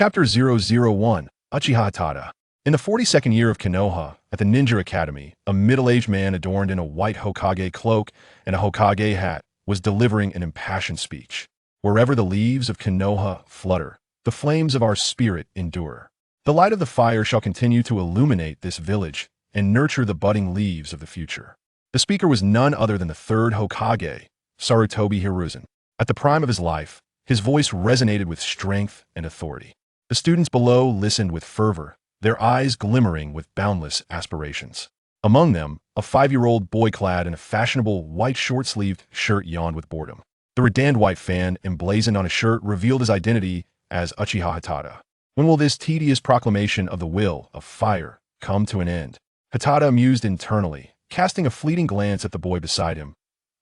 Chapter 001, Uchiha Itachi. In the 42nd year of Konoha, at the Ninja Academy, a middle-aged man adorned in a white Hokage cloak and a Hokage hat was delivering an impassioned speech. Wherever the leaves of Konoha flutter, the flames of our spirit endure. The light of the fire shall continue to illuminate this village and nurture the budding leaves of the future. The speaker was none other than the third Hokage, Sarutobi Hiruzen. At the prime of his life, his voice resonated with strength and authority. The students below listened with fervor, their eyes glimmering with boundless aspirations. Among them, a 5-year-old boy clad in a fashionable white short-sleeved shirt yawned with boredom. The redand White Fang emblazoned on his shirt revealed his identity as Uchiha Itachi. When will this tedious proclamation of the will of fire come to an end? Itachi mused internally, casting a fleeting glance at the boy beside him,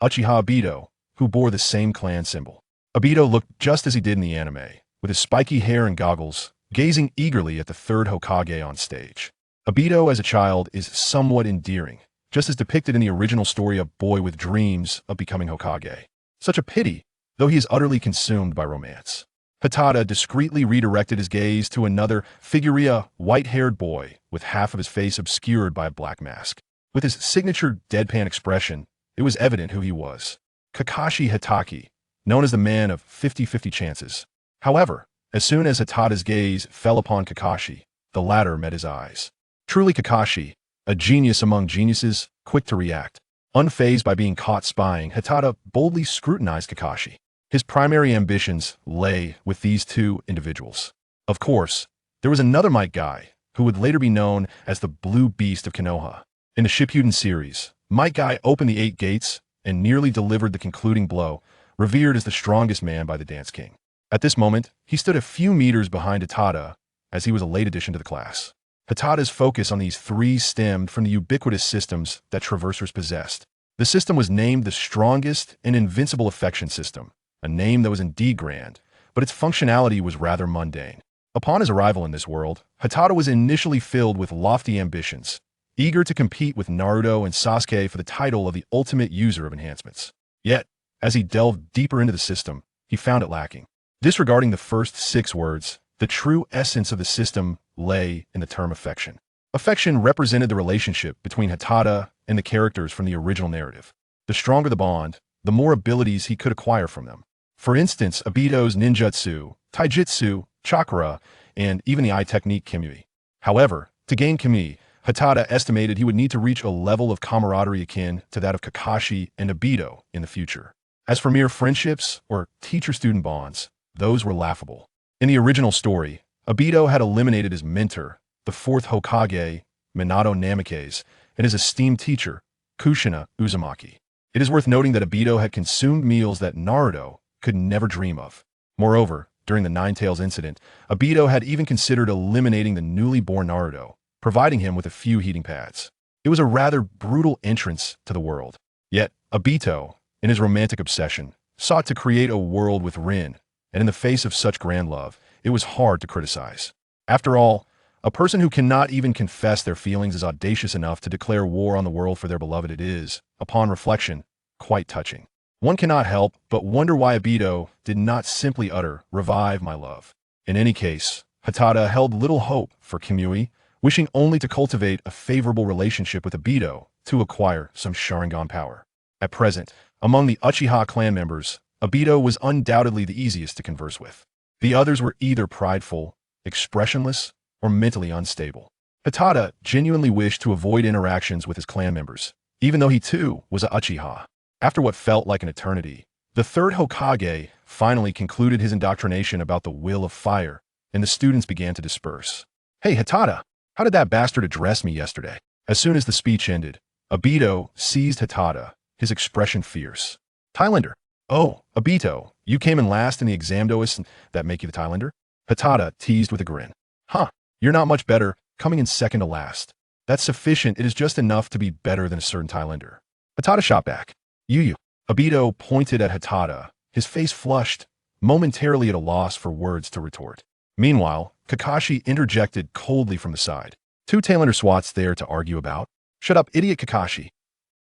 Uchiha Obito, who bore the same clan symbol. Obito looked just as he did in the anime, with his spiky hair and goggles, gazing eagerly at the third Hokage on stage. Obito as a child is somewhat endearing, just as depicted in the original story of boy with dreams of becoming Hokage. Such a pity, though he is utterly consumed by romance. Itachi discreetly redirected his gaze to another Figuria, white-haired boy with half of his face obscured by a black mask. With his signature deadpan expression, it was evident who he was. Kakashi Hatake, known as the man of 50-50 chances. However, as soon as Itachi's gaze fell upon Kakashi, the latter met his eyes. Truly Kakashi, a genius among geniuses, quick to react. Unfazed by being caught spying, Itachi boldly scrutinized Kakashi. His primary ambitions lay with these two individuals. Of course, there was another Might Guy, who would later be known as the Blue Beast of Konoha. In the Shippuden series, Might Guy opened the 8 gates and nearly delivered the concluding blow, revered as the strongest man by the Dance King. At this moment, he stood a few meters behind Itachi, as he was a late addition to the class. Itachi's focus on these three stemmed from the ubiquitous systems that Traversers possessed. The system was named the Strongest and Invincible Affection System, a name that was indeed grand, but its functionality was rather mundane. Upon his arrival in this world, Itachi was initially filled with lofty ambitions, eager to compete with Naruto and Sasuke for the title of the ultimate user of enhancements. Yet, as he delved deeper into the system, he found it lacking. Disregarding the first 6 words, the true essence of the system lay in the term affection. Affection represented the relationship between Itachi and the characters from the original narrative. The stronger the bond, the more abilities he could acquire from them. For instance, Obito's ninjutsu, taijutsu, chakra, and even the eye technique Kimui. However, to gain Kimui, Itachi estimated he would need to reach a level of camaraderie akin to that of Kakashi and Obito in the future. As for mere friendships or teacher-student bonds, those were laughable. In the original story, Obito had eliminated his mentor, the 4th Hokage, Manado Namikaze, and his esteemed teacher, Kushina Uzumaki. It is worth noting that Obito had consumed meals that Naruto could never dream of. Moreover, during the Nine Tails incident, Obito had even considered eliminating the newly born Naruto, providing him with a few heating pads. It was a rather brutal entrance to the world. Yet, Obito, in his romantic obsession, sought to create a world with Rin, and in the face of such grand love, it was hard to criticize. After all, a person who cannot even confess their feelings is audacious enough to declare war on the world for their beloved. It is, upon reflection, quite touching. One cannot help but wonder why Obito did not simply utter, "Revive my love." In any case, Itachi held little hope for Kimui, wishing only to cultivate a favorable relationship with Obito to acquire some Sharingan power. At present, among the Uchiha clan members, Obito was undoubtedly the easiest to converse with. The others were either prideful, expressionless, or mentally unstable. Itachi genuinely wished to avoid interactions with his clan members, even though he too was a Uchiha. After what felt like an eternity, the third Hokage finally concluded his indoctrination about the will of fire, and the students began to disperse. "Hey Itachi, how did that bastard address me yesterday?" As soon as the speech ended, Obito seized Itachi, his expression fierce. "Thailander. Oh, Obito, you came in last in the exam dois, that make you the Thailander?" Itachi teased with a grin. "Huh, you're not much better, coming in second to last. That's sufficient, it is just enough to be better than a certain Thailander." Itachi shot back. You. Obito pointed at Itachi, his face flushed, momentarily at a loss for words to retort. Meanwhile, Kakashi interjected coldly from the side. "Two Thailander swats there to argue about? Shut up, idiot Kakashi."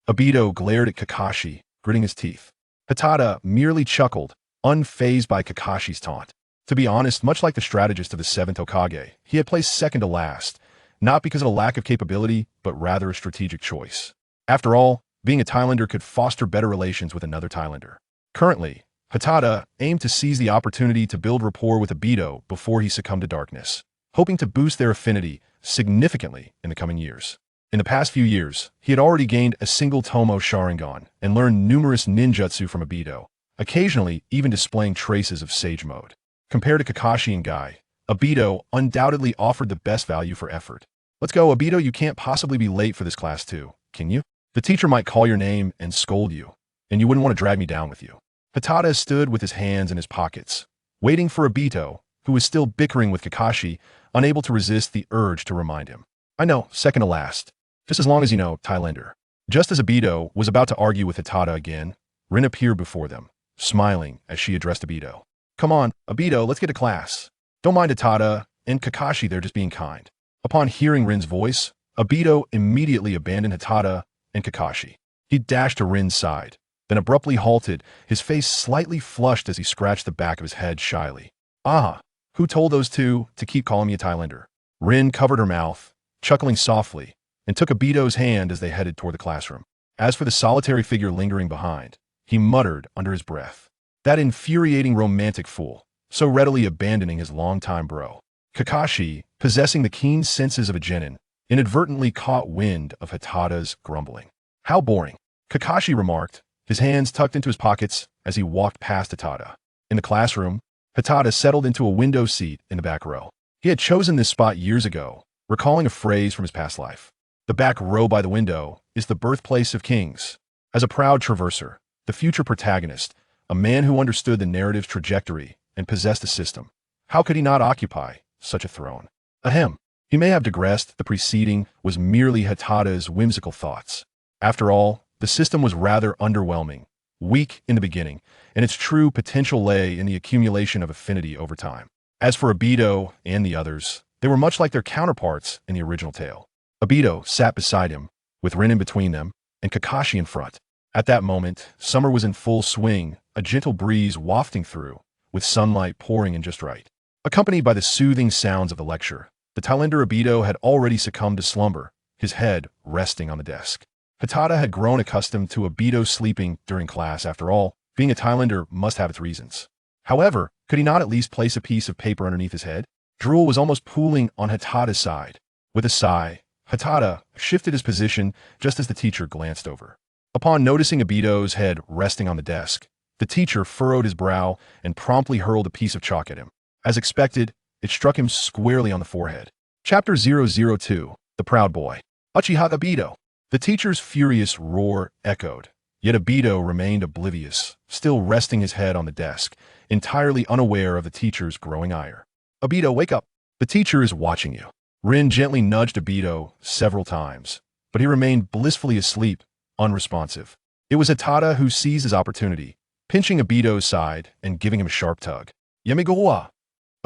Obito glared at Kakashi, gritting his teeth. Itachi merely chuckled, unfazed by Kakashi's taunt. To be honest, much like the strategist of the 7th Hokage, he had placed second to last, not because of a lack of capability, but rather a strategic choice. After all, being a Thailander could foster better relations with another Thailander. Currently, Hatada aimed to seize the opportunity to build rapport with Obito before he succumbed to darkness, hoping to boost their affinity significantly in the coming years. In the past few years, he had already gained a single Tomo Sharingan and learned numerous ninjutsu from Obito, occasionally even displaying traces of Sage Mode. Compared to Kakashi and Guy, Obito undoubtedly offered the best value for effort. Let's go, Obito, you can't possibly be late for this class too, can you? The teacher might call your name and scold you, and you wouldn't want to drag me down with you. Hatada stood with his hands in his pockets, waiting for Obito, who was still bickering with Kakashi, unable to resist the urge to remind him. I know, second to last. Just as long as you know, Thailander. Just as Obito was about to argue with Hatada again, Rin appeared before them, smiling as she addressed Obito. Come on, Obito, let's get to class. Don't mind Hatada and Kakashi, they're just being kind. Upon hearing Rin's voice, Obito immediately abandoned Hatada and Kakashi. He dashed to Rin's side, then abruptly halted, his face slightly flushed as he scratched the back of his head shyly. Ah, who told those two to keep calling me a Thailander? Rin covered her mouth, chuckling softly, and took Obito's hand as they headed toward the classroom. As for the solitary figure lingering behind, he muttered under his breath. That infuriating romantic fool, so readily abandoning his longtime bro. Kakashi, possessing the keen senses of a genin, inadvertently caught wind of Hatada's grumbling. How boring, Kakashi remarked, his hands tucked into his pockets as he walked past Hatada. In the classroom, Hatada settled into a window seat in the back row. He had chosen this spot years ago, recalling a phrase from his past life. The back row by the window is the birthplace of kings. As a proud traverser, the future protagonist, a man who understood the narrative's trajectory and possessed a system, how could he not occupy such a throne? Ahem. He may have digressed, the preceding was merely Hatada's whimsical thoughts. After all, the system was rather underwhelming, weak in the beginning, and its true potential lay in the accumulation of affinity over time. As for Obito and the others, they were much like their counterparts in the original tale. Obito sat beside him, with Rin in between them, and Kakashi in front. At that moment, summer was in full swing, a gentle breeze wafting through, with sunlight pouring in just right. Accompanied by the soothing sounds of the lecture, the Thailander Obito had already succumbed to slumber, his head resting on the desk. Hatada had grown accustomed to Obito sleeping during class. After all, being a Thailander must have its reasons. However, could he not at least place a piece of paper underneath his head? Drool was almost pooling on Hatada's side. With a sigh, Hatada shifted his position just as the teacher glanced over. Upon noticing Obito's head resting on the desk, the teacher furrowed his brow and promptly hurled a piece of chalk at him. As expected, it struck him squarely on the forehead. Chapter 002, The Proud Boy. Uchiha Obito. The teacher's furious roar echoed, yet Obito remained oblivious, still resting his head on the desk, entirely unaware of the teacher's growing ire. Obito, wake up. The teacher is watching you. Rin gently nudged Obito several times, but he remained blissfully asleep, unresponsive. It was Hatada who seized his opportunity, pinching Obito's side and giving him a sharp tug. Yamigowa!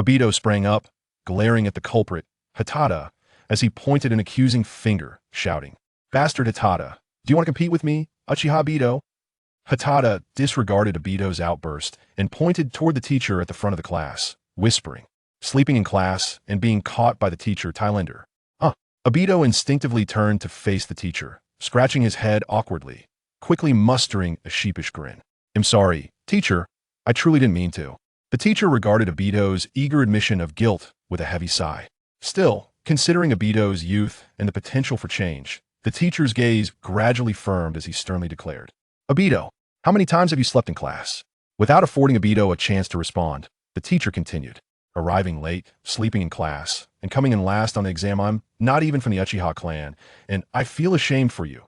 Obito sprang up, glaring at the culprit, Hatada, as he pointed an accusing finger, shouting, Bastard Hatada, do you want to compete with me, Uchiha Obito? Hatada disregarded Obito's outburst and pointed toward the teacher at the front of the class, whispering, sleeping in class and being caught by the teacher, Thailander. Obito instinctively turned to face the teacher, scratching his head awkwardly, quickly mustering a sheepish grin. I'm sorry, teacher, I truly didn't mean to. The teacher regarded Obito's eager admission of guilt with a heavy sigh. Still, considering Obito's youth and the potential for change, the teacher's gaze gradually firmed as he sternly declared, Obito, how many times have you slept in class? Without affording Obito a chance to respond, the teacher continued, arriving late, sleeping in class, and coming in last on the exam. I'm not even from the Uchiha clan, and I feel ashamed for you.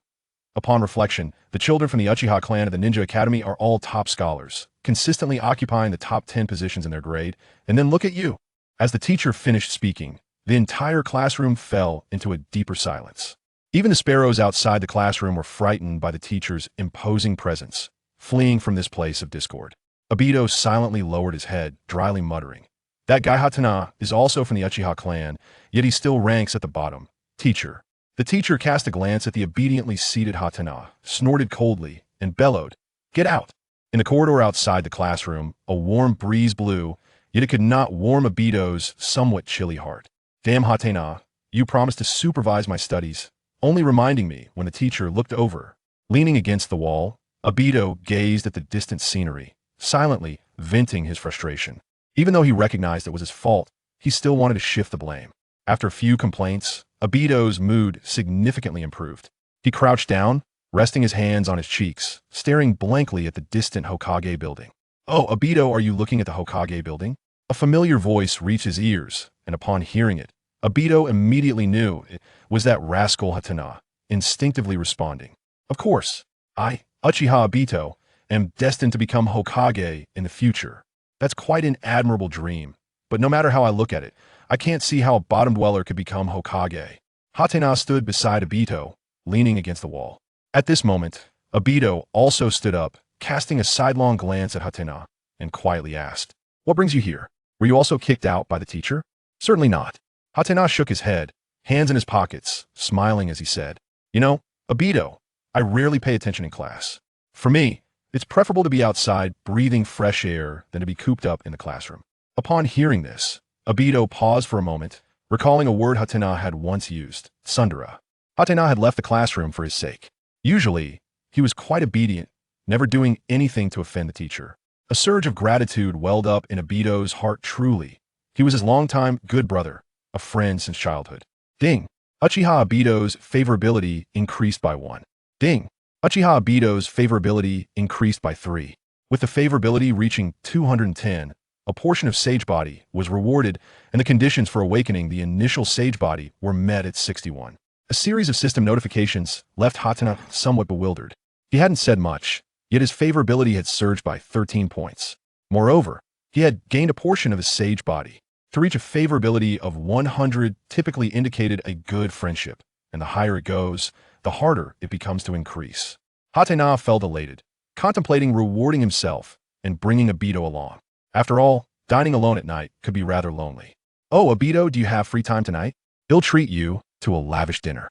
Upon reflection, the children from the Uchiha clan of the Ninja Academy are all top scholars, consistently occupying the top 10 positions in their grade, and then look at you. As the teacher finished speaking, the entire classroom fell into a deeper silence. Even the sparrows outside the classroom were frightened by the teacher's imposing presence, fleeing from this place of discord. Obito silently lowered his head, dryly muttering, That guy Hatana is also from the Uchiha clan, yet he still ranks at the bottom. Teacher. The teacher cast a glance at the obediently seated Hatana, snorted coldly, and bellowed, Get out! In the corridor outside the classroom, a warm breeze blew, yet it could not warm Obito's somewhat chilly heart. Damn Hatena, you promised to supervise my studies, only reminding me when the teacher looked over. Leaning against the wall, Obito gazed at the distant scenery, silently venting his frustration. Even though he recognized it was his fault, he still wanted to shift the blame. After a few complaints, Obito's mood significantly improved. He crouched down, resting his hands on his cheeks, staring blankly at the distant Hokage building. "Oh, Obito, are you looking at the Hokage building?" A familiar voice reached his ears, and upon hearing it, Obito immediately knew it was that rascal Hatena, instinctively responding. "Of course, I, Uchiha Obito, am destined to become Hokage in the future. That's quite an admirable dream, but no matter how I look at it, I can't see how a bottom dweller could become Hokage." Hatena stood beside Obito, leaning against the wall. At this moment, Obito also stood up, casting a sidelong glance at Hatena, and quietly asked, "What brings you here? Were you also kicked out by the teacher?" "Certainly not." Hatena shook his head, hands in his pockets, smiling as he said, "You know, Obito, I rarely pay attention in class. For me, it's preferable to be outside breathing fresh air than to be cooped up in the classroom." Upon hearing this, Obito paused for a moment, recalling a word Hatena had once used, tsundere. Hatena had left the classroom for his sake. Usually, he was quite obedient, never doing anything to offend the teacher. A surge of gratitude welled up in Obito's heart truly. He was his longtime good brother, a friend since childhood. Ding! Uchiha Obito's favorability increased by 1. Ding! Uchiha Obito's favorability increased by 3. With the favorability reaching 210, a portion of Sage Body was rewarded, and the conditions for awakening the initial Sage Body were met at 61. A series of system notifications left Hatena somewhat bewildered. He hadn't said much, yet his favorability had surged by 13 points. Moreover, he had gained a portion of his Sage Body. To reach a favorability of 100 typically indicated a good friendship, and the higher it goes, the harder it becomes to increase. Hatena felt elated, contemplating rewarding himself and bringing Obito along. After all, dining alone at night could be rather lonely. "Oh, Obito, do you have free time tonight? He'll treat you to a lavish dinner."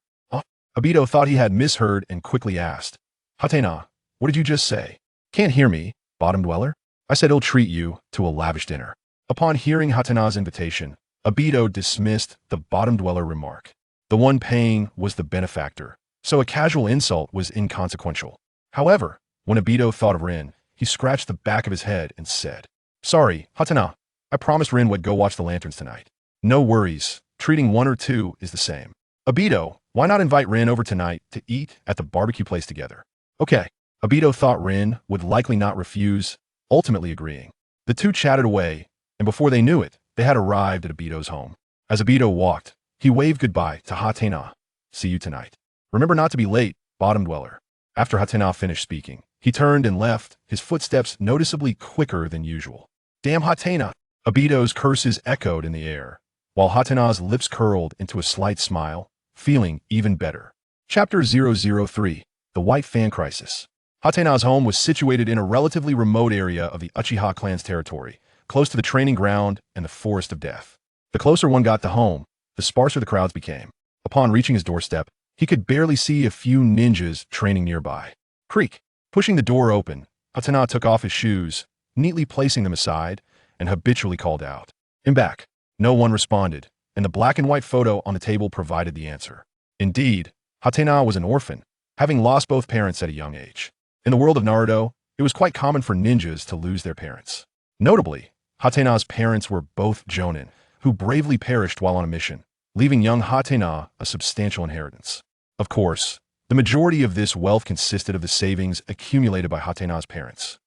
Obito thought he had misheard and quickly asked, "Hatena, what did you just say?" "Can't hear me, bottom dweller?" "I said he'll treat you to a lavish dinner." Upon hearing Hatena's invitation, Obito dismissed the bottom dweller remark. The one paying was the benefactor, so a casual insult was inconsequential. However, when Obito thought of Rin, he scratched the back of his head and said, "Sorry, Hatena, I promised Rin would go watch the lanterns tonight." "No worries, treating 1 or 2 is the same." "Obito, why not invite Rin over tonight to eat at the barbecue place together?" "Okay." Obito thought Rin would likely not refuse, ultimately agreeing. The two chatted away, and before they knew it, they had arrived at Obito's home. As Obito walked, he waved goodbye to Hatena. "See you tonight. Remember not to be late, bottom dweller." After Hatena finished speaking, he turned and left, his footsteps noticeably quicker than usual. "Damn Hatena!" Obito's curses echoed in the air, while Hatena's lips curled into a slight smile, feeling even better. Chapter 003, The White Fang Crisis. Hatena's home was situated in a relatively remote area of the Uchiha clan's territory, close to the training ground and the Forest of Death. The closer one got to home, the sparser the crowds became. Upon reaching his doorstep, he could barely see a few ninjas training nearby. Creak! Pushing the door open, Hatena took off his shoes, neatly placing them aside, and habitually called out, "I'm back." No one responded, and the black and white photo on the table provided the answer. Indeed, Hatena was an orphan, having lost both parents at a young age. In the world of Naruto, it was quite common for ninjas to lose their parents. Notably, Hatena's parents were both jonin, who bravely perished while on a mission, leaving young Hatena a substantial inheritance. Of course, the majority of this wealth consisted of the savings accumulated by Hatena's parents.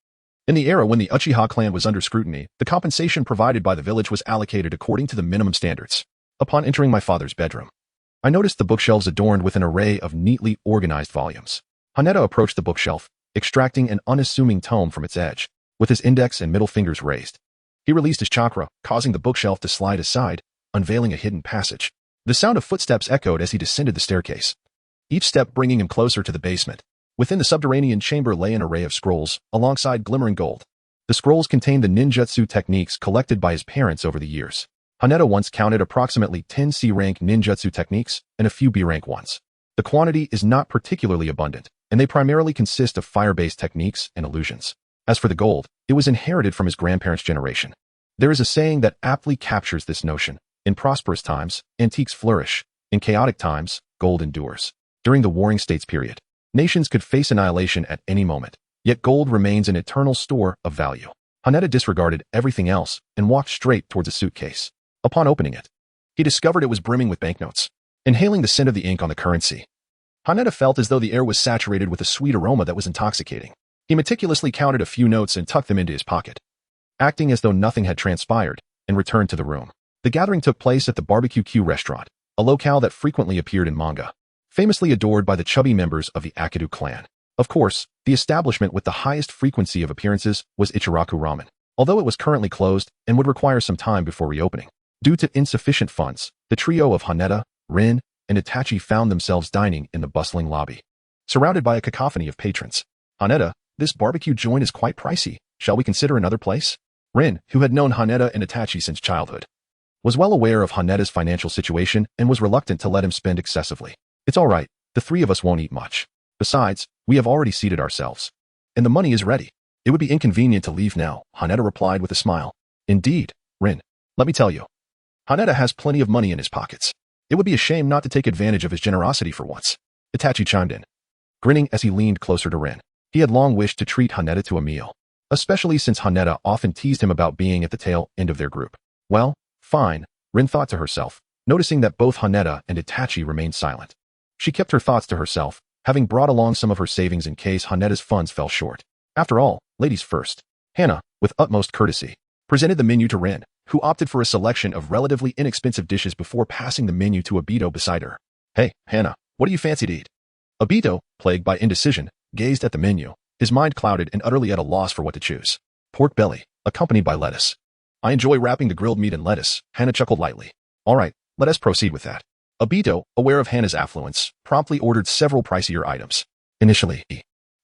In the era when the Uchiha clan was under scrutiny, the compensation provided by the village was allocated according to the minimum standards. Upon entering my father's bedroom, I noticed the bookshelves adorned with an array of neatly organized volumes. Haneda approached the bookshelf, extracting an unassuming tome from its edge. With his index and middle fingers raised, he released his chakra, causing the bookshelf to slide aside, unveiling a hidden passage. The sound of footsteps echoed as he descended the staircase, each step bringing him closer to the basement. Within the subterranean chamber lay an array of scrolls, alongside glimmering gold. The scrolls contained the ninjutsu techniques collected by his parents over the years. Haneda once counted approximately 10 C-rank ninjutsu techniques and a few B-rank ones. The quantity is not particularly abundant, and they primarily consist of fire-based techniques and illusions. As for the gold, it was inherited from his grandparents' generation. There is a saying that aptly captures this notion. In prosperous times, antiques flourish. In chaotic times, gold endures. During the Warring States period, nations could face annihilation at any moment, yet gold remains an eternal store of value. Haneda disregarded everything else and walked straight towards a suitcase. Upon opening it, he discovered it was brimming with banknotes. Inhaling the scent of the ink on the currency, Haneda felt as though the air was saturated with a sweet aroma that was intoxicating. He meticulously counted a few notes and tucked them into his pocket, acting as though nothing had transpired, and returned to the room. The gathering took place at the Barbecue Q restaurant, a locale that frequently appeared in manga, famously adored by the chubby members of the Akidu clan. Of course, the establishment with the highest frequency of appearances was Ichiraku Ramen, although it was currently closed and would require some time before reopening. Due to insufficient funds, the trio of Haneda, Rin, and Itachi found themselves dining in the bustling lobby, surrounded by a cacophony of patrons. Haneda, this barbecue joint is quite pricey. Shall we consider another place? Rin, who had known Haneda and Itachi since childhood, was well aware of Haneda's financial situation and was reluctant to let him spend excessively. It's all right, the three of us won't eat much. Besides, we have already seated ourselves, and the money is ready. It would be inconvenient to leave now, Haneda replied with a smile. Indeed, Rin. Let me tell you, Haneda has plenty of money in his pockets. It would be a shame not to take advantage of his generosity for once. Itachi chimed in, grinning as he leaned closer to Rin. He had long wished to treat Haneda to a meal, especially since Haneda often teased him about being at the tail end of their group. Well, fine, Rin thought to herself, noticing that both Haneda and Itachi remained silent. She kept her thoughts to herself, having brought along some of her savings in case Haneda's funds fell short. After all, ladies first. Hana, with utmost courtesy, presented the menu to Rin, who opted for a selection of relatively inexpensive dishes before passing the menu to Obito beside her. Hey, Hana, what do you fancy to eat? Obito, plagued by indecision, gazed at the menu, his mind clouded and utterly at a loss for what to choose. Pork belly, accompanied by lettuce. I enjoy wrapping the grilled meat in lettuce, Hana chuckled lightly. All right, let us proceed with that. Obito, aware of Hana's affluence, promptly ordered several pricier items. Initially,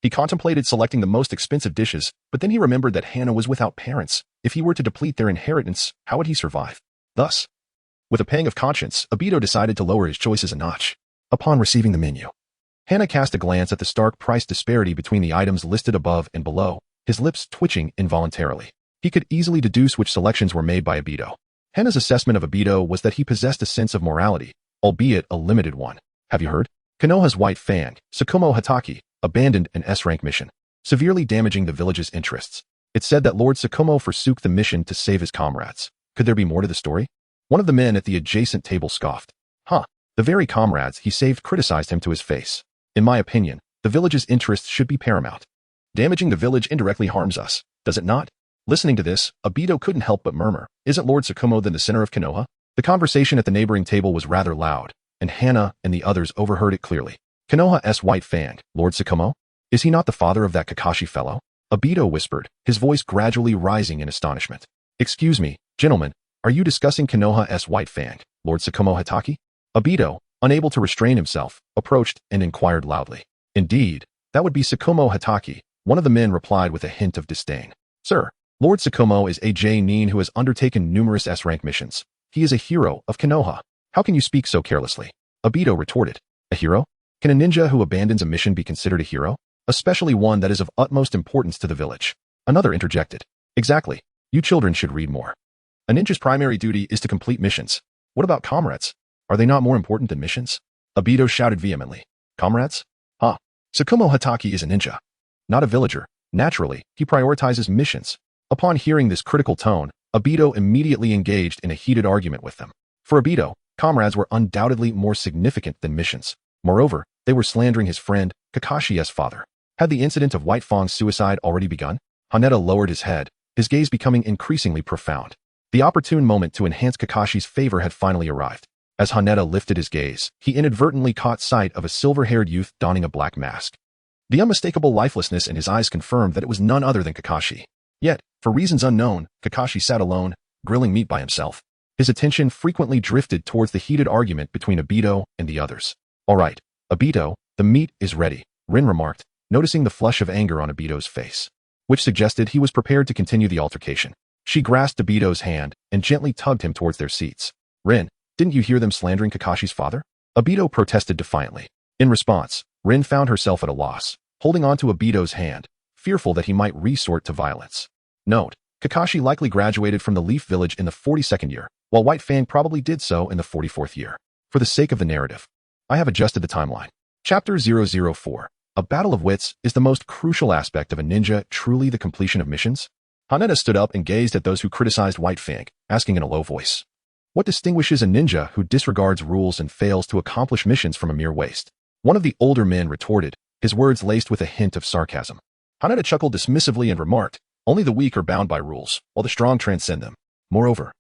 he contemplated selecting the most expensive dishes, but then he remembered that Hana was without parents. If he were to deplete their inheritance, how would he survive? Thus, with a pang of conscience, Obito decided to lower his choices a notch. Upon receiving the menu, Hana cast a glance at the stark price disparity between the items listed above and below, his lips twitching involuntarily. He could easily deduce which selections were made by Obito. Hana's assessment of Obito was that he possessed a sense of morality, albeit a limited one. Have you heard? Konoha's White Fang, Shikumo Hatake, abandoned an S-rank mission, severely damaging the village's interests. It said that Lord Shikumo forsook the mission to save his comrades. Could there be more to the story? One of the men at the adjacent table scoffed. Huh, the very comrades he saved criticized him to his face. In my opinion, the village's interests should be paramount. Damaging the village indirectly harms us, does it not? Listening to this, Obito couldn't help but murmur, isn't Lord Shikumo then the center of Konoha? The conversation at the neighboring table was rather loud, and Hana and the others overheard it clearly. Konoha's White Fang, Lord Shikumo? Is he not the father of that Kakashi fellow? Obito whispered, his voice gradually rising in astonishment. Excuse me, gentlemen, are you discussing Konoha's White Fang, Lord Shikumo Hatake? Obito, unable to restrain himself, approached and inquired loudly. Indeed, that would be Shikumo Hatake, one of the men replied with a hint of disdain. Sir, Lord Shikumo is a Nin who has undertaken numerous S-rank missions. He is a hero of Konoha. How can you speak so carelessly? Obito retorted. A hero? Can a ninja who abandons a mission be considered a hero? Especially one that is of utmost importance to the village. Another interjected. Exactly. You children should read more. A ninja's primary duty is to complete missions. What about comrades? Are they not more important than missions? Obito shouted vehemently. Comrades? Huh. Shikumo Hatake is a ninja, not a villager. Naturally, he prioritizes missions. Upon hearing this critical tone, Obito immediately engaged in a heated argument with them. For Obito, comrades were undoubtedly more significant than missions. Moreover, they were slandering his friend, Kakashi's father. Had the incident of White Fang's suicide already begun? Haneda lowered his head, his gaze becoming increasingly profound. The opportune moment to enhance Kakashi's favor had finally arrived. As Haneda lifted his gaze, he inadvertently caught sight of a silver-haired youth donning a black mask. The unmistakable lifelessness in his eyes confirmed that it was none other than Kakashi. Yet, for reasons unknown, Kakashi sat alone, grilling meat by himself. His attention frequently drifted towards the heated argument between Obito and the others. All right, Obito, the meat is ready, Rin remarked, noticing the flush of anger on Obito's face, which suggested he was prepared to continue the altercation. She grasped Obito's hand and gently tugged him towards their seats. Rin, didn't you hear them slandering Kakashi's father? Obito protested defiantly. In response, Rin found herself at a loss, holding on to Obito's hand, fearful that he might resort to violence. Note, Kakashi likely graduated from the Leaf Village in the 42nd year, while White Fang probably did so in the 44th year. For the sake of the narrative, I have adjusted the timeline. Chapter 004. A battle of wits is the most crucial aspect of a ninja truly the completion of missions? Haneda stood up and gazed at those who criticized White Fang, asking in a low voice, "What distinguishes a ninja who disregards rules and fails to accomplish missions from a mere waste?" One of the older men retorted, his words laced with a hint of sarcasm. Haneda chuckled dismissively and remarked, "Only the weak are bound by rules, while the strong transcend them." Moreover,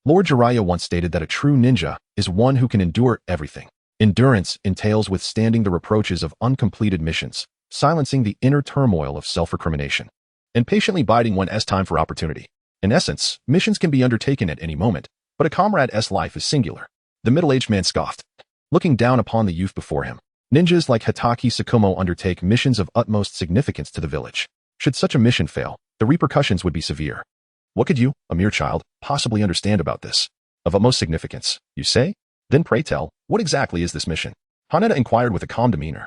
Lord Jiraiya once stated that a true ninja is one who can endure everything. Endurance entails withstanding the reproaches of uncompleted missions, silencing the inner turmoil of self-recrimination, and patiently biding one's time for opportunity. In essence, missions can be undertaken at any moment, but a comrade's life is singular. The middle-aged man scoffed, looking down upon the youth before him. Ninjas like Hatake Shikumo undertake missions of utmost significance to the village. Should such a mission fail, the repercussions would be severe. What could you, a mere child, possibly understand about this? Of utmost significance, you say? Then pray tell, what exactly is this mission? Haneda inquired with a calm demeanor.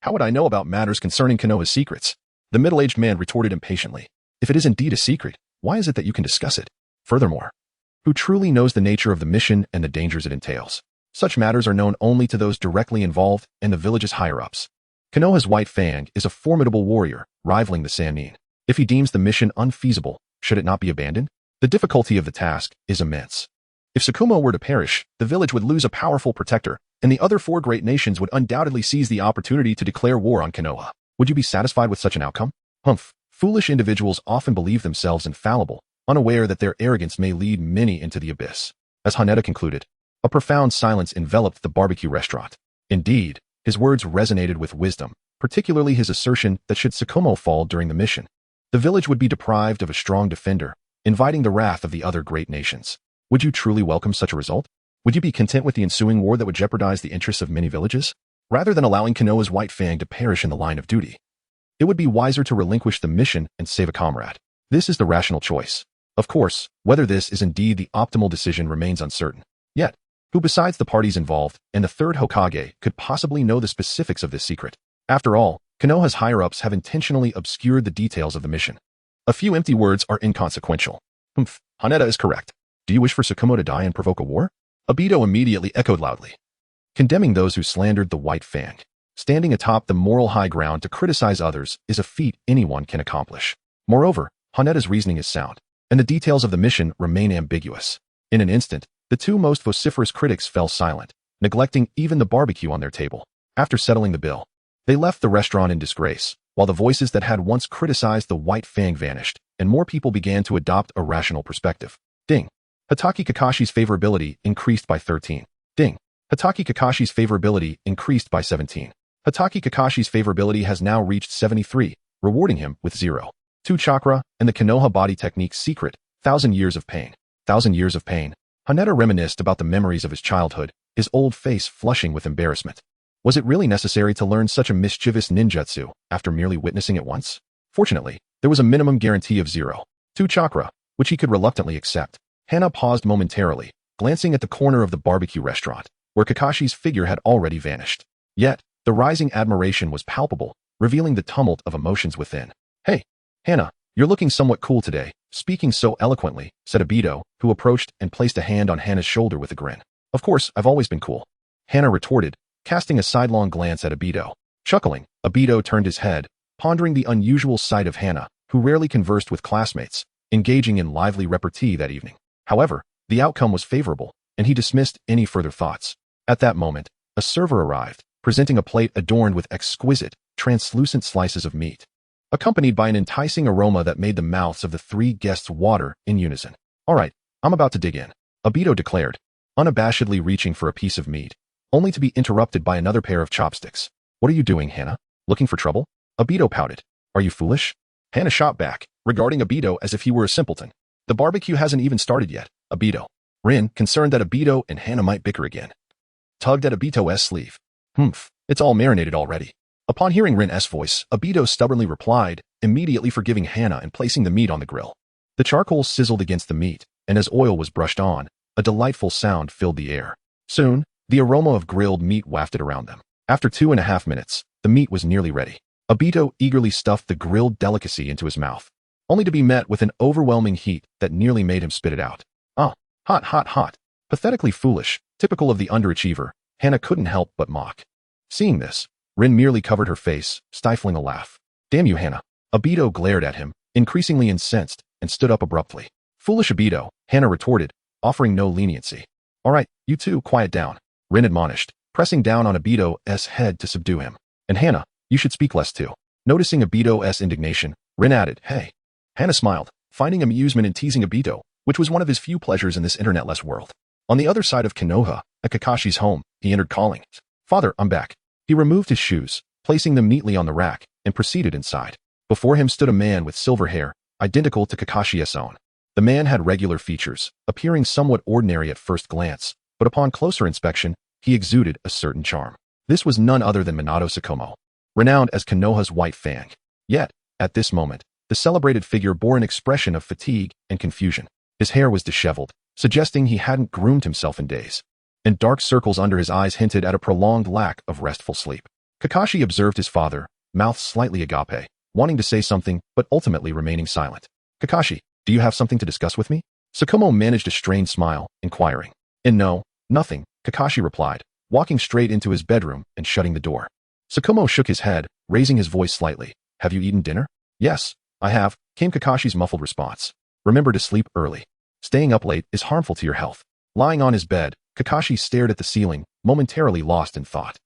How would I know about matters concerning Konoha's secrets? The middle-aged man retorted impatiently. If it is indeed a secret, why is it that you can discuss it? Furthermore, who truly knows the nature of the mission and the dangers it entails? Such matters are known only to those directly involved and the village's higher-ups. Konoha's White Fang is a formidable warrior, rivaling the Sannin. If he deems the mission unfeasible, should it not be abandoned? The difficulty of the task is immense. If Shikumo were to perish, the village would lose a powerful protector, and the other four great nations would undoubtedly seize the opportunity to declare war on Konoha. Would you be satisfied with such an outcome? Humph. Foolish individuals often believe themselves infallible, unaware that their arrogance may lead many into the abyss. As Haneda concluded, a profound silence enveloped the barbecue restaurant. Indeed, his words resonated with wisdom, particularly his assertion that should Shikumo fall during the mission, the village would be deprived of a strong defender, inviting the wrath of the other great nations. Would you truly welcome such a result? Would you be content with the ensuing war that would jeopardize the interests of many villages? Rather than allowing Konoha's White Fang to perish in the line of duty, it would be wiser to relinquish the mission and save a comrade. This is the rational choice. Of course, whether this is indeed the optimal decision remains uncertain. Yet, who besides the parties involved and the third Hokage could possibly know the specifics of this secret? After all, Konoha's higher-ups have intentionally obscured the details of the mission. A few empty words are inconsequential. Humph, Haneda is correct. Do you wish for Shikumo to die and provoke a war? Obito immediately echoed loudly, condemning those who slandered the White Fang. Standing atop the moral high ground to criticize others is a feat anyone can accomplish. Moreover, Haneda's reasoning is sound, and the details of the mission remain ambiguous. In an instant, the two most vociferous critics fell silent, neglecting even the barbecue on their table. After settling the bill, they left the restaurant in disgrace, while the voices that had once criticized the White Fang vanished, and more people began to adopt a rational perspective. Ding. Hatake Kakashi's favorability increased by 13. Ding. Hatake Kakashi's favorability increased by 17. Hatake Kakashi's favorability has now reached 73, rewarding him with 0. 2 chakra and the Konoha body technique secret, 1,000 years of pain. 1,000 years of pain. Haneda reminisced about the memories of his childhood, his old face flushing with embarrassment. Was it really necessary to learn such a mischievous ninjutsu after merely witnessing it once? Fortunately, there was a minimum guarantee of 0. 2 chakra, which he could reluctantly accept. Hana paused momentarily, glancing at the corner of the barbecue restaurant, where Kakashi's figure had already vanished. Yet, the rising admiration was palpable, revealing the tumult of emotions within. Hey, Hana, you're looking somewhat cool today, speaking so eloquently, said Obito, who approached and placed a hand on Hana's shoulder with a grin. Of course, I've always been cool. Hana retorted, casting a sidelong glance at Obito. Chuckling, Obito turned his head, pondering the unusual sight of Hana, who rarely conversed with classmates, engaging in lively repartee that evening. However, the outcome was favorable, and he dismissed any further thoughts. At that moment, a server arrived, presenting a plate adorned with exquisite, translucent slices of meat, accompanied by an enticing aroma that made the mouths of the 3 guests water in unison. All right, I'm about to dig in, Obito declared, unabashedly reaching for a piece of meat, only to be interrupted by another pair of chopsticks. What are you doing, Hana? Looking for trouble? Obito pouted. Are you foolish? Hana shot back, regarding Obito as if he were a simpleton. The barbecue hasn't even started yet, Obito. Rin, concerned that Obito and Hana might bicker again, tugged at Obito's sleeve. Humph, it's all marinated already. Upon hearing Rin's voice, Obito stubbornly replied, immediately forgiving Hana and placing the meat on the grill. The charcoal sizzled against the meat, and as oil was brushed on, a delightful sound filled the air. Soon, the aroma of grilled meat wafted around them. After 2.5 minutes, the meat was nearly ready. Obito eagerly stuffed the grilled delicacy into his mouth. only to be met with an overwhelming heat that nearly made him spit it out. Oh, hot, hot, hot. Pathetically foolish, typical of the underachiever, Hana couldn't help but mock. Seeing this, Rin merely covered her face, stifling a laugh. Damn you, Hana. Obito glared at him, increasingly incensed, and stood up abruptly. Foolish Obito, Hana retorted, offering no leniency. All right, you two, quiet down, Rin admonished, pressing down on Obito's head to subdue him. And Hana, you should speak less too. Noticing Obito's indignation, Rin added, hey. Hana smiled, finding amusement in teasing Obito, which was one of his few pleasures in this internetless world. On the other side of Konoha, at Kakashi's home, he entered calling, Father, I'm back. He removed his shoes, placing them neatly on the rack, and proceeded inside. Before him stood a man with silver hair, identical to Kakashi's own. The man had regular features, appearing somewhat ordinary at first glance, but upon closer inspection, he exuded a certain charm. This was none other than Manado Shikumo, renowned as Konoha's White Fang. Yet, at this moment, the celebrated figure bore an expression of fatigue and confusion. His hair was disheveled, suggesting he hadn't groomed himself in days, and dark circles under his eyes hinted at a prolonged lack of restful sleep. Kakashi observed his father, mouth slightly agape, wanting to say something but ultimately remaining silent. Kakashi, do you have something to discuss with me? Shikumo managed a strained smile, inquiring. And no, nothing, Kakashi replied, walking straight into his bedroom and shutting the door. Shikumo shook his head, raising his voice slightly. Have you eaten dinner? Yes, I have, came Kakashi's muffled response. Remember to sleep early. Staying up late is harmful to your health. Lying on his bed, Kakashi stared at the ceiling, momentarily lost in thought.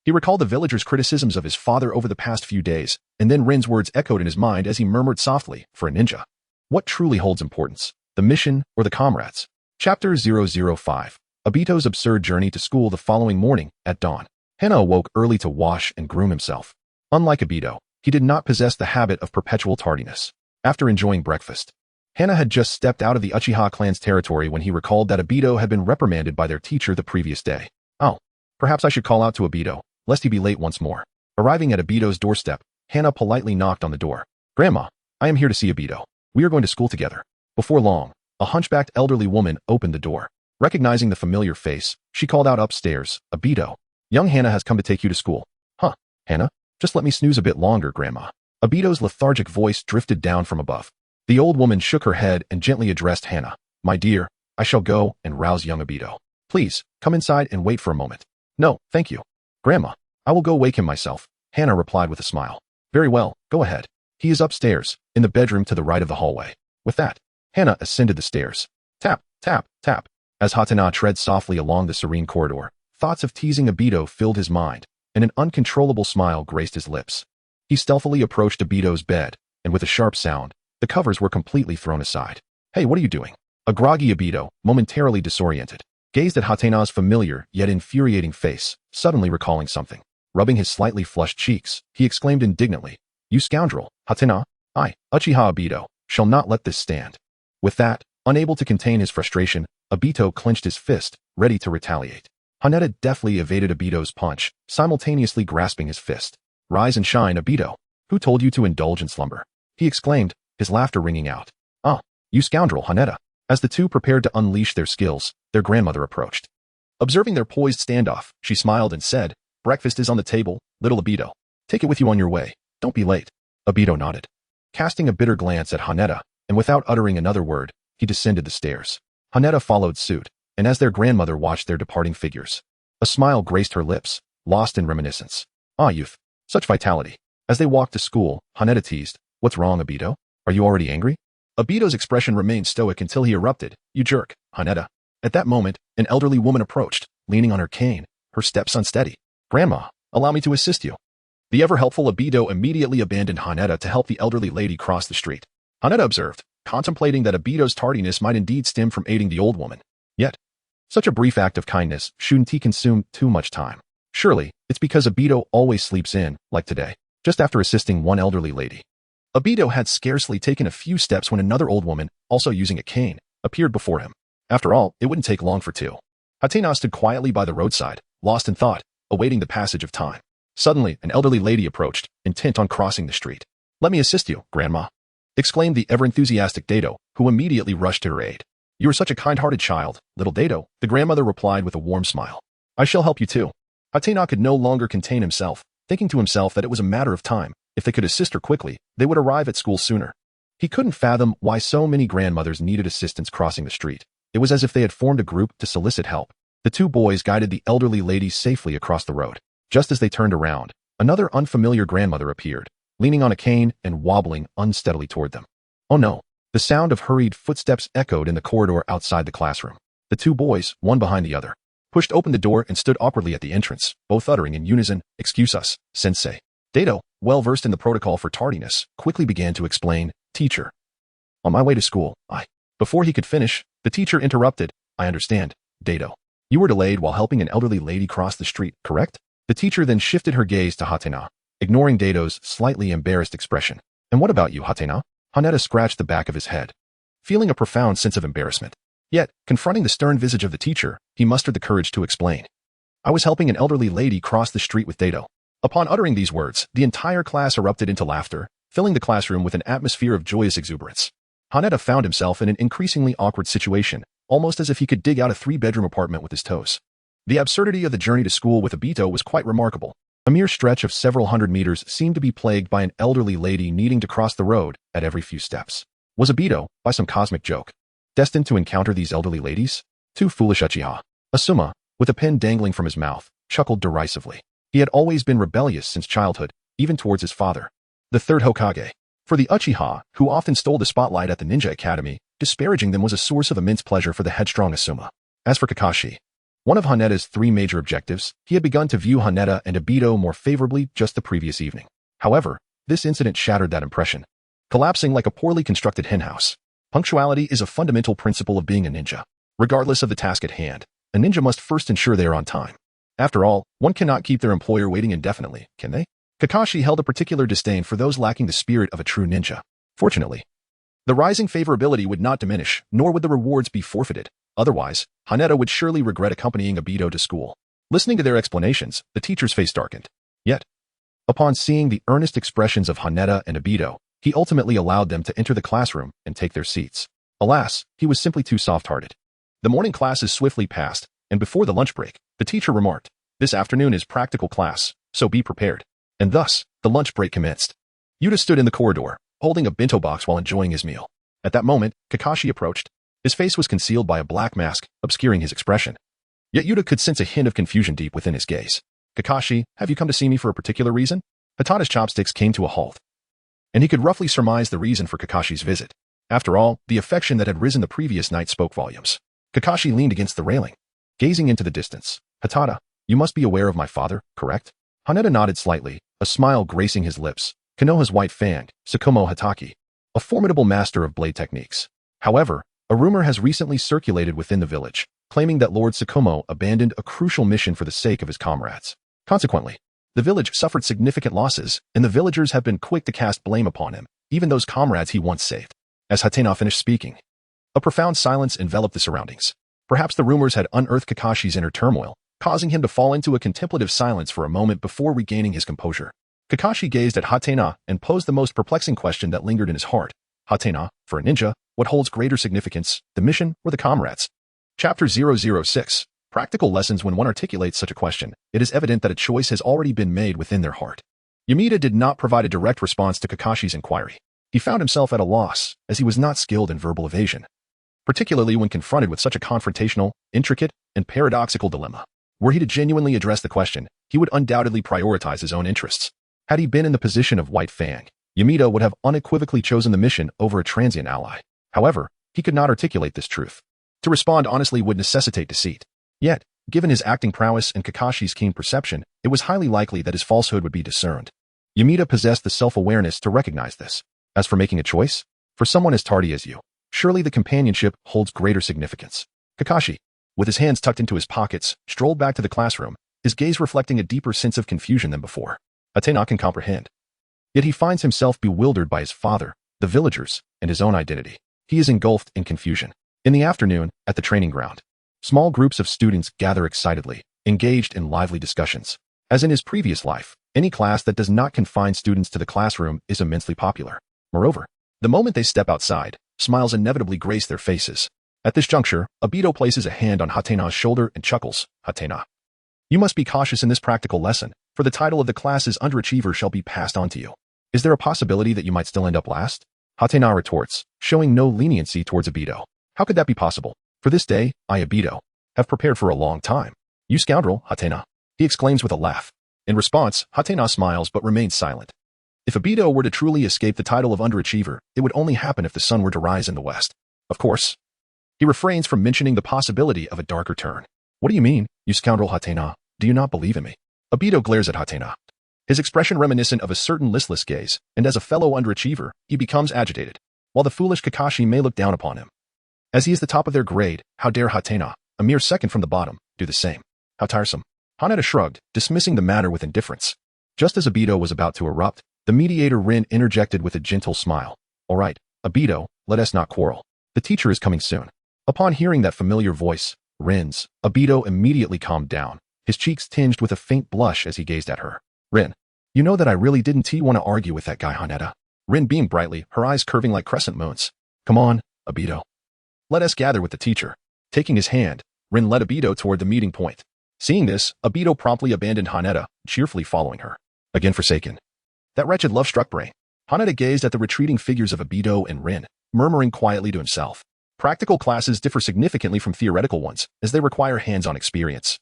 He recalled the villagers' criticisms of his father over the past few days, and then Rin's words echoed in his mind as he murmured softly, for a ninja. What truly holds importance, the mission or the comrades? Chapter 005. Obito's absurd journey to school the following morning, at dawn. Hana awoke early to wash and groom himself. Unlike Obito, he did not possess the habit of perpetual tardiness. After enjoying breakfast, Hana had just stepped out of the Uchiha clan's territory when he recalled that Obito had been reprimanded by their teacher the previous day. Oh, perhaps I should call out to Obito, lest he be late once more. Arriving at Obito's doorstep, Hana politely knocked on the door. Grandma, I am here to see Obito. We are going to school together. Before long, a hunchbacked elderly woman opened the door. Recognizing the familiar face, she called out upstairs, Obito. Young Hana has come to take you to school. Huh, Hana? Just let me snooze a bit longer, Grandma. Obito's lethargic voice drifted down from above. The old woman shook her head and gently addressed Hana. My dear, I shall go and rouse young Obito. Please, come inside and wait for a moment. No, thank you. Grandma, I will go wake him myself, Hana replied with a smile. Very well, go ahead. He is upstairs, in the bedroom to the right of the hallway. With that, Hana ascended the stairs. Tap, tap, tap. As Hatena tread softly along the serene corridor, thoughts of teasing Obito filled his mind, and an uncontrollable smile graced his lips. He stealthily approached Obito's bed, and with a sharp sound, the covers were completely thrown aside. Hey, what are you doing? A groggy Obito, momentarily disoriented, gazed at Hatena's familiar yet infuriating face, suddenly recalling something. Rubbing his slightly flushed cheeks, he exclaimed indignantly, You scoundrel, Hatena, I, Uchiha Obito, shall not let this stand. With that, unable to contain his frustration, Obito clenched his fist, ready to retaliate. Haneda deftly evaded Obito's punch, simultaneously grasping his fist. Rise and shine, Obito. Who told you to indulge in slumber? He exclaimed, his laughter ringing out. Ah, you scoundrel, Haneda. As the two prepared to unleash their skills, their grandmother approached. Observing their poised standoff, she smiled and said, Breakfast is on the table, little Obito. Take it with you on your way. Don't be late. Obito nodded. Casting a bitter glance at Haneda, and without uttering another word, he descended the stairs. Haneda followed suit, and as their grandmother watched their departing figures, a smile graced her lips, lost in reminiscence. Ah, youth. Such vitality. As they walked to school, Haneda teased, What's wrong, Obito? Are you already angry? Obito's expression remained stoic until he erupted, You jerk, Haneda. At that moment, an elderly woman approached, leaning on her cane, her steps unsteady. Grandma, allow me to assist you. The ever-helpful Obito immediately abandoned Haneda to help the elderly lady cross the street. Haneda observed, contemplating that Obito's tardiness might indeed stem from aiding the old woman. Yet, such a brief act of kindness shouldn't he consume too much time. Surely, it's because Obito always sleeps in, like today, just after assisting one elderly lady. Obito had scarcely taken a few steps when another old woman, also using a cane, appeared before him. After all, it wouldn't take long for two. Hatena stood quietly by the roadside, lost in thought, awaiting the passage of time. Suddenly, an elderly lady approached, intent on crossing the street. Let me assist you, Grandma, exclaimed the ever-enthusiastic Dato, who immediately rushed to her aid. You are such a kind-hearted child, little Dato, the grandmother replied with a warm smile. I shall help you too. Hatena could no longer contain himself, thinking to himself that it was a matter of time. If they could assist her quickly, they would arrive at school sooner. He couldn't fathom why so many grandmothers needed assistance crossing the street. It was as if they had formed a group to solicit help. The two boys guided the elderly lady safely across the road. Just as they turned around, another unfamiliar grandmother appeared, leaning on a cane and wobbling unsteadily toward them. Oh no! The sound of hurried footsteps echoed in the corridor outside the classroom. The two boys, one behind the other, pushed open the door and stood awkwardly at the entrance, both uttering in unison, "Excuse us, sensei." Dato, well versed in the protocol for tardiness, quickly began to explain, "Teacher, on my way to school, Before he could finish, the teacher interrupted, "I understand, Dato. You were delayed while helping an elderly lady cross the street, correct?" The teacher then shifted her gaze to Hatena, ignoring Dato's slightly embarrassed expression. "And what about you, Hatena?" Haneda scratched the back of his head, feeling a profound sense of embarrassment. Yet, confronting the stern visage of the teacher, he mustered the courage to explain. "I was helping an elderly lady cross the street with Dato." Upon uttering these words, the entire class erupted into laughter, filling the classroom with an atmosphere of joyous exuberance. Haneda found himself in an increasingly awkward situation, almost as if he could dig out a three-bedroom apartment with his toes. The absurdity of the journey to school with Obito was quite remarkable. A mere stretch of several hundred meters seemed to be plagued by an elderly lady needing to cross the road at every few steps. Was Obito, by some cosmic joke, destined to encounter these elderly ladies? Too foolish Uchiha. Asuma, with a pen dangling from his mouth, chuckled derisively. He had always been rebellious since childhood, even towards his father, the third Hokage. For the Uchiha, who often stole the spotlight at the Ninja Academy, disparaging them was a source of immense pleasure for the headstrong Asuma. As for Kakashi, one of Haneda's three major objectives, he had begun to view Haneda and Obito more favorably just the previous evening. However, this incident shattered that impression, collapsing like a poorly constructed henhouse. Punctuality is a fundamental principle of being a ninja. Regardless of the task at hand, a ninja must first ensure they are on time. After all, one cannot keep their employer waiting indefinitely, can they? Kakashi held a particular disdain for those lacking the spirit of a true ninja. Fortunately, the rising favorability would not diminish, nor would the rewards be forfeited. Otherwise, Haneda would surely regret accompanying Obito to school. Listening to their explanations, the teacher's face darkened. Yet, upon seeing the earnest expressions of Haneda and Obito, he ultimately allowed them to enter the classroom and take their seats. Alas, he was simply too soft-hearted. The morning classes swiftly passed, and before the lunch break, the teacher remarked, "This afternoon is practical class, so be prepared." And thus, the lunch break commenced. Yuta stood in the corridor, holding a bento box while enjoying his meal. At that moment, Kakashi approached. His face was concealed by a black mask, obscuring his expression. Yet Yuta could sense a hint of confusion deep within his gaze. "Kakashi, have you come to see me for a particular reason?" Hatada's chopsticks came to a halt, and he could roughly surmise the reason for Kakashi's visit. After all, the affection that had risen the previous night spoke volumes. Kakashi leaned against the railing, gazing into the distance. "Hatada, you must be aware of my father, correct?" Haneda nodded slightly, a smile gracing his lips. Konoha's White Fang, Shikumo Hatake, a formidable master of blade techniques. However, a rumor has recently circulated within the village, claiming that Lord Shikumo abandoned a crucial mission for the sake of his comrades. Consequently, the village suffered significant losses, and the villagers have been quick to cast blame upon him, even those comrades he once saved. As Hatena finished speaking, a profound silence enveloped the surroundings. Perhaps the rumors had unearthed Kakashi's inner turmoil, causing him to fall into a contemplative silence for a moment before regaining his composure. Kakashi gazed at Hatena and posed the most perplexing question that lingered in his heart. Hatena, for a ninja, what holds greater significance, the mission or the comrades? Chapter 006. Practical lessons. When one articulates such a question, it is evident that a choice has already been made within their heart. Yamida did not provide a direct response to Kakashi's inquiry. He found himself at a loss, as he was not skilled in verbal evasion, particularly when confronted with such a confrontational, intricate, and paradoxical dilemma. Were he to genuinely address the question, he would undoubtedly prioritize his own interests. Had he been in the position of White Fang, Yamida would have unequivocally chosen the mission over a transient ally. However, he could not articulate this truth. To respond honestly would necessitate deceit. Yet, given his acting prowess and Kakashi's keen perception, it was highly likely that his falsehood would be discerned. Yamida possessed the self-awareness to recognize this. As for making a choice, for someone as tardy as you, surely the companionship holds greater significance. Kakashi, with his hands tucked into his pockets, strolled back to the classroom, his gaze reflecting a deeper sense of confusion than before. Atena can comprehend. Yet he finds himself bewildered by his father, the villagers, and his own identity. He is engulfed in confusion. In the afternoon, at the training ground, small groups of students gather excitedly, engaged in lively discussions. As in his previous life, any class that does not confine students to the classroom is immensely popular. Moreover, the moment they step outside, smiles inevitably grace their faces. At this juncture, Obito places a hand on Hatena's shoulder and chuckles. "Hatena, you must be cautious in this practical lesson, for the title of the class's underachiever shall be passed on to you. Is there a possibility that you might still end up last?" Hatena retorts, showing no leniency towards Obito. How could that be possible? For this day, I, Obito, have prepared for a long time. You scoundrel, Hatena, he exclaims with a laugh. In response, Hatena smiles but remains silent. If Obito were to truly escape the title of underachiever, it would only happen if the sun were to rise in the west. Of course. He refrains from mentioning the possibility of a darker turn. What do you mean, you scoundrel Hatena? Do you not believe in me? Obito glares at Hatena, his expression reminiscent of a certain listless gaze, and as a fellow underachiever, he becomes agitated, while the foolish Kakashi may look down upon him. As he is the top of their grade, how dare Hatena, a mere second from the bottom, do the same? How tiresome. Haneda shrugged, dismissing the matter with indifference. Just as Obito was about to erupt, the mediator Rin interjected with a gentle smile. All right, Obito, let us not quarrel. The teacher is coming soon. Upon hearing that familiar voice, Rin's, Obito immediately calmed down, his cheeks tinged with a faint blush as he gazed at her. Rin, you know that I really didn't want to argue with that guy, Haneda. Rin beamed brightly, her eyes curving like crescent moons. Come on, Obito. Let us gather with the teacher. Taking his hand, Rin led Obito toward the meeting point. Seeing this, Obito promptly abandoned Haneda, cheerfully following her. Again forsaken. That wretched love-struck brain. Haneda gazed at the retreating figures of Obito and Rin, murmuring quietly to himself. Practical classes differ significantly from theoretical ones, as they require hands-on experience,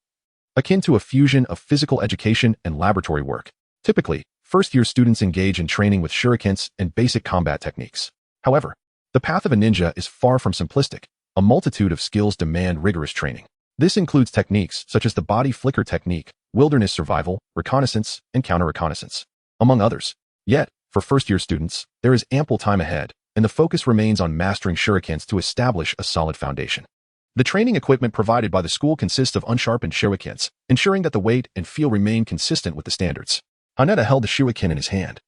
akin to a fusion of physical education and laboratory work. Typically, first-year students engage in training with shurikens and basic combat techniques. However, the path of a ninja is far from simplistic. A multitude of skills demand rigorous training. This includes techniques such as the body flicker technique, wilderness survival, reconnaissance, and counter-reconnaissance, among others. Yet, for first-year students, there is ample time ahead, and the focus remains on mastering shurikens to establish a solid foundation. The training equipment provided by the school consists of unsharpened shurikens, ensuring that the weight and feel remain consistent with the standards. Haneda held the shuriken in his hand,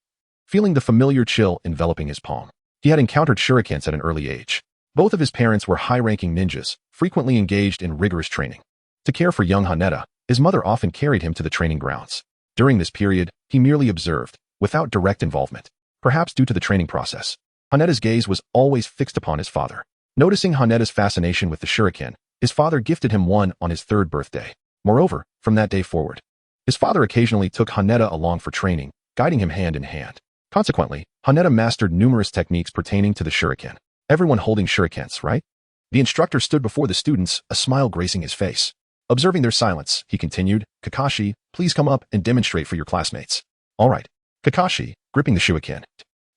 feeling the familiar chill enveloping his palm. He had encountered shurikens at an early age. Both of his parents were high-ranking ninjas, frequently engaged in rigorous training. To care for young Haneda, his mother often carried him to the training grounds. During this period, he merely observed, without direct involvement. Perhaps due to the training process, Haneda's gaze was always fixed upon his father. Noticing Haneda's fascination with the shuriken, his father gifted him one on his 3rd birthday. Moreover, from that day forward, his father occasionally took Haneda along for training, guiding him hand in hand. Consequently, Haneda mastered numerous techniques pertaining to the shuriken. Everyone holding shurikens, right? The instructor stood before the students, a smile gracing his face. Observing their silence, he continued, Kakashi, please come up and demonstrate for your classmates. All right. Kakashi, gripping the shuriken,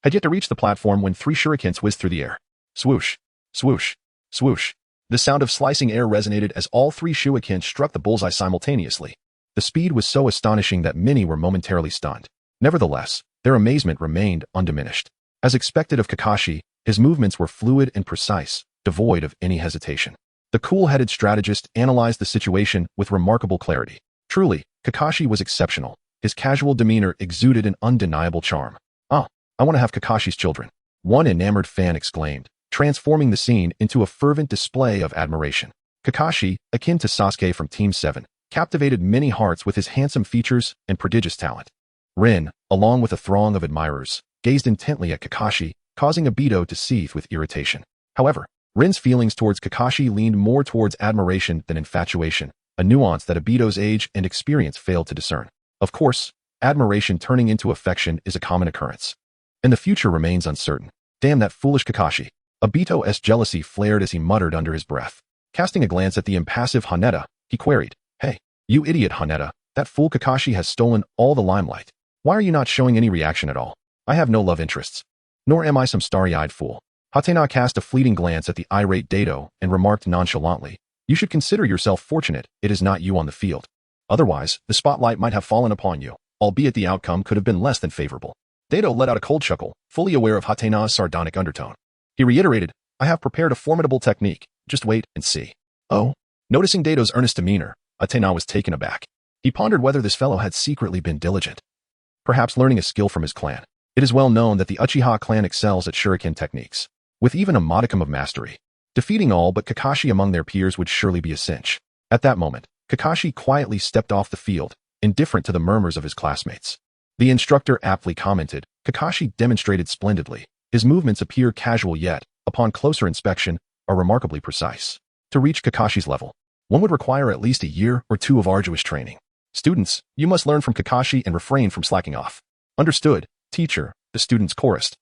had yet to reach the platform when 3 shurikens whizzed through the air. Swoosh, swoosh, swoosh. The sound of slicing air resonated as all 3 shurikens struck the bullseye simultaneously. The speed was so astonishing that many were momentarily stunned. Nevertheless, their amazement remained undiminished. As expected of Kakashi, his movements were fluid and precise, devoid of any hesitation. The cool-headed strategist analyzed the situation with remarkable clarity. Truly, Kakashi was exceptional. His casual demeanor exuded an undeniable charm. Ah, I want to have Kakashi's children. One enamored fan exclaimed, transforming the scene into a fervent display of admiration. Kakashi, akin to Sasuke from Team 7, captivated many hearts with his handsome features and prodigious talent. Rin, along with a throng of admirers, gazed intently at Kakashi, causing Obito to seethe with irritation. However, Rin's feelings towards Kakashi leaned more towards admiration than infatuation, a nuance that Obito's age and experience failed to discern. Of course, admiration turning into affection is a common occurrence, and the future remains uncertain. Damn that foolish Kakashi. Obito's jealousy flared as he muttered under his breath. Casting a glance at the impassive Haneda, he queried, Hey, you idiot Haneda, that fool Kakashi has stolen all the limelight. Why are you not showing any reaction at all? I have no love interests. Nor am I some starry-eyed fool. Hatena cast a fleeting glance at the irate Dato and remarked nonchalantly, You should consider yourself fortunate it is not you on the field. Otherwise, the spotlight might have fallen upon you, albeit the outcome could have been less than favorable. Dato let out a cold chuckle, fully aware of Hatena's sardonic undertone. He reiterated, I have prepared a formidable technique, just wait and see. Oh? Noticing Dato's earnest demeanor, Hatena was taken aback. He pondered whether this fellow had secretly been diligent, perhaps learning a skill from his clan. It is well known that the Uchiha clan excels at shuriken techniques, with even a modicum of mastery. Defeating all but Kakashi among their peers would surely be a cinch. At that moment, Kakashi quietly stepped off the field, indifferent to the murmurs of his classmates. The instructor aptly commented, Kakashi demonstrated splendidly. His movements appear casual yet, upon closer inspection, are remarkably precise. To reach Kakashi's level, one would require at least a year or 2 of arduous training. Students, you must learn from Kakashi and refrain from slacking off. Understood, teacher, the students chorused.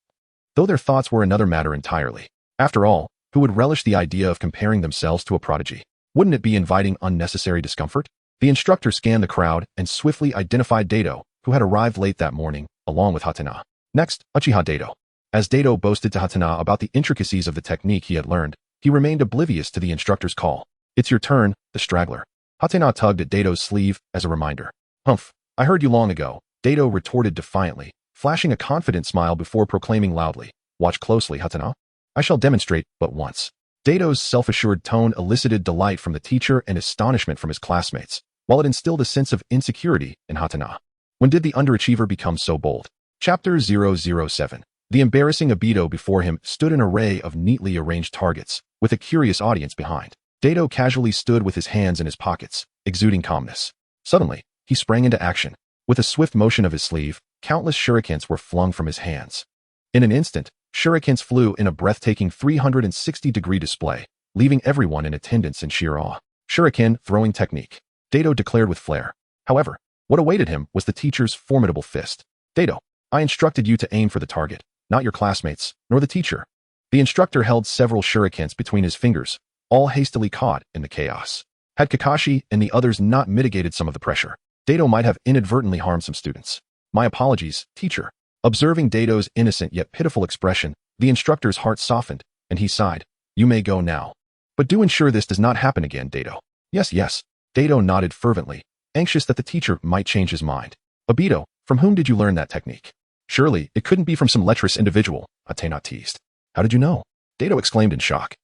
though their thoughts were another matter entirely. After all, who would relish the idea of comparing themselves to a prodigy? Wouldn't it be inviting unnecessary discomfort? The instructor scanned the crowd and swiftly identified Dato, who had arrived late that morning, along with Hatena. Next, Uchiha Dato. As Dato boasted to Hatena about the intricacies of the technique he had learned, he remained oblivious to the instructor's call. It's your turn, the straggler. Hatena tugged at Dato's sleeve as a reminder. Humph, I heard you long ago, Dato retorted defiantly, flashing a confident smile before proclaiming loudly. Watch closely, Hatena. I shall demonstrate but once. Dato's self-assured tone elicited delight from the teacher and astonishment from his classmates, while it instilled a sense of insecurity in Hatena. When did the underachiever become so bold? Chapter 007. The embarrassing Obito before him stood an array of neatly arranged targets, with a curious audience behind. Dato casually stood with his hands in his pockets, exuding calmness. Suddenly, he sprang into action. With a swift motion of his sleeve, countless shurikens were flung from his hands. In an instant, shurikens flew in a breathtaking 360-degree display, leaving everyone in attendance in sheer awe. Shuriken throwing technique, Dato declared with flair. However, what awaited him was the teacher's formidable fist. Dato, I instructed you to aim for the target, not your classmates, nor the teacher. The instructor held several shurikens between his fingers, all hastily caught in the chaos. Had Kakashi and the others not mitigated some of the pressure, Dato might have inadvertently harmed some students. My apologies, teacher. Observing Dato's innocent yet pitiful expression, the instructor's heart softened, and he sighed. You may go now. But do ensure this does not happen again, Dato. Yes, yes. Dato nodded fervently, anxious that the teacher might change his mind. Obito, from whom did you learn that technique? Surely, it couldn't be from some lecherous individual, Hatena teased. How did you know? Dato exclaimed in shock.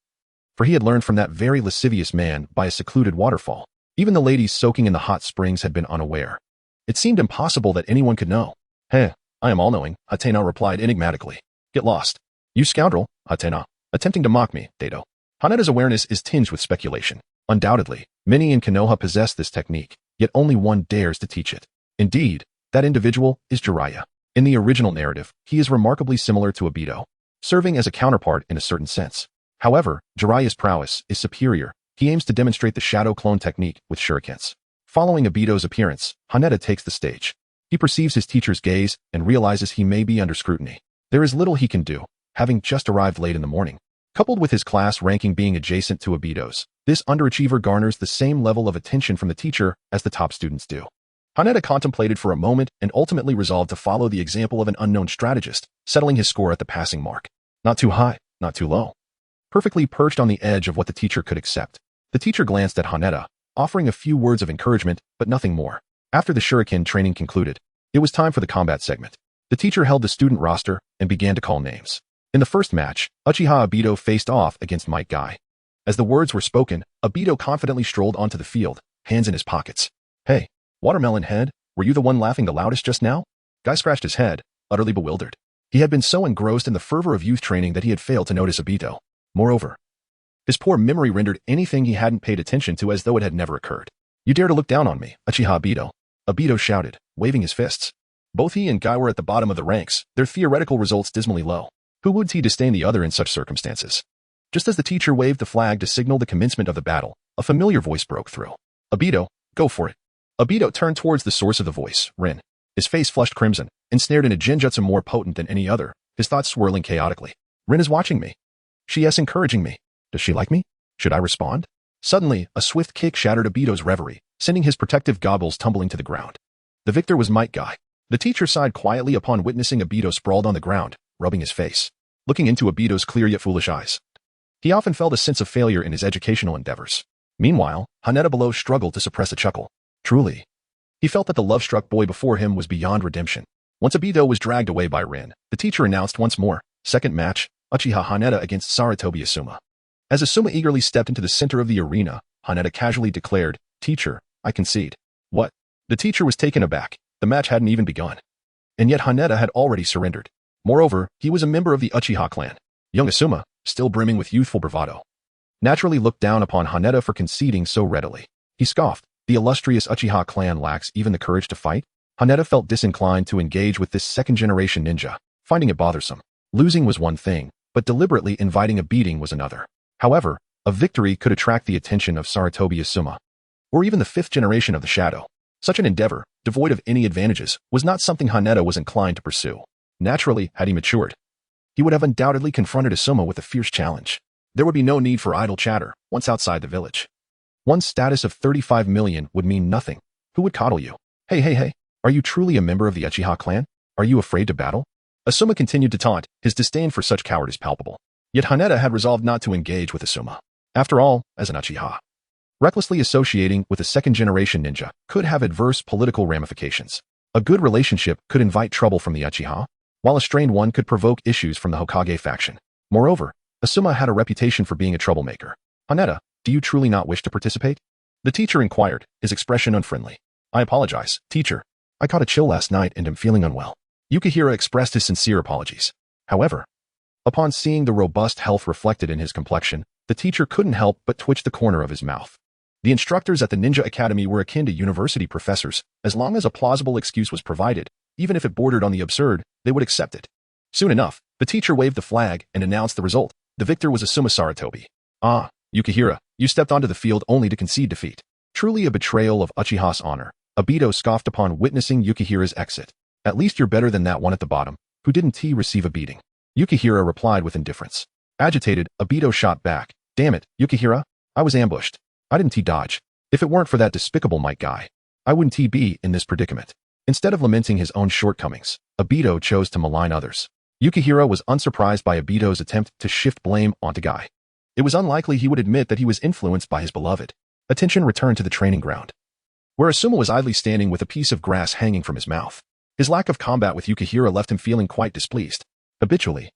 For he had learned from that very lascivious man by a secluded waterfall. Even the ladies soaking in the hot springs had been unaware. It seemed impossible that anyone could know. Heh, I am all-knowing, Hatena replied enigmatically. Get lost. You scoundrel, Hatena, attempting to mock me, Dato. Haneda's awareness is tinged with speculation. Undoubtedly, many in Konoha possess this technique, yet only one dares to teach it. Indeed, that individual is Jiraiya. In the original narrative, he is remarkably similar to Obito, serving as a counterpart in a certain sense. However, Jiraiya's prowess is superior. He aims to demonstrate the shadow clone technique with shurikens. Following Obito's appearance, Haneda takes the stage. He perceives his teacher's gaze and realizes he may be under scrutiny. There is little he can do, having just arrived late in the morning. Coupled with his class ranking being adjacent to Obito's, this underachiever garners the same level of attention from the teacher as the top students do. Haneda contemplated for a moment and ultimately resolved to follow the example of an unknown strategist, settling his score at the passing mark. Not too high, not too low. Perfectly perched on the edge of what the teacher could accept. The teacher glanced at Haneda, offering a few words of encouragement, but nothing more. After the shuriken training concluded, it was time for the combat segment. The teacher held the student roster and began to call names. In the first match, Uchiha Obito faced off against Might Guy. As the words were spoken, Obito confidently strolled onto the field, hands in his pockets. Hey, Watermelon Head, were you the one laughing the loudest just now? Guy scratched his head, utterly bewildered. He had been so engrossed in the fervor of youth training that he had failed to notice Obito. Moreover, his poor memory rendered anything he hadn't paid attention to as though it had never occurred. You dare to look down on me, Uchiha Obito? Obito shouted, waving his fists. Both he and Guy were at the bottom of the ranks, their theoretical results dismally low. Who would he disdain the other in such circumstances? Just as the teacher waved the flag to signal the commencement of the battle, a familiar voice broke through. Obito, go for it. Obito turned towards the source of the voice, Rin. His face flushed crimson, ensnared in a Jinjutsu more potent than any other, his thoughts swirling chaotically. Rin is watching me. She is encouraging me. Does she like me? Should I respond? Suddenly, a swift kick shattered Obito's reverie, sending his protective goggles tumbling to the ground. The victor was Might Guy. The teacher sighed quietly upon witnessing Obito sprawled on the ground, rubbing his face, looking into Obito's clear yet foolish eyes. He often felt a sense of failure in his educational endeavors. Meanwhile, Haneda below struggled to suppress a chuckle. Truly. He felt that the love-struck boy before him was beyond redemption. Once Obito was dragged away by Rin, the teacher announced once more, second match, Uchiha Haneda against Sarutobi Asuma. As Asuma eagerly stepped into the center of the arena, Haneda casually declared, Teacher, I concede. What? The teacher was taken aback. The match hadn't even begun. And yet Haneda had already surrendered. Moreover, he was a member of the Uchiha clan. Young Asuma, still brimming with youthful bravado, naturally looked down upon Haneda for conceding so readily. He scoffed. The illustrious Uchiha clan lacks even the courage to fight? Haneda felt disinclined to engage with this second-generation ninja, finding it bothersome. Losing was one thing, but deliberately inviting a beating was another. However, a victory could attract the attention of Sarutobi Asuma, or even the fifth generation of the Shadow. Such an endeavor, devoid of any advantages, was not something Haneda was inclined to pursue. Naturally, had he matured, he would have undoubtedly confronted Asuma with a fierce challenge. There would be no need for idle chatter once outside the village. One's status of 35 million would mean nothing. Who would coddle you? Hey, are you truly a member of the Uchiha clan? Are you afraid to battle? Asuma continued to taunt, his disdain for such cowardice palpable. Yet Haneda had resolved not to engage with Asuma. After all, as an Uchiha, recklessly associating with a second-generation ninja could have adverse political ramifications. A good relationship could invite trouble from the Uchiha, while a strained one could provoke issues from the Hokage faction. Moreover, Asuma had a reputation for being a troublemaker. Haneda, do you truly not wish to participate? The teacher inquired, his expression unfriendly. I apologize, teacher. I caught a chill last night and am feeling unwell. Yukihira expressed his sincere apologies. However, upon seeing the robust health reflected in his complexion, the teacher couldn't help but twitch the corner of his mouth. The instructors at the Ninja Academy were akin to university professors. As long as a plausible excuse was provided, even if it bordered on the absurd, they would accept it. Soon enough, the teacher waved the flag and announced the result. The victor was Asuma Saratobi. Ah, Yukihira, you stepped onto the field only to concede defeat. Truly a betrayal of Uchiha's honor. Obito scoffed upon witnessing Yukihira's exit. At least you're better than that one at the bottom, who didn't receive a beating. Yukihira replied with indifference. Agitated, Obito shot back. Damn it, Yukihira, I was ambushed. I didn't dodge. If it weren't for that despicable Mike guy, I wouldn't be in this predicament. Instead of lamenting his own shortcomings, Obito chose to malign others. Yukihira was unsurprised by Obito's attempt to shift blame onto Guy. It was unlikely he would admit that he was influenced by his beloved. Attention returned to the training ground, where Asuma was idly standing with a piece of grass hanging from his mouth. His lack of combat with Yukihira left him feeling quite displeased. Habitually,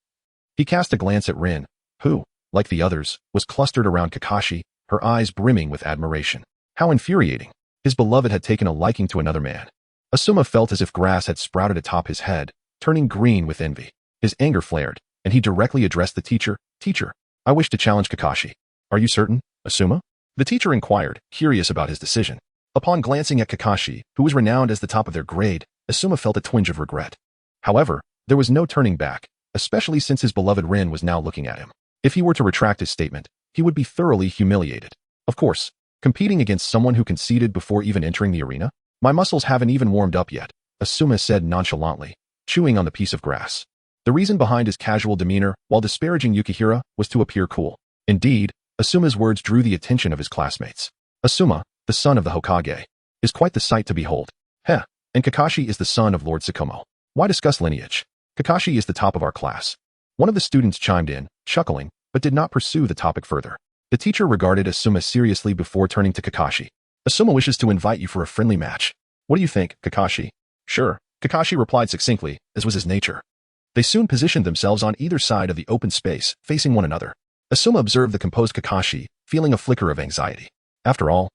he cast a glance at Rin, who, like the others, was clustered around Kakashi, her eyes brimming with admiration. How infuriating. His beloved had taken a liking to another man. Asuma felt as if grass had sprouted atop his head, turning green with envy. His anger flared, and he directly addressed the teacher. Teacher, I wish to challenge Kakashi. Are you certain, Asuma? The teacher inquired, curious about his decision. Upon glancing at Kakashi, who was renowned as the top of their grade, Asuma felt a twinge of regret. However, there was no turning back, especially since his beloved Rin was now looking at him. If he were to retract his statement, he would be thoroughly humiliated. Of course, competing against someone who conceded before even entering the arena? My muscles haven't even warmed up yet, Asuma said nonchalantly, chewing on the piece of grass. The reason behind his casual demeanor, while disparaging Yukihira, was to appear cool. Indeed, Asuma's words drew the attention of his classmates. Asuma, the son of the Hokage, is quite the sight to behold. Heh, and Kakashi is the son of Lord Shikumo. Why discuss lineage? Kakashi is the top of our class. One of the students chimed in, chuckling, but did not pursue the topic further. The teacher regarded Asuma seriously before turning to Kakashi. Asuma wishes to invite you for a friendly match. What do you think, Kakashi? Sure, Kakashi replied succinctly, as was his nature. They soon positioned themselves on either side of the open space, facing one another. Asuma observed the composed Kakashi, feeling a flicker of anxiety. After all,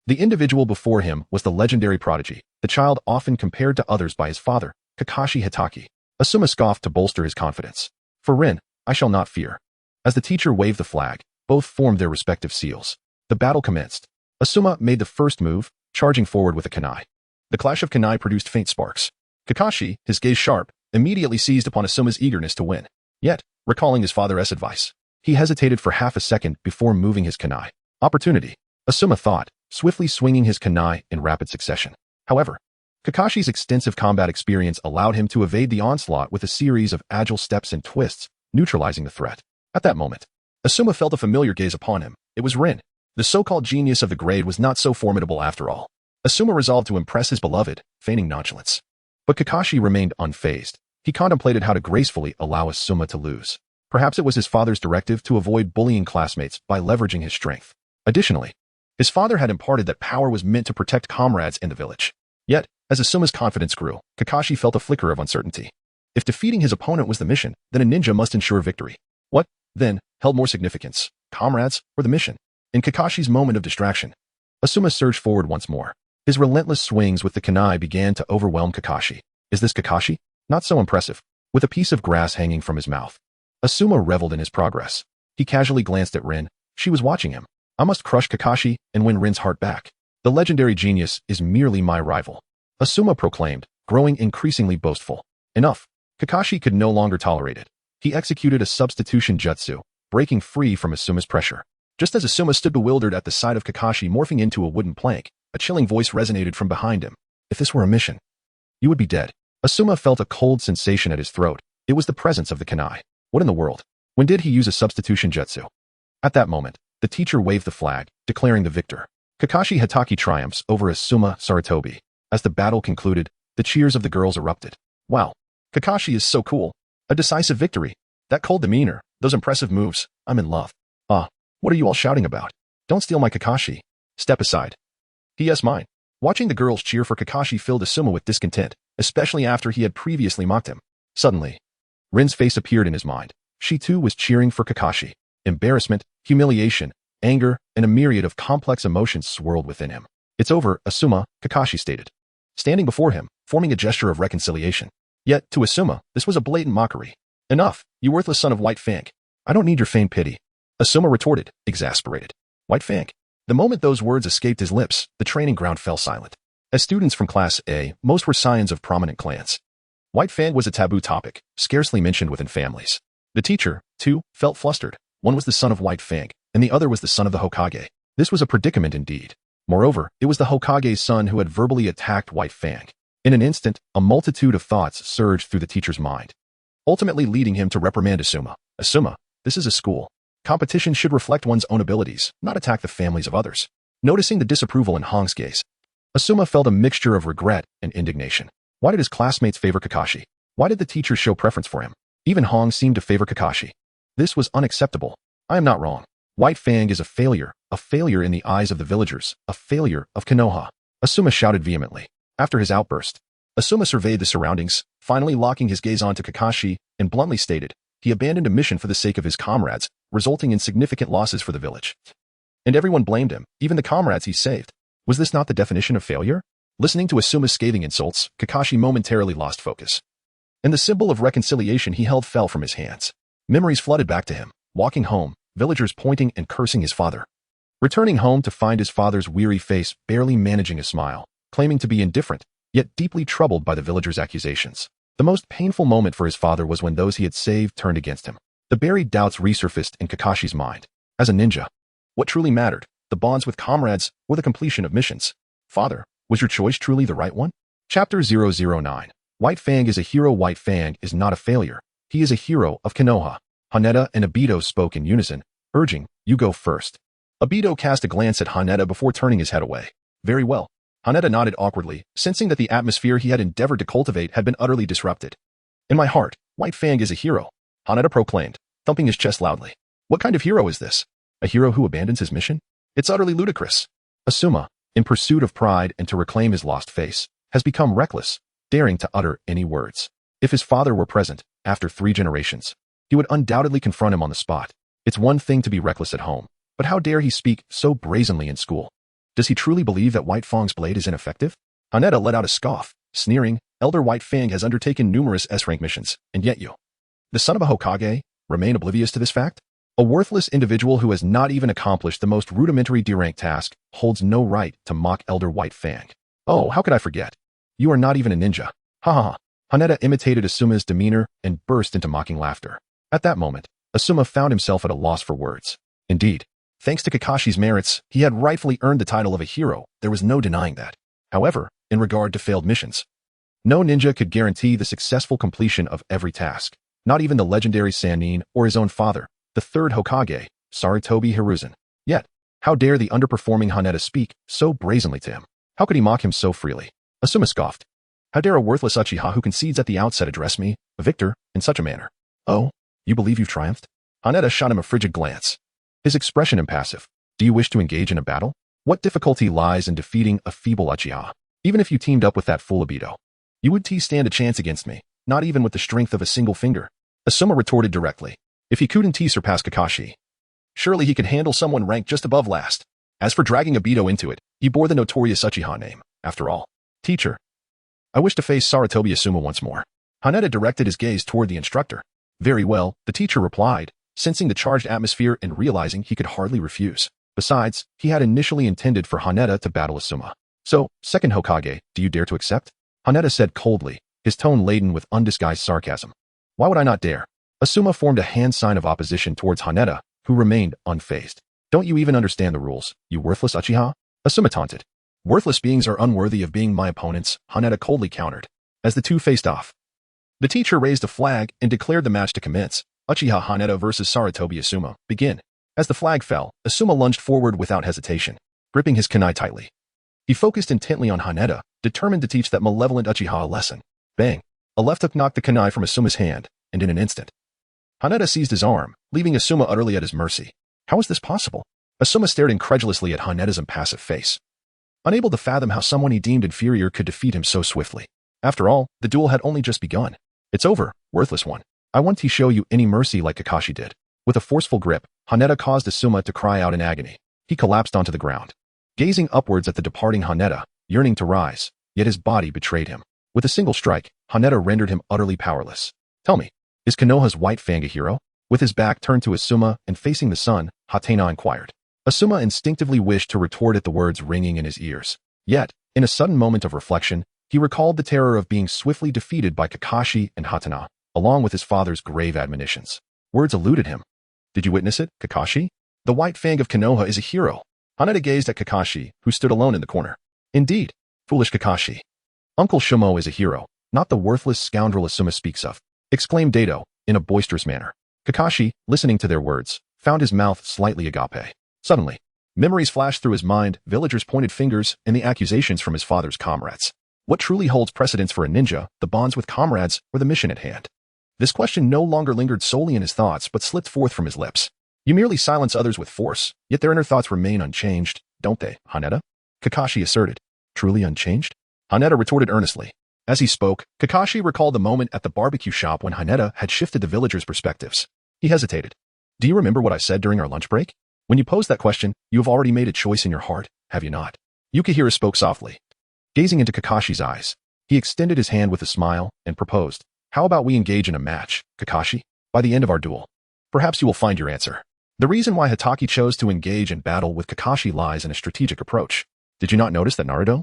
the individual before him was the legendary prodigy, the child often compared to others by his father, Kakashi Hatake. Asuma scoffed to bolster his confidence. For Rin, I shall not fear. As the teacher waved the flag, both formed their respective seals. The battle commenced. Asuma made the first move, charging forward with a kunai. The clash of kunai produced faint sparks. Kakashi, his gaze sharp, immediately seized upon Asuma's eagerness to win. Yet, recalling his father's advice, he hesitated for half a second before moving his kunai. Opportunity, Asuma thought, swiftly swinging his kunai in rapid succession. However, Kakashi's extensive combat experience allowed him to evade the onslaught with a series of agile steps and twists, neutralizing the threat. At that moment, Asuma felt a familiar gaze upon him. It was Rin. The so-called genius of the grade was not so formidable after all. Asuma resolved to impress his beloved, feigning nonchalance. But Kakashi remained unfazed. He contemplated how to gracefully allow Asuma to lose. Perhaps it was his father's directive to avoid bullying classmates by leveraging his strength. Additionally, his father had imparted that power was meant to protect comrades in the village. Yet, as Asuma's confidence grew, Kakashi felt a flicker of uncertainty. If defeating his opponent was the mission, then a ninja must ensure victory. What, then, held more significance, comrades or the mission? In Kakashi's moment of distraction, Asuma surged forward once more. His relentless swings with the kunai began to overwhelm Kakashi. Is this Kakashi? Not so impressive. With a piece of grass hanging from his mouth, Asuma reveled in his progress. He casually glanced at Rin. She was watching him. I must crush Kakashi and win Rin's heart back. The legendary genius is merely my rival, Asuma proclaimed, growing increasingly boastful. Enough. Kakashi could no longer tolerate it. He executed a substitution jutsu, breaking free from Asuma's pressure. Just as Asuma stood bewildered at the sight of Kakashi morphing into a wooden plank, a chilling voice resonated from behind him. If this were a mission, you would be dead. Asuma felt a cold sensation at his throat. It was the presence of the kunai. What in the world? When did he use a substitution jutsu? At that moment, the teacher waved the flag, declaring the victor. Kakashi Hatake triumphs over Asuma Sarutobi. As the battle concluded, the cheers of the girls erupted. Wow, Kakashi is so cool. A decisive victory. That cold demeanor, those impressive moves, I'm in love. What are you all shouting about? Don't steal my Kakashi. Step aside. He is mine. Watching the girls cheer for Kakashi filled Asuma with discontent, especially after he had previously mocked him. Suddenly, Rin's face appeared in his mind. She too was cheering for Kakashi. Embarrassment, humiliation, anger, and a myriad of complex emotions swirled within him. It's over, Asuma, Kakashi stated, standing before him, forming a gesture of reconciliation. Yet, to Asuma, this was a blatant mockery. Enough, you worthless son of White Fang. I don't need your feigned pity. Asuma retorted, exasperated. White Fang. The moment those words escaped his lips, the training ground fell silent. As students from Class A, most were scions of prominent clans. White Fang was a taboo topic, scarcely mentioned within families. The teacher, too, felt flustered. One was the son of White Fang, and the other was the son of the Hokage. This was a predicament indeed. Moreover, it was the Hokage's son who had verbally attacked White Fang. In an instant, a multitude of thoughts surged through the teacher's mind, ultimately leading him to reprimand Asuma. Asuma, this is a school. Competition should reflect one's own abilities, not attack the families of others. Noticing the disapproval in Hong's gaze, Asuma felt a mixture of regret and indignation. Why did his classmates favor Kakashi? Why did the teachers show preference for him? Even Hong seemed to favor Kakashi. This was unacceptable. I am not wrong. White Fang is a failure in the eyes of the villagers, a failure of Konoha. Asuma shouted vehemently. After his outburst, Asuma surveyed the surroundings, finally locking his gaze onto Kakashi, and bluntly stated, he abandoned a mission for the sake of his comrades, resulting in significant losses for the village. And everyone blamed him, even the comrades he saved. Was this not the definition of failure? Listening to Asuma's scathing insults, Kakashi momentarily lost focus. And the symbol of reconciliation he held fell from his hands. Memories flooded back to him. Walking home, villagers pointing and cursing his father. Returning home to find his father's weary face barely managing a smile, claiming to be indifferent, yet deeply troubled by the villagers' accusations. The most painful moment for his father was when those he had saved turned against him. The buried doubts resurfaced in Kakashi's mind. As a ninja, what truly mattered, the bonds with comrades or the completion of missions? Father, was your choice truly the right one? Chapter 009. White Fang is a hero. White Fang is not a failure. He is a hero of Konoha. Haneda and Obito spoke in unison, urging, you go first. Obito cast a glance at Haneda before turning his head away. Very well. Haneda nodded awkwardly, sensing that the atmosphere he had endeavored to cultivate had been utterly disrupted. In my heart, White Fang is a hero, Haneda proclaimed, thumping his chest loudly. What kind of hero is this? A hero who abandons his mission? It's utterly ludicrous. Asuma, in pursuit of pride and to reclaim his lost face, has become reckless, daring to utter any words. If his father were present, after 3 generations, he would undoubtedly confront him on the spot. It's one thing to be reckless at home, but how dare he speak so brazenly in school? Does he truly believe that White Fang's blade is ineffective? Haneda let out a scoff, sneering, Elder White Fang has undertaken numerous S-rank missions, and yet you, the son of a Hokage, remain oblivious to this fact? A worthless individual who has not even accomplished the most rudimentary D-rank task holds no right to mock Elder White Fang. Oh, how could I forget? You are not even a ninja. Ha ha ha. Haneda imitated Asuma's demeanor and burst into mocking laughter. At that moment, Asuma found himself at a loss for words. Indeed, thanks to Kakashi's merits, he had rightfully earned the title of a hero. There was no denying that. However, in regard to failed missions, no ninja could guarantee the successful completion of every task. Not even the legendary Sannin or his own father, the 3rd Hokage, Sarutobi Hiruzen. Yet, how dare the underperforming Haneda speak so brazenly to him? How could he mock him so freely? Asuma scoffed. How dare a worthless Uchiha who concedes at the outset address me, a victor, in such a manner? Oh, you believe you've triumphed? Haneda shot him a frigid glance, his expression impassive. Do you wish to engage in a battle? What difficulty lies in defeating a feeble Uchiha? Even if you teamed up with that fool Obito, you would stand a chance against me, not even with the strength of a single finger. Asuma retorted directly. If he couldn't surpass Kakashi, surely he could handle someone ranked just above last. As for dragging Obito into it, he bore the notorious Uchiha name, after all. Teacher, I wish to face Sarutobi Asuma once more. Haneda directed his gaze toward the instructor. Very well, the teacher replied, sensing the charged atmosphere and realizing he could hardly refuse. Besides, he had initially intended for Haneda to battle Asuma. So, 2nd Hokage, do you dare to accept? Haneda said coldly, his tone laden with undisguised sarcasm. Why would I not dare? Asuma formed a hand sign of opposition towards Haneda, who remained unfazed. Don't you even understand the rules, you worthless Uchiha? Asuma taunted. Worthless beings are unworthy of being my opponents, Haneda coldly countered. As the two faced off, the teacher raised a flag and declared the match to commence. Uchiha Haneda vs Sarutobi Asuma, begin. As the flag fell, Asuma lunged forward without hesitation, gripping his kunai tightly. He focused intently on Haneda, determined to teach that malevolent Uchiha a lesson. Bang! A left hook knocked the kunai from Asuma's hand, and in an instant, Haneda seized his arm, leaving Asuma utterly at his mercy. How was this possible? Asuma stared incredulously at Haneda's impassive face, unable to fathom how someone he deemed inferior could defeat him so swiftly. After all, the duel had only just begun. It's over, worthless one. I won't show you any mercy like Kakashi did. With a forceful grip, Haneda caused Asuma to cry out in agony. He collapsed onto the ground, gazing upwards at the departing Haneda, yearning to rise, yet his body betrayed him. With a single strike, Haneda rendered him utterly powerless. Tell me, is Konoha's White Fang a hero? With his back turned to Asuma and facing the sun, Hatake inquired. Asuma instinctively wished to retort at the words ringing in his ears. Yet, in a sudden moment of reflection, he recalled the terror of being swiftly defeated by Kakashi and Hatake, along with his father's grave admonitions. Words eluded him. Did you witness it, Kakashi? The White Fang of Konoha is a hero. Haneda gazed at Kakashi, who stood alone in the corner. Indeed, foolish Kakashi. Uncle Shikumo is a hero, not the worthless scoundrel Asuma speaks of, exclaimed Dato, in a boisterous manner. Kakashi, listening to their words, found his mouth slightly agape. Suddenly, memories flashed through his mind, villagers' pointed fingers, and the accusations from his father's comrades. What truly holds precedence for a ninja, the bonds with comrades, or the mission at hand? This question no longer lingered solely in his thoughts, but slipped forth from his lips. You merely silence others with force, yet their inner thoughts remain unchanged, don't they, Haneda? Kakashi asserted. Truly unchanged? Haneda retorted earnestly. As he spoke, Kakashi recalled the moment at the barbecue shop when Haneda had shifted the villagers' perspectives. He hesitated. Do you remember what I said during our lunch break? When you posed that question, you have already made a choice in your heart, have you not? Yukihira spoke softly. Gazing into Kakashi's eyes, he extended his hand with a smile and proposed, how about we engage in a match, Kakashi? By the end of our duel, perhaps you will find your answer. The reason why Hatake chose to engage in battle with Kakashi lies in a strategic approach. Did you not notice that Naruto,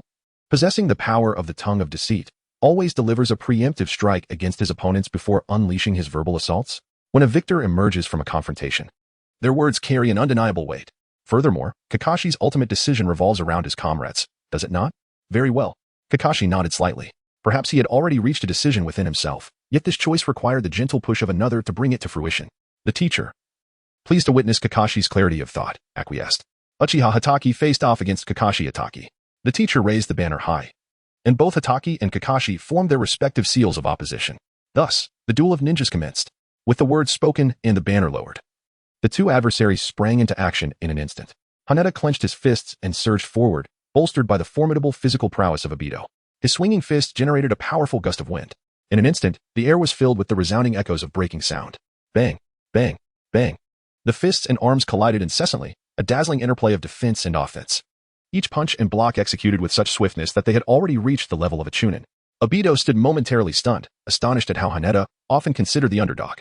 possessing the power of the tongue of deceit, always delivers a preemptive strike against his opponents before unleashing his verbal assaults? When a victor emerges from a confrontation, their words carry an undeniable weight. Furthermore, Kakashi's ultimate decision revolves around his comrades, does it not? Very well. Kakashi nodded slightly. Perhaps he had already reached a decision within himself, yet this choice required the gentle push of another to bring it to fruition. The teacher, pleased to witness Kakashi's clarity of thought, acquiesced. Uchiha Hatake faced off against Kakashi Itachi. The teacher raised the banner high, and both Hatake and Kakashi formed their respective seals of opposition. Thus, the duel of ninjas commenced. With the words spoken and the banner lowered, the two adversaries sprang into action in an instant. Haneda clenched his fists and surged forward, bolstered by the formidable physical prowess of Obito. His swinging fist generated a powerful gust of wind. In an instant, the air was filled with the resounding echoes of breaking sound. Bang, bang, bang. The fists and arms collided incessantly, a dazzling interplay of defense and offense. Each punch and block executed with such swiftness that they had already reached the level of a chunin. Obito stood momentarily stunned, astonished at how Haneda, often considered the underdog,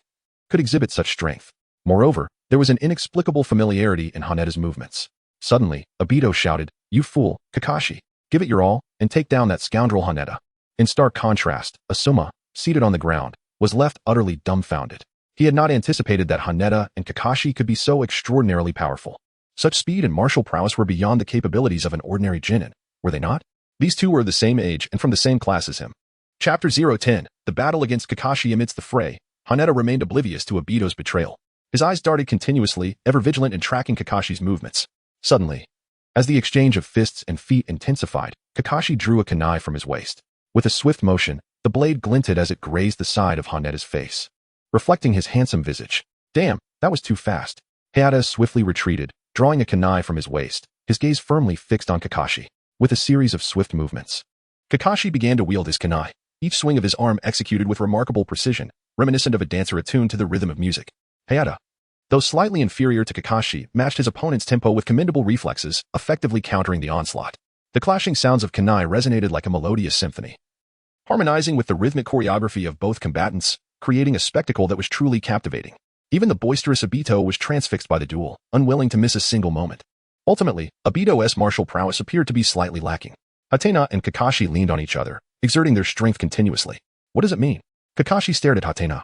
could exhibit such strength. Moreover, there was an inexplicable familiarity in Haneda's movements. Suddenly, Obito shouted, "You fool, Kakashi! Give it your all, and take down that scoundrel Haneda." In stark contrast, Asuma, seated on the ground, was left utterly dumbfounded. He had not anticipated that Haneda and Kakashi could be so extraordinarily powerful. Such speed and martial prowess were beyond the capabilities of an ordinary genin, were they not? These two were the same age and from the same class as him. Chapter 010, The Battle Against Kakashi. Amidst the fray, Haneda remained oblivious to Obito's betrayal. His eyes darted continuously, ever vigilant in tracking Kakashi's movements. Suddenly, as the exchange of fists and feet intensified, Kakashi drew a kunai from his waist. With a swift motion, the blade glinted as it grazed the side of Haneda's face, reflecting his handsome visage. Damn, that was too fast. Haneda swiftly retreated, drawing a kunai from his waist, his gaze firmly fixed on Kakashi. With a series of swift movements, Kakashi began to wield his kunai, each swing of his arm executed with remarkable precision, reminiscent of a dancer attuned to the rhythm of music. Haneda, though slightly inferior to Kakashi, matched his opponent's tempo with commendable reflexes, effectively countering the onslaught. The clashing sounds of kunai resonated like a melodious symphony, harmonizing with the rhythmic choreography of both combatants, creating a spectacle that was truly captivating. Even the boisterous Obito was transfixed by the duel, unwilling to miss a single moment. Ultimately, Obito's martial prowess appeared to be slightly lacking. Hatake and Kakashi leaned on each other, exerting their strength continuously. What does it mean? Kakashi stared at Hatake,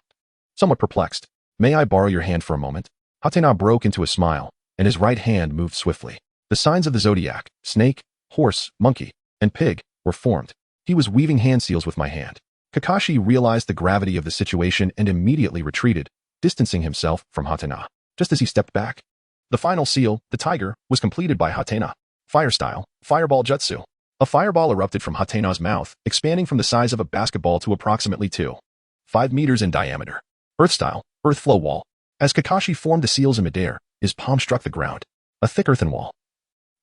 somewhat perplexed. May I borrow your hand for a moment? Hatake broke into a smile, and his right hand moved swiftly. The signs of the zodiac, snake, horse, monkey, and pig, were formed. He was weaving hand seals with my hand. Kakashi realized the gravity of the situation and immediately retreated, distancing himself from Hatena. Just as he stepped back, the final seal, the tiger, was completed by Hatena. Fire style, fireball jutsu. A fireball erupted from Hatena's mouth, expanding from the size of a basketball to approximately 2.5 meters in diameter. Earth style, earth flow wall. As Kakashi formed the seals in midair, his palm struck the ground. A thick earthen wall,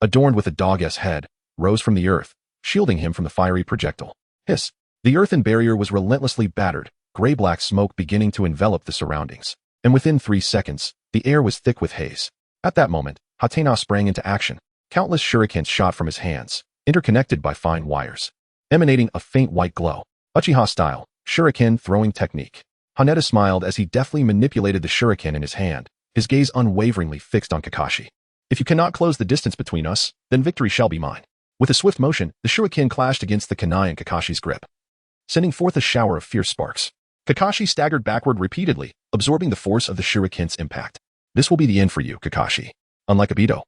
adorned with a dog's head, rose from the earth, shielding him from the fiery projectile. Hiss. The earthen barrier was relentlessly battered, gray-black smoke beginning to envelop the surroundings. And within 3 seconds, the air was thick with haze. At that moment, Hatena sprang into action. Countless shurikens shot from his hands, interconnected by fine wires, emanating a faint white glow. Uchiha style, shuriken throwing technique. Haneda smiled as he deftly manipulated the shuriken in his hand, his gaze unwaveringly fixed on Kakashi. If you cannot close the distance between us, then victory shall be mine. With a swift motion, the shuriken clashed against the kunai in Kakashi's grip, sending forth a shower of fierce sparks. Kakashi staggered backward repeatedly, absorbing the force of the shuriken's impact. This will be the end for you, Kakashi. Unlike Obito,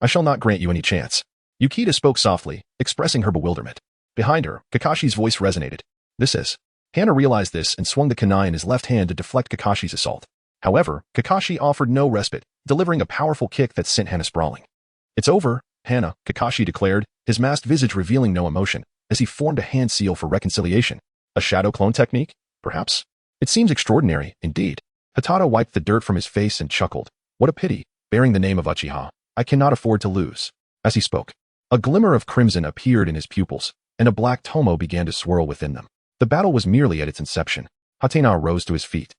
I shall not grant you any chance. Yukita spoke softly, expressing her bewilderment. Behind her, Kakashi's voice resonated. This is. Hana realized this and swung the kunai in his left hand to deflect Kakashi's assault. However, Kakashi offered no respite, delivering a powerful kick that sent Hana sprawling. It's over, Hana, Kakashi declared, his masked visage revealing no emotion, as he formed a hand seal for reconciliation. A shadow clone technique, perhaps? It seems extraordinary, indeed. Hatata wiped the dirt from his face and chuckled. What a pity, bearing the name of Uchiha. I cannot afford to lose. As he spoke, a glimmer of crimson appeared in his pupils, and a black tomo began to swirl within them. The battle was merely at its inception. Hatena rose to his feet,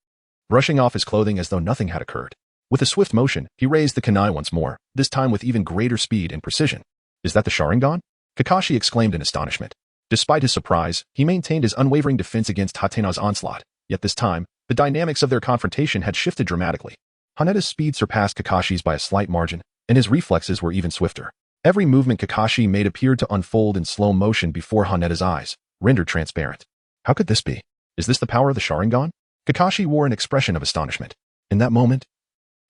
brushing off his clothing as though nothing had occurred. With a swift motion, he raised the kunai once more, this time with even greater speed and precision. Is that the Sharingan? Kakashi exclaimed in astonishment. Despite his surprise, he maintained his unwavering defense against Hatena's onslaught. Yet this time, the dynamics of their confrontation had shifted dramatically. Haneda's speed surpassed Kakashi's by a slight margin, and his reflexes were even swifter. Every movement Kakashi made appeared to unfold in slow motion before Haneda's eyes, rendered transparent. How could this be? Is this the power of the Sharingan? Kakashi wore an expression of astonishment. In that moment,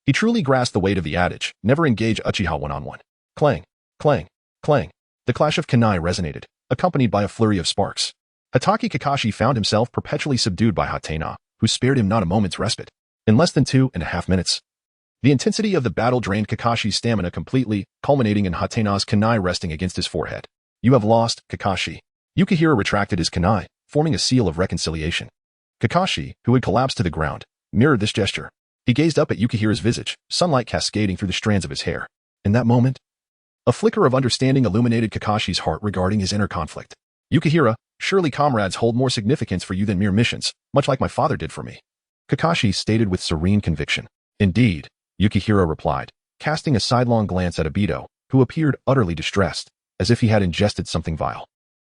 he truly grasped the weight of the adage, never engage Uchiha one-on-one. Clang, clang, clang. The clash of kunai resonated, accompanied by a flurry of sparks. Hatake Kakashi found himself perpetually subdued by Hatena, who spared him not a moment's respite. In less than 2.5 minutes, the intensity of the battle drained Kakashi's stamina completely, culminating in Hatena's kunai resting against his forehead. You have lost, Kakashi. Yukihira retracted his kunai, forming a seal of reconciliation. Kakashi, who had collapsed to the ground, mirrored this gesture. He gazed up at Yukihira's visage, sunlight cascading through the strands of his hair. In that moment, a flicker of understanding illuminated Kakashi's heart regarding his inner conflict. Yukihira, surely comrades hold more significance for you than mere missions, much like my father did for me. Kakashi stated with serene conviction. Indeed, Yukihira replied, casting a sidelong glance at Obito, who appeared utterly distressed, as if he had ingested something vile.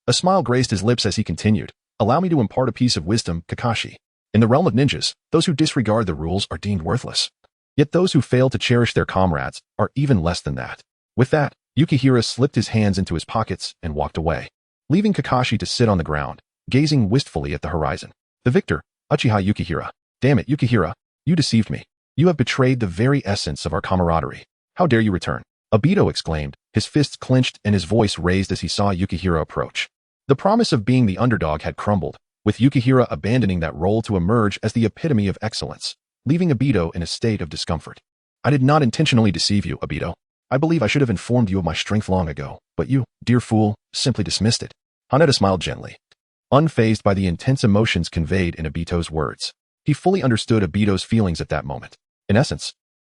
A smile graced his lips as he continued. Allow me to impart a piece of wisdom, Kakashi. In the realm of ninjas, those who disregard the rules are deemed worthless. Yet those who fail to cherish their comrades are even less than that. With that, Yukihira slipped his hands into his pockets and walked away, leaving Kakashi to sit on the ground, gazing wistfully at the horizon. The victor, Uchiha Yukihira. Damn it, Yukihira, you deceived me. You have betrayed the very essence of our camaraderie. How dare you return? Obito exclaimed, his fists clenched and his voice raised as he saw Yukihira approach. The promise of being the underdog had crumbled, with Yukihira abandoning that role to emerge as the epitome of excellence, leaving Obito in a state of discomfort. I did not intentionally deceive you, Obito. I believe I should have informed you of my strength long ago, but you, dear fool, simply dismissed it. Haneda smiled gently, unfazed by the intense emotions conveyed in Obito's words. He fully understood Obito's feelings at that moment. In essence,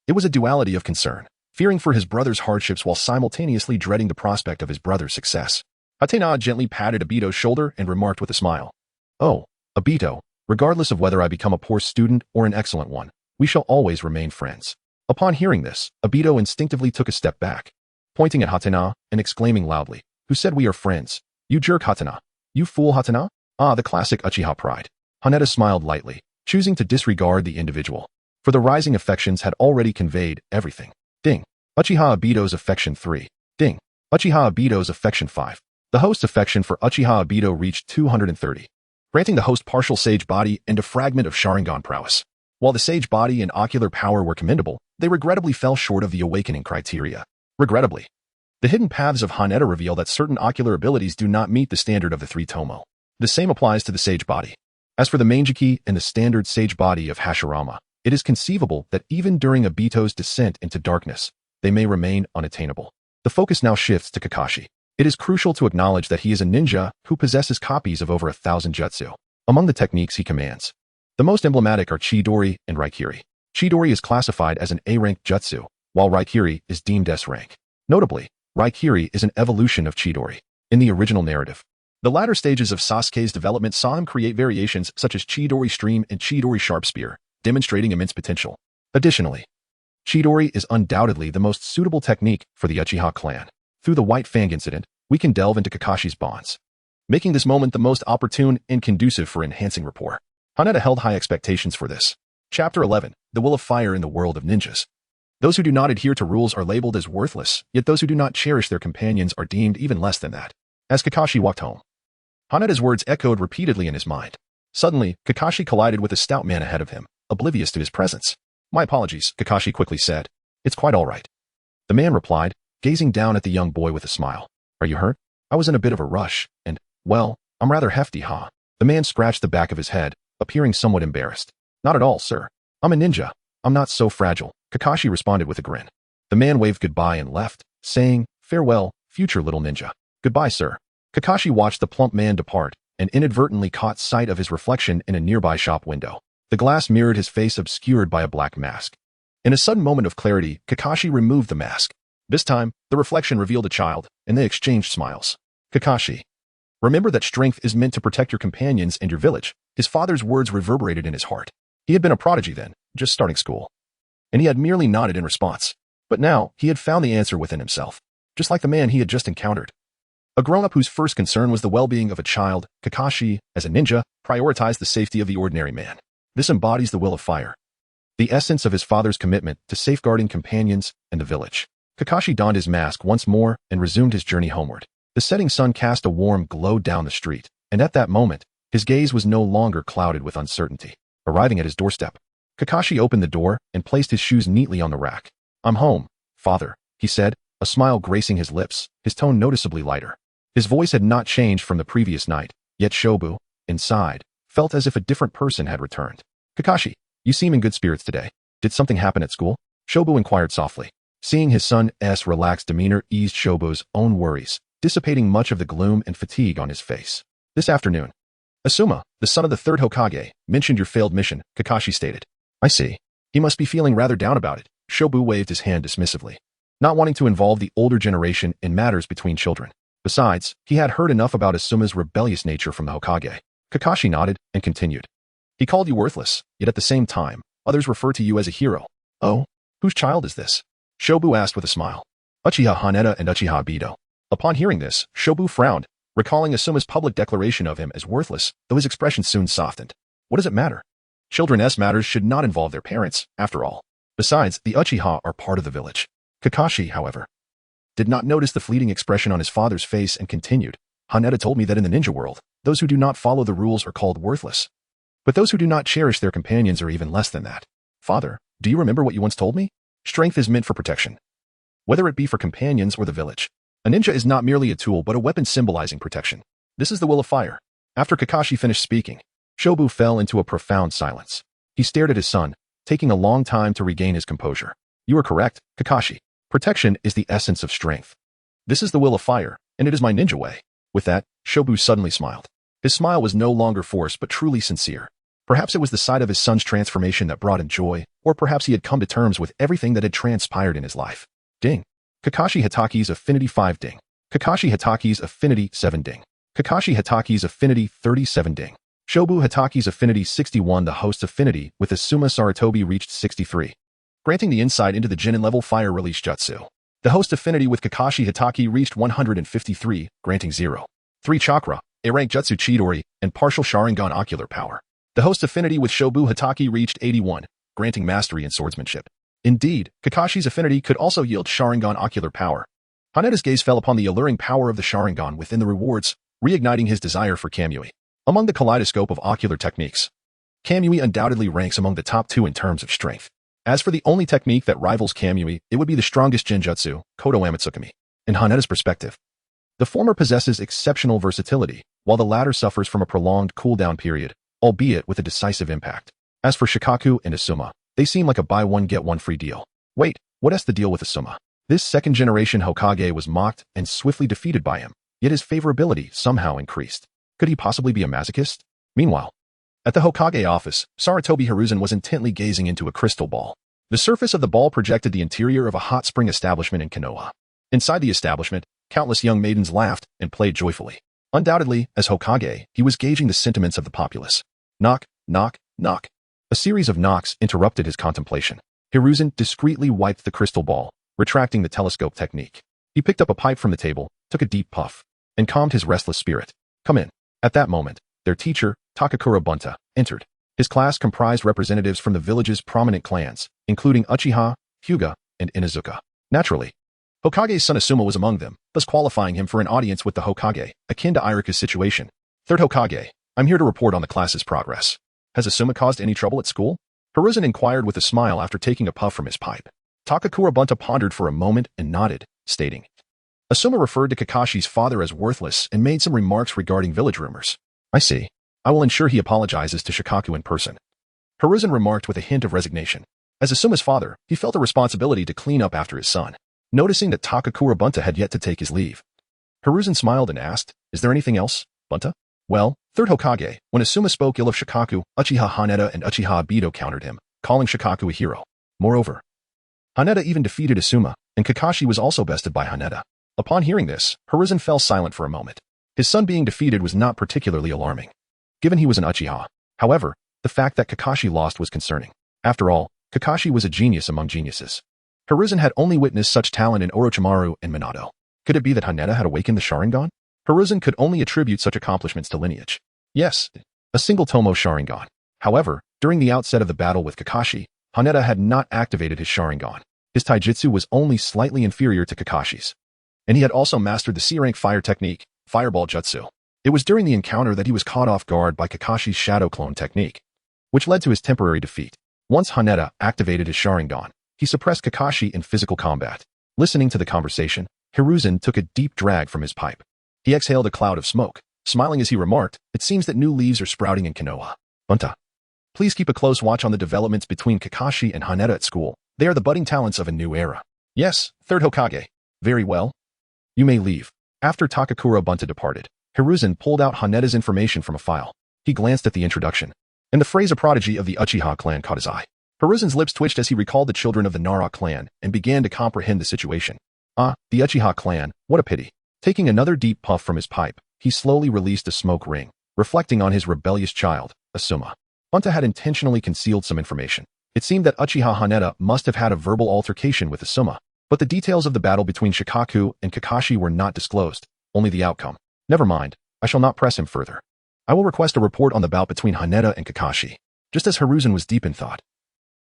it was a duality of concern, fearing for his brother's hardships while simultaneously dreading the prospect of his brother's success. Hatena gently patted Obito's shoulder and remarked with a smile. Oh, Obito, regardless of whether I become a poor student or an excellent one, we shall always remain friends. Upon hearing this, Obito instinctively took a step back, pointing at Hatena and exclaiming loudly, Who said we are friends? You jerk, Hatena. You fool, Hatena? Ah, the classic Uchiha pride. Haneda smiled lightly, choosing to disregard the individual, for the rising affections had already conveyed everything. Ding. Uchiha Obito's affection 3. Ding. Uchiha Obito's affection 5. The host's affection for Uchiha Obito reached 230, granting the host partial sage body and a fragment of Sharingan prowess. While the sage body and ocular power were commendable, they regrettably fell short of the awakening criteria. Regrettably, the hidden paths of Haneda reveal that certain ocular abilities do not meet the standard of the 3 tomo. The same applies to the sage body. As for the Manjiki and the standard sage body of Hashirama, it is conceivable that even during Obito's descent into darkness, they may remain unattainable. The focus now shifts to Kakashi. It is crucial to acknowledge that he is a ninja who possesses copies of over 1,000 jutsu. Among the techniques he commands, the most emblematic are Chidori and Raikiri. Chidori is classified as an A-rank jutsu, while Raikiri is deemed S-rank. Notably, Raikiri is an evolution of Chidori. In the original narrative, the latter stages of Sasuke's development saw him create variations such as Chidori Stream and Chidori Sharp Spear, demonstrating immense potential. Additionally, Chidori is undoubtedly the most suitable technique for the Uchiha clan. Through the White Fang incident, we can delve into Kakashi's bonds, making this moment the most opportune and conducive for enhancing rapport. Haneda held high expectations for this. Chapter 11, The Will of Fire in the World of Ninjas. Those who do not adhere to rules are labeled as worthless, yet those who do not cherish their companions are deemed even less than that. As Kakashi walked home, Haneda's words echoed repeatedly in his mind. Suddenly, Kakashi collided with a stout man ahead of him, oblivious to his presence. My apologies, Kakashi quickly said. It's quite all right. The man replied, gazing down at the young boy with a smile. Are you hurt? I was in a bit of a rush, and, well, I'm rather hefty, huh? The man scratched the back of his head, appearing somewhat embarrassed. Not at all, sir. I'm a ninja. I'm not so fragile, Kakashi responded with a grin. The man waved goodbye and left, saying, farewell, future little ninja. Goodbye, sir. Kakashi watched the plump man depart and inadvertently caught sight of his reflection in a nearby shop window. The glass mirrored his face obscured by a black mask. In a sudden moment of clarity, Kakashi removed the mask. This time, the reflection revealed a child, and they exchanged smiles. Kakashi. Remember that strength is meant to protect your companions and your village. His father's words reverberated in his heart. He had been a prodigy then, just starting school. And he had merely nodded in response. But now, he had found the answer within himself. Just like the man he had just encountered. A grown-up whose first concern was the well-being of a child, Kakashi, as a ninja, prioritized the safety of the ordinary man. This embodies the will of fire, the essence of his father's commitment to safeguarding companions and the village. Kakashi donned his mask once more and resumed his journey homeward. The setting sun cast a warm glow down the street, and at that moment, his gaze was no longer clouded with uncertainty. Arriving at his doorstep, Kakashi opened the door and placed his shoes neatly on the rack. I'm home, father, he said, a smile gracing his lips, his tone noticeably lighter. His voice had not changed from the previous night, yet Shobu, inside, felt as if a different person had returned. Kakashi, you seem in good spirits today. Did something happen at school? Shobu inquired softly. Seeing his son's relaxed demeanor eased Shobu's own worries, dissipating much of the gloom and fatigue on his face. This afternoon, Asuma, the son of the third Hokage, mentioned your failed mission, Kakashi stated. I see. He must be feeling rather down about it. Shobu waved his hand dismissively, not wanting to involve the older generation in matters between children. Besides, he had heard enough about Asuma's rebellious nature from the Hokage. Kakashi nodded and continued. He called you worthless, yet at the same time, others refer to you as a hero. Oh, whose child is this? Shobu asked with a smile. Uchiha Haneda and Uchiha Obito. Upon hearing this, Shobu frowned, recalling Asuma's public declaration of him as worthless, though his expression soon softened. What does it matter? Children's matters should not involve their parents, after all. Besides, the Uchiha are part of the village. Kakashi, however, did not notice the fleeting expression on his father's face and continued. Haneda told me that in the ninja world, those who do not follow the rules are called worthless. But those who do not cherish their companions are even less than that. Father, do you remember what you once told me? Strength is meant for protection, whether it be for companions or the village. A ninja is not merely a tool but a weapon symbolizing protection. This is the will of fire. After Kakashi finished speaking, Shobu fell into a profound silence. He stared at his son, taking a long time to regain his composure. You are correct, Kakashi. Protection is the essence of strength. This is the will of fire, and it is my ninja way. With that, Shobu suddenly smiled. His smile was no longer forced but truly sincere. Perhaps it was the sight of his son's transformation that brought him joy, or perhaps he had come to terms with everything that had transpired in his life. Ding. Kakashi Hatake's Affinity 5 ding. Kakashi Hatake's Affinity 7 ding. Kakashi Hatake's Affinity 37 ding. Shobu Hatake's Affinity 61. The host affinity with Asuma Sarutobi reached 63, granting the insight into the Genin level fire release jutsu. The host affinity with Kakashi Hatake reached 153, granting 0.3 chakra, a rank jutsu Chidori, and partial Sharingan ocular power. The host affinity with Shobu Hatake reached 81, granting mastery in swordsmanship. Indeed, Kakashi's affinity could also yield Sharingan ocular power. Haneda's gaze fell upon the alluring power of the Sharingan within the rewards, reigniting his desire for Kamui. Among the kaleidoscope of ocular techniques, Kamui undoubtedly ranks among the top 2 in terms of strength. As for the only technique that rivals Kamui, it would be the strongest Jinjutsu, Kodo Amatsukami. In Haneda's perspective, the former possesses exceptional versatility, while the latter suffers from a prolonged cooldown period, albeit with a decisive impact. As for Shikaku and Asuma, They seem like a buy one get one free deal. Wait, what's the deal with Asuma? This second-generation Hokage was mocked and swiftly defeated by him, yet his favorability somehow increased. Could he possibly be a masochist? Meanwhile, at the Hokage office, Sarutobi Hiruzen was intently gazing into a crystal ball. The surface of the ball projected the interior of a hot spring establishment in Konoha. Inside the establishment, countless young maidens laughed and played joyfully. Undoubtedly, as Hokage, he was gauging the sentiments of the populace. Knock, knock, knock. A series of knocks interrupted his contemplation. Hiruzen discreetly wiped the crystal ball, retracting the telescope technique. He picked up a pipe from the table, took a deep puff, and calmed his restless spirit. Come in. At that moment, their teacher, Takakura Bunta, entered. His class comprised representatives from the village's prominent clans, including Uchiha, Hyuga, and Inuzuka. Naturally, Hokage's son Asuma was among them, thus qualifying him for an audience with the Hokage, akin to Irika's situation. Third Hokage, I'm here to report on the class's progress. Has Asuma caused any trouble at school? Hiruzen inquired with a smile after taking a puff from his pipe. Takakura Bunta pondered for a moment and nodded, stating, Asuma referred to Kakashi's father as worthless and made some remarks regarding village rumors. I see. I will ensure he apologizes to Shikaku in person. Hiruzen remarked with a hint of resignation. As Asuma's father, he felt a responsibility to clean up after his son. Noticing that Takakura Bunta had yet to take his leave, Hiruzen smiled and asked, Is there anything else, Bunta? Well, Third Hokage, when Asuma spoke ill of Shikaku, Uchiha Haneda and Uchiha Obito countered him, calling Shikaku a hero. Moreover, Haneda even defeated Asuma, and Kakashi was also bested by Haneda. Upon hearing this, Hiruzen fell silent for a moment. His son being defeated was not particularly alarming, given he was an Uchiha. However, the fact that Kakashi lost was concerning. After all, Kakashi was a genius among geniuses. Hiruzen had only witnessed such talent in Orochimaru and Manado. Could it be that Haneda had awakened the Sharingan? Hiruzen could only attribute such accomplishments to lineage. Yes, a single Tomo Sharingan. However, during the outset of the battle with Kakashi, Haneda had not activated his Sharingan. His taijutsu was only slightly inferior to Kakashi's. And he had also mastered the C-rank fire technique, Fireball Jutsu. It was during the encounter that he was caught off guard by Kakashi's Shadow Clone technique, which led to his temporary defeat. Once Haneda activated his Sharingan, he suppressed Kakashi in physical combat. Listening to the conversation, Hiruzen took a deep drag from his pipe. He exhaled a cloud of smoke, smiling as he remarked, It seems that new leaves are sprouting in Konoha. Bunta, please keep a close watch on the developments between Kakashi and Haneda at school. They are the budding talents of a new era. Yes, Third Hokage. Very well. You may leave. After Takakura Bunta departed, Hiruzen pulled out Haneda's information from a file. He glanced at the introduction, and the phrase a prodigy of the Uchiha clan caught his eye. Hiruzen's lips twitched as he recalled the children of the Nara clan and began to comprehend the situation. Ah, the Uchiha clan, what a pity. Taking another deep puff from his pipe, he slowly released a smoke ring, reflecting on his rebellious child, Asuma. Bunta had intentionally concealed some information. It seemed that Uchiha Haneda must have had a verbal altercation with Asuma, but the details of the battle between Shikaku and Kakashi were not disclosed, only the outcome. Never mind, I shall not press him further. I will request a report on the bout between Haneda and Kakashi. Just as Hiruzen was deep in thought,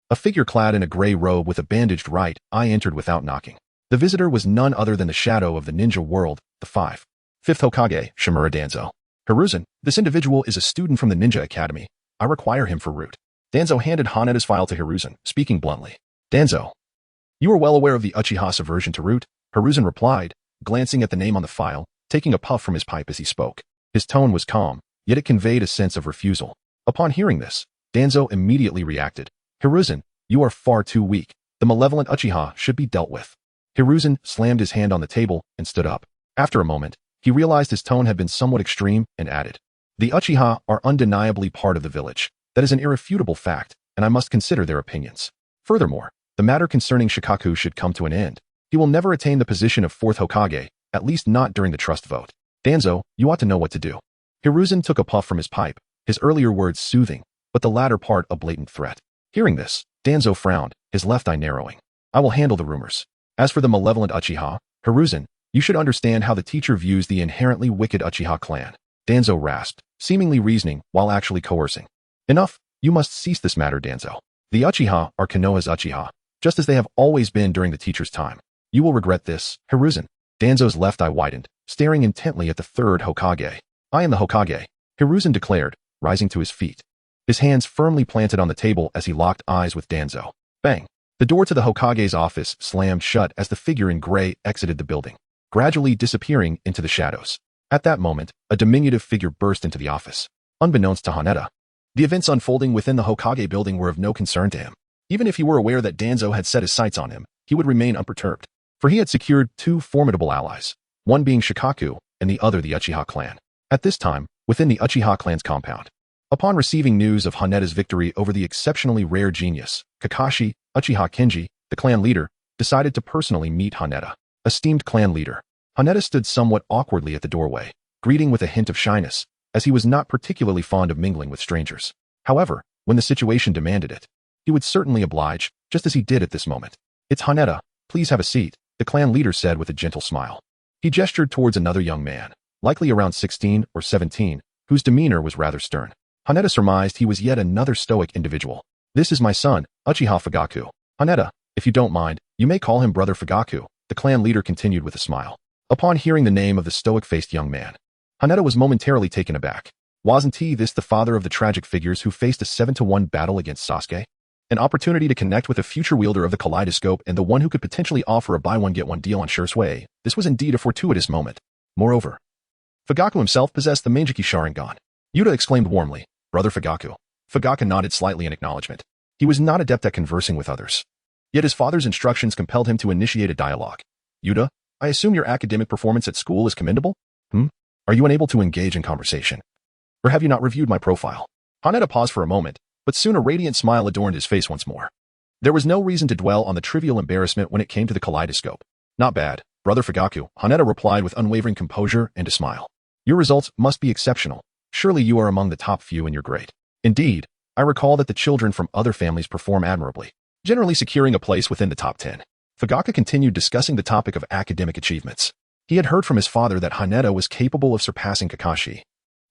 a figure clad in a gray robe with a bandaged right eye entered without knocking. The visitor was none other than the shadow of the ninja world, the Fifth Hokage, Shimura Danzo. Hiruzen, this individual is a student from the Ninja Academy. I require him for root. Danzo handed Haneda's file to Hiruzen, speaking bluntly. Danzo, you are well aware of the Uchiha's aversion to root, Hiruzen replied, glancing at the name on the file, taking a puff from his pipe as he spoke. His tone was calm, yet it conveyed a sense of refusal. Upon hearing this, Danzo immediately reacted. Hiruzen, you are far too weak. The malevolent Uchiha should be dealt with. Hiruzen slammed his hand on the table and stood up. After a moment, he realized his tone had been somewhat extreme and added, The Uchiha are undeniably part of the village. That is an irrefutable fact, and I must consider their opinions. Furthermore, the matter concerning Shikaku should come to an end. He will never attain the position of Fourth Hokage, at least not during the trust vote. Danzo, you ought to know what to do. Hiruzen took a puff from his pipe, his earlier words soothing, but the latter part a blatant threat. Hearing this, Danzo frowned, his left eye narrowing. I will handle the rumors. As for the malevolent Uchiha, Hiruzen, you should understand how the teacher views the inherently wicked Uchiha clan. Danzo rasped, seemingly reasoning while actually coercing. Enough, you must cease this matter, Danzo. The Uchiha are Konoha's Uchiha, just as they have always been during the teacher's time. You will regret this, Hiruzen. Danzo's left eye widened, staring intently at the third Hokage. I am the Hokage, Hiruzen declared, rising to his feet. His hands firmly planted on the table as he locked eyes with Danzo. Bang! The door to the Hokage's office slammed shut as the figure in gray exited the building, gradually disappearing into the shadows. At that moment, a diminutive figure burst into the office. Unbeknownst to Haneda, the events unfolding within the Hokage building were of no concern to him. Even if he were aware that Danzo had set his sights on him, he would remain unperturbed, for he had secured two formidable allies, one being Shikaku and the other the Uchiha clan. At this time, within the Uchiha clan's compound, upon receiving news of Haneta's victory over the exceptionally rare genius, Kakashi, Uchiha Kenji, the clan leader, decided to personally meet Haneta. Esteemed clan leader, Haneta stood somewhat awkwardly at the doorway, greeting with a hint of shyness, as he was not particularly fond of mingling with strangers. However, when the situation demanded it, he would certainly oblige, just as he did at this moment. "It's Haneta, please have a seat," the clan leader said with a gentle smile. He gestured towards another young man, likely around 16 or 17, whose demeanor was rather stern. Haneta surmised he was yet another stoic individual. "This is my son, Uchiha Fugaku. Haneta, if you don't mind, you may call him Brother Fugaku," the clan leader continued with a smile. Upon hearing the name of the stoic-faced young man, Haneta was momentarily taken aback. Wasn't he this the father of the tragic figures who faced a 7-1 battle against Sasuke? An opportunity to connect with a future wielder of the kaleidoscope and the one who could potentially offer a buy-one-get-one deal on Shisui. This was indeed a fortuitous moment. Moreover, Fugaku himself possessed the Manjiki Sharingan. Yuta exclaimed warmly, "Brother Fugaku." Fugaku nodded slightly in acknowledgement. He was not adept at conversing with others. Yet his father's instructions compelled him to initiate a dialogue. "Yuta, I assume your academic performance at school is commendable? Are you unable to engage in conversation? Or have you not reviewed my profile?" Haneta paused for a moment, but soon a radiant smile adorned his face once more. There was no reason to dwell on the trivial embarrassment when it came to the kaleidoscope. "Not bad, Brother Fugaku," Haneta replied with unwavering composure and a smile. "Your results must be exceptional. Surely you are among the top few in your grade." "Indeed, I recall that the children from other families perform admirably, generally securing a place within the top 10. Fugaku continued discussing the topic of academic achievements. He had heard from his father that Haneta was capable of surpassing Kakashi,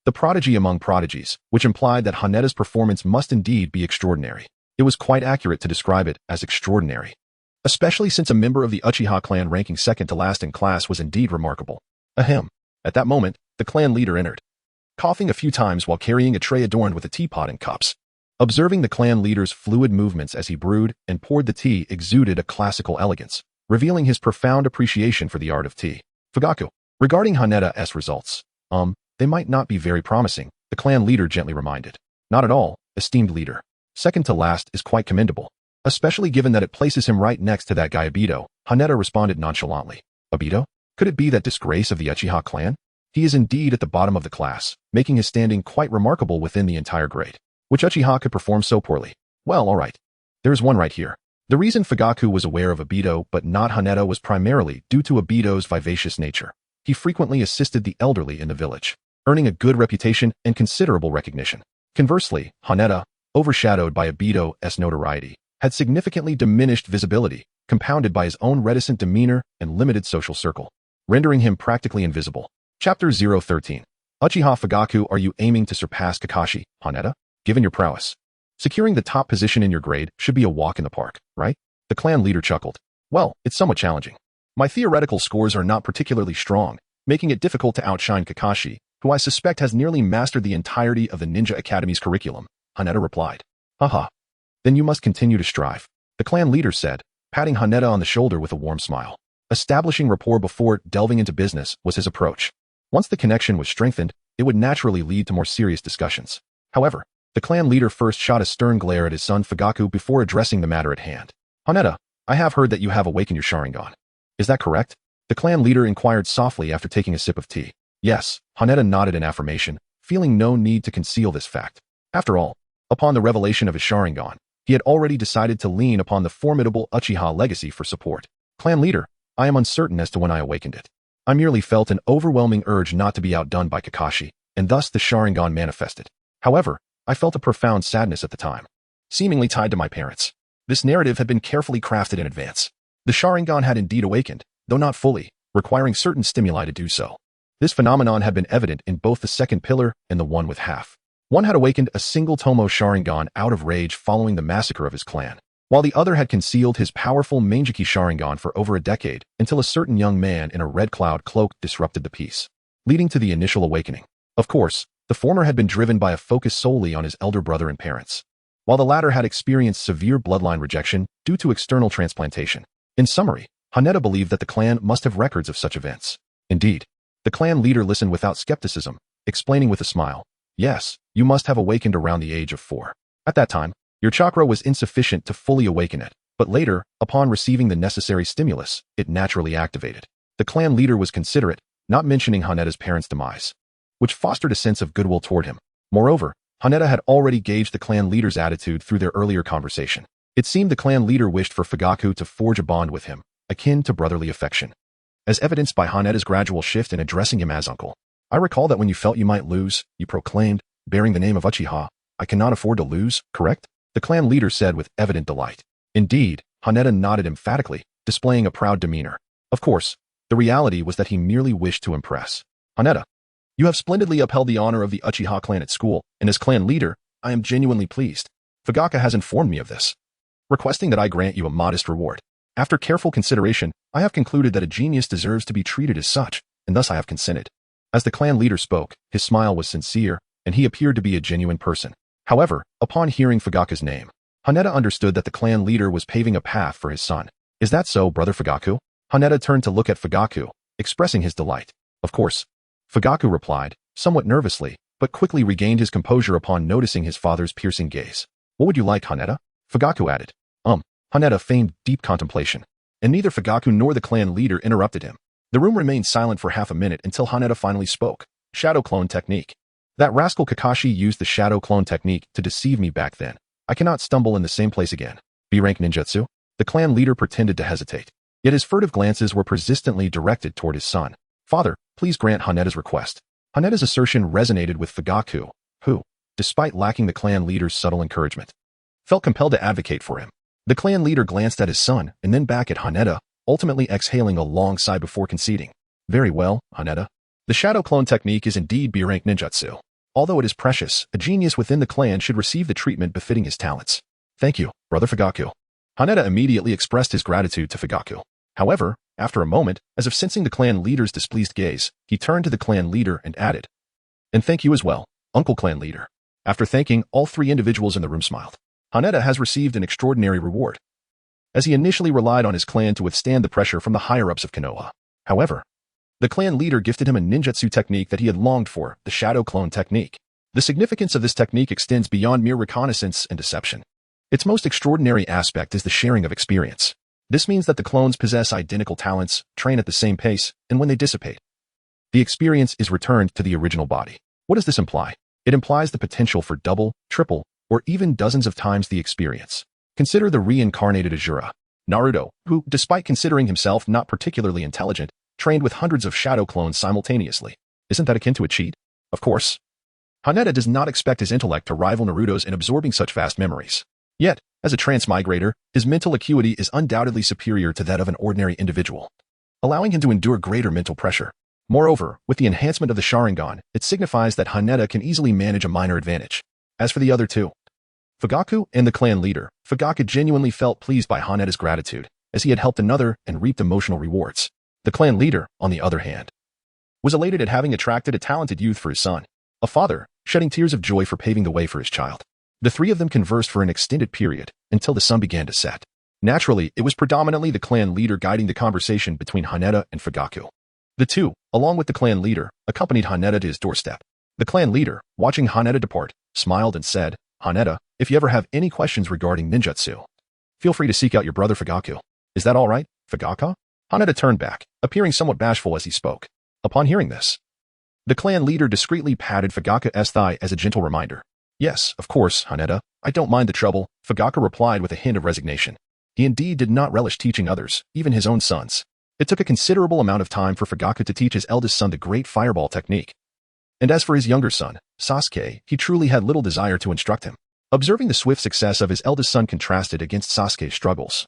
the prodigy among prodigies, which implied that Haneta's performance must indeed be extraordinary. It was quite accurate to describe it as extraordinary, especially since a member of the Uchiha clan ranking second to last in class was indeed remarkable. Ahem. At that moment, the clan leader entered, coughing a few times while carrying a tray adorned with a teapot and cups. Observing the clan leader's fluid movements as he brewed and poured the tea exuded a classical elegance, revealing his profound appreciation for the art of tea. "Fugaku, regarding Haneta's results, they might not be very promising," the clan leader gently reminded. "Not at all, esteemed leader. Second to last is quite commendable, especially given that it places him right next to that guy Obito," Haneta responded nonchalantly. "Obito? Could it be that disgrace of the Uchiha clan? He is indeed at the bottom of the class, making his standing quite remarkable within the entire grade. Which Uchiha could perform so poorly? Well, alright. There is one right here." The reason Fugaku was aware of Obito but not Haneta was primarily due to Obito's vivacious nature. He frequently assisted the elderly in the village, earning a good reputation and considerable recognition. Conversely, Haneta, overshadowed by Obito's notoriety, had significantly diminished visibility, compounded by his own reticent demeanor and limited social circle, rendering him practically invisible. Chapter 013. Uchiha Fugaku, are you aiming to surpass Kakashi, Haneta? Given your prowess, securing the top position in your grade should be a walk in the park, right? The clan leader chuckled. "Well, it's somewhat challenging. My theoretical scores are not particularly strong, making it difficult to outshine Kakashi, who I suspect has nearly mastered the entirety of the Ninja Academy's curriculum," Haneta replied. "Haha. Then you must continue to strive," the clan leader said, patting Haneta on the shoulder with a warm smile. Establishing rapport before delving into business was his approach. Once the connection was strengthened, it would naturally lead to more serious discussions. However, the clan leader first shot a stern glare at his son Fugaku before addressing the matter at hand. "Haneta, I have heard that you have awakened your Sharingan. Is that correct?" the clan leader inquired softly after taking a sip of tea. Yes, Haneta nodded in affirmation, feeling no need to conceal this fact. After all, upon the revelation of his Sharingan, he had already decided to lean upon the formidable Uchiha legacy for support. "Clan leader, I am uncertain as to when I awakened it. I merely felt an overwhelming urge not to be outdone by Kakashi, and thus the Sharingan manifested. However, I felt a profound sadness at the time, seemingly tied to my parents. This narrative had been carefully crafted in advance. The Sharingan had indeed awakened, though not fully, requiring certain stimuli to do so. This phenomenon had been evident in both the second pillar and the one with half. One had awakened a single Tomo Sharingan out of rage following the massacre of his clan, while the other had concealed his powerful Manjiki Sharingan for over a decade until a certain young man in a red cloud cloak disrupted the peace, leading to the initial awakening. Of course, the former had been driven by a focus solely on his elder brother and parents, while the latter had experienced severe bloodline rejection due to external transplantation. In summary, Haneta believed that the clan must have records of such events. Indeed, the clan leader listened without skepticism, explaining with a smile, "Yes, you must have awakened around the age of 4. At that time, Your chakra was insufficient to fully awaken it, but later, upon receiving the necessary stimulus, it naturally activated. The clan leader was considerate, not mentioning Haneda's parents' demise, which fostered a sense of goodwill toward him. Moreover, Haneda had already gauged the clan leader's attitude through their earlier conversation. It seemed the clan leader wished for Fugaku to forge a bond with him, akin to brotherly affection, as evidenced by Haneda's gradual shift in addressing him as uncle. I recall that when you felt you might lose, you proclaimed, bearing the name of Uchiha, I cannot afford to lose, correct? The clan leader said with evident delight. Indeed, Haneda nodded emphatically, displaying a proud demeanor. Of course, the reality was that he merely wished to impress. Haneda, you have splendidly upheld the honor of the Uchiha clan at school, and as clan leader, I am genuinely pleased. Fugaku has informed me of this, requesting that I grant you a modest reward. After careful consideration, I have concluded that a genius deserves to be treated as such, and thus I have consented. As the clan leader spoke, his smile was sincere, and he appeared to be a genuine person. However, upon hearing Fugaku's name, Haneda understood that the clan leader was paving a path for his son. Is that so, brother Fugaku? Haneda turned to look at Fugaku, expressing his delight. Of course. Fugaku replied, somewhat nervously, but quickly regained his composure upon noticing his father's piercing gaze. What would you like, Haneda? Fugaku added. Haneda feigned deep contemplation, and neither Fugaku nor the clan leader interrupted him. The room remained silent for half a minute until Haneda finally spoke. Shadow clone technique. That rascal Kakashi used the shadow clone technique to deceive me back then. I cannot stumble in the same place again. B-rank ninjutsu? The clan leader pretended to hesitate, yet his furtive glances were persistently directed toward his son. Father, please grant Haneda's request. Haneda's assertion resonated with Fugaku, who, despite lacking the clan leader's subtle encouragement, felt compelled to advocate for him. The clan leader glanced at his son and then back at Haneda, ultimately exhaling a long sigh before conceding. Very well, Haneda. The shadow clone technique is indeed B-rank ninjutsu. Although it is precious, a genius within the clan should receive the treatment befitting his talents. Thank you, brother Fugaku. Haneda immediately expressed his gratitude to Fugaku. However, after a moment, as if sensing the clan leader's displeased gaze, he turned to the clan leader and added, and thank you as well, Uncle Clan Leader. After thanking, all three individuals in the room smiled. Haneda has received an extraordinary reward, as he initially relied on his clan to withstand the pressure from the higher-ups of Konoha. However, the clan leader gifted him a ninjutsu technique that he had longed for, the shadow clone technique. The significance of this technique extends beyond mere reconnaissance and deception. Its most extraordinary aspect is the sharing of experience. This means that the clones possess identical talents, train at the same pace, and when they dissipate, the experience is returned to the original body. What does this imply? It implies the potential for double, triple, or even dozens of times the experience. Consider the reincarnated Asura, Naruto, who, despite considering himself not particularly intelligent, trained with hundreds of shadow clones simultaneously. Isn't that akin to a cheat? Of course. Haneda does not expect his intellect to rival Naruto's in absorbing such vast memories. Yet, as a transmigrator, his mental acuity is undoubtedly superior to that of an ordinary individual, allowing him to endure greater mental pressure. Moreover, with the enhancement of the Sharingan, it signifies that Haneda can easily manage a minor advantage. As for the other two, Fugaku and the clan leader, Fugaku genuinely felt pleased by Haneda's gratitude, as he had helped another and reaped emotional rewards. The clan leader, on the other hand, was elated at having attracted a talented youth for his son, a father, shedding tears of joy for paving the way for his child. The three of them conversed for an extended period, until the sun began to set. Naturally, it was predominantly the clan leader guiding the conversation between Haneda and Fugaku. The two, along with the clan leader, accompanied Haneda to his doorstep. The clan leader, watching Haneda depart, smiled and said, Haneda, if you ever have any questions regarding ninjutsu, feel free to seek out your brother Fugaku. Is that all right, Fugaku? Haneda turned back, appearing somewhat bashful as he spoke. Upon hearing this, the clan leader discreetly patted Fugaku's thigh as a gentle reminder. Yes, of course, Haneda. I don't mind the trouble, Fugaku replied with a hint of resignation. He indeed did not relish teaching others, even his own sons. It took a considerable amount of time for Fugaku to teach his eldest son the great fireball technique. And as for his younger son, Sasuke, he truly had little desire to instruct him. Observing the swift success of his eldest son contrasted against Sasuke's struggles,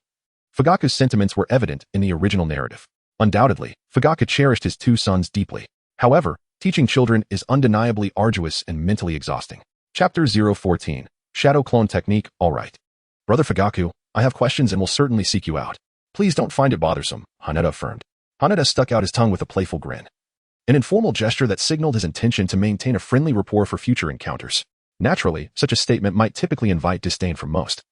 Fugaku's sentiments were evident in the original narrative. Undoubtedly, Fugaku cherished his two sons deeply. However, teaching children is undeniably arduous and mentally exhausting. Chapter 014, Shadow Clone Technique, alright. Brother Fugaku, I have questions and will certainly seek you out. Please don't find it bothersome, Haneda affirmed. Haneda stuck out his tongue with a playful grin, an informal gesture that signaled his intention to maintain a friendly rapport for future encounters. Naturally, such a statement might typically invite disdain from most.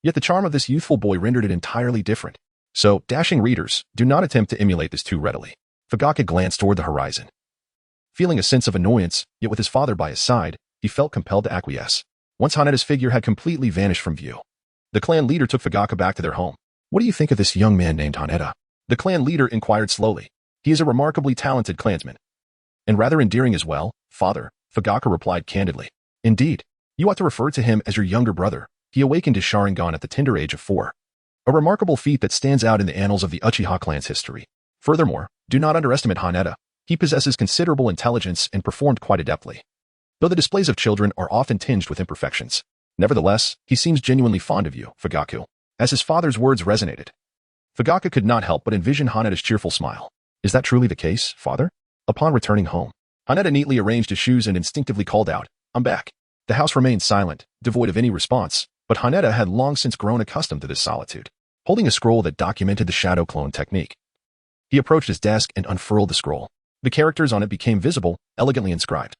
Yet the charm of this youthful boy rendered it entirely different. So, dashing readers, do not attempt to emulate this too readily. Fugaku glanced toward the horizon. Feeling a sense of annoyance, yet with his father by his side, he felt compelled to acquiesce. once Haneda's figure had completely vanished from view. The clan leader took Fugaka back to their home. "What do you think of this young man named Haneda?" The clan leader inquired slowly. "He is a remarkably talented clansman. And rather endearing as well, father," Fugaka replied candidly. "Indeed. You ought to refer to him as your younger brother. He awakened his Sharingan at the tender age of 4. A remarkable feat that stands out in the annals of the Uchiha clan's history. Furthermore, do not underestimate Haneda. He possesses considerable intelligence and performed quite adeptly. Though the displays of children are often tinged with imperfections. Nevertheless, he seems genuinely fond of you, Fugaku." As his father's words resonated, Fugaka could not help but envision Haneda's cheerful smile. "Is that truly the case, father?" Upon returning home, Haneda neatly arranged his shoes and instinctively called out, "I'm back." The house remained silent, devoid of any response, but Haneda had long since grown accustomed to this solitude. Holding a scroll that documented the shadow clone technique, he approached his desk and unfurled the scroll. The characters on it became visible, elegantly inscribed,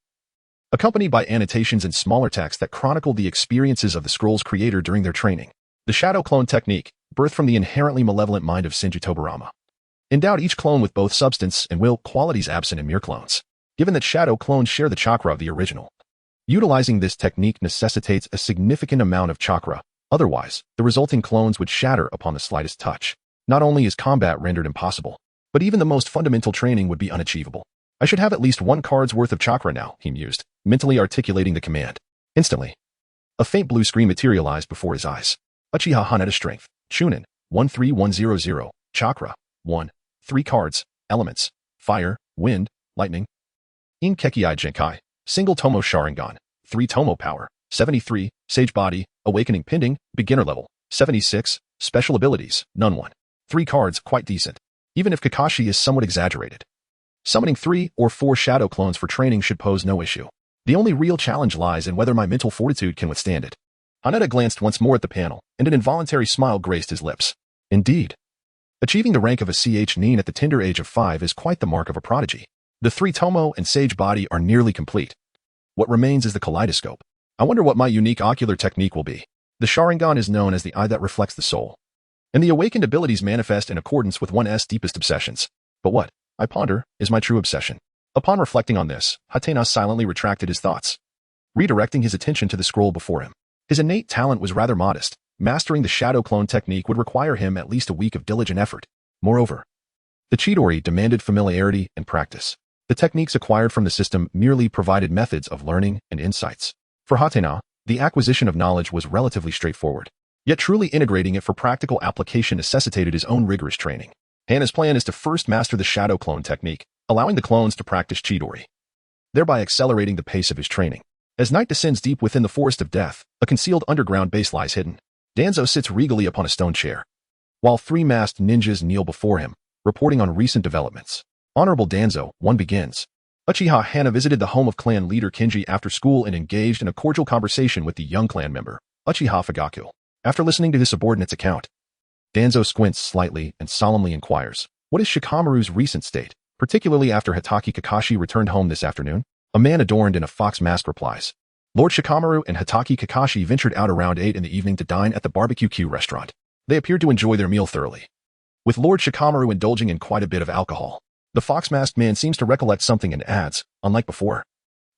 accompanied by annotations and smaller text that chronicled the experiences of the scroll's creator during their training. The shadow clone technique, birthed from the inherently malevolent mind of Shinju Tobarama, endowed each clone with both substance and will, qualities absent in mere clones. Given that shadow clones share the chakra of the original, utilizing this technique necessitates a significant amount of chakra. Otherwise, the resulting clones would shatter upon the slightest touch. Not only is combat rendered impossible, but even the most fundamental training would be unachievable. "I should have at least 1 card's worth of chakra now," he mused, mentally articulating the command. Instantly, a faint blue screen materialized before his eyes. Uchiha Haneda Strength, Chunin, 13100, Chakra, 1. 3 cards, elements, fire, wind, lightning. Inkekiai Jinkai, single Tomo Sharingan, 3 Tomo Power, 73, Sage Body, Awakening Pending, Beginner Level, 76, Special Abilities, none 1. 3 cards, quite decent. Even if Kakashi is somewhat exaggerated. Summoning 3 or 4 shadow clones for training should pose no issue. The only real challenge lies in whether my mental fortitude can withstand it. Haneda glanced once more at the panel, and an involuntary smile graced his lips. Indeed. Achieving the rank of a nin at the tender age of 5 is quite the mark of a prodigy. The 3 Tomo and Sage Body are nearly complete. What remains is the kaleidoscope. I wonder what my unique ocular technique will be. The Sharingan is known as the eye that reflects the soul, and the awakened abilities manifest in accordance with one's deepest obsessions. But what, I ponder, is my true obsession? Upon reflecting on this, Hatena silently retracted his thoughts, redirecting his attention to the scroll before him. His innate talent was rather modest. Mastering the shadow clone technique would require him at least a week of diligent effort. Moreover, the Chidori demanded familiarity and practice. The techniques acquired from the system merely provided methods of learning and insights. For Hatena, the acquisition of knowledge was relatively straightforward. Yet truly integrating it for practical application necessitated his own rigorous training. Hana's plan is to first master the shadow clone technique, allowing the clones to practice Chidori, thereby accelerating the pace of his training. As night descends deep within the forest of death, a concealed underground base lies hidden. Danzo sits regally upon a stone chair, while 3 masked ninjas kneel before him, reporting on recent developments. Honorable Danzo, 1 begins. Uchiha Hana visited the home of clan leader Kinji after school and engaged in a cordial conversation with the young clan member, Uchiha Fugaku. After listening to his subordinate's account, Danzo squints slightly and solemnly inquires, "What is Shikamaru's recent state, particularly after Hatake Kakashi returned home this afternoon?" A man adorned in a fox mask replies, "Lord Shikamaru and Hatake Kakashi ventured out around 8 in the evening to dine at the Barbecue Q restaurant. They appeared to enjoy their meal thoroughly, with Lord Shikamaru indulging in quite a bit of alcohol." The fox-masked man seems to recollect something and adds, "Unlike before,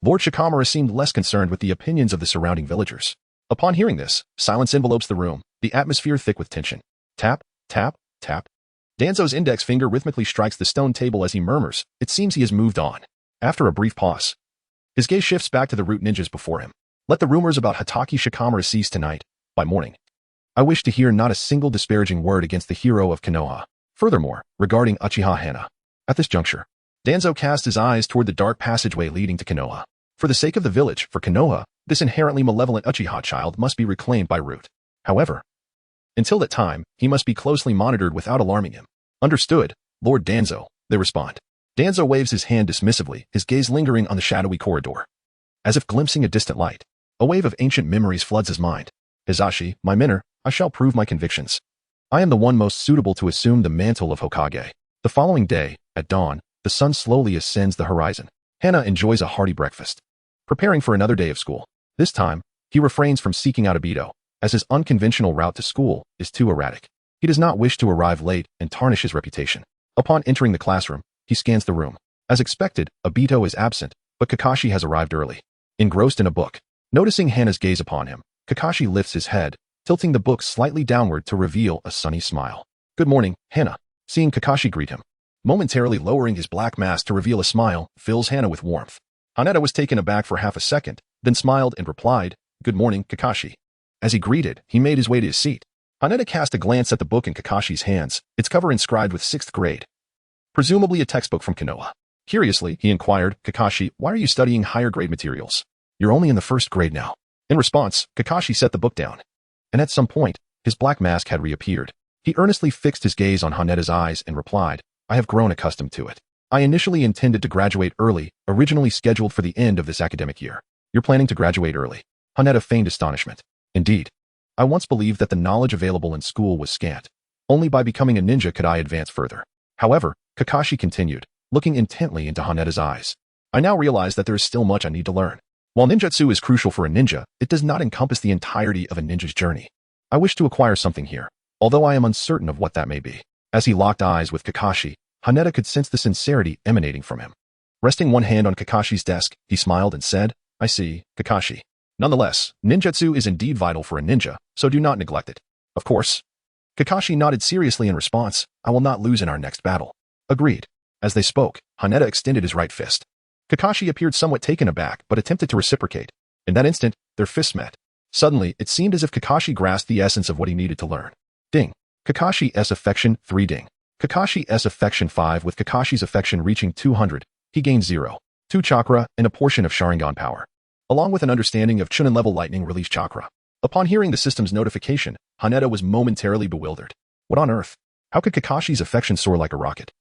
Lord Shikamaru seemed less concerned with the opinions of the surrounding villagers." Upon hearing this, silence envelopes the room, the atmosphere thick with tension. Tap, tap, tap. Danzo's index finger rhythmically strikes the stone table as he murmurs, "It seems he has moved on." After a brief pause, his gaze shifts back to the root ninjas before him. "Let the rumors about Hatake Shikamaru cease tonight. By morning, I wish to hear not a single disparaging word against the hero of Konoha. Furthermore, regarding Uchiha Hana." At this juncture, Danzo cast his eyes toward the dark passageway leading to Konoha. For the sake of the village, for Konoha, this inherently malevolent Uchiha child must be reclaimed by root. However, until that time, he must be closely monitored without alarming him. "Understood, Lord Danzo," they respond. Danzo waves his hand dismissively, his gaze lingering on the shadowy corridor. As if glimpsing a distant light, a wave of ancient memories floods his mind. "Hizashi, my mentor, I shall prove my convictions. I am the one most suitable to assume the mantle of Hokage." The following day, at dawn, the sun slowly ascends the horizon. Hana enjoys a hearty breakfast, preparing for another day of school. This time, he refrains from seeking out Obito, as his unconventional route to school is too erratic. He does not wish to arrive late and tarnish his reputation. Upon entering the classroom, he scans the room. As expected, Obito is absent, but Kakashi has arrived early. Engrossed in a book, Noticing Hana's gaze upon him, Kakashi lifts his head, tilting the book slightly downward to reveal a sunny smile. Good morning, Hana. Seeing Kakashi greet him, momentarily lowering his black mask to reveal a smile, fills Hana with warmth. Haneda was taken aback for half a second, then smiled and replied, Good morning, Kakashi. As he greeted, he made his way to his seat. Haneda cast a glance at the book in Kakashi's hands, its cover inscribed with 6th grade. Presumably a textbook from Konoha. Curiously, he inquired, Kakashi, why are you studying higher grade materials? You're only in the 1st grade now. In response, Kakashi set the book down. And at some point, his black mask had reappeared. He earnestly fixed his gaze on Haneda's eyes and replied, I have grown accustomed to it. I initially intended to graduate early, originally scheduled for the end of this academic year. You're planning to graduate early. Haneda feigned astonishment. Indeed. I once believed that the knowledge available in school was scant. Only by becoming a ninja could I advance further. However, Kakashi continued, looking intently into Haneda's eyes. I now realize that there is still much I need to learn. While ninjutsu is crucial for a ninja, it does not encompass the entirety of a ninja's journey. I wish to acquire something here, although I am uncertain of what that may be. As he locked eyes with Kakashi, Haneda could sense the sincerity emanating from him. Resting one hand on Kakashi's desk, he smiled and said, I see, Kakashi. Nonetheless, ninjutsu is indeed vital for a ninja, so do not neglect it. Of course. Kakashi nodded seriously in response, I will not lose in our next battle. Agreed. As they spoke, Haneda extended his right fist. Kakashi appeared somewhat taken aback, but attempted to reciprocate. In that instant, their fists met. Suddenly, it seemed as if Kakashi grasped the essence of what he needed to learn. Ding. Kakashi's affection 3 ding. Kakashi's affection 5 with Kakashi's affection reaching 200, he gained 0, 2 chakra and a portion of Sharingan power, along with an understanding of Chunin level lightning release chakra. Upon hearing the system's notification, Haneda was momentarily bewildered. What on earth? How could Kakashi's affection soar like a rocket?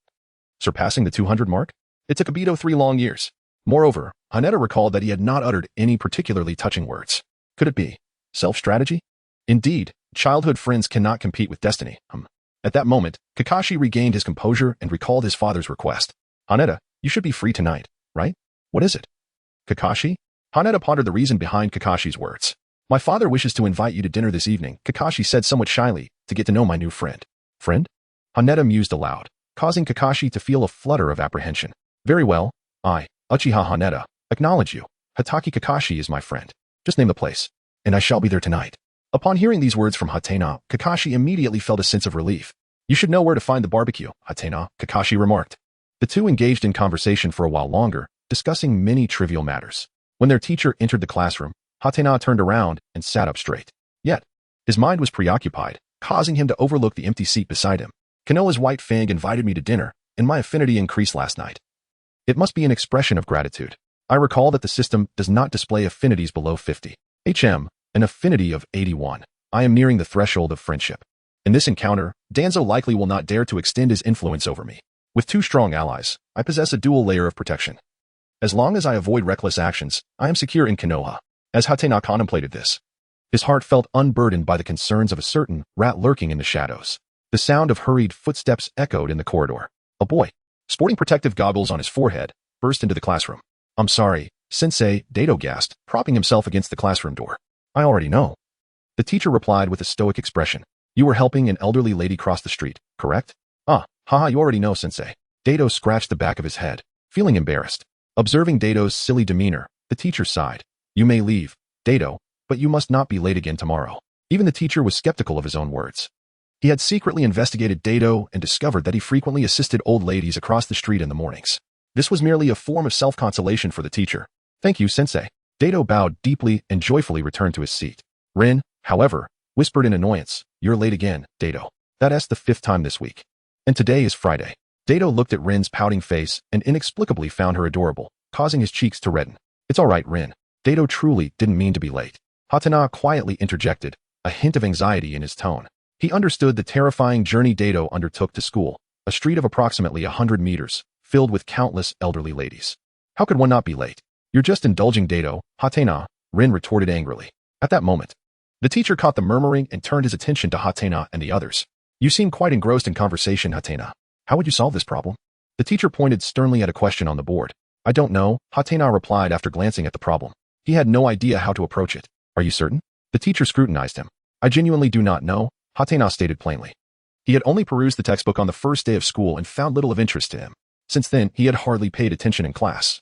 Surpassing the 200 mark? It took Obito 3 long years. Moreover, Haneda recalled that he had not uttered any particularly touching words. Could it be self-strategy? Indeed, childhood friends cannot compete with destiny. At that moment, Kakashi regained his composure and recalled his father's request. Haneda, you should be free tonight, right? What is it? Kakashi? Haneda pondered the reason behind Kakashi's words. My father wishes to invite you to dinner this evening, Kakashi said somewhat shyly, to get to know my new friend. Friend? Haneda mused aloud, causing Kakashi to feel a flutter of apprehension. Very well, I, Uchiha Haneda, acknowledge you. Hatake Kakashi is my friend. Just name the place, and I shall be there tonight. Upon hearing these words from Hatena, Kakashi immediately felt a sense of relief. You should know where to find the barbecue, Hatena, Kakashi remarked. The two engaged in conversation for a while longer, discussing many trivial matters. When their teacher entered the classroom, Hatena turned around and sat up straight. Yet, his mind was preoccupied, causing him to overlook the empty seat beside him. Konoha's White Fang invited me to dinner, and my affinity increased last night. It must be an expression of gratitude. I recall that the system does not display affinities below 50. An affinity of 81. I am nearing the threshold of friendship. In this encounter, Danzo likely will not dare to extend his influence over me. With 2 strong allies, I possess a dual layer of protection. As long as I avoid reckless actions, I am secure in Konoha. As Hatena contemplated this, his heart felt unburdened by the concerns of a certain rat lurking in the shadows. The sound of hurried footsteps echoed in the corridor. A boy, sporting protective goggles on his forehead, burst into the classroom. I'm sorry, Sensei, Dato gasped, propping himself against the classroom door. I already know. The teacher replied with a stoic expression. You were helping an elderly lady cross the street, correct? Haha, you already know, Sensei. Dato scratched the back of his head, feeling embarrassed. Observing Dato's silly demeanor, the teacher sighed. You may leave, Dato, but you must not be late again tomorrow. Even the teacher was skeptical of his own words. He had secretly investigated Dato and discovered that he frequently assisted old ladies across the street in the mornings. This was merely a form of self-consolation for the teacher. Thank you, Sensei. Dato bowed deeply and joyfully returned to his seat. Rin, however, whispered in annoyance, You're late again, Dato. That's the 5th time this week. And today is Friday. Dato looked at Rin's pouting face and inexplicably found her adorable, causing his cheeks to redden. It's all right, Rin. Dato truly didn't mean to be late. Hatena quietly interjected, a hint of anxiety in his tone. He understood the terrifying journey Dato undertook to school, a street of approximately 100 meters, filled with countless elderly ladies. How could one not be late? You're just indulging, Dato, Hatena, Rin retorted angrily. At that moment, the teacher caught the murmuring and turned his attention to Hatena and the others. You seem quite engrossed in conversation, Hatena. How would you solve this problem? The teacher pointed sternly at a question on the board. I don't know, Hatena replied after glancing at the problem. He had no idea how to approach it. Are you certain? The teacher scrutinized him. I genuinely do not know, Hatena stated plainly. He had only perused the textbook on the first day of school and found little of interest to him. Since then, he had hardly paid attention in class,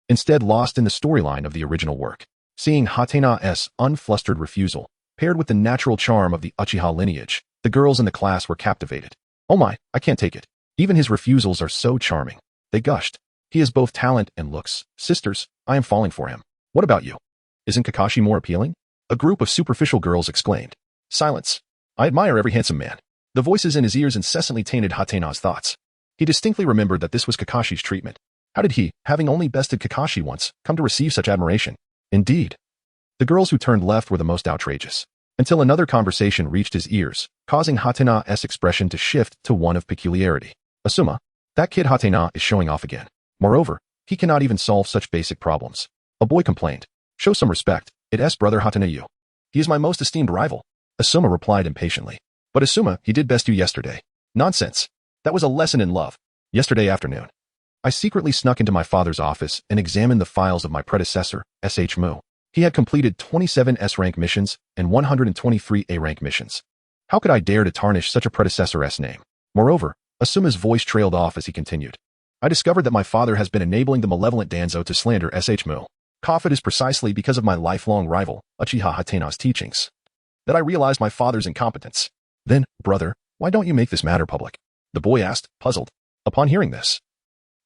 instead lost in the storyline of the original work. Seeing Hatena's unflustered refusal, paired with the natural charm of the Uchiha lineage, the girls in the class were captivated. Oh my, I can't take it. Even his refusals are so charming. They gushed. He has both talent and looks. Sisters, I am falling for him. What about you? Isn't Kakashi more appealing? A group of superficial girls exclaimed. Silence. I admire every handsome man. The voices in his ears incessantly tainted Hatena's thoughts. He distinctly remembered that this was Kakashi's treatment. How did he, having only bested Kakashi once, come to receive such admiration? Indeed. The girls who turned left were the most outrageous, until another conversation reached his ears, causing Hatena's expression to shift to one of peculiarity. Asuma, that kid Hatena is showing off again. Moreover, he cannot even solve such basic problems. A boy complained. Show some respect. It's Brother Hatake. He is my most esteemed rival. Asuma replied impatiently. But Asuma, he did best you yesterday. Nonsense. That was a lesson in love. Yesterday afternoon, I secretly snuck into my father's office and examined the files of my predecessor, Shikumo. He had completed 27 S-rank missions and 123 A-rank missions. How could I dare to tarnish such a predecessor's name? Moreover, Asuma's voice trailed off as he continued. I discovered that my father has been enabling the malevolent Danzo to slander Shikumo. It is precisely because of my lifelong rival, Uchiha Hatena's teachings, that I realized my father's incompetence. Then, brother, why don't you make this matter public? The boy asked, puzzled. Upon hearing this,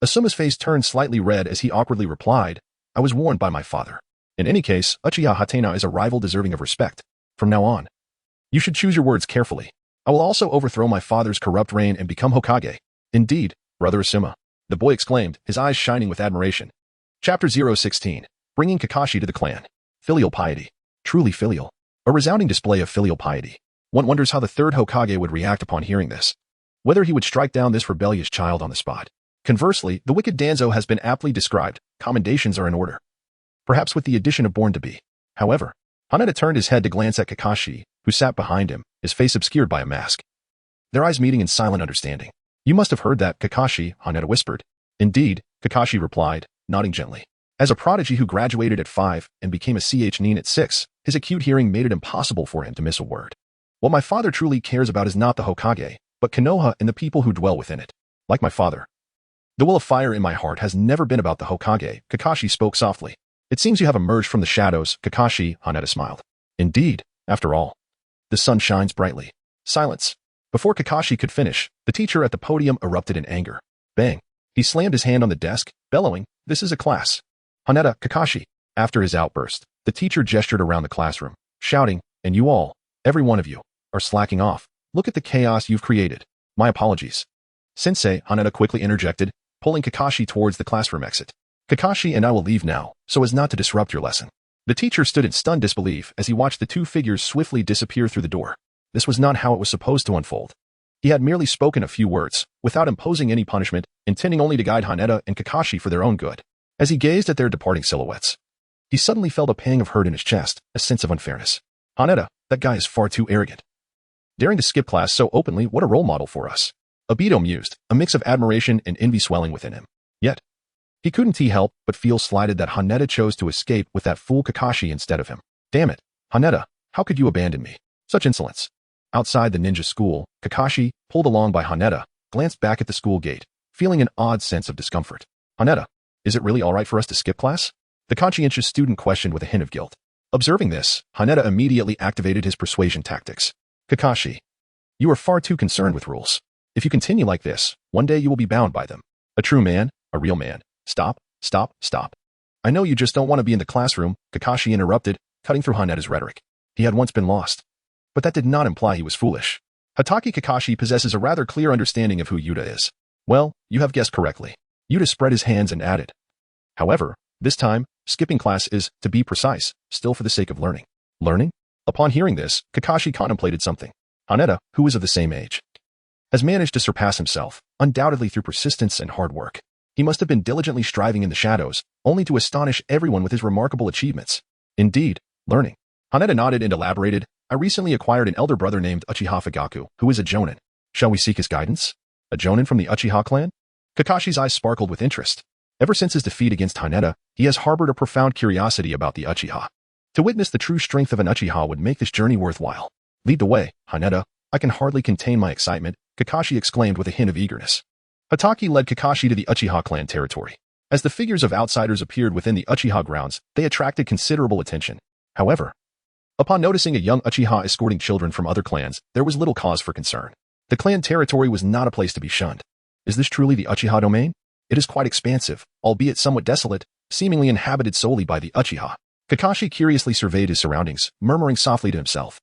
Asuma's face turned slightly red as he awkwardly replied, I was warned by my father. In any case, Uchiha Hatake is a rival deserving of respect. From now on, you should choose your words carefully. I will also overthrow my father's corrupt reign and become Hokage. Indeed, brother Asuma, the boy exclaimed, his eyes shining with admiration. Chapter 016. Bringing Kakashi to the clan. Filial piety. Truly filial. A resounding display of filial piety. One wonders how the third Hokage would react upon hearing this. Whether he would strike down this rebellious child on the spot. Conversely, the wicked Danzo has been aptly described. Commendations are in order. Perhaps with the addition of born to be. However, Haneda turned his head to glance at Kakashi, who sat behind him, his face obscured by a mask. Their eyes meeting in silent understanding. You must have heard that, Kakashi, Haneda whispered. Indeed, Kakashi replied, nodding gently. As a prodigy who graduated at 5 and became a CHNIN at 6, his acute hearing made it impossible for him to miss a word. What my father truly cares about is not the Hokage, but Konoha and the people who dwell within it. Like my father. The will of fire in my heart has never been about the Hokage, Kakashi spoke softly. It seems you have emerged from the shadows, Kakashi, Haneda smiled. Indeed, after all. The sun shines brightly. Silence. Before Kakashi could finish, the teacher at the podium erupted in anger. Bang. He slammed his hand on the desk, bellowing, this is a class. Haneda, Kakashi. After his outburst, the teacher gestured around the classroom, shouting, and you all, every one of you, are slacking off. Look at the chaos you've created. My apologies. Sensei, Haneda quickly interjected, pulling Kakashi towards the classroom exit. Kakashi and I will leave now, so as not to disrupt your lesson. The teacher stood in stunned disbelief as he watched the two figures swiftly disappear through the door. This was not how it was supposed to unfold. He had merely spoken a few words, without imposing any punishment, intending only to guide Haneda and Kakashi for their own good. As he gazed at their departing silhouettes, he suddenly felt a pang of hurt in his chest, a sense of unfairness. Haneda, that guy is far too arrogant. Daring to skip class so openly, what a role model for us. Obito mused, a mix of admiration and envy swelling within him. Yet, he couldn't help but feel slighted that Haneda chose to escape with that fool Kakashi instead of him. Damn it, Haneda, how could you abandon me? Such insolence. Outside the ninja school, Kakashi, pulled along by Haneda, glanced back at the school gate, feeling an odd sense of discomfort. Haneda, is it really all right for us to skip class? The conscientious student questioned with a hint of guilt. Observing this, Haneda immediately activated his persuasion tactics. Kakashi, you are far too concerned with rules. If you continue like this, one day you will be bound by them. A true man, a real man. Stop, stop, stop. I know you just don't want to be in the classroom, Kakashi interrupted, cutting through Haneda's rhetoric. He had once been lost. But that did not imply he was foolish. Hatake Kakashi possesses a rather clear understanding of who Yuta is. Well, you have guessed correctly. Yuta spread his hands and added. However, this time, skipping class is, to be precise, still for the sake of learning. Learning? Upon hearing this, Kakashi contemplated something. Haneda, who was of the same age, has managed to surpass himself, undoubtedly through persistence and hard work. He must have been diligently striving in the shadows, only to astonish everyone with his remarkable achievements. Indeed, learning. Haneda nodded and elaborated, I recently acquired an elder brother named Uchiha Fugaku, who is a jonin. Shall we seek his guidance? A jonin from the Uchiha clan? Kakashi's eyes sparkled with interest. Ever since his defeat against Haneda, he has harbored a profound curiosity about the Uchiha. To witness the true strength of an Uchiha would make this journey worthwhile. Lead the way, Haneda. I can hardly contain my excitement, Kakashi exclaimed with a hint of eagerness. Hatake led Kakashi to the Uchiha clan territory. As the figures of outsiders appeared within the Uchiha grounds, they attracted considerable attention. However, upon noticing a young Uchiha escorting children from other clans, there was little cause for concern. The clan territory was not a place to be shunned. Is this truly the Uchiha domain? It is quite expansive, albeit somewhat desolate, seemingly inhabited solely by the Uchiha. Kakashi curiously surveyed his surroundings, murmuring softly to himself.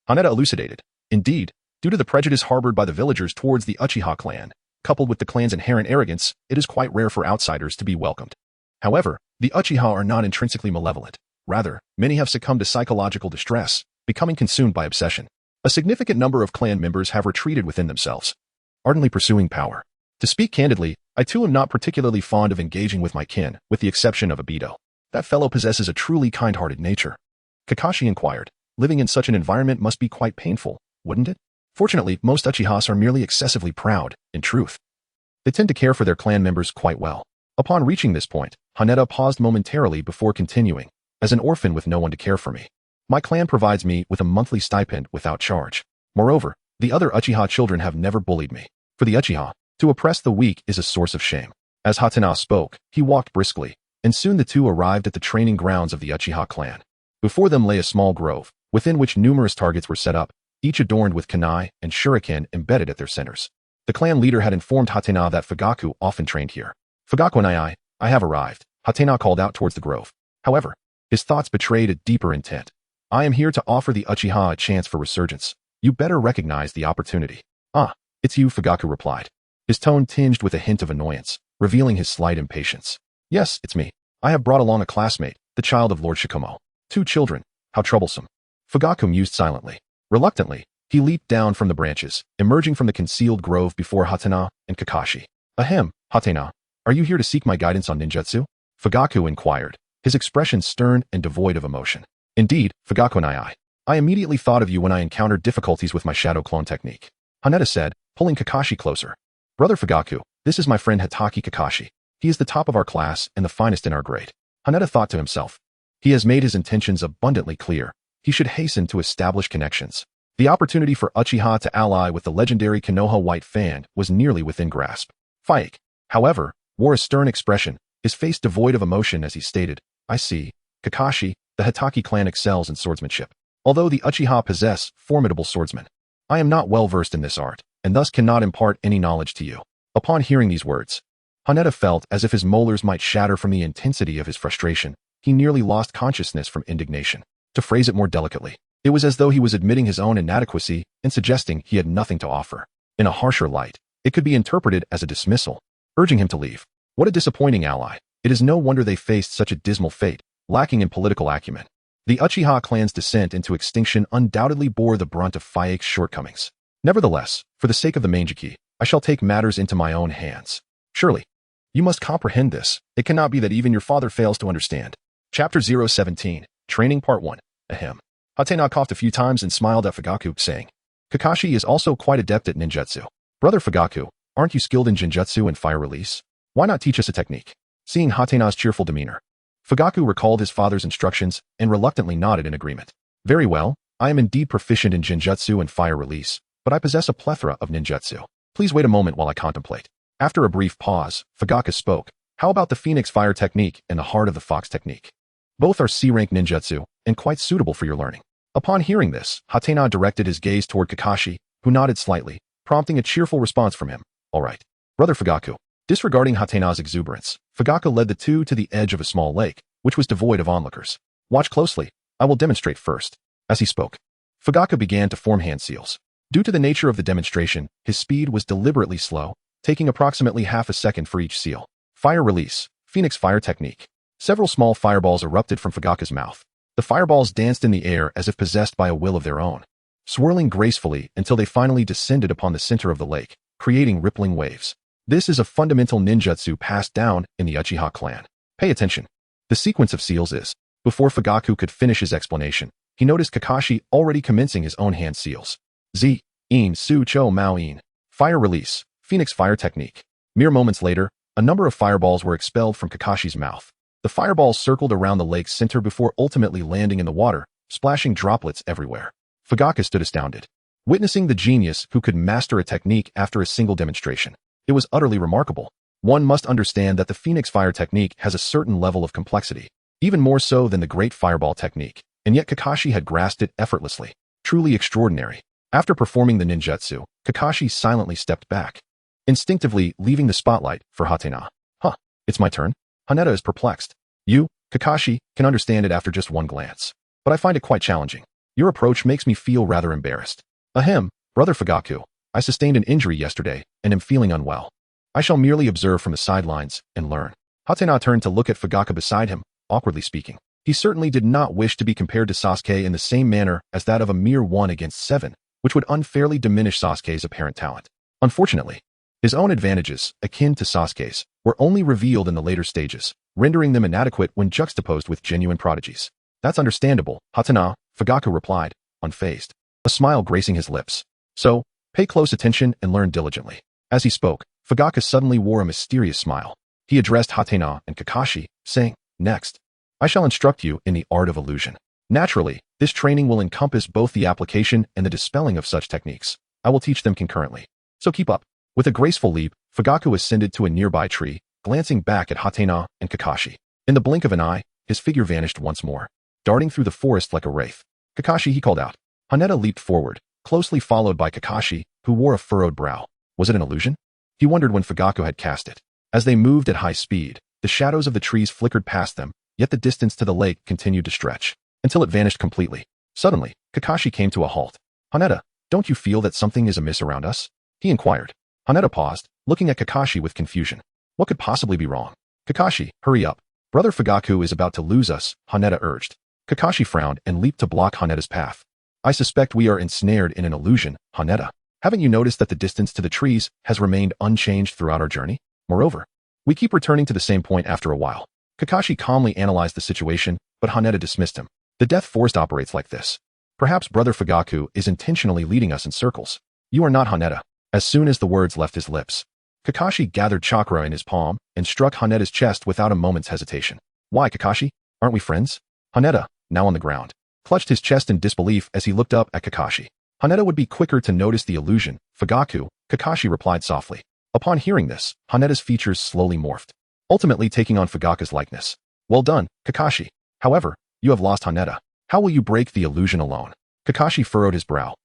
Haneda elucidated. Indeed, due to the prejudice harbored by the villagers towards the Uchiha clan, coupled with the clan's inherent arrogance, it is quite rare for outsiders to be welcomed. However, the Uchiha are not intrinsically malevolent. Rather, many have succumbed to psychological distress, becoming consumed by obsession. A significant number of clan members have retreated within themselves, ardently pursuing power. To speak candidly, I too am not particularly fond of engaging with my kin, with the exception of Obito. That fellow possesses a truly kind-hearted nature. Kakashi inquired. Living in such an environment must be quite painful, wouldn't it? Fortunately, most Uchihas are merely excessively proud, in truth. They tend to care for their clan members quite well. Upon reaching this point, Haneda paused momentarily before continuing. As an orphan with no one to care for me, my clan provides me with a monthly stipend without charge. Moreover, the other Uchiha children have never bullied me. For the Uchiha, to oppress the weak is a source of shame. As Hatena spoke, he walked briskly, and soon the two arrived at the training grounds of the Uchiha clan. Before them lay a small grove, within which numerous targets were set up, each adorned with kunai and shuriken embedded at their centers. The clan leader had informed Hatena that Fugaku often trained here. Fugaku and I have arrived, Hatena called out towards the grove. However, his thoughts betrayed a deeper intent. I am here to offer the Uchiha a chance for resurgence. You better recognize the opportunity. Ah, it's you, Fugaku replied. His tone tinged with a hint of annoyance, revealing his slight impatience. Yes, it's me. I have brought along a classmate, the child of Lord Shikumo. 2 children. How troublesome. Fugaku mused silently. Reluctantly, he leaped down from the branches, emerging from the concealed grove before Hatena and Kakashi. Ahem, Hatena, are you here to seek my guidance on ninjutsu? Fugaku inquired, his expression stern and devoid of emotion. Indeed, Fugaku and I immediately thought of you when I encountered difficulties with my shadow clone technique. Haneda said, pulling Kakashi closer. Brother Fugaku, this is my friend Hatake Kakashi. He is the top of our class and the finest in our grade. Haneda thought to himself. He has made his intentions abundantly clear. He should hasten to establish connections. The opportunity for Uchiha to ally with the legendary Konoha White Fang was nearly within grasp. Fike, however, wore a stern expression, his face devoid of emotion as he stated, I see, Kakashi, the Hatake clan excels in swordsmanship. Although the Uchiha possess formidable swordsmen, I am not well versed in this art, and thus cannot impart any knowledge to you. Upon hearing these words, Haneda felt as if his molars might shatter from the intensity of his frustration. He nearly lost consciousness from indignation. To phrase it more delicately, it was as though he was admitting his own inadequacy and suggesting he had nothing to offer. In a harsher light, it could be interpreted as a dismissal, urging him to leave. What a disappointing ally. It is no wonder they faced such a dismal fate, lacking in political acumen. The Uchiha clan's descent into extinction undoubtedly bore the brunt of Fike's shortcomings. Nevertheless, for the sake of the Manjiki, I shall take matters into my own hands. Surely, you must comprehend this. It cannot be that even your father fails to understand. Chapter 017, Training Part 1. Ahem. Hatena coughed a few times and smiled at Fugaku, saying, Kakashi is also quite adept at ninjutsu. Brother Fugaku, aren't you skilled in Jinjutsu and fire release? Why not teach us a technique? Seeing Hatena's cheerful demeanor, Fugaku recalled his father's instructions and reluctantly nodded in agreement. Very well, I am indeed proficient in Jinjutsu and fire release, but I possess a plethora of ninjutsu. Please wait a moment while I contemplate. After a brief pause, Fugaku spoke. How about the Phoenix Fire technique and the Heart of the Fox technique? Both are C-rank ninjutsu, and quite suitable for your learning. Upon hearing this, Hatena directed his gaze toward Kakashi, who nodded slightly, prompting a cheerful response from him. All right. Brother Fugaku. Disregarding Hatena's exuberance, Fugaku led the two to the edge of a small lake, which was devoid of onlookers. Watch closely. I will demonstrate first. As he spoke, Fugaku began to form hand seals. Due to the nature of the demonstration, his speed was deliberately slow, taking approximately half a second for each seal. Fire release, Phoenix Fire technique. Several small fireballs erupted from Fugaku's mouth. The fireballs danced in the air as if possessed by a will of their own, swirling gracefully until they finally descended upon the center of the lake, creating rippling waves. This is a fundamental ninjutsu passed down in the Uchiha clan. Pay attention. The sequence of seals is, before Fugaku could finish his explanation, he noticed Kakashi already commencing his own hand seals. Z, In, Su, Cho, Mao, In. Fire release, Phoenix Fire technique. Mere moments later, a number of fireballs were expelled from Kakashi's mouth. The fireballs circled around the lake's center before ultimately landing in the water, splashing droplets everywhere. Fugaku stood astounded, witnessing the genius who could master a technique after a single demonstration. It was utterly remarkable. One must understand that the Phoenix Fire technique has a certain level of complexity, even more so than the Great Fireball technique, and yet Kakashi had grasped it effortlessly. Truly extraordinary. After performing the ninjutsu, Kakashi silently stepped back, instinctively leaving the spotlight for Hatena. It's my turn? Haneda is perplexed. You, Kakashi, can understand it after just one glance. But I find it quite challenging. Your approach makes me feel rather embarrassed. Ahem, Brother Fugaku, I sustained an injury yesterday and am feeling unwell. I shall merely observe from the sidelines and learn. Hatena turned to look at Fugaku beside him, awkwardly speaking. He certainly did not wish to be compared to Sasuke in the same manner as that of a mere 1 against 7, which would unfairly diminish Sasuke's apparent talent. Unfortunately, his own advantages, akin to Sasuke's, were only revealed in the later stages, rendering them inadequate when juxtaposed with genuine prodigies. That's understandable, Hatena, Fugaku replied, unfazed, a smile gracing his lips. So, pay close attention and learn diligently. As he spoke, Fugaku suddenly wore a mysterious smile. He addressed Hatena and Kakashi, saying, Next, I shall instruct you in the art of illusion. Naturally, this training will encompass both the application and the dispelling of such techniques. I will teach them concurrently. So keep up. With a graceful leap, Fugaku ascended to a nearby tree, glancing back at Hatena and Kakashi. In the blink of an eye, his figure vanished once more, darting through the forest like a wraith. Kakashi, he called out. Haneda leaped forward, closely followed by Kakashi, who wore a furrowed brow. Was it an illusion? He wondered when Fugaku had cast it. As they moved at high speed, the shadows of the trees flickered past them, yet the distance to the lake continued to stretch, until it vanished completely. Suddenly, Kakashi came to a halt. Haneda, don't you feel that something is amiss around us? He inquired. Haneda paused, looking at Kakashi with confusion. What could possibly be wrong? Kakashi, hurry up. Brother Fugaku is about to lose us, Haneda urged. Kakashi frowned and leaped to block Haneda's path. I suspect we are ensnared in an illusion, Haneda. Haven't you noticed that the distance to the trees has remained unchanged throughout our journey? Moreover, we keep returning to the same point after a while. Kakashi calmly analyzed the situation, but Haneda dismissed him. The Death Forest operates like this. Perhaps Brother Fugaku is intentionally leading us in circles. You are not Haneda. As soon as the words left his lips, Kakashi gathered chakra in his palm and struck Haneda's chest without a moment's hesitation. Why, Kakashi? Aren't we friends? Haneda, now on the ground, clutched his chest in disbelief as he looked up at Kakashi. Haneda would be quicker to notice the illusion. Fugaku, Kakashi replied softly. Upon hearing this, Haneda's features slowly morphed, ultimately taking on Fugaku's likeness. Well done, Kakashi. However, you have lost Haneda. How will you break the illusion alone? Kakashi furrowed his brow,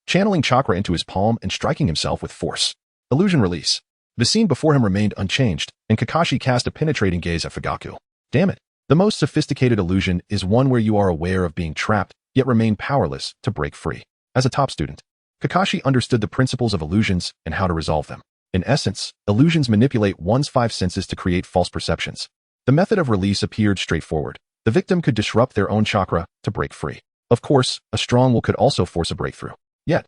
channeling chakra into his palm and striking himself with force. Illusion release. The scene before him remained unchanged, and Kakashi cast a penetrating gaze at Fugaku. Damn it. The most sophisticated illusion is one where you are aware of being trapped, yet remain powerless to break free. As a top student, Kakashi understood the principles of illusions and how to resolve them. In essence, illusions manipulate one's 5 senses to create false perceptions. The method of release appeared straightforward. The victim could disrupt their own chakra to break free. Of course, a strong will could also force a breakthrough. Yet,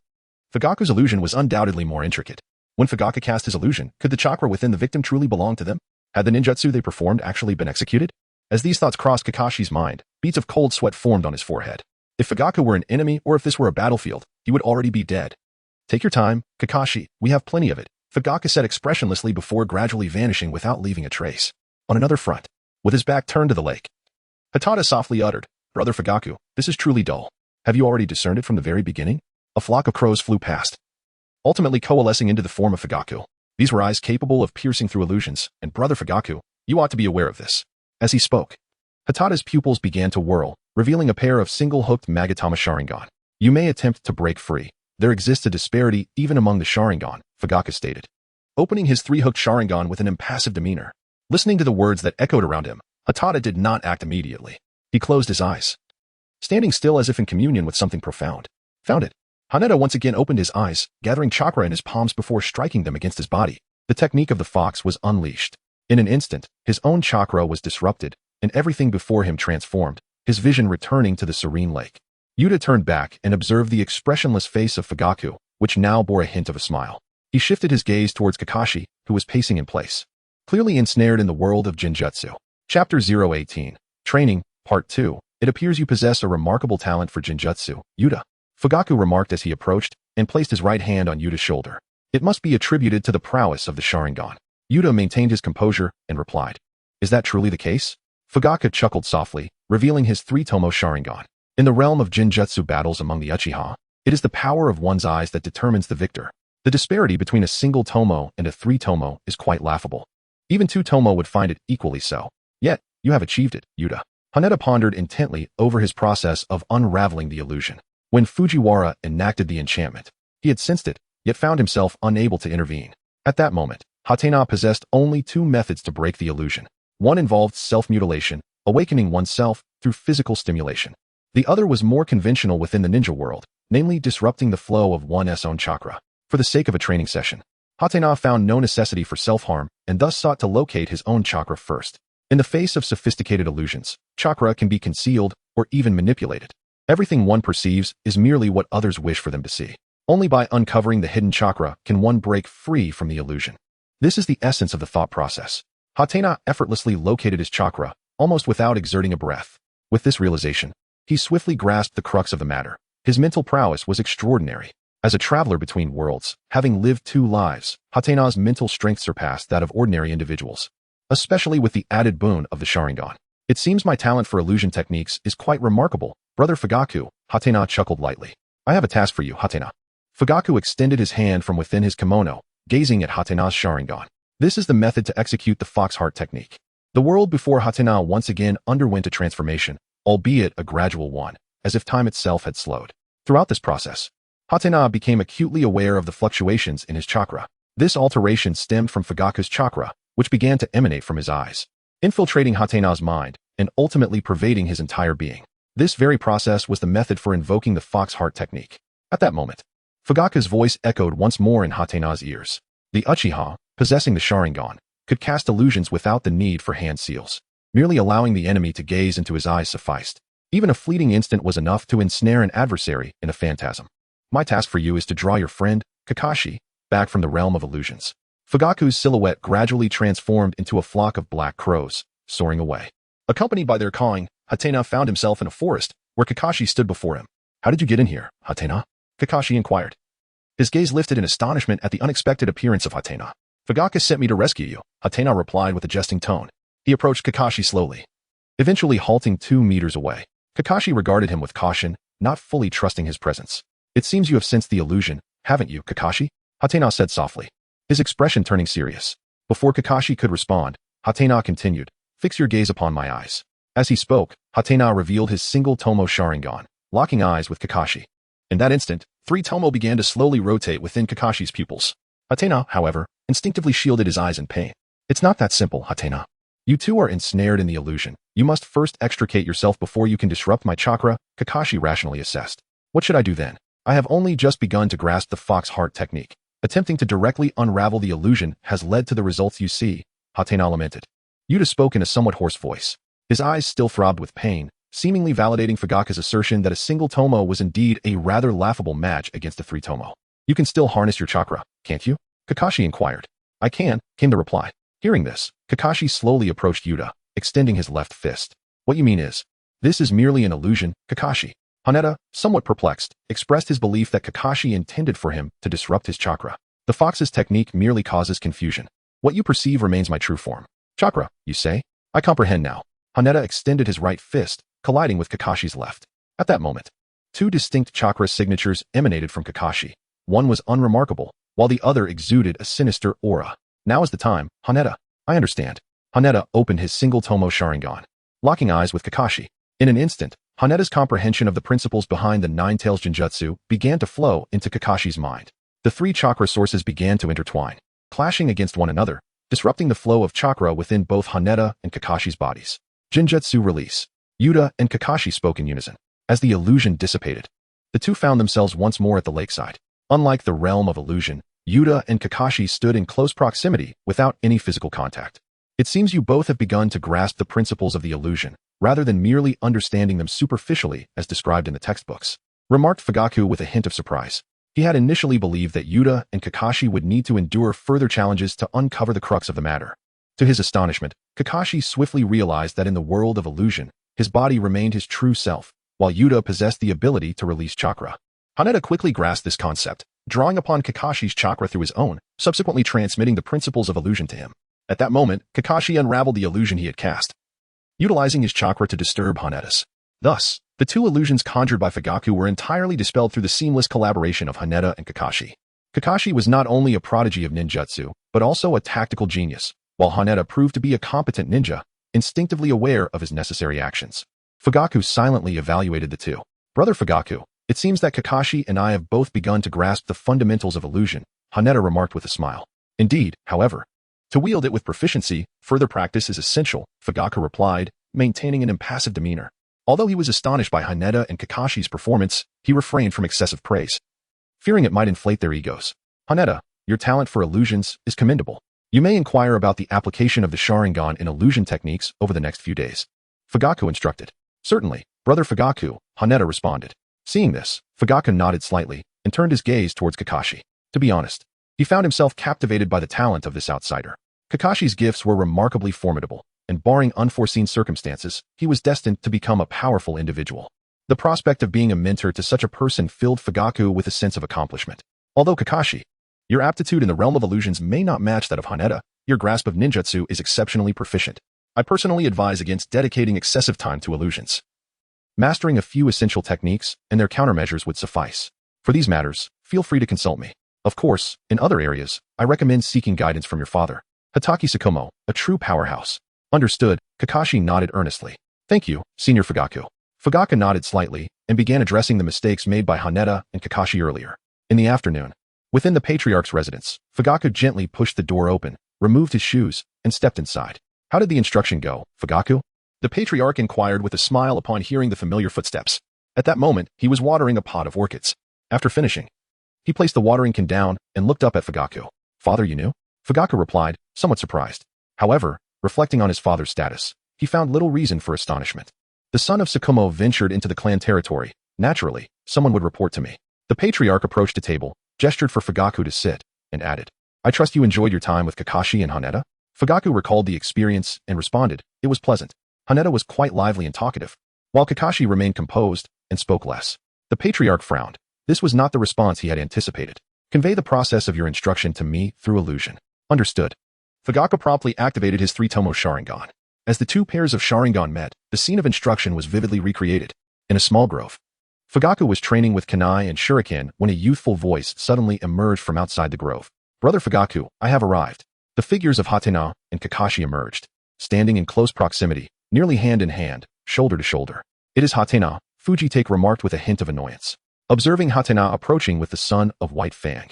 Fugaku's illusion was undoubtedly more intricate. When Fugaku cast his illusion, could the chakra within the victim truly belong to them? Had the ninjutsu they performed actually been executed? As these thoughts crossed Kakashi's mind, beads of cold sweat formed on his forehead. If Fugaku were an enemy or if this were a battlefield, he would already be dead. Take your time, Kakashi, we have plenty of it, Fugaku said expressionlessly before gradually vanishing without leaving a trace. On another front, with his back turned to the lake, Hatata softly uttered, Brother Fugaku, this is truly dull. Have you already discerned it from the very beginning? A flock of crows flew past, ultimately coalescing into the form of Fugaku. These were eyes capable of piercing through illusions, and Brother Fugaku, you ought to be aware of this. As he spoke, Hatata's pupils began to whirl, revealing a pair of single-hooked Magatama Sharingan. You may attempt to break free. There exists a disparity even among the Sharingan, Fugaku stated, opening his 3-hooked Sharingan with an impassive demeanor. Listening to the words that echoed around him, Hatata did not act immediately. He closed his eyes, standing still as if in communion with something profound. Found it. Haneda once again opened his eyes, gathering chakra in his palms before striking them against his body. The technique of the fox was unleashed. In an instant, his own chakra was disrupted, and everything before him transformed, his vision returning to the serene lake. Yuta turned back and observed the expressionless face of Fugaku, which now bore a hint of a smile. He shifted his gaze towards Kakashi, who was pacing in place, clearly ensnared in the world of Jinjutsu. Chapter 018. Training, Part 2. It appears you possess a remarkable talent for Jinjutsu, Yuta, Fugaku remarked as he approached and placed his right hand on Yuta's shoulder. It must be attributed to the prowess of the Sharingan. Yuta maintained his composure and replied, Is that truly the case? Fugaku chuckled softly, revealing his 3-tomo Sharingan. In the realm of Jinjutsu battles among the Uchiha, it is the power of one's eyes that determines the victor. The disparity between a single tomo and a 3-tomo is quite laughable. Even two Tomo would find it equally so. Yet, you have achieved it, Yuta. Haneda pondered intently over his process of unraveling the illusion. When Fujiwara enacted the enchantment, he had sensed it, yet found himself unable to intervene. At that moment, Hatena possessed only two methods to break the illusion. One involved self-mutilation, awakening oneself through physical stimulation. The other was more conventional within the ninja world, namely disrupting the flow of one's own chakra. For the sake of a training session, Hatena found no necessity for self-harm and thus sought to locate his own chakra first. In the face of sophisticated illusions, chakra can be concealed or even manipulated. Everything one perceives is merely what others wish for them to see. Only by uncovering the hidden chakra can one break free from the illusion. This is the essence of the thought process. Hatena effortlessly located his chakra, almost without exerting a breath. With this realization, he swiftly grasped the crux of the matter. His mental prowess was extraordinary. As a traveler between worlds, having lived two lives, Hatena's mental strength surpassed that of ordinary individuals, especially with the added boon of the Sharingan. It seems my talent for illusion techniques is quite remarkable, Brother Fugaku. Hatena chuckled lightly. I have a task for you, Hatena. Fugaku extended his hand from within his kimono, gazing at Hatena's Sharingan. This is the method to execute the fox heart technique. The world before Hatena once again underwent a transformation, albeit a gradual one, as if time itself had slowed. Throughout this process, Hatena became acutely aware of the fluctuations in his chakra. This alteration stemmed from Fugaku's chakra, which began to emanate from his eyes, infiltrating Hatena's mind and ultimately pervading his entire being. This very process was the method for invoking the fox heart technique. At that moment, Fugaku's voice echoed once more in Hatena's ears. The Uchiha, possessing the Sharingan, could cast illusions without the need for hand seals. Merely allowing the enemy to gaze into his eyes sufficed. Even a fleeting instant was enough to ensnare an adversary in a phantasm. My task for you is to draw your friend, Kakashi, back from the realm of illusions. Fugaku's silhouette gradually transformed into a flock of black crows, soaring away. Accompanied by their cawing, Hatena found himself in a forest, where Kakashi stood before him. How did you get in here, Hatena? Kakashi inquired. His gaze lifted in astonishment at the unexpected appearance of Hatena. Fugaku sent me to rescue you, Hatena replied with a jesting tone. He approached Kakashi slowly, eventually halting 2 meters away. Kakashi regarded him with caution, not fully trusting his presence. It seems you have sensed the illusion, haven't you, Kakashi? Hatena said softly, his expression turning serious. Before Kakashi could respond, Hatena continued, fix your gaze upon my eyes. As he spoke, Hatena revealed his single Tomo Sharingan, locking eyes with Kakashi. In that instant, 3 Tomo began to slowly rotate within Kakashi's pupils. Hatena, however, instinctively shielded his eyes in pain. It's not that simple, Hatena. You two are ensnared in the illusion. You must first extricate yourself before you can disrupt my chakra, Kakashi rationally assessed. What should I do then? I have only just begun to grasp the fox heart technique. Attempting to directly unravel the illusion has led to the results you see, Hatena lamented. Yuta spoke in a somewhat hoarse voice. His eyes still throbbed with pain, seemingly validating Fugaku's assertion that a single Tomo was indeed a rather laughable match against a 3 Tomo. You can still harness your chakra, can't you? Kakashi inquired. I can, came the reply. Hearing this, Kakashi slowly approached Yuta, extending his left fist. What you mean is, this is merely an illusion, Kakashi. Haneda, somewhat perplexed, expressed his belief that Kakashi intended for him to disrupt his chakra. The fox's technique merely causes confusion. What you perceive remains my true form. Chakra, you say? I comprehend now. Haneda extended his right fist, colliding with Kakashi's left. At that moment, 2 distinct chakra signatures emanated from Kakashi. One was unremarkable, while the other exuded a sinister aura. Now is the time, Haneda. I understand. Haneda opened his single Tomo Sharingan, locking eyes with Kakashi. In an instant, Haneda's comprehension of the principles behind the Nine-Tails Jinjutsu began to flow into Kakashi's mind. The 3 chakra sources began to intertwine, clashing against one another, disrupting the flow of chakra within both Haneda and Kakashi's bodies. Jinjutsu release. Yuta and Kakashi spoke in unison. As the illusion dissipated, the two found themselves once more at the lakeside. Unlike the realm of illusion, Yuta and Kakashi stood in close proximity without any physical contact. It seems you both have begun to grasp the principles of the illusion, rather than merely understanding them superficially as described in the textbooks, remarked Fugaku with a hint of surprise. He had initially believed that Yuta and Kakashi would need to endure further challenges to uncover the crux of the matter. To his astonishment, Kakashi swiftly realized that in the world of illusion, his body remained his true self, while Yuta possessed the ability to release chakra. Haneda quickly grasped this concept, drawing upon Kakashi's chakra through his own, subsequently transmitting the principles of illusion to him. At that moment, Kakashi unraveled the illusion he had cast, utilizing his chakra to disturb Haneda's. Thus, the 2 illusions conjured by Fugaku were entirely dispelled through the seamless collaboration of Haneda and Kakashi. Kakashi was not only a prodigy of ninjutsu, but also a tactical genius, while Haneda proved to be a competent ninja, instinctively aware of his necessary actions. Fugaku silently evaluated the two. Brother Fugaku, it seems that Kakashi and I have both begun to grasp the fundamentals of illusion, Haneda remarked with a smile. Indeed, however, to wield it with proficiency, further practice is essential, Fugaku replied, maintaining an impassive demeanor. Although he was astonished by Haneda and Kakashi's performance, he refrained from excessive praise, fearing it might inflate their egos. Haneda, your talent for illusions is commendable. You may inquire about the application of the Sharingan in illusion techniques over the next few days. Fugaku instructed. Certainly, Brother Fugaku, Haneda responded. Seeing this, Fugaku nodded slightly and turned his gaze towards Kakashi. To be honest, he found himself captivated by the talent of this outsider. Kakashi's gifts were remarkably formidable, and barring unforeseen circumstances, he was destined to become a powerful individual. The prospect of being a mentor to such a person filled Fugaku with a sense of accomplishment. Although Kakashi, your aptitude in the realm of illusions may not match that of Haneda, your grasp of ninjutsu is exceptionally proficient. I personally advise against dedicating excessive time to illusions. Mastering a few essential techniques and their countermeasures would suffice. For these matters, feel free to consult me. Of course, in other areas, I recommend seeking guidance from your father, Hatake Shikumo, a true powerhouse. Understood, Kakashi nodded earnestly. Thank you, Senior Fugaku. Fugaku nodded slightly and began addressing the mistakes made by Haneda and Kakashi earlier. In the afternoon, within the patriarch's residence, Fugaku gently pushed the door open, removed his shoes, and stepped inside. How did the instruction go, Fugaku? The patriarch inquired with a smile upon hearing the familiar footsteps. At that moment, he was watering a pot of orchids. After finishing, he placed the watering can down and looked up at Fugaku. Father, you knew? Fugaku replied, somewhat surprised. However, reflecting on his father's status, he found little reason for astonishment. The son of Shikumo ventured into the clan territory. Naturally, someone would report to me. The patriarch approached a table, gestured for Fugaku to sit, and added, I trust you enjoyed your time with Kakashi and Haneda? Fugaku recalled the experience and responded, it was pleasant. Haneda was quite lively and talkative, while Kakashi remained composed and spoke less. The patriarch frowned. This was not the response he had anticipated. Convey the process of your instruction to me through illusion. Understood. Fugaku promptly activated his three-tomo Sharingan. As the two pairs of Sharingan met, the scene of instruction was vividly recreated. In a small grove, Fugaku was training with kunai and shuriken when a youthful voice suddenly emerged from outside the grove. Brother Fugaku, I have arrived. The figures of Hatena and Kakashi emerged, standing in close proximity, nearly hand in hand, shoulder to shoulder. It is Hatena, Fujitake remarked with a hint of annoyance. Observing Hatena approaching with the son of White Fang,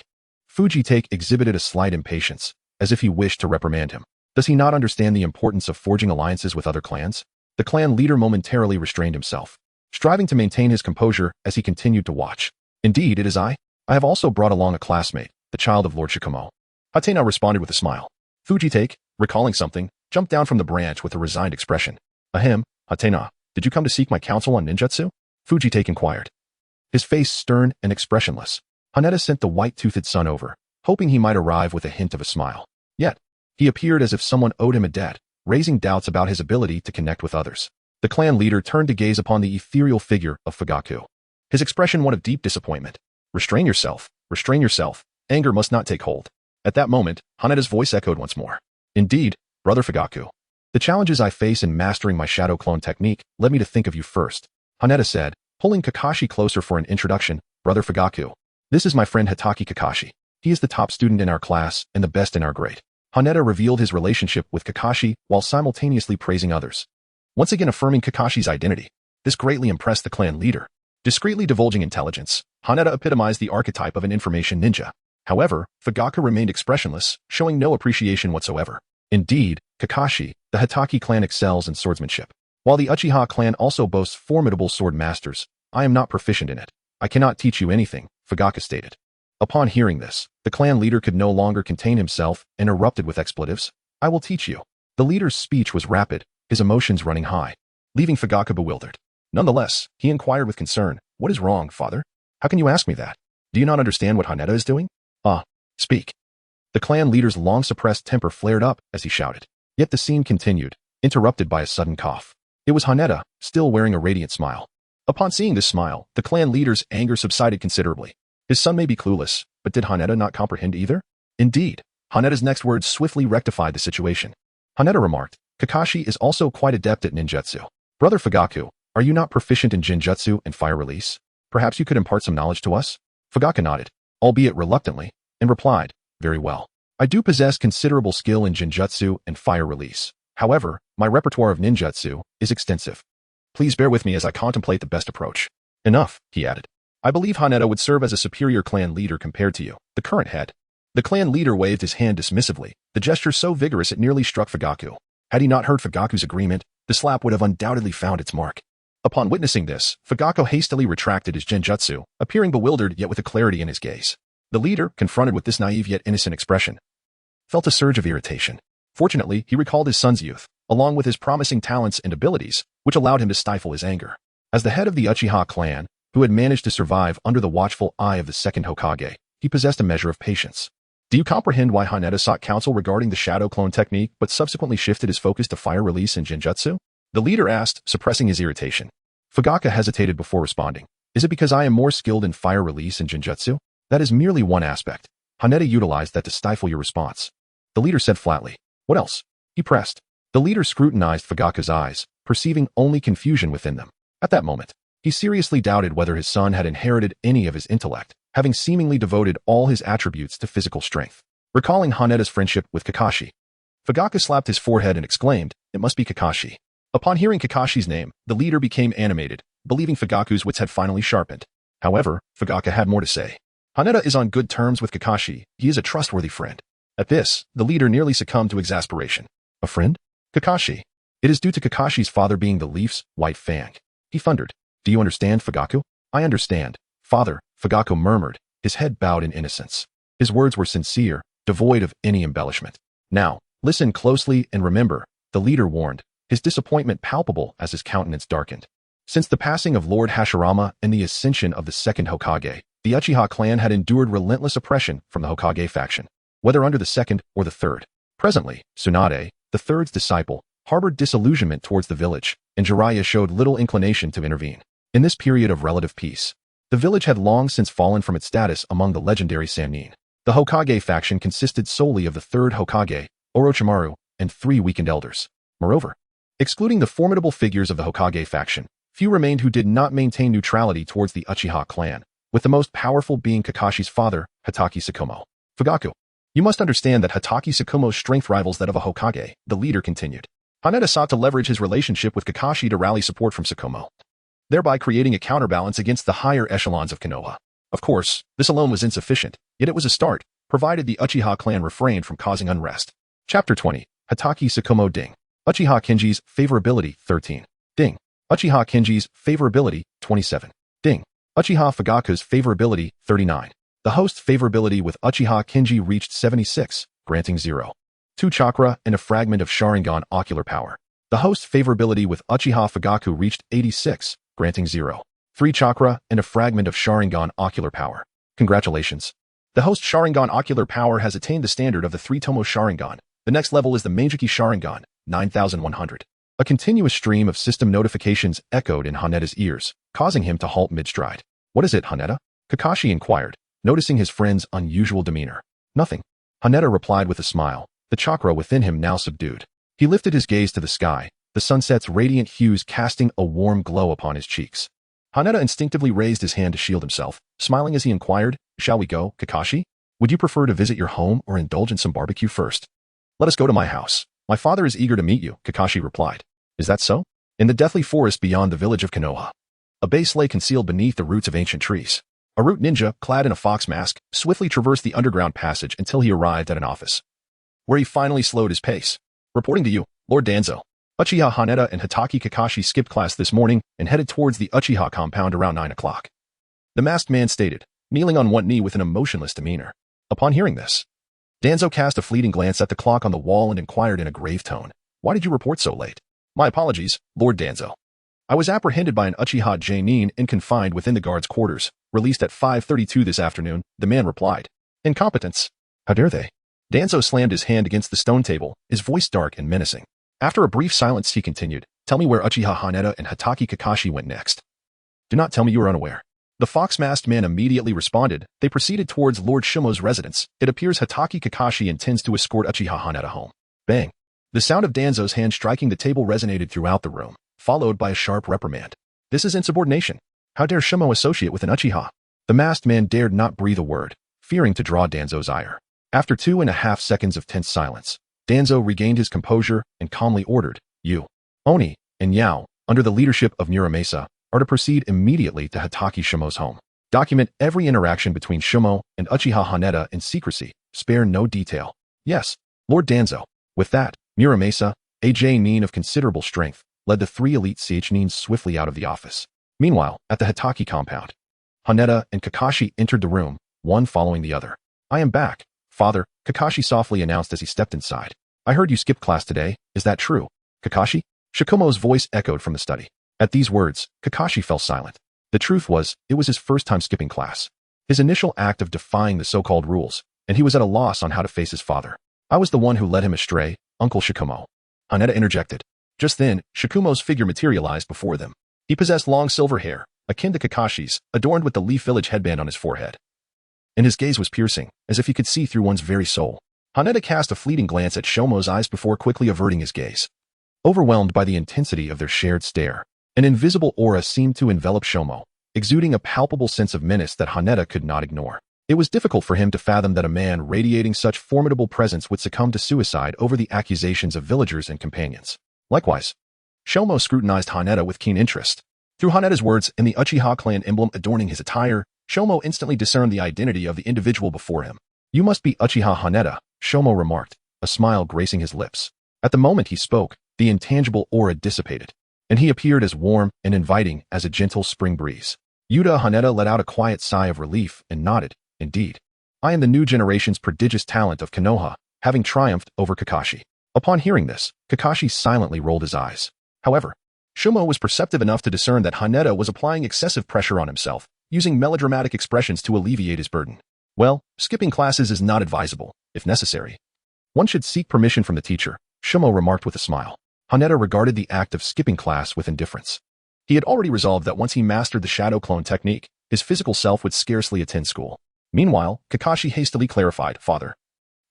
Fujitake exhibited a slight impatience, as if he wished to reprimand him. Does he not understand the importance of forging alliances with other clans? The clan leader momentarily restrained himself, striving to maintain his composure as he continued to watch. Indeed, it is I. I have also brought along a classmate, the child of Lord Shikumo. Hatena responded with a smile. Fujitake, recalling something, jumped down from the branch with a resigned expression. Ahem, Hatena, did you come to seek my counsel on ninjutsu? Fujitake inquired, his face stern and expressionless. Haneda sent the white-toothed son over, hoping he might arrive with a hint of a smile. Yet, he appeared as if someone owed him a debt, raising doubts about his ability to connect with others. The clan leader turned to gaze upon the ethereal figure of Fugaku, his expression one of deep disappointment. Restrain yourself, anger must not take hold. At that moment, Haneda's voice echoed once more. Indeed, Brother Fugaku. The challenges I face in mastering my shadow clone technique led me to think of you first, Haneda said, pulling Kakashi closer for an introduction. Brother Fugaku. This is my friend Hatake Kakashi. He is the top student in our class and the best in our grade. Haneda revealed his relationship with Kakashi while simultaneously praising others, once again affirming Kakashi's identity. This greatly impressed the clan leader. Discreetly divulging intelligence, Haneda epitomized the archetype of an information ninja. However, Fugaku remained expressionless, showing no appreciation whatsoever. Indeed, Kakashi, the Hatake clan excels in swordsmanship. While the Uchiha clan also boasts formidable sword masters, I am not proficient in it. I cannot teach you anything, Fugaku stated. Upon hearing this, the clan leader could no longer contain himself and erupted with expletives. I will teach you. The leader's speech was rapid, his emotions running high, leaving Fugaku bewildered. Nonetheless, he inquired with concern, what is wrong, father? How can you ask me that? Do you not understand what Haneda is doing? Speak. The clan leader's long-suppressed temper flared up as he shouted. Yet the scene continued, interrupted by a sudden cough. It was Haneda, still wearing a radiant smile. Upon seeing this smile, the clan leader's anger subsided considerably. His son may be clueless, but did Haneda not comprehend either? Indeed, Haneda's next words swiftly rectified the situation. Haneda remarked, Kakashi is also quite adept at ninjutsu. Brother Fugaku, are you not proficient in Jinjutsu and fire release? Perhaps you could impart some knowledge to us? Fugaku nodded, albeit reluctantly, and replied, very well. I do possess considerable skill in Jinjutsu and fire release. However, my repertoire of ninjutsu is extensive. Please bear with me as I contemplate the best approach. Enough, he added. I believe Haneda would serve as a superior clan leader compared to you, the current head. The clan leader waved his hand dismissively, the gesture so vigorous it nearly struck Fugaku. Had he not heard Fugaku's agreement, the slap would have undoubtedly found its mark. Upon witnessing this, Fugaku hastily retracted his Jinjutsu, appearing bewildered yet with a clarity in his gaze. The leader, confronted with this naive yet innocent expression, felt a surge of irritation. Fortunately, he recalled his son's youth, along with his promising talents and abilities, which allowed him to stifle his anger. As the head of the Uchiha clan, who had managed to survive under the watchful eye of the second Hokage, he possessed a measure of patience. Do you comprehend why Haneda sought counsel regarding the shadow clone technique but subsequently shifted his focus to fire release and Jinjutsu? The leader asked, suppressing his irritation. Fugaku hesitated before responding. Is it because I am more skilled in fire release and Jinjutsu? That is merely one aspect. Haneda utilized that to stifle your response. The leader said flatly. What else? He pressed. The leader scrutinized Fugaku's eyes, perceiving only confusion within them. At that moment, he seriously doubted whether his son had inherited any of his intellect, having seemingly devoted all his attributes to physical strength. Recalling Haneda's friendship with Kakashi, Fugaku slapped his forehead and exclaimed, "It must be Kakashi." Upon hearing Kakashi's name, the leader became animated, believing Fugaku's wits had finally sharpened. However, Fugaku had more to say. Haneda is on good terms with Kakashi. He is a trustworthy friend. At this, the leader nearly succumbed to exasperation. A friend? Kakashi. It is due to Kakashi's father being the Leaf's White Fang. He thundered. Do you understand, Fugaku? I understand. Father, Fugaku murmured, his head bowed in innocence. His words were sincere, devoid of any embellishment. Now, listen closely and remember, the leader warned, his disappointment palpable as his countenance darkened. Since the passing of Lord Hashirama and the ascension of the second Hokage, the Uchiha clan had endured relentless oppression from the Hokage faction, whether under the second or the third. Presently, Tsunade, the third's disciple, harbored disillusionment towards the village, and Jiraiya showed little inclination to intervene. In this period of relative peace, the village had long since fallen from its status among the legendary Sannin. The Hokage faction consisted solely of the third Hokage, Orochimaru, and 3 weakened elders. Moreover, excluding the formidable figures of the Hokage faction, few remained who did not maintain neutrality towards the Uchiha clan, with the most powerful being Kakashi's father, Hatake Shikumo. Fugaku, you must understand that Hatake Shikumo's strength rivals that of a Hokage, the leader continued. Haneda sought to leverage his relationship with Kakashi to rally support from Shikumo, thereby creating a counterbalance against the higher echelons of Konoha. Of course, this alone was insufficient, yet it was a start, provided the Uchiha clan refrained from causing unrest. Chapter 20. Hatake Shikumo Ding. Uchiha Kenji's Favorability 13. Ding. Uchiha Kenji's Favorability 27. Ding. Uchiha Fugaku's Favorability 39. The host's favorability with Uchiha Kenji reached 76, granting 0. 2 chakra and a fragment of Sharingan ocular power. The host's favorability with Uchiha Fugaku reached 86, granting 0. 3 chakra and a fragment of Sharingan ocular power. Congratulations. The host's Sharingan ocular power has attained the standard of the 3-tomo Sharingan. The next level is the Meijiki Sharingan, 9100. A continuous stream of system notifications echoed in Haneda's ears, causing him to halt mid-stride. What is it, Haneda? Kakashi inquired, noticing his friend's unusual demeanor. Nothing. Haneda replied with a smile, the chakra within him now subdued. He lifted his gaze to the sky, the sunset's radiant hues casting a warm glow upon his cheeks. Haneda instinctively raised his hand to shield himself, smiling as he inquired, Shall we go, Kakashi? Would you prefer to visit your home or indulge in some barbecue first? Let us go to my house. My father is eager to meet you, Kakashi replied. Is that so? In the deathly forest beyond the village of Konoha, a base lay concealed beneath the roots of ancient trees. A root ninja, clad in a fox mask, swiftly traversed the underground passage until he arrived at an office, where he finally slowed his pace. Reporting to you, Lord Danzo. Uchiha Haneda and Hatake Kakashi skipped class this morning and headed towards the Uchiha compound around 9 o'clock. The masked man stated, kneeling on one knee with an emotionless demeanor. Upon hearing this, Danzo cast a fleeting glance at the clock on the wall and inquired in a grave tone, Why did you report so late? My apologies, Lord Danzo. I was apprehended by an Uchiha Genin and confined within the guard's quarters, released at 5:32 this afternoon, the man replied. Incompetence. How dare they? Danzo slammed his hand against the stone table, his voice dark and menacing. After a brief silence, he continued, Tell me where Uchiha Haneda and Hatake Kakashi went next. Do not tell me you are unaware. The fox-masked man immediately responded. They proceeded towards Lord Shimo's residence. It appears Hatake Kakashi intends to escort Uchiha Haneda home. Bang. The sound of Danzo's hand striking the table resonated throughout the room, followed by a sharp reprimand. This is insubordination. How dare Shimo associate with an Uchiha? The masked man dared not breathe a word, fearing to draw Danzo's ire. After 2.5 seconds of tense silence, Danzo regained his composure and calmly ordered, "You, Oni, and Yao, under the leadership of Muramasa, are to proceed immediately to Hatake Shimo's home. Document every interaction between Shimo and Uchiha Haneda in secrecy, spare no detail." "Yes, Lord Danzo." With that, Muramasa, a Nin of considerable strength, led the 3 elite Nins swiftly out of the office. Meanwhile, at the Hatake compound, Haneda and Kakashi entered the room, one following the other. "I am back, father," Kakashi softly announced as he stepped inside. "I heard you skipped class today, is that true?" "Kakashi?" Shikumo's voice echoed from the study. At these words, Kakashi fell silent. The truth was, it was his first time skipping class. His initial act of defying the so-called rules, and he was at a loss on how to face his father. "I was the one who led him astray, Uncle Shikumo," Haneda interjected. Just then, Shikumo's figure materialized before them. He possessed long silver hair, akin to Kakashi's, adorned with the Leaf Village headband on his forehead. And his gaze was piercing, as if he could see through one's very soul. Haneda cast a fleeting glance at Shimo's eyes before quickly averting his gaze. Overwhelmed by the intensity of their shared stare, an invisible aura seemed to envelop Shimo, exuding a palpable sense of menace that Haneda could not ignore. It was difficult for him to fathom that a man radiating such formidable presence would succumb to suicide over the accusations of villagers and companions. Likewise, Shimo scrutinized Haneda with keen interest. Through Haneda's words and the Uchiha clan emblem adorning his attire, Shimo instantly discerned the identity of the individual before him. "You must be Uchiha Haneda," Shimo remarked, a smile gracing his lips. At the moment he spoke, the intangible aura dissipated, and he appeared as warm and inviting as a gentle spring breeze. Yuta Haneda let out a quiet sigh of relief and nodded. "Indeed. I am the new generation's prodigious talent of Konoha, having triumphed over Kakashi." Upon hearing this, Kakashi silently rolled his eyes. However, Shimo was perceptive enough to discern that Haneda was applying excessive pressure on himself, using melodramatic expressions to alleviate his burden. "Well, skipping classes is not advisable, if necessary. One should seek permission from the teacher," Shimo remarked with a smile. Haneda regarded the act of skipping class with indifference. He had already resolved that once he mastered the shadow clone technique, his physical self would scarcely attend school. Meanwhile, Kakashi hastily clarified, "Father,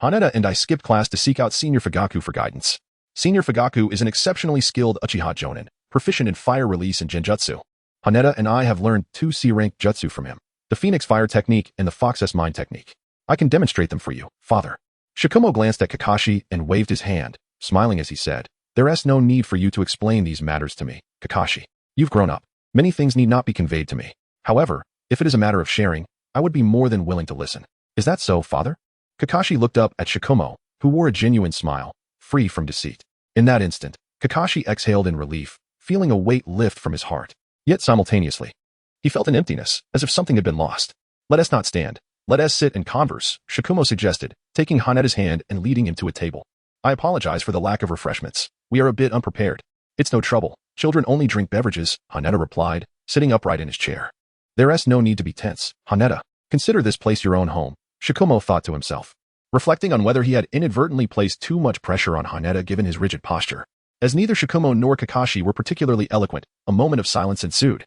Haneda and I skipped class to seek out Senior Fugaku for guidance. Senior Fugaku is an exceptionally skilled Uchiha Jonin, proficient in fire release and Jinjutsu. Haneda and I have learned 2 C-rank jutsu from him, the Phoenix Fire technique and the Fox Mine technique. I can demonstrate them for you, father." Shikumo glanced at Kakashi and waved his hand, smiling as he said, "There is no need for you to explain these matters to me, Kakashi. You've grown up. Many things need not be conveyed to me. However, if it is a matter of sharing, I would be more than willing to listen." "Is that so, father?" Kakashi looked up at Shikumo, who wore a genuine smile, free from deceit. In that instant, Kakashi exhaled in relief, feeling a weight lift from his heart. Yet simultaneously, he felt an emptiness, as if something had been lost. "Let us not stand. Let us sit and converse," Shikumo suggested, taking Haneda's hand and leading him to a table. "I apologize for the lack of refreshments. We are a bit unprepared." "It's no trouble. Children only drink beverages," Haneda replied, sitting upright in his chair. "There is no need to be tense, Haneda. Consider this place your own home," Shikumo thought to himself, reflecting on whether he had inadvertently placed too much pressure on Haneda given his rigid posture. As neither Shikumo nor Kakashi were particularly eloquent, a moment of silence ensued,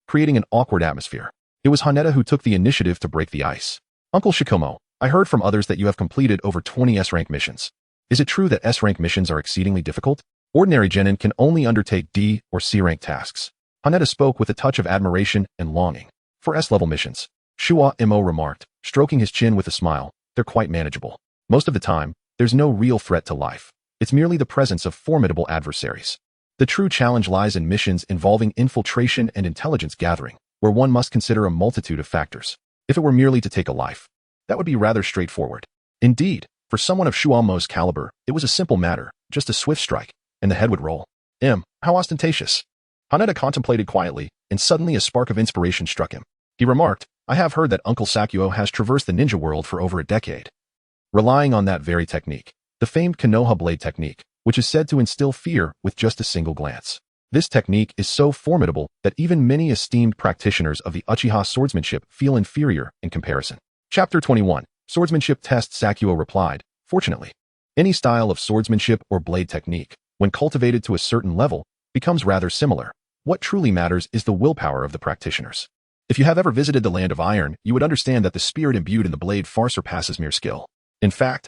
creating an awkward atmosphere. It was Haneda who took the initiative to break the ice. "Uncle Shikumo, I heard from others that you have completed over 20 S-rank missions. Is it true that S-rank missions are exceedingly difficult? Ordinary genin can only undertake D or C-rank tasks." Haneda spoke with a touch of admiration and longing. "For S-level missions," Shua Imo remarked, stroking his chin with a smile, "they're quite manageable. Most of the time, there's no real threat to life. It's merely the presence of formidable adversaries. The true challenge lies in missions involving infiltration and intelligence gathering, where one must consider a multitude of factors. If it were merely to take a life, that would be rather straightforward. Indeed, for someone of Shuamo's caliber, it was a simple matter, just a swift strike, and the head would roll. How ostentatious." Haneda contemplated quietly, and suddenly a spark of inspiration struck him. He remarked, "I have heard that Uncle Sakuo has traversed the ninja world for over a decade, relying on that very technique, the famed Konoha blade technique, which is said to instill fear with just a single glance. This technique is so formidable that even many esteemed practitioners of the Uchiha swordsmanship feel inferior in comparison." Chapter 21. Swordsmanship Test. Sakuo replied, "Fortunately, any style of swordsmanship or blade technique, when cultivated to a certain level, becomes rather similar. What truly matters is the willpower of the practitioners. If you have ever visited the Land of Iron, you would understand that the spirit imbued in the blade far surpasses mere skill. In fact,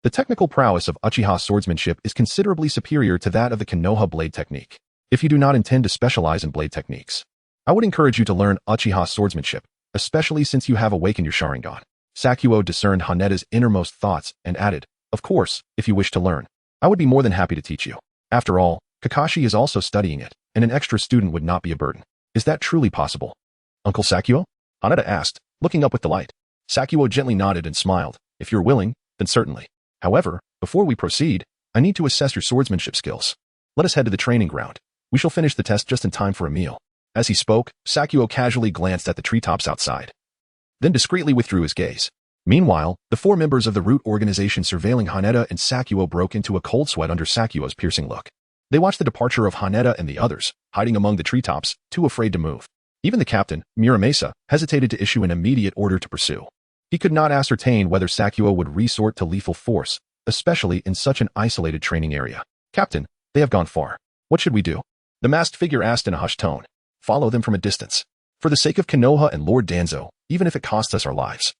the technical prowess of Uchiha swordsmanship is considerably superior to that of the Konoha blade technique. If you do not intend to specialize in blade techniques, I would encourage you to learn Uchiha swordsmanship, especially since you have awakened your Sharingan. Sakuo discerned Haneta's innermost thoughts and added, "Of course, if you wish to learn, I would be more than happy to teach you. After all, Kakashi is also studying it, and an extra student would not be a burden. Is that truly possible?" "Uncle Sakuo?" Haneta asked, looking up with delight. Sakuo gently nodded and smiled. "If you're willing, then certainly. However, before we proceed, I need to assess your swordsmanship skills. Let us head to the training ground. We shall finish the test just in time for a meal." As he spoke, Sakuo casually glanced at the treetops outside, then discreetly withdrew his gaze. Meanwhile, the four members of the root organization surveilling Haneta and Sakuo broke into a cold sweat under Sakuo's piercing look. They watched the departure of Haneta and the others, hiding among the treetops, too afraid to move. Even the captain, Muramasa, hesitated to issue an immediate order to pursue. He could not ascertain whether Sakuo would resort to lethal force, especially in such an isolated training area. "Captain, they have gone far. What should we do?" The masked figure asked in a hushed tone. "Follow them from a distance. For the sake of Konoha and Lord Danzo, even if it costs us our lives.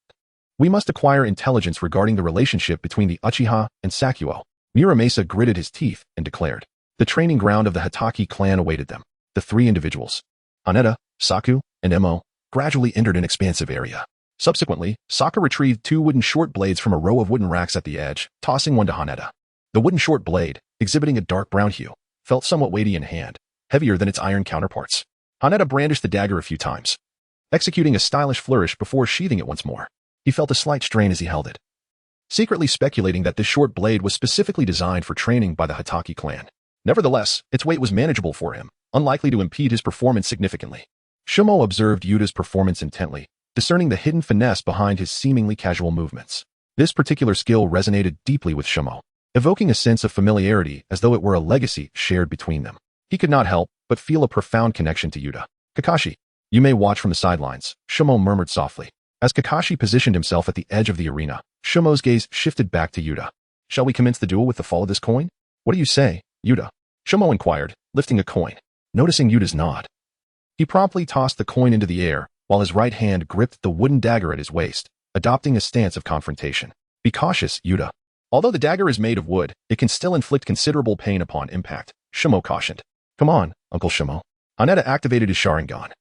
We must acquire intelligence regarding the relationship between the Uchiha and Sakuo." Muramasa gritted his teeth and declared. The training ground of the Hatake clan awaited them. The three individuals, Haneta, Saku, and Emo, gradually entered an expansive area. Subsequently, Saka retrieved 2 wooden short blades from a row of wooden racks at the edge, tossing one to Haneta. The wooden short blade, exhibiting a dark brown hue, felt somewhat weighty in hand, heavier than its iron counterparts. Haneta brandished the dagger a few times, executing a stylish flourish before sheathing it once more. He felt a slight strain as he held it, secretly speculating that this short blade was specifically designed for training by the Hatake clan. Nevertheless, its weight was manageable for him, unlikely to impede his performance significantly. Shikumo observed Yuta's performance intently, discerning the hidden finesse behind his seemingly casual movements. This particular skill resonated deeply with Shikumo, evoking a sense of familiarity as though it were a legacy shared between them. He could not help but feel a profound connection to Yuta. "Kakashi, you may watch from the sidelines," Shikumo murmured softly. As Kakashi positioned himself at the edge of the arena, Shikumo's gaze shifted back to Yuta. "Shall we commence the duel with the fall of this coin? What do you say, Yuta?" Shikumo inquired, lifting a coin. Noticing Yuta's nod, he promptly tossed the coin into the air, while his right hand gripped the wooden dagger at his waist, adopting a stance of confrontation. "Be cautious, Yuta. Although the dagger is made of wood, it can still inflict considerable pain upon impact," Shikumo cautioned. "Come on, Uncle Shikumo." Haneta activated his Sharingan,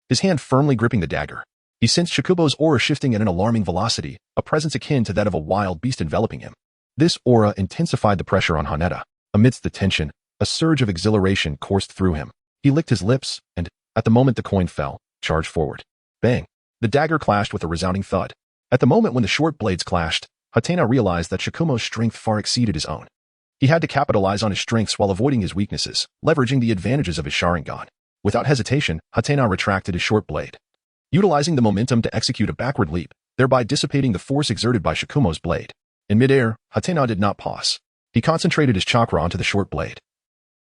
his hand firmly gripping the dagger. He sensed Shikumo's aura shifting at an alarming velocity, a presence akin to that of a wild beast enveloping him. This aura intensified the pressure on Haneta. Amidst the tension, a surge of exhilaration coursed through him. He licked his lips and, at the moment the coin fell, charged forward. Bang! The dagger clashed with a resounding thud. At the moment when the short blades clashed, Hatena realized that Shikumo's strength far exceeded his own. He had to capitalize on his strengths while avoiding his weaknesses, leveraging the advantages of his Sharingan. Without hesitation, Hatena retracted his short blade, utilizing the momentum to execute a backward leap, thereby dissipating the force exerted by Shikumo's blade. In midair, Hatena did not pause. He concentrated his chakra onto the short blade,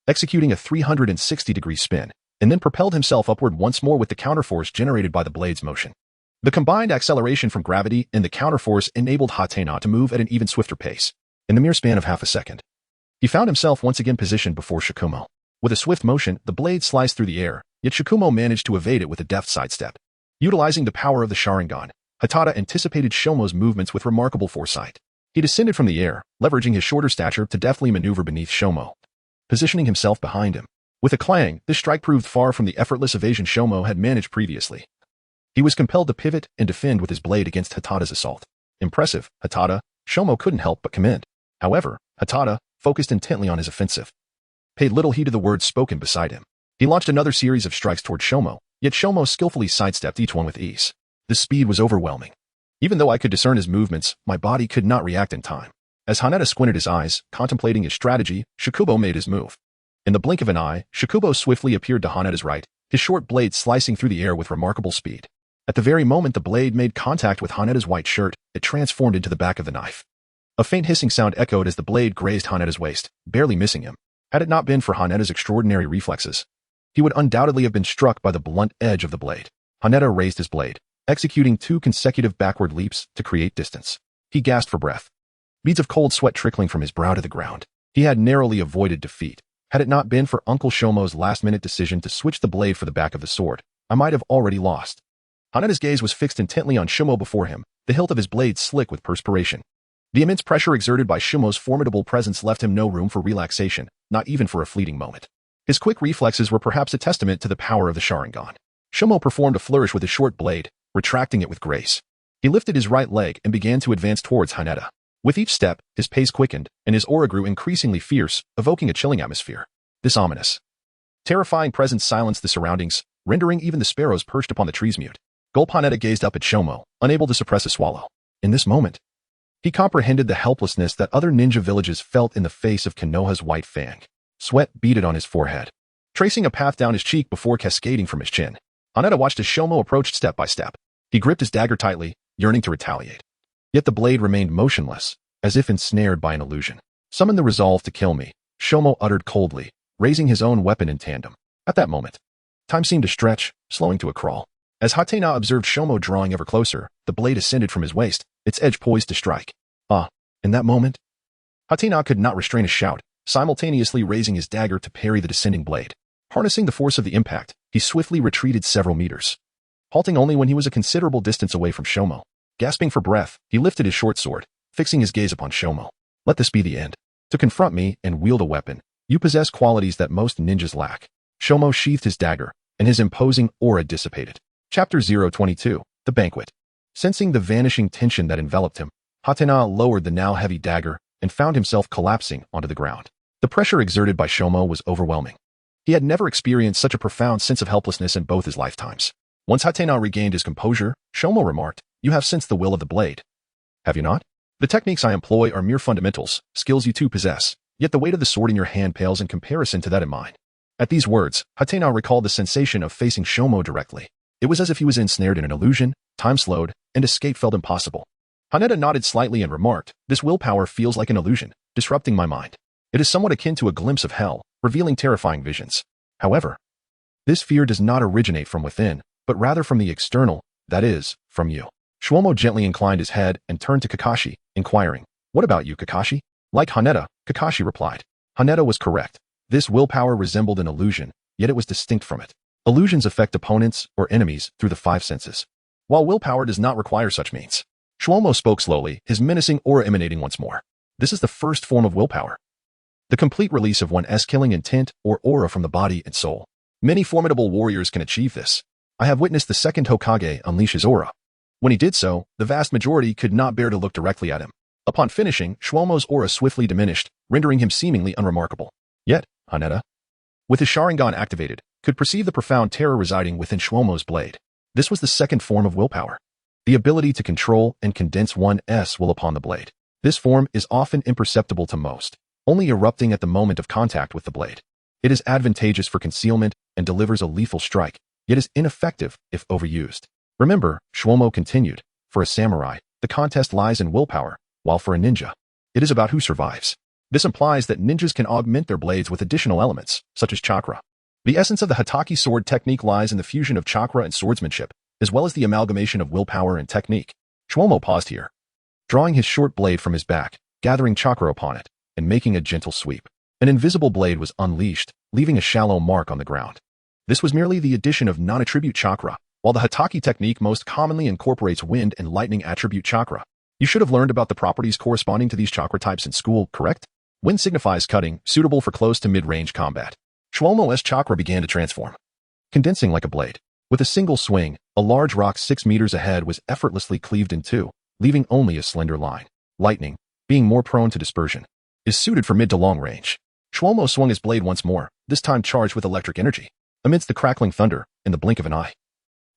executing a 360-degree spin, and then propelled himself upward once more with the counterforce generated by the blade's motion. The combined acceleration from gravity and the counterforce enabled Hatena to move at an even swifter pace. In the mere span of half a second, he found himself once again positioned before Shikumo. With a swift motion, the blade sliced through the air, yet Shikumo managed to evade it with a deft sidestep. Utilizing the power of the Sharingan, Hatena anticipated Shikumo's movements with remarkable foresight. He descended from the air, leveraging his shorter stature to deftly maneuver beneath Shikumo, positioning himself behind him. With a clang, this strike proved far from the effortless evasion Shikumo had managed previously. He was compelled to pivot and defend with his blade against Hatena's assault. Impressive, Hatena, Shikumo couldn't help but commend. However, Hatena, focused intently on his offensive, paid little heed to the words spoken beside him. He launched another series of strikes toward Shikumo, yet Shikumo skillfully sidestepped each one with ease. The speed was overwhelming. Even though I could discern his movements, my body could not react in time. As Haneta squinted his eyes, contemplating his strategy, Shikumo made his move. In the blink of an eye, Shikumo swiftly appeared to Haneta's right, his short blade slicing through the air with remarkable speed. At the very moment the blade made contact with Haneta's white shirt, it transformed into the back of the knife. A faint hissing sound echoed as the blade grazed Haneta's waist, barely missing him. Had it not been for Haneta's extraordinary reflexes, he would undoubtedly have been struck by the blunt edge of the blade. Haneta raised his blade, executing 2 consecutive backward leaps to create distance. He gasped for breath, beads of cold sweat trickling from his brow to the ground. He had narrowly avoided defeat. Had it not been for Uncle Shikumo's last-minute decision to switch the blade for the back of the sword, I might have already lost. Haneta's gaze was fixed intently on Shikumo before him, the hilt of his blade slick with perspiration. The immense pressure exerted by Shikumo's formidable presence left him no room for relaxation, not even for a fleeting moment. His quick reflexes were perhaps a testament to the power of the Sharingan. Shikumo performed a flourish with his short blade, retracting it with grace. He lifted his right leg and began to advance towards Haneda. With each step, his pace quickened, and his aura grew increasingly fierce, evoking a chilling atmosphere. This ominous, terrifying presence silenced the surroundings, rendering even the sparrows perched upon the trees mute. Gulp Haneda gazed up at Shomo, unable to suppress a swallow. In this moment, he comprehended the helplessness that other ninja villages felt in the face of Konoha's White Fang. Sweat beaded on his forehead, tracing a path down his cheek before cascading from his chin. Haneda watched as Shomo approached step by step. He gripped his dagger tightly, yearning to retaliate. Yet the blade remained motionless, as if ensnared by an illusion. Summon the resolve to kill me, Shomo uttered coldly, raising his own weapon in tandem. At that moment, time seemed to stretch, slowing to a crawl. As Hatena observed Shomo drawing ever closer, the blade ascended from his waist, its edge poised to strike. In that moment, Hatena could not restrain a shout, simultaneously raising his dagger to parry the descending blade. Harnessing the force of the impact, he swiftly retreated several meters, halting only when he was a considerable distance away from Shomo. Gasping for breath, he lifted his short sword, fixing his gaze upon Shomo. Let this be the end. To confront me and wield a weapon, you possess qualities that most ninjas lack. Shomo sheathed his dagger, and his imposing aura dissipated. Chapter 022, The Banquet. Sensing the vanishing tension that enveloped him, Hatena lowered the now heavy dagger and found himself collapsing onto the ground. The pressure exerted by Shomo was overwhelming. He had never experienced such a profound sense of helplessness in both his lifetimes. Once Hatena regained his composure, Shomo remarked, "You have sensed the will of the blade, have you not? The techniques I employ are mere fundamentals, skills you too possess, yet the weight of the sword in your hand pales in comparison to that in mine." At these words, Hatena recalled the sensation of facing Shomo directly. It was as if he was ensnared in an illusion, time slowed, and escape felt impossible. Haneda nodded slightly and remarked, "This willpower feels like an illusion, disrupting my mind. It is somewhat akin to a glimpse of hell, revealing terrifying visions. However, this fear does not originate from within, but rather from the external, that is, from you." Shwomo gently inclined his head and turned to Kakashi, inquiring, "What about you, Kakashi?" Like Haneda, Kakashi replied. Haneda was correct. This willpower resembled an illusion, yet it was distinct from it. Illusions affect opponents or enemies through the five senses, while willpower does not require such means. Shwomo spoke slowly, his menacing aura emanating once more. This is the first form of willpower, the complete release of one's killing intent or aura from the body and soul. Many formidable warriors can achieve this. I have witnessed the second Hokage unleash his aura. When he did so, the vast majority could not bear to look directly at him. Upon finishing, Shwomo's aura swiftly diminished, rendering him seemingly unremarkable. Yet, Haneda, with his Sharingan activated, could perceive the profound terror residing within Shwomo's blade. This was the second form of willpower, the ability to control and condense one's will upon the blade. This form is often imperceptible to most, only erupting at the moment of contact with the blade. It is advantageous for concealment and delivers a lethal strike, yet is ineffective if overused. Remember, Shwomo continued, for a samurai, the contest lies in willpower, while for a ninja, it is about who survives. This implies that ninjas can augment their blades with additional elements, such as chakra. The essence of the Hatake sword technique lies in the fusion of chakra and swordsmanship, as well as the amalgamation of willpower and technique. Shwomo paused here, drawing his short blade from his back, gathering chakra upon it, and making a gentle sweep. An invisible blade was unleashed, leaving a shallow mark on the ground. This was merely the addition of non-attribute chakra, while the Hatake technique most commonly incorporates wind and lightning attribute chakra. You should have learned about the properties corresponding to these chakra types in school, correct? Wind signifies cutting, suitable for close to mid-range combat. Shwomo's chakra began to transform, condensing like a blade. With a single swing, a large rock 6 meters ahead was effortlessly cleaved in two, leaving only a slender line. Lightning, being more prone to dispersion, is suited for mid to long range. Shwomo swung his blade once more, this time charged with electric energy. Amidst the crackling thunder, in the blink of an eye,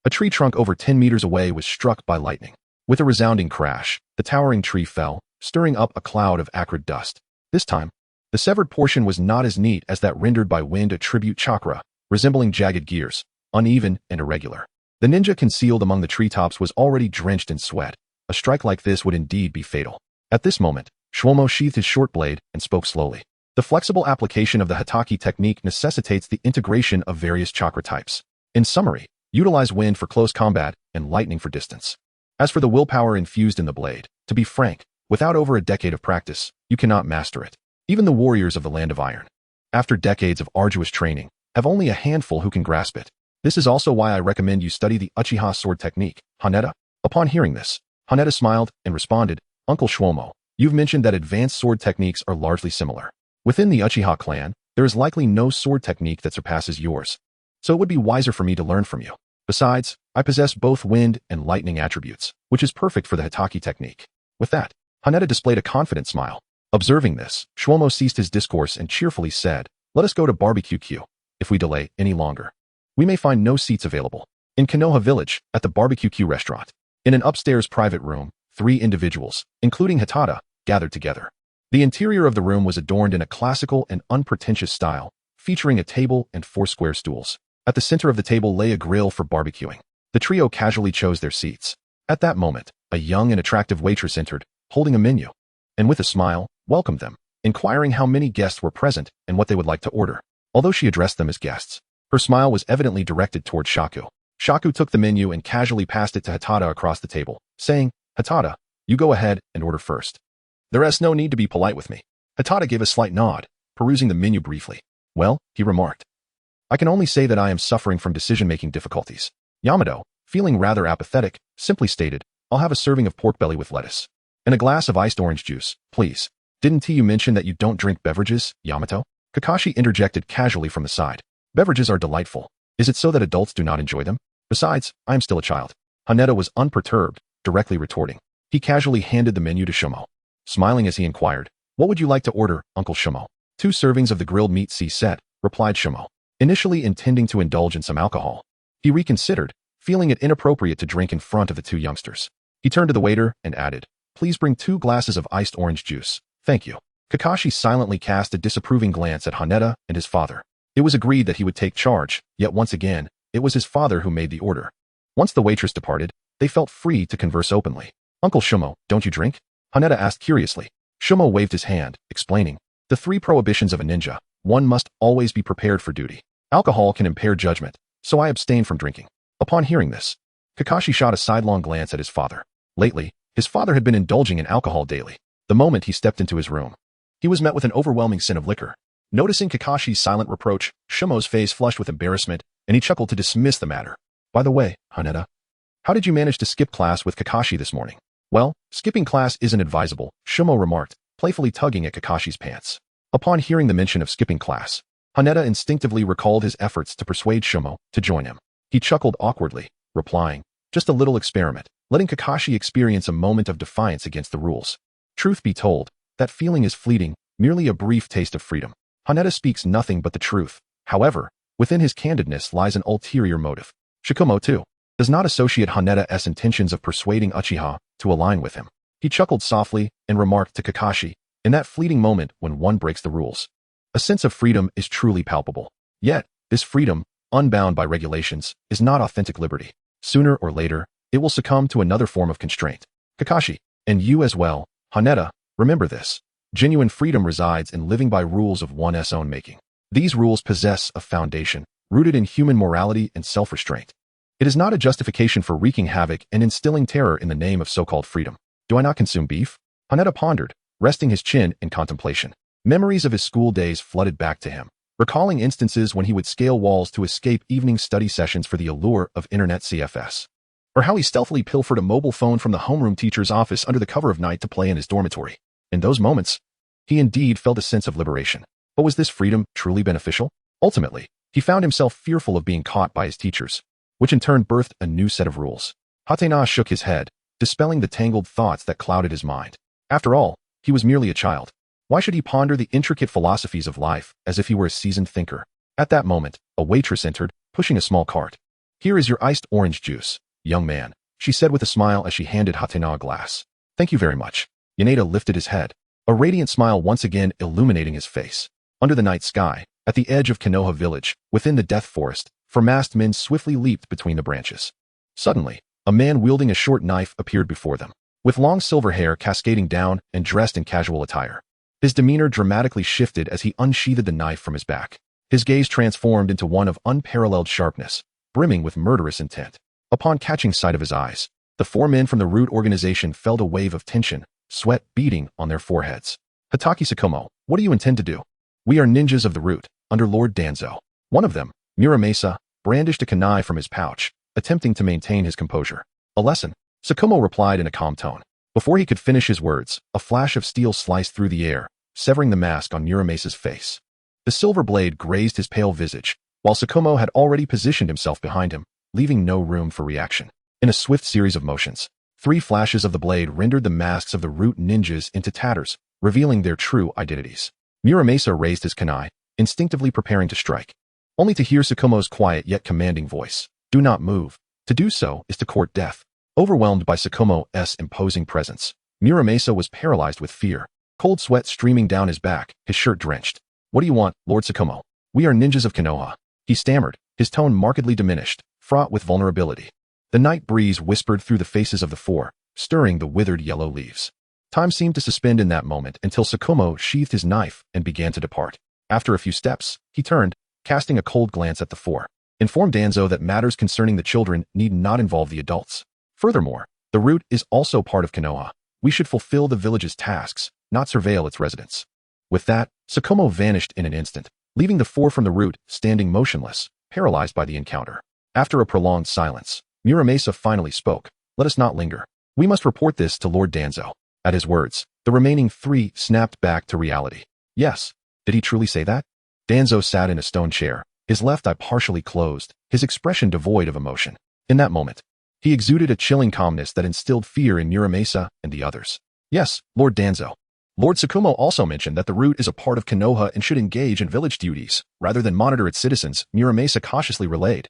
a tree trunk over 10 meters away was struck by lightning. With a resounding crash, the towering tree fell, stirring up a cloud of acrid dust. This time, the severed portion was not as neat as that rendered by wind attribute chakra, resembling jagged gears, uneven and irregular. The ninja concealed among the treetops was already drenched in sweat. A strike like this would indeed be fatal. At this moment, Shwomo sheathed his short blade and spoke slowly. The flexible application of the Hatake technique necessitates the integration of various chakra types. In summary, utilize wind for close combat and lightning for distance. As for the willpower infused in the blade, to be frank, without over a decade of practice, you cannot master it. Even the warriors of the Land of Iron, after decades of arduous training, have only a handful who can grasp it. This is also why I recommend you study the Uchiha sword technique, Haneda. Upon hearing this, Haneda smiled and responded, "Uncle Shwomo, you've mentioned that advanced sword techniques are largely similar. Within the Uchiha clan, there is likely no sword technique that surpasses yours, so it would be wiser for me to learn from you. Besides, I possess both wind and lightning attributes, which is perfect for the Hatake technique. With that, Haneda displayed a confident smile. Observing this, Shikumo ceased his discourse and cheerfully said, "Let us go to Barbecue Q. If we delay any longer, we may find no seats available." In Konoha village, at the Barbecue Q restaurant, in an upstairs private room, 3 individuals, including Hatada, gathered together. The interior of the room was adorned in a classical and unpretentious style, featuring a table and 4 square stools. At the center of the table lay a grill for barbecuing. The trio casually chose their seats. At that moment, a young and attractive waitress entered, holding a menu, and with a smile, welcomed them, inquiring how many guests were present and what they would like to order. Although she addressed them as guests, her smile was evidently directed toward Shaku. Shaku took the menu and casually passed it to Hatada across the table, saying, "Hatada, you go ahead and order first. There is no need to be polite with me." Hatada gave a slight nod, perusing the menu briefly. "Well," he remarked, "I can only say that I am suffering from decision-making difficulties." Yamato, feeling rather apathetic, simply stated, "I'll have a serving of pork belly with lettuce. And a glass of iced orange juice, please." "Didn't you mention that you don't drink beverages, Yamato?" Kakashi interjected casually from the side. "Beverages are delightful. Is it so that adults do not enjoy them? Besides, I am still a child." Haneda was unperturbed, directly retorting. He casually handed the menu to Shikumo, smiling as he inquired, "What would you like to order, Uncle Shikumo?" "2 servings of the grilled meat set," replied Shikumo, initially intending to indulge in some alcohol. He reconsidered, feeling it inappropriate to drink in front of the 2 youngsters. He turned to the waiter and added, "Please bring 2 glasses of iced orange juice. Thank you." Kakashi silently cast a disapproving glance at Haneda and his father. It was agreed that he would take charge, yet once again, it was his father who made the order. Once the waitress departed, they felt free to converse openly. "Uncle Shikumo, don't you drink?" Haneda asked curiously. Shikumo waved his hand, explaining, "The 3 prohibitions of a ninja. 1 must always be prepared for duty. Alcohol can impair judgment, so I abstain from drinking." Upon hearing this, Kakashi shot a sidelong glance at his father. Lately, his father had been indulging in alcohol daily. The moment he stepped into his room, he was met with an overwhelming scent of liquor. Noticing Kakashi's silent reproach, Shimo's face flushed with embarrassment, and he chuckled to dismiss the matter. "By the way, Haneda, how did you manage to skip class with Kakashi this morning?" "Well, skipping class isn't advisable," Shimo remarked, playfully tugging at Kakashi's pants. Upon hearing the mention of skipping class, Haneda instinctively recalled his efforts to persuade Shimo to join him. He chuckled awkwardly, replying, "Just a little experiment, letting Kakashi experience a moment of defiance against the rules. Truth be told, that feeling is fleeting, merely a brief taste of freedom." Haneda speaks nothing but the truth. However, within his candidness lies an ulterior motive. Shikumo, too, does not associate Haneda's intentions of persuading Uchiha to align with him. He chuckled softly and remarked to Kakashi, "In that fleeting moment when one breaks the rules, a sense of freedom is truly palpable. Yet, this freedom, unbound by regulations, is not authentic liberty. Sooner or later, it will succumb to another form of constraint. Kakashi, and you as well, Haneda, remember this. Genuine freedom resides in living by rules of one's own making. These rules possess a foundation, rooted in human morality and self-restraint. It is not a justification for wreaking havoc and instilling terror in the name of so-called freedom." "Do I not consume beef?" Haneda pondered, resting his chin in contemplation. Memories of his school days flooded back to him, recalling instances when he would scale walls to escape evening study sessions for the allure of internet CFS. Or how he stealthily pilfered a mobile phone from the homeroom teacher's office under the cover of night to play in his dormitory. In those moments, he indeed felt a sense of liberation. But was this freedom truly beneficial? Ultimately, he found himself fearful of being caught by his teachers, which in turn birthed a new set of rules. Hatena shook his head, dispelling the tangled thoughts that clouded his mind. After all, he was merely a child. Why should he ponder the intricate philosophies of life as if he were a seasoned thinker? At that moment, a waitress entered, pushing a small cart. "Here is your iced orange juice, young man," she said with a smile as she handed Hatena a glass. "Thank you very much." Yaneda lifted his head, a radiant smile once again illuminating his face. Under the night sky, at the edge of Konoha village, within the death forest, 4 masked men swiftly leaped between the branches. Suddenly, a man wielding a short knife appeared before them, with long silver hair cascading down and dressed in casual attire. His demeanor dramatically shifted as he unsheathed the knife from his back. His gaze transformed into one of unparalleled sharpness, brimming with murderous intent. Upon catching sight of his eyes, the 4 men from the Root organization felt a wave of tension, sweat beating on their foreheads. "Hatake Shikumo, what do you intend to do?" "We are ninjas of the Root, under Lord Danzo." One of them, Muramasa, brandished a kunai from his pouch, attempting to maintain his composure. "A lesson," Shikumo replied in a calm tone. Before he could finish his words, a flash of steel sliced through the air, severing the mask on Muramasa's face. The silver blade grazed his pale visage, while Shikumo had already positioned himself behind him, leaving no room for reaction. In a swift series of motions, 3 flashes of the blade rendered the masks of the root ninjas into tatters, revealing their true identities. Muramasa raised his kunai, instinctively preparing to strike, only to hear Shikumo's quiet yet commanding voice. Do not move. To do so is to court death. Overwhelmed by Shikumo's imposing presence, Muramasa was paralyzed with fear, cold sweat streaming down his back, his shirt drenched. What do you want, Lord Shikumo? We are ninjas of Konoha. He stammered, his tone markedly diminished, fraught with vulnerability. The night breeze whispered through the faces of the 4, stirring the withered yellow leaves. Time seemed to suspend in that moment until Shikumo sheathed his knife and began to depart. After a few steps, he turned, casting a cold glance at the 4. Inform Danzo that matters concerning the children need not involve the adults. Furthermore, the root is also part of Konoha. We should fulfill the village's tasks, not surveil its residents. With that, Shikumo vanished in an instant, leaving the 4 from the root standing motionless, paralyzed by the encounter. After a prolonged silence, Muramasa finally spoke. Let us not linger. We must report this to Lord Danzo. At his words, the remaining 3 snapped back to reality. Yes. Did he truly say that? Danzo sat in a stone chair, his left eye partially closed, his expression devoid of emotion. In that moment, he exuded a chilling calmness that instilled fear in Muramasa and the others. Yes, Lord Danzo. Lord Shikumo also mentioned that the root is a part of Konoha and should engage in village duties, rather than monitor its citizens, Muramasa cautiously relayed.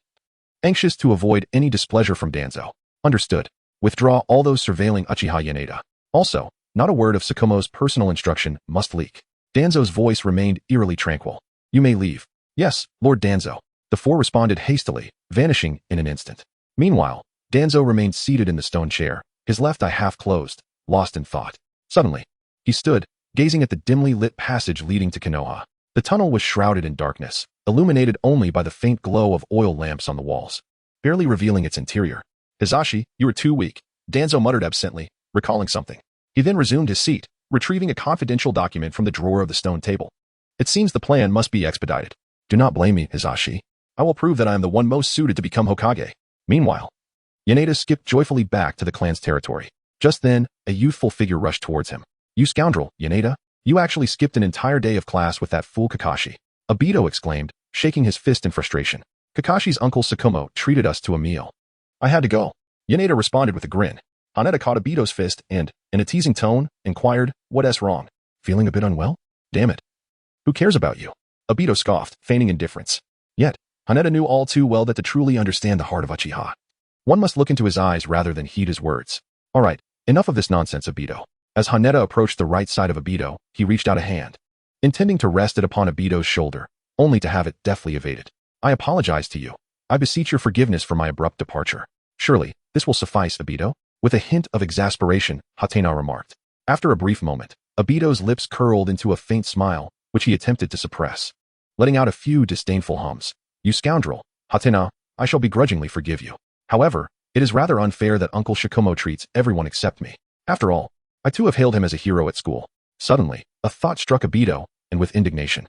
Anxious to avoid any displeasure from Danzo. Understood. Withdraw all those surveilling Uchiha Yaneda. Also, not a word of Shikumo's personal instruction must leak. Danzo's voice remained eerily tranquil. You may leave. Yes, Lord Danzo. The 4 responded hastily, vanishing in an instant. Meanwhile, Danzo remained seated in the stone chair, his left eye half closed, lost in thought. Suddenly, he stood, gazing at the dimly lit passage leading to Konoha. The tunnel was shrouded in darkness, illuminated only by the faint glow of oil lamps on the walls, barely revealing its interior. Hizashi, you are too weak, Danzo muttered absently, recalling something. He then resumed his seat, retrieving a confidential document from the drawer of the stone table. It seems the plan must be expedited. Do not blame me, Hizashi. I will prove that I am the one most suited to become Hokage. Meanwhile, Yaneda skipped joyfully back to the clan's territory. Just then, a youthful figure rushed towards him. You scoundrel, Yaneda. You actually skipped an entire day of class with that fool Kakashi. Obito exclaimed, shaking his fist in frustration. Kakashi's uncle Shikumo treated us to a meal. I had to go. Yaneda responded with a grin. Haneda caught Obito's fist and, in a teasing tone, inquired, what's wrong? Feeling a bit unwell? Damn it. Who cares about you? Obito scoffed, feigning indifference. Yet, Haneda knew all too well that to truly understand the heart of Uchiha, one must look into his eyes rather than heed his words. All right, enough of this nonsense, Obito. As Haneda approached the right side of Obito, he reached out a hand, intending to rest it upon Obito's shoulder, only to have it deftly evaded. I apologize to you. I beseech your forgiveness for my abrupt departure. Surely, this will suffice, Obito? With a hint of exasperation, Hatena remarked. After a brief moment, Obito's lips curled into a faint smile, which he attempted to suppress, letting out a few disdainful hums. You scoundrel, Hatena, I shall begrudgingly forgive you. However, it is rather unfair that Uncle Shikumo treats everyone except me. After all, I too have hailed him as a hero at school. Suddenly, a thought struck Obito, and with indignation,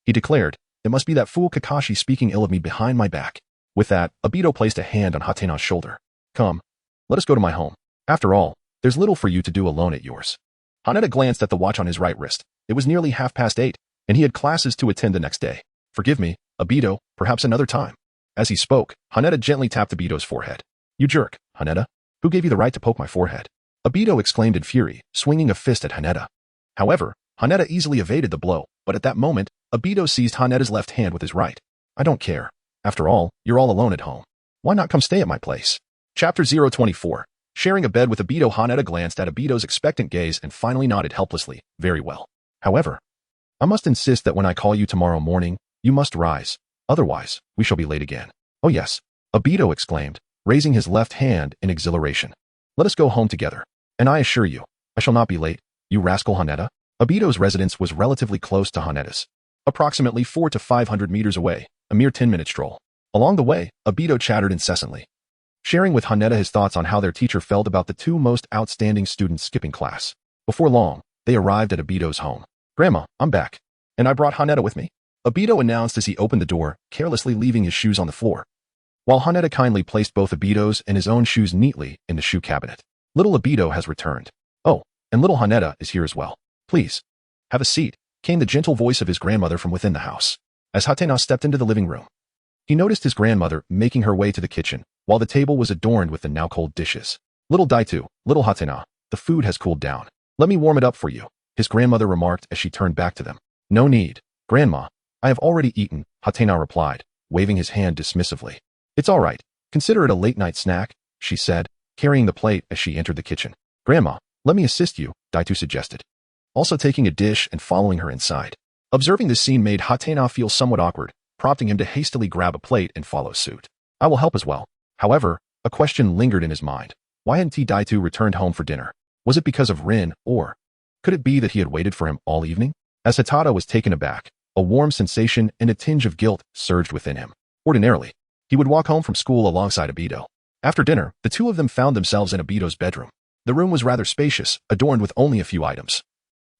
he declared, it must be that fool Kakashi speaking ill of me behind my back. With that, Obito placed a hand on Hatena's shoulder. Come, let us go to my home. After all, there's little for you to do alone at yours. Haneda glanced at the watch on his right wrist. It was nearly 8:30, and he had classes to attend the next day. Forgive me, Obito, perhaps another time. As he spoke, Haneda gently tapped Obito's forehead. You jerk, Haneda. Who gave you the right to poke my forehead? Obito exclaimed in fury, swinging a fist at Haneda. However, Haneda easily evaded the blow, but at that moment, Obito seized Haneda's left hand with his right. I don't care. After all, you're all alone at home. Why not come stay at my place? Chapter 024. Sharing a bed with Obito, Haneda glanced at Obito's expectant gaze and finally nodded helplessly. Very well. However, I must insist that when I call you tomorrow morning, you must rise. Otherwise, we shall be late again. Oh yes, Obito exclaimed, raising his left hand in exhilaration. Let us go home together. And I assure you, I shall not be late, you rascal Haneda. Obito's residence was relatively close to Haneda's, approximately 400 to 500 meters away, a mere 10-minute stroll. Along the way, Obito chattered incessantly, sharing with Haneda his thoughts on how their teacher felt about the 2 most outstanding students skipping class. Before long, they arrived at Obito's home. Grandma, I'm back. And I brought Haneda with me. Obito announced as he opened the door, carelessly leaving his shoes on the floor, while Haneda kindly placed both Obito's and his own shoes neatly in the shoe cabinet. Little Obito has returned. Oh, and little Haneda is here as well. Please, have a seat, came the gentle voice of his grandmother from within the house. As Hatena stepped into the living room, He noticed his grandmother making her way to the kitchen, while the table was adorned with the now-cold dishes. Little Daitu, little Hatena, the food has cooled down. Let me warm it up for you, his grandmother remarked as she turned back to them. No need, Grandma. I have already eaten, Hatena replied, waving his hand dismissively. It's all right. Consider it a late-night snack, she said, carrying the plate as she entered the kitchen. Grandma, let me assist you, Daitu suggested, also taking a dish and following her inside. Observing this scene made Hatena feel somewhat awkward, prompting him to hastily grab a plate and follow suit. I will help as well. However, a question lingered in his mind. Why hadn't Daitu returned home for dinner? Was it because of Rin, or could it be that he had waited for him all evening? As Hatata was taken aback, a warm sensation and a tinge of guilt surged within him. Ordinarily, he would walk home from school alongside Obito. After dinner, the two of them found themselves in Obito's bedroom. The room was rather spacious, adorned with only a few items,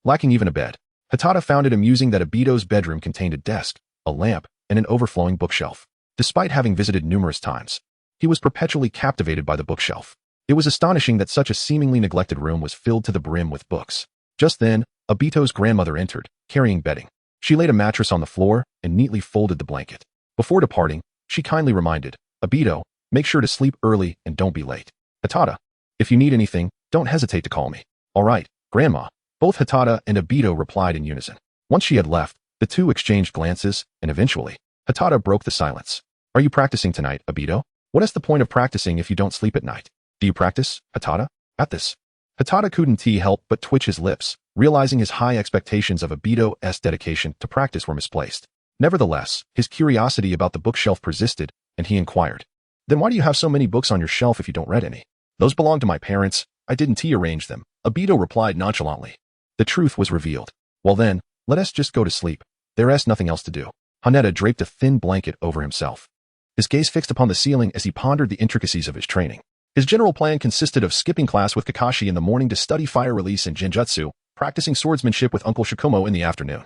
lacking even a bed. Hatata found it amusing that Obito's bedroom contained a desk, a lamp, and an overflowing bookshelf. Despite having visited numerous times, he was perpetually captivated by the bookshelf. It was astonishing that such a seemingly neglected room was filled to the brim with books. Just then, Obito's grandmother entered, carrying bedding. She laid a mattress on the floor and neatly folded the blanket. Before departing, she kindly reminded, Obito, make sure to sleep early and don't be late. Hatata, if you need anything, don't hesitate to call me. All right, Grandma. Both Hatata and Obito replied in unison. Once she had left, the two exchanged glances, and eventually, Hatata broke the silence. Are you practicing tonight, Obito? What is the point of practicing if you don't sleep at night? Do you practice, Hatata? At this, Hatata couldn't help but twitch his lips, realizing his high expectations of Obito's dedication to practice were misplaced. Nevertheless, his curiosity about the bookshelf persisted, and he inquired, Then why do you have so many books on your shelf if you don't read any? Those belong to my parents. I didn't arrange them, Obito replied nonchalantly. The truth was revealed. Well then, let us just go to sleep. There's nothing else to do. Haneda draped a thin blanket over himself. His gaze fixed upon the ceiling as he pondered the intricacies of his training. His general plan consisted of skipping class with Kakashi in the morning to study fire release and Jinjutsu, practicing swordsmanship with Uncle Shikumo in the afternoon,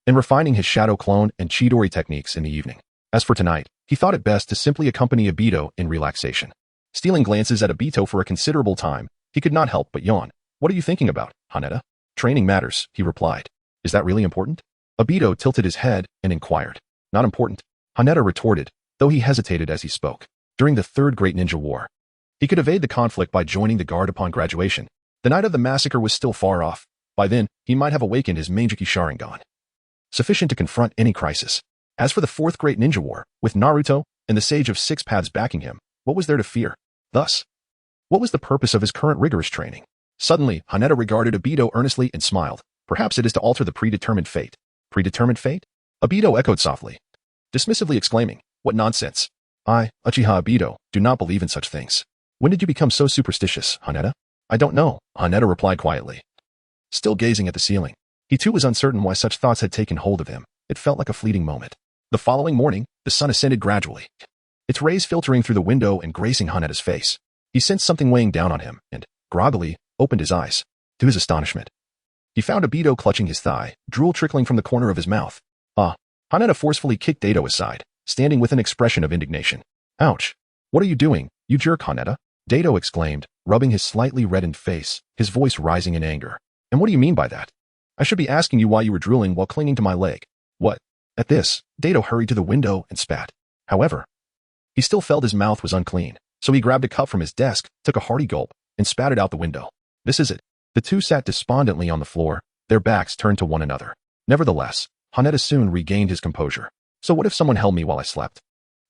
and refining his shadow clone and Chidori techniques in the evening. As for tonight, he thought it best to simply accompany Obito in relaxation. Stealing glances at Obito for a considerable time, he could not help but yawn. What are you thinking about, Haneda? Training matters, he replied. Is that really important? Obito tilted his head and inquired. Not important, Haneda retorted, though he hesitated as he spoke. During the Third Great Ninja War, he could evade the conflict by joining the guard upon graduation. The night of the massacre was still far off. By then, he might have awakened his Manjiki Sharingan, sufficient to confront any crisis. As for the Fourth Great Ninja War, with Naruto and the Sage of Six Paths backing him, what was there to fear? Thus, what was the purpose of his current rigorous training? Suddenly, Haneda regarded Obito earnestly and smiled. Perhaps it is to alter the predetermined fate. Predetermined fate? Obito echoed softly, dismissively exclaiming, What nonsense! I, Uchiha Obito, do not believe in such things. When did you become so superstitious, Haneda? I don't know, Haneda replied quietly, still gazing at the ceiling. He too was uncertain why such thoughts had taken hold of him. It felt like a fleeting moment. The following morning, the sun ascended gradually, its rays filtering through the window and gracing Haneda's face. He sensed something weighing down on him, and, groggily, opened his eyes. To his astonishment, he found Obito clutching his thigh, drool trickling from the corner of his mouth. Haneda forcefully kicked Dato aside, standing with an expression of indignation. Ouch! What are you doing, you jerk, Haneda? Dato exclaimed, rubbing his slightly reddened face, his voice rising in anger. And what do you mean by that? I should be asking you why you were drooling while clinging to my leg. What? At this, Dato hurried to the window and spat. However, he still felt his mouth was unclean, so he grabbed a cup from his desk, took a hearty gulp, and spat it out the window. This is it. The two sat despondently on the floor, their backs turned to one another. Nevertheless, Haneda soon regained his composure. So what if someone held me while I slept?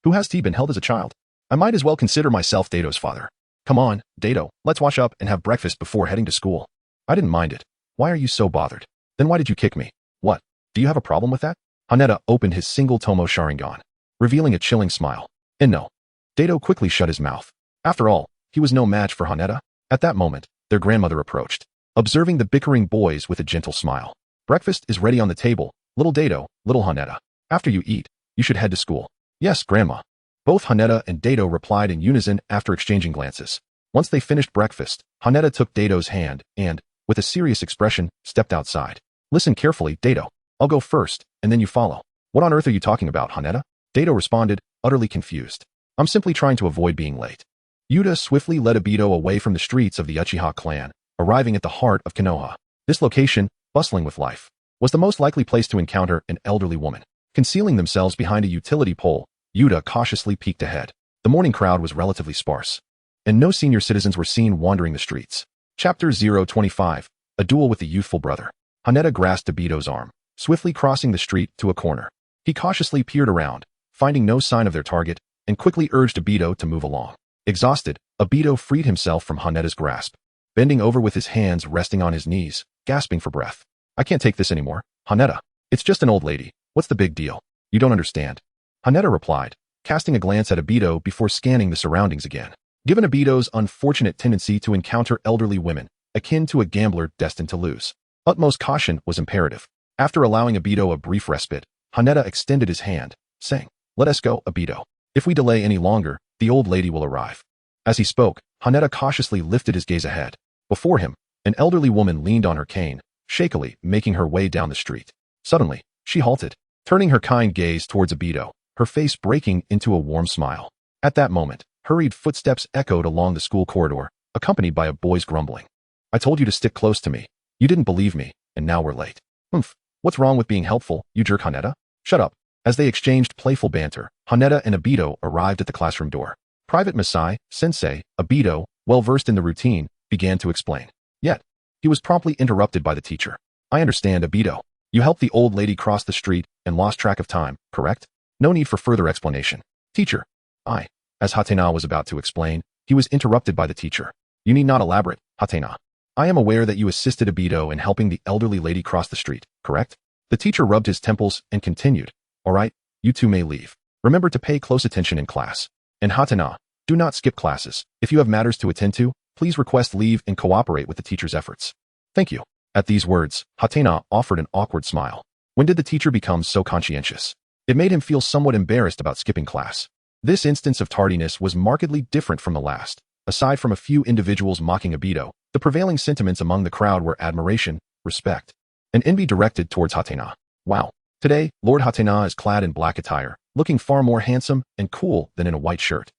Who has been held as a child? I might as well consider myself Dato's father. Come on, Dato, let's wash up and have breakfast before heading to school. I didn't mind it. Why are you so bothered? Then why did you kick me? What? Do you have a problem with that? Haneda opened his single Tomo Sharingan, revealing a chilling smile. And no. Dato quickly shut his mouth. After all, he was no match for Haneda. At that moment, their grandmother approached, observing the bickering boys with a gentle smile. Breakfast is ready on the table, little Dato, little Haneda. After you eat, you should head to school. Yes, Grandma. Both Haneda and Dato replied in unison after exchanging glances. Once they finished breakfast, Haneda took Dato's hand and, with a serious expression, stepped outside. Listen carefully, Dato. I'll go first, and then you follow. What on earth are you talking about, Haneda? Dato responded, utterly confused. I'm simply trying to avoid being late. Yuta swiftly led Obito away from the streets of the Uchiha clan, arriving at the heart of Konoha. This location, bustling with life, was the most likely place to encounter an elderly woman. Concealing themselves behind a utility pole, Yuta cautiously peeked ahead. The morning crowd was relatively sparse, and no senior citizens were seen wandering the streets. Chapter 025, A Duel with the Youthful Brother. Haneda grasped Obito's arm, swiftly crossing the street to a corner. He cautiously peered around, finding no sign of their target, and quickly urged Obito to move along. Exhausted, Obito freed himself from Haneda's grasp, bending over with his hands resting on his knees, gasping for breath. I can't take this anymore, Haneda. It's just an old lady. What's the big deal? You don't understand. Haneda replied, casting a glance at Obito before scanning the surroundings again. Given Obito's unfortunate tendency to encounter elderly women, akin to a gambler destined to lose, utmost caution was imperative. After allowing Obito a brief respite, Haneda extended his hand, saying, "Let us go, Obito. If we delay any longer, the old lady will arrive." As he spoke, Haneda cautiously lifted his gaze ahead. Before him, an elderly woman leaned on her cane, shakily making her way down the street. Suddenly, she halted, turning her kind gaze towards Obito, her face breaking into a warm smile. At that moment, hurried footsteps echoed along the school corridor, accompanied by a boy's grumbling. "I told you to stick close to me. You didn't believe me, and now we're late." "Humph, what's wrong with being helpful, you jerk, Haneda?" "Shut up." As they exchanged playful banter, Haneda and Obito arrived at the classroom door. Private Masai, Sensei, Obito, well versed in the routine, began to explain. Yet, he was promptly interrupted by the teacher. "I understand, Obito. You helped the old lady cross the street and lost track of time, correct? No need for further explanation." "Teacher." As Hatena was about to explain, he was interrupted by the teacher. "You need not elaborate, Hatena. I am aware that you assisted Obito in helping the elderly lady cross the street, correct?" The teacher rubbed his temples and continued. "All right, you two may leave. Remember to pay close attention in class. And Hatena, do not skip classes. If you have matters to attend to, please request leave and cooperate with the teacher's efforts." "Thank you." At these words, Hatena offered an awkward smile. When did the teacher become so conscientious? It made him feel somewhat embarrassed about skipping class. This instance of tardiness was markedly different from the last. Aside from a few individuals mocking Obito, the prevailing sentiments among the crowd were admiration, respect, and envy directed towards Hatena. Wow. Today, Lord Hatena is clad in black attire, looking far more handsome and cool than in a white shirt.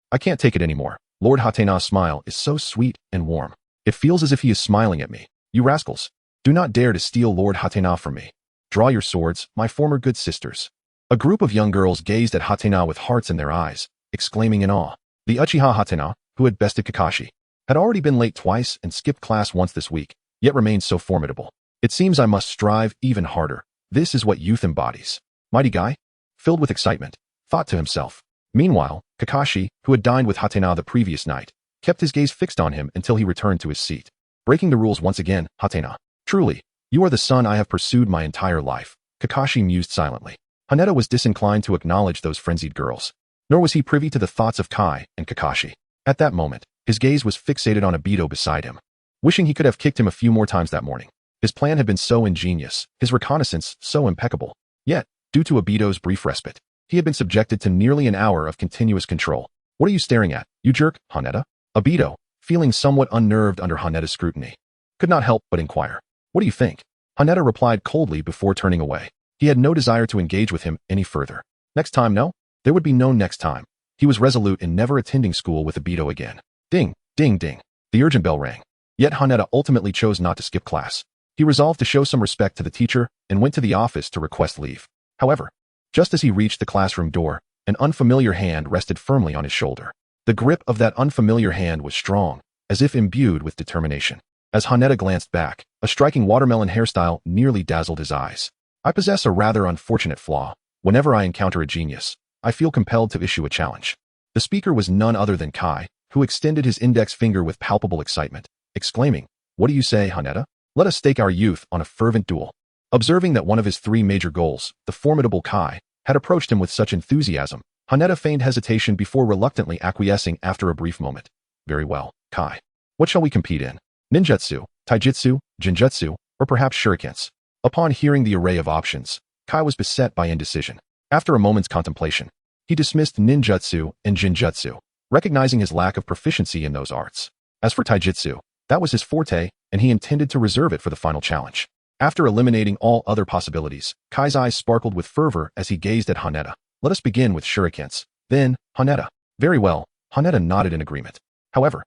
I can't take it anymore. Lord Hatena's smile is so sweet and warm. It feels as if he is smiling at me. You rascals. Do not dare to steal Lord Hatena from me. Draw your swords, my former good sisters. A group of young girls gazed at Hatena with hearts in their eyes, exclaiming in awe. The Uchiha Hatena, who had bested Kakashi, had already been late twice and skipped class once this week, yet remained so formidable. It seems I must strive even harder. This is what youth embodies. Mighty guy? Filled with excitement, thought to himself. Meanwhile, Kakashi, who had dined with Hatena the previous night, kept his gaze fixed on him until he returned to his seat. Breaking the rules once again, Hatena. Truly, you are the son I have pursued my entire life. Kakashi mused silently. Haneda was disinclined to acknowledge those frenzied girls, nor was he privy to the thoughts of Kai and Kakashi. At that moment, his gaze was fixated on Obito beside him, wishing he could have kicked him a few more times that morning. His plan had been so ingenious, his reconnaissance so impeccable. Yet, due to Obito's brief respite, he had been subjected to nearly an hour of continuous control. "What are you staring at, you jerk, Haneda?" Obito, feeling somewhat unnerved under Haneda's scrutiny, could not help but inquire. "What do you think?" Haneda replied coldly before turning away. He had no desire to engage with him any further. Next time, no? There would be no next time. He was resolute in never attending school with Obito again. Ding, ding, ding. The urgent bell rang. Yet Haneda ultimately chose not to skip class. He resolved to show some respect to the teacher and went to the office to request leave. However, just as he reached the classroom door, an unfamiliar hand rested firmly on his shoulder. The grip of that unfamiliar hand was strong, as if imbued with determination. As Haneda glanced back, a striking watermelon hairstyle nearly dazzled his eyes. "I possess a rather unfortunate flaw. Whenever I encounter a genius, I feel compelled to issue a challenge." The speaker was none other than Kai, who extended his index finger with palpable excitement, exclaiming, "What do you say, Haneda? Let us stake our youth on a fervent duel." Observing that one of his three major goals, the formidable Kai, had approached him with such enthusiasm, Haneda feigned hesitation before reluctantly acquiescing after a brief moment. "Very well, Kai. What shall we compete in? Ninjutsu, taijutsu, jinjutsu, or perhaps shurikens?" Upon hearing the array of options, Kai was beset by indecision. After a moment's contemplation, he dismissed ninjutsu and jinjutsu, recognizing his lack of proficiency in those arts. As for taijutsu, that was his forte, and he intended to reserve it for the final challenge. After eliminating all other possibilities, Kai's eyes sparkled with fervor as he gazed at Haneda. "Let us begin with shurikens. Then, Haneda." "Very well." Haneda nodded in agreement. "However,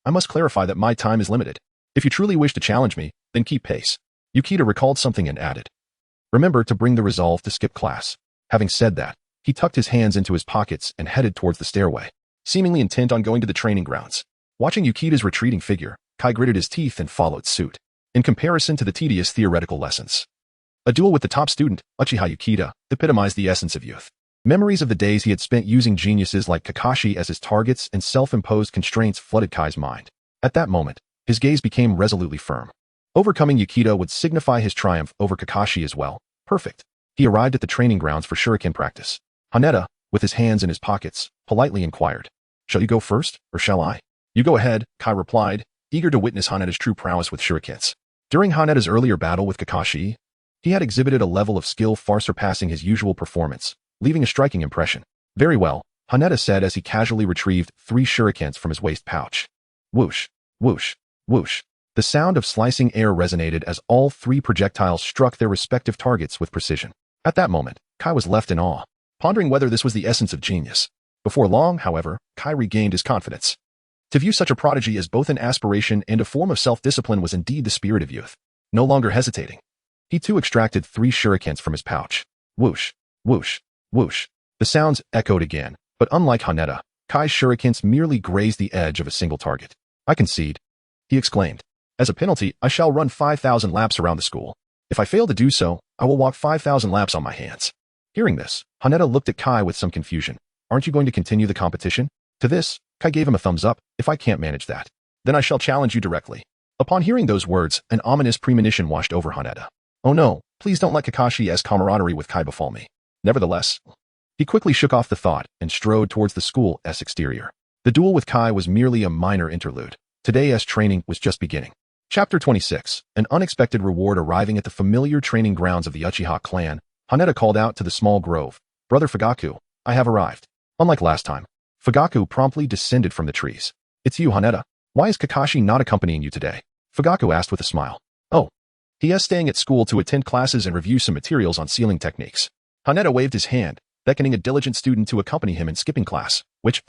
I must clarify that my time is limited. If you truly wish to challenge me, then keep pace." Yukita recalled something and added, "Remember to bring the resolve to skip class." Having said that, He tucked his hands into his pockets and headed towards the stairway, seemingly intent on going to the training grounds. Watching Yukida's retreating figure, Kai gritted his teeth and followed suit. In comparison to the tedious theoretical lessons, a duel with the top student, Uchiha Yukida, epitomized the essence of youth. Memories of the days he had spent using geniuses like Kakashi as his targets and self-imposed constraints flooded Kai's mind. At that moment, his gaze became resolutely firm. Overcoming Yukida would signify his triumph over Kakashi as well. Perfect. He arrived at the training grounds for Shuriken practice. Haneda, with his hands in his pockets, politely inquired, "Shall you go first, or shall I?" "You go ahead," Kai replied, eager to witness Haneda's true prowess with shurikens. During Haneda's earlier battle with Kakashi, he had exhibited a level of skill far surpassing his usual performance, leaving a striking impression. "Very well," Haneda said as he casually retrieved 3 shurikens from his waist pouch. Whoosh, whoosh, whoosh. The sound of slicing air resonated as all 3 projectiles struck their respective targets with precision. At that moment, Kai was left in awe, pondering whether this was the essence of genius. Before long, however, Kai regained his confidence. To view such a prodigy as both an aspiration and a form of self-discipline was indeed the spirit of youth. No longer hesitating, he too extracted 3 shurikens from his pouch. Whoosh, whoosh, whoosh. The sounds echoed again, but unlike Haneda, Kai's shurikens merely grazed the edge of a single target. "I concede," he exclaimed. "As a penalty, I shall run 5,000 laps around the school. If I fail to do so, I will walk 5,000 laps on my hands." Hearing this, Haneda looked at Kai with some confusion. "Aren't you going to continue the competition?" To this, Kai gave him a thumbs up. "If I can't manage that, then I shall challenge you directly." Upon hearing those words, an ominous premonition washed over Haneda. "Oh no, please don't let Kakashi's camaraderie with Kai befall me." Nevertheless, he quickly shook off the thought and strode towards the school's exterior. The duel with Kai was merely a minor interlude. Today's training was just beginning. Chapter 26. An unexpected reward. Arriving at the familiar training grounds of the Uchiha clan, Haneda called out to the small grove, "Brother Fugaku, I have arrived." Unlike last time, Fugaku promptly descended from the trees. "It's you, Haneda. Why is Kakashi not accompanying you today?" Fugaku asked with a smile. "Oh, he is staying at school to attend classes and review some materials on sealing techniques." Haneda waved his hand, beckoning a diligent student to accompany him in skipping class, which,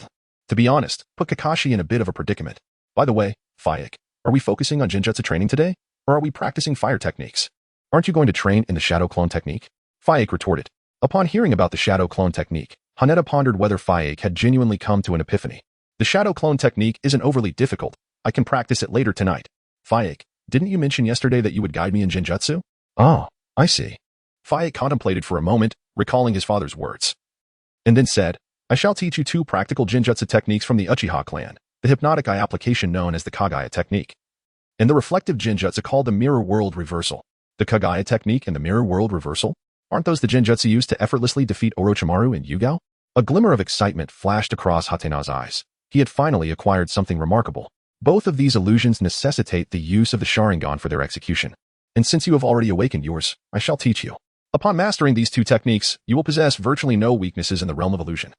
to be honest, put Kakashi in a bit of a predicament. "By the way, Fayek, are we focusing on Jinjutsu training today, or are we practicing fire techniques? Aren't you going to train in the shadow clone technique?" Fayek retorted. Upon hearing about the shadow clone technique, Haneda pondered whether Fayek had genuinely come to an epiphany. "The shadow clone technique isn't overly difficult. I can practice it later tonight." "Fayek, didn't you mention yesterday that you would guide me in Jinjutsu?" "Oh, I see." Fayek contemplated for a moment, recalling his father's words, and then said, "I shall teach you 2 practical Jinjutsu techniques from the Uchiha clan, the hypnotic eye application known as the Kagaya technique, and the reflective Jinjutsu called the mirror world reversal." "The Kagaya technique and the mirror world reversal? Aren't those the Jinjutsu used to effortlessly defeat Orochimaru and Yugao?" A glimmer of excitement flashed across Hatena's eyes. He had finally acquired something remarkable. Both of these illusions necessitate the use of the Sharingan for their execution. And since you have already awakened yours, I shall teach you. Upon mastering these 2 techniques, you will possess virtually no weaknesses in the realm of illusion,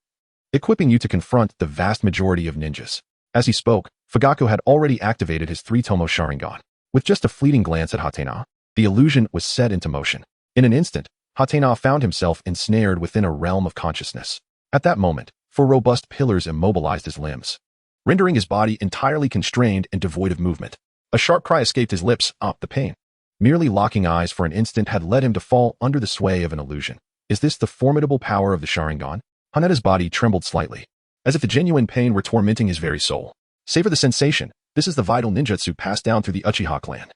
equipping you to confront the vast majority of ninjas. As he spoke, Fugaku had already activated his 3-tomo Sharingan. With just a fleeting glance at Hatena, the illusion was set into motion. In an instant, Hatena found himself ensnared within a realm of consciousness. At that moment, 4 robust pillars immobilized his limbs, rendering his body entirely constrained and devoid of movement. A sharp cry escaped his lips. The pain. Merely locking eyes for an instant had led him to fall under the sway of an illusion. Is this the formidable power of the Sharingan? Haneda's body trembled slightly, as if the genuine pain were tormenting his very soul. Savor the sensation. This is the vital ninjutsu passed down through the Uchiha clan.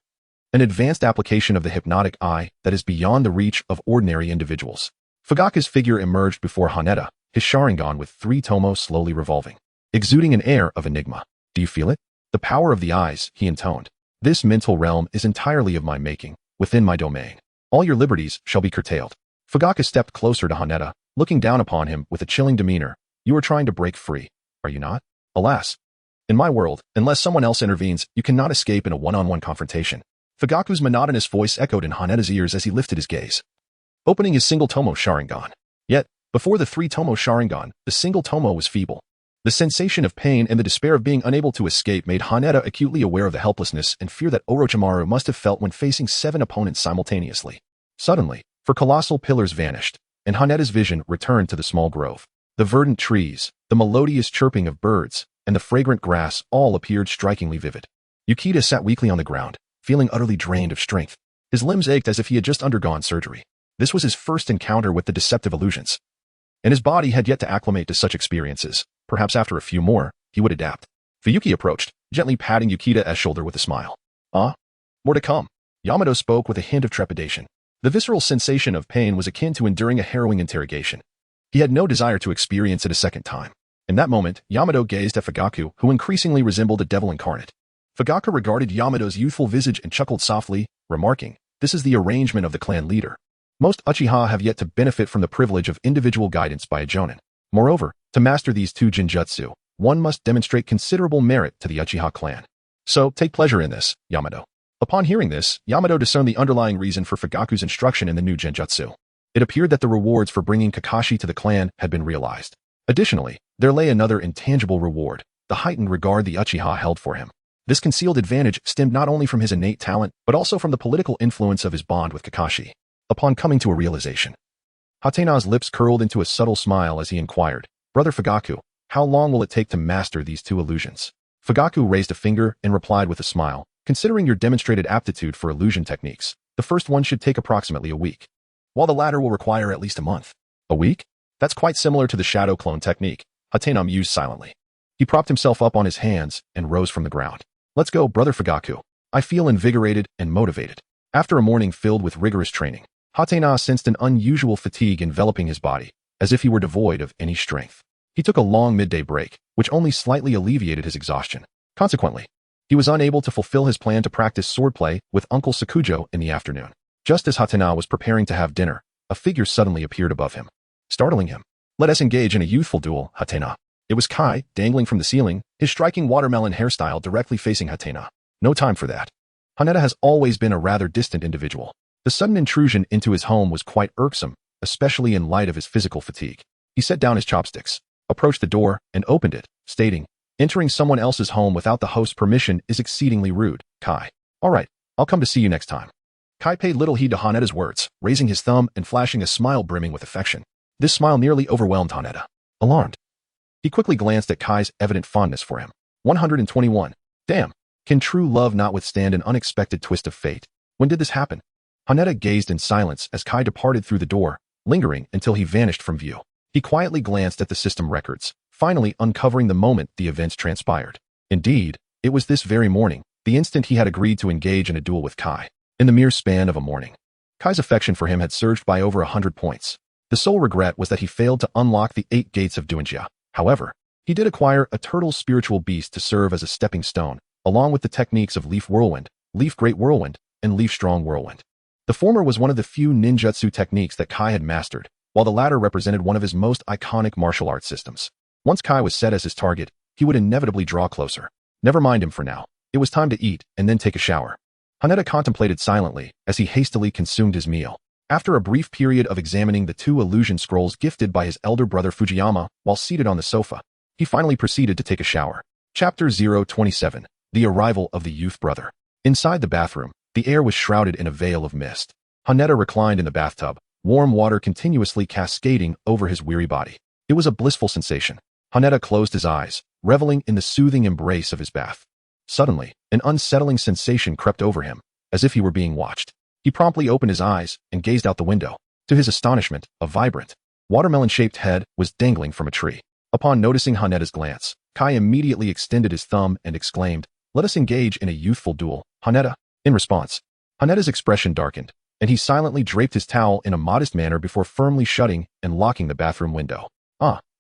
An advanced application of the hypnotic eye that is beyond the reach of ordinary individuals. Fugaku's figure emerged before Haneda, his Sharingan with 3 tomo slowly revolving, exuding an air of enigma. "Do you feel it? The power of the eyes," he intoned. "This mental realm is entirely of my making, within my domain. All your liberties shall be curtailed." Fugaku stepped closer to Haneda, looking down upon him with a chilling demeanor. "You are trying to break free, are you not?" "Alas. In my world, unless someone else intervenes, you cannot escape in a one-on-one confrontation." Fugaku's monotonous voice echoed in Haneda's ears as he lifted his gaze, opening his single tomo Sharingan. Yet, before the 3-tomo Sharingan, the single tomo was feeble. The sensation of pain and the despair of being unable to escape made Haneda acutely aware of the helplessness and fear that Orochimaru must have felt when facing 7 opponents simultaneously. Suddenly, 4 colossal pillars vanished, and Haneda's vision returned to the small grove. The verdant trees, the melodious chirping of birds, and the fragrant grass all appeared strikingly vivid. Yukida sat weakly on the ground, feeling utterly drained of strength. His limbs ached as if he had just undergone surgery. This was his first encounter with the deceptive illusions. and his body had yet to acclimate to such experiences. Perhaps after a few more, he would adapt. Fuyuki approached, gently patting Yukita's shoulder with a smile. Ah? More to come. Yamato spoke with a hint of trepidation. The visceral sensation of pain was akin to enduring a harrowing interrogation. He had no desire to experience it a second time. In that moment, Yamato gazed at Fugaku, who increasingly resembled a devil incarnate. Fugaku regarded Yamato's youthful visage and chuckled softly, remarking, "This is the arrangement of the clan leader. Most Uchiha have yet to benefit from the privilege of individual guidance by a jonin. Moreover, to master these two Jinjutsu, one must demonstrate considerable merit to the Uchiha clan. So, take pleasure in this, Yamato." Upon hearing this, Yamato discerned the underlying reason for Fugaku's instruction in the new Jinjutsu. It appeared that the rewards for bringing Kakashi to the clan had been realized. Additionally, there lay another intangible reward, the heightened regard the Uchiha held for him. This concealed advantage stemmed not only from his innate talent, but also from the political influence of his bond with Kakashi. Upon coming to a realization, Hatena's lips curled into a subtle smile as he inquired, "Brother Fugaku, how long will it take to master these two illusions?" Fugaku raised a finger and replied with a smile, "Considering your demonstrated aptitude for illusion techniques, the first one should take approximately a week, while the latter will require at least a month." "A week? That's quite similar to the shadow clone technique," Hatena mused silently. He propped himself up on his hands and rose from the ground. "Let's go, Brother Fugaku. I feel invigorated and motivated." After a morning filled with rigorous training, Hatena sensed an unusual fatigue enveloping his body, as if he were devoid of any strength. He took a long midday break, which only slightly alleviated his exhaustion. Consequently, he was unable to fulfill his plan to practice swordplay with Uncle Sakujo in the afternoon. Just as Hatena was preparing to have dinner, a figure suddenly appeared above him, startling him. "Let us engage in a youthful duel, Hatena." It was Kai, dangling from the ceiling, his striking watermelon hairstyle directly facing Hatena. No time for that. Haneda has always been a rather distant individual. The sudden intrusion into his home was quite irksome, especially in light of his physical fatigue. He set down his chopsticks, approached the door, and opened it, stating, "Entering someone else's home without the host's permission is exceedingly rude, Kai. All right, I'll come to see you next time." Kai paid little heed to Haneda's words, raising his thumb and flashing a smile brimming with affection. This smile nearly overwhelmed Haneda. Alarmed, he quickly glanced at Kai's evident fondness for him. 121. Damn. Can true love not withstand an unexpected twist of fate? When did this happen? Haneda gazed in silence as Kai departed through the door, lingering until he vanished from view. He quietly glanced at the system records, finally uncovering the moment the events transpired. Indeed, it was this very morning, the instant he had agreed to engage in a duel with Kai. In the mere span of a morning, Kai's affection for him had surged by over 100 points. The sole regret was that he failed to unlock the 8 gates of Duinjia. However, he did acquire a turtle spiritual beast to serve as a stepping stone, along with the techniques of Leaf Whirlwind, Leaf Great Whirlwind, and Leaf Strong Whirlwind. The former was one of the few ninjutsu techniques that Kai had mastered, while the latter represented one of his most iconic martial arts systems. Once Kai was set as his target, he would inevitably draw closer. Never mind him for now. It was time to eat and then take a shower. Haneda contemplated silently as he hastily consumed his meal. After a brief period of examining the 2 illusion scrolls gifted by his elder brother Fujiyama while seated on the sofa, he finally proceeded to take a shower. Chapter 027. The Arrival of the Youth Brother. Inside the bathroom, the air was shrouded in a veil of mist. Haneda reclined in the bathtub, warm water continuously cascading over his weary body. It was a blissful sensation. Haneda closed his eyes, reveling in the soothing embrace of his bath. Suddenly, an unsettling sensation crept over him, as if he were being watched. He promptly opened his eyes and gazed out the window. To his astonishment, a vibrant, watermelon-shaped head was dangling from a tree. Upon noticing Haneda's glance, Kai immediately extended his thumb and exclaimed, "Let us engage in a youthful duel, Haneda." In response, Haneda's expression darkened, and he silently draped his towel in a modest manner before firmly shutting and locking the bathroom window.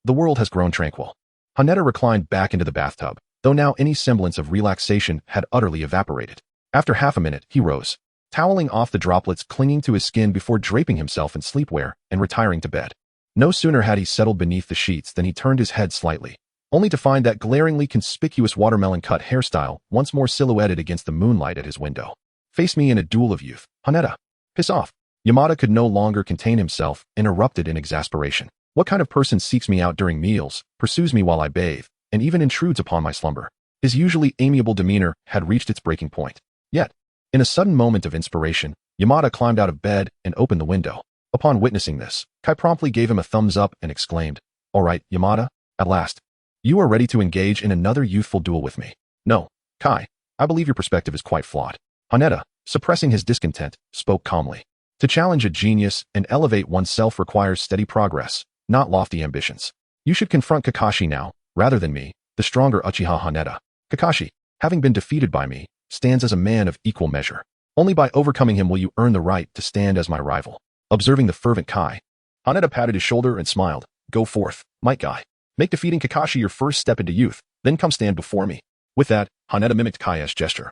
The world has grown tranquil. Haneda reclined back into the bathtub, though now any semblance of relaxation had utterly evaporated. After half a minute, he rose, toweling off the droplets clinging to his skin before draping himself in sleepwear and retiring to bed. No sooner had he settled beneath the sheets than he turned his head slightly, only to find that glaringly conspicuous watermelon-cut hairstyle once more silhouetted against the moonlight at his window. "Face me in a duel of youth, Haneda." "Piss off." Yamada could no longer contain himself and erupted in exasperation. "What kind of person seeks me out during meals, pursues me while I bathe, and even intrudes upon my slumber?" His usually amiable demeanor had reached its breaking point. Yet, in a sudden moment of inspiration, Yamada climbed out of bed and opened the window. Upon witnessing this, Kai promptly gave him a thumbs up and exclaimed, "All right, Yamada, at last. You are ready to engage in another youthful duel with me." "No, Kai, I believe your perspective is quite flawed." Haneda, suppressing his discontent, spoke calmly. "To challenge a genius and elevate oneself requires steady progress, not lofty ambitions. You should confront Kakashi now, rather than me, the stronger Uchiha Haneda. Kakashi, having been defeated by me, stands as a man of equal measure. Only by overcoming him will you earn the right to stand as my rival. Observing the fervent Kai, Haneda patted his shoulder and smiled. Go forth, might Guy. Make defeating Kakashi your first step into youth, then come stand before me. With that, Haneda mimicked Kai's gesture,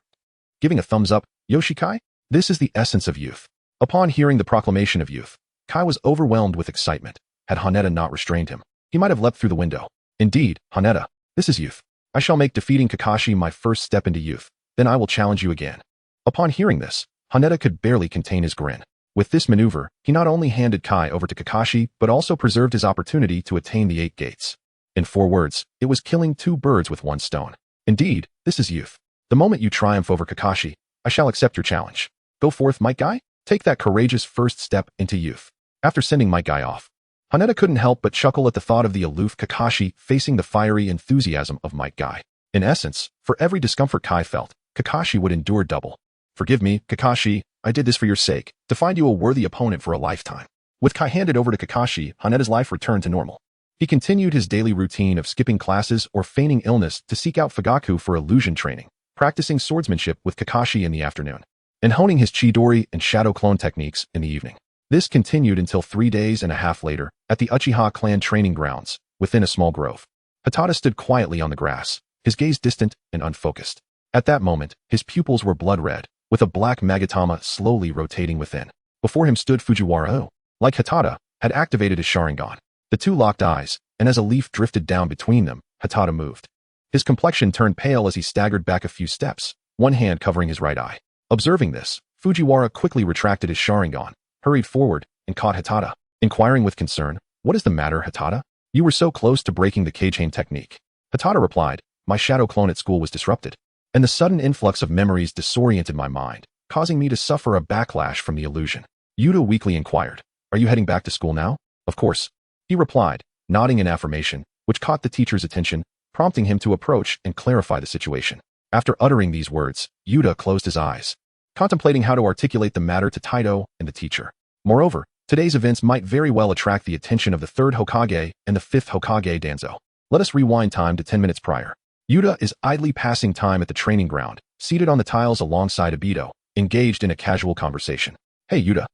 giving a thumbs up. Yoshi Kai? This is the essence of youth. Upon hearing the proclamation of youth, Kai was overwhelmed with excitement. Had Haneda not restrained him, he might have leapt through the window. Indeed, Haneda, this is youth. I shall make defeating Kakashi my first step into youth, then I will challenge you again. Upon hearing this, Haneda could barely contain his grin. With this maneuver, he not only handed Kai over to Kakashi, but also preserved his opportunity to attain the 8 gates. In 4 words, it was killing 2 birds with 1 stone. Indeed, this is youth. The moment you triumph over Kakashi, I shall accept your challenge. Go forth, Might Guy. Take that courageous first step into youth. After sending Might Guy off, Haneda couldn't help but chuckle at the thought of the aloof Kakashi facing the fiery enthusiasm of Might Guy. In essence, for every discomfort Kai felt, Kakashi would endure double. Forgive me, Kakashi, I did this for your sake, to find you a worthy opponent for a lifetime. With Kai handed over to Kakashi, Haneda's life returned to normal. He continued his daily routine of skipping classes or feigning illness to seek out Fugaku for illusion training, practicing swordsmanship with Kakashi in the afternoon, and honing his Chidori and shadow clone techniques in the evening. This continued until 3 days and a half later, at the Uchiha clan training grounds, within a small grove. Hatata stood quietly on the grass, his gaze distant and unfocused. At that moment, his pupils were blood red, with a black Magatama slowly rotating within. Before him stood Fujiwara who, like Hatata, had activated his Sharingan. The 2 locked eyes, and as a leaf drifted down between them, Hatata moved. His complexion turned pale as he staggered back a few steps, one hand covering his right eye. Observing this, Fujiwara quickly retracted his Sharingan, hurried forward, and caught Hatata, inquiring with concern, "What is the matter, Hatata? You were so close to breaking the Keichain technique." Hatata replied, "My shadow clone at school was disrupted, and the sudden influx of memories disoriented my mind, causing me to suffer a backlash from the illusion." Yuta weakly inquired, "Are you heading back to school now?" "Of course," he replied, nodding in affirmation, which caught the teacher's attention, prompting him to approach and clarify the situation. After uttering these words, Yuta closed his eyes, contemplating how to articulate the matter to Taito and the teacher. Moreover, today's events might very well attract the attention of the 3rd Hokage and the 5th Hokage Danzo. Let us rewind time to 10 minutes prior. Yuta is idly passing time at the training ground, seated on the tiles alongside Obito, engaged in a casual conversation. "Hey Yuta,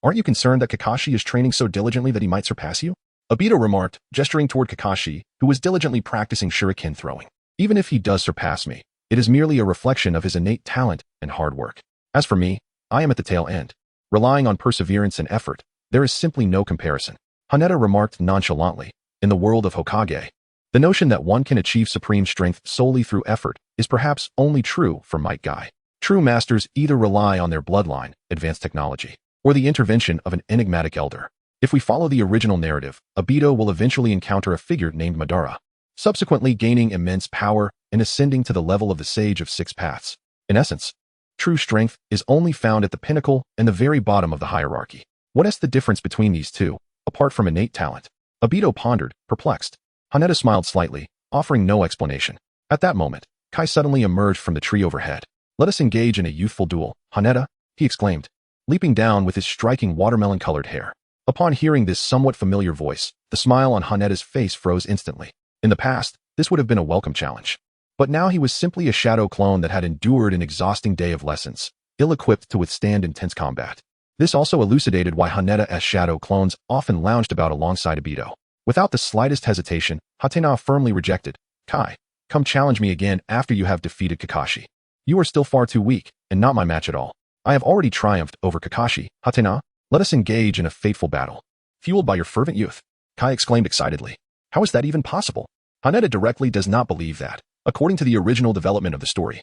aren't you concerned that Kakashi is training so diligently that he might surpass you?" Obito remarked, gesturing toward Kakashi, who was diligently practicing shuriken throwing. "Even if he does surpass me, it is merely a reflection of his innate talent and hard work. As for me, I am at the tail end. Relying on perseverance and effort, there is simply no comparison." Haneda remarked nonchalantly, "In the world of Hokage, the notion that one can achieve supreme strength solely through effort is perhaps only true for Might Guy. True masters either rely on their bloodline, advanced technology, or the intervention of an enigmatic elder. If we follow the original narrative, Obito will eventually encounter a figure named Madara, subsequently gaining immense power and ascending to the level of the Sage of 6 Paths. In essence, true strength is only found at the pinnacle and the very bottom of the hierarchy. What is the difference between these two, apart from innate talent?" Obito pondered, perplexed. Haneda smiled slightly, offering no explanation. At that moment, Kai suddenly emerged from the tree overhead. "Let us engage in a youthful duel, Haneda," he exclaimed, leaping down with his striking watermelon-colored hair. Upon hearing this somewhat familiar voice, the smile on Haneda's face froze instantly. In the past, this would have been a welcome challenge. But now he was simply a shadow clone that had endured an exhausting day of lessons, ill-equipped to withstand intense combat. This also elucidated why Haneda-esque shadow clones often lounged about alongside Obito. Without the slightest hesitation, Hatena firmly rejected, "Kai, come challenge me again after you have defeated Kakashi. You are still far too weak, and not my match at all. I have already triumphed over Kakashi, Hatena. Let us engage in a fateful battle." "Fueled by your fervent youth," Kai exclaimed excitedly. "How is that even possible?" Haneda directly does not believe that. According to the original development of the story,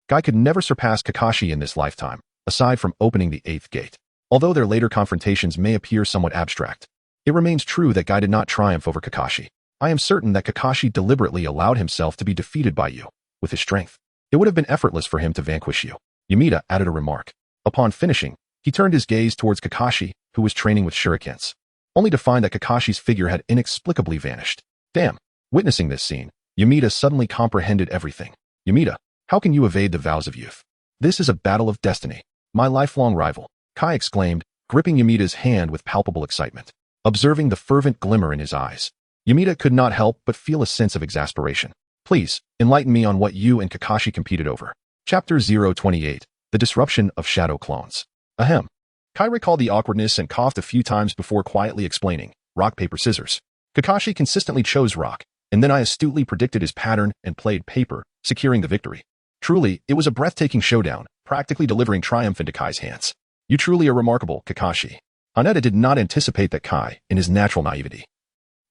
Kai could never surpass Kakashi in this lifetime, aside from opening the 8th gate. Although their later confrontations may appear somewhat abstract, it remains true that Kai did not triumph over Kakashi. "I am certain that Kakashi deliberately allowed himself to be defeated by you. With his strength, it would have been effortless for him to vanquish you." Yamida added a remark. Upon finishing, he turned his gaze towards Kakashi, who was training with shurikens, only to find that Kakashi's figure had inexplicably vanished. Damn! Witnessing this scene, Yamida suddenly comprehended everything. "Yamida, how can you evade the vows of youth? This is a battle of destiny. My lifelong rival," Kai exclaimed, gripping Yamida's hand with palpable excitement. observing the fervent glimmer in his eyes. Yamita could not help but feel a sense of exasperation. Please, enlighten me on what you and Kakashi competed over. Chapter 028, The Disruption of Shadow Clones. Ahem. Kai recalled the awkwardness and coughed a few times before quietly explaining, rock, paper, scissors. Kakashi consistently chose rock, and then I astutely predicted his pattern and played paper, securing the victory. Truly, it was a breathtaking showdown, practically delivering triumph into Kai's hands. You truly are remarkable, Kakashi. Haneda did not anticipate that Kai, in his natural naivety,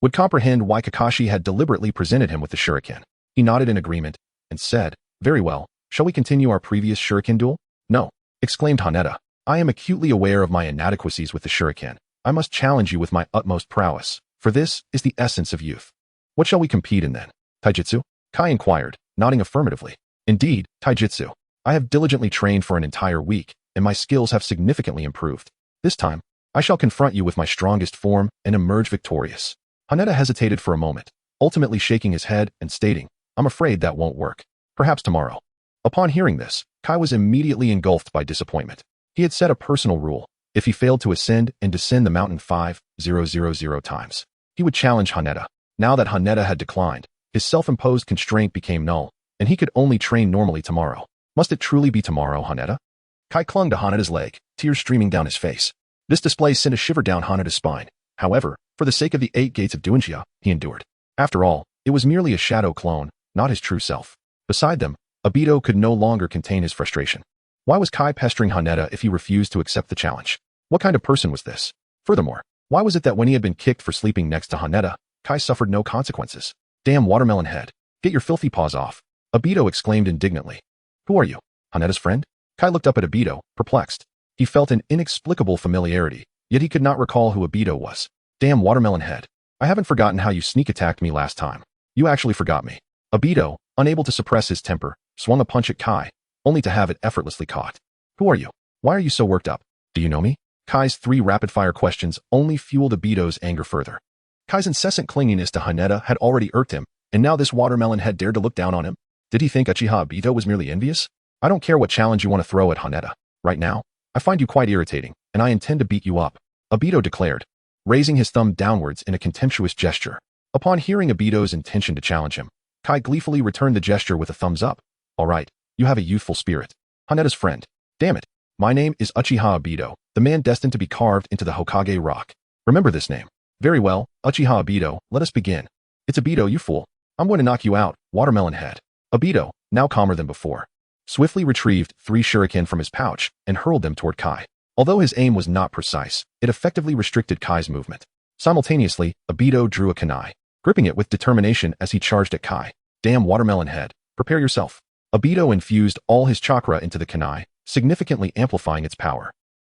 would comprehend why Kakashi had deliberately presented him with the Shuriken. He nodded in agreement and said, very well, shall we continue our previous Shuriken duel? No, exclaimed Haneda. I am acutely aware of my inadequacies with the Shuriken. I must challenge you with my utmost prowess, for this is the essence of youth. What shall we compete in then? Taijutsu? Kai inquired, nodding affirmatively. Indeed, Taijutsu. I have diligently trained for an entire week, and my skills have significantly improved. This time, I shall confront you with my strongest form and emerge victorious. Haneda hesitated for a moment, ultimately shaking his head and stating, I'm afraid that won't work. Perhaps tomorrow. Upon hearing this, Kai was immediately engulfed by disappointment. He had set a personal rule. If he failed to ascend and descend the mountain 5,000 times, he would challenge Haneda. Now that Haneda had declined, his self-imposed constraint became null, and he could only train normally tomorrow. Must it truly be tomorrow, Haneda? Kai clung to Haneda's leg, tears streaming down his face. This display sent a shiver down Haneda's spine. However, for the sake of the 8 gates of Duinjia, he endured. After all, it was merely a shadow clone, not his true self. Beside them, Obito could no longer contain his frustration. Why was Kai pestering Haneda if he refused to accept the challenge? What kind of person was this? Furthermore, why was it that when he had been kicked for sleeping next to Haneda, Kai suffered no consequences? Damn watermelon head. Get your filthy paws off. Obito exclaimed indignantly. Who are you? Haneda's friend? Kai looked up at Obito, perplexed. He felt an inexplicable familiarity, yet he could not recall who Obito was. Damn watermelon head. I haven't forgotten how you sneak attacked me last time. You actually forgot me. Obito, unable to suppress his temper, swung a punch at Kai, only to have it effortlessly caught. Who are you? Why are you so worked up? Do you know me? Kai's 3 rapid-fire questions only fueled Obito's anger further. Kai's incessant clinginess to Haneda had already irked him, and now this watermelon head dared to look down on him. Did he think Uchiha Obito was merely envious? I don't care what challenge you want to throw at Haneda. Right now, I find you quite irritating, and I intend to beat you up, Obito declared, raising his thumb downwards in a contemptuous gesture. Upon hearing Obito's intention to challenge him, Kai gleefully returned the gesture with a thumbs up. All right, you have a youthful spirit. Haneda's friend. Damn it. My name is Uchiha Obito, the man destined to be carved into the Hokage rock. Remember this name. Very well, Uchiha Obito, let us begin. It's Obito, you fool. I'm going to knock you out, watermelon head. Obito, now calmer than before, swiftly retrieved 3 shuriken from his pouch and hurled them toward Kai. Although his aim was not precise, it effectively restricted Kai's movement. Simultaneously, Obito drew a kunai, gripping it with determination as he charged at Kai. Damn watermelon head, prepare yourself. Obito infused all his chakra into the kunai, significantly amplifying its power.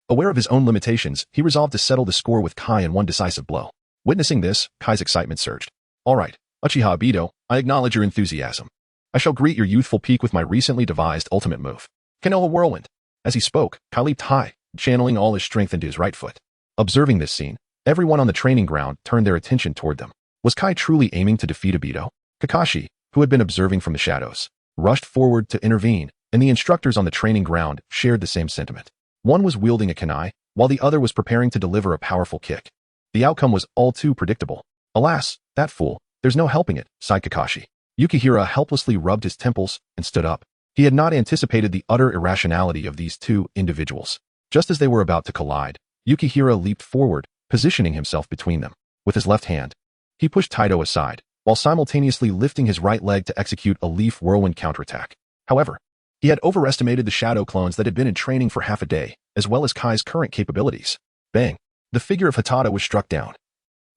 Aware of his own limitations, he resolved to settle the score with Kai in one decisive blow. Witnessing this, Kai's excitement surged. All right, Uchiha Obito, I acknowledge your enthusiasm. I shall greet your youthful peak with my recently devised ultimate move, Konoha Whirlwind. As he spoke, Kai leaped high, channeling all his strength into his right foot. Observing this scene, everyone on the training ground turned their attention toward them. Was Kai truly aiming to defeat Obito? Kakashi, who had been observing from the shadows, rushed forward to intervene, and the instructors on the training ground shared the same sentiment. One was wielding a kunai, while the other was preparing to deliver a powerful kick. The outcome was all too predictable. Alas, that fool, there's no helping it, sighed Kakashi. Yukihira helplessly rubbed his temples and stood up. He had not anticipated the utter irrationality of these 2 individuals. Just as they were about to collide, Yukihira leaped forward, positioning himself between them. With his left hand, he pushed Taito aside, while simultaneously lifting his right leg to execute a leaf whirlwind counterattack. However, he had overestimated the shadow clones that had been in training for half a day, as well as Kai's current capabilities. Bang! The figure of Hatada was struck down,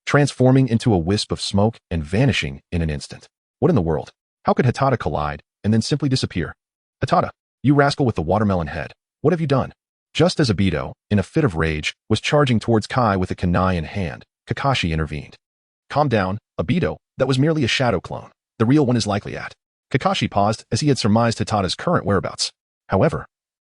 transforming into a wisp of smoke and vanishing in an instant. What in the world? How could Hatada collide and then simply disappear? Hatada, you rascal with the watermelon head, what have you done? Just as Obito, in a fit of rage, was charging towards Kai with a kunai in hand, Kakashi intervened. Calm down, Obito, that was merely a shadow clone. The real one is likely at. Kakashi paused as he had surmised Hatada's current whereabouts. However,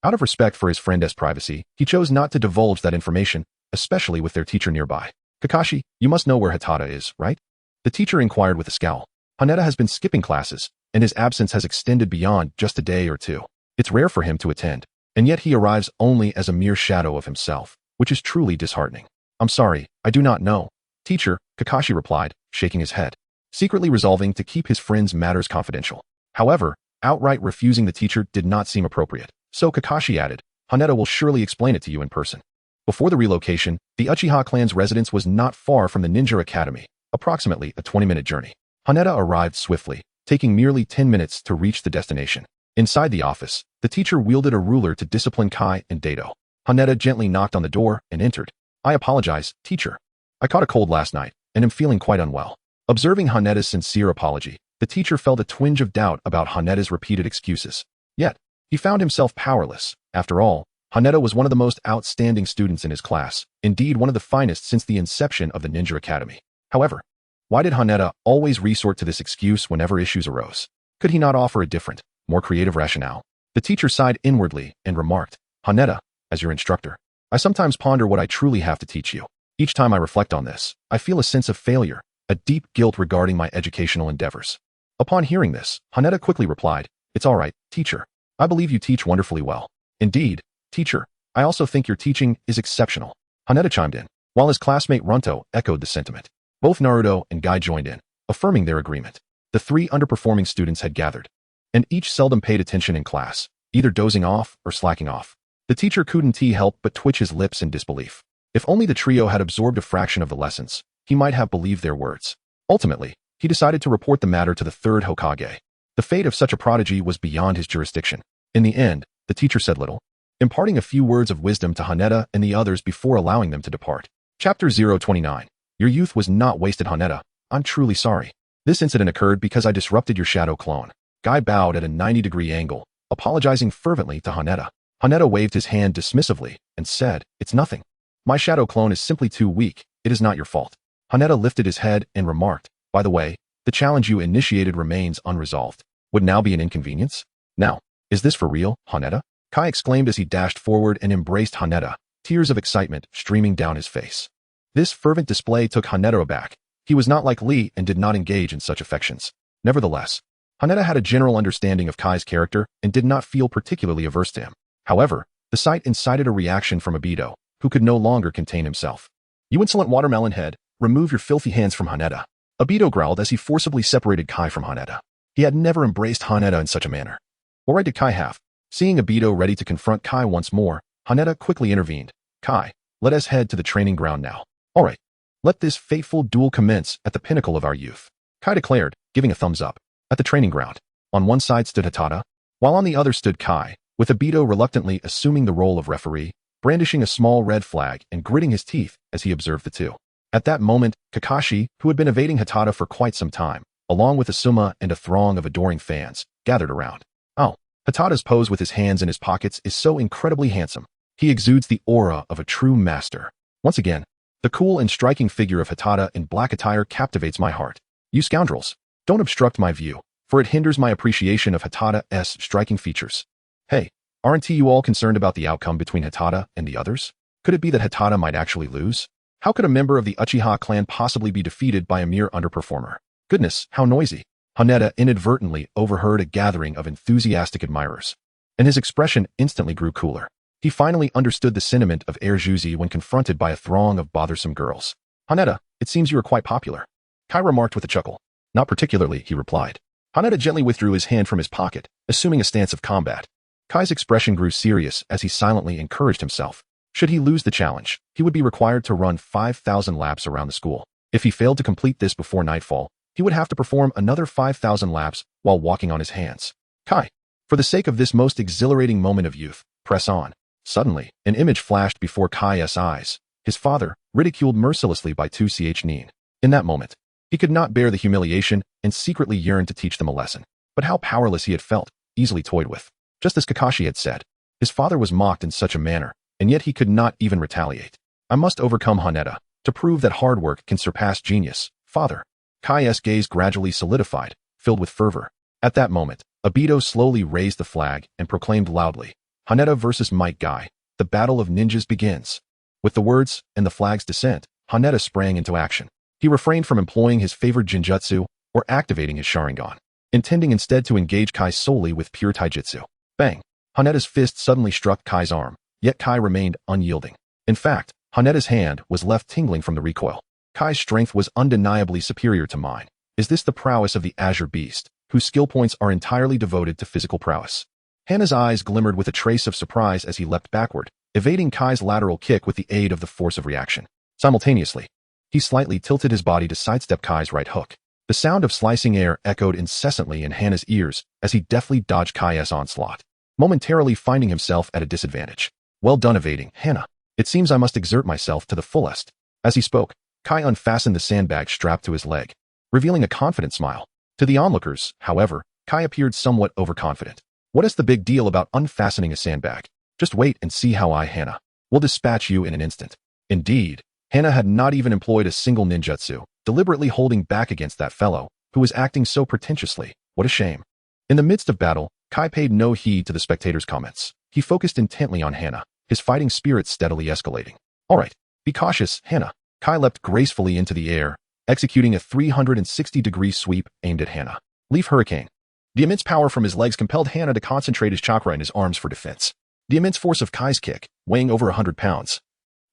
out of respect for his friend's privacy, he chose not to divulge that information, especially with their teacher nearby. Kakashi, you must know where Hatada is, right? The teacher inquired with a scowl. Haneda has been skipping classes, and his absence has extended beyond just a day or 2. It's rare for him to attend, and yet he arrives only as a mere shadow of himself, which is truly disheartening. I'm sorry, I do not know, Teacher, Kakashi replied, shaking his head, secretly resolving to keep his friend's matters confidential. However, outright refusing the teacher did not seem appropriate, so Kakashi added, Haneda will surely explain it to you in person. Before the relocation, the Uchiha clan's residence was not far from the Ninja Academy, approximately a 20-minute journey. Haneda arrived swiftly, taking merely 10 minutes to reach the destination. Inside the office, the teacher wielded a ruler to discipline Kai and Dato. Haneda gently knocked on the door and entered. I apologize, teacher. I caught a cold last night and am feeling quite unwell. Observing Haneda's sincere apology, the teacher felt a twinge of doubt about Haneda's repeated excuses. Yet, he found himself powerless. After all, Haneda was one of the most outstanding students in his class, indeed one of the finest since the inception of the Ninja Academy. However, why did Haneda always resort to this excuse whenever issues arose? Could he not offer a different, more creative rationale? The teacher sighed inwardly and remarked, Haneda, as your instructor, I sometimes ponder what I truly have to teach you. Each time I reflect on this, I feel a sense of failure, a deep guilt regarding my educational endeavors. Upon hearing this, Haneda quickly replied, It's all right, teacher. I believe you teach wonderfully well. Indeed, teacher, I also think your teaching is exceptional. Haneda chimed in, while his classmate Runto echoed the sentiment. Both Naruto and Guy joined in, affirming their agreement. The three underperforming students had gathered, and each seldom paid attention in class, either dozing off or slacking off. The teacher couldn't help but twitch his lips in disbelief. If only the trio had absorbed a fraction of the lessons, he might have believed their words. Ultimately, he decided to report the matter to the third Hokage. The fate of such a prodigy was beyond his jurisdiction. In the end, the teacher said little, imparting a few words of wisdom to Haneda and the others before allowing them to depart. Chapter 029. Your youth was not wasted, Haneda. I'm truly sorry. This incident occurred because I disrupted your shadow clone. Guy bowed at a 90-degree angle, apologizing fervently to Haneda. Haneda waved his hand dismissively and said, It's nothing. My shadow clone is simply too weak. It is not your fault. Haneda lifted his head and remarked, By the way, the challenge you initiated remains unresolved. Would now be an inconvenience? Now, is this for real, Haneda? Kai exclaimed as he dashed forward and embraced Haneda, tears of excitement streaming down his face. This fervent display took Haneda aback. He was not like Lee and did not engage in such affections. Nevertheless, Haneda had a general understanding of Kai's character and did not feel particularly averse to him. However, the sight incited a reaction from Obito, who could no longer contain himself. You insolent watermelon head, remove your filthy hands from Haneda. Obito growled as he forcibly separated Kai from Haneda. He had never embraced Haneda in such a manner. What right did Kai have? Seeing Obito ready to confront Kai once more, Haneda quickly intervened. Kai, let us head to the training ground now. All right, let this fateful duel commence at the pinnacle of our youth. Kai declared, giving a thumbs up. At the training ground, on one side stood Hitada, while on the other stood Kai, with Obito reluctantly assuming the role of referee, brandishing a small red flag and gritting his teeth as he observed the two. At that moment, Kakashi, who had been evading Hitada for quite some time, along with Asuma and a throng of adoring fans, gathered around. Oh, Hitada's pose with his hands in his pockets is so incredibly handsome. He exudes the aura of a true master. Once again, the cool and striking figure of Hitada in black attire captivates my heart. You scoundrels, don't obstruct my view, for it hinders my appreciation of Hitada's striking features. Hey, aren't you all concerned about the outcome between Hitada and the others? Could it be that Hitada might actually lose? How could a member of the Uchiha clan possibly be defeated by a mere underperformer? Goodness, how noisy. Haneda inadvertently overheard a gathering of enthusiastic admirers, and his expression instantly grew cooler. He finally understood the sentiment of Erjuzi when confronted by a throng of bothersome girls. Haneda, it seems you are quite popular. Kai remarked with a chuckle. Not particularly, he replied. Haneda gently withdrew his hand from his pocket, assuming a stance of combat. Kai's expression grew serious as he silently encouraged himself. Should he lose the challenge, he would be required to run 5,000 laps around the school. If he failed to complete this before nightfall, he would have to perform another 5,000 laps while walking on his hands. Kai, for the sake of this most exhilarating moment of youth, press on. Suddenly, an image flashed before Kai's eyes. His father, ridiculed mercilessly by 2ch Nin. In that moment, he could not bear the humiliation and secretly yearned to teach them a lesson. But how powerless he had felt, easily toyed with. Just as Kakashi had said, his father was mocked in such a manner, and yet he could not even retaliate. I must overcome Haneda, to prove that hard work can surpass genius, father. Kai's gaze gradually solidified, filled with fervor. At that moment, Obito slowly raised the flag and proclaimed loudly, Haneda versus Might Guy, the battle of ninjas begins. With the words and the flag's descent, Haneda sprang into action. He refrained from employing his favorite Jinjutsu or activating his Sharingan, intending instead to engage Kai solely with pure taijutsu. Bang! Haneda's fist suddenly struck Kai's arm, yet Kai remained unyielding. In fact, Haneda's hand was left tingling from the recoil. Kai's strength was undeniably superior to mine. Is this the prowess of the Azure Beast, whose skill points are entirely devoted to physical prowess? Hana's eyes glimmered with a trace of surprise as he leapt backward, evading Kai's lateral kick with the aid of the force of reaction. Simultaneously, he slightly tilted his body to sidestep Kai's right hook. The sound of slicing air echoed incessantly in Hana's ears as he deftly dodged Kai's onslaught, momentarily finding himself at a disadvantage. Well done evading, Hana. It seems I must exert myself to the fullest. As he spoke, Kai unfastened the sandbag strapped to his leg, revealing a confident smile. To the onlookers, however, Kai appeared somewhat overconfident. What is the big deal about unfastening a sandbag? Just wait and see how Hana, will dispatch you in an instant. Indeed, Hana had not even employed a single ninjutsu, deliberately holding back against that fellow, who was acting so pretentiously. What a shame. In the midst of battle, Kai paid no heed to the spectators' comments. He focused intently on Hana, his fighting spirit steadily escalating. All right, be cautious, Hana. Kai leapt gracefully into the air, executing a 360-degree sweep aimed at Hana. Leaf Hurricane. The immense power from his legs compelled Hana to concentrate his chakra in his arms for defense. The immense force of Kai's kick, weighing over 100 pounds,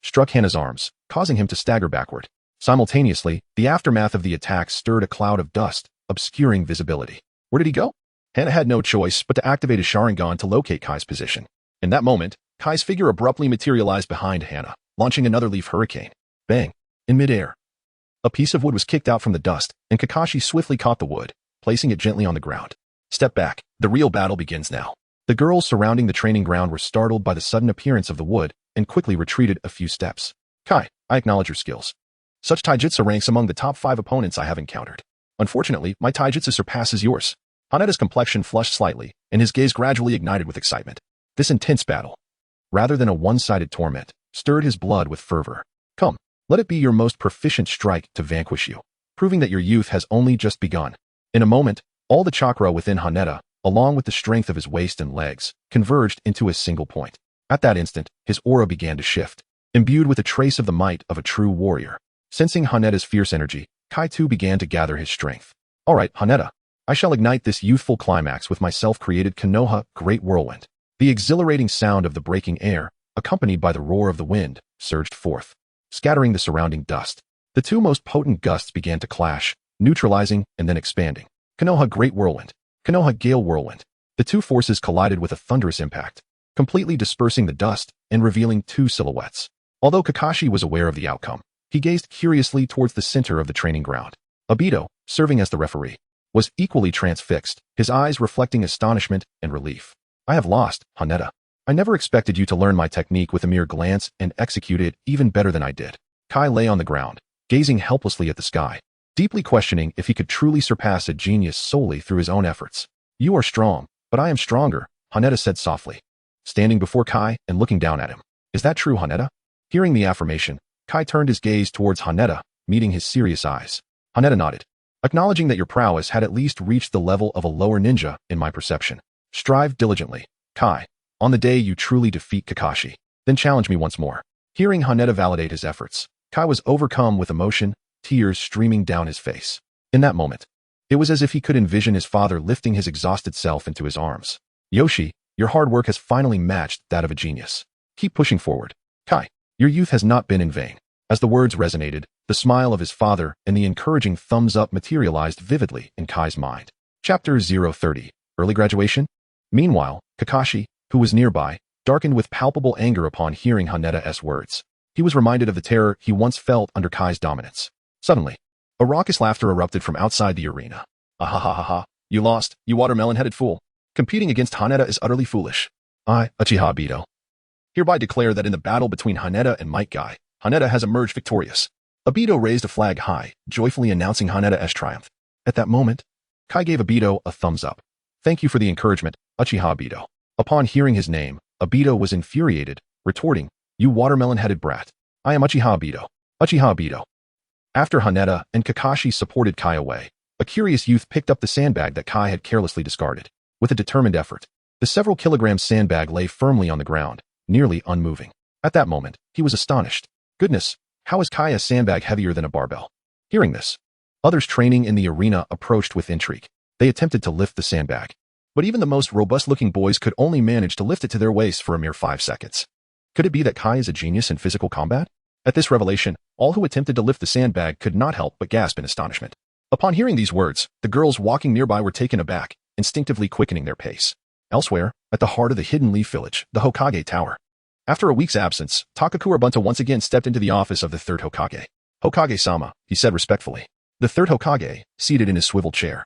struck Hana's arms, causing him to stagger backward. Simultaneously, the aftermath of the attack stirred a cloud of dust, obscuring visibility. Where did he go? Hana had no choice but to activate his Sharingan to locate Kai's position. In that moment, Kai's figure abruptly materialized behind Hana, launching another Leaf Hurricane. Bang! In midair, a piece of wood was kicked out from the dust, and Kakashi swiftly caught the wood, placing it gently on the ground. Step back. The real battle begins now. The girls surrounding the training ground were startled by the sudden appearance of the wood and quickly retreated a few steps. Kai, I acknowledge your skills. Such taijutsu ranks among the top 5 opponents I have encountered. Unfortunately, my taijutsu surpasses yours. Hanada's complexion flushed slightly, and his gaze gradually ignited with excitement. This intense battle, rather than a one-sided torment, stirred his blood with fervor. Come, let it be your most proficient strike to vanquish you, proving that your youth has only just begun. In a moment, all the chakra within Haneda, along with the strength of his waist and legs, converged into a single point. At that instant, his aura began to shift, imbued with a trace of the might of a true warrior. Sensing Haneda's fierce energy, Kai too began to gather his strength. All right, Haneda, I shall ignite this youthful climax with my self-created Konoha Great Whirlwind. The exhilarating sound of the breaking air, accompanied by the roar of the wind, surged forth, scattering the surrounding dust. The two most potent gusts began to clash, neutralizing and then expanding. Konoha Great Whirlwind, Konoha Gale Whirlwind. The two forces collided with a thunderous impact, completely dispersing the dust and revealing two silhouettes. Although Kakashi was aware of the outcome, he gazed curiously towards the center of the training ground. Obito, serving as the referee, was equally transfixed, his eyes reflecting astonishment and relief. I have lost, Haneda. I never expected you to learn my technique with a mere glance and execute it even better than I did. Kai lay on the ground, gazing helplessly at the sky, deeply questioning if he could truly surpass a genius solely through his own efforts. You are strong, but I am stronger, Haneda said softly, standing before Kai and looking down at him. Is that true, Haneda? Hearing the affirmation, Kai turned his gaze towards Haneda, meeting his serious eyes. Haneda nodded, acknowledging that your prowess had at least reached the level of a lower ninja in my perception. Strive diligently, Kai. On the day you truly defeat Kakashi, then challenge me once more. Hearing Haneda validate his efforts, Kai was overcome with emotion, tears streaming down his face. In that moment, it was as if he could envision his father lifting his exhausted self into his arms. Yoshi, your hard work has finally matched that of a genius. Keep pushing forward. Kai, your youth has not been in vain. As the words resonated, the smile of his father and the encouraging thumbs up materialized vividly in Kai's mind. Chapter 030, Early Graduation? Meanwhile, Kakashi, who was nearby, darkened with palpable anger upon hearing Haneda's words. He was reminded of the terror he once felt under Kai's dominance. Suddenly, a raucous laughter erupted from outside the arena. Ah, you lost, you watermelon-headed fool. Competing against Haneda is utterly foolish. I, Uchiha Obito, hereby declare that in the battle between Haneda and Might Guy, Haneda has emerged victorious. Obito raised a flag high, joyfully announcing Haneda's triumph. At that moment, Kai gave Obito a thumbs up. Thank you for the encouragement, Uchiha Obito. Upon hearing his name, Obito was infuriated, retorting, you watermelon-headed brat. I am Uchiha Obito. Uchiha Obito. After Haneda and Kakashi supported Kai away, a curious youth picked up the sandbag that Kai had carelessly discarded. With a determined effort, the several kilogram sandbag lay firmly on the ground, nearly unmoving. At that moment, he was astonished. Goodness, how is Kai's sandbag heavier than a barbell? Hearing this, others training in the arena approached with intrigue. They attempted to lift the sandbag, but even the most robust-looking boys could only manage to lift it to their waist for a mere 5 seconds. Could it be that Kai is a genius in physical combat? At this revelation, all who attempted to lift the sandbag could not help but gasp in astonishment. Upon hearing these words, the girls walking nearby were taken aback, instinctively quickening their pace. Elsewhere, at the heart of the Hidden Leaf Village, the Hokage Tower. After a week's absence, Takakura Bunta once again stepped into the office of the third Hokage. "Hokage-sama," he said respectfully. The third Hokage, seated in his swivel chair,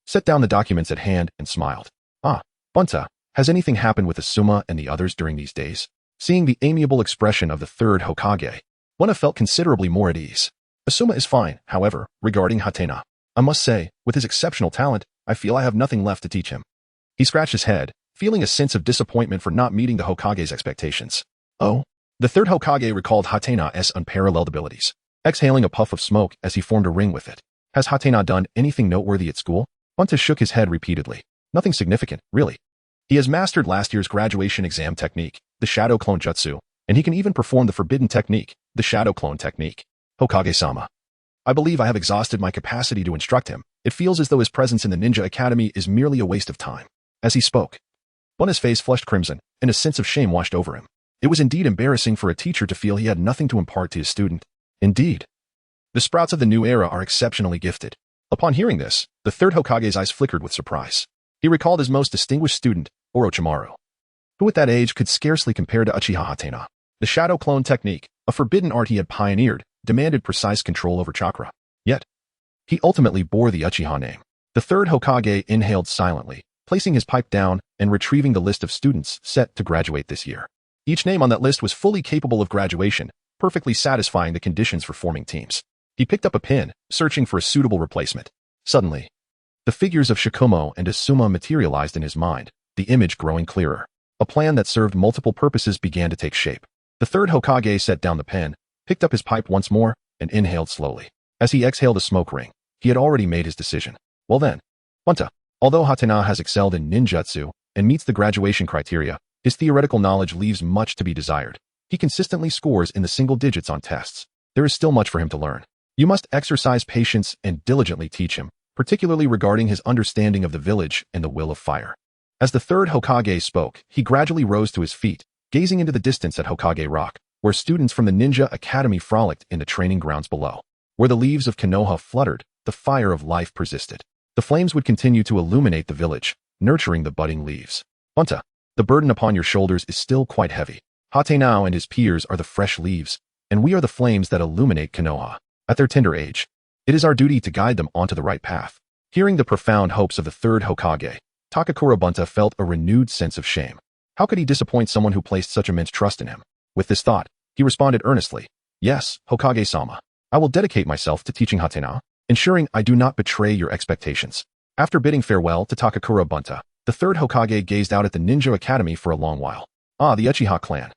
set down the documents at hand and smiled. "Ah, Bunta, has anything happened with Asuma and the others during these days?" Seeing the amiable expression of the third Hokage, Bunta felt considerably more at ease. "Asuma is fine, however, regarding Hatena. I must say, with his exceptional talent, I feel I have nothing left to teach him." He scratched his head, feeling a sense of disappointment for not meeting the Hokage's expectations. "Oh?" The third Hokage recalled Hatena's unparalleled abilities, exhaling a puff of smoke as he formed a ring with it. "Has Hatena done anything noteworthy at school?" Bunta shook his head repeatedly. "Nothing significant, really. He has mastered last year's graduation exam technique, the Shadow Clone Jutsu, and he can even perform the forbidden technique, the Shadow Clone Technique. Hokage-sama, I believe I have exhausted my capacity to instruct him. It feels as though his presence in the Ninja Academy is merely a waste of time." As he spoke, Bunta's face flushed crimson, and a sense of shame washed over him. It was indeed embarrassing for a teacher to feel he had nothing to impart to his student. Indeed, the sprouts of the new era are exceptionally gifted. Upon hearing this, the third Hokage's eyes flickered with surprise. He recalled his most distinguished student, Orochimaru, who at that age could scarcely compare to Uchiha Hatena. The Shadow Clone Technique, a forbidden art he had pioneered, demanded precise control over chakra. Yet, he ultimately bore the Uchiha name. The third Hokage inhaled silently, placing his pipe down and retrieving the list of students set to graduate this year. Each name on that list was fully capable of graduation, perfectly satisfying the conditions for forming teams. He picked up a pen, searching for a suitable replacement. Suddenly, the figures of Shikumo and Asuma materialized in his mind, the image growing clearer. A plan that served multiple purposes began to take shape. The third Hokage set down the pen, picked up his pipe once more, and inhaled slowly. As he exhaled a smoke ring, he had already made his decision. "Well then, Bunta, although Hatena has excelled in ninjutsu and meets the graduation criteria, his theoretical knowledge leaves much to be desired. He consistently scores in the single digits on tests. There is still much for him to learn. You must exercise patience and diligently teach him, particularly regarding his understanding of the village and the will of fire." As the third Hokage spoke, he gradually rose to his feet, gazing into the distance at Hokage Rock, where students from the Ninja Academy frolicked in the training grounds below. Where the leaves of Konoha fluttered, the fire of life persisted. The flames would continue to illuminate the village, nurturing the budding leaves. "Bunta, the burden upon your shoulders is still quite heavy. Hatena and his peers are the fresh leaves, and we are the flames that illuminate Konoha. At their tender age, it is our duty to guide them onto the right path." Hearing the profound hopes of the third Hokage, Takakura Bunta felt a renewed sense of shame. How could he disappoint someone who placed such immense trust in him? With this thought, he responded earnestly, "Yes, Hokage-sama. I will dedicate myself to teaching Hatena, ensuring I do not betray your expectations." After bidding farewell to Takakura Bunta, the third Hokage gazed out at the Ninja Academy for a long while. "Ah, the Uchiha clan.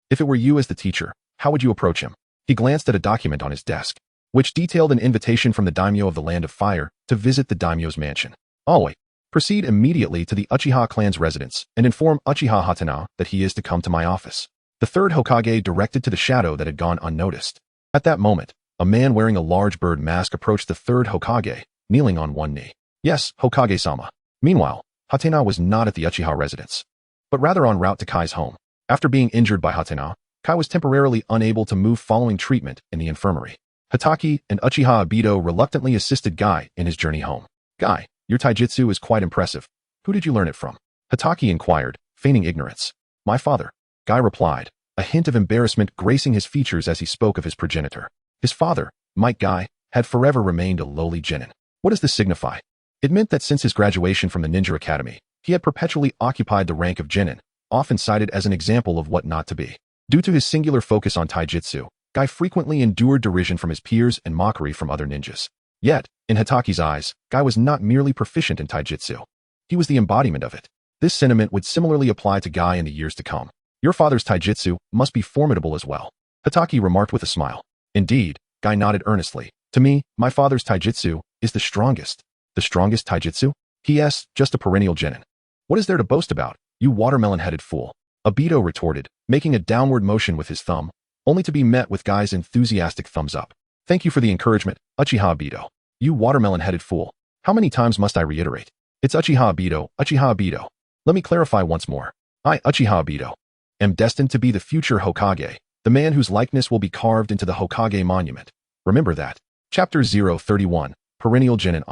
If it were you as the teacher, how would you approach him?" He glanced at a document on his desk, which detailed an invitation from the daimyo of the Land of Fire to visit the daimyo's mansion. "Always. Proceed immediately to the Uchiha clan's residence and inform Uchiha Hatena that he is to come to my office." The third Hokage directed to the shadow that had gone unnoticed. At that moment, a man wearing a large bird mask approached the third Hokage, kneeling on one knee. "Yes, Hokage-sama." Meanwhile, Hatena was not at the Uchiha residence, but rather en route to Kai's home. After being injured by Hatena, Kai was temporarily unable to move following treatment in the infirmary. Hatake and Uchiha Obito reluctantly assisted Guy in his journey home. "Guy, your taijutsu is quite impressive. Who did you learn it from?" Hatake inquired, feigning ignorance. "My father," Guy replied, a hint of embarrassment gracing his features as he spoke of his progenitor. His father, Mike Guy, had forever remained a lowly genin. What does this signify? It meant that since his graduation from the Ninja Academy, he had perpetually occupied the rank of genin, often cited as an example of what not to be. Due to his singular focus on taijutsu, Guy frequently endured derision from his peers and mockery from other ninjas. Yet, in Hatake's eyes, Guy was not merely proficient in taijutsu. He was the embodiment of it. This sentiment would similarly apply to Guy in the years to come. "Your father's taijutsu must be formidable as well," Hatake remarked with a smile. "Indeed," Guy nodded earnestly. "To me, my father's taijutsu is the strongest." "The strongest taijutsu?" "P.S. Just a perennial genin. What is there to boast about, you watermelon-headed fool?" Obito retorted, making a downward motion with his thumb, only to be met with Guy's enthusiastic thumbs up. "Thank you for the encouragement, Uchiha Obito. You watermelon-headed fool. How many times must I reiterate? It's Uchiha Obito, Uchiha Obito. Let me clarify once more. I, Uchiha Obito, am destined to be the future Hokage, The man whose likeness will be carved into the Hokage monument. Remember that. Chapter 031, Perennial Genin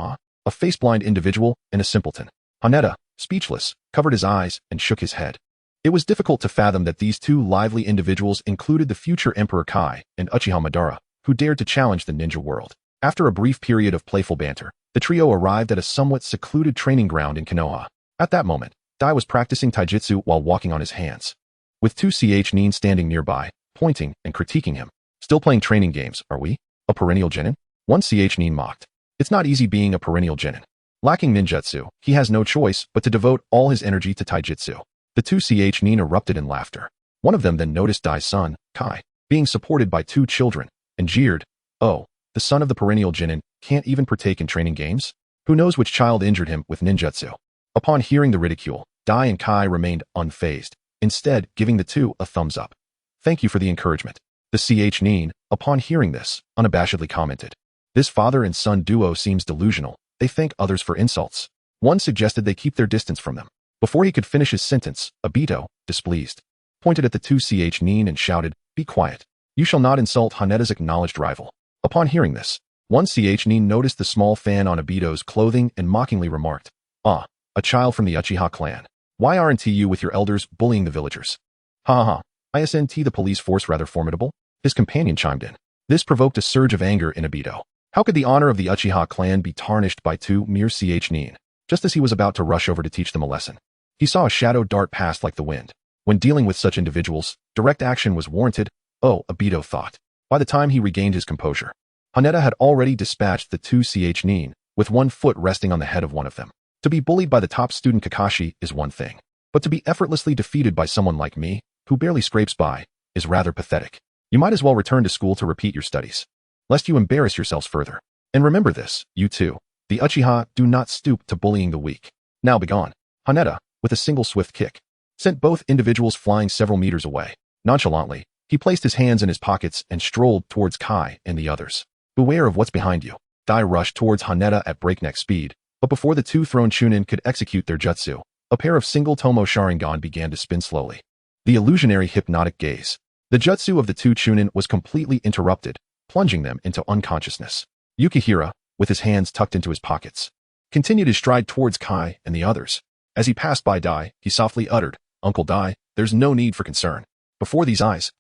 a face-blind individual and a simpleton. Haneda, speechless, covered his eyes and shook his head. It was difficult to fathom that these two lively individuals included the future Emperor Kai and Uchiha Madara, who dared to challenge the ninja world. After a brief period of playful banter, the trio arrived at a somewhat secluded training ground in Konoha. At that moment, Dai was practicing taijutsu while walking on his hands. With 2ch Nin standing nearby, pointing and critiquing him. Still playing training games, are we? A perennial genin? 1ch Nin mocked. It's not easy being a perennial genin. Lacking ninjutsu, he has no choice but to devote all his energy to taijutsu. The 2ch Nin erupted in laughter. One of them then noticed Dai's son, Kai, being supported by two children, and jeered, "Oh, the son of the perennial genin can't even partake in training games? Who knows which child injured him with ninjutsu?" Upon hearing the ridicule, Dai and Kai remained unfazed, instead giving the two a thumbs up. "Thank you for the encouragement." The ch Nin, upon hearing this, unabashedly commented. "This father and son duo seems delusional. They thank others for insults." One suggested they keep their distance from them. Before he could finish his sentence, Obito, displeased, pointed at the 2ch Nin and shouted, "Be quiet. You shall not insult Haneda's acknowledged rival." Upon hearing this, 1ch Nin noticed the small fan on Obito's clothing and mockingly remarked, "Ah, a child from the Uchiha clan. Why aren't you with your elders bullying the villagers?" "Ha ha, isn't the police force rather formidable?" His companion chimed in. This provoked a surge of anger in Obito. How could the honor of the Uchiha clan be tarnished by two mere ch Nin? Just as he was about to rush over to teach them a lesson, he saw a shadow dart past like the wind. When dealing with such individuals, direct action was warranted. Oh, Obito thought. By the time he regained his composure, Haneda had already dispatched the 2ch Nin, with one foot resting on the head of one of them. To be bullied by the top student Kakashi is one thing, but to be effortlessly defeated by someone like me, who barely scrapes by, is rather pathetic. You might as well return to school to repeat your studies, lest you embarrass yourselves further. And remember this, you too. The Uchiha do not stoop to bullying the weak. Now begone. Haneda, with a single swift kick, sent both individuals flying several meters away. Nonchalantly, he placed his hands in his pockets and strolled towards Kai and the others. Beware of what's behind you. Dai rushed towards Haneda at breakneck speed, but before the two thrown Chunin could execute their jutsu, a pair of single Tomo Sharingan began to spin slowly. The illusionary hypnotic gaze. The jutsu of the two Chunin was completely interrupted, plunging them into unconsciousness. Yukihira, with his hands tucked into his pockets, continued his stride towards Kai and the others. As he passed by Dai, he softly uttered, "Uncle Dai, there's no need for concern. Before these eyes,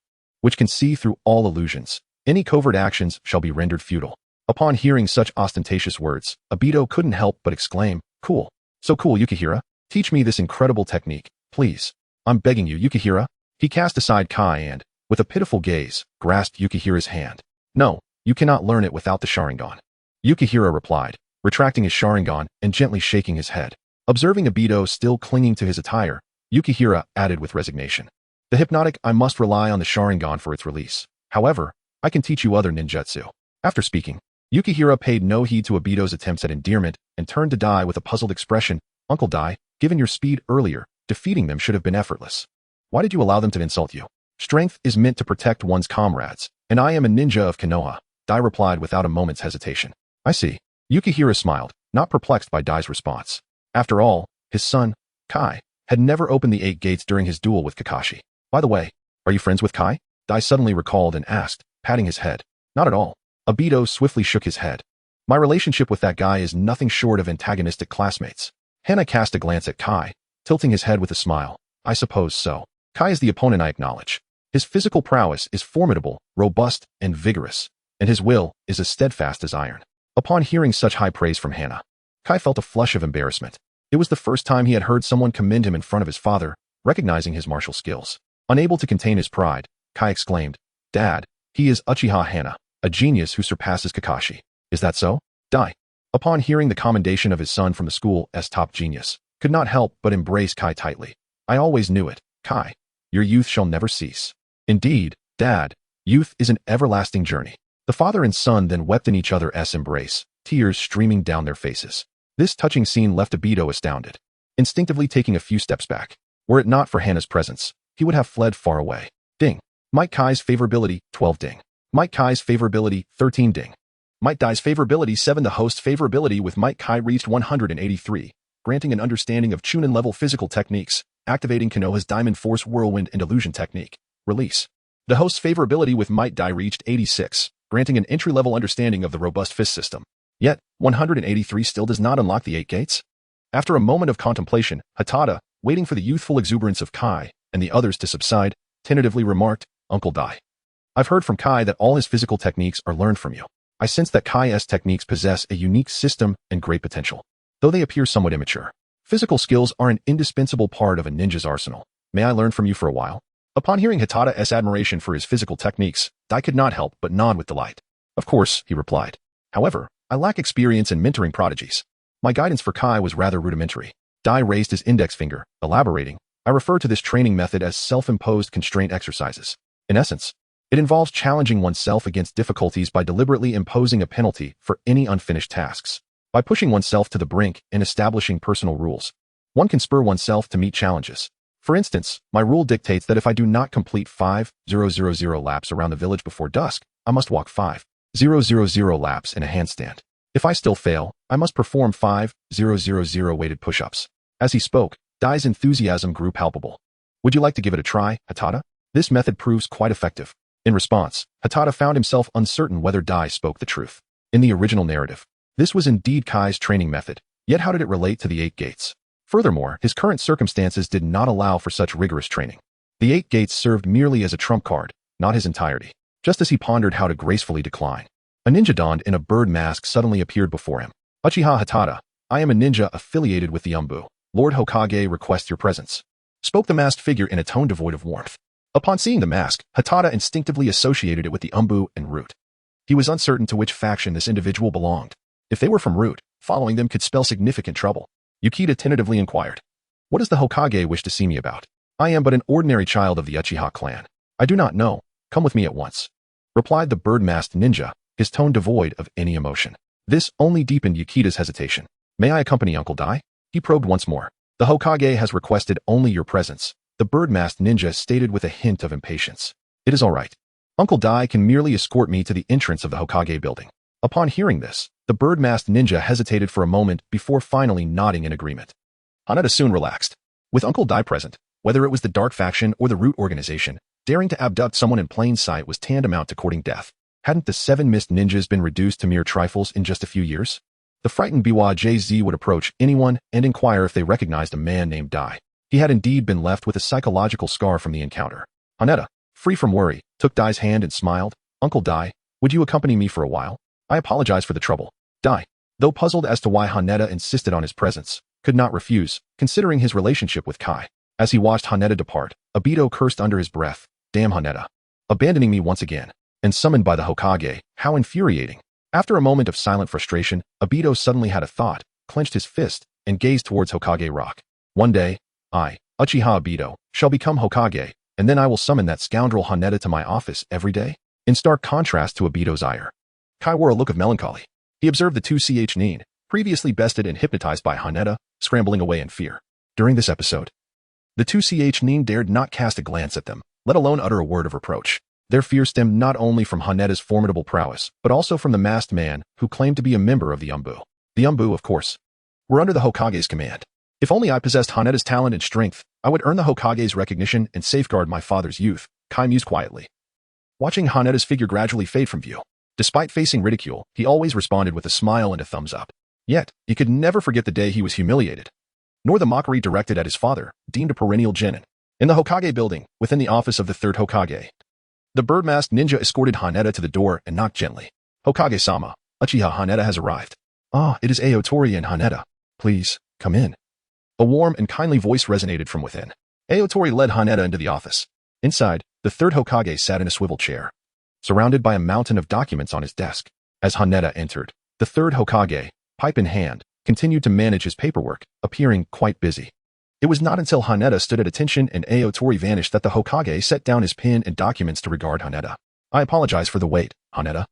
which can see through all illusions, any covert actions shall be rendered futile." Upon hearing such ostentatious words, Obito couldn't help but exclaim, "Cool. So cool, Yukihira. Teach me this incredible technique, please. I'm begging you, Yukihira." He cast aside Kai and, with a pitiful gaze, grasped Yukihira's hand. "No, you cannot learn it without the Sharingan." Yukihira replied, retracting his Sharingan and gently shaking his head. Observing Obito still clinging to his attire, Yukihira added with resignation, "The hypnotic I must rely on the Sharingan for its release. However, I can teach you other ninjutsu." After speaking, Yukihira paid no heed to Obito's attempts at endearment and turned to Dai with a puzzled expression. "Uncle Dai, given your speed earlier, defeating them should have been effortless. Why did you allow them to insult you?" "Strength is meant to protect one's comrades, and I am a ninja of Konoha," Dai replied without a moment's hesitation. "I see." Yukihira smiled, not perplexed by Dai's response. After all, his son, Kai, had never opened the 8 gates during his duel with Kakashi. "By the way, are you friends with Kai?" Dai suddenly recalled and asked, patting his head. "Not at all." Obito swiftly shook his head. "My relationship with that guy is nothing short of antagonistic classmates." Hana cast a glance at Kai, tilting his head with a smile. "I suppose so. Kai is the opponent I acknowledge. His physical prowess is formidable, robust, and vigorous, and his will is as steadfast as iron." Upon hearing such high praise from Hana, Kai felt a flush of embarrassment. It was the first time he had heard someone commend him in front of his father, recognizing his martial skills. Unable to contain his pride, Kai exclaimed, "Dad, he is Uchiha Hana, a genius who surpasses Kakashi. Is that so?" Dai, upon hearing the commendation of his son from the school's top genius, could not help but embrace Kai tightly. "I always knew it, Kai. Your youth shall never cease." "Indeed, Dad, youth is an everlasting journey." The father and son then wept in each other's embrace, tears streaming down their faces. This touching scene left Obito astounded, instinctively taking a few steps back. Were it not for Hana's presence, he would have fled far away. Ding. Mike Kai's favorability, 12 ding. Mike Kai's favorability, 13 ding. Mike Dai's favorability 7. The host's favorability with Mike Kai reached 183, granting an understanding of Chunin level physical techniques, activating Konoha's Diamond Force Whirlwind and Illusion technique. Release. The host's favorability with might die reached 86, granting an entry-level understanding of the robust fist system. Yet, 183 still does not unlock the 8 gates. After a moment of contemplation, Hatake, waiting for the youthful exuberance of Kai and the others to subside, tentatively remarked, "Uncle Dai. I've heard from Kai that all his physical techniques are learned from you. I sense that Kai's techniques possess a unique system and great potential, though they appear somewhat immature. Physical skills are an indispensable part of a ninja's arsenal. May I learn from you for a while?" Upon hearing Hatate's admiration for his physical techniques, Dai could not help but nod with delight. "Of course," he replied. "However, I lack experience in mentoring prodigies. My guidance for Kai was rather rudimentary." Dai raised his index finger, elaborating, "I refer to this training method as self-imposed constraint exercises. In essence, it involves challenging oneself against difficulties by deliberately imposing a penalty for any unfinished tasks. By pushing oneself to the brink and establishing personal rules, one can spur oneself to meet challenges. For instance, my rule dictates that if I do not complete 5,000 laps around the village before dusk, I must walk 5,000 laps in a handstand. If I still fail, I must perform 5,000 weighted push-ups." As he spoke, Dai's enthusiasm grew palpable. "Would you like to give it a try, Hatake? This method proves quite effective." In response, Hatake found himself uncertain whether Dai spoke the truth. In the original narrative, this was indeed Kai's training method, yet how did it relate to the 8 gates? Furthermore, his current circumstances did not allow for such rigorous training. The 8 gates served merely as a trump card, not his entirety. Just as he pondered how to gracefully decline, a ninja donned in a bird mask suddenly appeared before him. "Uchiha Hatake, I am a ninja affiliated with the Umbu. Lord Hokage requests your presence," spoke the masked figure in a tone devoid of warmth. Upon seeing the mask, Hatake instinctively associated it with the Umbu and Root. He was uncertain to which faction this individual belonged. If they were from Root, following them could spell significant trouble. Yukita tentatively inquired, "What does the Hokage wish to see me about?" "I am but an ordinary child of the Uchiha clan. I do not know. Come with me at once," replied the bird-masked ninja, his tone devoid of any emotion. This only deepened Yukita's hesitation. "May I accompany Uncle Dai?" He probed once more. "The Hokage has requested only your presence," the bird-masked ninja stated with a hint of impatience. "It is all right. Uncle Dai can merely escort me to the entrance of the Hokage building." Upon hearing this, the bird-masked ninja hesitated for a moment before finally nodding in agreement. Haneda soon relaxed. With Uncle Dai present, whether it was the Dark Faction or the Root Organization, daring to abduct someone in plain sight was tantamount to courting death. Hadn't the 7 mist ninjas been reduced to mere trifles in just a few years? The frightened Biwa JZ would approach anyone and inquire if they recognized a man named Dai. He had indeed been left with a psychological scar from the encounter. Haneda, free from worry, took Dai's hand and smiled. "Uncle Dai, would you accompany me for a while? I apologize for the trouble." Dai, though puzzled as to why Haneda insisted on his presence, could not refuse, considering his relationship with Kai. As he watched Haneda depart, Obito cursed under his breath, "Damn Haneda. Abandoning me once again. And summoned by the Hokage, how infuriating." After a moment of silent frustration, Obito suddenly had a thought, clenched his fist, and gazed towards Hokage Rock. "One day, I, Uchiha Obito, shall become Hokage, and then I will summon that scoundrel Haneda to my office every day." In stark contrast to Obito's ire, Kai wore a look of melancholy. He observed the 2ch Nin, previously bested and hypnotized by Haneda, scrambling away in fear. During this episode, the 2ch Nin dared not cast a glance at them, let alone utter a word of reproach. Their fear stemmed not only from Haneda's formidable prowess, but also from the masked man who claimed to be a member of the Umbu. The Umbu, of course, were under the Hokage's command. "If only I possessed Haneda's talent and strength, I would earn the Hokage's recognition and safeguard my father's youth," Kai mused quietly, watching Haneda's figure gradually fade from view. Despite facing ridicule, he always responded with a smile and a thumbs up. Yet, he could never forget the day he was humiliated, nor the mockery directed at his father, deemed a perennial genin. In the Hokage building, within the office of the 3rd Hokage, the bird-masked ninja escorted Haneda to the door and knocked gently. "Hokage-sama, Uchiha Haneda has arrived." "Ah, it is Aotori and Haneda. Please, come in." A warm and kindly voice resonated from within. Aotori led Haneda into the office. Inside, the 3rd Hokage sat in a swivel chair, surrounded by a mountain of documents on his desk. As Haneda entered, the 3rd Hokage, pipe in hand, continued to manage his paperwork, appearing quite busy. It was not until Haneda stood at attention and Aotori vanished that the Hokage set down his pen and documents to regard Haneda. "I apologize for the wait, Haneda,"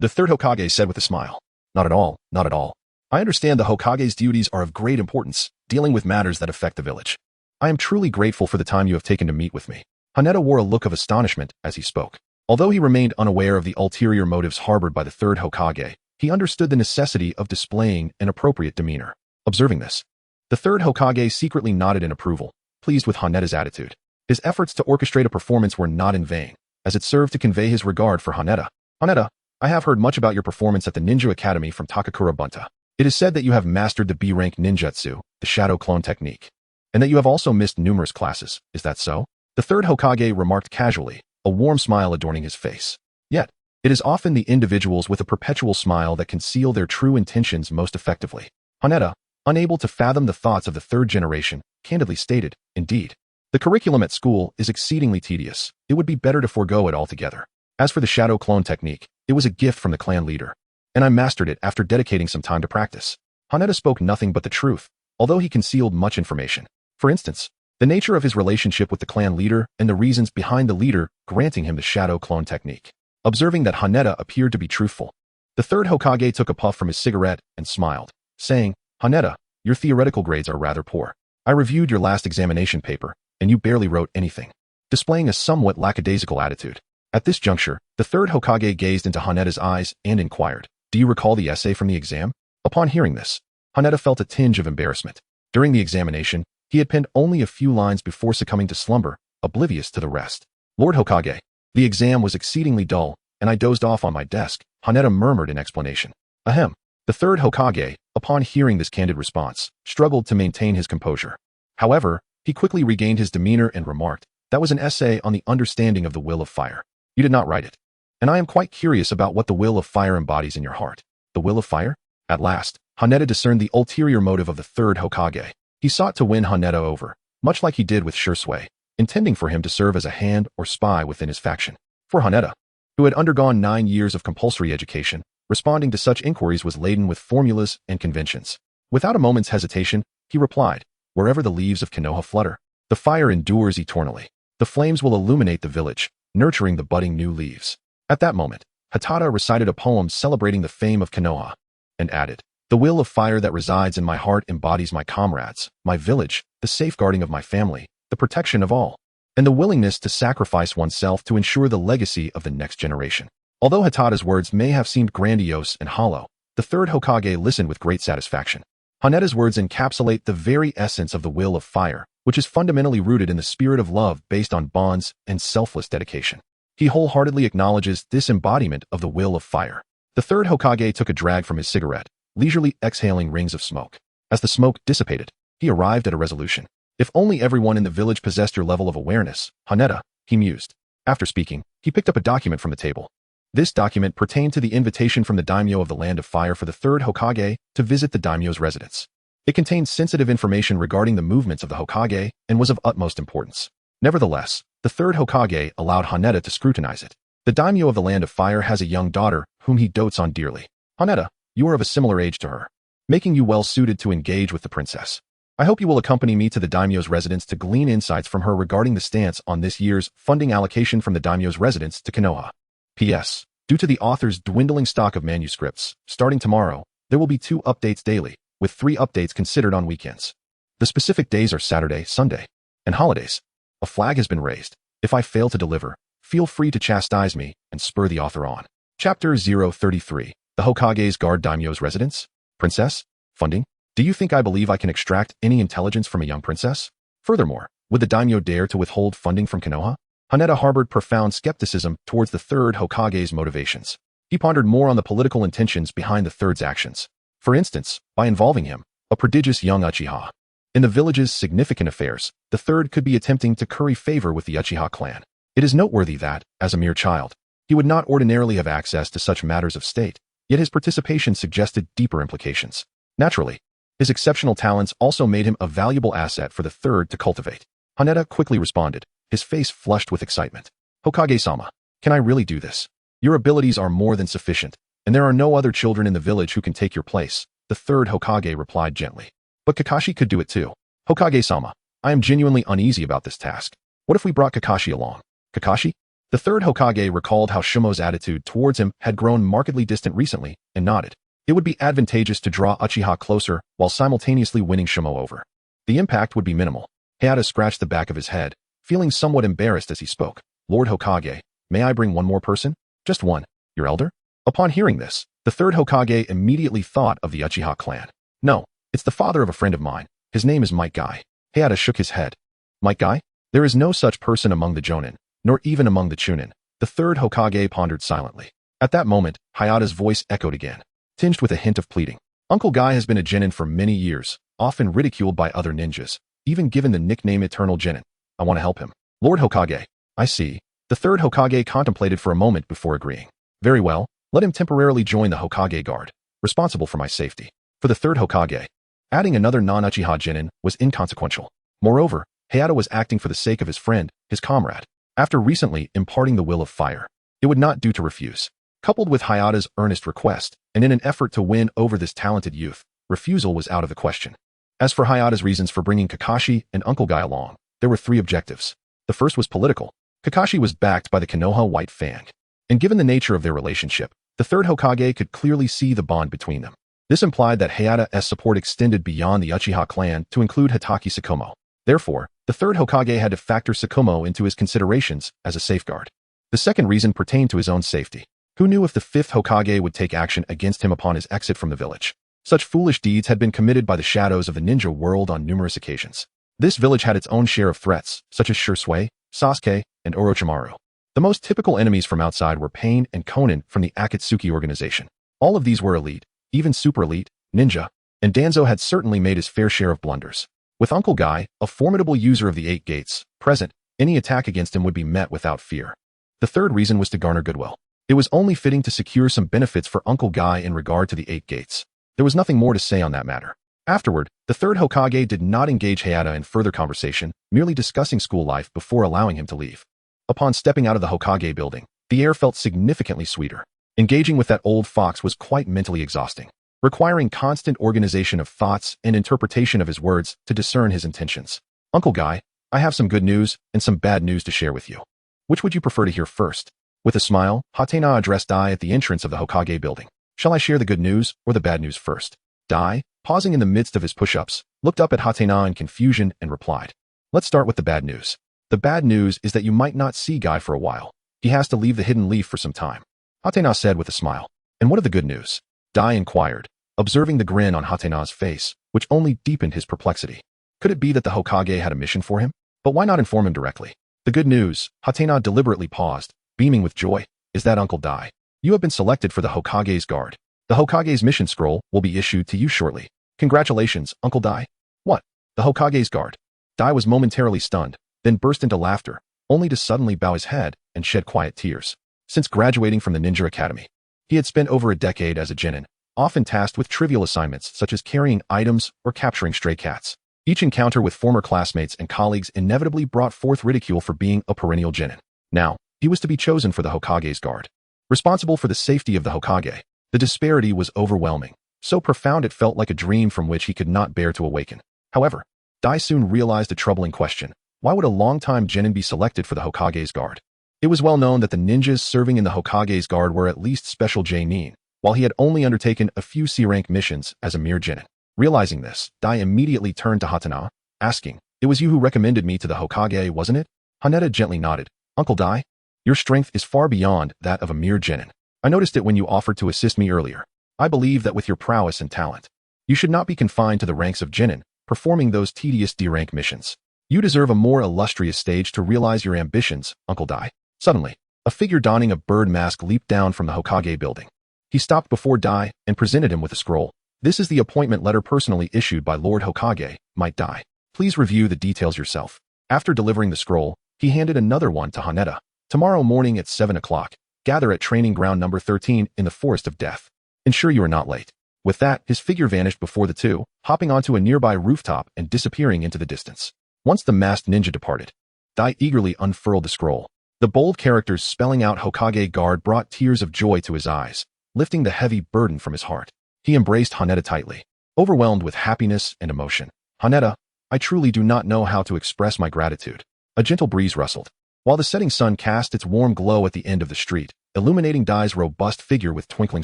the 3rd Hokage said with a smile. "Not at all, not at all. I understand the Hokage's duties are of great importance, dealing with matters that affect the village. I am truly grateful for the time you have taken to meet with me." Haneda wore a look of astonishment as he spoke. Although he remained unaware of the ulterior motives harbored by the 3rd Hokage, he understood the necessity of displaying an appropriate demeanor. Observing this, the 3rd Hokage secretly nodded in approval, pleased with Haneda's attitude. His efforts to orchestrate a performance were not in vain. as it served to convey his regard for Haneda. Haneda, I have heard much about your performance at the Ninja Academy from Takakura Bunta. It is said that you have mastered the B-rank ninjutsu, the shadow clone technique, and that you have also missed numerous classes. Is that so? The third Hokage remarked casually, a warm smile adorning his face. Yet, it is often the individuals with a perpetual smile that conceal their true intentions most effectively. Haneda, unable to fathom the thoughts of the third generation, candidly stated, indeed. The curriculum at school is exceedingly tedious. It would be better to forego it altogether. As for the shadow clone technique, it was a gift from the clan leader, and I mastered it after dedicating some time to practice. Haneda spoke nothing but the truth, although he concealed much information. For instance, the nature of his relationship with the clan leader and the reasons behind the leader granting him the shadow clone technique. Observing that Haneda appeared to be truthful, the third Hokage took a puff from his cigarette and smiled, saying, Haneda, your theoretical grades are rather poor. I reviewed your last examination paper, and you barely wrote anything, displaying a somewhat lackadaisical attitude. At this juncture, the third Hokage gazed into Haneda's eyes and inquired, do you recall the essay from the exam? Upon hearing this, Haneda felt a tinge of embarrassment. During the examination, he had penned only a few lines before succumbing to slumber, oblivious to the rest. Lord Hokage, the exam was exceedingly dull, and I dozed off on my desk, Haneda murmured in explanation. Ahem. The third Hokage, upon hearing this candid response, struggled to maintain his composure. However, he quickly regained his demeanor and remarked, that was an essay on the understanding of the will of fire. You did not write it. And I am quite curious about what the will of fire embodies in your heart. The will of fire? At last, Haneda discerned the ulterior motive of the third Hokage. He sought to win Haneda over, much like he did with Shisui, intending for him to serve as a hand or spy within his faction. For Haneda, who had undergone 9 years of compulsory education, responding to such inquiries was laden with formulas and conventions. Without a moment's hesitation, he replied, wherever the leaves of Konoha flutter, the fire endures eternally. The flames will illuminate the village, nurturing the budding new leaves. At that moment, Hatada recited a poem celebrating the fame of Konoha, and added, the will of fire that resides in my heart embodies my comrades, my village, the safeguarding of my family, the protection of all, and the willingness to sacrifice oneself to ensure the legacy of the next generation. Although Hatada's words may have seemed grandiose and hollow, the third Hokage listened with great satisfaction. Haneda's words encapsulate the very essence of the will of fire, which is fundamentally rooted in the spirit of love based on bonds and selfless dedication. He wholeheartedly acknowledges this embodiment of the will of fire. The third Hokage took a drag from his cigarette, leisurely exhaling rings of smoke. As the smoke dissipated, he arrived at a resolution. If only everyone in the village possessed your level of awareness, Haneda, he mused. After speaking, he picked up a document from the table. This document pertained to the invitation from the daimyo of the Land of Fire for the third Hokage to visit the daimyo's residence. It contained sensitive information regarding the movements of the Hokage and was of utmost importance. Nevertheless, the third Hokage allowed Haneda to scrutinize it. The daimyo of the Land of Fire has a young daughter whom he dotes on dearly. Haneda, you are of a similar age to her, making you well suited to engage with the princess. I hope you will accompany me to the daimyo's residence to glean insights from her regarding the stance on this year's funding allocation from the daimyo's residence to Konoha. P.S. Due to the author's dwindling stock of manuscripts, starting tomorrow, there will be 2 updates daily, with 3 updates considered on weekends. The specific days are Saturday, Sunday, and holidays. A flag has been raised. If I fail to deliver, feel free to chastise me and spur the author on. Chapter 033. The Hokage's guard daimyo's residence? Princess? Funding? Do you think I believe I can extract any intelligence from a young princess? Furthermore, would the daimyo dare to withhold funding from Konoha? Haneda harbored profound skepticism towards the third Hokage's motivations. He pondered more on the political intentions behind the third's actions. For instance, by involving him, a prodigious young Uchiha, in the village's significant affairs, the third could be attempting to curry favor with the Uchiha clan. It is noteworthy that, as a mere child, he would not ordinarily have access to such matters of state, yet his participation suggested deeper implications. Naturally, his exceptional talents also made him a valuable asset for the third to cultivate. Haneda quickly responded, his face flushed with excitement. Hokage-sama, can I really do this? Your abilities are more than sufficient, and there are no other children in the village who can take your place, the third Hokage replied gently. But Kakashi could do it too. Hokage-sama, I am genuinely uneasy about this task. What if we brought Kakashi along? Kakashi? The third Hokage recalled how Shimo's attitude towards him had grown markedly distant recently, and nodded. It would be advantageous to draw Uchiha closer while simultaneously winning Shimo over. The impact would be minimal. Hayata scratched the back of his head, feeling somewhat embarrassed as he spoke. Lord Hokage, may I bring one more person? Just one. Your elder? Upon hearing this, the third Hokage immediately thought of the Uchiha clan. No, it's the father of a friend of mine. His name is Might Guy. Hayata shook his head. Might Guy? There is no such person among the Jonin, nor even among the Chunin. The The third Hokage pondered silently. At that moment, Hayata's voice echoed again, tinged with a hint of pleading. Uncle Guy has been a genin for many years, often ridiculed by other ninjas, even given the nickname Eternal Genin. I want to help him. Lord Hokage. I see. The third Hokage contemplated for a moment before agreeing. Very well, let him temporarily join the Hokage Guard, responsible for my safety. For the third Hokage, adding another non-Uchiha genin was inconsequential. Moreover, Hayata was acting for the sake of his friend, his comrade. After recently imparting the will of fire, it would not do to refuse. Coupled with Hayata's earnest request, and in an effort to win over this talented youth, refusal was out of the question. As for Hayata's reasons for bringing Kakashi and Uncle Guy along, there were 3 objectives. The first was political. Kakashi was backed by the Konoha White Fang, and given the nature of their relationship, the third Hokage could clearly see the bond between them. This implied that Hayata's support extended beyond the Uchiha clan to include Hatake Shikumo. Therefore, the third Hokage had to factor Shikumo into his considerations as a safeguard. The second reason pertained to his own safety. Who knew if the fifth Hokage would take action against him upon his exit from the village? Such foolish deeds had been committed by the shadows of the ninja world on numerous occasions. This village had its own share of threats, such as Shisui, Sasuke, and Orochimaru. The most typical enemies from outside were Pain and Konan from the Akatsuki organization. All of these were elite, even super elite, ninja, and Danzo had certainly made his fair share of blunders. With Uncle Guy, a formidable user of the 8 gates, present, any attack against him would be met without fear. The third reason was to garner goodwill. It was only fitting to secure some benefits for Uncle Guy in regard to the 8 gates. There was nothing more to say on that matter. Afterward, the third Hokage did not engage Hayata in further conversation, merely discussing school life before allowing him to leave. Upon stepping out of the Hokage building, the air felt significantly sweeter. Engaging with that old fox was quite mentally exhausting, requiring constant organization of thoughts and interpretation of his words to discern his intentions. Uncle Guy, I have some good news and some bad news to share with you. Which would you prefer to hear first? With a smile, Hatena addressed Dai at the entrance of the Hokage building. Shall I share the good news or the bad news first? Dai, pausing in the midst of his push-ups, looked up at Hatena in confusion and replied. Let's start with the bad news. The bad news is that you might not see Guy for a while. He has to leave the Hidden Leaf for some time. Hatena said with a smile. And what of the good news? Dai inquired, observing the grin on Hatena's face, which only deepened his perplexity. Could it be that the Hokage had a mission for him? But why not inform him directly? The good news, Hatena deliberately paused, beaming with joy, is that Uncle Dai. You have been selected for the Hokage's guard. The Hokage's mission scroll will be issued to you shortly. Congratulations, Uncle Dai. What? The Hokage's guard? Dai was momentarily stunned, then burst into laughter, only to suddenly bow his head and shed quiet tears. Since graduating from the Ninja Academy, he had spent over a decade as a genin, often tasked with trivial assignments such as carrying items or capturing stray cats. Each encounter with former classmates and colleagues inevitably brought forth ridicule for being a perennial genin. Now, he was to be chosen for the Hokage's guard. Responsible for the safety of the Hokage, the disparity was overwhelming, so profound it felt like a dream from which he could not bear to awaken. However, Dai soon realized a troubling question. Why would a long-time genin be selected for the Hokage's guard? It was well known that the ninjas serving in the Hokage's guard were at least special genin, while he had only undertaken a few C-rank missions as a mere genin. Realizing this, Dai immediately turned to Hatena, asking, It was you who recommended me to the Hokage, wasn't it? Haneda gently nodded. Uncle Dai, your strength is far beyond that of a mere genin. I noticed it when you offered to assist me earlier. I believe that with your prowess and talent, you should not be confined to the ranks of genin, performing those tedious D-rank missions. You deserve a more illustrious stage to realize your ambitions, Uncle Dai. Suddenly, a figure donning a bird mask leaped down from the Hokage building. He stopped before Dai and presented him with a scroll. This is the appointment letter personally issued by Lord Hokage, might Dai. Please review the details yourself. After delivering the scroll, he handed another one to Haneda. Tomorrow morning at 7 o'clock, gather at training ground number 13 in the Forest of Death. Ensure you are not late. With that, his figure vanished before the two, hopping onto a nearby rooftop and disappearing into the distance. Once the masked ninja departed, Dai eagerly unfurled the scroll. The bold characters spelling out Hokage guard brought tears of joy to his eyes, lifting the heavy burden from his heart. He embraced Haneda tightly, overwhelmed with happiness and emotion. Haneda, I truly do not know how to express my gratitude. A gentle breeze rustled, while the setting sun cast its warm glow at the end of the street, illuminating Dai's robust figure with twinkling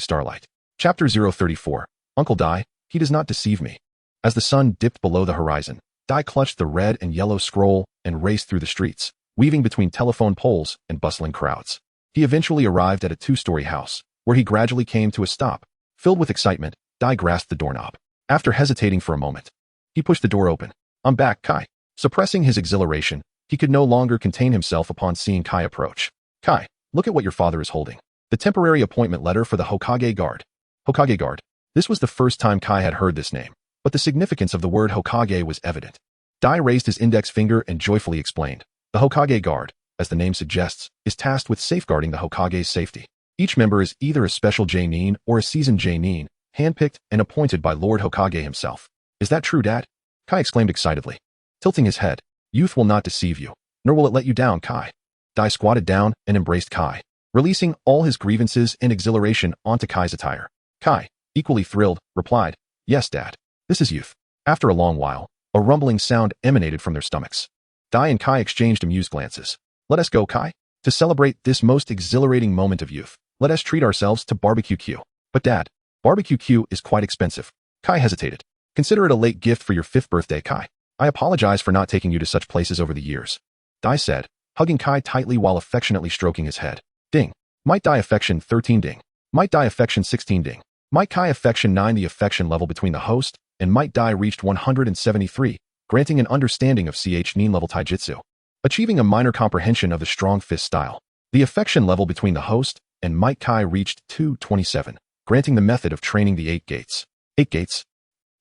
starlight. Chapter 034. Uncle Dai, he does not deceive me. As the sun dipped below the horizon, Dai clutched the red and yellow scroll and raced through the streets, weaving between telephone poles and bustling crowds. He eventually arrived at a 2-story house, where he gradually came to a stop. Filled with excitement, Dai grasped the doorknob. After hesitating for a moment, he pushed the door open. I'm back, Kai. Suppressing his exhilaration, he could no longer contain himself upon seeing Kai approach. Kai, look at what your father is holding. The temporary appointment letter for the Hokage Guard. Hokage Guard. This was the first time Kai had heard this name, but the significance of the word Hokage was evident. Dai raised his index finger and joyfully explained. The Hokage Guard, as the name suggests, is tasked with safeguarding the Hokage's safety. Each member is either a special Jonin or a seasoned Jonin, handpicked and appointed by Lord Hokage himself. Is that true, Dad? Kai exclaimed excitedly. Tilting his head. Youth will not deceive you, nor will it let you down, Kai. Dai squatted down and embraced Kai, releasing all his grievances and exhilaration onto Kai's attire. Kai, equally thrilled, replied, Yes, Dad. This is youth. After a long while, a rumbling sound emanated from their stomachs. Dai and Kai exchanged amused glances. Let us go, Kai. To celebrate this most exhilarating moment of youth, let us treat ourselves to barbecue Q. But Dad, barbecue Q is quite expensive. Kai hesitated. Consider it a late gift for your 5th birthday, Kai. I apologize for not taking you to such places over the years. Dai said, hugging Kai tightly while affectionately stroking his head. Ding. Might Dai affection 13 ding. Might Dai affection 16 ding. Might Kai affection 9. The affection level between the host and Might Dai reached 173, granting an understanding of nin level taijutsu, achieving a minor comprehension of the strong fist style. The affection level between the host and Might Kai reached 227, granting the method of training the 8 gates. 8 gates?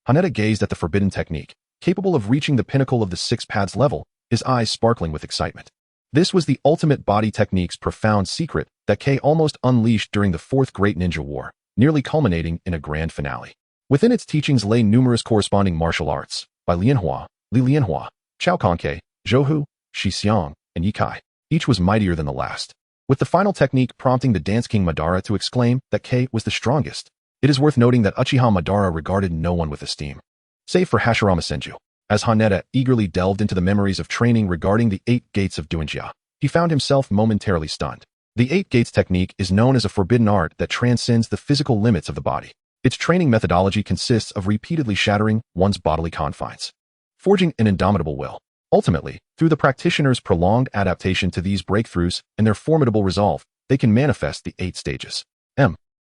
Haneda gazed at the forbidden technique, capable of reaching the pinnacle of the 6 paths level, his eyes sparkling with excitement. This was the ultimate body technique's profound secret that Kei almost unleashed during the 4th Great Ninja War, nearly culminating in a grand finale. Within its teachings lay numerous corresponding martial arts, by Lianhua, Li Lianhua, Chao Kankei, Zhouhu, Shi Xiang, and Yi Kai. Each was mightier than the last, with the final technique prompting the Dance King Madara to exclaim that Kei was the strongest. It is worth noting that Uchiha Madara regarded no one with esteem, save for Hashirama Senju. As Haneda eagerly delved into the memories of training regarding the 8 gates of Duinjia, he found himself momentarily stunned. The 8 gates technique is known as a forbidden art that transcends the physical limits of the body. Its training methodology consists of repeatedly shattering one's bodily confines, forging an indomitable will. Ultimately, through the practitioner's prolonged adaptation to these breakthroughs and their formidable resolve, they can manifest the 8 stages.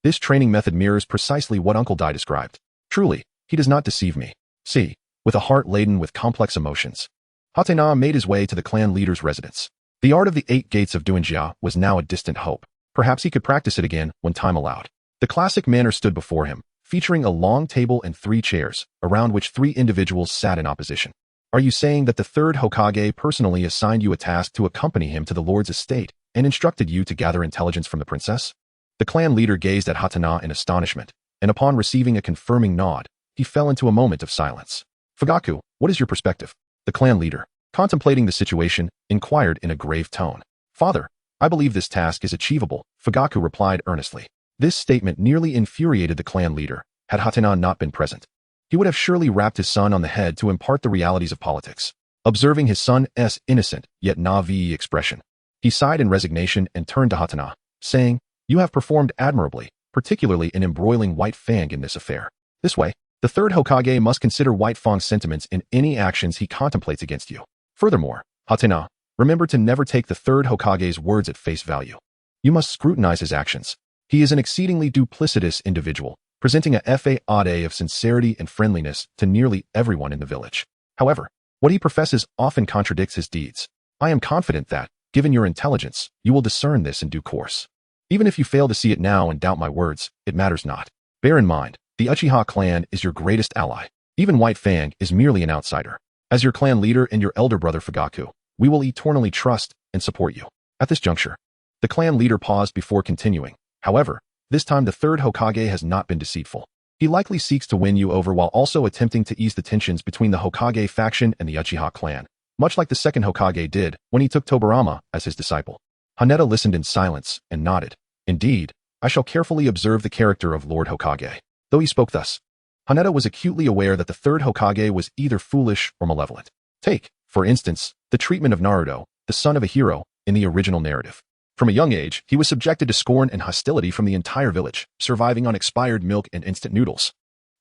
This training method mirrors precisely what Uncle Dai described. Truly, he does not deceive me. See, with a heart laden with complex emotions, Hatena made his way to the clan leader's residence. The art of the 8 gates of Duinjia was now a distant hope. Perhaps he could practice it again when time allowed. The classic manor stood before him, featuring a long table and 3 chairs, around which 3 individuals sat in opposition. Are you saying that the 3rd Hokage personally assigned you a task to accompany him to the Lord's estate and instructed you to gather intelligence from the princess? The clan leader gazed at Hatena in astonishment, and upon receiving a confirming nod, he fell into a moment of silence. Fugaku, what is your perspective? The clan leader, contemplating the situation, inquired in a grave tone. Father, I believe this task is achievable, Fugaku replied earnestly. This statement nearly infuriated the clan leader. Had Hatena not been present, he would have surely rapped his son on the head to impart the realities of politics. Observing his son's innocent yet naive expression, he sighed in resignation and turned to Hatena, saying, You have performed admirably, particularly in embroiling White Fang in this affair. This way, the 3rd Hokage must consider White Fang's sentiments in any actions he contemplates against you. Furthermore, Hatena, remember to never take the 3rd Hokage's words at face value. You must scrutinize his actions. He is an exceedingly duplicitous individual, presenting a facade of sincerity and friendliness to nearly everyone in the village. However, what he professes often contradicts his deeds. I am confident that, given your intelligence, you will discern this in due course. Even if you fail to see it now and doubt my words, it matters not. Bear in mind, the Uchiha clan is your greatest ally. Even White Fang is merely an outsider. As your clan leader and your elder brother Fugaku, we will eternally trust and support you. At this juncture, the clan leader paused before continuing. However, this time the 3rd Hokage has not been deceitful. He likely seeks to win you over while also attempting to ease the tensions between the Hokage faction and the Uchiha clan, much like the 2nd Hokage did when he took Tobirama as his disciple. Haneda listened in silence and nodded. Indeed, I shall carefully observe the character of Lord Hokage. Though he spoke thus, Haneda was acutely aware that the 3rd Hokage was either foolish or malevolent. Take, for instance, the treatment of Naruto, the son of a hero, in the original narrative. From a young age, he was subjected to scorn and hostility from the entire village, surviving on expired milk and instant noodles.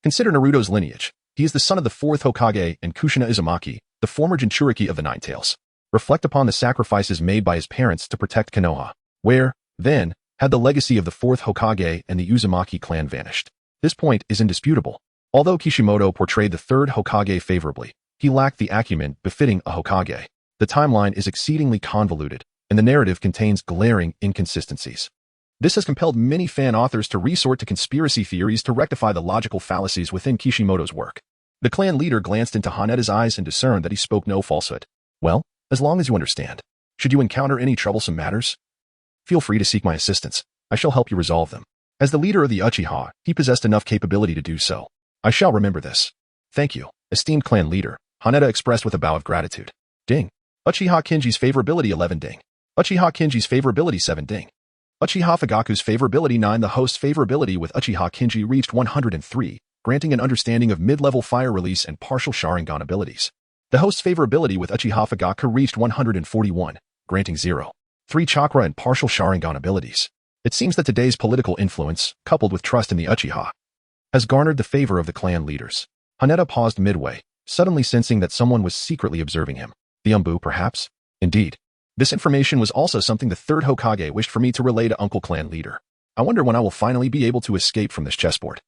Consider Naruto's lineage. He is the son of the 4th Hokage and Kushina Uzumaki, the former Jinchuriki of the Nine Tails. Reflect upon the sacrifices made by his parents to protect Konoha. Where, then, had the legacy of the 4th Hokage and the Uzumaki clan vanished? This point is indisputable. Although Kishimoto portrayed the 3rd Hokage favorably, he lacked the acumen befitting a Hokage. The timeline is exceedingly convoluted, and the narrative contains glaring inconsistencies. This has compelled many fan authors to resort to conspiracy theories to rectify the logical fallacies within Kishimoto's work. The clan leader glanced into Hanada's eyes and discerned that he spoke no falsehood. Well, as long as you understand. Should you encounter any troublesome matters, feel free to seek my assistance. I shall help you resolve them. As the leader of the Uchiha, he possessed enough capability to do so. I shall remember this. Thank you, esteemed clan leader, Hanada expressed with a bow of gratitude. Ding. Uchiha Kinji's favorability 11 ding. Uchiha Kinji's favorability 7 ding. Uchiha Fugaku's favorability 9. The host's favorability with Uchiha Kinji reached 103, granting an understanding of mid-level fire release and partial Sharingan abilities. The host's favorability with Uchiha Fugaku reached 141, granting 0.3 chakra and partial Sharingan abilities. It seems that today's political influence, coupled with trust in the Uchiha, has garnered the favor of the clan leaders. Hanada paused midway, suddenly sensing that someone was secretly observing him. The Umbu, perhaps? Indeed. This information was also something the third Hokage wished for me to relay to Uncle Clan Leader. I wonder when I will finally be able to escape from this chessboard.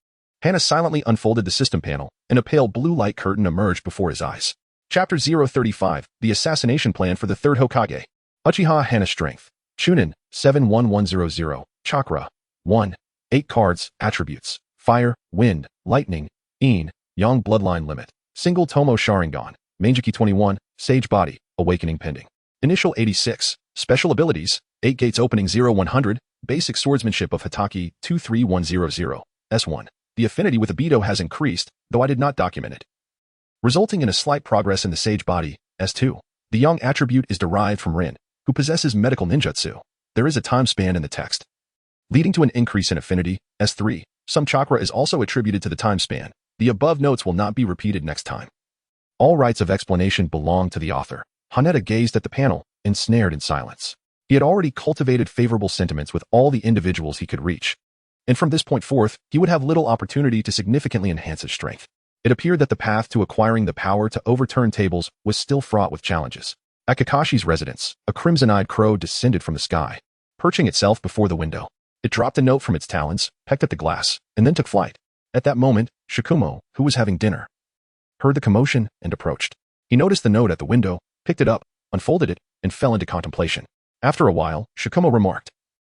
Hana silently unfolded the system panel, and a pale blue light curtain emerged before his eyes. Chapter 035, The Assassination Plan for the Third Hokage. Uchiha Hana Strength. Chunin, 71100. Chakra. 1. 8 cards, attributes. Fire, Wind, Lightning, Yin, Yang Bloodline Limit. Single Tomo Sharingan. Mangeki 21, Sage Body, Awakening Pending. Initial 86. Special Abilities, 8 Gates Opening 0100. Basic Swordsmanship of Hatake 23100. S1. The affinity with Obito has increased, though I did not document it, resulting in a slight progress in the Sage Body, S2. The Yang attribute is derived from Rin, who possesses medical ninjutsu. There is a time span in the text, leading to an increase in affinity, S3. Some chakra is also attributed to the time span. The above notes will not be repeated next time. All rights of explanation belong to the author. Hanada gazed at the panel, ensnared in silence. He had already cultivated favorable sentiments with all the individuals he could reach, and from this point forth, he would have little opportunity to significantly enhance his strength. It appeared that the path to acquiring the power to overturn tables was still fraught with challenges. At Kakashi's residence, a crimson-eyed crow descended from the sky, perching itself before the window. It dropped a note from its talons, pecked at the glass, and then took flight. At that moment, Shikumo, who was having dinner, heard the commotion and approached. He noticed the note at the window, picked it up, unfolded it, and fell into contemplation. After a while, Shikumo remarked,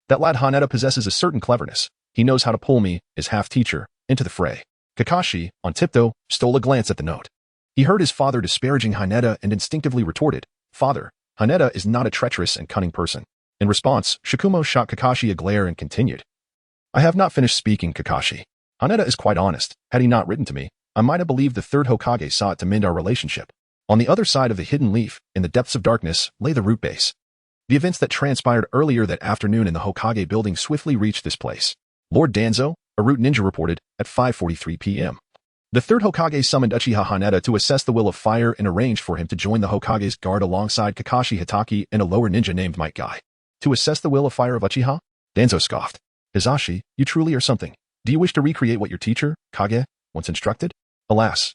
"That lad Hanada possesses a certain cleverness. He knows how to pull me, his half-teacher, into the fray." Kakashi, on tiptoe, stole a glance at the note. He heard his father disparaging Hanada and instinctively retorted, "Father, Hanada is not a treacherous and cunning person." In response, Shikumo shot Kakashi a glare and continued, "I have not finished speaking, Kakashi. Hanada is quite honest. Had he not written to me, I might have believed the third Hokage sought to mend our relationship. On the other side of the hidden leaf, in the depths of darkness, lay the root base. The events that transpired earlier that afternoon in the Hokage building swiftly reached this place. Lord Danzo, a root ninja reported, at 5:43 p.m. The third Hokage summoned Uchiha Hanada to assess the will of fire and arranged for him to join the Hokage's guard alongside Kakashi Hatake and a lower ninja named Might Guy. To assess the will of fire of Uchiha? Danzo scoffed. Hizashi, you truly are something. Do you wish to recreate what your teacher, Kage, once instructed? Alas,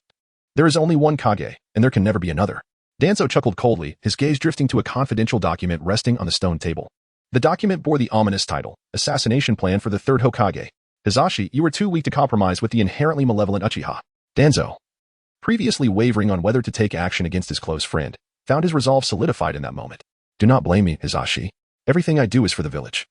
there is only one Kage, and there can never be another. Danzo chuckled coldly, his gaze drifting to a confidential document resting on the stone table. The document bore the ominous title, Assassination Plan for the Third Hokage. Hizashi, you were too weak to compromise with the inherently malevolent Uchiha. Danzo, previously wavering on whether to take action against his close friend, found his resolve solidified in that moment. Do not blame me, Hizashi. Everything I do is for the village.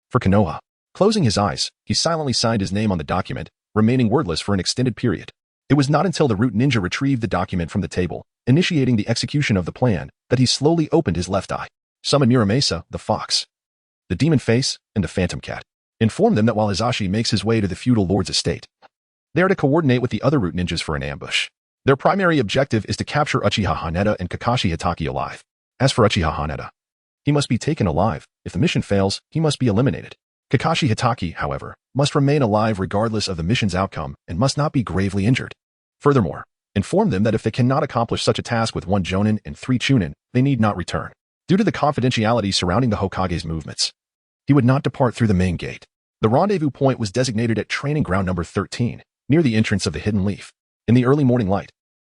For Konoha. Closing his eyes, he silently signed his name on the document, remaining wordless for an extended period. It was not until the root ninja retrieved the document from the table, initiating the execution of the plan, that he slowly opened his left eye. Summon Muramasa, the fox, the demon face, and the phantom cat. Inform them that while Hizashi makes his way to the feudal lord's estate, they are to coordinate with the other root ninjas for an ambush. Their primary objective is to capture Uchiha Hanada and Kakashi Hatake alive. As for Uchiha Hanada, he must be taken alive. If the mission fails, he must be eliminated. Kakashi Hatake, however, must remain alive regardless of the mission's outcome and must not be gravely injured. Furthermore, inform them that if they cannot accomplish such a task with 1 Jonin and 3 Chunin, they need not return. Due to the confidentiality surrounding the Hokage's movements, he would not depart through the main gate. The rendezvous point was designated at training ground number 13, near the entrance of the hidden leaf. In the early morning light.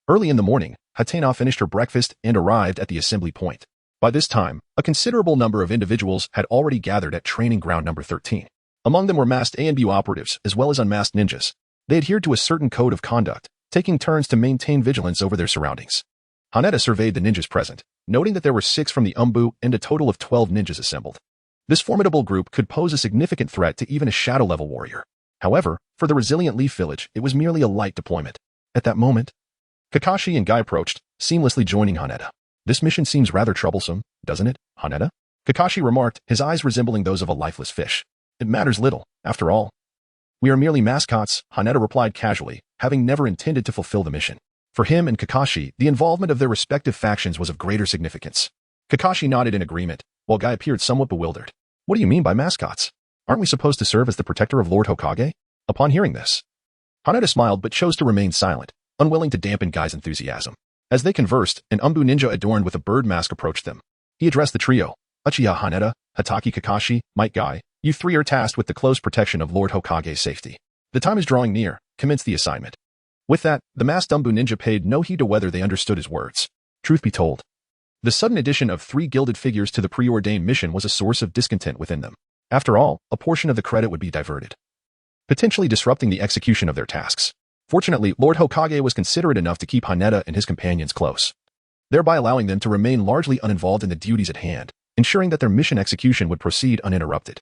Early in the morning, Hatena finished her breakfast and arrived at the assembly point. By this time, a considerable number of individuals had already gathered at training ground number 13. Among them were masked ANBU operatives as well as unmasked ninjas. They adhered to a certain code of conduct, taking turns to maintain vigilance over their surroundings. Hanada surveyed the ninjas present, noting that there were 6 from the Umbu and a total of 12 ninjas assembled. This formidable group could pose a significant threat to even a shadow-level warrior. However, for the resilient Leaf Village, it was merely a light deployment. At that moment, Kakashi and Guy approached, seamlessly joining Haneda. This mission seems rather troublesome, doesn't it, Haneda? Kakashi remarked, his eyes resembling those of a lifeless fish. It matters little, after all. We are merely mascots, Haneda replied casually, having never intended to fulfill the mission. For him and Kakashi, the involvement of their respective factions was of greater significance. Kakashi nodded in agreement, while Guy appeared somewhat bewildered. What do you mean by mascots? Aren't we supposed to serve as the protector of Lord Hokage? Upon hearing this, Haneda smiled but chose to remain silent, unwilling to dampen Guy's enthusiasm. As they conversed, an Umbu ninja adorned with a bird mask approached them. He addressed the trio, Uchiha Haneda, Hatake Kakashi, Might Guy. You 3 are tasked with the close protection of Lord Hokage's safety. The time is drawing near. Commence the assignment. With that, the masked Umbu ninja paid no heed to whether they understood his words. Truth be told, the sudden addition of 3 gilded figures to the preordained mission was a source of discontent within them. After all, a portion of the credit would be diverted, potentially disrupting the execution of their tasks. Fortunately, Lord Hokage was considerate enough to keep Haneda and his companions close, thereby allowing them to remain largely uninvolved in the duties at hand, ensuring that their mission execution would proceed uninterrupted.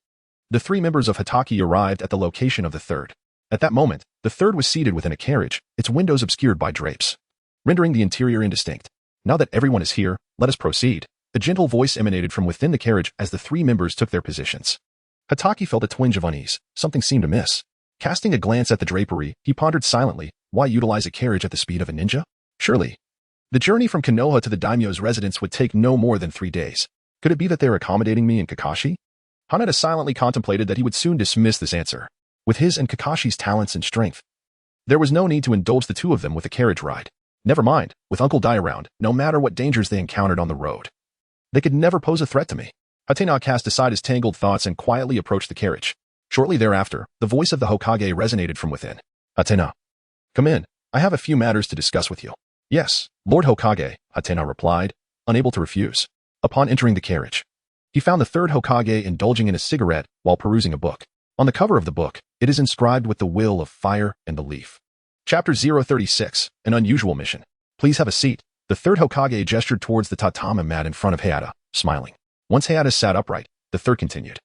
The 3 members of Hatake arrived at the location of the third. At that moment, the third was seated within a carriage, its windows obscured by drapes, rendering the interior indistinct. Now that everyone is here, let us proceed. A gentle voice emanated from within the carriage as the 3 members took their positions. Hatake felt a twinge of unease. Something seemed amiss. Casting a glance at the drapery, he pondered silently, why utilize a carriage at the speed of a ninja? Surely, the journey from Konoha to the daimyo's residence would take no more than 3 days. Could it be that they're accommodating me and Kakashi? Haneda silently contemplated that he would soon dismiss this answer. With his and Kakashi's talents and strength, there was no need to indulge the 2 of them with a carriage ride. Never mind, with Uncle Dai around, no matter what dangers they encountered on the road, they could never pose a threat to me. Hatena cast aside his tangled thoughts and quietly approached the carriage. Shortly thereafter, the voice of the Hokage resonated from within. Hatena, come in. I have a few matters to discuss with you. Yes, Lord Hokage, Hatena replied, unable to refuse. Upon entering the carriage, he found the third Hokage indulging in a cigarette while perusing a book. On the cover of the book, it is inscribed with the will of fire and the leaf. Chapter 036, An Unusual Mission. Please have a seat. The third Hokage gestured towards the tatami mat in front of Hayata, smiling. Once Hayata sat upright, the third continued.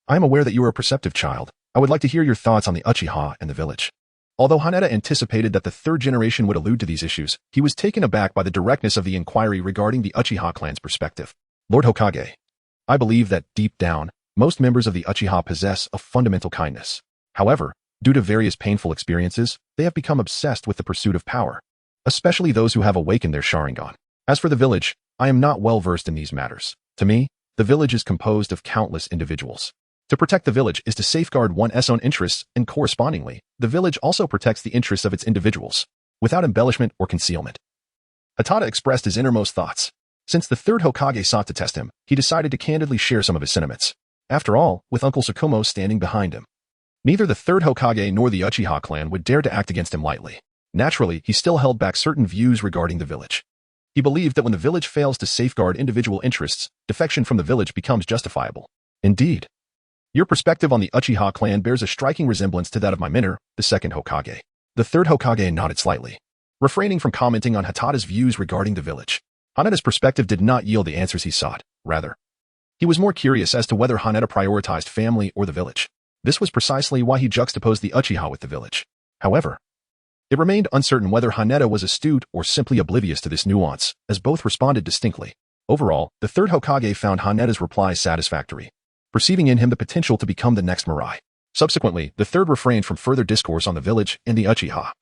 I am aware that you are a perceptive child. I would like to hear your thoughts on the Uchiha and the village. Although Haneda anticipated that the third generation would allude to these issues, he was taken aback by the directness of the inquiry regarding the Uchiha clan's perspective. Lord Hokage, I believe that, deep down, most members of the Uchiha possess a fundamental kindness. However, due to various painful experiences, they have become obsessed with the pursuit of power, especially those who have awakened their Sharingan. As for the village, I am not well versed in these matters. To me, the village is composed of countless individuals. To protect the village is to safeguard one's own interests, and correspondingly, the village also protects the interests of its individuals, without embellishment or concealment. Hatada expressed his innermost thoughts. Since the third Hokage sought to test him, he decided to candidly share some of his sentiments. After all, with Uncle Shikumo standing behind him, neither the third Hokage nor the Uchiha clan would dare to act against him lightly. Naturally, he still held back certain views regarding the village. He believed that when the village fails to safeguard individual interests, defection from the village becomes justifiable. Indeed, your perspective on the Uchiha clan bears a striking resemblance to that of my mentor, the second Hokage. The third Hokage nodded slightly, refraining from commenting on Hatada's views regarding the village. Haneda's perspective did not yield the answers he sought. Rather, he was more curious as to whether Haneda prioritized family or the village. This was precisely why he juxtaposed the Uchiha with the village. However, it remained uncertain whether Haneda was astute or simply oblivious to this nuance, as both responded distinctly. Overall, the third Hokage found Haneda's reply satisfactory, perceiving in him the potential to become the next Mirai. Subsequently, the third refrained from further discourse on the village and the Uchiha,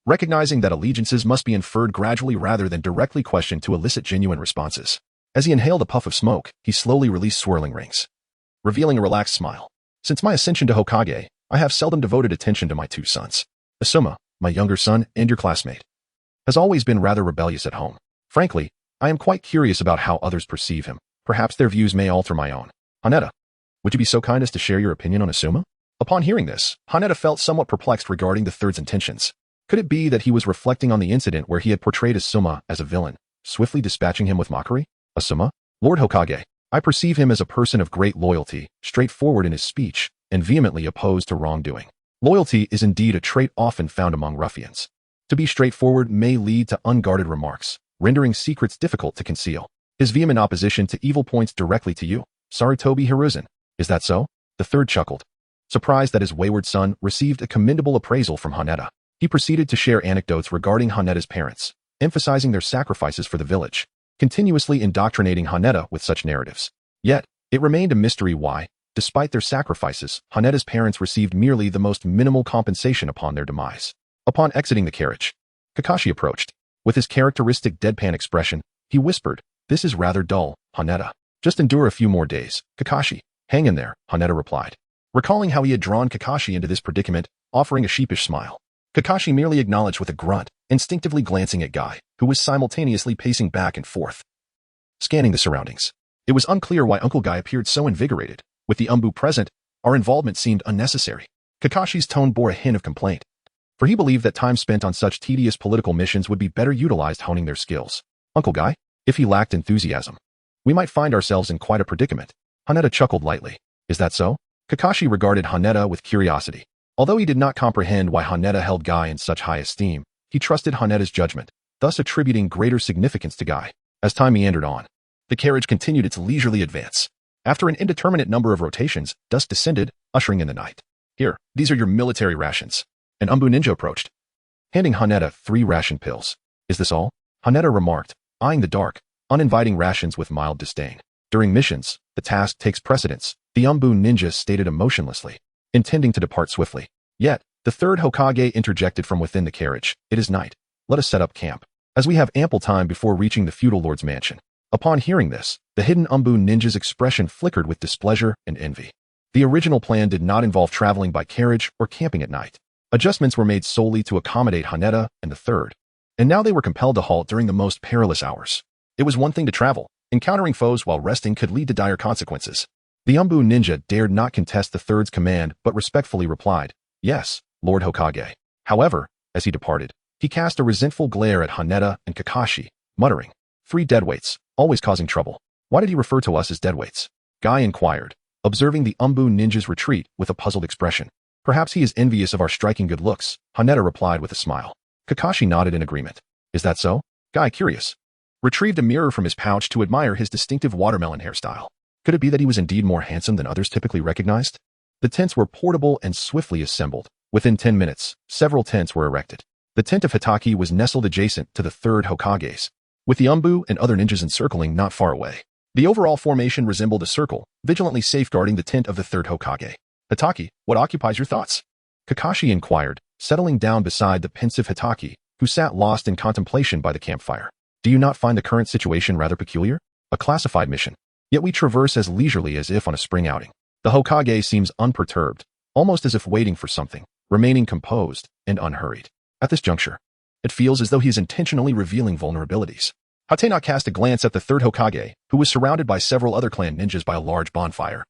recognizing that allegiances must be inferred gradually rather than directly questioned to elicit genuine responses. As he inhaled a puff of smoke, he slowly released swirling rings, revealing a relaxed smile. Since my ascension to Hokage, I have seldom devoted attention to my 2 sons. Asuma, my younger son and your classmate, has always been rather rebellious at home. Frankly, I am quite curious about how others perceive him. Perhaps their views may alter my own. Haneda, would you be so kind as to share your opinion on Asuma? Upon hearing this, Haneda felt somewhat perplexed regarding the third's intentions. Could it be that he was reflecting on the incident where he had portrayed Asuma as a villain, swiftly dispatching him with mockery? Asuma, Lord Hokage, I perceive him as a person of great loyalty, straightforward in his speech, and vehemently opposed to wrongdoing. Loyalty is indeed a trait often found among ruffians. To be straightforward may lead to unguarded remarks, rendering secrets difficult to conceal. His vehement opposition to evil points directly to you, Sarutobi Hiruzen. Is that so? The third chuckled. Surprised that his wayward son received a commendable appraisal from Haneda, he proceeded to share anecdotes regarding Haneda's parents, emphasizing their sacrifices for the village, continuously indoctrinating Haneda with such narratives. Yet, it remained a mystery why, despite their sacrifices, Haneda's parents received merely the most minimal compensation upon their demise. Upon exiting the carriage, Kakashi approached. With his characteristic deadpan expression, he whispered, "This is rather dull, Haneda. Just endure a few more days, Kakashi." "Hang in there," Haneda replied, recalling how he had drawn Kakashi into this predicament, offering a sheepish smile. Kakashi merely acknowledged with a grunt, instinctively glancing at Guy, who was simultaneously pacing back and forth, scanning the surroundings. It was unclear why Uncle Guy appeared so invigorated. With the Umbu present, our involvement seemed unnecessary. Kakashi's tone bore a hint of complaint, for he believed that time spent on such tedious political missions would be better utilized honing their skills. Uncle Guy, if he lacked enthusiasm, we might find ourselves in quite a predicament. Haneda chuckled lightly. Is that so? Kakashi regarded Haneda with curiosity. Although he did not comprehend why Haneda held Guy in such high esteem, he trusted Haneda's judgment, thus attributing greater significance to Guy. As time meandered on, the carriage continued its leisurely advance. After an indeterminate number of rotations, dusk descended, ushering in the night. Here, these are your military rations. An Umbu ninja approached, handing Haneda 3 ration pills. Is this all? Haneda remarked, eyeing the dark, uninviting rations with mild disdain. During missions, the task takes precedence, the Umbu ninja stated emotionlessly, intending to depart swiftly. Yet, the third Hokage interjected from within the carriage. It is night. Let us set up camp, as we have ample time before reaching the feudal lord's mansion. Upon hearing this, the hidden Umbu ninja's expression flickered with displeasure and envy. The original plan did not involve traveling by carriage or camping at night. Adjustments were made solely to accommodate Haneda and the third, and now they were compelled to halt during the most perilous hours. It was one thing to travel. Encountering foes while resting could lead to dire consequences. The Umbu ninja dared not contest the third's command but respectfully replied, "Yes, Lord Hokage." However, as he departed, he cast a resentful glare at Haneda and Kakashi, muttering, 3 deadweights, always causing trouble. Why did he refer to us as deadweights? Guy inquired, observing the Umbu ninja's retreat with a puzzled expression. Perhaps he is envious of our striking good looks, Haneda replied with a smile. Kakashi nodded in agreement. Is that so? Guy, curious, retrieved a mirror from his pouch to admire his distinctive watermelon hairstyle. Could it be that he was indeed more handsome than others typically recognized? The tents were portable and swiftly assembled. Within 10 minutes, several tents were erected. The tent of Hatake was nestled adjacent to the third Hokage's, with the Umbu and other ninjas encircling not far away. The overall formation resembled a circle, vigilantly safeguarding the tent of the third Hokage. Hatake, what occupies your thoughts? Kakashi inquired, settling down beside the pensive Hatake, who sat lost in contemplation by the campfire. Do you not find the current situation rather peculiar? A classified mission. Yet we traverse as leisurely as if on a spring outing. The Hokage seems unperturbed, almost as if waiting for something, remaining composed and unhurried. At this juncture, it feels as though he is intentionally revealing vulnerabilities. Hatena cast a glance at the third Hokage, who was surrounded by several other clan ninjas by a large bonfire,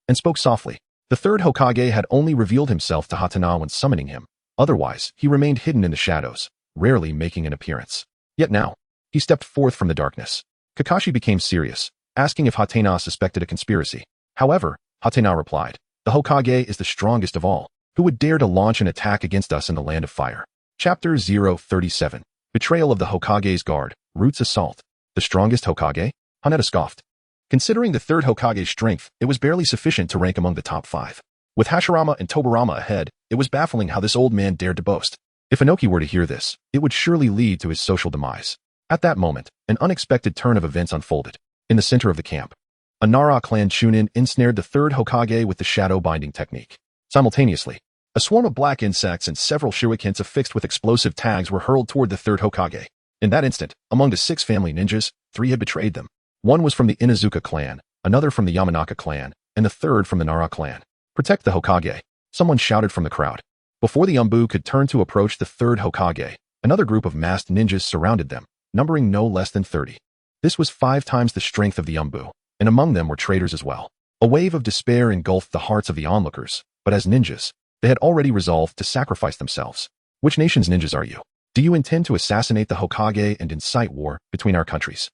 and spoke softly. The third Hokage had only revealed himself to Hatena when summoning him. Otherwise, he remained hidden in the shadows, rarely making an appearance. Yet now, he stepped forth from the darkness. Kakashi became serious, asking if Hatena suspected a conspiracy. However, Hatena replied, "The Hokage is the strongest of all. Who would dare to launch an attack against us in the land of fire?" Chapter 037. Betrayal of the Hokage's Guard, Roots Assault. The strongest Hokage? Haneda scoffed. Considering the third Hokage's strength, it was barely sufficient to rank among the top 5. With Hashirama and Tobirama ahead, it was baffling how this old man dared to boast. If Inoki were to hear this, it would surely lead to his social demise. At that moment, an unexpected turn of events unfolded. In the center of the camp, a Nara clan Chunin ensnared the third Hokage with the shadow binding technique. Simultaneously, a swarm of black insects and several shurikens affixed with explosive tags were hurled toward the third Hokage. In that instant, among the 6 family ninjas, 3 had betrayed them. One was from the Inazuka clan, another from the Yamanaka clan, and the third from the Nara clan. Protect the Hokage, someone shouted from the crowd. Before the Umbu could turn to approach the third Hokage, another group of masked ninjas surrounded them, numbering no less than 30. This was 5 times the strength of the Umbu, and among them were traitors as well. A wave of despair engulfed the hearts of the onlookers, but as ninjas, they had already resolved to sacrifice themselves. Which nation's ninjas are you? Do you intend to assassinate the Hokage and incite war between our countries?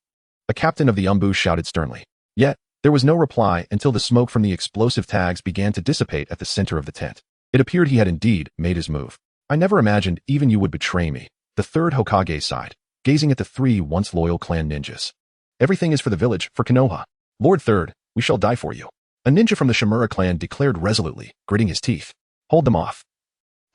A captain of the Umbu shouted sternly. Yet, there was no reply until the smoke from the explosive tags began to dissipate at the center of the tent. It appeared he had indeed made his move. I never imagined even you would betray me. The third Hokage sighed, gazing at the 3 once loyal clan ninjas. Everything is for the village, for Konoha. Lord Third, we shall die for you. A ninja from the Shimura clan declared resolutely, gritting his teeth. Hold them off.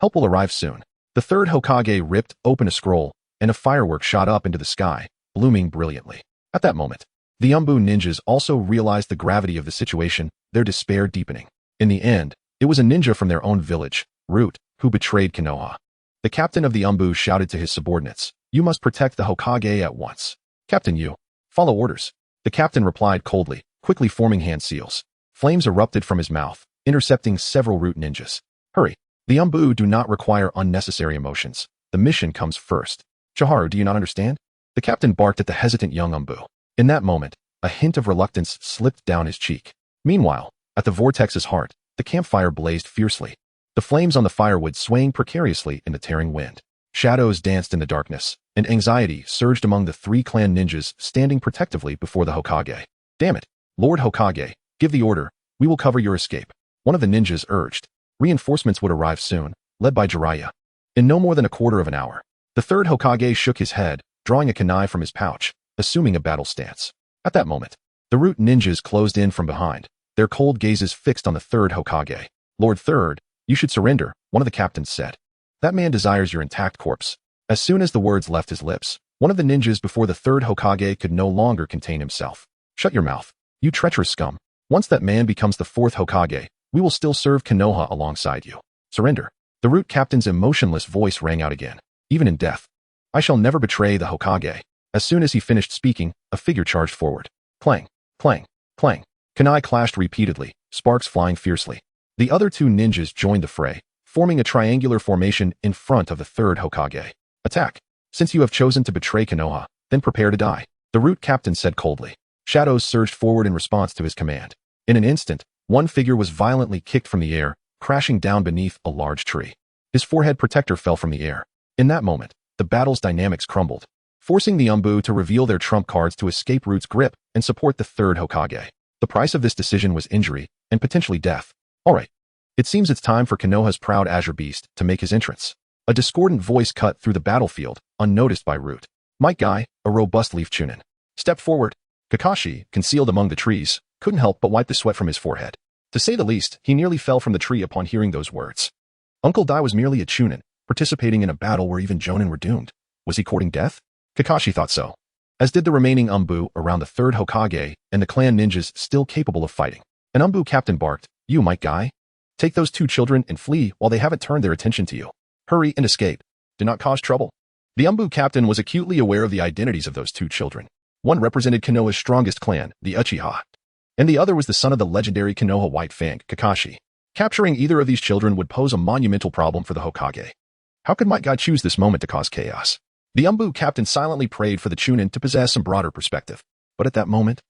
Help will arrive soon. The third Hokage ripped open a scroll, and a firework shot up into the sky, blooming brilliantly. At that moment, the Umbu ninjas also realized the gravity of the situation, their despair deepening. In the end, it was a ninja from their own village, Root, who betrayed Konoha. The captain of the Umbu shouted to his subordinates, "You must protect the Hokage at once." "Captain, you follow orders." The captain replied coldly, quickly forming hand seals. Flames erupted from his mouth, intercepting several Root ninjas. "Hurry. The Umbu do not require unnecessary emotions. The mission comes first." "Chiharu, do you not understand?" The captain barked at the hesitant young Umbu. In that moment, a hint of reluctance slipped down his cheek. Meanwhile, at the vortex's heart, the campfire blazed fiercely. The flames on the firewood swaying precariously in the tearing wind. Shadows danced in the darkness, and anxiety surged among the three clan ninjas standing protectively before the Hokage. "Damn it, Lord Hokage, give the order, we will cover your escape," one of the ninjas urged. Reinforcements would arrive soon, led by Jiraiya. In no more than a quarter of an hour, the third Hokage shook his head, drawing a kunai from his pouch, assuming a battle stance. At that moment, the Root ninjas closed in from behind, their cold gazes fixed on the third Hokage. "Lord Third, you should surrender," one of the captains said. "That man desires your intact corpse." As soon as the words left his lips, one of the ninjas before the third Hokage could no longer contain himself. "Shut your mouth, you treacherous scum. Once that man becomes the fourth Hokage, we will still serve Konoha alongside you. Surrender." The Root captain's emotionless voice rang out again. "Even in death, I shall never betray the Hokage." As soon as he finished speaking, a figure charged forward. Clang, clang, clang. Kunai clashed repeatedly, sparks flying fiercely. The other two ninjas joined the fray, forming a triangular formation in front of the third Hokage. "Attack. Since you have chosen to betray Konoha, then prepare to die," the Root captain said coldly. Shadows surged forward in response to his command. In an instant, one figure was violently kicked from the air, crashing down beneath a large tree. His forehead protector fell from the air. In that moment, the battle's dynamics crumbled, forcing the Umbu to reveal their trump cards to escape Root's grip and support the third Hokage. The price of this decision was injury and potentially death. "All right. It seems it's time for Konoha's proud Azure Beast to make his entrance." A discordant voice cut through the battlefield, unnoticed by Root. Might Guy, a robust leaf chunin, stepped forward. Kakashi, concealed among the trees, couldn't help but wipe the sweat from his forehead. To say the least, he nearly fell from the tree upon hearing those words. Uncle Dai was merely a chunin, participating in a battle where even jonin were doomed. Was he courting death? Kakashi thought so, as did the remaining Umbu around the third Hokage and the clan ninjas still capable of fighting. An Umbu captain barked, "You, Might Guy, take those two children and flee while they haven't turned their attention to you. Hurry and escape. Do not cause trouble." The Umbu captain was acutely aware of the identities of those two children. One represented Konoha's strongest clan, the Uchiha, and the other was the son of the legendary Konoha White Fang, Kakashi. Capturing either of these children would pose a monumental problem for the Hokage. How could Might Guy choose this moment to cause chaos? The Umbu captain silently prayed for the chunin to possess some broader perspective. But at that moment,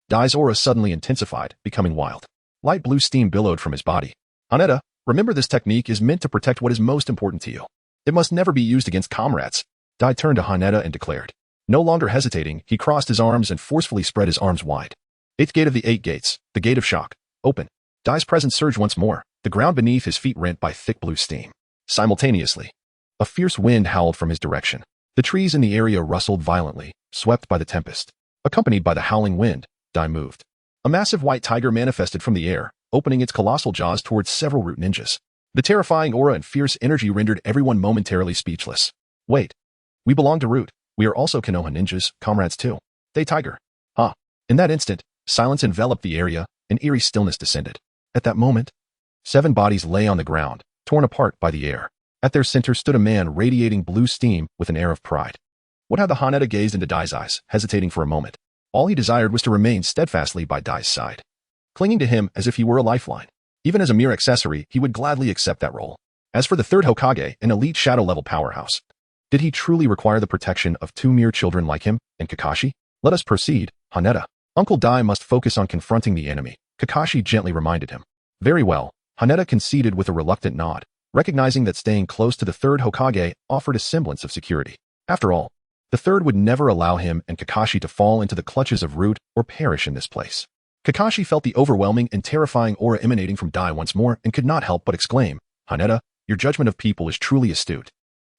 Dai's aura suddenly intensified, becoming wild. Light blue steam billowed from his body. "Haneda, remember this technique is meant to protect what is most important to you. It must never be used against comrades." Dai turned to Haneda and declared. No longer hesitating, he crossed his arms and forcefully spread his arms wide. "Eighth gate of the 8 gates, the gate of shock, open." Dai's presence surged once more, the ground beneath his feet rent by thick blue steam. Simultaneously, a fierce wind howled from his direction. The trees in the area rustled violently, swept by the tempest. Accompanied by the howling wind, Dai moved. A massive white tiger manifested from the air, opening its colossal jaws towards several Root ninjas. The terrifying aura and fierce energy rendered everyone momentarily speechless. "Wait. We belong to Root. We are also Konoha ninjas, comrades too. They tiger." Huh. In that instant, silence enveloped the area, and eerie stillness descended. At that moment, 7 bodies lay on the ground, torn apart by the air. At their center stood a man radiating blue steam with an air of pride. What had the Haneda gazed into Dai's eyes, hesitating for a moment. All he desired was to remain steadfastly by Dai's side, clinging to him as if he were a lifeline. Even as a mere accessory, he would gladly accept that role. As for the third Hokage, an elite shadow-level powerhouse, did he truly require the protection of 2 mere children like him and Kakashi? "Let us proceed, Haneda. Uncle Dai must focus on confronting the enemy," Kakashi gently reminded him. "Very well," Haneda conceded with a reluctant nod, recognizing that staying close to the third Hokage offered a semblance of security. After all, the third would never allow him and Kakashi to fall into the clutches of Root or perish in this place. Kakashi felt the overwhelming and terrifying aura emanating from Dai once more and could not help but exclaim, "Haneda, your judgment of people is truly astute.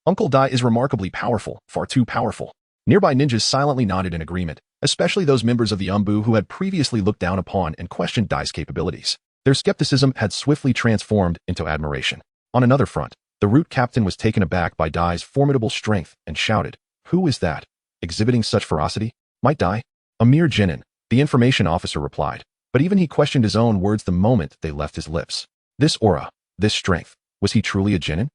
Uncle Dai is remarkably powerful, far too powerful." Nearby ninjas silently nodded in agreement, especially those members of the Umbu who had previously looked down upon and questioned Dai's capabilities. Their skepticism had swiftly transformed into admiration. On another front, the root captain was taken aback by Dai's formidable strength and shouted, "Who is that, exhibiting such ferocity? Might Dai?" "A mere genin," the information officer replied, but even he questioned his own words the moment they left his lips. This aura, this strength, was he truly a genin?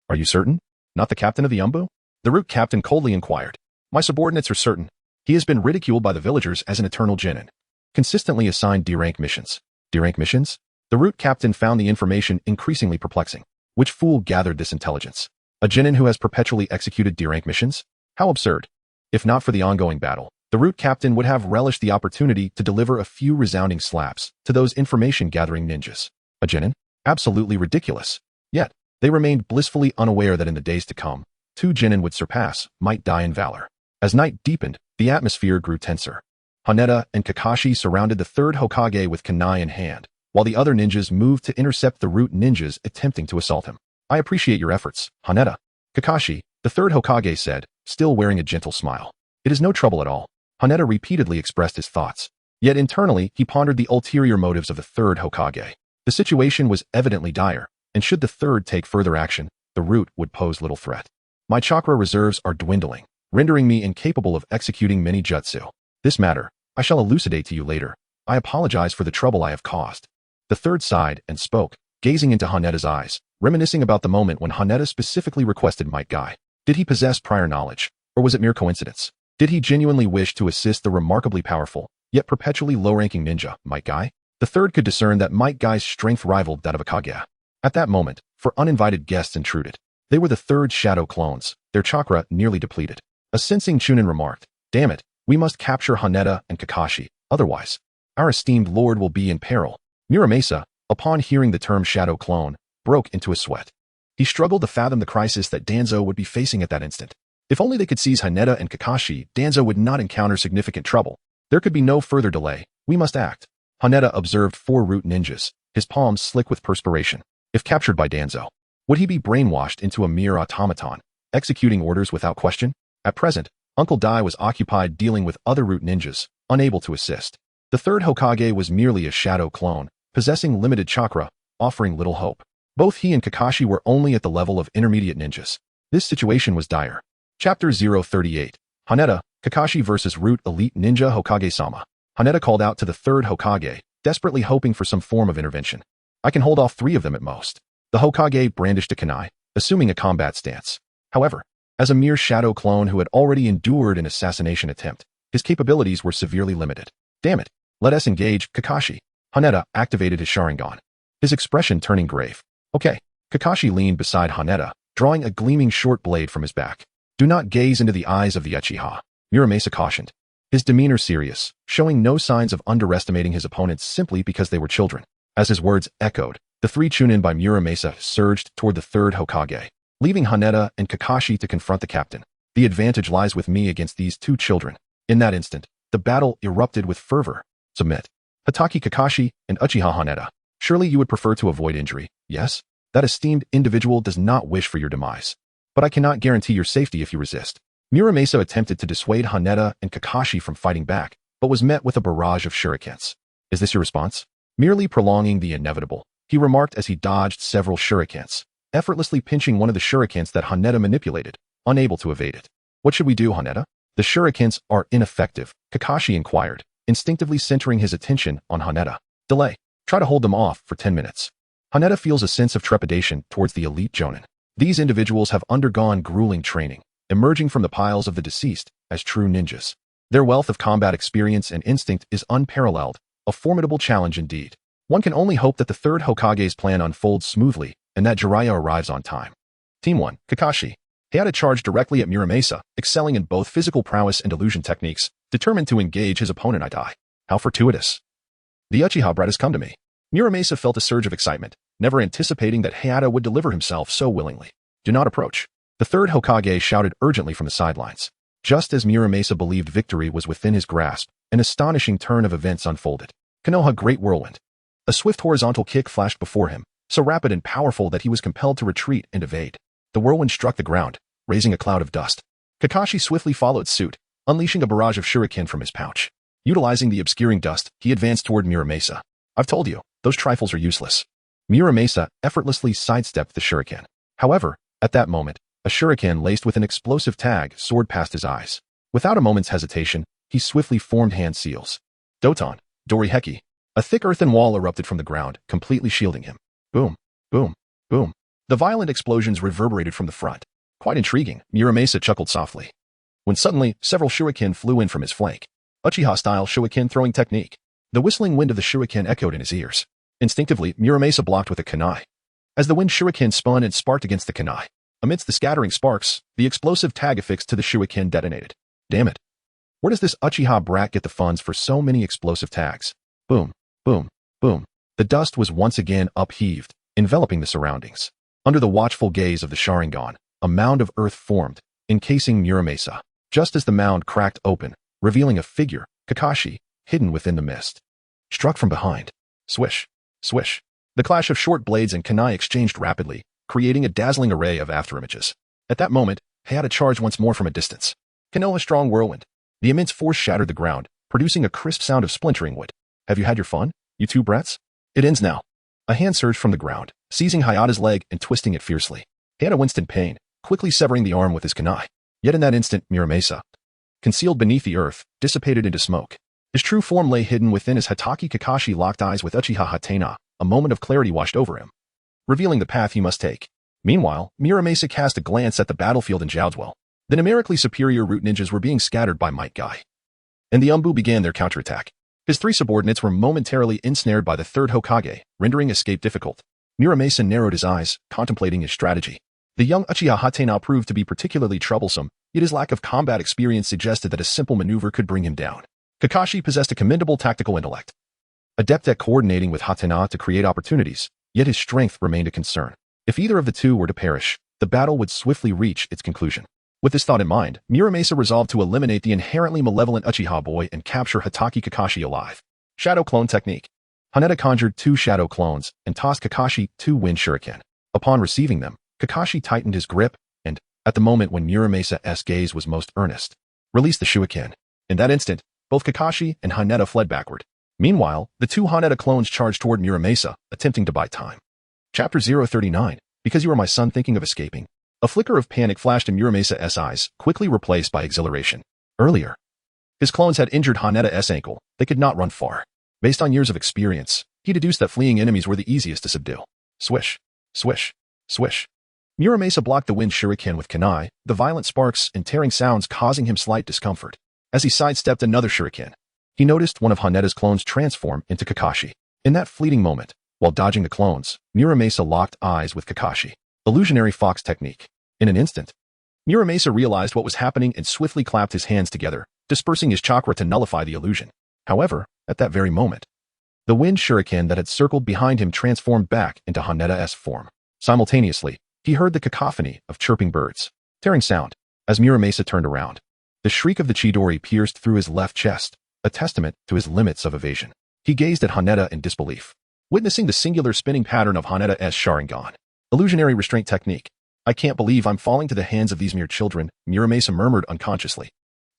"Are you certain? Not the captain of the Umbu?" The root captain coldly inquired. "My subordinates are certain. He has been ridiculed by the villagers as an eternal genin. Consistently assigned D-rank missions." D-rank missions? The root captain found the information increasingly perplexing. Which fool gathered this intelligence? A genin who has perpetually executed D-rank missions? How absurd. If not for the ongoing battle, the root captain would have relished the opportunity to deliver a few resounding slaps to those information-gathering ninjas. A genin? Absolutely ridiculous. Yet, they remained blissfully unaware that in the days to come, two genin would surpass Might Dai in valor. As night deepened, the atmosphere grew tenser. Haneda and Kakashi surrounded the third Hokage with kunai in hand, while the other ninjas moved to intercept the root ninjas attempting to assault him. "I appreciate your efforts, Haneda." Kakashi, the third Hokage said, still wearing a gentle smile. "It is no trouble at all." Haneda repeatedly expressed his thoughts. Yet internally, he pondered the ulterior motives of the third Hokage. The situation was evidently dire, and should the third take further action, the root would pose little threat. "My chakra reserves are dwindling, rendering me incapable of executing many jutsu. This matter, I shall elucidate to you later. I apologize for the trouble I have caused." The third sighed and spoke, gazing into Haneda's eyes, reminiscing about the moment when Haneda specifically requested Might Guy. Did he possess prior knowledge, or was it mere coincidence? Did he genuinely wish to assist the remarkably powerful, yet perpetually low-ranking ninja, Might Guy? The third could discern that Might Guy's strength rivaled that of a Kage. At that moment, for uninvited guests intruded. They were the third shadow clones, their chakra nearly depleted. A sensing Chunin remarked, "Damn it, we must capture Haneda and Kakashi, otherwise, our esteemed lord will be in peril." Muramasa, upon hearing the term shadow clone, broke into a sweat. He struggled to fathom the crisis that Danzo would be facing at that instant. If only they could seize Haneda and Kakashi, Danzo would not encounter significant trouble. There could be no further delay. We must act. Haneda observed four root ninjas, his palms slick with perspiration. If captured by Danzo, would he be brainwashed into a mere automaton, executing orders without question? At present, Uncle Dai was occupied dealing with other root ninjas, unable to assist. The third Hokage was merely a shadow clone, possessing limited chakra, offering little hope. Both he and Kakashi were only at the level of intermediate ninjas. This situation was dire. Chapter 038. Haneda, Kakashi vs. Root Elite Ninja Hokage-sama. Haneda called out to the third Hokage, desperately hoping for some form of intervention. "I can hold off 3 of them at most." The Hokage brandished a kunai, assuming a combat stance. However, as a mere shadow clone who had already endured an assassination attempt, his capabilities were severely limited. "Damn it, let us engage, Kakashi." Haneda activated his Sharingan, his expression turning grave. "Okay." Kakashi leaned beside Haneda, drawing a gleaming short blade from his back. "Do not gaze into the eyes of the Uchiha," Muramasa cautioned, his demeanor serious, showing no signs of underestimating his opponents simply because they were children. As his words echoed, the 3 Chunin by Muramasa surged toward the third Hokage, leaving Haneda and Kakashi to confront the captain. "The advantage lies with me against these 2 children." In that instant, the battle erupted with fervor. "Submit. Hatake Kakashi and Uchiha Haneda. Surely you would prefer to avoid injury, yes? That esteemed individual does not wish for your demise. But I cannot guarantee your safety if you resist." Muramasa attempted to dissuade Haneda and Kakashi from fighting back, but was met with a barrage of shurikens. "Is this your response?" Merely prolonging the inevitable, he remarked as he dodged several shurikens, effortlessly pinching one of the shurikens that Haneda manipulated, unable to evade it. "What should we do, Haneda?" "The shurikens are ineffective," Kakashi inquired, instinctively centering his attention on Haneda. "Delay. Try to hold them off for 10 minutes. Haneda feels a sense of trepidation towards the elite jonin. These individuals have undergone grueling training, emerging from the piles of the deceased as true ninjas. Their wealth of combat experience and instinct is unparalleled, a formidable challenge indeed. One can only hope that the third Hokage's plan unfolds smoothly and that Jiraiya arrives on time." Team 1, Kakashi. He had a charge directly at Muramasa, excelling in both physical prowess and illusion techniques, determined to engage his opponent. "I die. How fortuitous. The Uchiha brat has come to me." Muramasa felt a surge of excitement, never anticipating that Hayata would deliver himself so willingly. "Do not approach." The third Hokage shouted urgently from the sidelines. Just as Muramasa believed victory was within his grasp, an astonishing turn of events unfolded. Konoha Great Whirlwind. A swift horizontal kick flashed before him, so rapid and powerful that he was compelled to retreat and evade. The whirlwind struck the ground, raising a cloud of dust. Kakashi swiftly followed suit, unleashing a barrage of shuriken from his pouch. Utilizing the obscuring dust, he advanced toward Muramasa. I've told you, those trifles are useless. Muramasa effortlessly sidestepped the shuriken. However, at that moment, a shuriken laced with an explosive tag soared past his eyes. Without a moment's hesitation, he swiftly formed hand seals. Doton, Doriheki. A thick earthen wall erupted from the ground, completely shielding him. Boom, boom, boom. The violent explosions reverberated from the front. Quite intriguing, Muramasa chuckled softly. When suddenly, several shuriken flew in from his flank. Uchiha-style shuriken throwing technique. The whistling wind of the shuriken echoed in his ears. Instinctively, Muramasa blocked with a kunai. As the wind shuriken spun and sparked against the kunai. Amidst the scattering sparks, the explosive tag affixed to the shuriken detonated. Damn it. Where does this Uchiha brat get the funds for so many explosive tags? Boom, boom, boom. The dust was once again upheaved, enveloping the surroundings. Under the watchful gaze of the Sharingan, a mound of earth formed, encasing Muramasa. Just as the mound cracked open, revealing a figure, Kakashi, hidden within the mist. Struck from behind. Swish, swish. The clash of short blades and kunai exchanged rapidly, creating a dazzling array of afterimages. At that moment, Hayata charged once more from a distance. Konoha strong whirlwind. The immense force shattered the ground, producing a crisp sound of splintering wood. Have you had your fun, you two brats? It ends now. A hand surged from the ground, seizing Hayata's leg and twisting it fiercely. Hayata winced in pain, quickly severing the arm with his kunai. Yet in that instant, Muramasa, concealed beneath the earth, dissipated into smoke. His true form lay hidden within as Hatake Kakashi locked eyes with Uchiha Hatake. A moment of clarity washed over him, revealing the path he must take. Meanwhile, Muramasa cast a glance at the battlefield in Jiaozuo. The numerically superior root ninjas were being scattered by Might Guy. And the Umbu began their counterattack. His three subordinates were momentarily ensnared by the third Hokage, rendering escape difficult. Muramasa narrowed his eyes, contemplating his strategy. The young Uchiha Hatake proved to be particularly troublesome, yet his lack of combat experience suggested that a simple maneuver could bring him down. Kakashi possessed a commendable tactical intellect. Adept at coordinating with Hatake to create opportunities, yet his strength remained a concern. If either of the two were to perish, the battle would swiftly reach its conclusion. With this thought in mind, Muramasa resolved to eliminate the inherently malevolent Uchiha boy and capture Hatake Kakashi alive. Shadow Clone Technique. Haneda conjured 2 shadow clones and tossed Kakashi 2 wind shuriken. Upon receiving them, Kakashi tightened his grip and, at the moment when Muramasa's gaze was most earnest, released the shuriken. In that instant, both Kakashi and Haneda fled backward. Meanwhile, the 2 Haneda clones charged toward Muramasa, attempting to buy time. Chapter 039. Because you are my son thinking of escaping. A flicker of panic flashed in Muramasa's eyes, quickly replaced by exhilaration. Earlier, his clones had injured Haneda's ankle. They could not run far. Based on years of experience, he deduced that fleeing enemies were the easiest to subdue. Swish, swish, swish. Muramasa blocked the wind shuriken with kunai, the violent sparks and tearing sounds causing him slight discomfort. As he sidestepped another shuriken, he noticed one of Haneda's clones transform into Kakashi. In that fleeting moment, while dodging the clones, Muramasa locked eyes with Kakashi. Illusionary fox technique. In an instant, Muramasa realized what was happening and swiftly clapped his hands together, dispersing his chakra to nullify the illusion. However, at that very moment, the wind shuriken that had circled behind him transformed back into Haneda's form. Simultaneously, he heard the cacophony of chirping birds. Tearing sound. As Muramasa turned around, the shriek of the Chidori pierced through his left chest, a testament to his limits of evasion. He gazed at Haneda in disbelief, witnessing the singular spinning pattern of Haneda's Sharingan. Illusionary restraint technique. I can't believe I'm falling to the hands of these mere children, Muramasa murmured unconsciously.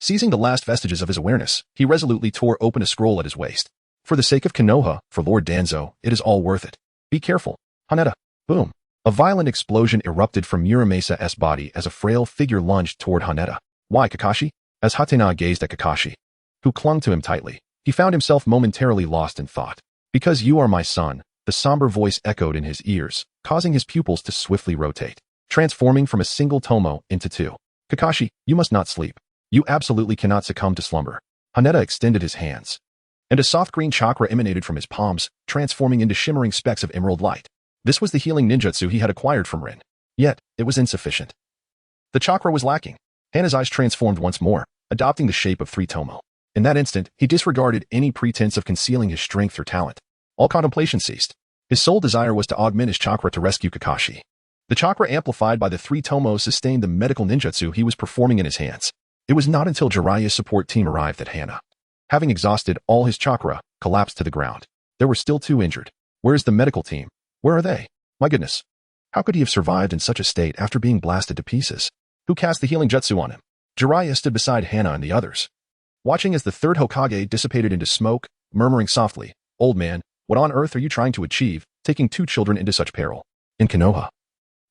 Seizing the last vestiges of his awareness, he resolutely tore open a scroll at his waist. For the sake of Konoha, for Lord Danzo, it is all worth it. Be careful, Haneda. Boom. A violent explosion erupted from Muramasa's body as a frail figure lunged toward Haneda. Why, Kakashi? As Hatake gazed at Kakashi, who clung to him tightly, he found himself momentarily lost in thought. Because you are my son, the somber voice echoed in his ears, causing his pupils to swiftly rotate, transforming from a single tomo into 2. Kakashi, you must not sleep. You absolutely cannot succumb to slumber. Haneda extended his hands, and a soft green chakra emanated from his palms, transforming into shimmering specks of emerald light. This was the healing ninjutsu he had acquired from Rin. Yet, it was insufficient. The chakra was lacking. Hana's eyes transformed once more, adopting the shape of 3 tomo. In that instant, he disregarded any pretense of concealing his strength or talent. All contemplation ceased. His sole desire was to augment his chakra to rescue Kakashi. The chakra amplified by the 3 tomo sustained the medical ninjutsu he was performing in his hands. It was not until Jiraiya's support team arrived that Hana, having exhausted all his chakra, collapsed to the ground. There were still 2 injured. Where's the medical team? Where are they? My goodness. How could he have survived in such a state after being blasted to pieces? Who cast the healing jutsu on him? Jiraiya stood beside Hana and the others, watching as the third Hokage dissipated into smoke, murmuring softly, "Old man, what on earth are you trying to achieve, taking 2 children into such peril?" In Konoha,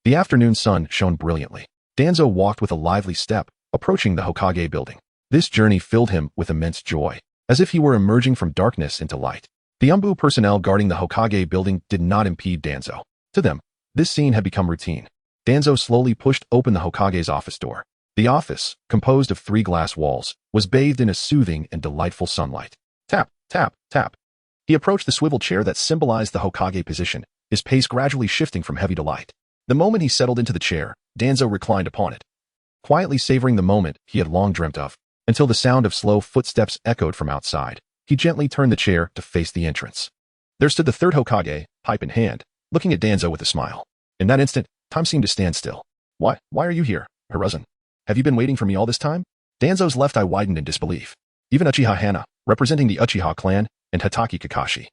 the afternoon sun shone brilliantly. Danzo walked with a lively step, approaching the Hokage building. This journey filled him with immense joy, as if he were emerging from darkness into light. The Umbu personnel guarding the Hokage building did not impede Danzo. To them, this scene had become routine. Danzo slowly pushed open the Hokage's office door. The office, composed of 3 glass walls, was bathed in a soothing and delightful sunlight. Tap, tap, tap. He approached the swivel chair that symbolized the Hokage position, his pace gradually shifting from heavy to light. The moment he settled into the chair, Danzo reclined upon it, quietly savoring the moment he had long dreamt of, until the sound of slow footsteps echoed from outside. He gently turned the chair to face the entrance. There stood the third Hokage, pipe in hand, looking at Danzo with a smile. In that instant, time seemed to stand still. Why are you here, Hiruzen? Have you been waiting for me all this time? Danzo's left eye widened in disbelief. Even Uchiha Hana, representing the Uchiha clan, and Hatake Kakashi,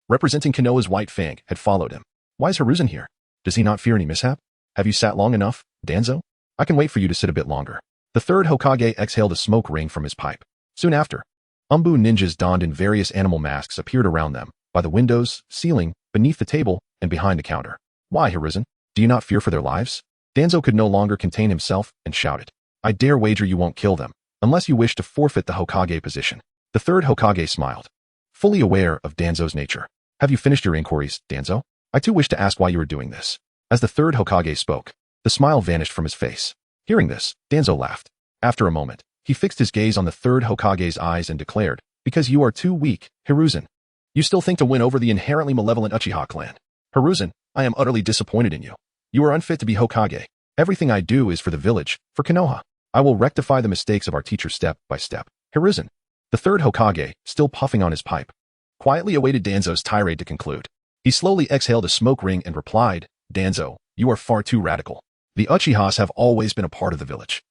representing Konoha's White Fang, had followed him. Why is Hiruzen here? Does he not fear any mishap? Have you sat long enough, Danzo? I can wait for you to sit a bit longer. The third Hokage exhaled a smoke ring from his pipe. Soon after, Umbu ninjas donned in various animal masks appeared around them, by the windows, ceiling, beneath the table, and behind the counter. Why, Hiruzen? Do you not fear for their lives? Danzo could no longer contain himself and shouted. I dare wager you won't kill them, unless you wish to forfeit the Hokage position. The third Hokage smiled, fully aware of Danzo's nature. Have you finished your inquiries, Danzo? I too wish to ask why you are doing this. As the third Hokage spoke, the smile vanished from his face. Hearing this, Danzo laughed. After a moment, he fixed his gaze on the third Hokage's eyes and declared, because you are too weak, Hiruzen. You still think to win over the inherently malevolent Uchiha clan. Hiruzen, I am utterly disappointed in you. You are unfit to be Hokage. Everything I do is for the village, for Konoha. I will rectify the mistakes of our teacher step by step. Hiruzen. The third Hokage, still puffing on his pipe, quietly awaited Danzo's tirade to conclude. He slowly exhaled a smoke ring and replied, Danzo, you are far too radical. The Uchihas have always been a part of the village.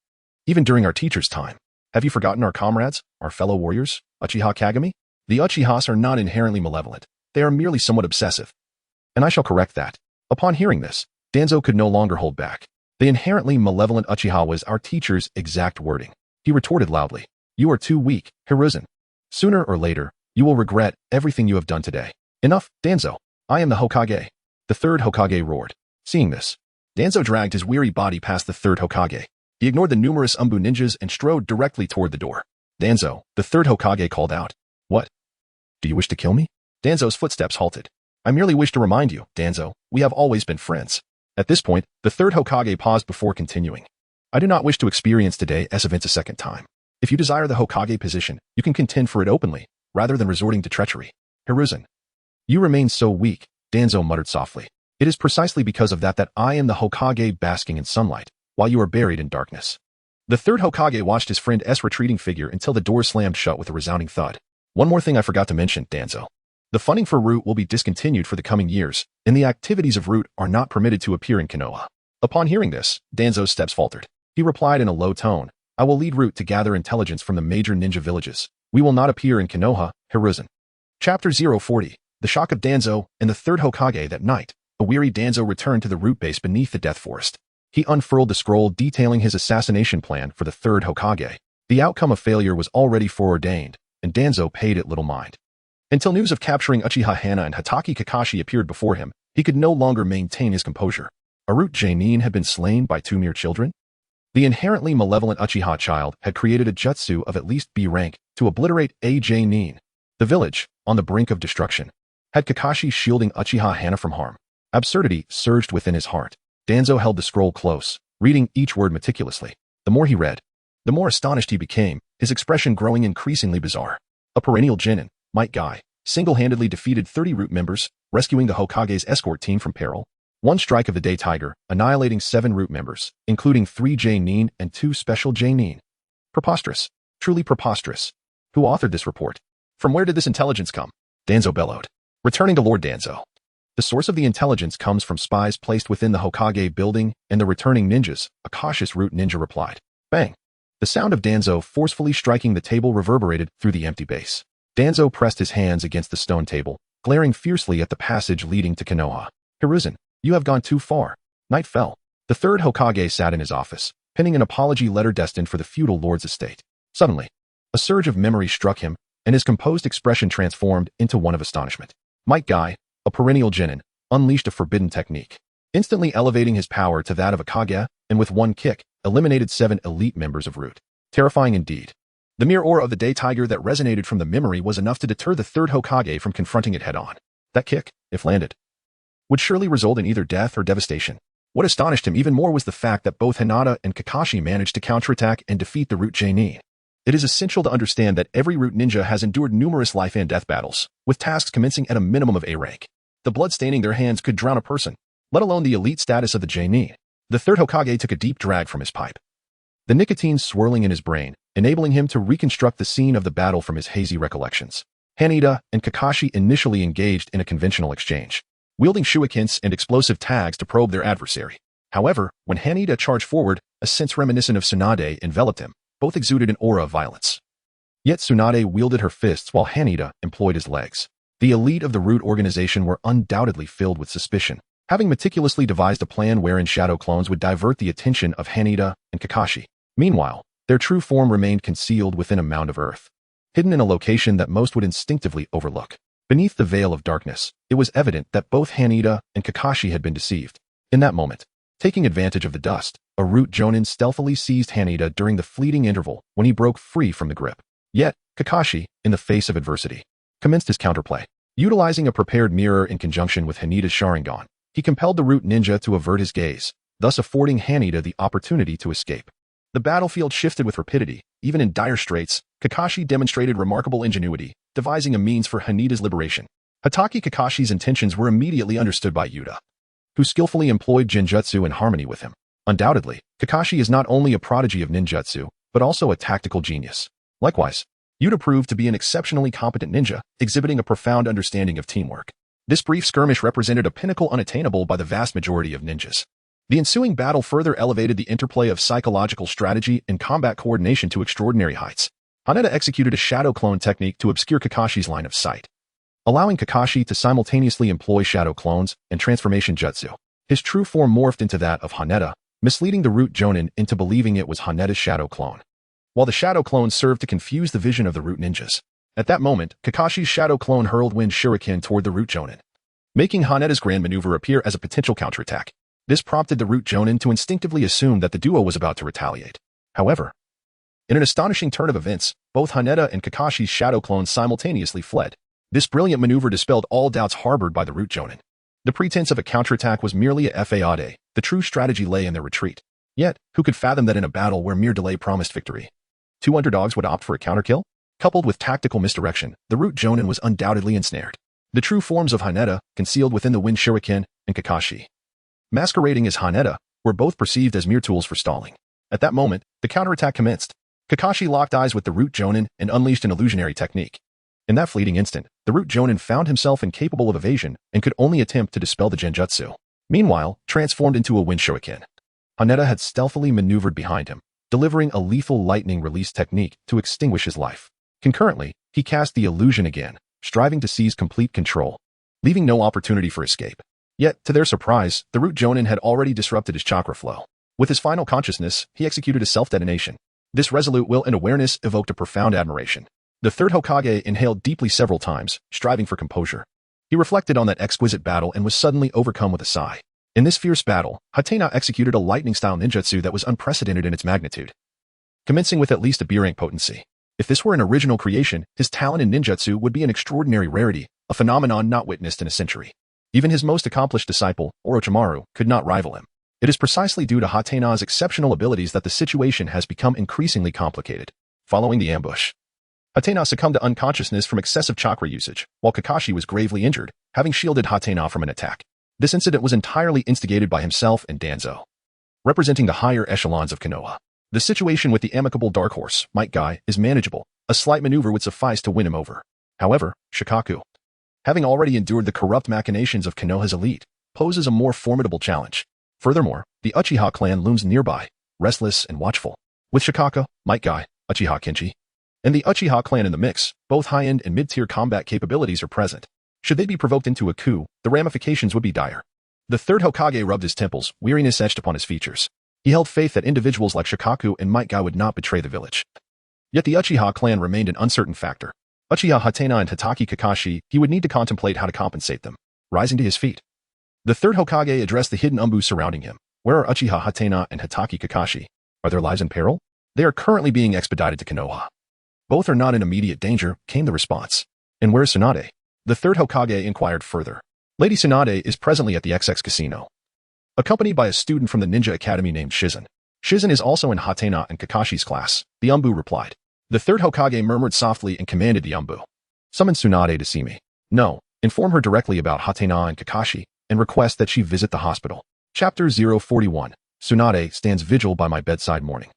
Even during our teacher's time. Have you forgotten our comrades, our fellow warriors, Uchiha Kagami? The Uchihas are not inherently malevolent. They are merely somewhat obsessive. And I shall correct that. Upon hearing this, Danzo could no longer hold back. The inherently malevolent Uchiha was our teacher's exact wording. He retorted loudly. You are too weak, Hiruzen. Sooner or later, you will regret everything you have done today. Enough, Danzo. I am the Hokage. The third Hokage roared. Seeing this, Danzo dragged his weary body past the third Hokage. He ignored the numerous Umbu ninjas and strode directly toward the door. Danzo, the third Hokage called out. What? Do you wish to kill me? Danzo's footsteps halted. I merely wish to remind you, Danzo, we have always been friends. At this point, the third Hokage paused before continuing. I do not wish to experience today's events a second time. If you desire the Hokage position, you can contend for it openly, rather than resorting to treachery. Hiruzen. You remain so weak, Danzo muttered softly. It is precisely because of that I am the Hokage basking in sunlight, while you are buried in darkness. The third Hokage watched his friend's retreating figure until the door slammed shut with a resounding thud. One more thing I forgot to mention, Danzo. The funding for Root will be discontinued for the coming years, and the activities of Root are not permitted to appear in Konoha. Upon hearing this, Danzo's steps faltered. He replied in a low tone, I will lead Root to gather intelligence from the major ninja villages. We will not appear in Konoha, Hiruzen. Chapter 040. The shock of Danzo and the third Hokage that night. A weary Danzo returned to the Root base beneath the Death Forest. He unfurled the scroll detailing his assassination plan for the third Hokage. The outcome of failure was already foreordained, and Danzo paid it little mind. Until news of capturing Uchiha Hana and Hatake Kakashi appeared before him, he could no longer maintain his composure. A Root Genin had been slain by 2 mere children? The inherently malevolent Uchiha child had created a jutsu of at least B rank to obliterate a Genin. The village, on the brink of destruction, had Kakashi shielding Uchiha Hana from harm. Absurdity surged within his heart. Danzo held the scroll close, reading each word meticulously. The more he read, the more astonished he became, his expression growing increasingly bizarre. A perennial genin, Might Guy, single-handedly defeated 30 Root members, rescuing the Hokage's escort team from peril. One strike of the day Tiger, annihilating 7 Root members, including 3 Genin and 2 special Genin. Preposterous. Truly preposterous. Who authored this report? From where did this intelligence come? Danzo bellowed. Returning to Lord Danzo. The source of the intelligence comes from spies placed within the Hokage building and the returning ninjas, a cautious Root ninja replied. Bang! The sound of Danzo forcefully striking the table reverberated through the empty base. Danzo pressed his hands against the stone table, glaring fiercely at the passage leading to Konoha. Hiruzen, you have gone too far. Night fell. The third Hokage sat in his office, penning an apology letter destined for the feudal lord's estate. Suddenly, a surge of memory struck him, and his composed expression transformed into one of astonishment. Might Guy, a perennial genin, unleashed a forbidden technique, instantly elevating his power to that of a Kage, and with one kick, eliminated 7 elite members of Root. Terrifying indeed. The mere aura of the day tiger that resonated from the memory was enough to deter the third Hokage from confronting it head-on. That kick, if landed, would surely result in either death or devastation. What astonished him even more was the fact that both Hinata and Kakashi managed to counterattack and defeat the Root Genin. It is essential to understand that every Root ninja has endured numerous life and death battles, with tasks commencing at a minimum of A rank. The blood staining their hands could drown a person, let alone the elite status of the Genin. The third Hokage took a deep drag from his pipe, the nicotine swirling in his brain, enabling him to reconstruct the scene of the battle from his hazy recollections. Hinata and Kakashi initially engaged in a conventional exchange, wielding shurikens and explosive tags to probe their adversary. However, when Hinata charged forward, a sense reminiscent of Tsunade enveloped him. Both exuded an aura of violence. Yet Tsunade wielded her fists while Hinata employed his legs. The elite of the Root organization were undoubtedly filled with suspicion, having meticulously devised a plan wherein shadow clones would divert the attention of Hinata and Kakashi. Meanwhile, their true form remained concealed within a mound of earth, hidden in a location that most would instinctively overlook. Beneath the veil of darkness, it was evident that both Hinata and Kakashi had been deceived. In that moment, taking advantage of the dust, a Root Jonin stealthily seized Hinata during the fleeting interval when he broke free from the grip. Yet, Kakashi, in the face of adversity, commenced his counterplay. Utilizing a prepared mirror in conjunction with Hinata's Sharingan, he compelled the Root ninja to avert his gaze, thus affording Hinata the opportunity to escape. The battlefield shifted with rapidity. Even in dire straits, Kakashi demonstrated remarkable ingenuity, devising a means for Hinata's liberation. Hatake Kakashi's intentions were immediately understood by Yuta, who skillfully employed Jinjutsu in harmony with him. Undoubtedly, Kakashi is not only a prodigy of ninjutsu, but also a tactical genius. Likewise, Yuta proved to be an exceptionally competent ninja, exhibiting a profound understanding of teamwork. This brief skirmish represented a pinnacle unattainable by the vast majority of ninjas. The ensuing battle further elevated the interplay of psychological strategy and combat coordination to extraordinary heights. Hinata executed a shadow clone technique to obscure Kakashi's line of sight, allowing Kakashi to simultaneously employ shadow clones and transformation jutsu. His true form morphed into that of Hinata, misleading the Root Jonin into believing it was Hinata's shadow clone, while the shadow clone served to confuse the vision of the Root ninjas. At that moment, Kakashi's shadow clone hurled wind shuriken toward the Root Jonin, making Hinata's grand maneuver appear as a potential counterattack. This prompted the Root Jonin to instinctively assume that the duo was about to retaliate. However, in an astonishing turn of events, both Hinata and Kakashi's shadow clones simultaneously fled. This brilliant maneuver dispelled all doubts harbored by the Root Jonin. The pretense of a counterattack was merely a fade. The true strategy lay in their retreat. Yet, who could fathom that in a battle where mere delay promised victory, 2 underdogs would opt for a counterkill? Coupled with tactical misdirection, the Root Jonin was undoubtedly ensnared. The true forms of Hinata, concealed within the Wind Shuriken, and Kakashi, masquerading as Hinata, were both perceived as mere tools for stalling. At that moment, the counterattack commenced. Kakashi locked eyes with the Root Jonin and unleashed an illusionary technique. In that fleeting instant, the Root Jonin found himself incapable of evasion and could only attempt to dispel the Genjutsu. Meanwhile, transformed into a Wind Shuriken, Hinata had stealthily maneuvered behind him, delivering a lethal lightning release technique to extinguish his life. Concurrently, he cast the illusion again, striving to seize complete control, leaving no opportunity for escape. Yet, to their surprise, the Root Jonin had already disrupted his chakra flow. With his final consciousness, he executed a self-detonation. This resolute will and awareness evoked a profound admiration. The third Hokage inhaled deeply several times, striving for composure. He reflected on that exquisite battle and was suddenly overcome with a sigh. In this fierce battle, Hatena executed a lightning-style ninjutsu that was unprecedented in its magnitude, commencing with at least a B-rank potency. If this were an original creation, his talent in ninjutsu would be an extraordinary rarity, a phenomenon not witnessed in a century. Even his most accomplished disciple, Orochimaru, could not rival him. It is precisely due to Hatena's exceptional abilities that the situation has become increasingly complicated. Following the ambush, Hatena succumbed to unconsciousness from excessive chakra usage, while Kakashi was gravely injured, having shielded Hatena from an attack. This incident was entirely instigated by himself and Danzo, representing the higher echelons of Konoha. The situation with the amicable Dark Horse, Might Guy, is manageable. A slight maneuver would suffice to win him over. However, Shikaku, having already endured the corrupt machinations of Konoha's elite, poses a more formidable challenge. Furthermore, the Uchiha clan looms nearby, restless and watchful. With Shikaka, Might Guy, Uchiha Kenji, and the Uchiha clan in the mix, both high-end and mid-tier combat capabilities are present. Should they be provoked into a coup, the ramifications would be dire. The third Hokage rubbed his temples, weariness etched upon his features. He held faith that individuals like Shikaku and Might Guy would not betray the village. Yet the Uchiha clan remained an uncertain factor. Uchiha Hatake and Hatake Kakashi, he would need to contemplate how to compensate them. Rising to his feet, the third Hokage addressed the hidden umbu surrounding him. Where are Uchiha Hatake and Hatake Kakashi? Are their lives in peril? They are currently being expedited to Konoha. Both are not in immediate danger, came the response. And where is Tsunade? The third Hokage inquired further. Lady Tsunade is presently at the XX casino, accompanied by a student from the ninja academy named Shizen. Shizen is also in Hatake and Kakashi's class, the umbu replied. The third Hokage murmured softly and commanded the umbu. Summon Tsunade to see me. No, inform her directly about Hatake and Kakashi, and request that she visit the hospital. Chapter 041. Tsunade stands vigil by my bedside morning.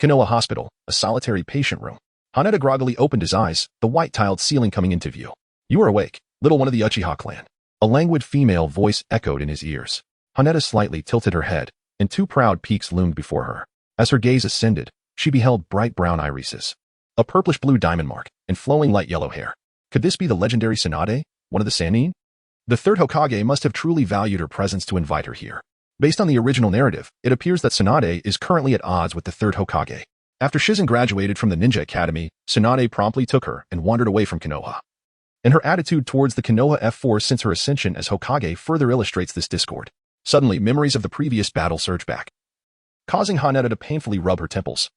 Konoha Hospital, a solitary patient room. Haneda groggily opened his eyes, the white-tiled ceiling coming into view. You are awake, little one of the Uchiha clan. A languid female voice echoed in his ears. Haneda slightly tilted her head, and two proud peaks loomed before her. As her gaze ascended, she beheld bright brown irises, a purplish-blue diamond mark, and flowing light yellow hair. Could this be the legendary Tsunade, one of the Sannin? The third Hokage must have truly valued her presence to invite her here. Based on the original narrative, it appears that Tsunade is currently at odds with the third Hokage. After Shizen graduated from the Ninja Academy, Tsunade promptly took her and wandered away from Konoha. And her attitude towards the Konoha F4 since her ascension as Hokage further illustrates this discord. Suddenly, memories of the previous battle surge back, causing Haneda to painfully rub her temples.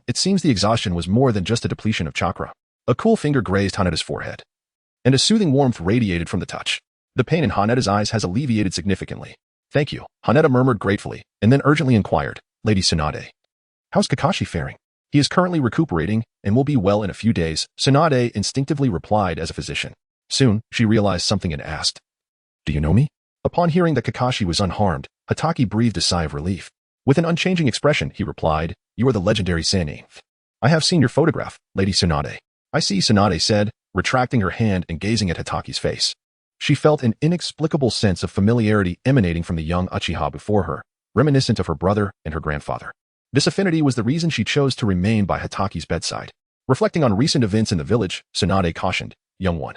It seems the exhaustion was more than just a depletion of chakra. A cool finger grazed Haneda's forehead, and a soothing warmth radiated from the touch. The pain in Haneda's eyes has alleviated significantly. Thank you, Haneda murmured gratefully, and then urgently inquired, Lady Tsunade. How's Kakashi faring? He is currently recuperating and will be well in a few days, Tsunade instinctively replied as a physician. Soon, she realized something and asked, Do you know me? Upon hearing that Kakashi was unharmed, Hatake breathed a sigh of relief. With an unchanging expression, he replied, You are the legendary Sannin. I have seen your photograph, Lady Tsunade. I see, Tsunade said, retracting her hand and gazing at Hatake's face. She felt an inexplicable sense of familiarity emanating from the young Uchiha before her, reminiscent of her brother and her grandfather. This affinity was the reason she chose to remain by Hatake's bedside. Reflecting on recent events in the village, Tsunade cautioned, Young one,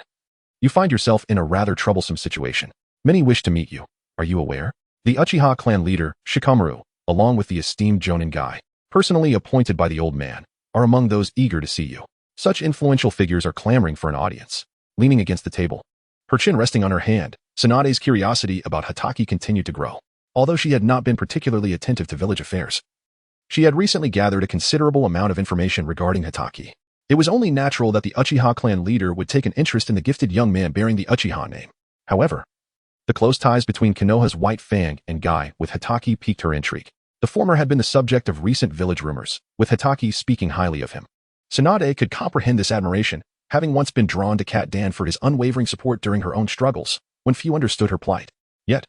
you find yourself in a rather troublesome situation. Many wish to meet you. Are you aware? The Uchiha clan leader, Shikumo, along with the esteemed Jonin Guy, personally appointed by the old man, are among those eager to see you. Such influential figures are clamoring for an audience. Leaning against the table, her chin resting on her hand, Tsunade's curiosity about Hatake continued to grow. Although she had not been particularly attentive to village affairs, she had recently gathered a considerable amount of information regarding Hatake. It was only natural that the Uchiha clan leader would take an interest in the gifted young man bearing the Uchiha name. However, the close ties between Konoha's White Fang and Guy with Hatake piqued her intrigue. The former had been the subject of recent village rumors, with Hatake speaking highly of him. Tsunade could comprehend this admiration, having once been drawn to Cat Dan for his unwavering support during her own struggles, when few understood her plight. Yet,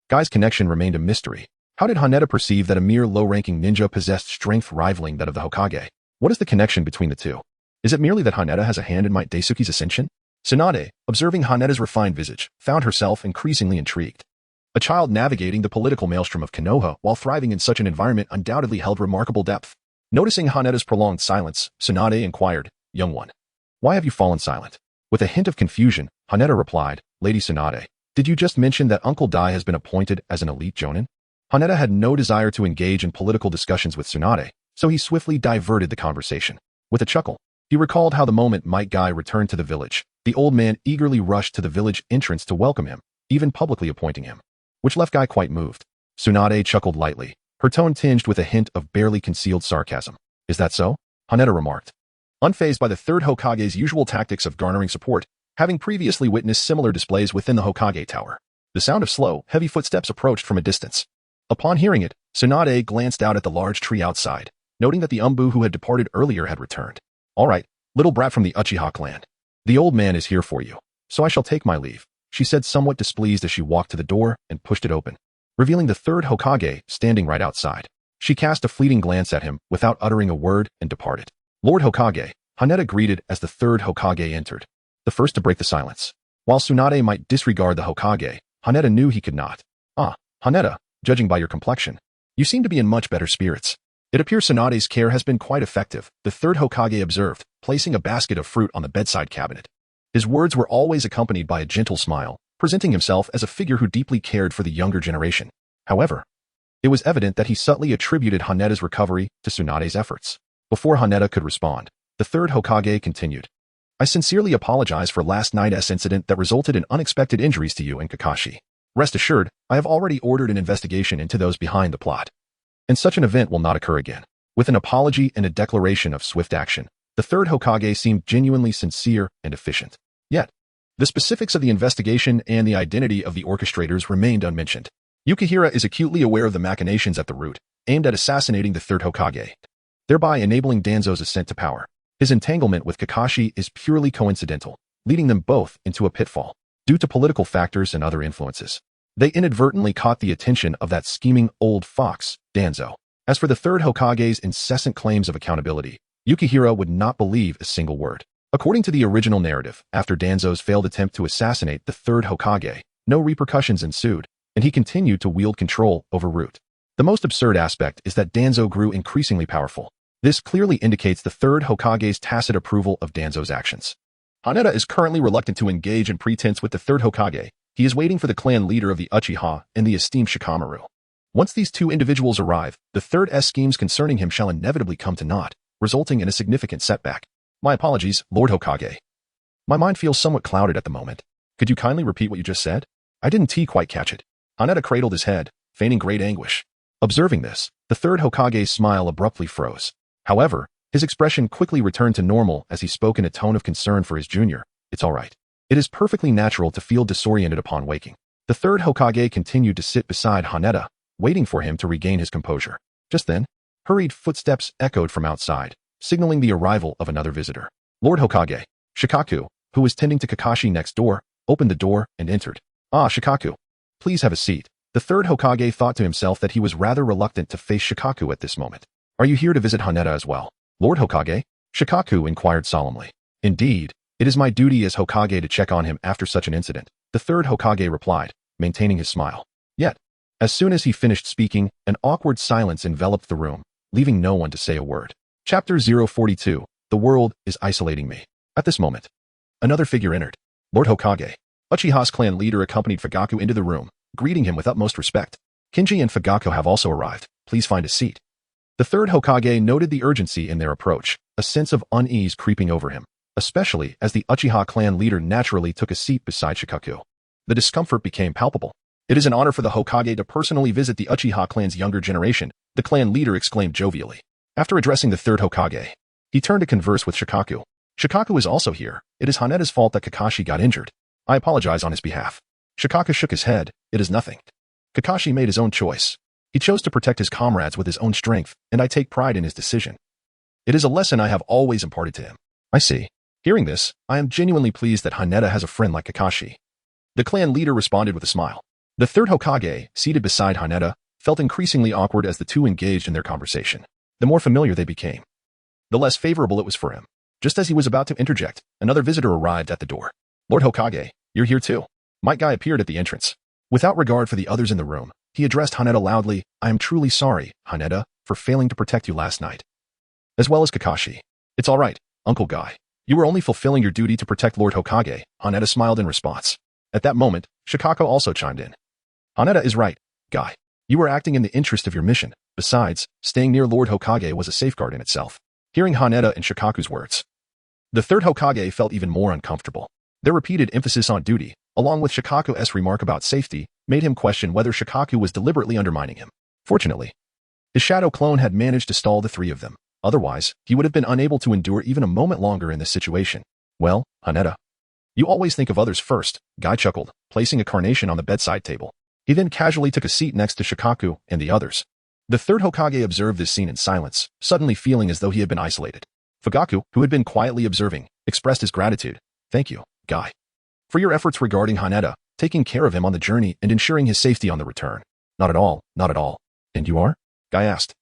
Guy's connection remained a mystery. How did Haneda perceive that a mere low-ranking ninja possessed strength rivaling that of the Hokage? What is the connection between the two? Is it merely that Haneda has a hand in Might Daisuke's ascension? Tsunade, observing Haneda's refined visage, found herself increasingly intrigued. A child navigating the political maelstrom of Konoha while thriving in such an environment undoubtedly held remarkable depth. Noticing Haneda's prolonged silence, Tsunade inquired, Young one, why have you fallen silent? With a hint of confusion, Haneda replied, Lady Tsunade, did you just mention that Uncle Dai has been appointed as an elite jonin? Haneda had no desire to engage in political discussions with Tsunade, so he swiftly diverted the conversation. With a chuckle, he recalled how the moment Might Guy returned to the village, the old man eagerly rushed to the village entrance to welcome him, even publicly appointing him, which left Guy quite moved. Tsunade chuckled lightly, her tone tinged with a hint of barely concealed sarcasm. Is that so? Haneda remarked, unfazed by the third Hokage's usual tactics of garnering support, having previously witnessed similar displays within the Hokage Tower. The sound of slow, heavy footsteps approached from a distance. Upon hearing it, Tsunade glanced out at the large tree outside, noting that the umbu who had departed earlier had returned. All right, little brat from the Uchiha clan. The old man is here for you, so I shall take my leave, she said somewhat displeased as she walked to the door and pushed it open, revealing the third Hokage standing right outside. She cast a fleeting glance at him without uttering a word and departed. Lord Hokage, Haneda greeted as the third Hokage entered, the first to break the silence. While Tsunade might disregard the Hokage, Haneda knew he could not. Haneda, judging by your complexion, you seem to be in much better spirits. It appears Tsunade's care has been quite effective, the third Hokage observed, placing a basket of fruit on the bedside cabinet. His words were always accompanied by a gentle smile, presenting himself as a figure who deeply cared for the younger generation. However, It was evident that he subtly attributed Hanada's recovery to Tsunade's efforts. Before Hanada could respond, the third Hokage continued. I sincerely apologize for last night's incident that resulted in unexpected injuries to you and Kakashi. Rest assured, I have already ordered an investigation into those behind the plot. And such an event will not occur again. With an apology and a declaration of swift action, the third Hokage seemed genuinely sincere and efficient. Yet, the specifics of the investigation and the identity of the orchestrators remained unmentioned. Yukihira is acutely aware of the machinations at the root, aimed at assassinating the third Hokage, thereby enabling Danzo's ascent to power. His entanglement with Kakashi is purely coincidental, leading them both into a pitfall. Due to political factors and other influences, they inadvertently caught the attention of that scheming old fox, Danzo. As for the third Hokage's incessant claims of accountability, Yukihira would not believe a single word. According to the original narrative, after Danzo's failed attempt to assassinate the third Hokage, no repercussions ensued, and he continued to wield control over Root. The most absurd aspect is that Danzo grew increasingly powerful. This clearly indicates the third Hokage's tacit approval of Danzo's actions. Hanada is currently reluctant to engage in pretense with the third Hokage. He is waiting for the clan leader of the Uchiha and the esteemed Shikamaru. Once these two individuals arrive, the third's schemes concerning him shall inevitably come to naught, resulting in a significant setback. My apologies, Lord Hokage. My mind feels somewhat clouded at the moment. Could you kindly repeat what you just said? I didn't quite catch it. Hanada cradled his head, feigning great anguish. Observing this, the third Hokage's smile abruptly froze. However, his expression quickly returned to normal as he spoke in a tone of concern for his junior. It's all right. It is perfectly natural to feel disoriented upon waking. The third Hokage continued to sit beside Hanada, waiting for him to regain his composure. Just then, hurried footsteps echoed from outside, signaling the arrival of another visitor. Lord Hokage, Shikaku, who was tending to Kakashi next door, opened the door and entered. Ah, Shikaku. Please have a seat. The third Hokage thought to himself that he was rather reluctant to face Shikaku at this moment. Are you here to visit Hanada as well? Lord Hokage? Shikaku inquired solemnly. Indeed, it is my duty as Hokage to check on him after such an incident, the third Hokage replied, maintaining his smile. Yet, as soon as he finished speaking, an awkward silence enveloped the room, leaving no one to say a word. Chapter 042, The World is Isolating Me. At this moment, another figure entered. Lord Hokage. Uchiha's clan leader accompanied Fugaku into the room, greeting him with utmost respect. Kinji and Fugaku have also arrived. Please find a seat. The third Hokage noted the urgency in their approach, a sense of unease creeping over him, especially as the Uchiha clan leader naturally took a seat beside Shikaku. The discomfort became palpable. It is an honor for the Hokage to personally visit the Uchiha clan's younger generation, the clan leader exclaimed jovially. After addressing the third Hokage, he turned to converse with Shikaku. Shikaku is also here. It is Hanada's fault that Kakashi got injured. I apologize on his behalf. Shikaku shook his head. It is nothing. Kakashi made his own choice. He chose to protect his comrades with his own strength, and I take pride in his decision. It is a lesson I have always imparted to him. I see. Hearing this, I am genuinely pleased that Hanada has a friend like Kakashi. The clan leader responded with a smile. The third Hokage, seated beside Hanada, felt increasingly awkward as the two engaged in their conversation. The more familiar they became, the less favorable it was for him. Just as he was about to interject, another visitor arrived at the door. Lord Hokage, you're here too. Might Guy appeared at the entrance. Without regard for the others in the room, he addressed Hanada loudly. I am truly sorry, Hanada, for failing to protect you last night. As well as Kakashi. It's all right, Uncle Guy. You were only fulfilling your duty to protect Lord Hokage. Hanada smiled in response. At that moment, Shikaku also chimed in. Hanada is right, Guy. You were acting in the interest of your mission. Besides, staying near Lord Hokage was a safeguard in itself. Hearing Hanada and Shikaku's words, the third Hokage felt even more uncomfortable. Their repeated emphasis on duty, along with Shikaku's remark about safety, made him question whether Shikaku was deliberately undermining him. Fortunately, his shadow clone had managed to stall the three of them. Otherwise, he would have been unable to endure even a moment longer in this situation. Well, Hanada, you always think of others first, Guy chuckled, placing a carnation on the bedside table. He then casually took a seat next to Shikaku and the others. The third Hokage observed this scene in silence, suddenly feeling as though he had been isolated. Fugaku, who had been quietly observing, expressed his gratitude. Thank you, Guy, for your efforts regarding Hanada, taking care of him on the journey and ensuring his safety on the return. Not at all, not at all. And you are? Guy asked,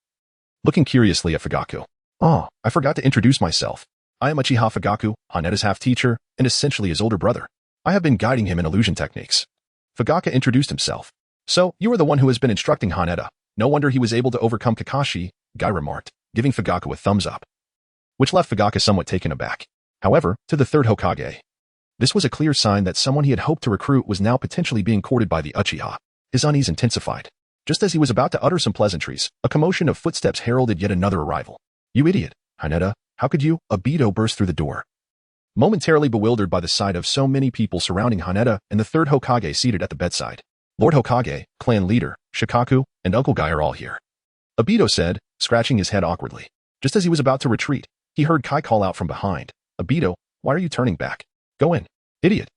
looking curiously at Fugaku. Oh, I forgot to introduce myself. I am Uchiha Fugaku, Hanada's half-teacher, and essentially his older brother. I have been guiding him in illusion techniques. Fugaku introduced himself. So, you are the one who has been instructing Hanada. No wonder he was able to overcome Kakashi, Guy remarked, giving Fugaku a thumbs up, which left Fugaku somewhat taken aback. However, to the third Hokage, this was a clear sign that someone he had hoped to recruit was now potentially being courted by the Uchiha. His unease intensified. Just as he was about to utter some pleasantries, a commotion of footsteps heralded yet another arrival. You idiot, Haneda, how could you? Obito burst through the door. Momentarily bewildered by the sight of so many people surrounding Haneda and the third Hokage seated at the bedside. Lord Hokage, clan leader, Shikaku, and Uncle Guy are all here. Obito said, scratching his head awkwardly. Just as he was about to retreat, he heard Kai call out from behind. Obito, why are you turning back? Go in. Idiot.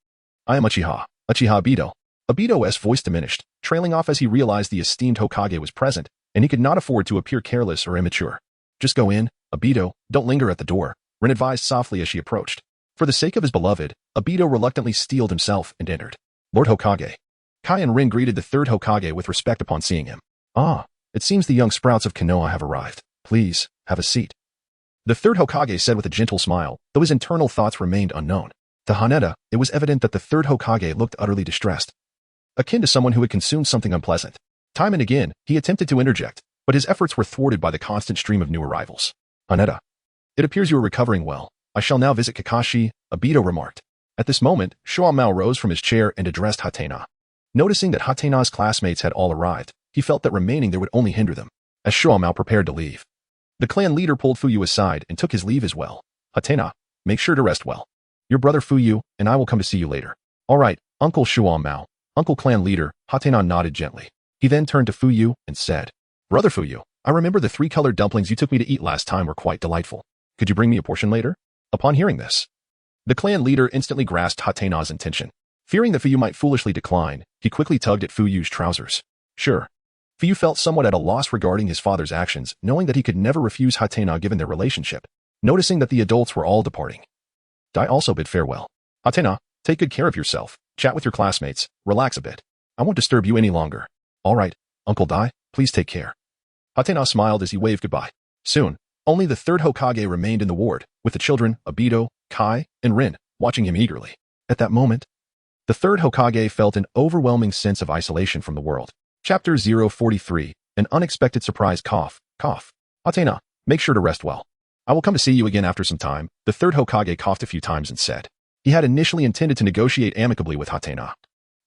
I am Uchiha Obito. Obito's voice diminished, trailing off as he realized the esteemed Hokage was present, and he could not afford to appear careless or immature. Just go in, Obito, don't linger at the door, Rin advised softly as she approached. For the sake of his beloved, Obito reluctantly steeled himself and entered. Lord Hokage. Kai and Rin greeted the third Hokage with respect upon seeing him. Ah, it seems the young sprouts of Konoha have arrived. Please, have a seat. The third Hokage said with a gentle smile, though his internal thoughts remained unknown. To Haneda, it was evident that the third Hokage looked utterly distressed, akin to someone who had consumed something unpleasant. Time and again, he attempted to interject, but his efforts were thwarted by the constant stream of new arrivals. Haneda. It appears you are recovering well. I shall now visit Kakashi, Obito remarked. At this moment, Shuamao rose from his chair and addressed Hatena. Noticing that Hatena's classmates had all arrived, he felt that remaining there would only hinder them. As Shuamao prepared to leave, the clan leader pulled Fuyu aside and took his leave as well. Hatena, make sure to rest well. Your brother Fuyu and I will come to see you later. All right, Uncle Shuamao. Uncle clan leader, Hatena nodded gently. He then turned to Fuyu and said, Brother Fuyu, I remember the 3-colored dumplings you took me to eat last time were quite delightful. Could you bring me a portion later? Upon hearing this, the clan leader instantly grasped Hatena's intention. Fearing that Fuyu might foolishly decline, he quickly tugged at Fuyu's trousers. Fuyu felt somewhat at a loss regarding his father's actions, knowing that he could never refuse Hatena given their relationship. Noticing that the adults were all departing, Dai also bid farewell. Hatena, take good care of yourself, chat with your classmates, relax a bit. I won't disturb you any longer. All right, Uncle Dai, please take care. Hatena smiled as he waved goodbye. Soon, only the third Hokage remained in the ward, with the children, Obito, Kai, and Rin, watching him eagerly. At that moment, the third Hokage felt an overwhelming sense of isolation from the world. Chapter 043, An Unexpected Surprise Cough. Hatena, make sure to rest well. I will come to see you again after some time. The third Hokage coughed a few times and said. He had initially intended to negotiate amicably with Hatena,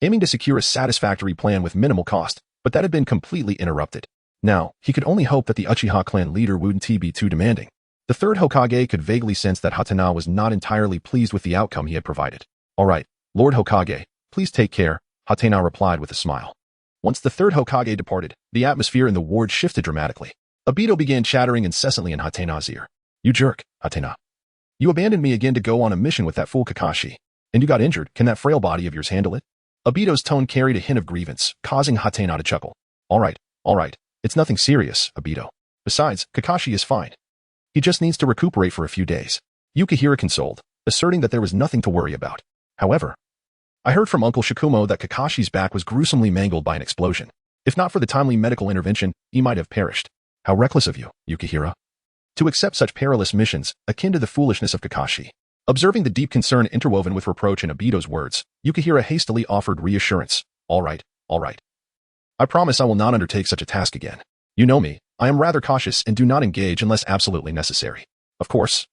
aiming to secure a satisfactory plan with minimal cost, but that had been completely interrupted. Now, he could only hope that the Uchiha clan leader wouldn't be too demanding. The third Hokage could vaguely sense that Hatena was not entirely pleased with the outcome he had provided. All right, Lord Hokage, please take care, Hatena replied with a smile. Once the third Hokage departed, the atmosphere in the ward shifted dramatically. Obito began chattering incessantly in Hatena's ear. You jerk, Hatena. You abandoned me again to go on a mission with that fool Kakashi. And you got injured. Can that frail body of yours handle it? Obito's tone carried a hint of grievance, causing Hatena to chuckle. All right. It's nothing serious, Obito. Besides, Kakashi is fine. He just needs to recuperate for a few days. Yukihira consoled, asserting that there was nothing to worry about. However, I heard from Uncle Shikumo that Kakashi's back was gruesomely mangled by an explosion. If not for the timely medical intervention, he might have perished. How reckless of you, Yukihira. To accept such perilous missions, akin to the foolishness of Kakashi. Observing the deep concern interwoven with reproach in Obito's words, Yukihira hastily offered reassurance. All right. I promise I will not undertake such a task again. You know me, I am rather cautious and do not engage unless absolutely necessary. Of course,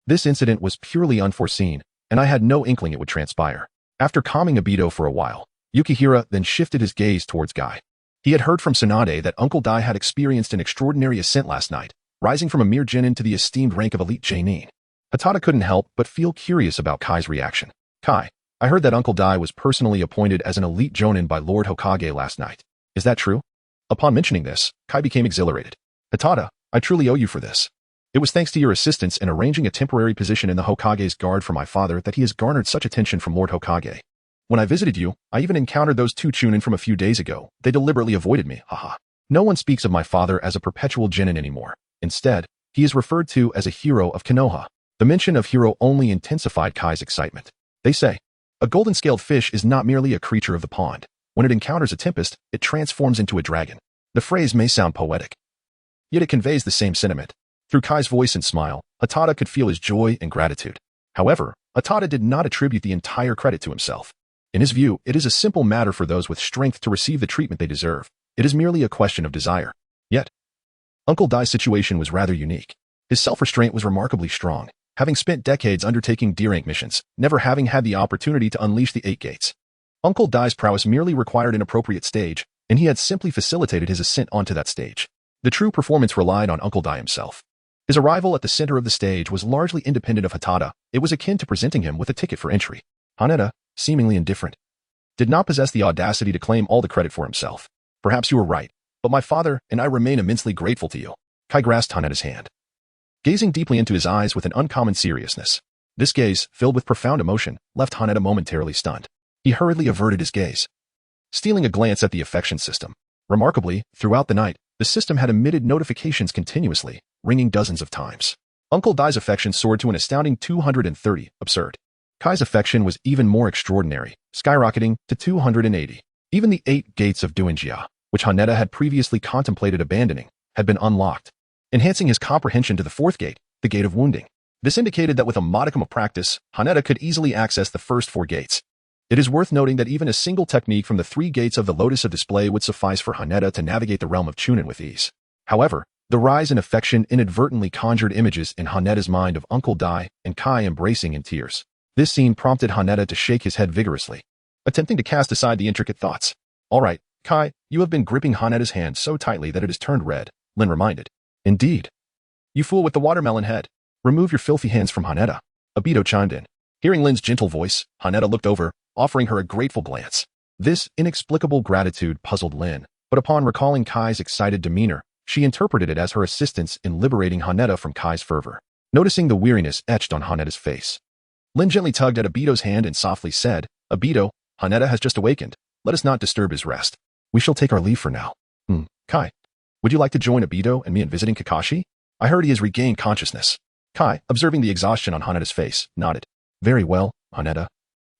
this incident was purely unforeseen, and I had no inkling it would transpire. After calming Obito for a while, Yukihira then shifted his gaze towards Guy. He had heard from Tsunade that Uncle Dai had experienced an extraordinary ascent last night, rising from a mere genin to the esteemed rank of elite genin. Hatata couldn't help but feel curious about Kai's reaction. Kai, I heard that Uncle Dai was personally appointed as an elite jonin by Lord Hokage last night. Is that true? Upon mentioning this, Kai became exhilarated. Hatata, I truly owe you for this. It was thanks to your assistance in arranging a temporary position in the Hokage's guard for my father that he has garnered such attention from Lord Hokage. When I visited you, I even encountered those 2 chunin from a few days ago. They deliberately avoided me, haha. No one speaks of my father as a perpetual genin anymore. Instead, he is referred to as a hero of Konoha. The mention of hero only intensified Kai's excitement. They say, a golden-scaled fish is not merely a creature of the pond. When it encounters a tempest, it transforms into a dragon. The phrase may sound poetic, yet it conveys the same sentiment. Through Kai's voice and smile, Hatata could feel his joy and gratitude. However, Hatata did not attribute the entire credit to himself. In his view, it is a simple matter for those with strength to receive the treatment they deserve. It is merely a question of desire. Yet, Uncle Dai's situation was rather unique. His self-restraint was remarkably strong, having spent decades undertaking D-rank missions, never having had the opportunity to unleash the 8 gates. Uncle Dai's prowess merely required an appropriate stage, and he had simply facilitated his ascent onto that stage. The true performance relied on Uncle Dai himself. His arrival at the center of the stage was largely independent of Hatada. It was akin to presenting him with a ticket for entry. Haneda, seemingly indifferent, did not possess the audacity to claim all the credit for himself. Perhaps you were right, but my father and I remain immensely grateful to you. Kai grasped Haneda's hand, gazing deeply into his eyes with an uncommon seriousness. This gaze, filled with profound emotion, left Haneda momentarily stunned. He hurriedly averted his gaze, stealing a glance at the affection system. Remarkably, throughout the night, the system had emitted notifications continuously, ringing dozens of times. Uncle Dai's affection soared to an astounding 230, absurd. Kai's affection was even more extraordinary, skyrocketing to 280. Even the 8 gates of Duinjia, which Haneda had previously contemplated abandoning, had been unlocked, enhancing his comprehension to the 4th gate, the gate of wounding. This indicated that with a modicum of practice, Haneda could easily access the first 4 gates. It is worth noting that even a single technique from the 3 gates of the Lotus of Display would suffice for Haneda to navigate the realm of Chunin with ease. However, the rise in affection inadvertently conjured images in Haneda's mind of Uncle Dai and Kai embracing in tears. This scene prompted Haneda to shake his head vigorously, attempting to cast aside the intricate thoughts. All right, Kai, you have been gripping Haneda's hand so tightly that it has turned red, Lin reminded. Indeed. You fool with the watermelon head. Remove your filthy hands from Haneda. Obito chimed in. Hearing Lin's gentle voice, Haneda looked over, offering her a grateful glance. This inexplicable gratitude puzzled Lin, but upon recalling Kai's excited demeanor, she interpreted it as her assistance in liberating Haneda from Kai's fervor. Noticing the weariness etched on Haneda's face, Lin gently tugged at Obito's hand and softly said, Obito, Haneda has just awakened. Let us not disturb his rest. We shall take our leave for now. Kai, would you like to join Obito and me in visiting Kakashi? I heard he has regained consciousness. Kai, observing the exhaustion on Haneda's face, nodded. Very well, Haneda.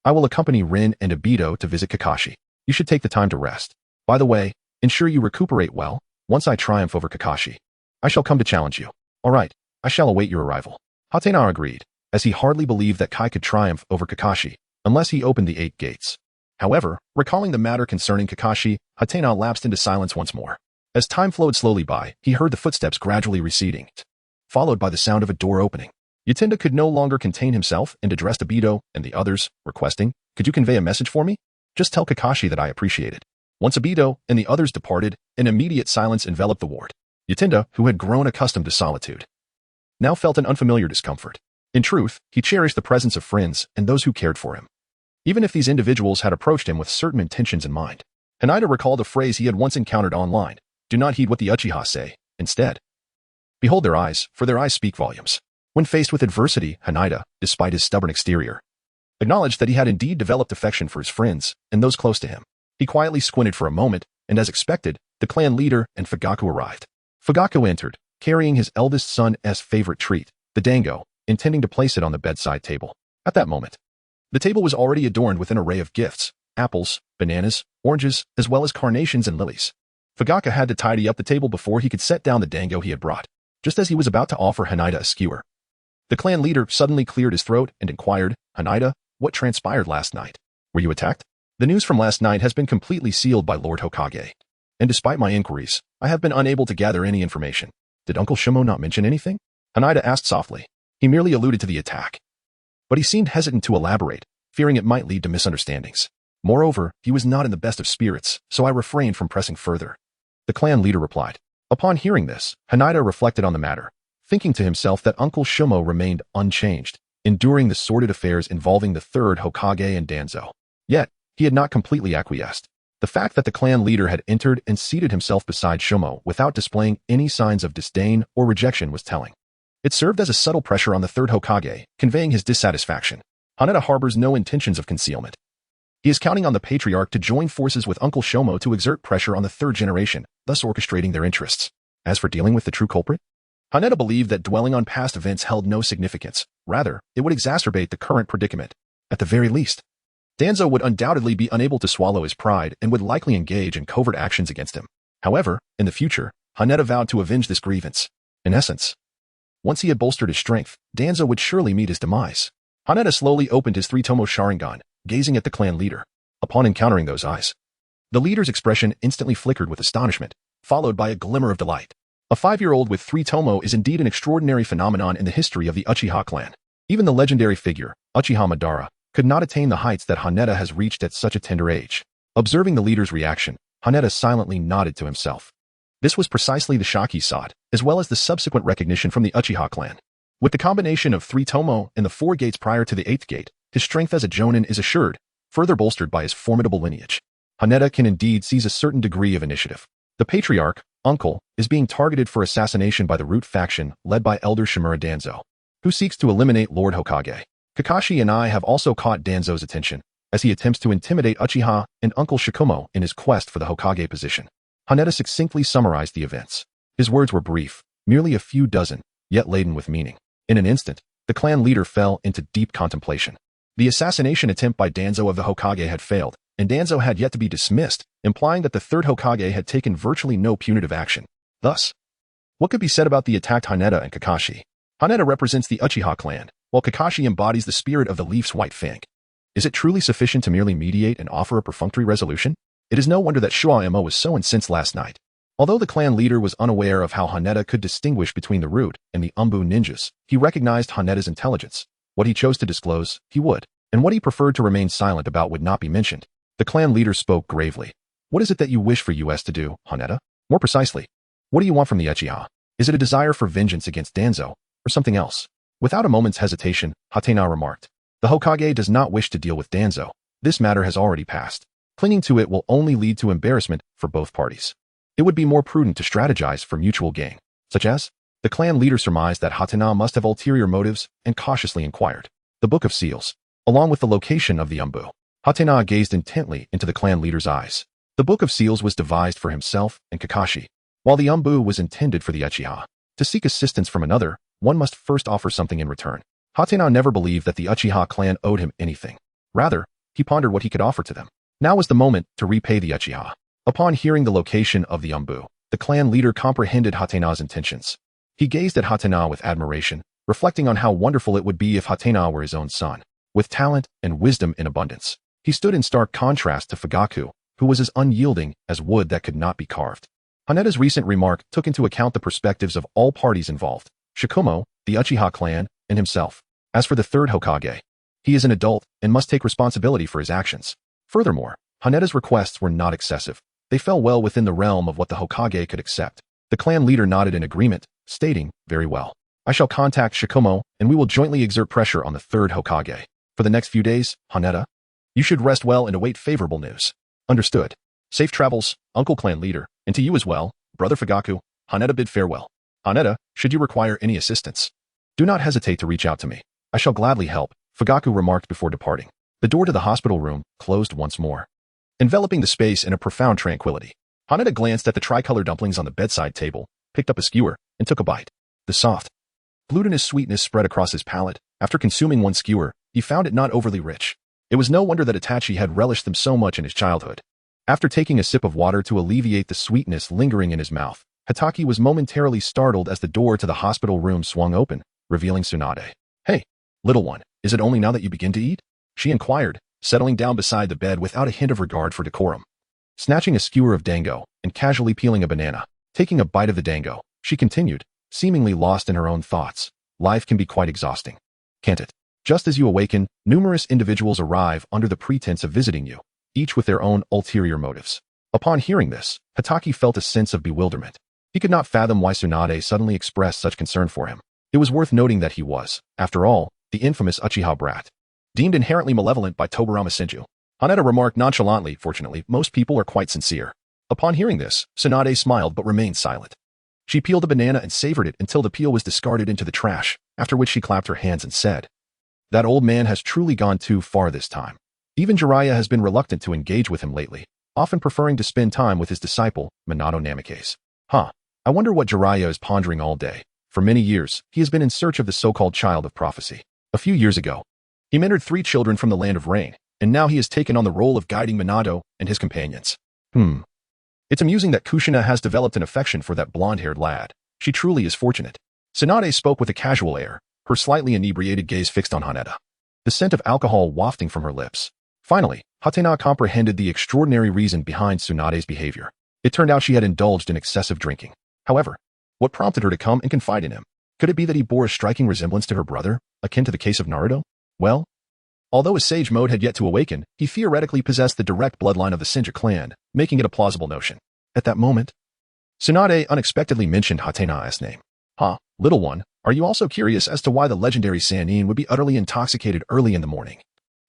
I will accompany Rin and Obito to visit Kakashi. You should take the time to rest. By the way, ensure you recuperate well. Once I triumph over Kakashi, I shall come to challenge you. All right, I shall await your arrival. Hatena agreed, as he hardly believed that Kai could triumph over Kakashi, unless he opened the 8 gates. However, recalling the matter concerning Kakashi, Hatena lapsed into silence once more. As time flowed slowly by, he heard the footsteps gradually receding, followed by the sound of a door opening. Yutinda could no longer contain himself and addressed Obito and the others, requesting, could you convey a message for me? Just tell Kakashi that I appreciate it. Once Obito and the others departed, an immediate silence enveloped the ward. Yutinda, who had grown accustomed to solitude, now felt an unfamiliar discomfort. In truth, he cherished the presence of friends and those who cared for him, even if these individuals had approached him with certain intentions in mind. Haneda recalled a phrase he had once encountered online, do not heed what the Uchiha say, instead, behold their eyes, for their eyes speak volumes. When faced with adversity, Haneda, despite his stubborn exterior, acknowledged that he had indeed developed affection for his friends and those close to him. He quietly squinted for a moment, and as expected, the clan leader and Fugaku arrived. Fugaku entered, carrying his eldest son's favorite treat, the dango, intending to place it on the bedside table. At that moment, the table was already adorned with an array of gifts, apples, bananas, oranges, as well as carnations and lilies. Fugaku had to tidy up the table before he could set down the dango he had brought. Just as he was about to offer Haneda a skewer, the clan leader suddenly cleared his throat and inquired, Haneda, what transpired last night? Were you attacked? The news from last night has been completely sealed by Lord Hokage, and despite my inquiries, I have been unable to gather any information. Did Uncle Shimo not mention anything? Haneda asked softly. He merely alluded to the attack, but he seemed hesitant to elaborate, fearing it might lead to misunderstandings. Moreover, he was not in the best of spirits, so I refrained from pressing further. The clan leader replied. Upon hearing this, Haneda reflected on the matter, thinking to himself that Uncle Shimo remained unchanged, enduring the sordid affairs involving the 3rd Hokage and Danzo. Yet, he had not completely acquiesced. The fact that the clan leader had entered and seated himself beside Shimo without displaying any signs of disdain or rejection was telling. It served as a subtle pressure on the 3rd Hokage, conveying his dissatisfaction. Haneda harbors no intentions of concealment. He is counting on the patriarch to join forces with Uncle Shimo to exert pressure on the 3rd generation, thus orchestrating their interests. As for dealing with the true culprit, Haneda believed that dwelling on past events held no significance. Rather, it would exacerbate the current predicament. At the very least, Danzo would undoubtedly be unable to swallow his pride and would likely engage in covert actions against him. However, in the future, Haneda vowed to avenge this grievance. In essence, once he had bolstered his strength, Danzo would surely meet his demise. Haneda slowly opened his 3-tomo Sharingan, gazing at the clan leader. Upon encountering those eyes, the leader's expression instantly flickered with astonishment, followed by a glimmer of delight. A 5-year-old with 3-tomo is indeed an extraordinary phenomenon in the history of the Uchiha clan. Even the legendary figure, Uchiha Madara, could not attain the heights that Haneda has reached at such a tender age. Observing the leader's reaction, Haneda silently nodded to himself. This was precisely the shock he sought, as well as the subsequent recognition from the Uchiha clan. With the combination of 3 Tomo and the 4 gates prior to the 8th gate, his strength as a Jonin is assured, further bolstered by his formidable lineage. Haneda can indeed seize a certain degree of initiative. The patriarch, uncle, is being targeted for assassination by the Root faction led by Elder Shimura Danzo, who seeks to eliminate Lord Hokage. Kakashi and I have also caught Danzo's attention, as he attempts to intimidate Uchiha and Uncle Shikumo in his quest for the Hokage position. Haneda succinctly summarized the events. His words were brief, merely a few dozen, yet laden with meaning. In an instant, the clan leader fell into deep contemplation. The assassination attempt by Danzo of the Hokage had failed, and Danzo had yet to be dismissed, implying that the third Hokage had taken virtually no punitive action. Thus, what could be said about the attacked Haneda and Kakashi? Haneda represents the Uchiha clan, while Kakashi embodies the spirit of the Leaf's White Fang. Is it truly sufficient to merely mediate and offer a perfunctory resolution? It is no wonder that Shikumo was so incensed last night. Although the clan leader was unaware of how Haneda could distinguish between the Root and the Umbu ninjas, he recognized Haneda's intelligence. What he chose to disclose, he would, and what he preferred to remain silent about would not be mentioned. The clan leader spoke gravely. What is it that you wish for us to do, Haneda? More precisely, what do you want from the Uchiha? Is it a desire for vengeance against Danzo, or something else? Without a moment's hesitation, Hatena remarked. The Hokage does not wish to deal with Danzo. This matter has already passed. Clinging to it will only lead to embarrassment for both parties. It would be more prudent to strategize for mutual gain, such as? The clan leader surmised that Hatena must have ulterior motives and cautiously inquired. The Book of Seals, along with the location of the Umbu. Hatena gazed intently into the clan leader's eyes. The Book of Seals was devised for himself and Kakashi, while the Umbu was intended for the Uchiha. To seek assistance from another, one must first offer something in return. Hatena never believed that the Uchiha clan owed him anything. Rather, he pondered what he could offer to them. Now was the moment to repay the Uchiha. Upon hearing the location of the Umbu, the clan leader comprehended Hatena's intentions. He gazed at Hatena with admiration, reflecting on how wonderful it would be if Hatena were his own son, with talent and wisdom in abundance. He stood in stark contrast to Fugaku, who was as unyielding as wood that could not be carved. Haneda's recent remark took into account the perspectives of all parties involved, Shikumo, the Uchiha clan, and himself. As for the third Hokage, he is an adult and must take responsibility for his actions. Furthermore, Haneda's requests were not excessive. They fell well within the realm of what the Hokage could accept. The clan leader nodded in agreement, stating, very well. I shall contact Shikumo, and we will jointly exert pressure on the third Hokage. For the next few days, Haneda, you should rest well and await favorable news. Understood. Safe travels, Uncle Clan Leader, and to you as well, Brother Fugaku. Haneda bid farewell. Haneda, should you require any assistance, do not hesitate to reach out to me. I shall gladly help, Fugaku remarked before departing. The door to the hospital room closed once more, enveloping the space in a profound tranquility. Haneda glanced at the tricolor dumplings on the bedside table, picked up a skewer, and took a bite. The soft, glutinous sweetness spread across his palate. After consuming one skewer, he found it not overly rich. It was no wonder that Itachi had relished them so much in his childhood. After taking a sip of water to alleviate the sweetness lingering in his mouth, Hatake was momentarily startled as the door to the hospital room swung open, revealing Tsunade. Hey, little one, is it only now that you begin to eat? She inquired, settling down beside the bed without a hint of regard for decorum. Snatching a skewer of dango and casually peeling a banana, taking a bite of the dango, she continued, seemingly lost in her own thoughts. Life can be quite exhausting, can't it? Just as you awaken, numerous individuals arrive under the pretense of visiting you, each with their own ulterior motives. Upon hearing this, Hatake felt a sense of bewilderment. He could not fathom why Tsunade suddenly expressed such concern for him. It was worth noting that he was, after all, the infamous Uchiha brat, deemed inherently malevolent by Tobirama Senju. Haneda remarked nonchalantly, fortunately, most people are quite sincere. Upon hearing this, Tsunade smiled but remained silent. She peeled a banana and savored it until the peel was discarded into the trash, after which she clapped her hands and said, that old man has truly gone too far this time. Even Jiraiya has been reluctant to engage with him lately, often preferring to spend time with his disciple, Manado Namikaze. I wonder what Jiraiya is pondering all day. For many years, he has been in search of the so-called child of prophecy. A few years ago, he mentored 3 children from the land of rain, and now he has taken on the role of guiding Manado and his companions. It's amusing that Kushina has developed an affection for that blonde-haired lad. She truly is fortunate. Tsunade spoke with a casual air, her slightly inebriated gaze fixed on Haneda, the scent of alcohol wafting from her lips. Finally, Hatena comprehended the extraordinary reason behind Tsunade's behavior. It turned out she had indulged in excessive drinking. However, what prompted her to come and confide in him? Could it be that he bore a striking resemblance to her brother, akin to the case of Naruto? Well, Although his sage mode had yet to awaken, he theoretically possessed the direct bloodline of the Senju clan, making it a plausible notion. At that moment, Tsunade unexpectedly mentioned Hatena's name. Huh, little one, are you also curious as to why the legendary Sannin would be utterly intoxicated early in the morning?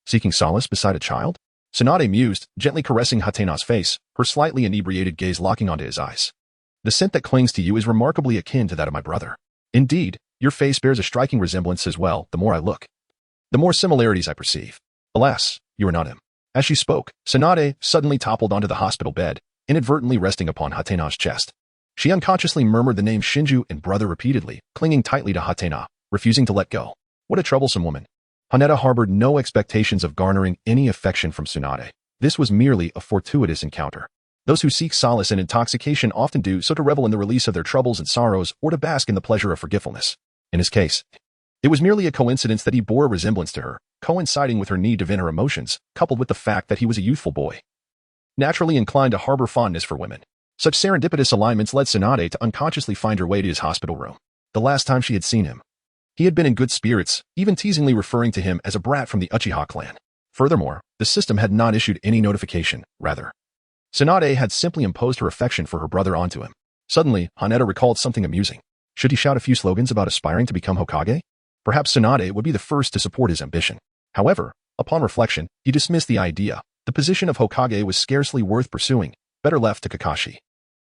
Seeking solace beside a child? Tsunade mused, gently caressing Hatena's face, her slightly inebriated gaze locking onto his eyes. The scent that clings to you is remarkably akin to that of my brother. Indeed, your face bears a striking resemblance as well. The more I look, the more similarities I perceive. Alas, you are not him. As she spoke, Tsunade suddenly toppled onto the hospital bed, inadvertently resting upon Hatena's chest. She unconsciously murmured the name Shinju and brother repeatedly, clinging tightly to Hatena, refusing to let go. What a troublesome woman. Haneda harbored no expectations of garnering any affection from Tsunade. This was merely a fortuitous encounter. Those who seek solace in intoxication often do so to revel in the release of their troubles and sorrows or to bask in the pleasure of forgetfulness. In his case, it was merely a coincidence that he bore a resemblance to her, coinciding with her need to vent her emotions, coupled with the fact that he was a youthful boy, naturally inclined to harbor fondness for women. Such serendipitous alignments led Tsunade to unconsciously find her way to his hospital room. The last time she had seen him, he had been in good spirits, even teasingly referring to him as a brat from the Uchiha clan. Furthermore, the system had not issued any notification, rather. Tsunade had simply imposed her affection for her brother onto him. Suddenly, Haneda recalled something amusing. Should he shout a few slogans about aspiring to become Hokage? Perhaps Tsunade would be the first to support his ambition. However, upon reflection, he dismissed the idea. The position of Hokage was scarcely worth pursuing, better left to Kakashi.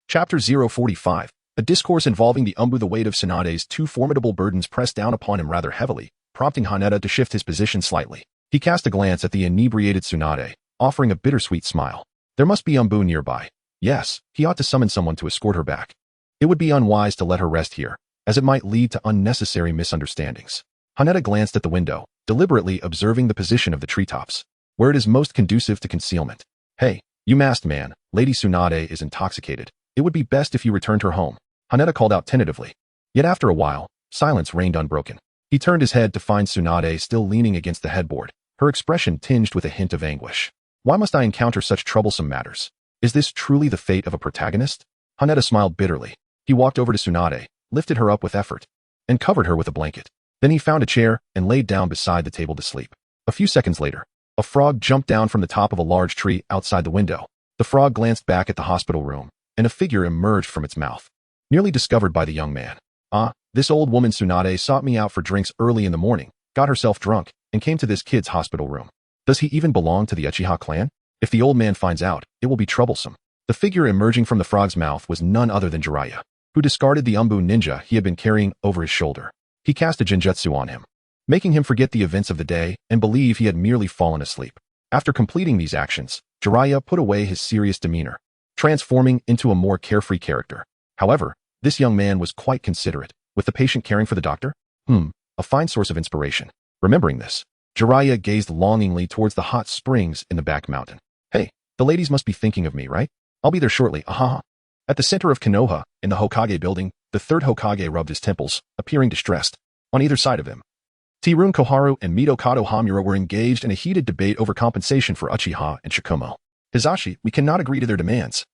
Chapter 045, a discourse involving the Umbu. The weight of Tsunade's two formidable burdens pressed down upon him rather heavily, prompting Haneda to shift his position slightly. He cast a glance at the inebriated Tsunade, offering a bittersweet smile. There must be Umbu nearby. Yes, he ought to summon someone to escort her back. It would be unwise to let her rest here, as it might lead to unnecessary misunderstandings. Haneda glanced at the window, deliberately observing the position of the treetops, where it is most conducive to concealment. Hey, you masked man, Lady Tsunade is intoxicated. It would be best if you returned her home, Haneda called out tentatively. Yet after a while, silence reigned unbroken. He turned his head to find Tsunade still leaning against the headboard, her expression tinged with a hint of anguish. Why must I encounter such troublesome matters? Is this truly the fate of a protagonist? Haneda smiled bitterly. He walked over to Tsunade, lifted her up with effort, and covered her with a blanket. Then he found a chair and laid down beside the table to sleep. A few seconds later, a frog jumped down from the top of a large tree outside the window. The frog glanced back at the hospital room, and a figure emerged from its mouth, nearly discovered by the young man. This old woman Tsunade sought me out for drinks early in the morning, got herself drunk, and came to this kid's hospital room. Does he even belong to the Uchiha clan? If the old man finds out, it will be troublesome. The figure emerging from the frog's mouth was none other than Jiraiya, who discarded the Umbu ninja he had been carrying over his shoulder. He cast a Jinjutsu on him, making him forget the events of the day and believe he had merely fallen asleep. After completing these actions, Jiraiya put away his serious demeanor, transforming into a more carefree character. However, this young man was quite considerate, with the patient caring for the doctor. A fine source of inspiration. Remembering this, Jiraiya gazed longingly towards the hot springs in the back mountain. Hey, the ladies must be thinking of me, right? I'll be there shortly, ahaha. At the center of Konoha, in the Hokage building, the third Hokage rubbed his temples, appearing distressed. On either side of him, Teirun Koharu and Mitokado Hamura were engaged in a heated debate over compensation for Uchiha and Shikumo. Hizashi, we cannot agree to their demands.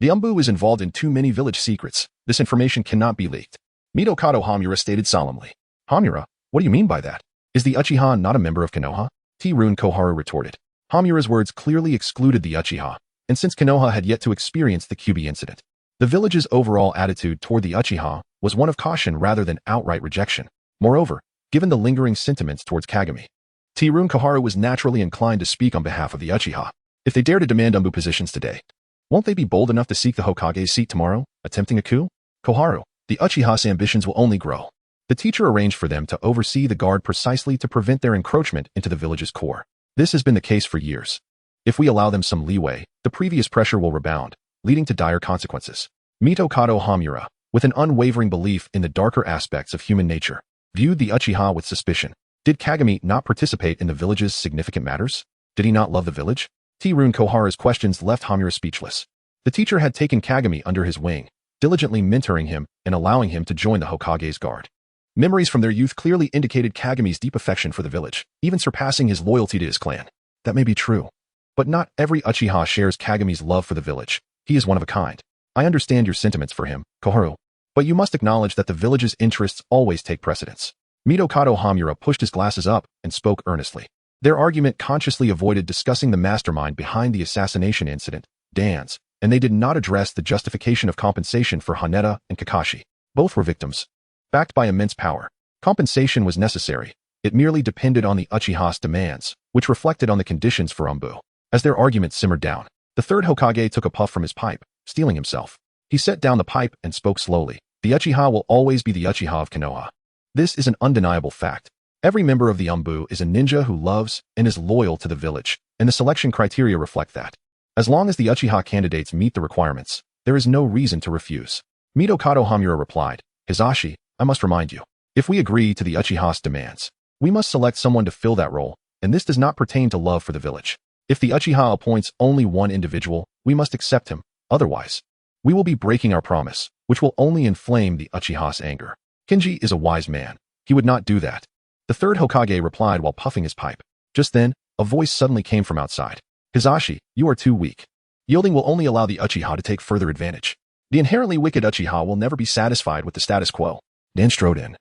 The Umbu is involved in too many village secrets. This information cannot be leaked. Mitokado Hamura stated solemnly. Hamura, what do you mean by that? Is the Uchiha not a member of Konoha? Teirun Koharu retorted. Hamura's words clearly excluded the Uchiha, and since Konoha had yet to experience the Kyubi incident, the village's overall attitude toward the Uchiha was one of caution rather than outright rejection. Moreover, given the lingering sentiments towards Kagami, Teirun Koharu was naturally inclined to speak on behalf of the Uchiha. If they dare to demand Umbu positions today, won't they be bold enough to seek the Hokage's seat tomorrow, attempting a coup? Koharu, the Uchiha's ambitions will only grow. The teacher arranged for them to oversee the guard precisely to prevent their encroachment into the village's core. This has been the case for years. If we allow them some leeway, the previous pressure will rebound, leading to dire consequences. Mitokado Hamura, with an unwavering belief in the darker aspects of human nature, viewed the Uchiha with suspicion. Did Kagami not participate in the village's significant matters? Did he not love the village? Teirun Koharu's questions left Hamura speechless. The teacher had taken Kagami under his wing, diligently mentoring him and allowing him to join the Hokage's guard. Memories from their youth clearly indicated Kagami's deep affection for the village, even surpassing his loyalty to his clan. That may be true, but not every Uchiha shares Kagami's love for the village. He is one of a kind. I understand your sentiments for him, Koharu, but you must acknowledge that the village's interests always take precedence. Mitokado Hamura pushed his glasses up and spoke earnestly. Their argument consciously avoided discussing the mastermind behind the assassination incident, Danzo, and they did not address the justification of compensation for Haneda and Kakashi. Both were victims. Backed by immense power, compensation was necessary. It merely depended on the Uchiha's demands, which reflected on the conditions for Umbu. As their argument simmered down, the third Hokage took a puff from his pipe, steeling himself. He set down the pipe and spoke slowly. The Uchiha will always be the Uchiha of Konoha. This is an undeniable fact. Every member of the Umbu is a ninja who loves and is loyal to the village, and the selection criteria reflect that. As long as the Uchiha candidates meet the requirements, there is no reason to refuse. Mitokado Hamura replied, Hizashi, I must remind you, if we agree to the Uchiha's demands, we must select someone to fill that role, and this does not pertain to love for the village. If the Uchiha appoints only one individual, we must accept him, otherwise, we will be breaking our promise, which will only inflame the Uchiha's anger. Kinji is a wise man. He would not do that. The third Hokage replied while puffing his pipe. Just then, a voice suddenly came from outside. Hizashi, you are too weak. Yielding will only allow the Uchiha to take further advantage. The inherently wicked Uchiha will never be satisfied with the status quo. Dan strode in,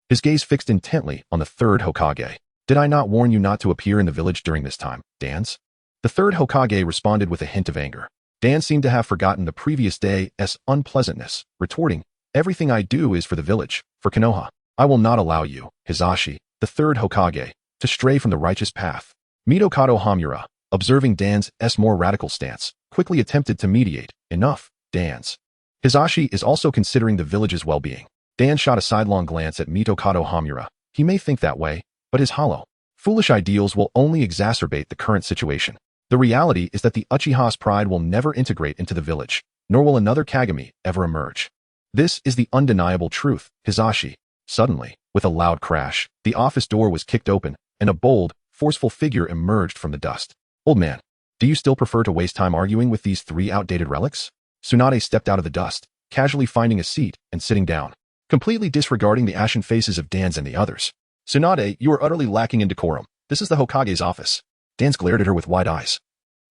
his gaze fixed intently on the third Hokage. Did I not warn you not to appear in the village during this time, Danzo? The third Hokage responded with a hint of anger. Dan seemed to have forgotten the previous day's unpleasantness, retorting, everything I do is for the village, for Konoha. I will not allow you, Hizashi, the third Hokage, to stray from the righteous path. Mitokado Hamura, observing Danzo's more radical stance, quickly attempted to mediate. Enough, Danzo. Hizashi is also considering the village's well-being. Dan shot a sidelong glance at Mitokado Hamura. He may think that way, but his hollow, foolish ideals will only exacerbate the current situation. The reality is that the Uchiha's pride will never integrate into the village, nor will another Kagami ever emerge. This is the undeniable truth, Hizashi. Suddenly, with a loud crash, the office door was kicked open, and a bold, forceful figure emerged from the dust. Old man, do you still prefer to waste time arguing with these three outdated relics? Tsunade stepped out of the dust, casually finding a seat and sitting down, completely disregarding the ashen faces of Danzo and the others. Tsunade, you are utterly lacking in decorum. This is the Hokage's office. Danzo glared at her with wide eyes,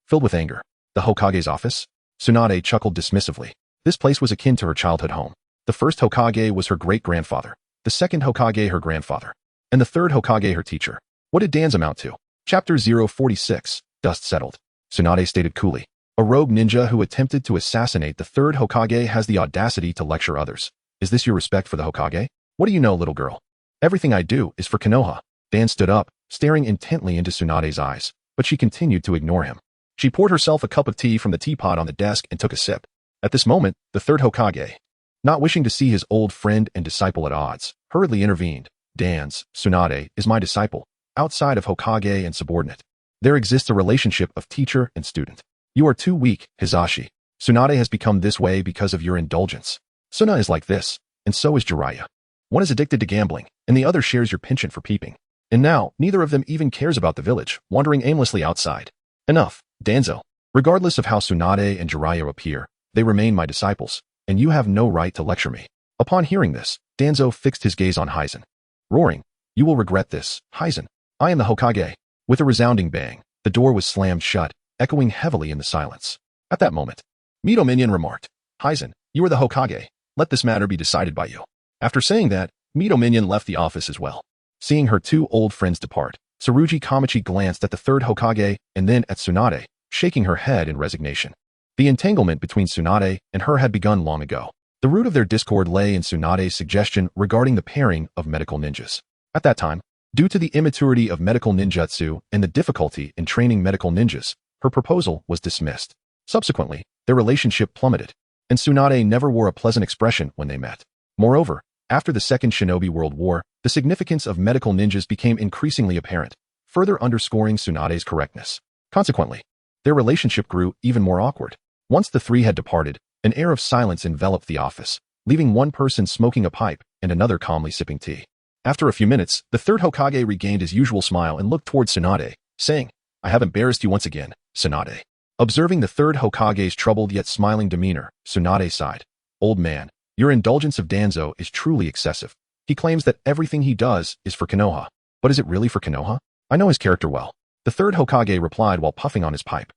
filled with anger. The Hokage's office? Tsunade chuckled dismissively. This place was akin to her childhood home. The first Hokage was her great-grandfather, the second Hokage her grandfather, and the third Hokage her teacher. What did Danzo amount to? Chapter 046, Dust Settled. Tsunade stated coolly. A rogue ninja who attempted to assassinate the third Hokage has the audacity to lecture others. Is this your respect for the Hokage? What do you know, little girl? Everything I do is for Konoha. Dan stood up, staring intently into Tsunade's eyes, but she continued to ignore him. She poured herself a cup of tea from the teapot on the desk and took a sip. At this moment, the third Hokage, not wishing to see his old friend and disciple at odds, hurriedly intervened. Danzo, Tsunade is my disciple, outside of Hokage and subordinate. There exists a relationship of teacher and student. You are too weak, Hizashi. Tsunade has become this way because of your indulgence. Suna is like this, and so is Jiraiya. One is addicted to gambling, and the other shares your penchant for peeping. And now, neither of them even cares about the village, wandering aimlessly outside. Enough, Danzo. Regardless of how Tsunade and Jiraiya appear, they remain my disciples, and you have no right to lecture me. Upon hearing this, Danzo fixed his gaze on Hizen, roaring, you will regret this, Hizen. I am the Hokage. With a resounding bang, the door was slammed shut, echoing heavily in the silence. At that moment, Mito Minion remarked, Hizen, you are the Hokage. Let this matter be decided by you. After saying that, Mito Minion left the office as well. Seeing her two old friends depart, Tsurugi Kamachi glanced at the third Hokage and then at Tsunade, shaking her head in resignation. The entanglement between Tsunade and her had begun long ago. The root of their discord lay in Tsunade's suggestion regarding the pairing of medical ninjas. At that time, due to the immaturity of medical ninjutsu and the difficulty in training medical ninjas, her proposal was dismissed. Subsequently, their relationship plummeted, and Tsunade never wore a pleasant expression when they met. Moreover, after the Second Shinobi World War, the significance of medical ninjas became increasingly apparent, further underscoring Tsunade's correctness. Consequently, their relationship grew even more awkward. Once the three had departed, an air of silence enveloped the office, leaving one person smoking a pipe and another calmly sipping tea. After a few minutes, the third Hokage regained his usual smile and looked toward Tsunade, saying, I have embarrassed you once again, Tsunade. Observing the third Hokage's troubled yet smiling demeanor, Tsunade sighed. Old man, your indulgence of Danzo is truly excessive. He claims that everything he does is for Konoha. But is it really for Konoha? I know his character well. The third Hokage replied while puffing on his pipe.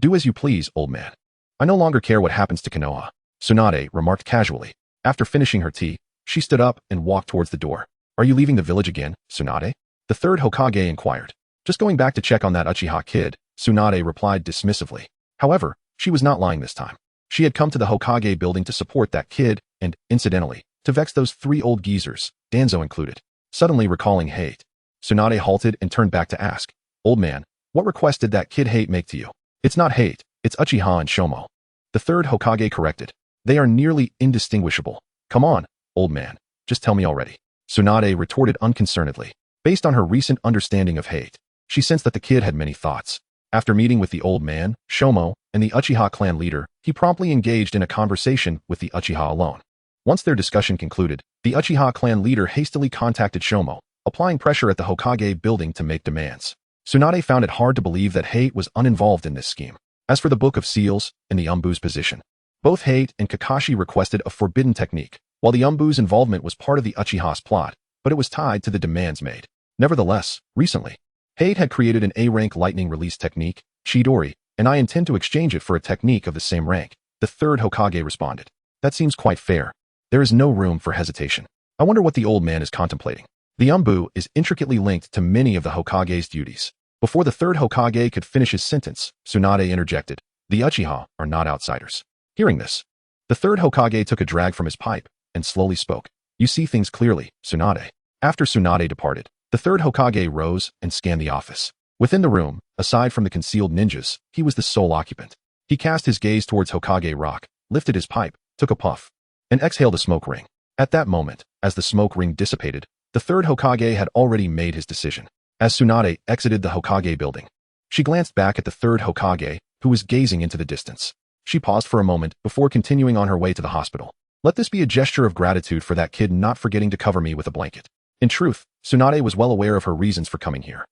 Do as you please, old man. I no longer care what happens to Konoha. Tsunade remarked casually. After finishing her tea, she stood up and walked towards the door. Are you leaving the village again, Tsunade? The third Hokage inquired. Just going back to check on that Uchiha kid, Tsunade replied dismissively. However, she was not lying this time. She had come to the Hokage building to support that kid and, incidentally, to vex those 3 old geezers, Danzo included. Suddenly recalling hate, Tsunade halted and turned back to ask, "Old man, what request did that kid hate make to you?" "It's not hate, it's Uchiha and Shomo." The 3rd Hokage corrected. "They are nearly indistinguishable. Come on, old man, just tell me already." Tsunade retorted unconcernedly. Based on her recent understanding of hate, she sensed that the kid had many thoughts. After meeting with the old man, Shomo, and the Uchiha clan leader, he promptly engaged in a conversation with the Uchiha alone. Once their discussion concluded, the Uchiha clan leader hastily contacted Shomo, applying pressure at the Hokage building to make demands. Tsunade found it hard to believe that Hate was uninvolved in this scheme. As for the Book of Seals and the Umbu's position, both Hate and Kakashi requested a forbidden technique, while the Umbu's involvement was part of the Uchiha's plot, but it was tied to the demands made. Nevertheless, recently, Hate had created an A-rank lightning release technique, Chidori, and I intend to exchange it for a technique of the same rank. The 3rd Hokage responded. That seems quite fair. There is no room for hesitation. I wonder what the old man is contemplating. The Umbu is intricately linked to many of the Hokage's duties. Before the 3rd Hokage could finish his sentence, Tsunade interjected, "The Uchiha are not outsiders." Hearing this, the 3rd Hokage took a drag from his pipe and slowly spoke. "You see things clearly, Tsunade." After Tsunade departed, the 3rd Hokage rose and scanned the office. Within the room, aside from the concealed ninjas, he was the sole occupant. He cast his gaze towards Hokage Rock, lifted his pipe, took a puff, and exhaled a smoke ring. At that moment, as the smoke ring dissipated, the 3rd Hokage had already made his decision. As Tsunade exited the Hokage building, she glanced back at the 3rd Hokage, who was gazing into the distance. She paused for a moment before continuing on her way to the hospital. "Let this be a gesture of gratitude for that kid not forgetting to cover me with a blanket." In truth, Tsunade was well aware of her reasons for coming here.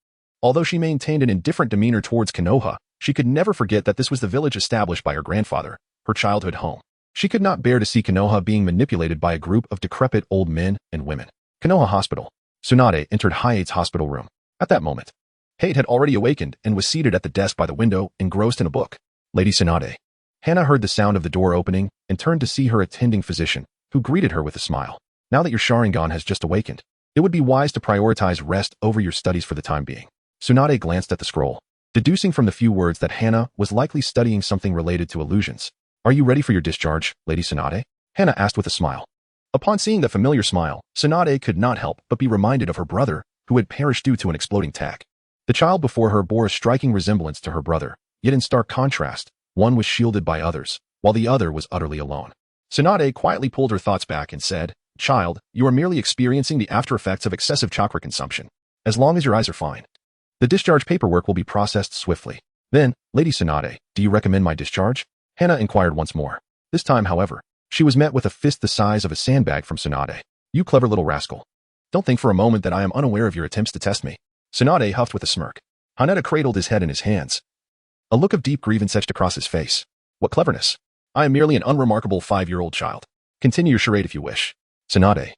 Although she maintained an indifferent demeanor towards Konoha, she could never forget that this was the village established by her grandfather, her childhood home. She could not bear to see Konoha being manipulated by a group of decrepit old men and women. Konoha Hospital. Tsunade entered Hate's hospital room. At that moment, Hate had already awakened and was seated at the desk by the window, engrossed in a book. "Lady Tsunade." Hana heard the sound of the door opening and turned to see her attending physician, who greeted her with a smile. "Now that your Sharingan has just awakened, it would be wise to prioritize rest over your studies for the time being." Tsunade glanced at the scroll, deducing from the few words that Hana was likely studying something related to illusions. "Are you ready for your discharge, Lady Tsunade?" Hana asked with a smile. Upon seeing the familiar smile, Tsunade could not help but be reminded of her brother, who had perished due to an exploding tack. The child before her bore a striking resemblance to her brother, yet in stark contrast, one was shielded by others, while the other was utterly alone. Tsunade quietly pulled her thoughts back and said, "Child, you are merely experiencing the after effects of excessive chakra consumption. As long as your eyes are fine, the discharge paperwork will be processed swiftly." Then, "Lady Tsunade, do you recommend my discharge?" Hana inquired once more. This time, however, she was met with a fist the size of a sandbag from Tsunade. "You clever little rascal. Don't think for a moment that I am unaware of your attempts to test me." Tsunade huffed with a smirk. Haneda cradled his head in his hands. A look of deep grievance etched across his face. "What cleverness? I am merely an unremarkable 5-year-old child. Continue your charade if you wish." Tsunade,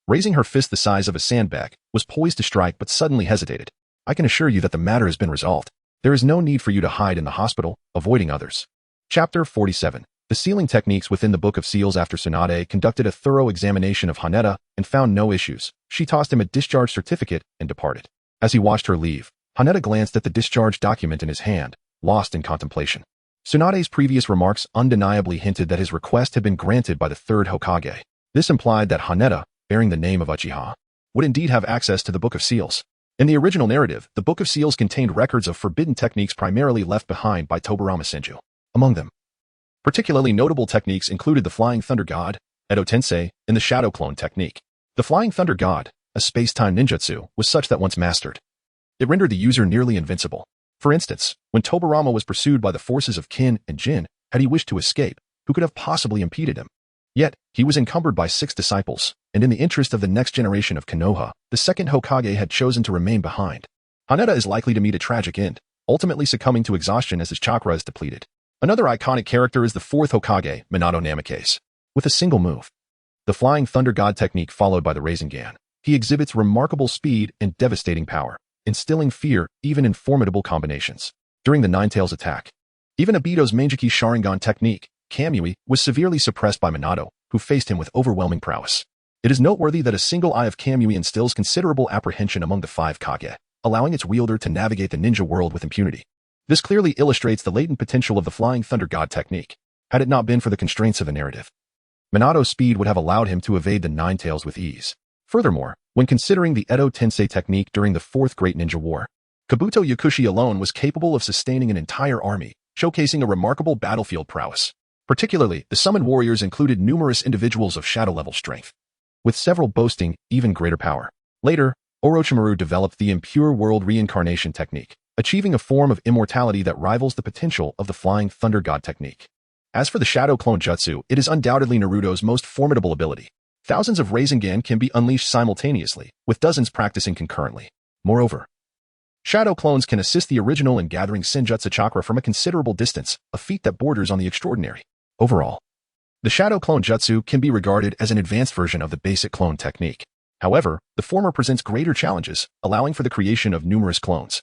raising her fist the size of a sandbag, was poised to strike but suddenly hesitated. "I can assure you that the matter has been resolved. There is no need for you to hide in the hospital, avoiding others." Chapter 47. The sealing techniques within the Book of Seals. After Tsunade conducted a thorough examination of Haneda and found no issues, she tossed him a discharge certificate and departed. As he watched her leave, Haneda glanced at the discharge document in his hand, lost in contemplation. Tsunade's previous remarks undeniably hinted that his request had been granted by the 3rd Hokage. This implied that Haneda, bearing the name of Uchiha, would indeed have access to the Book of Seals. In the original narrative, the Book of Seals contained records of forbidden techniques primarily left behind by Tobirama Senju. Among them, particularly notable techniques included the Flying Thunder God, Edo Tensei, and the Shadow Clone technique. The Flying Thunder God, a space-time ninjutsu, was such that once mastered, it rendered the user nearly invincible. For instance, when Tobirama was pursued by the forces of Kin and Jin, had he wished to escape, who could have possibly impeded him? Yet, he was encumbered by 6 disciples, and in the interest of the next generation of Konoha, the 2nd Hokage had chosen to remain behind. Haneda is likely to meet a tragic end, ultimately succumbing to exhaustion as his chakra is depleted. Another iconic character is the 4th Hokage, Manado Namikaze. With a single move, the Flying Thunder God technique followed by the Rasengan, he exhibits remarkable speed and devastating power, instilling fear even in formidable combinations. During the Ninetales attack, even Obito's Manjiki Sharingan technique, Kamui, was severely suppressed by Manado, who faced him with overwhelming prowess. It is noteworthy that a single eye of Kamui instills considerable apprehension among the 5 Kage. allowing its wielder to navigate the ninja world with impunity. This clearly illustrates the latent potential of the Flying Thunder God technique, had it not been for the constraints of the narrative. Manado's speed would have allowed him to evade the Nine Tails with ease. Furthermore, when considering the Edo Tensei technique during the Fourth Great Ninja War, Kabuto Yakushi alone was capable of sustaining an entire army, showcasing a remarkable battlefield prowess. Particularly, the summoned warriors included numerous individuals of shadow-level strength, with several boasting even greater power. Later, Orochimaru developed the Impure World Reincarnation technique, achieving a form of immortality that rivals the potential of the Flying Thunder God technique. As for the Shadow Clone Jutsu, it is undoubtedly Naruto's most formidable ability. Thousands of Rasengan can be unleashed simultaneously, with dozens practicing concurrently. Moreover, shadow clones can assist the original in gathering Senjutsu chakra from a considerable distance, a feat that borders on the extraordinary. Overall, the Shadow Clone Jutsu can be regarded as an advanced version of the basic clone technique. However, the former presents greater challenges, allowing for the creation of numerous clones,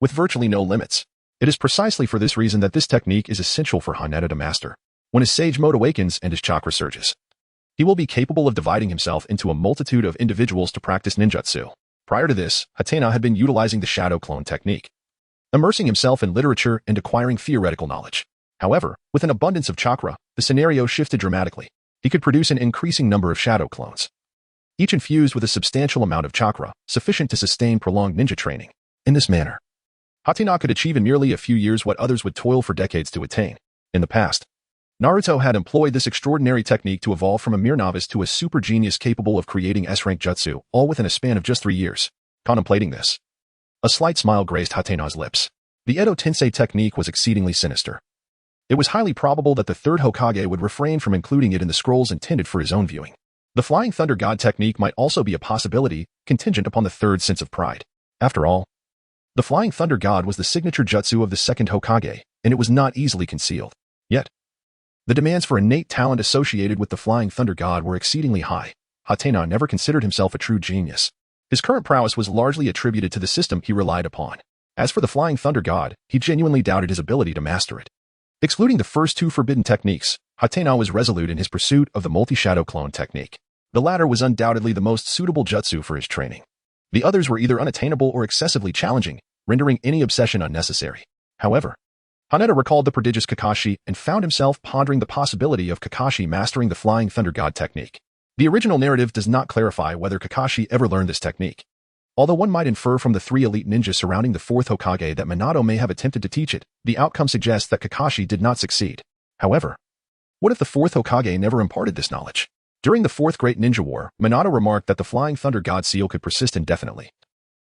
with virtually no limits. It is precisely for this reason that this technique is essential for Haneda to master. When his sage mode awakens and his chakra surges, he will be capable of dividing himself into a multitude of individuals to practice ninjutsu. Prior to this, Hatena had been utilizing the Shadow Clone technique, immersing himself in literature and acquiring theoretical knowledge. However, with an abundance of chakra, the scenario shifted dramatically. He could produce an increasing number of shadow clones, each infused with a substantial amount of chakra, sufficient to sustain prolonged ninja training. In this manner, Hatena could achieve in merely a few years what others would toil for decades to attain. In the past, Naruto had employed this extraordinary technique to evolve from a mere novice to a super genius capable of creating S-rank jutsu, all within a span of just 3 years. Contemplating this, a slight smile graced Hatena's lips. The Edo Tensei technique was exceedingly sinister. It was highly probable that the third Hokage would refrain from including it in the scrolls intended for his own viewing. The Flying Thunder God technique might also be a possibility, contingent upon the third sense of pride. After all, the Flying Thunder God was the signature jutsu of the second Hokage, and it was not easily concealed. Yet, the demands for innate talent associated with the Flying Thunder God were exceedingly high. Hatena never considered himself a true genius. His current prowess was largely attributed to the system he relied upon. As for the Flying Thunder God, he genuinely doubted his ability to master it. Excluding the first two forbidden techniques, Hatena was resolute in his pursuit of the multi-shadow clone technique. The latter was undoubtedly the most suitable jutsu for his training. The others were either unattainable or excessively challenging, rendering any obsession unnecessary. However, Haneda recalled the prodigious Kakashi and found himself pondering the possibility of Kakashi mastering the Flying Thunder God technique. The original narrative does not clarify whether Kakashi ever learned this technique. Although one might infer from the 3 elite ninjas surrounding the fourth Hokage that Manado may have attempted to teach it, the outcome suggests that Kakashi did not succeed. However, what if the fourth Hokage never imparted this knowledge? During the Fourth Great Ninja War, Manado remarked that the Flying Thunder God seal could persist indefinitely,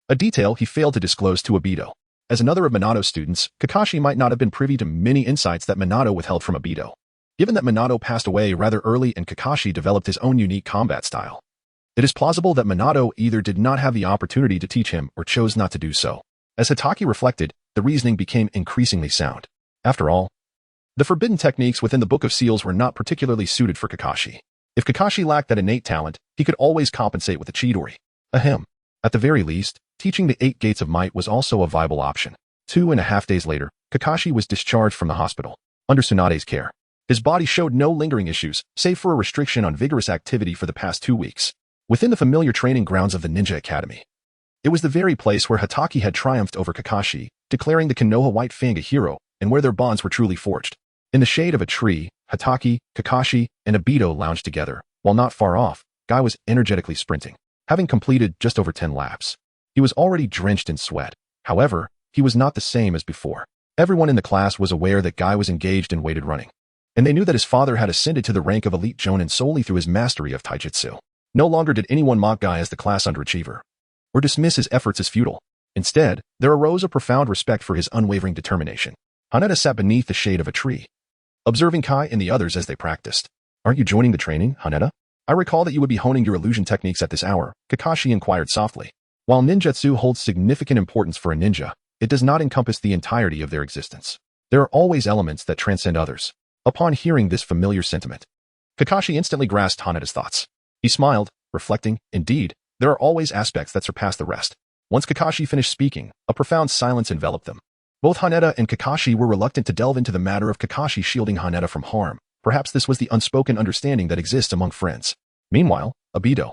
a detail he failed to disclose to Obito. As another of Manado's students, Kakashi might not have been privy to many insights that Manado withheld from Obito. Given that Manado passed away rather early and Kakashi developed his own unique combat style, it is plausible that Manado either did not have the opportunity to teach him or chose not to do so. As Hatake reflected, the reasoning became increasingly sound. After all, the forbidden techniques within the Book of Seals were not particularly suited for Kakashi. If Kakashi lacked that innate talent, he could always compensate with a Chidori. Ahem. At the very least, teaching the 8 Gates of Might was also a viable option. 2.5 days later, Kakashi was discharged from the hospital, under Tsunade's care. His body showed no lingering issues, save for a restriction on vigorous activity for the past 2 weeks. Within the familiar training grounds of the Ninja Academy, it was the very place where Hatake had triumphed over Kakashi, declaring the Konoha White Fang a hero, and where their bonds were truly forged. In the shade of a tree, Hatake, Kakashi, and Obito lounged together. While not far off, Guy was energetically sprinting, having completed just over 10 laps. He was already drenched in sweat. However, he was not the same as before. Everyone in the class was aware that Guy was engaged in weighted running, and they knew that his father had ascended to the rank of elite jonin solely through his mastery of taijutsu. No longer did anyone mock Guy as the class underachiever, or dismiss his efforts as futile. Instead, there arose a profound respect for his unwavering determination. Haneda sat beneath the shade of a tree, observing Kai and the others as they practiced. "Aren't you joining the training, Haneda? I recall that you would be honing your illusion techniques at this hour," Kakashi inquired softly. While ninjutsu holds significant importance for a ninja, it does not encompass the entirety of their existence. There are always elements that transcend others. Upon hearing this familiar sentiment, Kakashi instantly grasped Haneda's thoughts. He smiled, reflecting, indeed, there are always aspects that surpass the rest. Once Kakashi finished speaking, a profound silence enveloped them. Both Haneda and Kakashi were reluctant to delve into the matter of Kakashi shielding Haneda from harm. Perhaps this was the unspoken understanding that exists among friends. Meanwhile, Obito,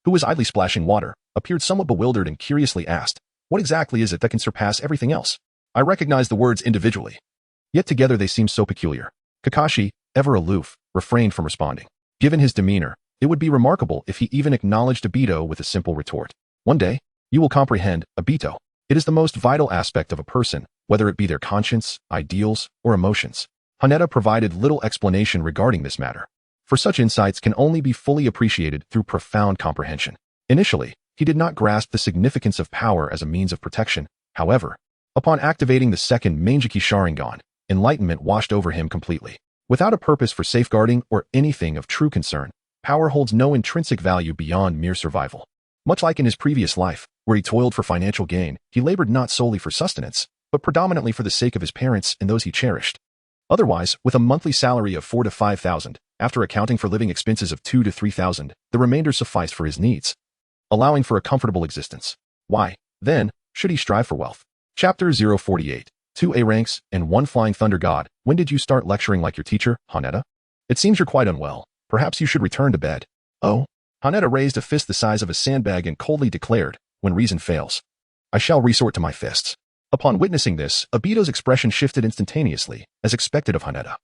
who was idly splashing water, appeared somewhat bewildered and curiously asked, What exactly is it that can surpass everything else? I recognize the words individually, yet together they seem so peculiar. Kakashi, ever aloof, refrained from responding. Given his demeanor, it would be remarkable if he even acknowledged Obito with a simple retort. One day, you will comprehend, Obito. It is the most vital aspect of a person, whether it be their conscience, ideals, or emotions. Haneda provided little explanation regarding this matter, for such insights can only be fully appreciated through profound comprehension. Initially, he did not grasp the significance of power as a means of protection. However, upon activating the second Manjiki Sharingan, enlightenment washed over him completely. Without a purpose for safeguarding or anything of true concern, power holds no intrinsic value beyond mere survival. Much like in his previous life, where he toiled for financial gain, he labored not solely for sustenance, but predominantly for the sake of his parents and those he cherished. Otherwise, with a monthly salary of 4,000 to 5,000, after accounting for living expenses of 2,000 to 3,000, the remainder sufficed for his needs, allowing for a comfortable existence. Why, then, should he strive for wealth? Chapter 048. 2 A ranks and 1 flying thunder god. When did you start lecturing like your teacher, Haneda? It seems you're quite unwell. Perhaps you should return to bed. Oh? Haneda raised a fist the size of a sandbag and coldly declared, when reason fails, I shall resort to my fists. Upon witnessing this, Obito's expression shifted instantaneously, as expected of Haneda,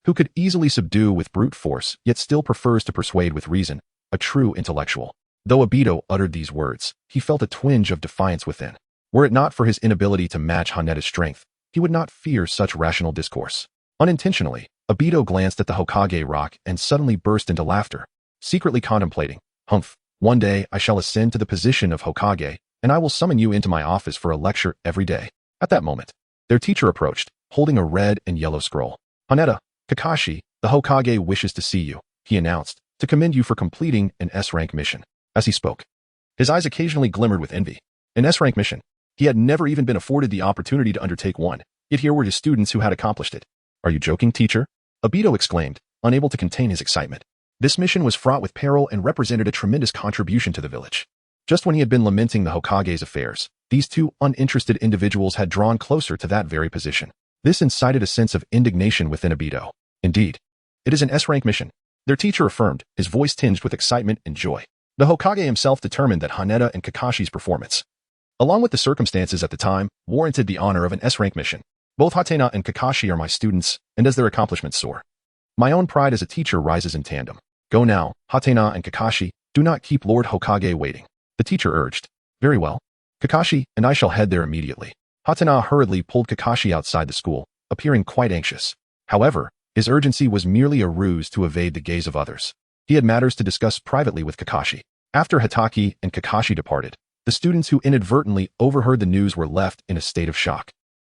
who could easily subdue with brute force, yet still prefers to persuade with reason, a true intellectual. Though Obito uttered these words, he felt a twinge of defiance within. Were it not for his inability to match Haneda's strength, he would not fear such rational discourse. Unintentionally, Obito glanced at the Hokage rock and suddenly burst into laughter, secretly contemplating, humph, one day I shall ascend to the position of Hokage, and I will summon you into my office for a lecture every day. At that moment, their teacher approached, holding a red and yellow scroll. Haneda, Kakashi, the Hokage wishes to see you, he announced, to commend you for completing an S-rank mission. As he spoke, his eyes occasionally glimmered with envy. An S-rank mission. He had never even been afforded the opportunity to undertake one, yet here were his students who had accomplished it. Are you joking, teacher? Obito exclaimed, unable to contain his excitement. This mission was fraught with peril and represented a tremendous contribution to the village. Just when he had been lamenting the Hokage's affairs, these two uninterested individuals had drawn closer to that very position. This incited a sense of indignation within Obito. Indeed, it is an S-rank mission, their teacher affirmed, his voice tinged with excitement and joy. The Hokage himself determined that Haneda and Kakashi's performance, along with the circumstances at the time, warranted the honor of an S-rank mission. Both Hatena and Kakashi are my students, and as their accomplishments soar, my own pride as a teacher rises in tandem. Go now, Hatena and Kakashi, do not keep Lord Hokage waiting. The teacher urged. Very well. Kakashi and I shall head there immediately. Hatena hurriedly pulled Kakashi outside the school, appearing quite anxious. However, his urgency was merely a ruse to evade the gaze of others. He had matters to discuss privately with Kakashi. After Hatake and Kakashi departed, the students who inadvertently overheard the news were left in a state of shock.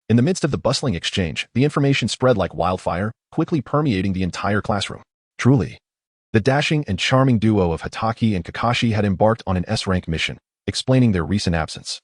In the midst of the bustling exchange, the information spread like wildfire, quickly permeating the entire classroom. Truly, the dashing and charming duo of Hatake and Kakashi had embarked on an S-rank mission, explaining their recent absence.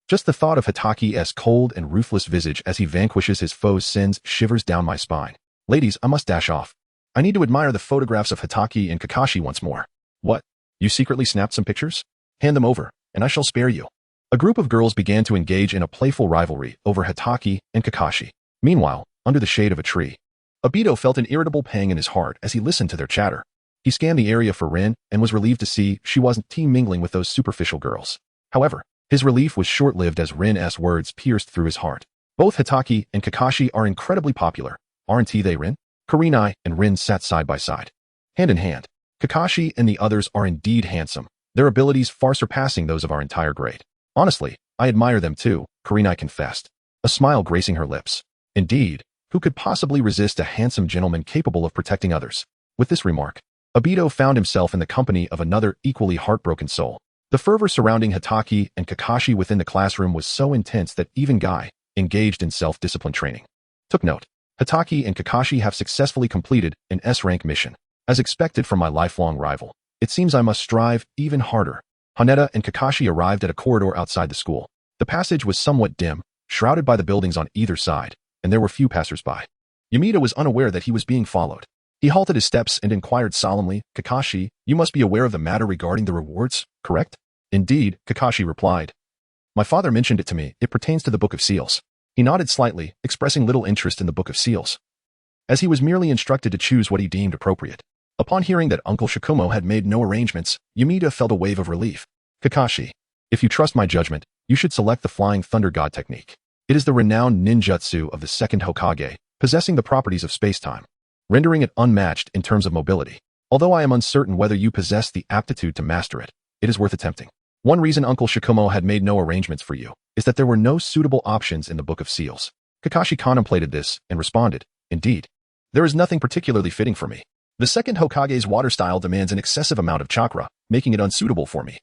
Just the thought of Hatake's cold and ruthless visage as he vanquishes his foes sends shivers down my spine. Ladies, I must dash off. I need to admire the photographs of Hatake and Kakashi once more. What? You secretly snapped some pictures? Hand them over, and I shall spare you. A group of girls began to engage in a playful rivalry over Hatake and Kakashi. Meanwhile, under the shade of a tree, Obito felt an irritable pang in his heart as he listened to their chatter. He scanned the area for Rin and was relieved to see she wasn't team-mingling with those superficial girls. However, his relief was short-lived as Rin's words pierced through his heart. Both Hatake and Kakashi are incredibly popular, aren't they, Rin? Kurenai and Rin sat side by side, hand in hand. Kakashi and the others are indeed handsome, their abilities far surpassing those of our entire grade. Honestly, I admire them too, Kurenai confessed, a smile gracing her lips. Indeed, who could possibly resist a handsome gentleman capable of protecting others? With this remark, Obito found himself in the company of another equally heartbroken soul. The fervor surrounding Hatake and Kakashi within the classroom was so intense that even Guy, engaged in self-discipline training, took note. Hatake and Kakashi have successfully completed an S-rank mission. As expected from my lifelong rival, it seems I must strive even harder. Haneda and Kakashi arrived at a corridor outside the school. The passage was somewhat dim, shrouded by the buildings on either side, and there were few passers-by. Yamida was unaware that he was being followed. He halted his steps and inquired solemnly, Kakashi, you must be aware of the matter regarding the rewards, correct? Indeed, Kakashi replied. My father mentioned it to me. It pertains to the Book of Seals. He nodded slightly, expressing little interest in the Book of Seals, as he was merely instructed to choose what he deemed appropriate. Upon hearing that Uncle Shikumo had made no arrangements, Yamida felt a wave of relief. Kakashi, if you trust my judgment, you should select the Flying Thunder God technique. It is the renowned ninjutsu of the second Hokage, possessing the properties of space-time, rendering it unmatched in terms of mobility. Although I am uncertain whether you possess the aptitude to master it, it is worth attempting. One reason Uncle Shikumo had made no arrangements for you is that there were no suitable options in the Book of Seals. Kakashi contemplated this and responded, "Indeed. There is nothing particularly fitting for me. The second Hokage's water style demands an excessive amount of chakra, making it unsuitable for me.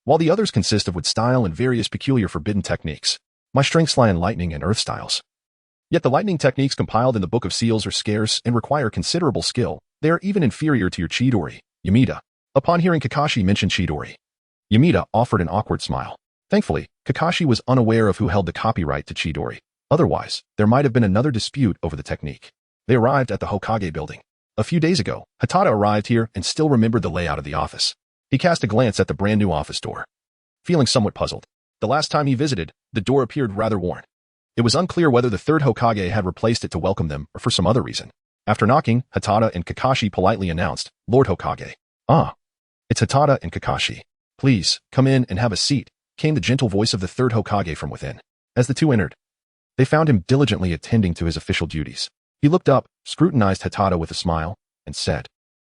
While the others consist of wood style and various peculiar forbidden techniques, my strengths lie in lightning and earth styles. Yet the lightning techniques compiled in the Book of Seals are scarce and require considerable skill. They are even inferior to your Chidori, Yamida." Upon hearing Kakashi mention Chidori, Yamida offered an awkward smile. Thankfully, Kakashi was unaware of who held the copyright to Chidori. Otherwise, there might have been another dispute over the technique. They arrived at the Hokage building. A few days ago, Hatada arrived here and still remembered the layout of the office. He cast a glance at the brand new office door, feeling somewhat puzzled. The last time he visited, the door appeared rather worn. It was unclear whether the third Hokage had replaced it to welcome them or for some other reason. After knocking, Hatada and Kakashi politely announced, "Lord Hokage." "Ah, it's Hatada and Kakashi. Please, come in and have a seat," came the gentle voice of the third Hokage from within. As the two entered, they found him diligently attending to his official duties. He looked up, scrutinized Hatada with a smile, and said,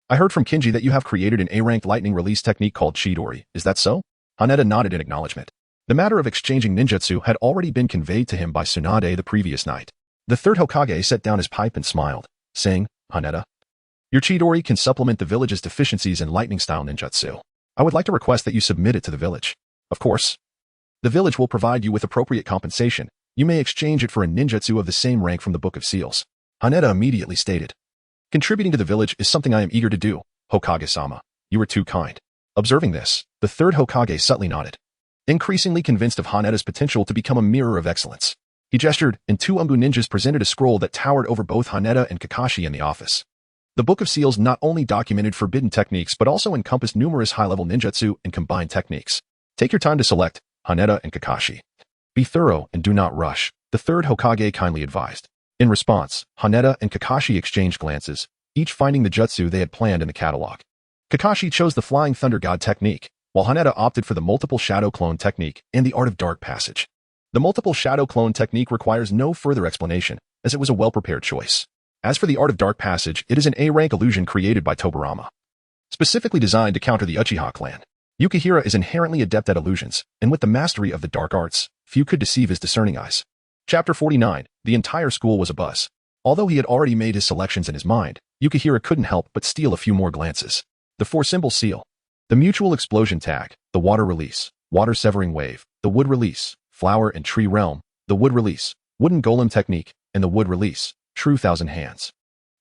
"I heard from Kinji that you have created an A-ranked lightning release technique called Chidori. Is that so?" Haneda nodded in acknowledgement. The matter of exchanging ninjutsu had already been conveyed to him by Tsunade the previous night. The third Hokage set down his pipe and smiled, saying, "Haneda, your Chidori can supplement the village's deficiencies in lightning-style ninjutsu. I would like to request that you submit it to the village. Of course, the village will provide you with appropriate compensation. You may exchange it for a ninjutsu of the same rank from the Book of Seals." Haneda immediately stated, "Contributing to the village is something I am eager to do, Hokage-sama. You were too kind." Observing this, the third Hokage subtly nodded, increasingly convinced of Haneda's potential to become a mirror of excellence. He gestured, and two Umbu ninjas presented a scroll that towered over both Haneda and Kakashi in the office. The Book of Seals not only documented forbidden techniques but also encompassed numerous high-level ninjutsu and combined techniques. "Take your time to select, Haneda and Kakashi. Be thorough and do not rush," the third Hokage kindly advised. In response, Haneda and Kakashi exchanged glances, each finding the jutsu they had planned in the catalog. Kakashi chose the Flying Thunder God technique, while Haneda opted for the Multiple Shadow Clone technique and the Art of Dark Passage. The Multiple Shadow Clone technique requires no further explanation, as it was a well-prepared choice. As for the Art of Dark Passage, it is an A-rank illusion created by Tobirama, specifically designed to counter the Uchiha clan. Yukihira is inherently adept at illusions, and with the mastery of the dark arts, few could deceive his discerning eyes. Chapter 49. The entire school was abuzz. Although he had already made his selections in his mind, Yukihira couldn't help but steal a few more glances. The four-symbol seal, the mutual explosion tag, the water release, water severing wave, the wood release, flower and tree realm, the wood release, wooden golem technique, and the wood release, true thousand hands.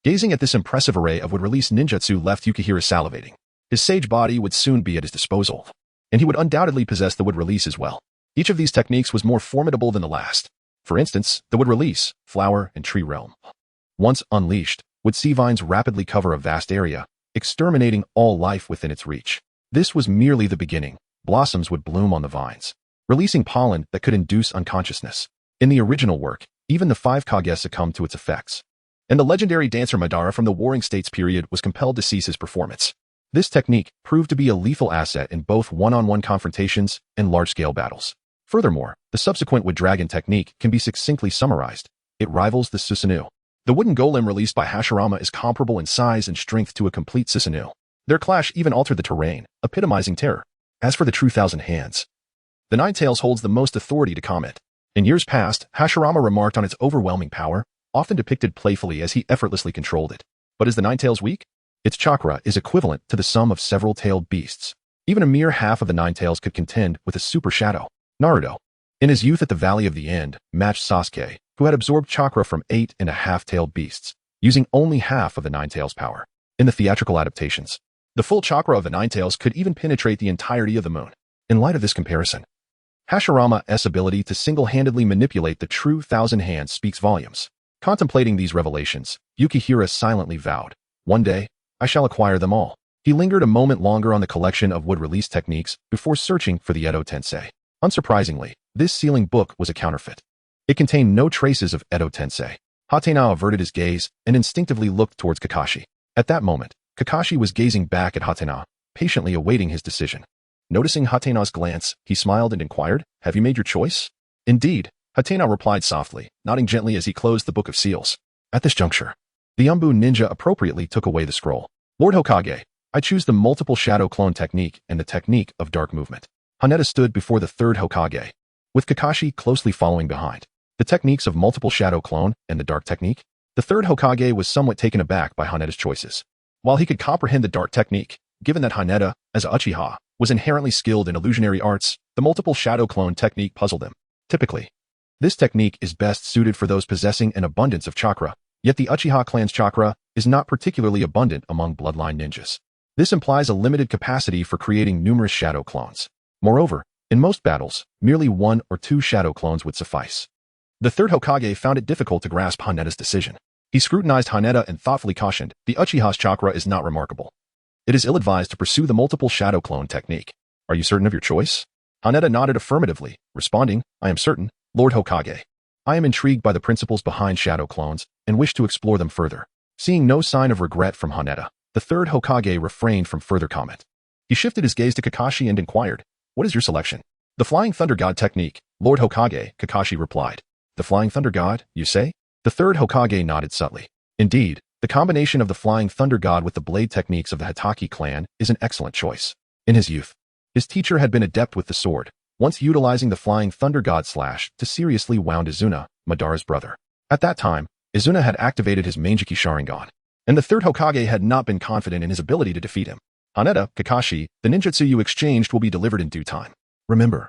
Gazing at this impressive array of wood release ninjutsu left Yukihira salivating. His sage body would soon be at his disposal, and he would undoubtedly possess the wood release as well. Each of these techniques was more formidable than the last. For instance, the wood release, flower, and tree realm, once unleashed, would see vines rapidly cover a vast area, exterminating all life within its reach. This was merely the beginning. Blossoms would bloom on the vines, releasing pollen that could induce unconsciousness. In the original work, even the five Kage succumbed to its effects, and the legendary dancer Madara from the Warring States period was compelled to cease his performance. This technique proved to be a lethal asset in both one-on-one confrontations and large-scale battles. Furthermore, the subsequent Wood Dragon technique can be succinctly summarized. It rivals the Susanoo. The wooden golem released by Hashirama is comparable in size and strength to a complete Susanoo. Their clash even altered the terrain, epitomizing terror. As for the true thousand hands, the Nine Tails holds the most authority to comment. In years past, Hashirama remarked on its overwhelming power, often depicted playfully as he effortlessly controlled it. But is the Nine Tails weak? Its chakra is equivalent to the sum of several tailed beasts. Even a mere half of the Nine Tails could contend with a super shadow. Naruto, in his youth at the Valley of the End, matched Sasuke, who had absorbed chakra from 8.5 tailed beasts, using only half of the Nine Tails' power. In the theatrical adaptations, the full chakra of the Nine Tails could even penetrate the entirety of the moon. In light of this comparison, Hashirama's ability to single-handedly manipulate the true thousand hands speaks volumes. Contemplating these revelations, Yukihira silently vowed, "One day, I shall acquire them all." He lingered a moment longer on the collection of wood release techniques before searching for the Edo Tensei. Unsurprisingly, this sealing book was a counterfeit. It contained no traces of Edo Tensei. Hatena averted his gaze and instinctively looked towards Kakashi. At that moment, Kakashi was gazing back at Hatena, patiently awaiting his decision. Noticing Hatena's glance, he smiled and inquired, "Have you made your choice?" "Indeed," Hatena replied softly, nodding gently as he closed the book of seals. At this juncture, the Umbu ninja appropriately took away the scroll. "Lord Hokage, I choose the multiple shadow clone technique and the technique of dark movement." Haneda stood before the third Hokage, with Kakashi closely following behind. The techniques of multiple shadow clone and the dark technique? The third Hokage was somewhat taken aback by Haneda's choices. While he could comprehend the dark technique, given that Haneda, as a Uchiha, was inherently skilled in illusionary arts, the multiple shadow clone technique puzzled him. Typically, this technique is best suited for those possessing an abundance of chakra, yet the Uchiha clan's chakra is not particularly abundant among bloodline ninjas. This implies a limited capacity for creating numerous shadow clones. Moreover, in most battles, merely 1 or 2 shadow clones would suffice. The third Hokage found it difficult to grasp Haneda's decision. He scrutinized Haneda and thoughtfully cautioned, "The Uchiha's chakra is not remarkable. It is ill-advised to pursue the multiple shadow clone technique. Are you certain of your choice?" Haneda nodded affirmatively, responding, "I am certain, Lord Hokage. I am intrigued by the principles behind shadow clones and wish to explore them further." Seeing no sign of regret from Haneda, the third Hokage refrained from further comment. He shifted his gaze to Kakashi and inquired, "What is your selection?" "The Flying Thunder God technique, Lord Hokage," Kakashi replied. "The Flying Thunder God, you say?" The third Hokage nodded subtly. "Indeed, the combination of the Flying Thunder God with the blade techniques of the Hatake clan is an excellent choice." In his youth, his teacher had been adept with the sword, once utilizing the Flying Thunder God slash to seriously wound Izuna, Madara's brother. At that time, Izuna had activated his Manjiki Sharingan, and the third Hokage had not been confident in his ability to defeat him. "Haneda, Kakashi, the ninjutsu you exchanged will be delivered in due time. Remember,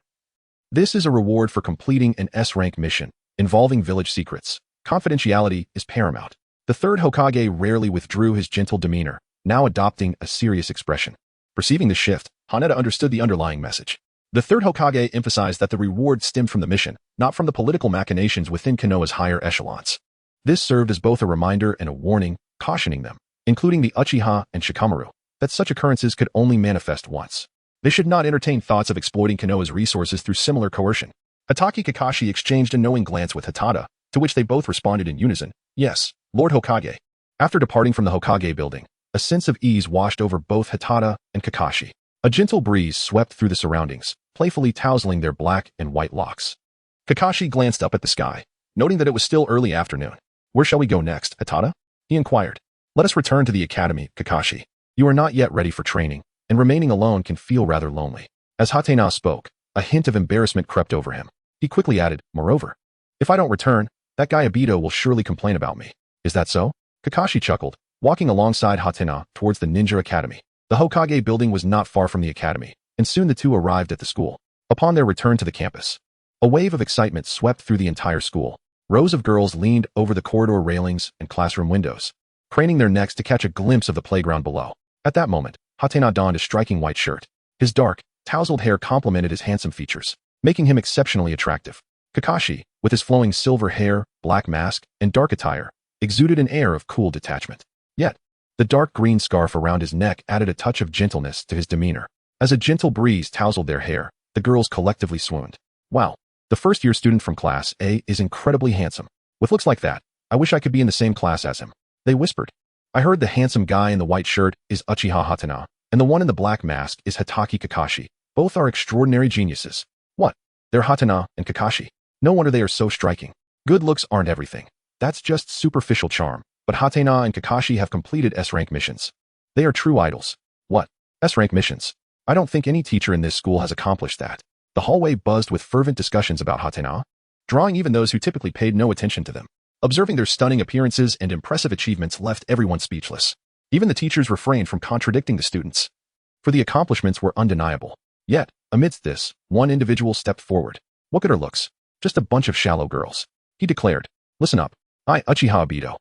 this is a reward for completing an S-rank mission involving village secrets. Confidentiality is paramount." The third Hokage rarely withdrew his gentle demeanor, now adopting a serious expression. Perceiving the shift, Haneda understood the underlying message. The third Hokage emphasized that the reward stemmed from the mission, not from the political machinations within Konoha's higher echelons. This served as both a reminder and a warning, cautioning them, including the Uchiha and Shikamaru, that such occurrences could only manifest once. They should not entertain thoughts of exploiting Konoha's resources through similar coercion. Hatake Kakashi exchanged a knowing glance with Hatada, to which they both responded in unison, "Yes, Lord Hokage." After departing from the Hokage building, a sense of ease washed over both Hatada and Kakashi. A gentle breeze swept through the surroundings, playfully tousling their black and white locks. Kakashi glanced up at the sky, noting that it was still early afternoon. "Where shall we go next, Hatada?" he inquired. "Let us return to the academy, Kakashi. You are not yet ready for training, and remaining alone can feel rather lonely." As Hatena spoke, a hint of embarrassment crept over him. He quickly added, "Moreover, if I don't return, that guy Obito will surely complain about me." "Is that so?" Kakashi chuckled, walking alongside Hatena towards the ninja academy. The Hokage building was not far from the academy, and soon the two arrived at the school. Upon their return to the campus, a wave of excitement swept through the entire school. Rows of girls leaned over the corridor railings and classroom windows, craning their necks to catch a glimpse of the playground below. At that moment, Hatena donned a striking white shirt. His dark, tousled hair complemented his handsome features, making him exceptionally attractive. Kakashi, with his flowing silver hair, black mask, and dark attire, exuded an air of cool detachment. Yet, the dark green scarf around his neck added a touch of gentleness to his demeanor. As a gentle breeze tousled their hair, the girls collectively swooned. "Wow, the first-year student from Class A is incredibly handsome. With looks like that, I wish I could be in the same class as him," they whispered. "I heard the handsome guy in the white shirt is Uchiha Hatena, and the one in the black mask is Hatake Kakashi. Both are extraordinary geniuses." "What? They're Hatena and Kakashi. No wonder they are so striking. Good looks aren't everything. That's just superficial charm. But Hatena and Kakashi have completed S-rank missions. They are true idols." "What? S-rank missions? I don't think any teacher in this school has accomplished that." The hallway buzzed with fervent discussions about Hatena, drawing even those who typically paid no attention to them. Observing their stunning appearances and impressive achievements left everyone speechless. Even the teachers refrained from contradicting the students, for the accomplishments were undeniable. Yet, amidst this, one individual stepped forward. "Look at her looks. Just a bunch of shallow girls," he declared. "Listen up. I, Uchiha Obito,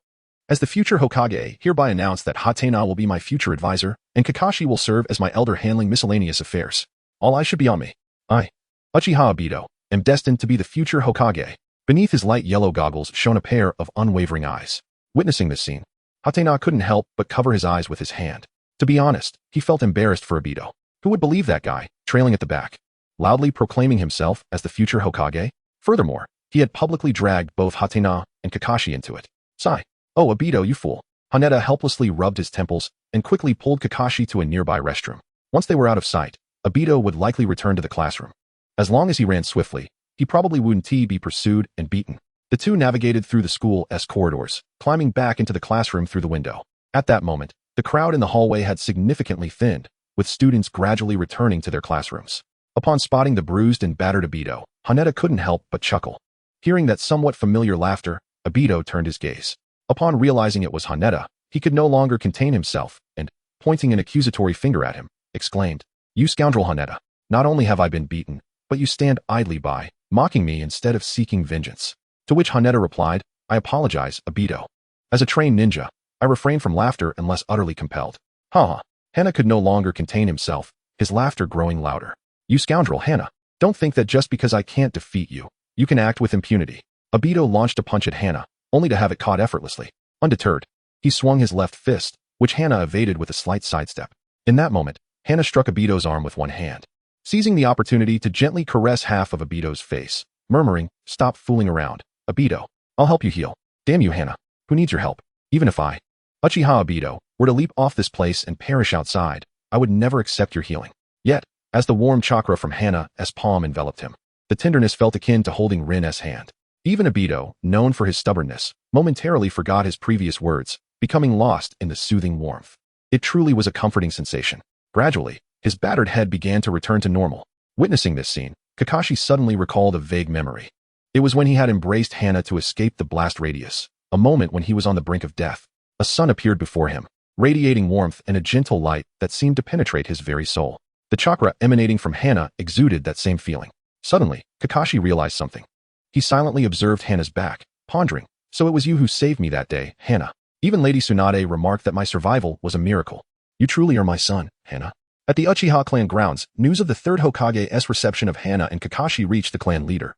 as the future Hokage, hereby announce that Hatena will be my future advisor, and Kakashi will serve as my elder handling miscellaneous affairs. All eyes should be on me. I, Uchiha Obito, am destined to be the future Hokage." Beneath his light yellow goggles shone a pair of unwavering eyes. Witnessing this scene, Hatena couldn't help but cover his eyes with his hand. To be honest, he felt embarrassed for Obito. Who would believe that guy, trailing at the back, loudly proclaiming himself as the future Hokage? Furthermore, he had publicly dragged both Hatena and Kakashi into it. Sigh. "Oh, Obito, you fool." Haneda helplessly rubbed his temples and quickly pulled Kakashi to a nearby restroom. Once they were out of sight, Obito would likely return to the classroom. As long as he ran swiftly, he probably wouldn't be pursued and beaten. The two navigated through the school's corridors, climbing back into the classroom through the window. At that moment, the crowd in the hallway had significantly thinned, with students gradually returning to their classrooms. Upon spotting the bruised and battered Obito, Haneda couldn't help but chuckle. Hearing that somewhat familiar laughter, Obito turned his gaze. Upon realizing it was Haneda, he could no longer contain himself, and, pointing an accusatory finger at him, exclaimed, "You scoundrel Haneda, not only have I been beaten, but you stand idly by, mocking me instead of seeking vengeance." To which Haneda replied, "I apologize, Obito. As a trained ninja, I refrain from laughter unless utterly compelled." Haha. Hana could no longer contain himself, his laughter growing louder. "You scoundrel, Hana. Don't think that just because I can't defeat you, you can act with impunity." Obito launched a punch at Hana, only to have it caught effortlessly. Undeterred, he swung his left fist, which Hana evaded with a slight sidestep. In that moment, Hana struck Obito's arm with one hand, seizing the opportunity to gently caress half of Obito's face, murmuring, "Stop fooling around, Obito. I'll help you heal. Damn you, Hana. Who needs your help? Even if I, Uchiha Obito, were to leap off this place and perish outside, I would never accept your healing." Yet, as the warm chakra from Hana's palm enveloped him, the tenderness felt akin to holding Rin's hand. Even Obito, known for his stubbornness, momentarily forgot his previous words, becoming lost in the soothing warmth. It truly was a comforting sensation. Gradually, his battered head began to return to normal. Witnessing this scene, Kakashi suddenly recalled a vague memory. It was when he had embraced Hana to escape the blast radius, a moment when he was on the brink of death. A sun appeared before him, radiating warmth and a gentle light that seemed to penetrate his very soul. The chakra emanating from Hana exuded that same feeling. Suddenly, Kakashi realized something. He silently observed Hana's back, pondering, "So it was you who saved me that day, Hana." Even Lady Tsunade remarked that my survival was a miracle. "You truly are my son, Hana." At the Uchiha clan grounds, news of the third Hokage's reception of Hana and Kakashi reached the clan leader,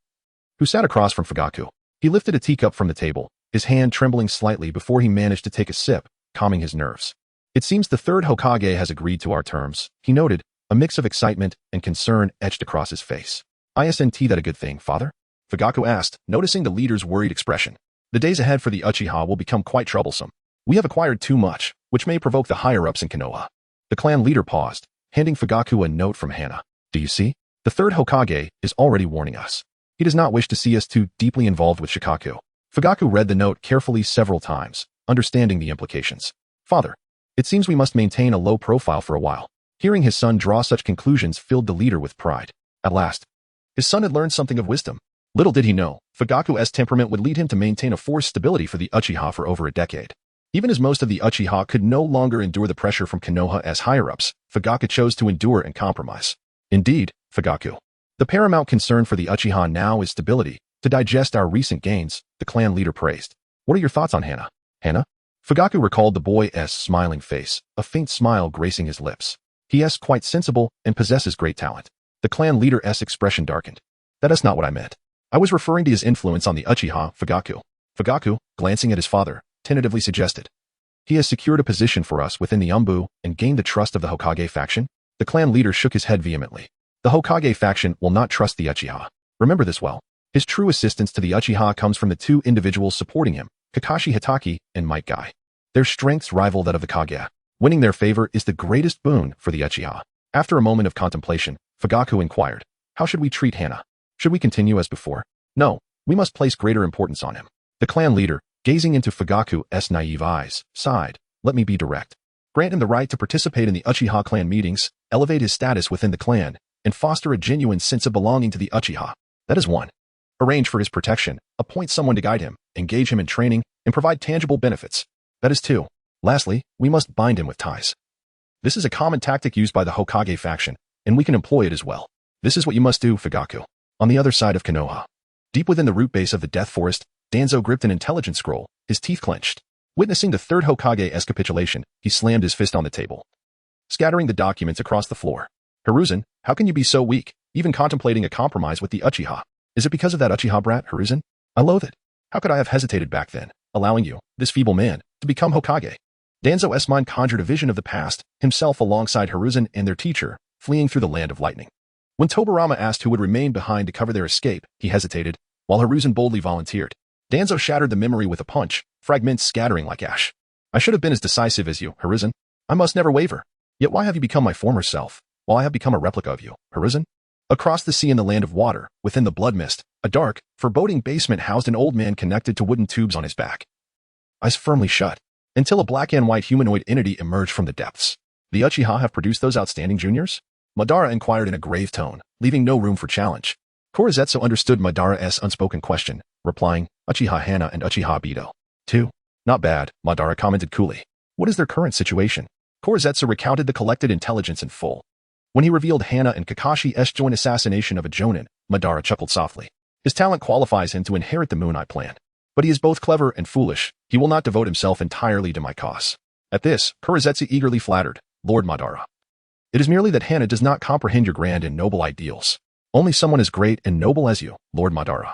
who sat across from Fugaku. He lifted a teacup from the table, his hand trembling slightly before he managed to take a sip, calming his nerves. "It seems the third Hokage has agreed to our terms," he noted, a mix of excitement and concern etched across his face. "Isn't that a good thing, father?" Fugaku asked, noticing the leader's worried expression. "The days ahead for the Uchiha will become quite troublesome. We have acquired too much, which may provoke the higher-ups in Konoha." The clan leader paused, handing Fugaku a note from Hana. "Do you see? The third Hokage is already warning us. He does not wish to see us too deeply involved with Shikaku." Fugaku read the note carefully several times, understanding the implications. "Father, it seems we must maintain a low profile for a while." Hearing his son draw such conclusions filled the leader with pride. At last, his son had learned something of wisdom. Little did he know, Fugaku's temperament would lead him to maintain a forced stability for the Uchiha for over a decade. Even as most of the Uchiha could no longer endure the pressure from Konoha as higher-ups, Fugaku chose to endure and compromise. "Indeed, Fugaku. The paramount concern for the Uchiha now is stability. To digest our recent gains," the clan leader praised. "What are your thoughts on Hana?" "Hana?" Fugaku recalled the boy's smiling face, a faint smile gracing his lips. "He is quite sensible and possesses great talent." The clan leader's expression darkened. "That is not what I meant. I was referring to his influence on the Uchiha, Fugaku." Fugaku, glancing at his father, tentatively suggested, "He has secured a position for us within the Umbu and gained the trust of the Hokage faction." The clan leader shook his head vehemently. "The Hokage faction will not trust the Uchiha. Remember this well. His true assistance to the Uchiha comes from the two individuals supporting him, Kakashi Hatake and Might Guy. Their strengths rival that of the Kage. Winning their favor is the greatest boon for the Uchiha." After a moment of contemplation, Fugaku inquired, "How should we treat Hana? Should we continue as before?" "No, we must place greater importance on him." The clan leader, gazing into Fugaku's naive eyes, sighed, "Let me be direct. Grant him the right to participate in the Uchiha clan meetings, elevate his status within the clan, and foster a genuine sense of belonging to the Uchiha. That is one. Arrange for his protection, appoint someone to guide him, engage him in training, and provide tangible benefits. That is two. Lastly, we must bind him with ties. This is a common tactic used by the Hokage faction, and we can employ it as well. This is what you must do, Fugaku." On the other side of Konoha, deep within the root base of the Death Forest, Danzo gripped an intelligence scroll, his teeth clenched. Witnessing the third Hokage's capitulation, he slammed his fist on the table, scattering the documents across the floor. "Hiruzen, how can you be so weak, even contemplating a compromise with the Uchiha? Is it because of that Uchiha brat, Hiruzen? I loathe it. How could I have hesitated back then, allowing you, this feeble man, to become Hokage?" Danzo's mind conjured a vision of the past, himself alongside Hiruzen and their teacher, fleeing through the land of lightning. When Tobirama asked who would remain behind to cover their escape, he hesitated, while Hiruzen boldly volunteered. Danzo shattered the memory with a punch, fragments scattering like ash. "I should have been as decisive as you, Hiruzen. I must never waver. Yet why have you become my former self? while I have become a replica of you, Hiruzen? Across the sea in the land of water, within the blood mist, a dark, foreboding basement housed an old man connected to wooden tubes on his back. Eyes firmly shut, until a black and white humanoid entity emerged from the depths. The Uchiha have produced those outstanding juniors? Madara inquired in a grave tone, leaving no room for challenge. Korezetsu understood Madara's unspoken question, replying, Uchiha Hana and Uchiha Obito. 2. Not bad, Madara commented coolly. What is their current situation? Korezetsu recounted the collected intelligence in full. When he revealed Hana and Kakashi's joint assassination of a Jonin, Madara chuckled softly. His talent qualifies him to inherit the Moon Eye plan. But he is both clever and foolish. He will not devote himself entirely to my cause. At this, Korezetsu eagerly flattered, Lord Madara. It is merely that Hana does not comprehend your grand and noble ideals. Only someone as great and noble as you, Lord Madara,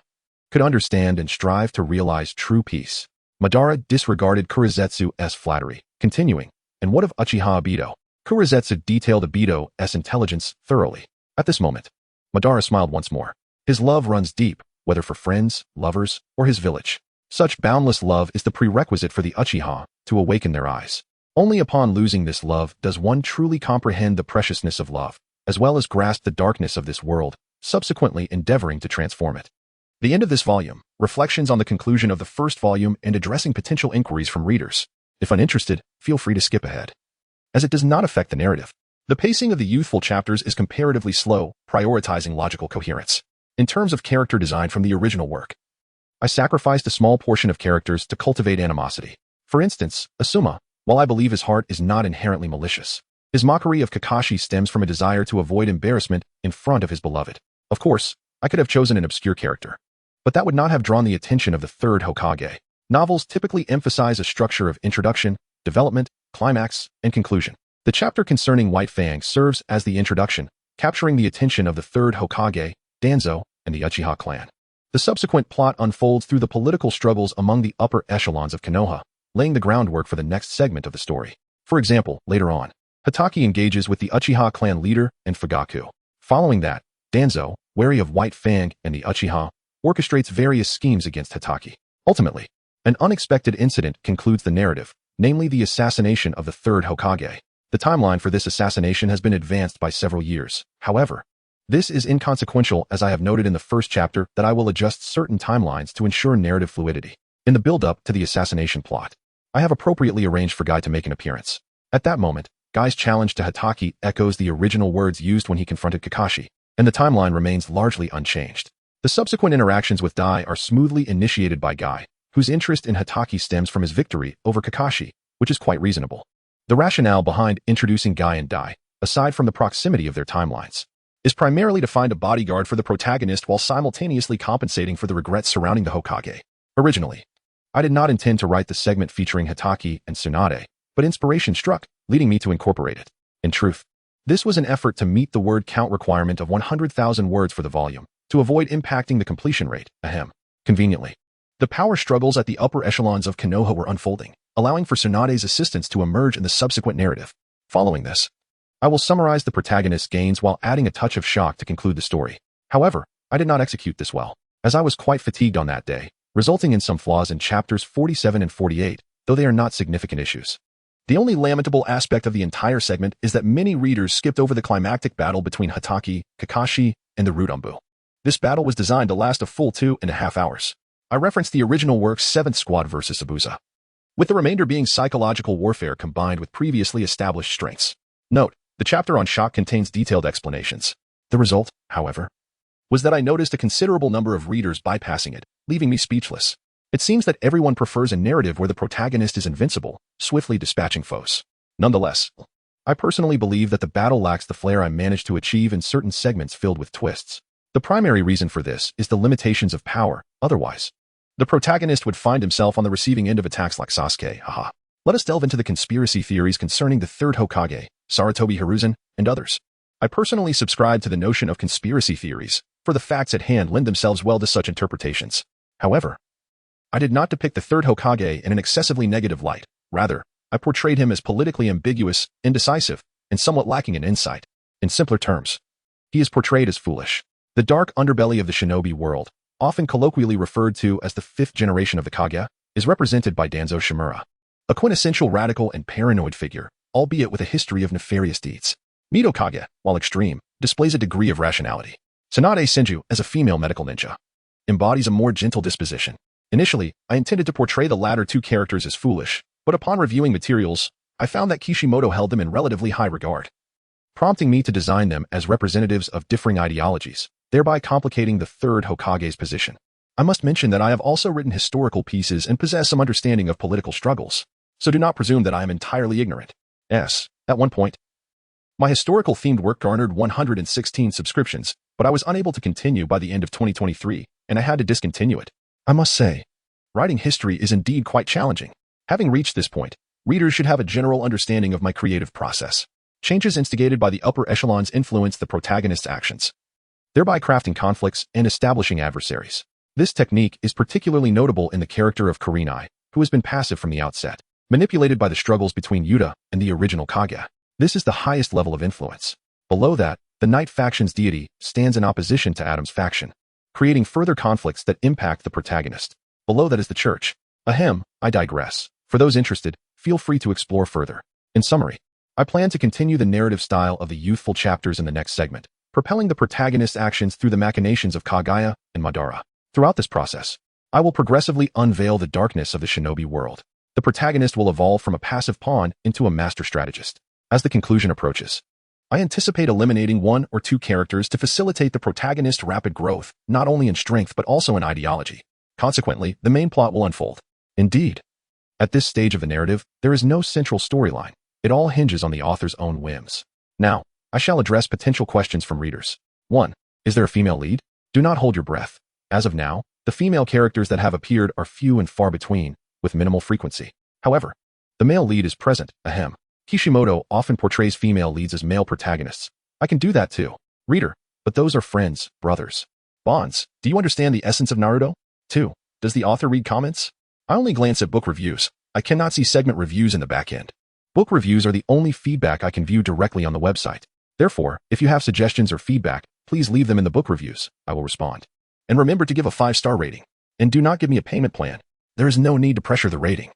could understand and strive to realize true peace. Madara disregarded Korezetsu's flattery, continuing, and what of Uchiha Obito? Korezetsu detailed Obito's intelligence thoroughly. At this moment, Madara smiled once more. His love runs deep, whether for friends, lovers, or his village. Such boundless love is the prerequisite for the Uchiha to awaken their eyes. Only upon losing this love does one truly comprehend the preciousness of love, as well as grasp the darkness of this world, subsequently endeavoring to transform it. The end of this volume, reflections on the conclusion of the first volume and addressing potential inquiries from readers. If uninterested, feel free to skip ahead, as it does not affect the narrative. The pacing of the youthful chapters is comparatively slow, prioritizing logical coherence. In terms of character design from the original work, I sacrificed a small portion of characters to cultivate animosity. For instance, Asuma, while I believe his heart is not inherently malicious, his mockery of Kakashi stems from a desire to avoid embarrassment in front of his beloved. Of course, I could have chosen an obscure character, but that would not have drawn the attention of the third Hokage. Novels typically emphasize a structure of introduction, development, climax, and conclusion. The chapter concerning White Fang serves as the introduction, capturing the attention of the third Hokage, Danzo, and the Uchiha clan. The subsequent plot unfolds through the political struggles among the upper echelons of Konoha, laying the groundwork for the next segment of the story. For example, later on, Hatake engages with the Uchiha clan leader and Fugaku. Following that, Danzo, wary of White Fang and the Uchiha, orchestrates various schemes against Hatake. Ultimately, an unexpected incident concludes the narrative, namely the assassination of the third Hokage. The timeline for this assassination has been advanced by several years. However, this is inconsequential, as I have noted in the first chapter that I will adjust certain timelines to ensure narrative fluidity. In the build-up to the assassination plot, I have appropriately arranged for Guy to make an appearance. At that moment, Guy's challenge to Hatake echoes the original words used when he confronted Kakashi, and the timeline remains largely unchanged. The subsequent interactions with Dai are smoothly initiated by Guy, whose interest in Hatake stems from his victory over Kakashi, which is quite reasonable. The rationale behind introducing Guy and Dai, aside from the proximity of their timelines, is primarily to find a bodyguard for the protagonist while simultaneously compensating for the regrets surrounding the Hokage. Originally, I did not intend to write the segment featuring Hatake and Tsunade, but inspiration struck, leading me to incorporate it. In truth, this was an effort to meet the word count requirement of 100,000 words for the volume, to avoid impacting the completion rate. Ahem. Conveniently, the power struggles at the upper echelons of Konoha were unfolding, allowing for Tsunade's assistance to emerge in the subsequent narrative. Following this, I will summarize the protagonist's gains while adding a touch of shock to conclude the story. However, I did not execute this well, as I was quite fatigued on that day, resulting in some flaws in chapters 47 and 48, though they are not significant issues. The only lamentable aspect of the entire segment is that many readers skipped over the climactic battle between Hatake, Kakashi, and the Rudambu. This battle was designed to last a full 2.5 hours. I referenced the original work's 7th Squad versus Abusa, with the remainder being psychological warfare combined with previously established strengths. Note, the chapter on shock contains detailed explanations. The result, however, was that I noticed a considerable number of readers bypassing it, leaving me speechless. It seems that everyone prefers a narrative where the protagonist is invincible, swiftly dispatching foes. Nonetheless, I personally believe that the battle lacks the flair I managed to achieve in certain segments filled with twists. The primary reason for this is the limitations of power. Otherwise, the protagonist would find himself on the receiving end of attacks like Sasuke. Haha. Let us delve into the conspiracy theories concerning the third Hokage, Sarutobi Hiruzen, and others. I personally subscribe to the notion of conspiracy theories, for the facts at hand lend themselves well to such interpretations. However, I did not depict the third Hokage in an excessively negative light. Rather, I portrayed him as politically ambiguous, indecisive, and somewhat lacking in insight. In simpler terms, he is portrayed as foolish. The dark underbelly of the shinobi world, often colloquially referred to as the fifth generation of the Kage, is represented by Danzo Shimura, a quintessential radical and paranoid figure, albeit with a history of nefarious deeds. Midokage, while extreme, displays a degree of rationality. Tsunade Senju, as a female medical ninja, embodies a more gentle disposition. Initially, I intended to portray the latter two characters as foolish, but upon reviewing materials, I found that Kishimoto held them in relatively high regard, prompting me to design them as representatives of differing ideologies, thereby complicating the third Hokage's position. I must mention that I have also written historical pieces and possess some understanding of political struggles, so do not presume that I am entirely ignorant. At one point, my historical-themed work garnered 116 subscriptions, but I was unable to continue by the end of 2023, and I had to discontinue it. I must say, writing history is indeed quite challenging. Having reached this point, readers should have a general understanding of my creative process. Changes instigated by the upper echelons influence the protagonist's actions, thereby crafting conflicts and establishing adversaries. This technique is particularly notable in the character of Kurenai, who has been passive from the outset, manipulated by the struggles between Yuta and the original Kage. This is the highest level of influence. Below that, the Knight faction's deity stands in opposition to Adam's faction, creating further conflicts that impact the protagonist. Below that is the church. I digress. For those interested, feel free to explore further. In summary, I plan to continue the narrative style of the youthful chapters in the next segment, propelling the protagonist's actions through the machinations of Kaguya and Madara. Throughout this process, I will progressively unveil the darkness of the shinobi world. The protagonist will evolve from a passive pawn into a master strategist. As the conclusion approaches, I anticipate eliminating one or two characters to facilitate the protagonist's rapid growth, not only in strength but also in ideology. Consequently, the main plot will unfold. Indeed, at this stage of the narrative, there is no central storyline. It all hinges on the author's own whims. Now, I shall address potential questions from readers. 1. Is there a female lead? Do not hold your breath. As of now, the female characters that have appeared are few and far between, with minimal frequency. However, the male lead is present. Kishimoto often portrays female leads as male protagonists. I can do that too. Reader, but those are friends, brothers, bonds. Do you understand the essence of Naruto? 2. Does the author read comments? I only glance at book reviews. I cannot see segment reviews in the back end. Book reviews are the only feedback I can view directly on the website. Therefore, if you have suggestions or feedback, please leave them in the book reviews. I will respond. And remember to give a 5-star rating. And do not give me a payment plan. There is no need to pressure the rating.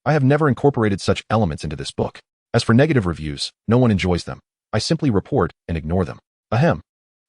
I have never incorporated such elements into this book. As for negative reviews, no one enjoys them. I simply report and ignore them.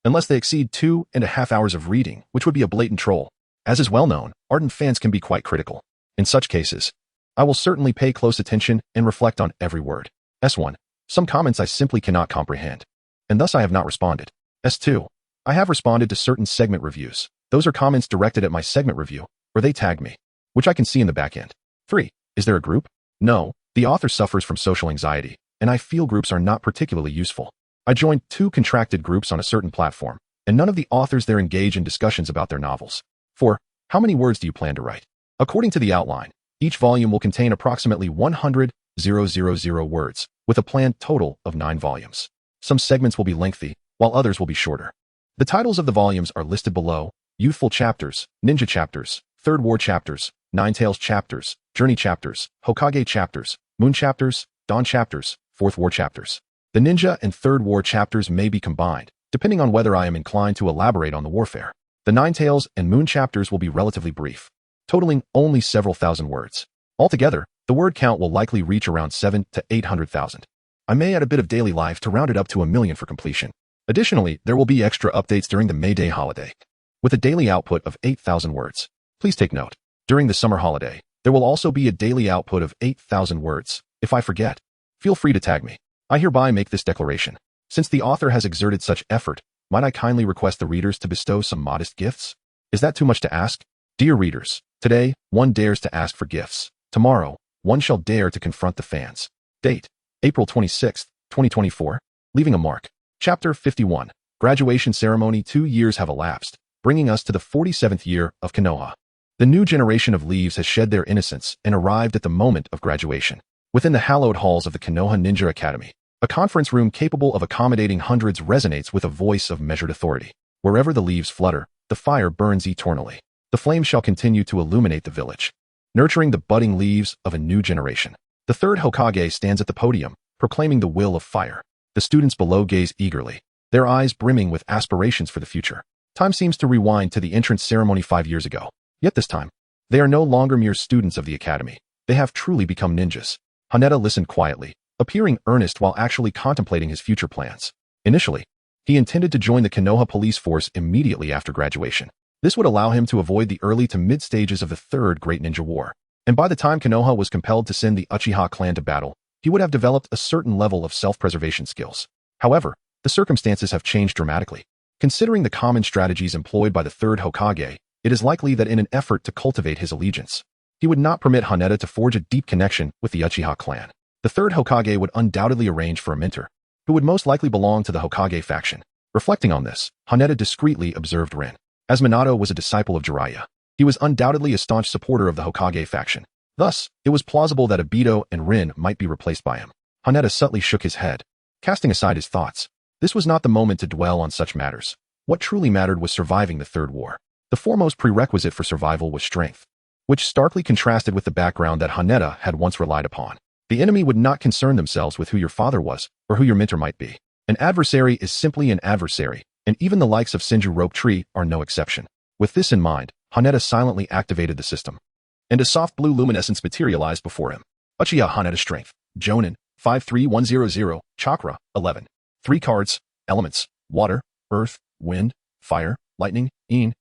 Unless they exceed 2.5 hours of reading, which would be a blatant troll. As is well known, ardent fans can be quite critical. In such cases, I will certainly pay close attention and reflect on every word. S1. Some comments I simply cannot comprehend, and thus I have not responded. S2. I have responded to certain segment reviews. Those are comments directed at my segment review, or they tag me, which I can see in the back end. 3. Is there a group? No, the author suffers from social anxiety, and I feel groups are not particularly useful. I joined 2 contracted groups on a certain platform, and none of the authors there engage in discussions about their novels. 4. How many words do you plan to write? According to the outline, each volume will contain approximately 100,000 words, with a planned total of 9 volumes. Some segments will be lengthy, while others will be shorter. The titles of the volumes are listed below: Youthful Chapters, Ninja Chapters, Third War Chapters, Nine Tails Chapters, Journey Chapters, Hokage Chapters, Moon Chapters, Dawn Chapters, Fourth War Chapters. The Ninja and Third War Chapters may be combined, depending on whether I am inclined to elaborate on the warfare. The Nine Tails and Moon Chapters will be relatively brief, totaling only several thousand words. Altogether, the word count will likely reach around 700,000 to 800,000. I may add a bit of daily life to round it up to 1 million for completion. Additionally, there will be extra updates during the May Day holiday, with a daily output of 8,000 words. Please take note, during the summer holiday, there will also be a daily output of 8,000 words. If I forget, feel free to tag me. I hereby make this declaration. Since the author has exerted such effort, might I kindly request the readers to bestow some modest gifts? Is that too much to ask? Dear readers, today, one dares to ask for gifts. Tomorrow, one shall dare to confront the fans. Date: April 26, 2024. Leaving a mark. Chapter 51. Graduation ceremony. 2 years have elapsed, bringing us to the 47th year of Konoha. The new generation of leaves has shed their innocence and arrived at the moment of graduation. Within the hallowed halls of the Konoha Ninja Academy, a conference room capable of accommodating hundreds resonates with a voice of measured authority. Wherever the leaves flutter, the fire burns eternally. The flame shall continue to illuminate the village, nurturing the budding leaves of a new generation. The third Hokage stands at the podium, proclaiming the will of fire. The students below gaze eagerly, their eyes brimming with aspirations for the future. Time seems to rewind to the entrance ceremony 5 years ago. Yet this time, they are no longer mere students of the academy. They have truly become ninjas. Haneda listened quietly, appearing earnest while actually contemplating his future plans. Initially, he intended to join the Konoha police force immediately after graduation. This would allow him to avoid the early to mid stages of the Third Great Ninja War. And by the time Konoha was compelled to send the Uchiha clan to battle, he would have developed a certain level of self-preservation skills. However, the circumstances have changed dramatically. Considering the common strategies employed by the Third Hokage, it is likely that in an effort to cultivate his allegiance, he would not permit Haneda to forge a deep connection with the Uchiha clan. The Third Hokage would undoubtedly arrange for a mentor, who would most likely belong to the Hokage faction. Reflecting on this, Haneda discreetly observed Rin. As Manado was a disciple of Jiraiya, he was undoubtedly a staunch supporter of the Hokage faction. Thus, it was plausible that Obito and Rin might be replaced by him. Haneda subtly shook his head, casting aside his thoughts. This was not the moment to dwell on such matters. What truly mattered was surviving the Third War. The foremost prerequisite for survival was strength, which starkly contrasted with the background that Haneda had once relied upon. The enemy would not concern themselves with who your father was or who your mentor might be. An adversary is simply an adversary, and even the likes of Senju Rope Tree are no exception. With this in mind, Haneda silently activated the system, and a soft blue luminescence materialized before him. Uchiha Haneda Strength, Jonin, 53100, Chakra, 11. 3 cards, elements, water, earth, wind, fire, lightning, yin,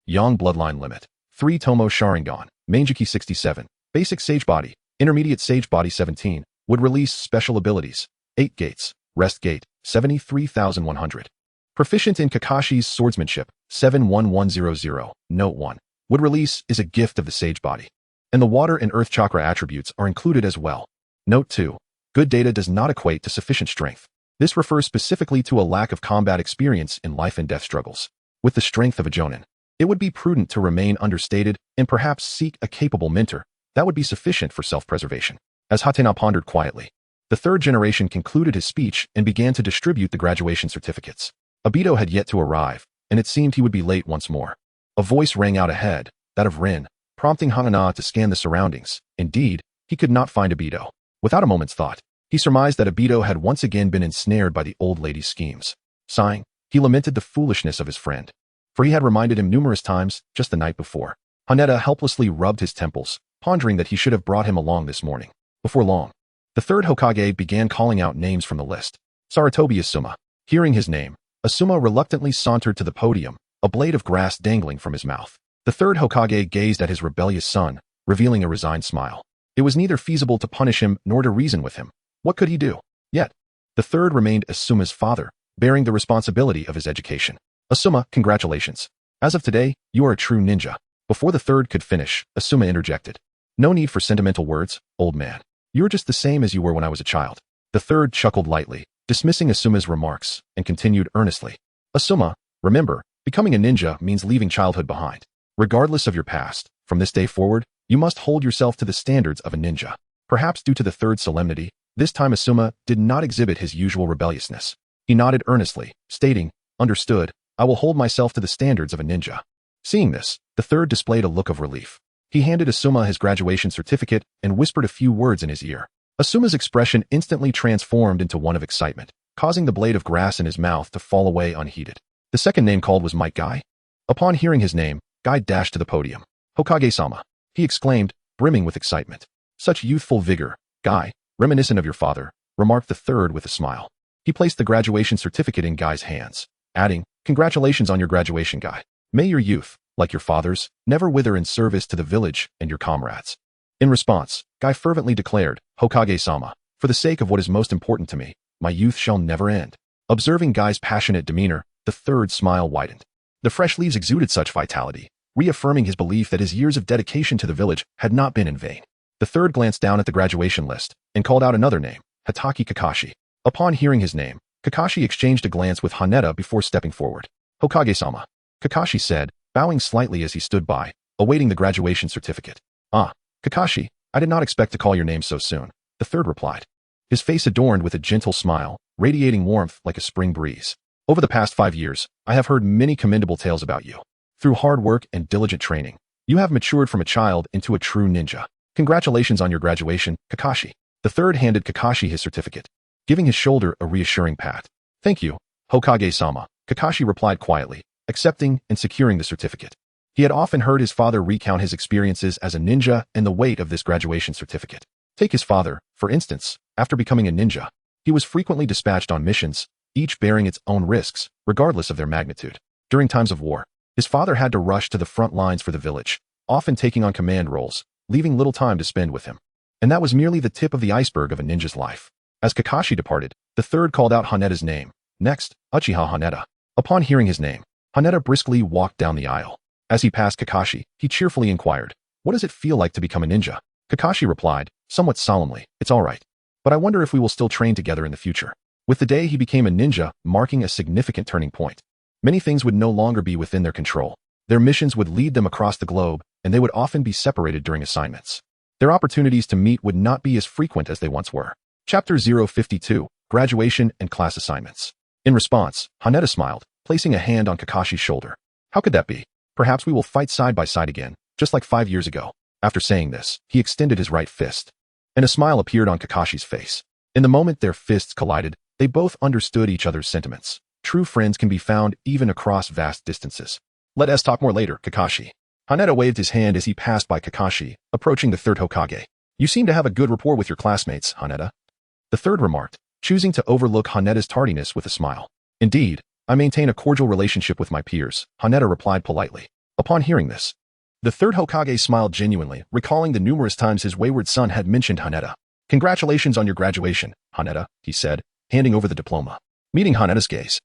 yang bloodline limit. 3 Tomo Sharingan, Manjiki 67, basic Sage Body, intermediate Sage Body 17, would release special abilities. 8 gates, rest gate, 73,100. Proficient in Kakashi's swordsmanship, 71100, note 1. Would release is a gift of the Sage Body. And the water and earth chakra attributes are included as well. Note 2. Good data does not equate to sufficient strength. This refers specifically to a lack of combat experience in life and death struggles. With the strength of a Jonin, it would be prudent to remain understated and perhaps seek a capable mentor that would be sufficient for self-preservation. As Hatena pondered quietly, the third generation concluded his speech and began to distribute the graduation certificates. Obito had yet to arrive, and it seemed he would be late once more. A voice rang out ahead, that of Rin, prompting Hanena to scan the surroundings. Indeed, he could not find Obito. Without a moment's thought, he surmised that Obito had once again been ensnared by the old lady's schemes. Sighing, he lamented the foolishness of his friend, for he had reminded him numerous times just the night before. Haneda helplessly rubbed his temples, pondering that he should have brought him along this morning. Before long, the third Hokage began calling out names from the list. Sarutobi Asuma. Hearing his name, Asuma reluctantly sauntered to the podium, a blade of grass dangling from his mouth. The third Hokage gazed at his rebellious son, revealing a resigned smile. It was neither feasible to punish him nor to reason with him. What could he do? Yet, the third remained Asuma's father, bearing the responsibility of his education. Asuma, congratulations. As of today, you are a true ninja. Before the third could finish, Asuma interjected. No need for sentimental words, old man. You're just the same as you were when I was a child. The third chuckled lightly, dismissing Asuma's remarks, and continued earnestly. Asuma, remember, becoming a ninja means leaving childhood behind. Regardless of your past, from this day forward, you must hold yourself to the standards of a ninja. Perhaps due to the third solemnity, this time Asuma did not exhibit his usual rebelliousness. He nodded earnestly, stating, understood, I will hold myself to the standards of a ninja. Seeing this, the third displayed a look of relief. He handed Asuma his graduation certificate and whispered a few words in his ear. Asuma's expression instantly transformed into one of excitement, causing the blade of grass in his mouth to fall away unheeded. The second name called was Might Guy. Upon hearing his name, Guy dashed to the podium. Hokage-sama, he exclaimed, brimming with excitement. Such youthful vigor, Guy, reminiscent of your father, remarked the third with a smile. He placed the graduation certificate in Guy's hands, adding, congratulations on your graduation, Guy. May your youth, like your father's, never wither in service to the village and your comrades. In response, Guy fervently declared, Hokage-sama, for the sake of what is most important to me, my youth shall never end. Observing Guy's passionate demeanor, the third smile widened. The fresh leaves exuded such vitality, reaffirming his belief that his years of dedication to the village had not been in vain. The third glanced down at the graduation list and called out another name, Hatake Kakashi. Upon hearing his name, Kakashi exchanged a glance with Haneda before stepping forward. Hokage-sama, Kakashi said, bowing slightly as he stood by, awaiting the graduation certificate. Ah, Kakashi, I did not expect to call your name so soon, the third replied. His face adorned with a gentle smile, radiating warmth like a spring breeze. Over the past 5 years, I have heard many commendable tales about you. Through hard work and diligent training, you have matured from a child into a true ninja. Congratulations on your graduation, Kakashi. The third handed Kakashi his certificate, giving his shoulder a reassuring pat. Thank you, Hokage-sama, Kakashi replied quietly, accepting and securing the certificate. He had often heard his father recount his experiences as a ninja and the weight of this graduation certificate. Take his father, for instance, After becoming a ninja, he was frequently dispatched on missions, each bearing its own risks, regardless of their magnitude. During times of war, his father had to rush to the front lines for the village, often taking on command roles, leaving little time to spend with him. And that was merely the tip of the iceberg of a ninja's life. As Kakashi departed, the third called out Haneta's name. Next, Uchiha Haneta. Upon hearing his name, Haneta briskly walked down the aisle. As he passed Kakashi, he cheerfully inquired, "What does it feel like to become a ninja?" Kakashi replied, somewhat solemnly, "It's all right. But I wonder if we will still train together in the future." With the day he became a ninja, marking a significant turning point. Many things would no longer be within their control. Their missions would lead them across the globe, and they would often be separated during assignments. Their opportunities to meet would not be as frequent as they once were. Chapter 052, Graduation and Class Assignments. In response, Haneta smiled, placing a hand on Kakashi's shoulder. "How could that be? Perhaps we will fight side by side again, just like 5 years ago." After saying this, he extended his right fist, and a smile appeared on Kakashi's face. In the moment their fists collided, they both understood each other's sentiments. True friends can be found even across vast distances. "Let us talk more later, Kakashi." Haneta waved his hand as he passed by Kakashi, approaching the third Hokage. "You seem to have a good rapport with your classmates, Haneta." The third remarked, choosing to overlook Haneta's tardiness with a smile. "Indeed, I maintain a cordial relationship with my peers," Haneta replied politely. Upon hearing this, the third Hokage smiled genuinely, recalling the numerous times his wayward son had mentioned Haneta. "Congratulations on your graduation, Haneta," he said, handing over the diploma. Meeting Haneta's gaze,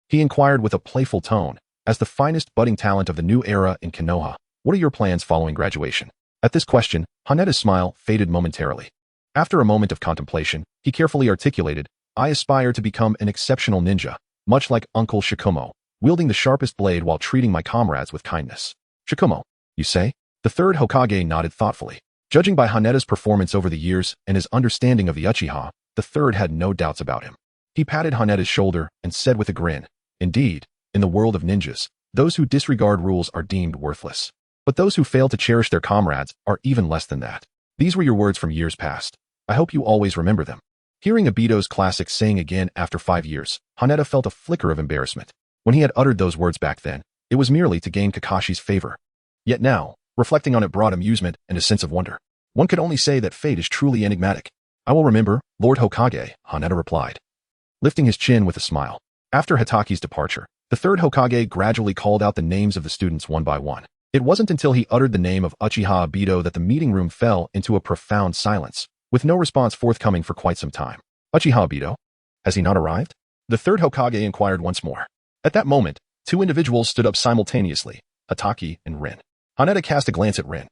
he inquired with a playful tone, "As the finest budding talent of the new era in Konoha, what are your plans following graduation?" At this question, Haneta's smile faded momentarily. After a moment of contemplation, he carefully articulated, "I aspire to become an exceptional ninja, much like Uncle Shikumo, wielding the sharpest blade while treating my comrades with kindness." "Shikumo, you say?" The third Hokage nodded thoughtfully. Judging by Haneta's performance over the years and his understanding of the Uchiha, the third had no doubts about him. He patted Haneta's shoulder and said with a grin, "Indeed, in the world of ninjas, those who disregard rules are deemed worthless. But those who fail to cherish their comrades are even less than that. These were your words from years past. I hope you always remember them." Hearing Obito's classic saying again after 5 years, Haneta felt a flicker of embarrassment. When he had uttered those words back then, it was merely to gain Kakashi's favor. Yet now, reflecting on it brought amusement and a sense of wonder. One could only say that fate is truly enigmatic. "I will remember, Lord Hokage," Haneta replied, lifting his chin with a smile. After Hataki's departure, the third Hokage gradually called out the names of the students one by one. It wasn't until he uttered the name of Uchiha Obito that the meeting room fell into a profound silence, with no response forthcoming for quite some time. "Uchiha Obito? Has he not arrived?" The third Hokage inquired once more. At that moment, 2 individuals stood up simultaneously, Hatake and Rin. Haneta cast a glance at Rin,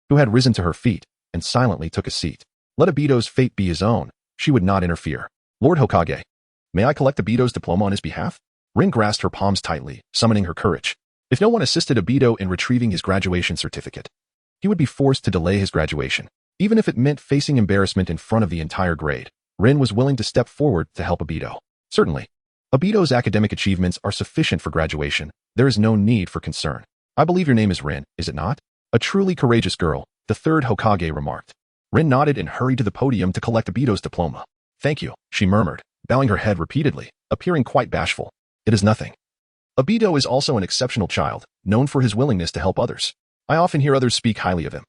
who had risen to her feet, and silently took a seat. Let Obito's fate be his own, she would not interfere. "Lord Hokage, may I collect Obito's diploma on his behalf?" Rin grasped her palms tightly, summoning her courage. If no one assisted Obito in retrieving his graduation certificate, he would be forced to delay his graduation. Even if it meant facing embarrassment in front of the entire grade, Rin was willing to step forward to help Obito. "Certainly. Obito's academic achievements are sufficient for graduation. There is no need for concern. I believe your name is Rin, is it not?" "A truly courageous girl," the third Hokage remarked. Rin nodded and hurried to the podium to collect Obito's diploma. "Thank you," she murmured, bowing her head repeatedly, appearing quite bashful. "It is nothing." Obito is also an exceptional child, known for his willingness to help others. I often hear others speak highly of him.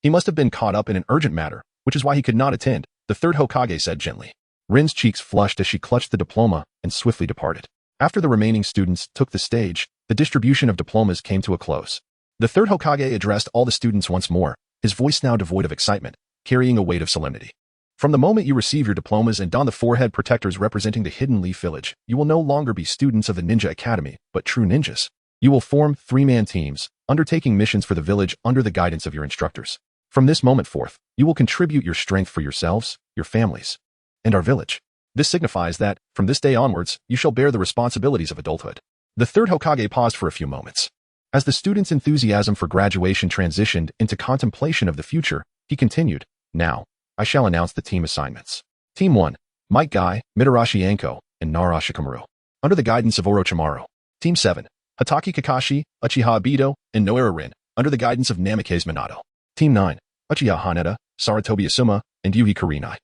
He must have been caught up in an urgent matter, which is why he could not attend, the third Hokage said gently. Rin's cheeks flushed as she clutched the diploma and swiftly departed. After the remaining students took the stage, the distribution of diplomas came to a close. The third Hokage addressed all the students once more, his voice now devoid of excitement, carrying a weight of solemnity. "From the moment you receive your diplomas and don the forehead protectors representing the Hidden Leaf Village, you will no longer be students of the Ninja Academy, but true ninjas. You will form 3-man teams, undertaking missions for the village under the guidance of your instructors. From this moment forth, you will contribute your strength for yourselves, your families, and our village. This signifies that, from this day onwards, you shall bear the responsibilities of adulthood." The third Hokage paused for a few moments. As the students' enthusiasm for graduation transitioned into contemplation of the future, he continued, "Now, I shall announce the team assignments. Team 1, Might Guy, Mitarashi Anko, and Nara Shikamaru, under the guidance of Orochimaru. Team 7, Hatake Kakashi, Uchiha Obito, and Noara Rin, under the guidance of Namikaze Manado. Team 9, Uchiha Haneda, Saratobi Asuma, and Yuhi Kurinai,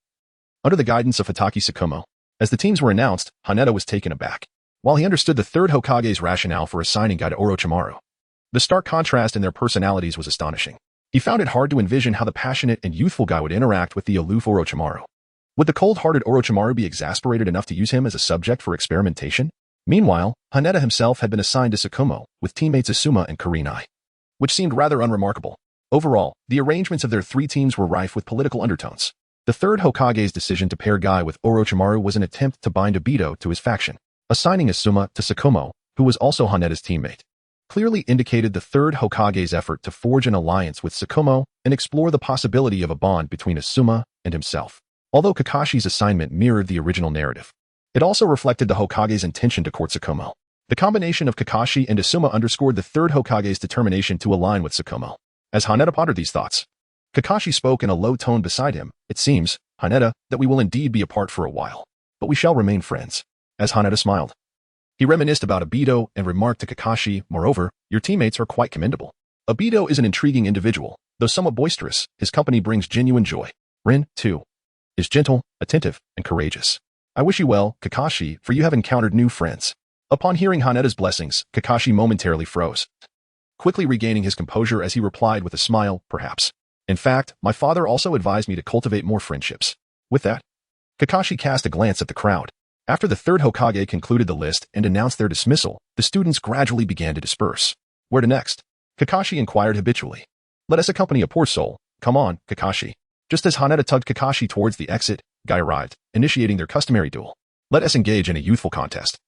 under the guidance of Hatake Shikumo." As the teams were announced, Haneda was taken aback. While he understood the third Hokage's rationale for assigning Guy to Orochimaru, the stark contrast in their personalities was astonishing. He found it hard to envision how the passionate and youthful Guy would interact with the aloof Orochimaru. Would the cold-hearted Orochimaru be exasperated enough to use him as a subject for experimentation? Meanwhile, Haneda himself had been assigned to Shikumo with teammates Asuma and Kurenai, which seemed rather unremarkable. Overall, the arrangements of their three teams were rife with political undertones. The third Hokage's decision to pair Guy with Orochimaru was an attempt to bind Obito to his faction. Assigning Asuma to Shikumo, who was also Haneda's teammate, clearly indicated the third Hokage's effort to forge an alliance with Shikumo and explore the possibility of a bond between Asuma and himself. Although Kakashi's assignment mirrored the original narrative, it also reflected the Hokage's intention to court Shikumo. The combination of Kakashi and Asuma underscored the third Hokage's determination to align with Shikumo. As Haneda pondered these thoughts, Kakashi spoke in a low tone beside him. It seems, Haneda, that we will indeed be apart for a while, but we shall remain friends. As Haneda smiled, he reminisced about Obito and remarked to Kakashi, moreover, your teammates are quite commendable. Obito is an intriguing individual, though somewhat boisterous. His company brings genuine joy. Rin, too, is gentle, attentive, and courageous. I wish you well, Kakashi, for you have encountered new friends. Upon hearing Haneda's blessings, Kakashi momentarily froze, quickly regaining his composure as he replied with a smile, perhaps. In fact, my father also advised me to cultivate more friendships. With that, Kakashi cast a glance at the crowd. After the third Hokage concluded the list and announced their dismissal, the students gradually began to disperse. Where to next? Kakashi inquired habitually. Let us accompany a poor soul. Come on, Kakashi. Just as Haneda tugged Kakashi towards the exit, Guy arrived, initiating their customary duel. Let us engage in a youthful contest.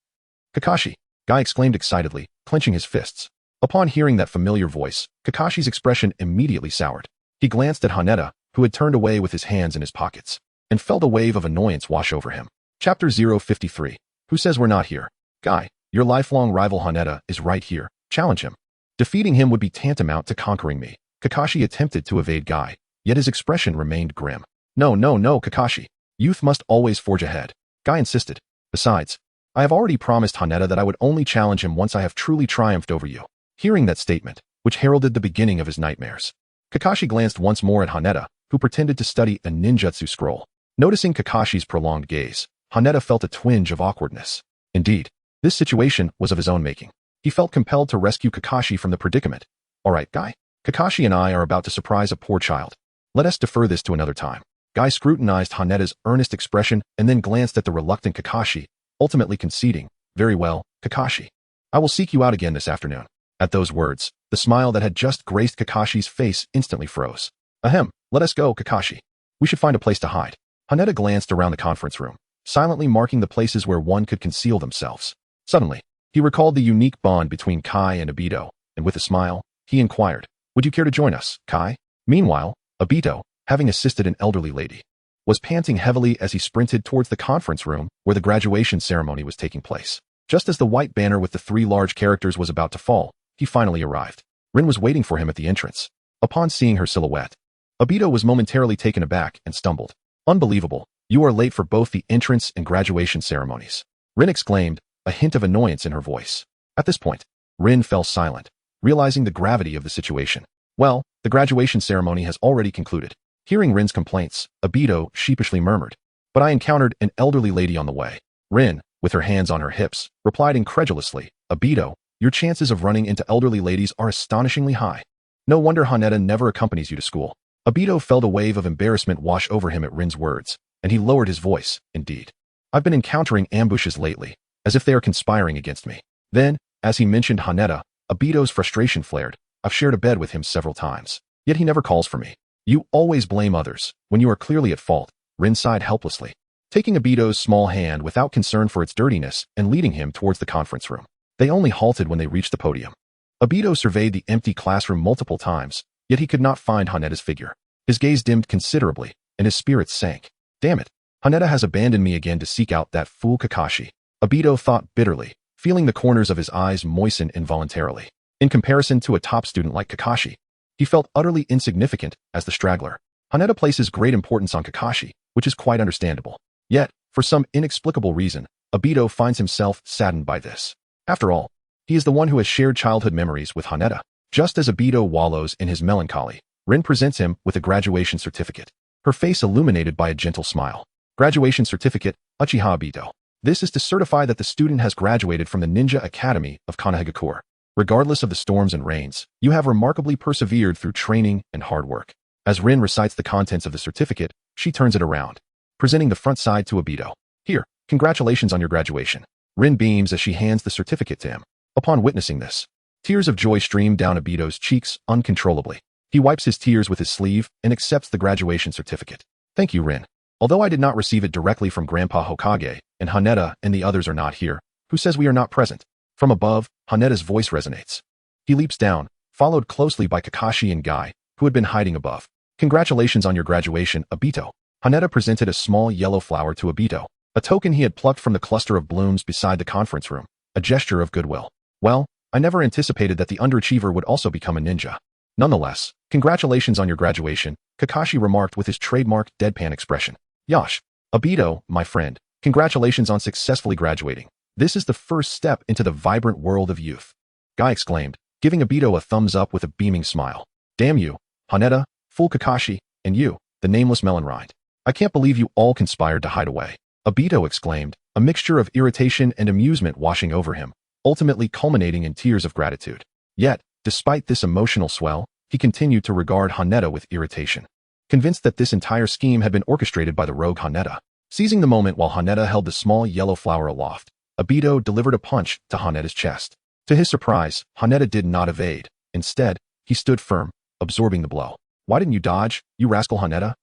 Kakashi, Guy exclaimed excitedly, clenching his fists. Upon hearing that familiar voice, Kakashi's expression immediately soured. He glanced at Haneda, who had turned away with his hands in his pockets, and felt a wave of annoyance wash over him. Chapter 053. Who says we're not here? Guy, your lifelong rival Haneda is right here. Challenge him. Defeating him would be tantamount to conquering me. Kakashi attempted to evade Guy, yet his expression remained grim. No, Kakashi. Youth must always forge ahead. Guy insisted. Besides, I have already promised Haneda that I would only challenge him once I have truly triumphed over you. Hearing that statement, which heralded the beginning of his nightmares, Kakashi glanced once more at Haneda, who pretended to study a ninjutsu scroll. Noticing Kakashi's prolonged gaze, Haneda felt a twinge of awkwardness. Indeed, this situation was of his own making. He felt compelled to rescue Kakashi from the predicament. All right, Guy. Kakashi and I are about to surprise a poor child. Let us defer this to another time. Guy scrutinized Haneda's earnest expression and then glanced at the reluctant Kakashi, ultimately conceding, Very well, Kakashi. I will seek you out again this afternoon. At those words, the smile that had just graced Kakashi's face instantly froze. Ahem, let us go, Kakashi. We should find a place to hide. Haneda glanced around the conference room, silently marking the places where one could conceal themselves. Suddenly, he recalled the unique bond between Kai and Obito, and with a smile, he inquired, Would you care to join us, Kai? Meanwhile, Obito, having assisted an elderly lady, was panting heavily as he sprinted towards the conference room where the graduation ceremony was taking place. Just as the white banner with the three large characters was about to fall, he finally arrived. Rin was waiting for him at the entrance. Upon seeing her silhouette, Obito was momentarily taken aback and stumbled. Unbelievable, you are late for both the entrance and graduation ceremonies. Rin exclaimed, a hint of annoyance in her voice. At this point, Rin fell silent, realizing the gravity of the situation. Well, the graduation ceremony has already concluded. Hearing Rin's complaints, Obito sheepishly murmured, But I encountered an elderly lady on the way. Rin, with her hands on her hips, replied incredulously, Obito, your chances of running into elderly ladies are astonishingly high. No wonder Haneda never accompanies you to school. Obito felt a wave of embarrassment wash over him at Rin's words, and he lowered his voice. Indeed, I've been encountering ambushes lately, as if they are conspiring against me. Then, as he mentioned Haneda, Obito's frustration flared. I've shared a bed with him several times, yet he never calls for me. You always blame others, when you are clearly at fault. Rin sighed helplessly, taking Obito's small hand without concern for its dirtiness and leading him towards the conference room. They only halted when they reached the podium. Obito surveyed the empty classroom multiple times, yet he could not find Haneda's figure. His gaze dimmed considerably, and his spirits sank. Damn it, Haneda has abandoned me again to seek out that fool Kakashi. Obito thought bitterly, feeling the corners of his eyes moisten involuntarily. In comparison to a top student like Kakashi, he felt utterly insignificant as the straggler. Haneda places great importance on Kakashi, which is quite understandable. Yet, for some inexplicable reason, Obito finds himself saddened by this. After all, he is the one who has shared childhood memories with Haneda. Just as Obito wallows in his melancholy, Rin presents him with a graduation certificate, her face illuminated by a gentle smile. Graduation certificate, Uchiha Obito. This is to certify that the student has graduated from the Ninja Academy of Konoha. Regardless of the storms and rains, you have remarkably persevered through training and hard work. As Rin recites the contents of the certificate, she turns it around, presenting the front side to Obito. Here, congratulations on your graduation. Rin beams as she hands the certificate to him. Upon witnessing this, tears of joy stream down Obito's cheeks uncontrollably. He wipes his tears with his sleeve and accepts the graduation certificate. Thank you, Rin. Although I did not receive it directly from Grandpa Hokage, and Haneda and the others are not here, who says we are not present? From above, Haneda's voice resonates. He leaps down, followed closely by Kakashi and Guy, who had been hiding above. Congratulations on your graduation, Obito. Haneda presented a small yellow flower to Obito, a token he had plucked from the cluster of blooms beside the conference room, a gesture of goodwill. Well, I never anticipated that the underachiever would also become a ninja. Nonetheless, congratulations on your graduation, Kakashi remarked with his trademark deadpan expression. Yosh, Obito, my friend, congratulations on successfully graduating. This is the first step into the vibrant world of youth. Guy exclaimed, giving Obito a thumbs up with a beaming smile. Damn you, Haneda, fool Kakashi, and you, the nameless melon rind. I can't believe you all conspired to hide away. Obito exclaimed, a mixture of irritation and amusement washing over him, ultimately culminating in tears of gratitude. Yet, despite this emotional swell, he continued to regard Haneda with irritation. Convinced that this entire scheme had been orchestrated by the rogue Haneda. Seizing the moment while Haneda held the small yellow flower aloft, Obito delivered a punch to Haneda's chest. To his surprise, Haneda did not evade. Instead, he stood firm, absorbing the blow. Why didn't you dodge, you rascal Haneda?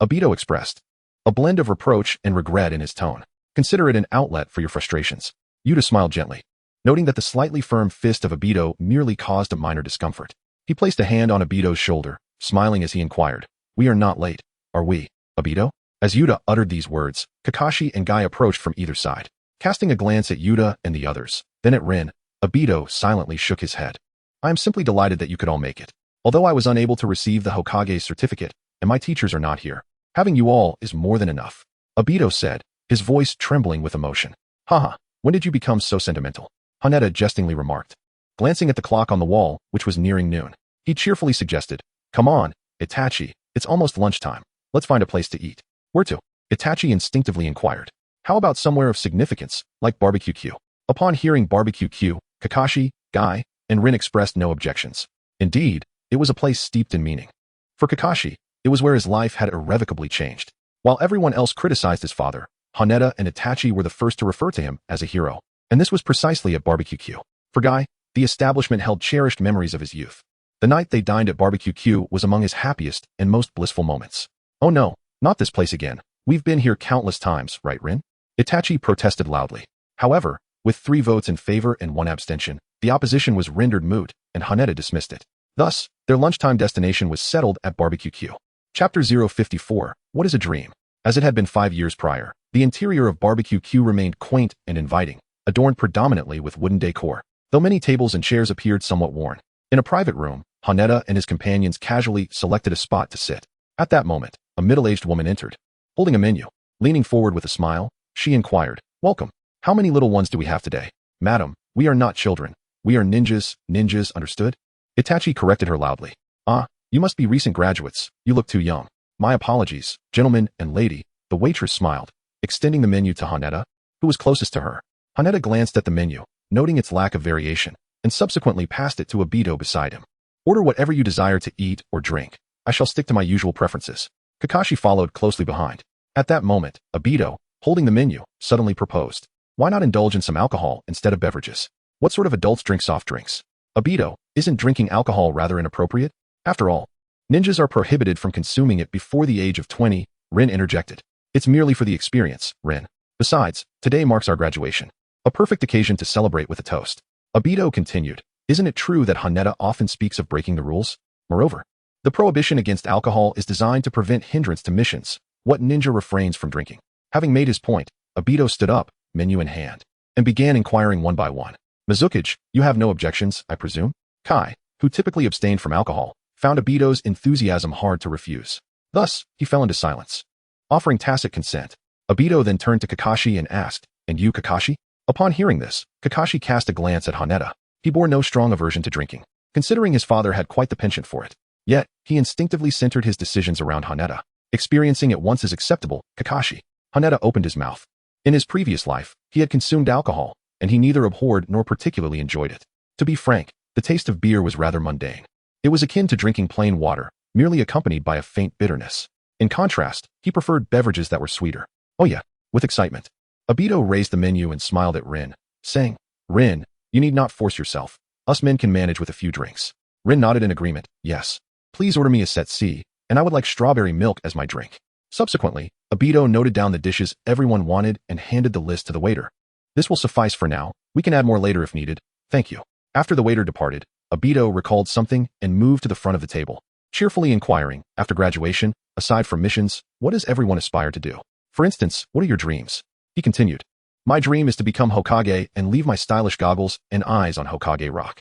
Obito expressed, a blend of reproach and regret in his tone. Consider it an outlet for your frustrations. Yuta smiled gently, noting that the slightly firm fist of Obito merely caused a minor discomfort. He placed a hand on Obito's shoulder, smiling as he inquired, we are not late, are we, Obito? As Yuta uttered these words, Kakashi and Guy approached from either side. Casting a glance at Yuta and the others, then at Rin, Obito silently shook his head. I am simply delighted that you could all make it. Although I was unable to receive the Hokage's certificate, and my teachers are not here, having you all is more than enough. Obito said, his voice trembling with emotion. Haha, when did you become so sentimental? Haneda jestingly remarked. Glancing at the clock on the wall, which was nearing noon, he cheerfully suggested, come on, Itachi, it's almost lunchtime. Let's find a place to eat. Where to? Itachi instinctively inquired. How about somewhere of significance, like Barbecue Q? Upon hearing Barbecue Q, Kakashi, Guy, and Rin expressed no objections. Indeed, it was a place steeped in meaning. For Kakashi, it was where his life had irrevocably changed. While everyone else criticized his father, Haneda and Itachi were the first to refer to him as a hero. And this was precisely at Barbecue Q. For Guy, the establishment held cherished memories of his youth. The night they dined at Barbecue Q was among his happiest and most blissful moments. Oh no, not this place again. We've been here countless times, right, Rin? Itachi protested loudly. However, with 3 votes in favor and 1 abstention, the opposition was rendered moot, and Haneda dismissed it. Thus, their lunchtime destination was settled at Barbecue Q. Chapter 054, What is a Dream? As it had been 5 years prior, the interior of Barbecue Q remained quaint and inviting, adorned predominantly with wooden decor, though many tables and chairs appeared somewhat worn. In a private room, Haneda and his companions casually selected a spot to sit. At that moment, a middle-aged woman entered. Holding a menu, leaning forward with a smile, she inquired, Welcome. How many little ones do we have today? Madam, we are not children. We are ninjas, understood? Itachi corrected her loudly. Ah, you must be recent graduates. You look too young. My apologies, gentlemen and lady, the waitress smiled, extending the menu to Haneda, who was closest to her. Haneda glanced at the menu, noting its lack of variation, and subsequently passed it to Obito beside him. Order whatever you desire to eat or drink. I shall stick to my usual preferences. Kakashi followed closely behind. At that moment, Obito, holding the menu, suddenly proposed. Why not indulge in some alcohol instead of beverages? What sort of adults drink soft drinks? Obito, isn't drinking alcohol rather inappropriate? After all, ninjas are prohibited from consuming it before the age of 20, Rin interjected. It's merely for the experience, Rin. Besides, today marks our graduation. A perfect occasion to celebrate with a toast. Obito continued, isn't it true that Haneda often speaks of breaking the rules? Moreover, the prohibition against alcohol is designed to prevent hindrance to missions. What ninja refrains from drinking? Having made his point, Obito stood up, menu in hand, and began inquiring one by one. Mizukage, you have no objections, I presume? Kai, who typically abstained from alcohol, found Obito's enthusiasm hard to refuse. Thus, he fell into silence. Offering tacit consent, Obito then turned to Kakashi and asked, And you, Kakashi? Upon hearing this, Kakashi cast a glance at Haneda. He bore no strong aversion to drinking, considering his father had quite the penchant for it. Yet, he instinctively centered his decisions around Haneda. Experiencing it once as acceptable, Kakashi. Haneda opened his mouth. In his previous life, he had consumed alcohol, and he neither abhorred nor particularly enjoyed it. To be frank, the taste of beer was rather mundane. It was akin to drinking plain water, merely accompanied by a faint bitterness. In contrast, he preferred beverages that were sweeter. Oh yeah, with excitement. Obito raised the menu and smiled at Rin, saying, Rin, you need not force yourself. Us men can manage with a few drinks. Rin nodded in agreement. Yes. Please order me a set C, and I would like strawberry milk as my drink. Subsequently, Obito noted down the dishes everyone wanted and handed the list to the waiter. This will suffice for now. We can add more later if needed. Thank you. After the waiter departed, Obito recalled something and moved to the front of the table, cheerfully inquiring, after graduation, aside from missions, what does everyone aspire to do? For instance, what are your dreams? He continued. My dream is to become Hokage and leave my stylish goggles and eyes on Hokage Rock.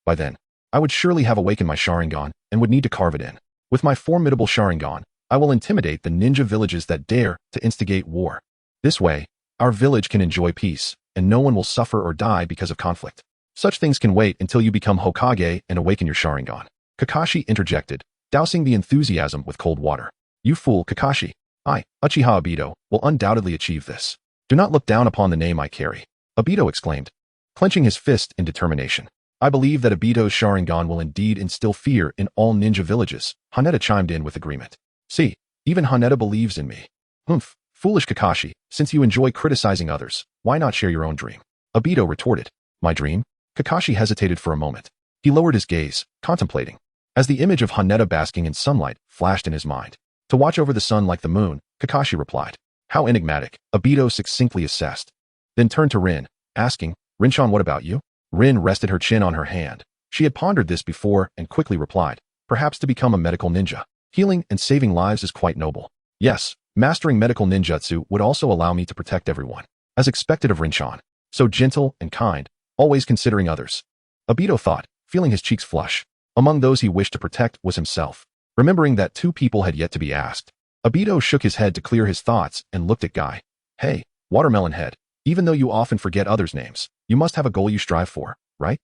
By then, I would surely have awakened my Sharingan and would need to carve it in. With my formidable Sharingan, I will intimidate the ninja villages that dare to instigate war. This way, our village can enjoy peace, and no one will suffer or die because of conflict. Such things can wait until you become Hokage and awaken your Sharingan. Kakashi interjected, dousing the enthusiasm with cold water. You fool, Kakashi. I, Uchiha Obito, will undoubtedly achieve this. Do not look down upon the name I carry. Obito exclaimed, clenching his fist in determination. I believe that Obito's Sharingan will indeed instill fear in all ninja villages. Haneda chimed in with agreement. See, even Haneda believes in me. Humph, foolish Kakashi, since you enjoy criticizing others, why not share your own dream? Obito retorted. My dream? Kakashi hesitated for a moment. He lowered his gaze, contemplating, as the image of Haneda basking in sunlight flashed in his mind. To watch over the sun like the moon, Kakashi replied. How enigmatic, Obito succinctly assessed. Then turned to Rin, asking, Rin-chan, what about you? Rin rested her chin on her hand. She had pondered this before and quickly replied, perhaps to become a medical ninja. Healing and saving lives is quite noble. Yes, mastering medical ninjutsu would also allow me to protect everyone, as expected of Rin-chan. So gentle and kind, always considering others. Obito thought, feeling his cheeks flush. Among those he wished to protect was himself. Remembering that 2 people had yet to be asked, Obito shook his head to clear his thoughts and looked at Guy. Hey, Watermelon Head, even though you often forget others' names, you must have a goal you strive for, right?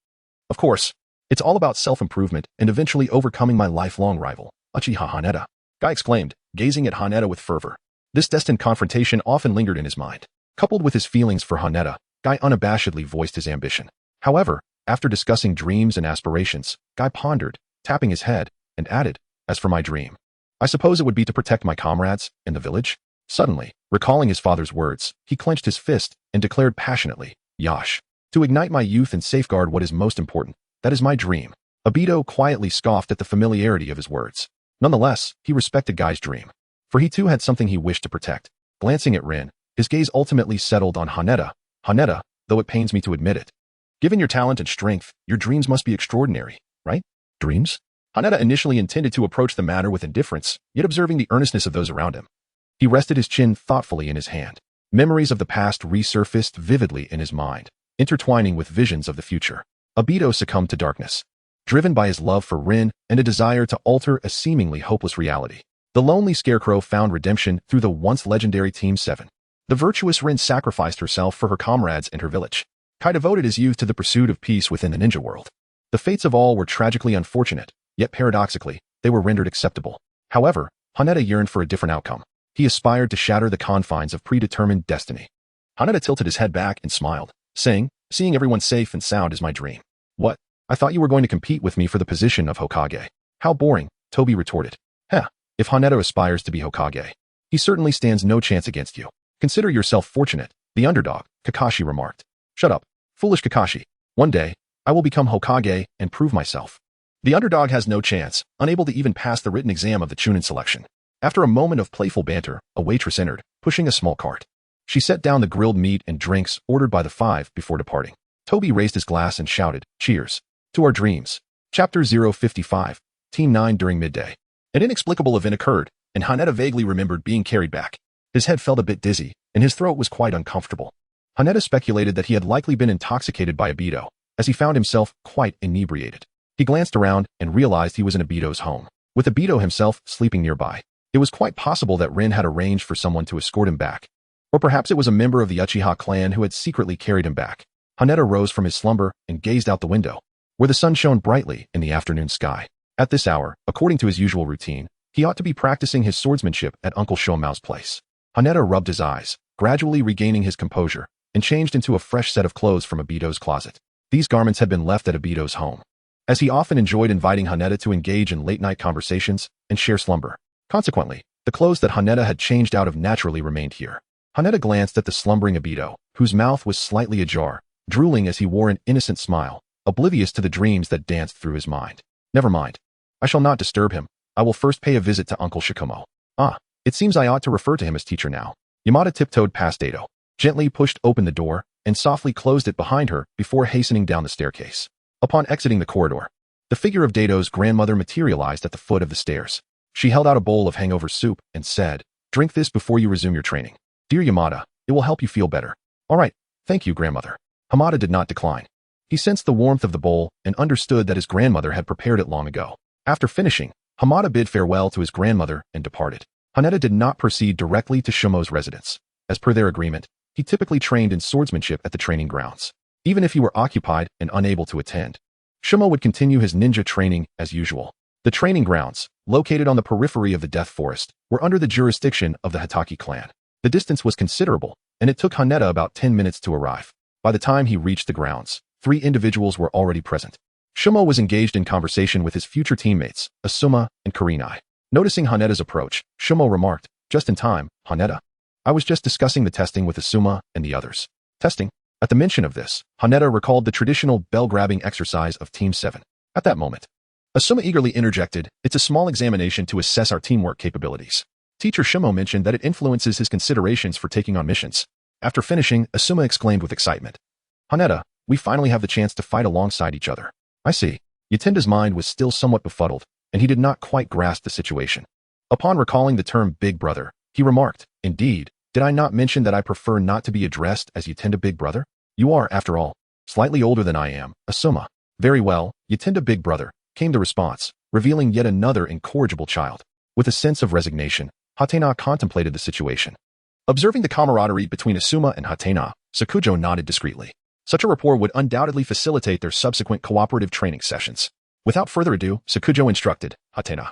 Of course. It's all about self-improvement and eventually overcoming my lifelong rival, Uchiha Haneda. Guy exclaimed, gazing at Haneda with fervor. This destined confrontation often lingered in his mind. Coupled with his feelings for Haneda, Guy unabashedly voiced his ambition. However, after discussing dreams and aspirations, Guy pondered, tapping his head, and added, as for my dream, I suppose it would be to protect my comrades in the village. Suddenly, recalling his father's words, he clenched his fist and declared passionately, Yash. To ignite my youth and safeguard what is most important, that is my dream. Obito quietly scoffed at the familiarity of his words. Nonetheless, he respected Guy's dream, for he too had something he wished to protect. Glancing at Rin, his gaze ultimately settled on Haneda. Haneda, though it pains me to admit it. Given your talent and strength, your dreams must be extraordinary, right? Dreams? Haneda initially intended to approach the matter with indifference, yet observing the earnestness of those around him. He rested his chin thoughtfully in his hand. Memories of the past resurfaced vividly in his mind, intertwining with visions of the future. Obito succumbed to darkness, driven by his love for Rin and a desire to alter a seemingly hopeless reality. The lonely scarecrow found redemption through the once legendary Team 7. The virtuous Rin sacrificed herself for her comrades and her village. Kai devoted his youth to the pursuit of peace within the ninja world. The fates of all were tragically unfortunate, yet paradoxically, they were rendered acceptable. However, Haneda yearned for a different outcome. He aspired to shatter the confines of predetermined destiny. Haneda tilted his head back and smiled, saying, seeing everyone safe and sound is my dream. What? I thought you were going to compete with me for the position of Hokage. How boring, Toby retorted. Heh, if Haneda aspires to be Hokage, he certainly stands no chance against you. Consider yourself fortunate, the underdog, Kakashi remarked. Shut up, foolish Kakashi. One day, I will become Hokage and prove myself. The underdog has no chance, unable to even pass the written exam of the Chunin selection. After a moment of playful banter, a waitress entered, pushing a small cart. She set down the grilled meat and drinks ordered by the 5 before departing. Toby raised his glass and shouted, cheers. To our dreams. Chapter 055, Team 9 during midday. An inexplicable event occurred, and Haneda vaguely remembered being carried back. His head felt a bit dizzy, and his throat was quite uncomfortable. Haneda speculated that he had likely been intoxicated by Obito, as he found himself quite inebriated. He glanced around and realized he was in Obito's home, with Obito himself sleeping nearby. It was quite possible that Rin had arranged for someone to escort him back. Or perhaps it was a member of the Uchiha clan who had secretly carried him back. Haneda rose from his slumber and gazed out the window, where the sun shone brightly in the afternoon sky. At this hour, according to his usual routine, he ought to be practicing his swordsmanship at Uncle Shomao's place. Haneda rubbed his eyes, gradually regaining his composure, and changed into a fresh set of clothes from Obito's closet. These garments had been left at Obito's home, as he often enjoyed inviting Haneda to engage in late-night conversations and share slumber. Consequently, The clothes that Haneda had changed out of naturally remained here. Haneda glanced at the slumbering Obito, whose mouth was slightly ajar, drooling as he wore an innocent smile, oblivious to the dreams that danced through his mind. Never mind. I shall not disturb him. I will first pay a visit to Uncle Shikumo. Ah, it seems I ought to refer to him as teacher now. Yamada tiptoed past Dato, gently pushed open the door, and softly closed it behind her before hastening down the staircase. Upon exiting the corridor, the figure of Dato's grandmother materialized at the foot of the stairs. She held out a bowl of hangover soup and said, "Drink this before you resume your training. Dear Yamada, it will help you feel better." "All right, thank you, grandmother." Hamada did not decline. He sensed the warmth of the bowl and understood that his grandmother had prepared it long ago. After finishing, Hamada bid farewell to his grandmother and departed. Haneda did not proceed directly to Shumo's residence. As per their agreement, he typically trained in swordsmanship at the training grounds. Even if he were occupied and unable to attend, Shumo would continue his ninja training as usual. The training grounds, located on the periphery of the Death Forest, were under the jurisdiction of the Hatake clan. The distance was considerable, and it took Haneda about 10 minutes to arrive. By the time he reached the grounds, 3 individuals were already present. Shumo was engaged in conversation with his future teammates, Asuma and Kurenai. Noticing Haneda's approach, Shumo remarked, "Just in time, Haneda. I was just discussing the testing with Asuma and the others." Testing? At the mention of this, Haneda recalled the traditional bell-grabbing exercise of Team 7. At that moment, Asuma eagerly interjected, "It's a small examination to assess our teamwork capabilities." Teacher Shumo mentioned that it influences his considerations for taking on missions. After finishing, Asuma exclaimed with excitement, "Haneda, we finally have the chance to fight alongside each other." "I see." Yatenda's mind was still somewhat befuddled, and he did not quite grasp the situation. Upon recalling the term Big Brother, he remarked, "Indeed, did I not mention that I prefer not to be addressed as Yatenda Big Brother? You are, after all, slightly older than I am, Asuma." "Very well, Yatenda Big Brother," came the response, revealing yet another incorrigible child. With a sense of resignation, Hatena contemplated the situation. Observing the camaraderie between Asuma and Hatena, Sakujo nodded discreetly. Such a rapport would undoubtedly facilitate their subsequent cooperative training sessions. Without further ado, Sakujo instructed, "Hatena,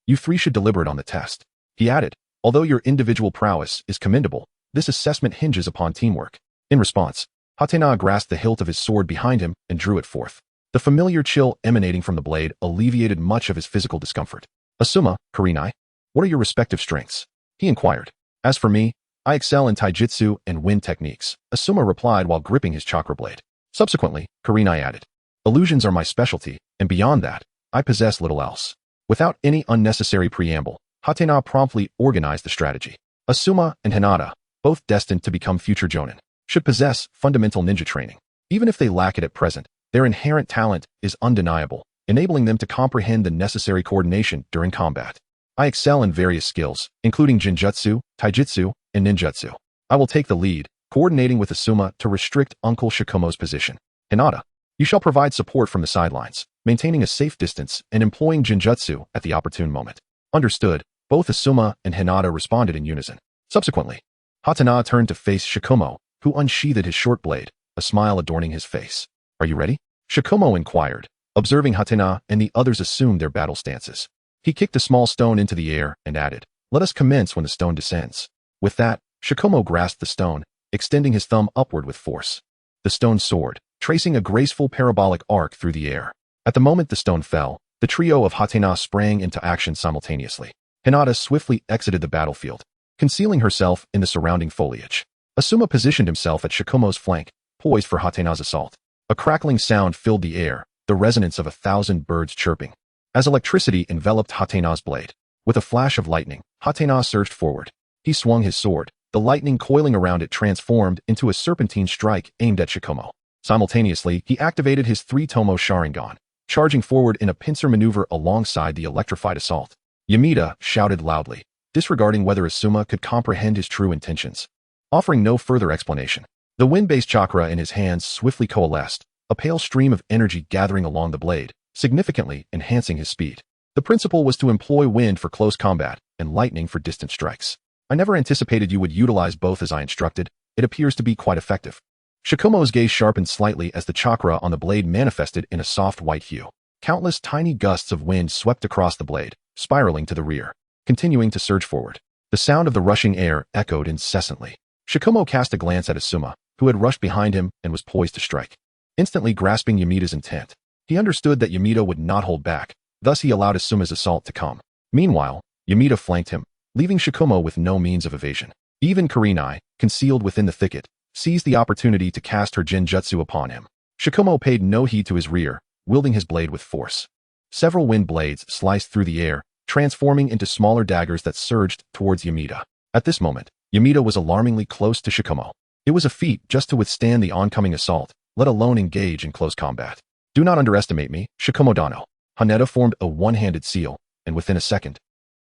you 3 should deliberate on the test." He added, "Although your individual prowess is commendable, this assessment hinges upon teamwork." In response, Hatena grasped the hilt of his sword behind him and drew it forth. The familiar chill emanating from the blade alleviated much of his physical discomfort. "Asuma, Kurenai, what are your respective strengths?" he inquired. "As for me, I excel in taijutsu and wind techniques," Asuma replied while gripping his chakra blade. Subsequently, Kurenai added, "Illusions are my specialty, and beyond that, I possess little else." Without any unnecessary preamble, Hatena promptly organized the strategy. Asuma and Hinata, both destined to become future jonin, should possess fundamental ninja training. Even if they lack it at present, their inherent talent is undeniable, enabling them to comprehend the necessary coordination during combat. "I excel in various skills, including Jinjutsu, Taijutsu, and Ninjutsu. I will take the lead, coordinating with Asuma to restrict Uncle Shikumo's position. Hinata, you shall provide support from the sidelines, maintaining a safe distance and employing Jinjutsu at the opportune moment." Understood, both Asuma and Hinata responded in unison. Subsequently, Hatena turned to face Shikumo, who unsheathed his short blade, a smile adorning his face. "Are you ready?" Shikumo inquired, observing Hatena and the others assume their battle stances. He kicked a small stone into the air and added, "Let us commence when the stone descends." With that, Shikumo grasped the stone, extending his thumb upward with force. The stone soared, tracing a graceful parabolic arc through the air. At the moment the stone fell, the trio of Hatena sprang into action simultaneously. Hinata swiftly exited the battlefield, concealing herself in the surrounding foliage. Asuma positioned himself at Shikumo's flank, poised for Hatena's assault. A crackling sound filled the air, the resonance of 1,000 birds chirping, as electricity enveloped Hatena's blade. With a flash of lightning, Hatena surged forward. He swung his sword, the lightning coiling around it transformed into a serpentine strike aimed at Shikumo. Simultaneously, he activated his 3-tomo Sharingan, charging forward in a pincer maneuver alongside the electrified assault. Yamida shouted loudly, disregarding whether Asuma could comprehend his true intentions. Offering no further explanation, the wind-based chakra in his hands swiftly coalesced, a pale stream of energy gathering along the blade, significantly enhancing his speed. The principle was to employ wind for close combat and lightning for distant strikes. "I never anticipated you would utilize both as I instructed. It appears to be quite effective." Shikumo's gaze sharpened slightly as the chakra on the blade manifested in a soft white hue. Countless tiny gusts of wind swept across the blade, spiraling to the rear, continuing to surge forward. The sound of the rushing air echoed incessantly. Shikumo cast a glance at Asuma, who had rushed behind him and was poised to strike. Instantly grasping Yamida's intent, he understood that Yamida would not hold back, thus he allowed Asuma's assault to come. Meanwhile, Yamida flanked him, leaving Shikumo with no means of evasion. Even Kurenai, concealed within the thicket, seized the opportunity to cast her Jinjutsu upon him. Shikumo paid no heed to his rear, wielding his blade with force. Several wind blades sliced through the air, transforming into smaller daggers that surged towards Yamida. At this moment, Yamida was alarmingly close to Shikumo. It was a feat just to withstand the oncoming assault, let alone engage in close combat. Do not underestimate me, Shikumo Dano. Haneda formed a one-handed seal, and within a second,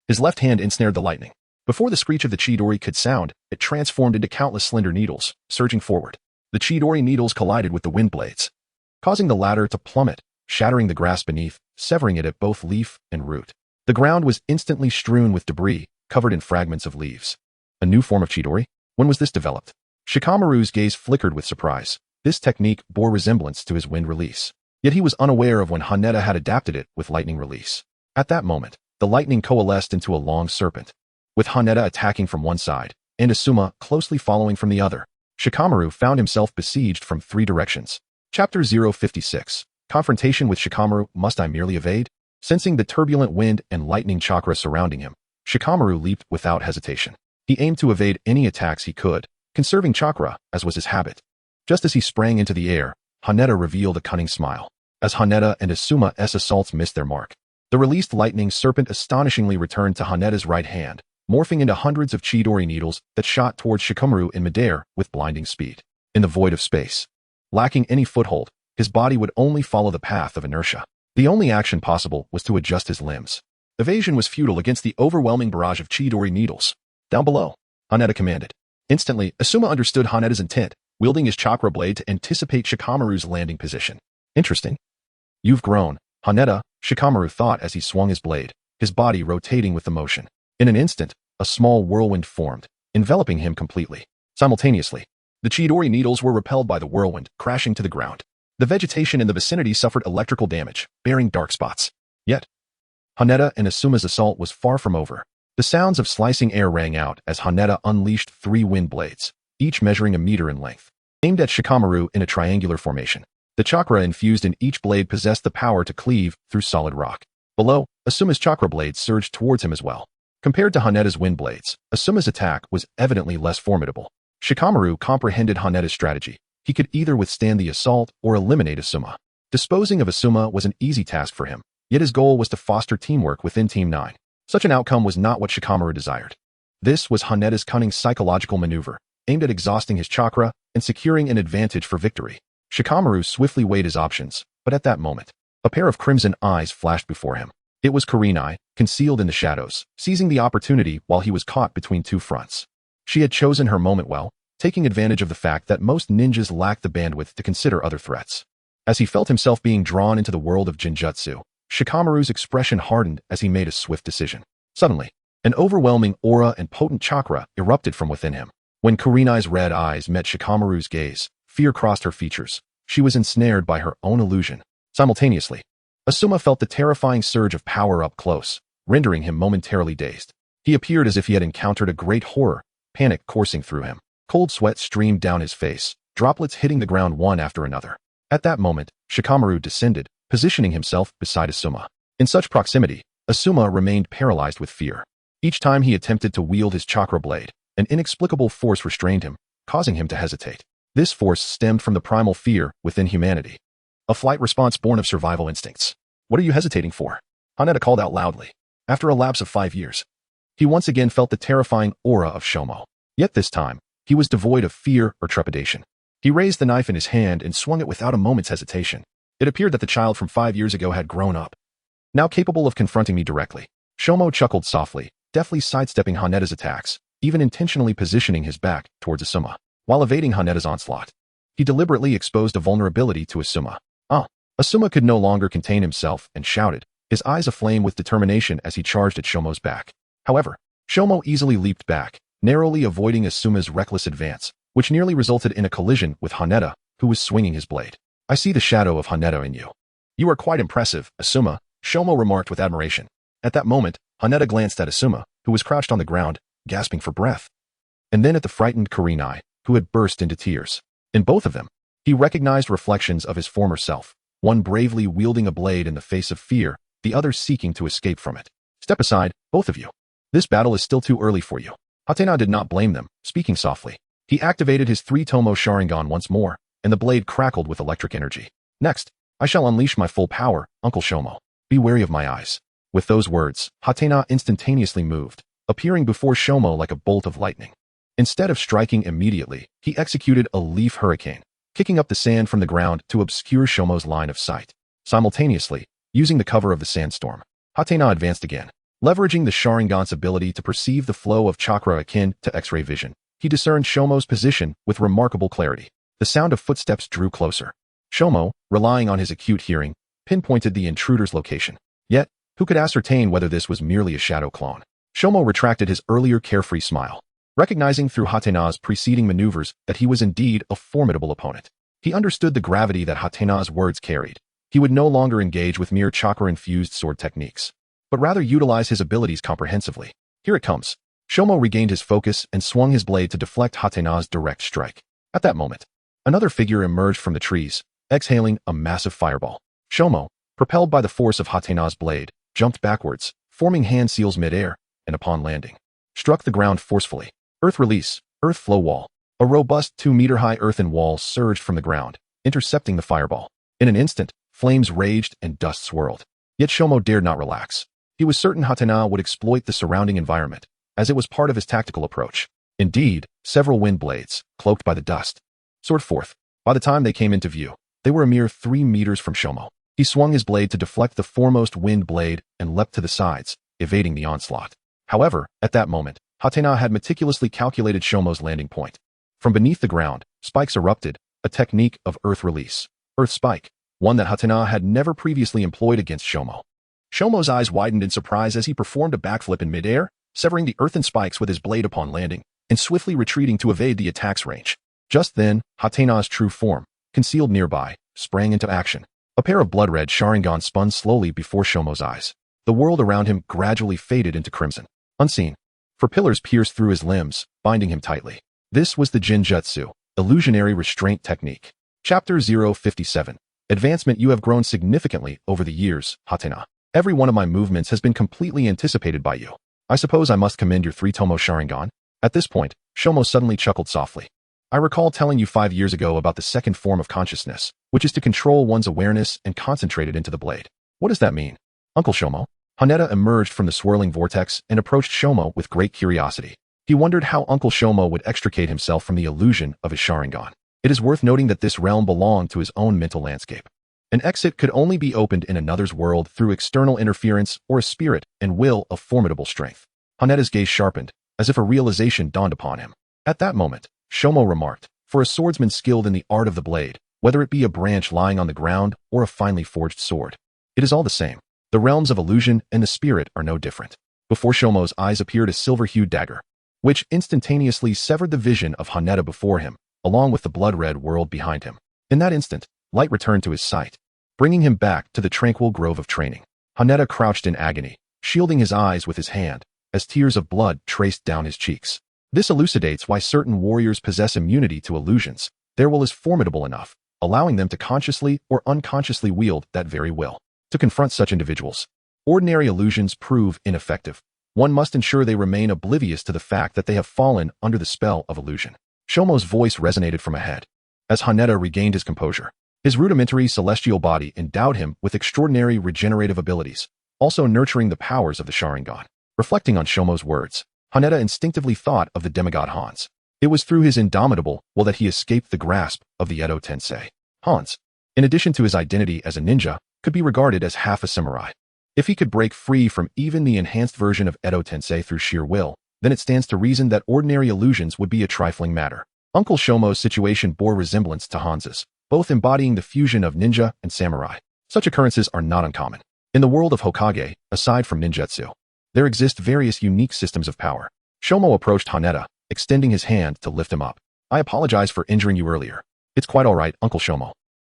his left hand ensnared the lightning. Before the screech of the Chidori could sound, it transformed into countless slender needles, surging forward. The Chidori needles collided with the wind blades, causing the latter to plummet, shattering the grass beneath, severing it at both leaf and root. The ground was instantly strewn with debris, covered in fragments of leaves. A new form of Chidori? When was this developed? Shikamaru's gaze flickered with surprise. This technique bore resemblance to his wind release. Yet he was unaware of when Haneda had adapted it with lightning release. At that moment, the lightning coalesced into a long serpent, with Haneda attacking from one side, and Asuma closely following from the other. Shikamaru found himself besieged from three directions. Chapter 056. Confrontation with Shikamaru. Must I merely evade? Sensing the turbulent wind and lightning chakra surrounding him, Shikamaru leaped without hesitation. He aimed to evade any attacks he could, conserving chakra, as was his habit. Just as he sprang into the air, Haneda revealed a cunning smile. As Haneda and Asuma's assaults missed their mark, the released lightning serpent astonishingly returned to Haneda's right hand, morphing into hundreds of Chidori needles that shot towards Shikamaru in midair with blinding speed. In the void of space, lacking any foothold, his body would only follow the path of inertia. The only action possible was to adjust his limbs. Evasion was futile against the overwhelming barrage of Chidori needles. Down below, Haneda commanded. Instantly, Asuma understood Haneda's intent, wielding his chakra blade to anticipate Shikamaru's landing position. Interesting. You've grown, Haneda, Shikamaru thought as he swung his blade, his body rotating with the motion. In an instant, a small whirlwind formed, enveloping him completely. Simultaneously, the Chidori needles were repelled by the whirlwind, crashing to the ground. The vegetation in the vicinity suffered electrical damage, bearing dark spots. Yet, Haneda and Asuma's assault was far from over. The sounds of slicing air rang out as Haneda unleashed three wind blades, each measuring a meter in length, aimed at Shikamaru in a triangular formation. The chakra infused in each blade possessed the power to cleave through solid rock. Below, Asuma's chakra blades surged towards him as well. Compared to Haneda's wind blades, Asuma's attack was evidently less formidable. Shikamaru comprehended Haneda's strategy. He could either withstand the assault or eliminate Asuma. Disposing of Asuma was an easy task for him, yet his goal was to foster teamwork within Team 9. Such an outcome was not what Shikamaru desired. This was Haneda's cunning psychological maneuver, aimed at exhausting his chakra and securing an advantage for victory. Shikamaru swiftly weighed his options, but at that moment, a pair of crimson eyes flashed before him. It was Kurenai, concealed in the shadows, seizing the opportunity while he was caught between two fronts. She had chosen her moment well, taking advantage of the fact that most ninjas lacked the bandwidth to consider other threats. As he felt himself being drawn into the world of Jinjutsu, Shikamaru's expression hardened as he made a swift decision. Suddenly, an overwhelming aura and potent chakra erupted from within him. When Kurenai's red eyes met Shikamaru's gaze, fear crossed her features. She was ensnared by her own illusion. Simultaneously, Asuma felt the terrifying surge of power up close, rendering him momentarily dazed. He appeared as if he had encountered a great horror, panic coursing through him. Cold sweat streamed down his face, droplets hitting the ground one after another. At that moment, Shikamaru descended, positioning himself beside Asuma. In such proximity, Asuma remained paralyzed with fear. Each time he attempted to wield his chakra blade, an inexplicable force restrained him, causing him to hesitate. This force stemmed from the primal fear within humanity. A flight response born of survival instincts. What are you hesitating for? Haneda called out loudly. After a lapse of 5 years, he once again felt the terrifying aura of Shomo. Yet this time, he was devoid of fear or trepidation. He raised the knife in his hand and swung it without a moment's hesitation. It appeared that the child from 5 years ago had grown up, now capable of confronting me directly. Shomo chuckled softly, deftly sidestepping Haneda's attacks, even intentionally positioning his back towards Asuma. While evading Haneda's onslaught, he deliberately exposed a vulnerability to Asuma. Asuma could no longer contain himself and shouted, his eyes aflame with determination as he charged at Shomo's back. However, Shomo easily leaped back, narrowly avoiding Asuma's reckless advance, which nearly resulted in a collision with Haneda, who was swinging his blade. I see the shadow of Haneda in you. You are quite impressive, Asuma, Shomo remarked with admiration. At that moment, Haneda glanced at Asuma, who was crouched on the ground, gasping for breath. And then at the frightened Kurenai, who had burst into tears. In both of them, he recognized reflections of his former self, one bravely wielding a blade in the face of fear, the other seeking to escape from it. Step aside, both of you. This battle is still too early for you. Hatena did not blame them, speaking softly. He activated his 3-tomo Sharingan once more, and the blade crackled with electric energy. Next, I shall unleash my full power, Uncle Shomo. Be wary of my eyes. With those words, Hatena instantaneously moved, appearing before Shomo like a bolt of lightning. Instead of striking immediately, he executed a leaf hurricane, kicking up the sand from the ground to obscure Shomo's line of sight. Simultaneously, using the cover of the sandstorm, Hatena advanced again. Leveraging the Sharingan's ability to perceive the flow of chakra akin to X-ray vision, he discerned Shomo's position with remarkable clarity. The sound of footsteps drew closer. Shomo, relying on his acute hearing, pinpointed the intruder's location. Yet, who could ascertain whether this was merely a shadow clone? Shomo retracted his earlier carefree smile, recognizing through Hatena's preceding maneuvers that he was indeed a formidable opponent. He understood the gravity that Hatena's words carried. He would no longer engage with mere chakra-infused sword techniques, but rather utilize his abilities comprehensively. Here it comes. Shomo regained his focus and swung his blade to deflect Hatena's direct strike. At that moment, another figure emerged from the trees, exhaling a massive fireball. Shomo, propelled by the force of Hatena's blade, jumped backwards, forming hand seals mid-air, and upon landing, struck the ground forcefully. Earth release, earth flow wall. A robust 2-meter-high earthen wall surged from the ground, intercepting the fireball. In an instant, flames raged and dust swirled. Yet Shomo dared not relax. He was certain Hatena would exploit the surrounding environment, as it was part of his tactical approach. Indeed, several wind blades, cloaked by the dust, soared forth. By the time they came into view, they were a mere 3 meters from Shomo. He swung his blade to deflect the foremost wind blade and leapt to the sides, evading the onslaught. However, at that moment, Hatena had meticulously calculated Shomo's landing point. From beneath the ground, spikes erupted, a technique of earth release. Earth spike, one that Hatena had never previously employed against Shomo. Shomo's eyes widened in surprise as he performed a backflip in midair, severing the earthen spikes with his blade upon landing, and swiftly retreating to evade the attack's range. Just then, Hatena's true form, concealed nearby, sprang into action. A pair of blood-red Sharingan spun slowly before Shomo's eyes. The world around him gradually faded into crimson. Unseen, for pillars pierced through his limbs, binding him tightly. This was the Jinjutsu, illusionary restraint technique. Chapter 057. Advancement. You have grown significantly over the years, Hatena. Every one of my movements has been completely anticipated by you. I suppose I must commend your 3-tomo Sharingan. At this point, Shomo suddenly chuckled softly. I recall telling you 5 years ago about the second form of consciousness, which is to control one's awareness and concentrate it into the blade. What does that mean? Uncle Shomo? Haneda emerged from the swirling vortex and approached Shomo with great curiosity. He wondered how Uncle Shomo would extricate himself from the illusion of his Sharingan. It is worth noting that this realm belonged to his own mental landscape. An exit could only be opened in another's world through external interference or a spirit and will of formidable strength. Haneda's gaze sharpened, as if a realization dawned upon him. At that moment, Shomo remarked, for a swordsman skilled in the art of the blade, whether it be a branch lying on the ground or a finely forged sword, it is all the same. The realms of illusion and the spirit are no different. Before Shomo's eyes appeared a silver-hued dagger, which instantaneously severed the vision of Haneda before him, along with the blood-red world behind him. In that instant, light returned to his sight, bringing him back to the tranquil grove of training. Haneda crouched in agony, shielding his eyes with his hand, as tears of blood traced down his cheeks. This elucidates why certain warriors possess immunity to illusions. Their will is formidable enough, allowing them to consciously or unconsciously wield that very will. To confront such individuals, ordinary illusions prove ineffective. One must ensure they remain oblivious to the fact that they have fallen under the spell of illusion. Shomo's voice resonated from ahead. As Haneda regained his composure, his rudimentary celestial body endowed him with extraordinary regenerative abilities, also nurturing the powers of the Sharingan. Reflecting on Shomo's words, Haneda instinctively thought of the demigod Hans. It was through his indomitable will that he escaped the grasp of the Edo Tensei. Hans, in addition to his identity as a ninja, could be regarded as half a samurai. If he could break free from even the enhanced version of Edo Tensei through sheer will, then it stands to reason that ordinary illusions would be a trifling matter. Uncle Shomo's situation bore resemblance to Hans's, both embodying the fusion of ninja and samurai. Such occurrences are not uncommon. In the world of Hokage, aside from ninjutsu, there exist various unique systems of power. Shomo approached Haneda, extending his hand to lift him up. I apologize for injuring you earlier. It's quite all right, Uncle Shomo.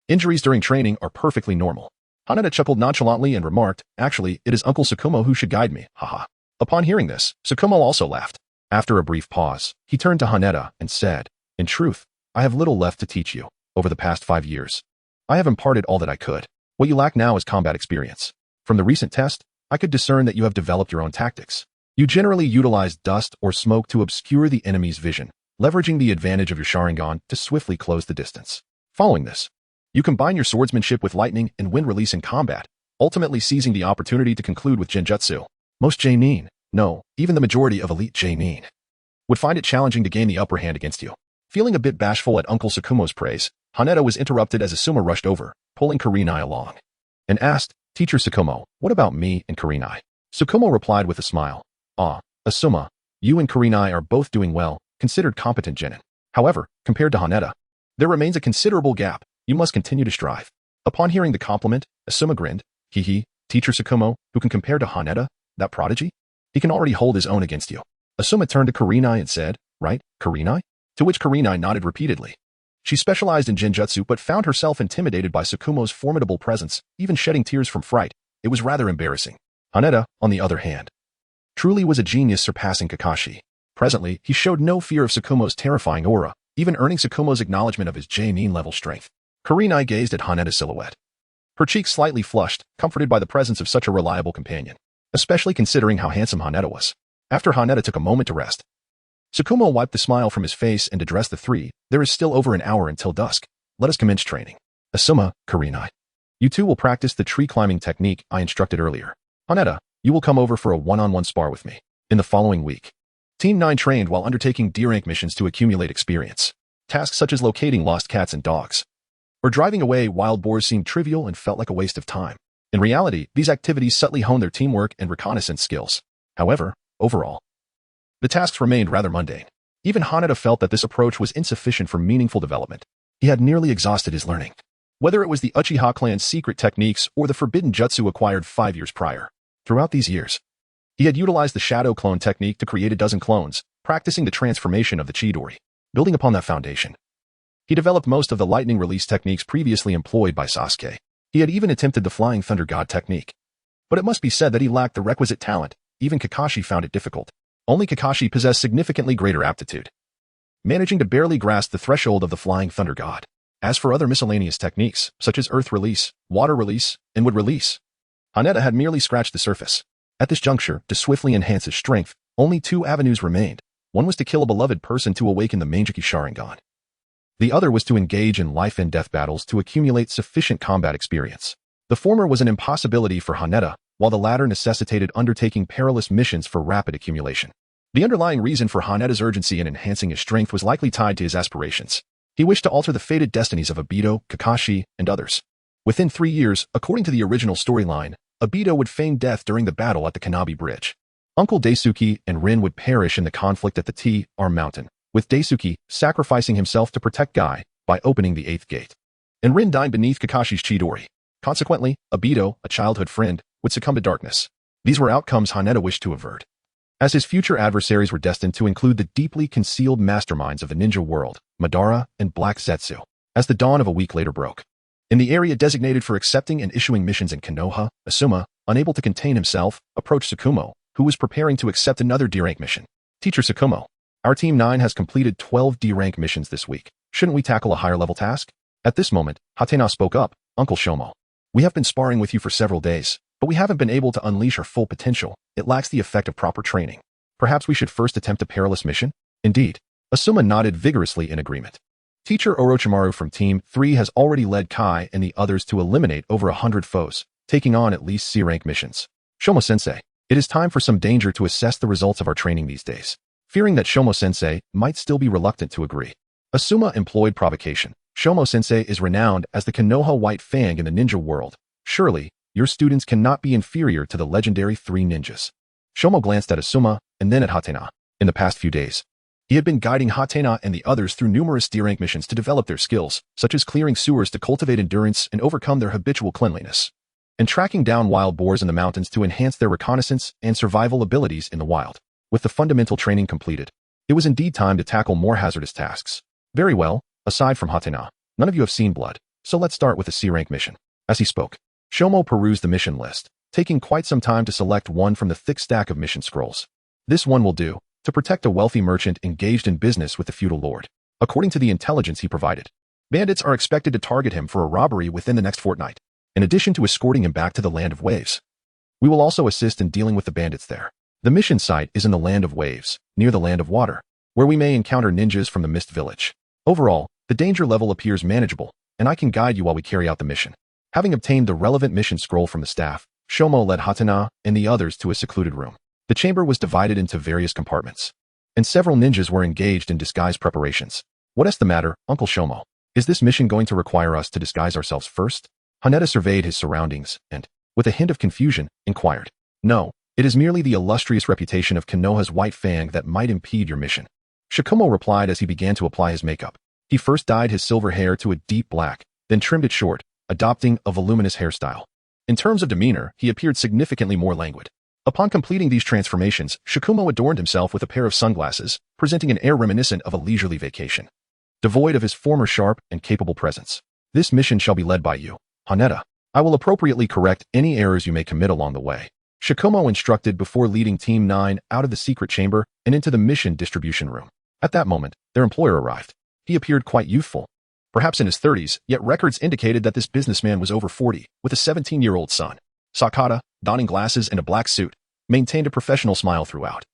Injuries during training are perfectly normal. Haneda chuckled nonchalantly and remarked, actually, it is Uncle Shikumo who should guide me, haha. Upon hearing this, Shikumo also laughed. After a brief pause, he turned to Haneda and said, in truth, I have little left to teach you. Over the past 5 years, I have imparted all that I could. What you lack now is combat experience. From the recent test, I could discern that you have developed your own tactics. You generally utilize dust or smoke to obscure the enemy's vision, leveraging the advantage of your Sharingan to swiftly close the distance. Following this, you combine your swordsmanship with lightning and wind release in combat, ultimately seizing the opportunity to conclude with Jinjutsu. Most J-nin, no, even the majority of elite J-nin, would find it challenging to gain the upper hand against you. Feeling a bit bashful at Uncle Shikumo's praise, Haneda was interrupted as Asuma rushed over, pulling Kurenai along, and asked, "Teacher Shikumo, what about me and Kurenai?" Shikumo replied with a smile, "Ah, Asuma, you and Kurenai are both doing well, considered competent genin. However, compared to Haneda, there remains a considerable gap. You must continue to strive." Upon hearing the compliment, Asuma grinned, "Hee, Teacher Shikumo, who can compare to Haneda, that prodigy? He can already hold his own against you." Asuma turned to Kurenai and said, "Right, Kurenai?" To which Kurenai nodded repeatedly. She specialized in Jinjutsu but found herself intimidated by Shikumo's formidable presence, even shedding tears from fright. It was rather embarrassing. Haneda, on the other hand, truly was a genius surpassing Kakashi. Presently, he showed no fear of Shikumo's terrifying aura, even earning Shikumo's acknowledgement of his J-nin level strength. Kurenai gazed at Haneda's silhouette. Her cheeks slightly flushed, comforted by the presence of such a reliable companion, especially considering how handsome Haneda was. After Haneda took a moment to rest, Shikumo wiped the smile from his face and addressed the three. "There is still over an hour until dusk. Let us commence training. Asuma, Kurenai, you two will practice the tree climbing technique I instructed earlier. Haneda, you will come over for a one-on-one spar with me. In the following week, Team 9 trained while undertaking D-rank missions to accumulate experience. Tasks such as locating lost cats and dogs, or driving away wild boars seemed trivial and felt like a waste of time. In reality, these activities subtly honed their teamwork and reconnaissance skills. However, overall, the tasks remained rather mundane. Even Haneda felt that this approach was insufficient for meaningful development. He had nearly exhausted his learning, whether it was the Uchiha clan's secret techniques or the forbidden jutsu acquired 5 years prior. Throughout these years, he had utilized the shadow clone technique to create a dozen clones, practicing the transformation of the Chidori. Building upon that foundation, he developed most of the lightning release techniques previously employed by Sasuke. He had even attempted the flying thunder god technique. But it must be said that he lacked the requisite talent. Even Kakashi found it difficult. Only Kakashi possessed significantly greater aptitude, managing to barely grasp the threshold of the flying thunder god. As for other miscellaneous techniques, such as earth release, water release, and wood release, Haneda had merely scratched the surface. At this juncture, to swiftly enhance his strength, only 2 avenues remained. One was to kill a beloved person to awaken the Manjiki Sharingan. The other was to engage in life and death battles to accumulate sufficient combat experience. The former was an impossibility for Haneda, while the latter necessitated undertaking perilous missions for rapid accumulation. The underlying reason for Haneda's urgency in enhancing his strength was likely tied to his aspirations. He wished to alter the fated destinies of Obito, Kakashi, and others. Within 3 years, according to the original storyline, Obito would feign death during the battle at the Kanabi Bridge. Uncle Daisuke and Rin would perish in the conflict at the T-Arm Mountain, with Daisuke sacrificing himself to protect Guy by opening the 8th gate. And Rin died beneath Kakashi's Chidori. Consequently, Obito, a childhood friend, would succumb to darkness. These were outcomes Haneda wished to avert, as his future adversaries were destined to include the deeply concealed masterminds of the ninja world, Madara and Black Zetsu. As the dawn of a week later broke, in the area designated for accepting and issuing missions in Konoha, Asuma, unable to contain himself, approached Shikumo, who was preparing to accept another D-rank mission. "Teacher Shikumo, our Team 9 has completed 12 D-rank missions this week. Shouldn't we tackle a higher-level task?" At this moment, Hatena spoke up, "Uncle Shomo, we have been sparring with you for several days, but we haven't been able to unleash our full potential. It lacks the effect of proper training. Perhaps we should first attempt a perilous mission?" "Indeed." Asuma nodded vigorously in agreement. Teacher Orochimaru from Team 3 has already led Kai and the others to eliminate over 100 foes, taking on at least C-rank missions. "Shomo-sensei, it is time for some danger to assess the results of our training these days." Fearing that Shomo-sensei might still be reluctant to agree, Asuma employed provocation. "Shomo-sensei is renowned as the Konoha White Fang in the ninja world. Surely, your students cannot be inferior to the legendary 3 ninjas." Shomo glanced at Asuma and then at Hatena. In the past few days, he had been guiding Hatena and the others through numerous D-rank missions to develop their skills, such as clearing sewers to cultivate endurance and overcome their habitual cleanliness, and tracking down wild boars in the mountains to enhance their reconnaissance and survival abilities in the wild. With the fundamental training completed, it was indeed time to tackle more hazardous tasks. "Very well, aside from Hatena, none of you have seen blood, so let's start with the C-rank mission." As he spoke, Shomo perused the mission list, taking quite some time to select one from the thick stack of mission scrolls. "This one will do, to protect a wealthy merchant engaged in business with the feudal lord. According to the intelligence he provided, bandits are expected to target him for a robbery within the next fortnight, in addition to escorting him back to the Land of Waves. We will also assist in dealing with the bandits there. The mission site is in the Land of Waves, near the Land of Water, where we may encounter ninjas from the Mist Village. Overall, the danger level appears manageable, and I can guide you while we carry out the mission. Having obtained the relevant mission scroll from the staff, Shikumo led Hatana and the others to a secluded room. The chamber was divided into various compartments, and several ninjas were engaged in disguise preparations. What's the matter, Uncle Shikumo? Is this mission going to require us to disguise ourselves first? Haneda surveyed his surroundings and, with a hint of confusion, inquired. No, it is merely the illustrious reputation of Konoha's White Fang that might impede your mission. Shikumo replied as he began to apply his makeup. He first dyed his silver hair to a deep black, then trimmed it short, adopting a voluminous hairstyle. In terms of demeanor, he appeared significantly more languid. Upon completing these transformations, Shikumo adorned himself with a pair of sunglasses, presenting an air reminiscent of a leisurely vacation, devoid of his former sharp and capable presence. This mission shall be led by you, Haneda. I will appropriately correct any errors you may commit along the way. Shikumo instructed before leading Team 9 out of the secret chamber and into the mission distribution room. At that moment, their employer arrived. He appeared quite youthful, perhaps in his 30s, yet records indicated that this businessman was over 40, with a 17-year-old son. Sakata, donning glasses and a black suit, maintained a professional smile throughout.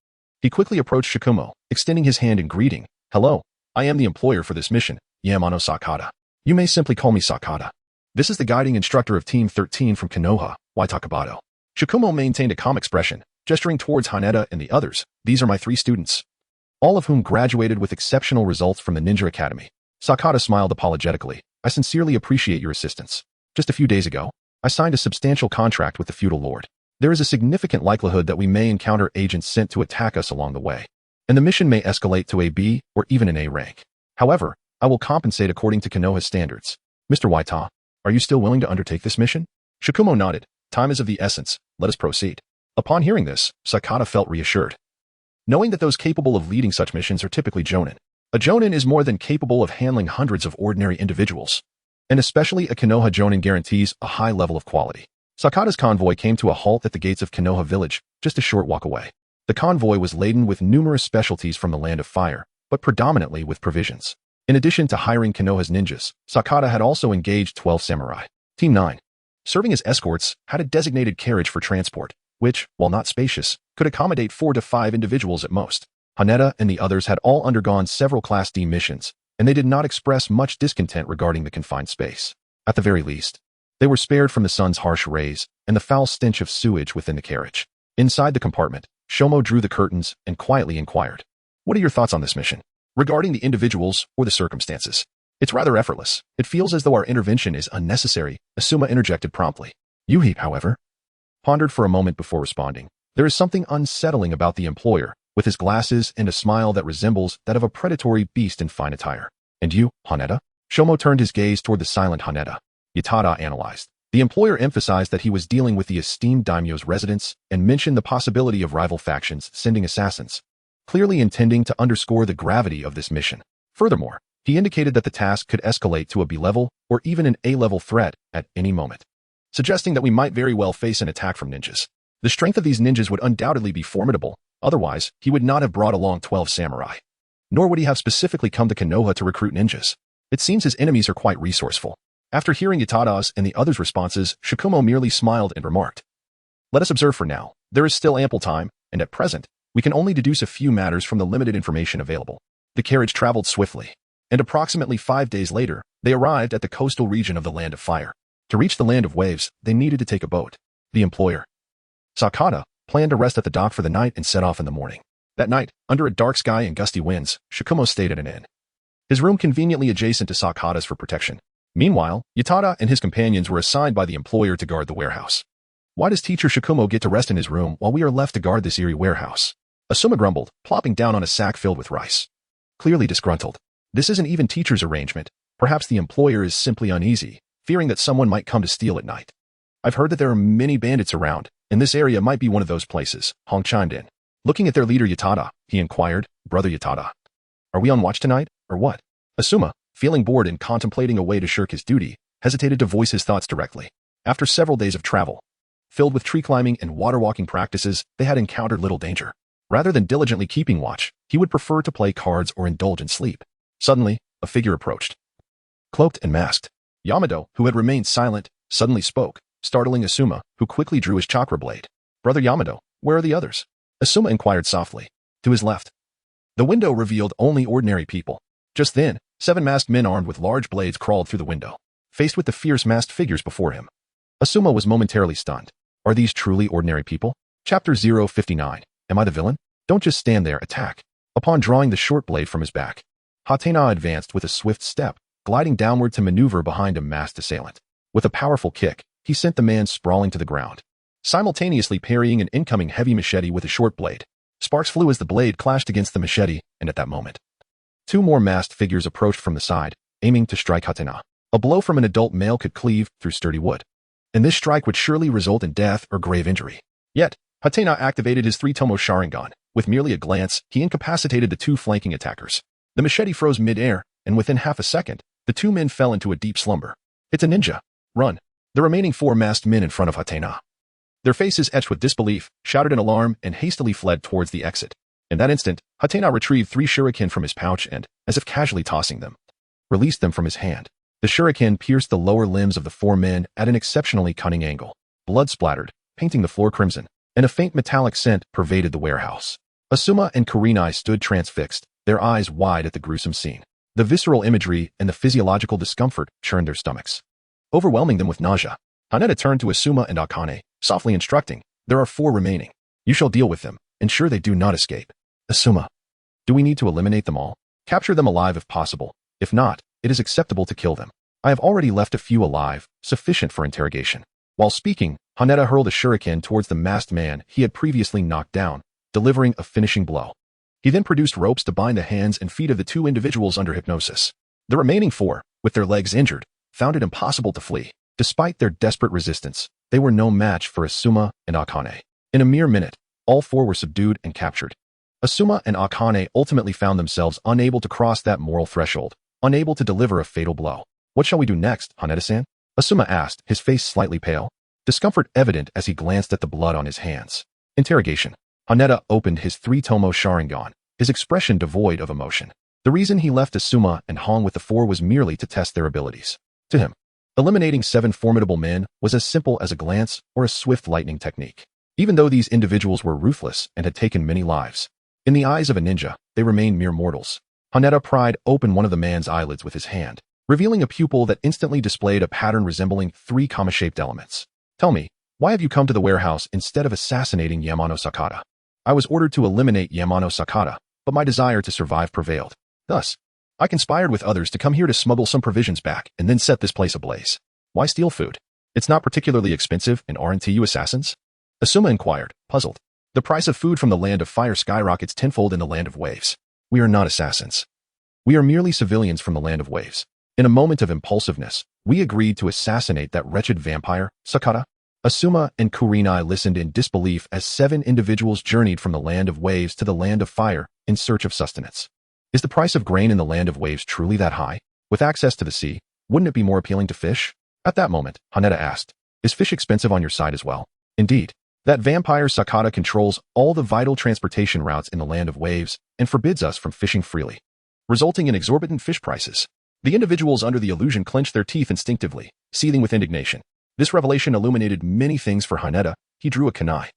He quickly approached Shikumo, extending his hand in greeting. Hello, I am the employer for this mission, Yamano Sakata. You may simply call me Sakata. This is the guiding instructor of Team 13 from Konoha, White Fang. Shikumo maintained a calm expression, gesturing towards Haneda and the others. These are my 3 students, all of whom graduated with exceptional results from the Ninja Academy. Sakata smiled apologetically. I sincerely appreciate your assistance. Just a few days ago, I signed a substantial contract with the feudal lord. There is a significant likelihood that we may encounter agents sent to attack us along the way, and the mission may escalate to a B or even an A rank. However, I will compensate according to Konoha's standards. Mr. Waita, are you still willing to undertake this mission? Shikumo nodded. Time is of the essence. Let us proceed. Upon hearing this, Sakata felt reassured, knowing that those capable of leading such missions are typically jonin. A jonin is more than capable of handling hundreds of ordinary individuals, and especially a Konoha jonin guarantees a high level of quality. Sakata's convoy came to a halt at the gates of Konoha village, just a short walk away. The convoy was laden with numerous specialties from the Land of Fire, but predominantly with provisions. In addition to hiring Konoha's ninjas, Sakata had also engaged 12 samurai. Team 9, serving as escorts, had a designated carriage for transport, which, while not spacious, could accommodate 4 to 5 individuals at most. Haneda and the others had all undergone several Class D missions, and they did not express much discontent regarding the confined space. At the very least, they were spared from the sun's harsh rays and the foul stench of sewage within the carriage. Inside the compartment, Shomo drew the curtains and quietly inquired, "What are your thoughts on this mission? Regarding the individuals or the circumstances? It's rather effortless. It feels as though our intervention is unnecessary," Asuma interjected promptly. Yuhi, however, pondered for a moment before responding. There is something unsettling about the employer, with his glasses and a smile that resembles that of a predatory beast in fine attire. And you, Haneda? Shomo turned his gaze toward the silent Haneda. Yatada analyzed. The employer emphasized that he was dealing with the esteemed daimyo's residents and mentioned the possibility of rival factions sending assassins, clearly intending to underscore the gravity of this mission. Furthermore, he indicated that the task could escalate to a B-level or even an A-level threat at any moment, suggesting that we might very well face an attack from ninjas. The strength of these ninjas would undoubtedly be formidable, otherwise he would not have brought along 12 samurai. Nor would he have specifically come to Konoha to recruit ninjas. It seems his enemies are quite resourceful. After hearing Yatada's and the others' responses, Shikumo merely smiled and remarked, "Let us observe for now. There is still ample time, and at present, we can only deduce a few matters from the limited information available." The carriage traveled swiftly, and approximately 5 days later, they arrived at the coastal region of the Land of Fire. To reach the Land of Waves, they needed to take a boat. The employer, Sakata, planned to rest at the dock for the night and set off in the morning. That night, under a dark sky and gusty winds, Shikumo stayed at an inn, his room conveniently adjacent to Sakata's for protection. Meanwhile, Yatada and his companions were assigned by the employer to guard the warehouse. Why does teacher Shikumo get to rest in his room while we are left to guard this eerie warehouse? Asuma grumbled, plopping down on a sack filled with rice. Clearly disgruntled. This isn't even teacher's arrangement. Perhaps the employer is simply uneasy, fearing that someone might come to steal at night. I've heard that there are many bandits around, and this area might be one of those places, Hong chimed in. Looking at their leader Yatada, he inquired, "Brother Yatada, are we on watch tonight, or what?" Asuma, feeling bored and contemplating a way to shirk his duty, hesitated to voice his thoughts directly. After several days of travel, filled with tree climbing and water walking practices, they had encountered little danger. Rather than diligently keeping watch, he would prefer to play cards or indulge in sleep. Suddenly, a figure approached, cloaked and masked. Yamado, who had remained silent, suddenly spoke, startling Asuma, who quickly drew his chakra blade. "Brother Yamado, where are the others?" Asuma inquired softly. To his left. The window revealed only ordinary people. Just then, 7 masked men armed with large blades crawled through the window, faced with the fierce masked figures before him. Asuma was momentarily stunned. Are these truly ordinary people? Chapter 059. Am I the villain? Don't just stand there, attack. Upon drawing the short blade from his back, Hatake advanced with a swift step, gliding downward to maneuver behind a masked assailant. With a powerful kick, he sent the man sprawling to the ground, simultaneously parrying an incoming heavy machete with a short blade. Sparks flew as the blade clashed against the machete, and at that moment, 2 more masked figures approached from the side, aiming to strike Hatake. A blow from an adult male could cleave through sturdy wood, and this strike would surely result in death or grave injury. Yet, Hatake activated his 3-tomo Sharingan. With merely a glance, he incapacitated the 2 flanking attackers. The machete froze mid-air, and within half a second, the 2 men fell into a deep slumber. It's a ninja. Run. The remaining 4 masked men in front of Hatake, their faces etched with disbelief, shouted in alarm and hastily fled towards the exit. In that instant, Hatake retrieved 3 shuriken from his pouch and, as if casually tossing them, released them from his hand. The shuriken pierced the lower limbs of the 4 men at an exceptionally cunning angle. Blood splattered, painting the floor crimson, and a faint metallic scent pervaded the warehouse. Asuma and Kurenai stood transfixed, their eyes wide at the gruesome scene. The visceral imagery and the physiological discomfort churned their stomachs, overwhelming them with nausea. Haneda turned to Asuma and Akane, softly instructing, there are 4 remaining. You shall deal with them, ensure they do not escape. Asuma, do we need to eliminate them all? Capture them alive if possible. If not, it is acceptable to kill them. I have already left a few alive, sufficient for interrogation. While speaking, Haneda hurled a shuriken towards the masked man he had previously knocked down, delivering a finishing blow. He then produced ropes to bind the hands and feet of the 2 individuals under hypnosis. The remaining 4, with their legs injured, found it impossible to flee. Despite their desperate resistance, they were no match for Asuma and Akane. In a mere minute, all 4 were subdued and captured. Asuma and Akane ultimately found themselves unable to cross that moral threshold, unable to deliver a fatal blow. What shall we do next, Haneda-san? Asuma asked, his face slightly pale, discomfort evident as he glanced at the blood on his hands. Interrogation. Haneda opened his 3-tomo Sharingan, his expression devoid of emotion. The reason he left Asuma and Hong with the 4 was merely to test their abilities. To him, eliminating 7 formidable men was as simple as a glance or a swift lightning technique. Even though these individuals were ruthless and had taken many lives, in the eyes of a ninja, they remained mere mortals. Haneda pried open one of the man's eyelids with his hand, revealing a pupil that instantly displayed a pattern resembling 3 comma-shaped elements. Tell me, why have you come to the warehouse instead of assassinating Yamano Sakata? I was ordered to eliminate Yamano Sakata, but my desire to survive prevailed. Thus, I conspired with others to come here to smuggle some provisions back and then set this place ablaze. Why steal food? It's not particularly expensive, and aren't you assassins? Asuma inquired, puzzled. The price of food from the land of fire skyrockets tenfold in the land of waves. We are not assassins. We are merely civilians from the land of waves. In a moment of impulsiveness, we agreed to assassinate that wretched vampire, Sakata. Asuma and Kurenai listened in disbelief as 7 individuals journeyed from the land of waves to the land of fire in search of sustenance. Is the price of grain in the land of waves truly that high? With access to the sea, wouldn't it be more appealing to fish? At that moment, Haneda asked, is fish expensive on your side as well? Indeed. That vampire Sakata controls all the vital transportation routes in the land of waves and forbids us from fishing freely, resulting in exorbitant fish prices. The individuals under the illusion clenched their teeth instinctively, seething with indignation. This revelation illuminated many things for Haneda. He drew a kunai,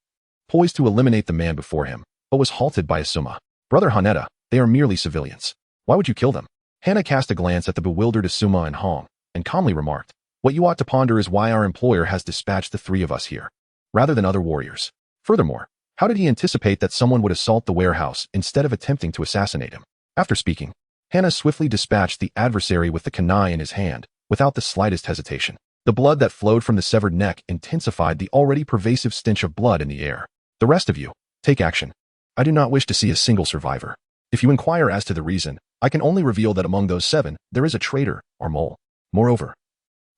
poised to eliminate the man before him, but was halted by Asuma. Brother Haneda, they are merely civilians. Why would you kill them? Hana cast a glance at the bewildered Asuma and Hong, and calmly remarked, what you ought to ponder is why our employer has dispatched the 3 of us here, rather than other warriors. Furthermore, how did he anticipate that someone would assault the warehouse instead of attempting to assassinate him? After speaking, Hana swiftly dispatched the adversary with the kunai in his hand, without the slightest hesitation. The blood that flowed from the severed neck intensified the already pervasive stench of blood in the air. The rest of you, take action. I do not wish to see a single survivor. If you inquire as to the reason, I can only reveal that among those 7, there is a traitor or mole. Moreover,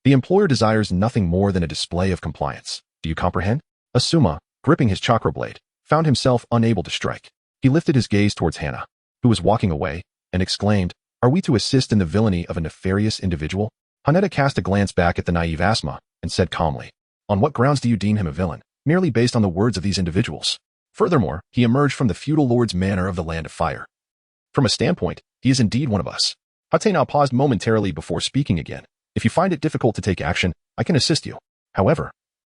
the employer desires nothing more than a display of compliance. Do you comprehend? Asuma, gripping his chakra blade, found himself unable to strike. He lifted his gaze towards Hana, who was walking away, and exclaimed, are we to assist in the villainy of a nefarious individual? Haneda cast a glance back at the naive Asuma, and said calmly, on what grounds do you deem him a villain? Merely based on the words of these individuals. Furthermore, he emerged from the feudal lord's manor of the land of fire. From a standpoint, he is indeed one of us. Hatake paused momentarily before speaking again. If you find it difficult to take action, I can assist you. However,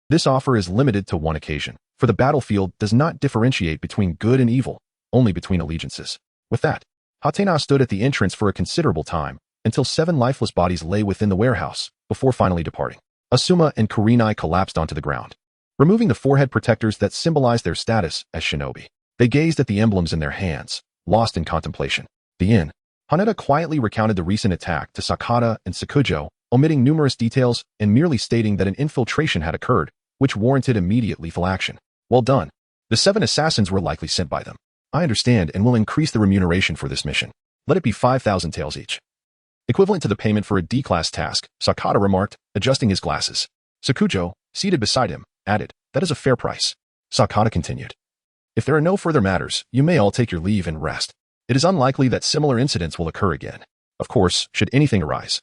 This offer is limited to one occasion, for the battlefield does not differentiate between good and evil, only between allegiances. With that, Hatena stood at the entrance for a considerable time, until 7 lifeless bodies lay within the warehouse, before finally departing. Asuma and Kurenai collapsed onto the ground, removing the forehead protectors that symbolized their status as shinobi. They gazed at the emblems in their hands, lost in contemplation. The inn. Haneda quietly recounted the recent attack to Sakata and Sakujo, omitting numerous details and merely stating that an infiltration had occurred, which warranted immediate lethal action. Well done. The 7 assassins were likely sent by them. I understand and will increase the remuneration for this mission. Let it be 5,000 taels each. Equivalent to the payment for a D-class task, Sakata remarked, adjusting his glasses. Sakujo, seated beside him, added, that is a fair price. Sakata continued. If there are no further matters, you may all take your leave and rest. It is unlikely that similar incidents will occur again. Of course, should anything arise.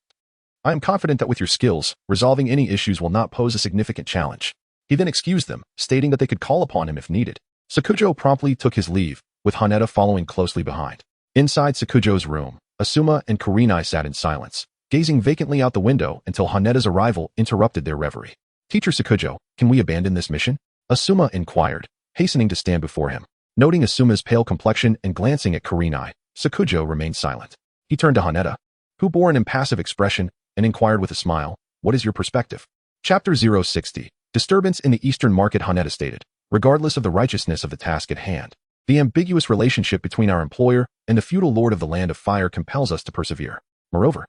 I am confident that with your skills, resolving any issues will not pose a significant challenge. He then excused them, stating that they could call upon him if needed. Sakujo promptly took his leave, with Haneda following closely behind. Inside Sakujo's room, Asuma and Kurenai sat in silence, gazing vacantly out the window until Haneda's arrival interrupted their reverie. Teacher Sakujo, can we abandon this mission? Asuma inquired, hastening to stand before him. Noting Asuma's pale complexion and glancing at Kurenai, Sakujo remained silent. He turned to Haneda, who bore an impassive expression, and inquired with a smile, what is your perspective? Chapter 060. Disturbance in the Eastern Market. Haneda stated, regardless of the righteousness of the task at hand, the ambiguous relationship between our employer and the feudal lord of the Land of Fire compels us to persevere. Moreover,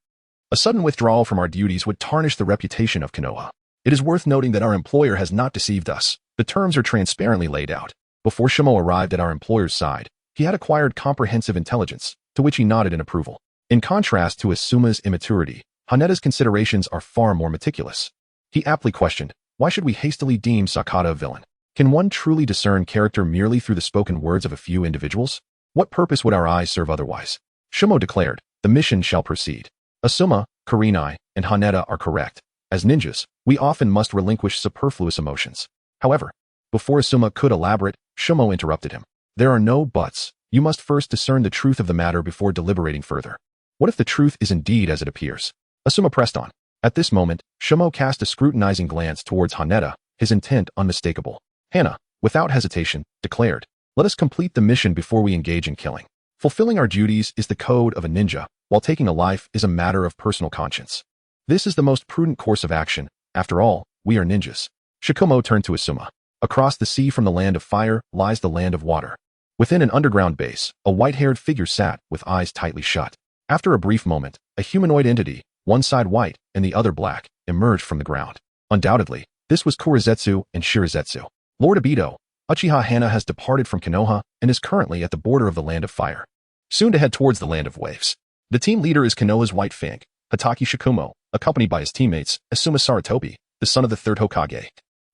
a sudden withdrawal from our duties would tarnish the reputation of Konoha. It is worth noting that our employer has not deceived us. The terms are transparently laid out. Before Shimo arrived at our employer's side, he had acquired comprehensive intelligence, to which he nodded in approval. In contrast to Asuma's immaturity, Haneda's considerations are far more meticulous. He aptly questioned, why should we hastily deem Sakata a villain? Can one truly discern character merely through the spoken words of a few individuals? What purpose would our eyes serve otherwise? Shimo declared, the mission shall proceed. Asuma, Kurenai, and Haneda are correct. As ninjas, we often must relinquish superfluous emotions. However, before Asuma could elaborate, Shimo interrupted him. There are no buts. You must first discern the truth of the matter before deliberating further. What if the truth is indeed as it appears? Asuma pressed on. At this moment, Shimo cast a scrutinizing glance towards Haneda, his intent unmistakable. Hana, without hesitation, declared, let us complete the mission before we engage in killing. Fulfilling our duties is the code of a ninja, while taking a life is a matter of personal conscience. This is the most prudent course of action. After all, we are ninjas. Shikumo turned to Asuma. Across the sea from the Land of Fire lies the Land of Water. Within an underground base, a white-haired figure sat with eyes tightly shut. After a brief moment, a humanoid entity, one side white and the other black, emerged from the ground. Undoubtedly, this was Kurizetsu and Shirizetsu. Lord Obito, Uchiha Hana has departed from Konoha and is currently at the border of the Land of Fire, soon to head towards the Land of Waves. The team leader is Konoha's White Fang, Hatake Shikumo, accompanied by his teammates, Asuma Saratobi, the son of the third Hokage,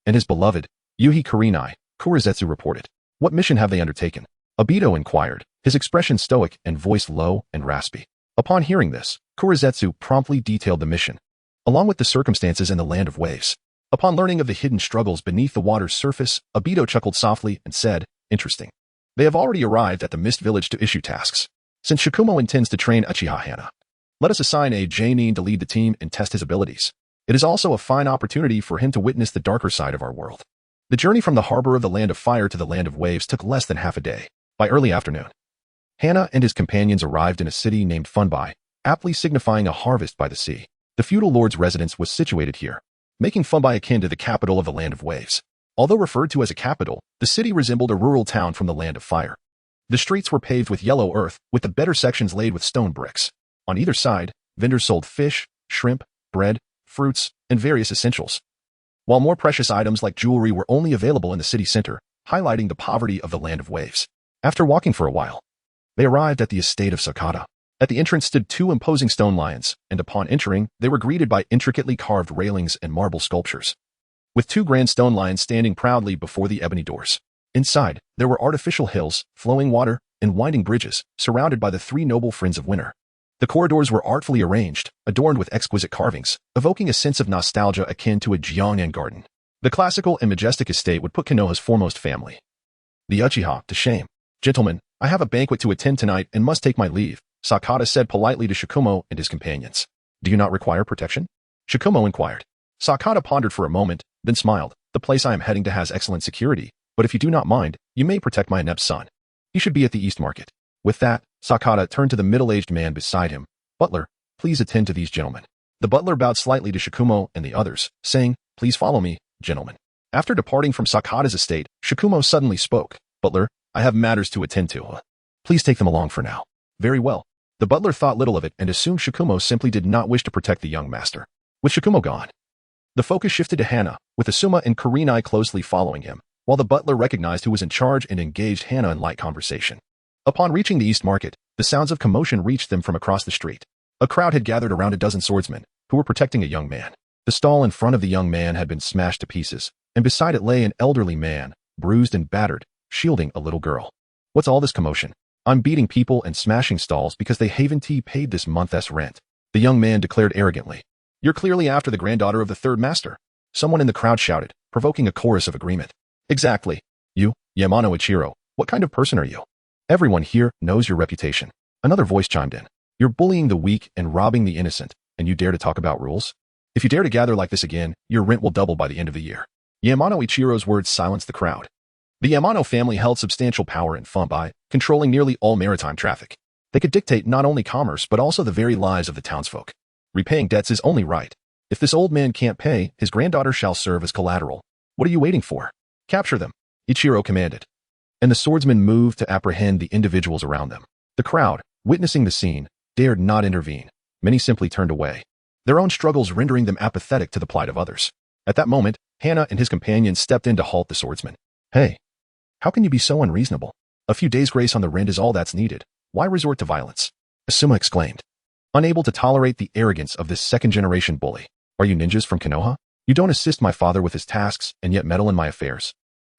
and his beloved, Yuhi Kurenai. Kurizetsu reported. What mission have they undertaken? Obito inquired, his expression stoic and voice low and raspy. Upon hearing this, Kurizetsu promptly detailed the mission, along with the circumstances in the Land of Waves. Upon learning of the hidden struggles beneath the water's surface, Obito chuckled softly and said, interesting. They have already arrived at the Mist Village to issue tasks. Since Shikumo intends to train Uchiha Hana, let us assign a Jonin to lead the team and test his abilities. It is also a fine opportunity for him to witness the darker side of our world. The journey from the harbor of the Land of Fire to the Land of Waves took less than half a day. By early afternoon, Hana and his companions arrived in a city named Funbai, aptly signifying a harvest by the sea. The feudal lord's residence was situated here, making Funbai akin to the capital of the Land of Waves. Although referred to as a capital, the city resembled a rural town from the Land of Fire. The streets were paved with yellow earth, with the better sections laid with stone bricks. On either side, vendors sold fish, shrimp, bread, fruits, and various essentials, while more precious items like jewelry were only available in the city center, highlighting the poverty of the Land of Waves. After walking for a while, they arrived at the estate of Sakata. At the entrance stood 2 imposing stone lions, and upon entering, they were greeted by intricately carved railings and marble sculptures, with 2 grand stone lions standing proudly before the ebony doors. Inside, there were artificial hills, flowing water, and winding bridges, surrounded by the 3 noble friends of winter. The corridors were artfully arranged, adorned with exquisite carvings, evoking a sense of nostalgia akin to a Jiangnan garden. The classical and majestic estate would put Konoha's foremost family, the Uchiha, to shame. Gentlemen, I have a banquet to attend tonight and must take my leave, Sakata said politely to Shikumo and his companions. Do you not require protection? Shikumo inquired. Sakata pondered for a moment, then smiled. The place I am heading to has excellent security, but if you do not mind, you may protect my inept son. He should be at the East Market. With that, Sakata turned to the middle-aged man beside him. Butler, please attend to these gentlemen. The butler bowed slightly to Shikumo and the others, saying, please follow me, gentlemen. After departing from Sakata's estate, Shikumo suddenly spoke. Butler, I have matters to attend to. Please take them along for now. Very well. The butler thought little of it and assumed Shikumo simply did not wish to protect the young master. With Shikumo gone, the focus shifted to Hana, with Asuma and Kurenai closely following him, while the butler recognized who was in charge and engaged Hana in light conversation. Upon reaching the East Market, the sounds of commotion reached them from across the street. A crowd had gathered around a dozen swordsmen, who were protecting a young man. The stall in front of the young man had been smashed to pieces, and beside it lay an elderly man, bruised and battered, shielding a little girl. What's all this commotion? I'm beating people and smashing stalls because they haven't paid this month's rent. The young man declared arrogantly. You're clearly after the granddaughter of the third master. Someone in the crowd shouted, provoking a chorus of agreement. Exactly. You, Yamano Ichiro, what kind of person are you? Everyone here knows your reputation. Another voice chimed in. You're bullying the weak and robbing the innocent, and you dare to talk about rules? If you dare to gather like this again, your rent will double by the end of the year. Yamano Ichiro's words silenced the crowd. The Yamano family held substantial power in Fun by controlling nearly all maritime traffic. They could dictate not only commerce but also the very lives of the townsfolk. Repaying debts is only right. If this old man can't pay, his granddaughter shall serve as collateral. What are you waiting for? Capture them, Ichiro commanded. And the swordsmen moved to apprehend the individuals around them. The crowd, witnessing the scene, dared not intervene. Many simply turned away, their own struggles rendering them apathetic to the plight of others. At that moment, Hana and his companions stepped in to halt the swordsman. Hey, how can you be so unreasonable? A few days' grace on the rent is all that's needed. Why resort to violence? Asuma exclaimed, unable to tolerate the arrogance of this second-generation bully. Are you ninjas from Konoha? You don't assist my father with his tasks and yet meddle in my affairs.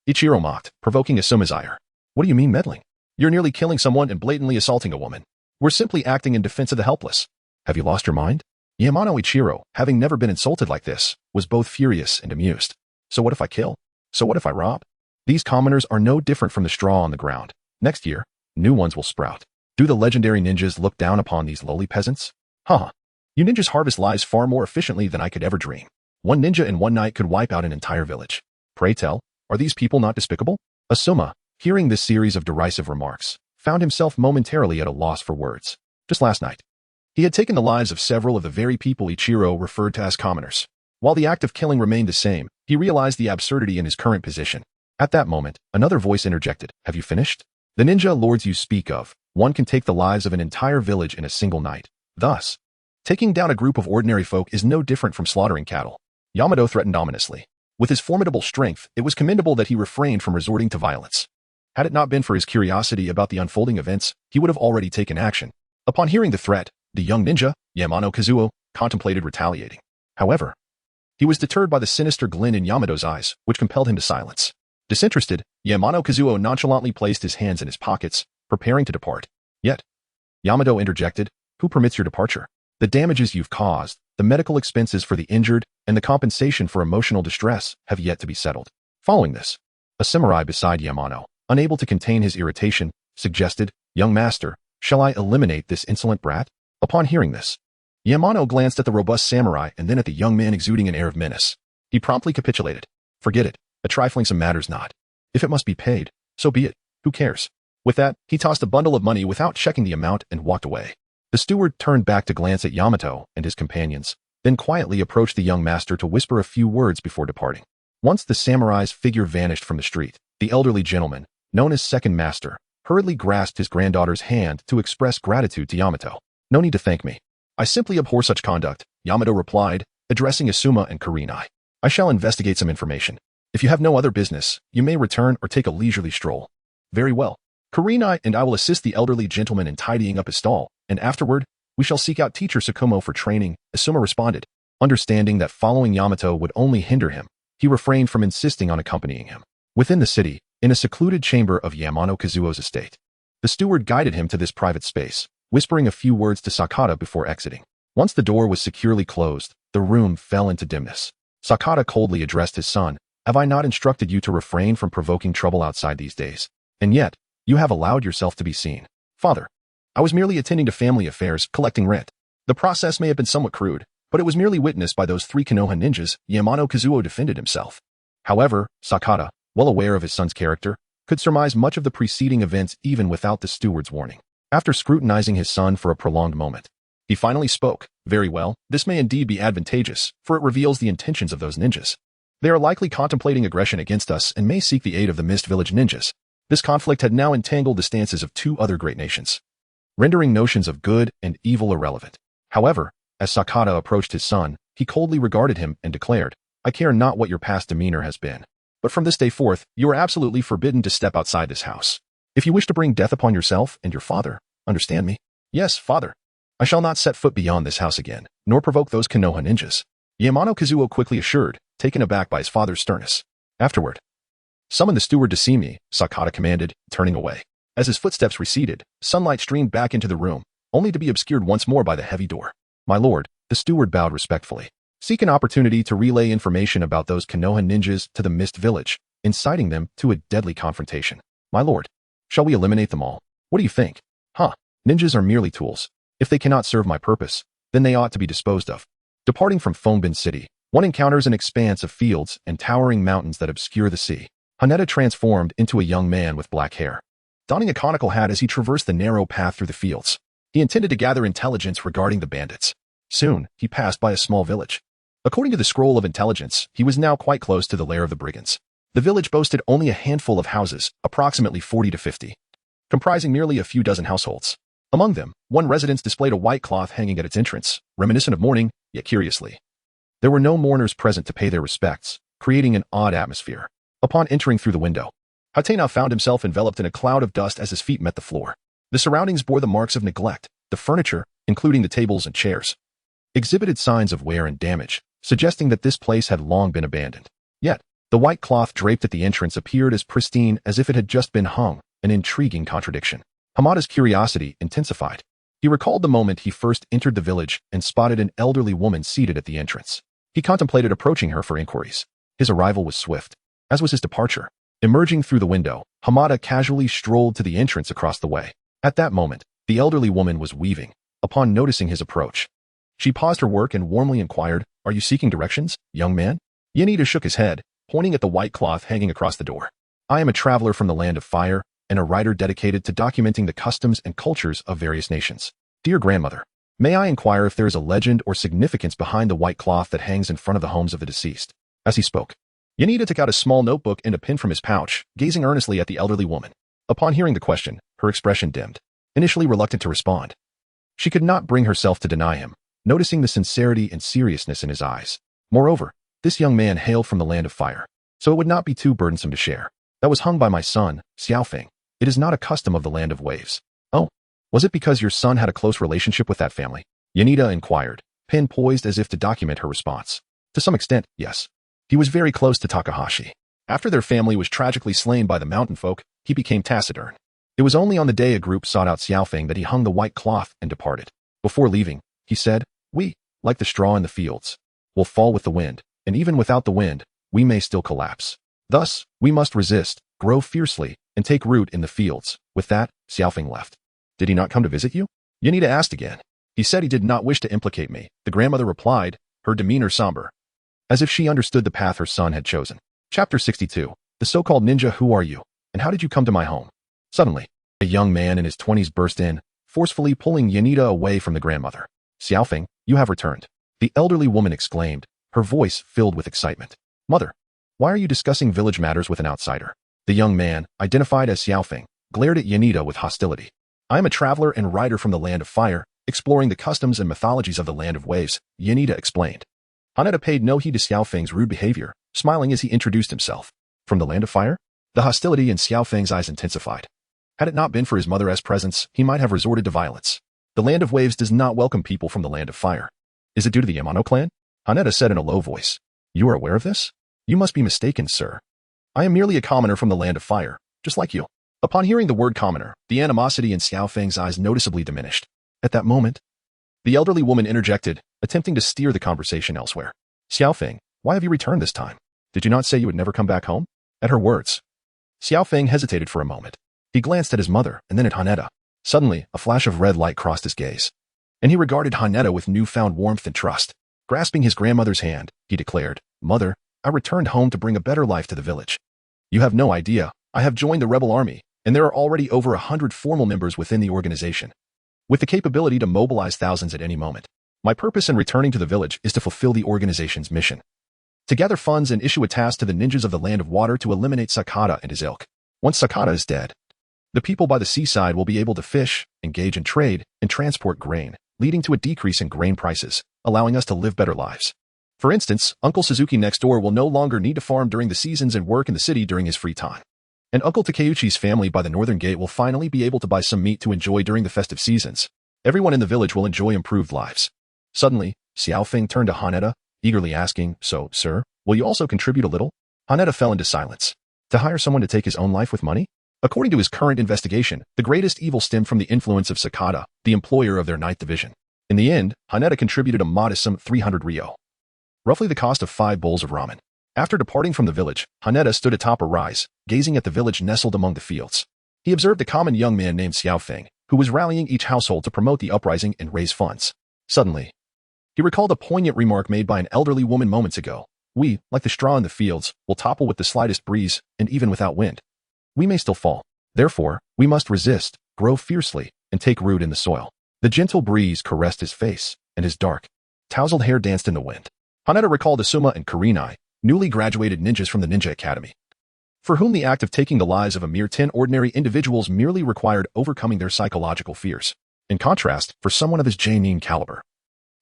Ichiro mocked, provoking Asuma's ire. What do you mean meddling? You're nearly killing someone and blatantly assaulting a woman. We're simply acting in defense of the helpless. Have you lost your mind? Yamano Ichiro, having never been insulted like this, was both furious and amused. So what if I kill? So what if I rob? These commoners are no different from the straw on the ground. Next year, new ones will sprout. Do the legendary ninjas look down upon these lowly peasants? Huh. You ninjas harvest lives far more efficiently than I could ever dream. One ninja in one night could wipe out an entire village. Pray tell, are these people not despicable? Asuma, hearing this series of derisive remarks, found himself momentarily at a loss for words. Just last night, he had taken the lives of several of the very people Ichiro referred to as commoners. While the act of killing remained the same, he realized the absurdity in his current position. At that moment, another voice interjected. Have you finished? The ninja lords you speak of, one can take the lives of an entire village in a single night. Thus, taking down a group of ordinary folk is no different from slaughtering cattle. Yamato threatened ominously. With his formidable strength, it was commendable that he refrained from resorting to violence. Had it not been for his curiosity about the unfolding events, he would have already taken action. Upon hearing the threat, the young ninja, Yamano Kazuo, contemplated retaliating. However, he was deterred by the sinister glint in Yamato's eyes, which compelled him to silence. Disinterested, Yamano Kazuo nonchalantly placed his hands in his pockets, preparing to depart. Yet, Yamato interjected, who permits your departure? The damages you've caused, the medical expenses for the injured, and the compensation for emotional distress have yet to be settled. Following this, a samurai beside Yamano, unable to contain his irritation, suggested, young master, shall I eliminate this insolent brat? Upon hearing this, Yamano glanced at the robust samurai and then at the young man exuding an air of menace. He promptly capitulated. Forget it. A trifling sum matters not. If it must be paid, so be it. Who cares? With that, he tossed a bundle of money without checking the amount and walked away. The steward turned back to glance at Yamato and his companions, then quietly approached the young master to whisper a few words before departing. Once the samurai's figure vanished from the street, the elderly gentleman, known as Second Master, hurriedly grasped his granddaughter's hand to express gratitude to Yamato. No need to thank me. I simply abhor such conduct, Yamato replied, addressing Asuma and Kurenai. I shall investigate some information. If you have no other business, you may return or take a leisurely stroll. Very well. Kurenai and I will assist the elderly gentleman in tidying up his stall, and afterward, we shall seek out teacher Shikumo for training, Asuma responded. Understanding that following Yamato would only hinder him, he refrained from insisting on accompanying him. Within the city, in a secluded chamber of Yamano Kazuo's estate, the steward guided him to this private space, whispering a few words to Sakata before exiting. Once the door was securely closed, the room fell into dimness. Sakata coldly addressed his son, have I not instructed you to refrain from provoking trouble outside these days? And yet, you have allowed yourself to be seen. Father, I was merely attending to family affairs, collecting rent. The process may have been somewhat crude, but it was merely witnessed by those three Konoha ninjas. Yamano Kazuo defended himself. However, Sakata, well aware of his son's character, could surmise much of the preceding events even without the steward's warning. After scrutinizing his son for a prolonged moment, he finally spoke. Very well, this may indeed be advantageous, for it reveals the intentions of those ninjas. They are likely contemplating aggression against us and may seek the aid of the Mist Village ninjas. This conflict had now entangled the stances of two other great nations, rendering notions of good and evil irrelevant. However, as Sakata approached his son, he coldly regarded him and declared, I care not what your past demeanor has been, but from this day forth, you are absolutely forbidden to step outside this house. If you wish to bring death upon yourself and your father, understand me? Yes, father. I shall not set foot beyond this house again, nor provoke those Konoha ninjas. Yamano Kazuo quickly assured, taken aback by his father's sternness. Afterward, summon the steward to see me, Sakata commanded, turning away. As his footsteps receded, sunlight streamed back into the room, only to be obscured once more by the heavy door. My lord, the steward bowed respectfully. Seek an opportunity to relay information about those Konoha ninjas to the Mist Village, inciting them to a deadly confrontation. My lord, shall we eliminate them all? What do you think? Ninjas are merely tools. If they cannot serve my purpose, then they ought to be disposed of. Departing from Fongbin City, one encounters an expanse of fields and towering mountains that obscure the sea. Haneda transformed into a young man with black hair, donning a conical hat as he traversed the narrow path through the fields. He intended to gather intelligence regarding the bandits. Soon, he passed by a small village. According to the scroll of intelligence, he was now quite close to the lair of the brigands. The village boasted only a handful of houses, approximately 40 to 50, comprising merely a few dozen households. Among them, one residence displayed a white cloth hanging at its entrance, reminiscent of mourning, yet curiously. There were no mourners present to pay their respects, creating an odd atmosphere. Upon entering through the window, Hatena found himself enveloped in a cloud of dust as his feet met the floor. The surroundings bore the marks of neglect. The furniture, including the tables and chairs, exhibited signs of wear and damage, suggesting that this place had long been abandoned. Yet, the white cloth draped at the entrance appeared as pristine as if it had just been hung, an intriguing contradiction. Hamada's curiosity intensified. He recalled the moment he first entered the village and spotted an elderly woman seated at the entrance. He contemplated approaching her for inquiries. His arrival was swift, as was his departure. Emerging through the window, Hamada casually strolled to the entrance across the way. At that moment, the elderly woman was weaving. Upon noticing his approach, she paused her work and warmly inquired, Are you seeking directions, young man? Yanida shook his head, pointing at the white cloth hanging across the door. I am a traveler from the land of fire, and a writer dedicated to documenting the customs and cultures of various nations. Dear grandmother, may I inquire if there is a legend or significance behind the white cloth that hangs in front of the homes of the deceased? As he spoke, Yanida took out a small notebook and a pen from his pouch, gazing earnestly at the elderly woman. Upon hearing the question, her expression dimmed, initially reluctant to respond. She could not bring herself to deny him, noticing the sincerity and seriousness in his eyes. Moreover, this young man hailed from the land of fire, so it would not be too burdensome to share. That was hung by my son, Xiaofeng. It is not a custom of the land of waves. Oh, was it because your son had a close relationship with that family? Yanida inquired, pen poised as if to document her response. To some extent, yes. He was very close to Takahashi. After their family was tragically slain by the mountain folk, he became taciturn. It was only on the day a group sought out Xiaofeng that he hung the white cloth and departed. Before leaving, he said, We, like the straw in the fields, will fall with the wind, and even without the wind, we may still collapse. Thus, we must resist, grow fiercely, and take root in the fields. With that, Xiaofeng left. Did he not come to visit you? Yanida asked again. He said he did not wish to implicate me. The grandmother replied, her demeanor somber, as if she understood the path her son had chosen. Chapter 62. The so-called ninja. Who are you, and how did you come to my home? Suddenly, a young man in his 20s burst in, forcefully pulling Yanida away from the grandmother. Xiaofeng, you have returned. The elderly woman exclaimed, her voice filled with excitement. Mother, why are you discussing village matters with an outsider? The young man, identified as Xiaofeng, glared at Yanida with hostility. I am a traveler and writer from the land of fire, exploring the customs and mythologies of the land of waves, Yanida explained. Haneda paid no heed to Xiaofeng's rude behavior, smiling as he introduced himself. From the land of fire? The hostility in Xiaofeng's eyes intensified. Had it not been for his mother's presence, he might have resorted to violence. The land of waves does not welcome people from the land of fire. Is it due to the Yamano clan? Haneda said in a low voice. You are aware of this? You must be mistaken, sir. I am merely a commoner from the land of fire, just like you. Upon hearing the word commoner, the animosity in Xiaofeng's eyes noticeably diminished. At that moment, the elderly woman interjected, attempting to steer the conversation elsewhere. Xiaofeng, why have you returned this time? Did you not say you would never come back home? At her words, Xiaofeng hesitated for a moment. He glanced at his mother and then at Haneda. Suddenly, a flash of red light crossed his gaze, and he regarded Haneda with newfound warmth and trust. Grasping his grandmother's hand, he declared, Mother, I returned home to bring a better life to the village. You have no idea. I have joined the rebel army, and there are already over 100 formal members within the organization, with the capability to mobilize thousands at any moment. My purpose in returning to the village is to fulfill the organization's mission, to gather funds and issue a task to the ninjas of the Land of Water to eliminate Sakata and his ilk. Once Sakata is dead, the people by the seaside will be able to fish, engage in trade, and transport grain, leading to a decrease in grain prices, allowing us to live better lives. For instance, Uncle Suzuki next door will no longer need to farm during the seasons and work in the city during his free time. And Uncle Takeuchi's family by the northern gate will finally be able to buy some meat to enjoy during the festive seasons. Everyone in the village will enjoy improved lives. Suddenly, Xiaofeng turned to Haneda, eagerly asking, "So, sir, will you also contribute a little?" Haneda fell into silence. To hire someone to take his own life with money? According to his current investigation, the greatest evil stemmed from the influence of Sakata, the employer of their 9th division. In the end, Haneda contributed a modest sum 300 ryo, roughly the cost of 5 bowls of ramen. After departing from the village, Haneda stood atop a rise, gazing at the village nestled among the fields. He observed a common young man named Xiaofeng, who was rallying each household to promote the uprising and raise funds. Suddenly, he recalled a poignant remark made by an elderly woman moments ago. We, like the straw in the fields, will topple with the slightest breeze, and even without wind. We may still fall. Therefore, we must resist, grow fiercely, and take root in the soil. The gentle breeze caressed his face, and his dark, tousled hair danced in the wind. Haneda recalled Asuma and Kurenai, newly graduated ninjas from the Ninja Academy, for whom the act of taking the lives of a mere 10 ordinary individuals merely required overcoming their psychological fears. In contrast, for someone of his Jainin caliber,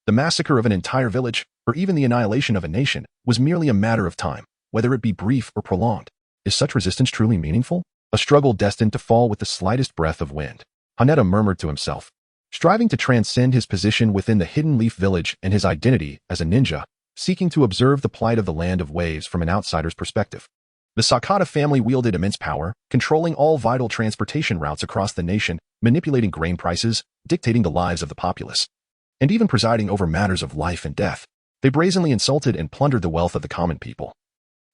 the massacre of an entire village, or even the annihilation of a nation, was merely a matter of time, whether it be brief or prolonged. Is such resistance truly meaningful? A struggle destined to fall with the slightest breath of wind. Haneda murmured to himself, striving to transcend his position within the Hidden Leaf Village and his identity as a ninja, seeking to observe the plight of the Land of Waves from an outsider's perspective. The Sakata family wielded immense power, controlling all vital transportation routes across the nation, manipulating grain prices, dictating the lives of the populace, and even presiding over matters of life and death. They brazenly insulted and plundered the wealth of the common people,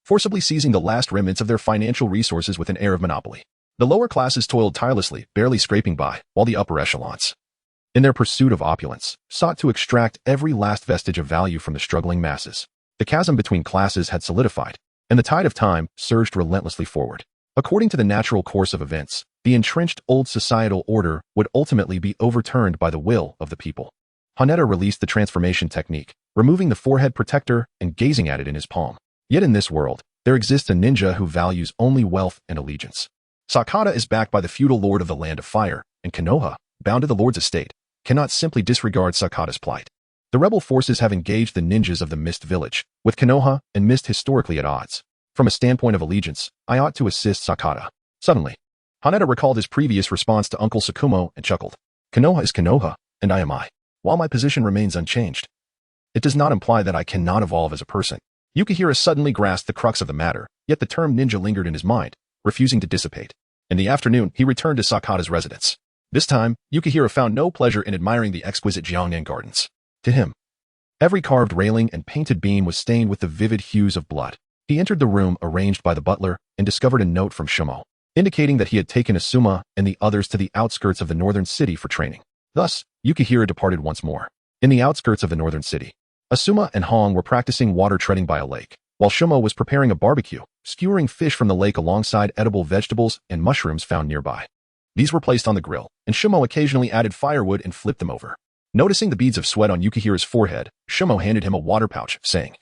forcibly seizing the last remnants of their financial resources with an air of monopoly. The lower classes toiled tirelessly, barely scraping by, while the upper echelons, in their pursuit of opulence, sought to extract every last vestige of value from the struggling masses. The chasm between classes had solidified, and the tide of time surged relentlessly forward. According to the natural course of events, the entrenched old societal order would ultimately be overturned by the will of the people. Haneda released the transformation technique, removing the forehead protector and gazing at it in his palm. Yet in this world, there exists a ninja who values only wealth and allegiance. Sakata is backed by the feudal lord of the Land of Fire, and Konoha, bound to the lord's estate, cannot simply disregard Sakata's plight. The rebel forces have engaged the ninjas of the Mist Village, with Konoha and Mist historically at odds. From a standpoint of allegiance, I ought to assist Sakata. Suddenly, Haneda recalled his previous response to Uncle Shikumo and chuckled. Konoha is Konoha, and I am I. While my position remains unchanged, it does not imply that I cannot evolve as a person. Yukihira suddenly grasped the crux of the matter, yet the term ninja lingered in his mind, refusing to dissipate. In the afternoon, he returned to Sakata's residence. This time, Yukihira found no pleasure in admiring the exquisite Jiangnan gardens. To him, every carved railing and painted beam was stained with the vivid hues of blood. He entered the room arranged by the butler and discovered a note from Shikumo, indicating that he had taken Asuma and the others to the outskirts of the northern city for training. Thus, Yukihira departed once more. In the outskirts of the northern city, Asuma and Hong were practicing water treading by a lake, while Shikumo was preparing a barbecue, skewering fish from the lake alongside edible vegetables and mushrooms found nearby. These were placed on the grill, and Shikumo occasionally added firewood and flipped them over. Noticing the beads of sweat on Yukihira's forehead, Shikumo handed him a water pouch, saying,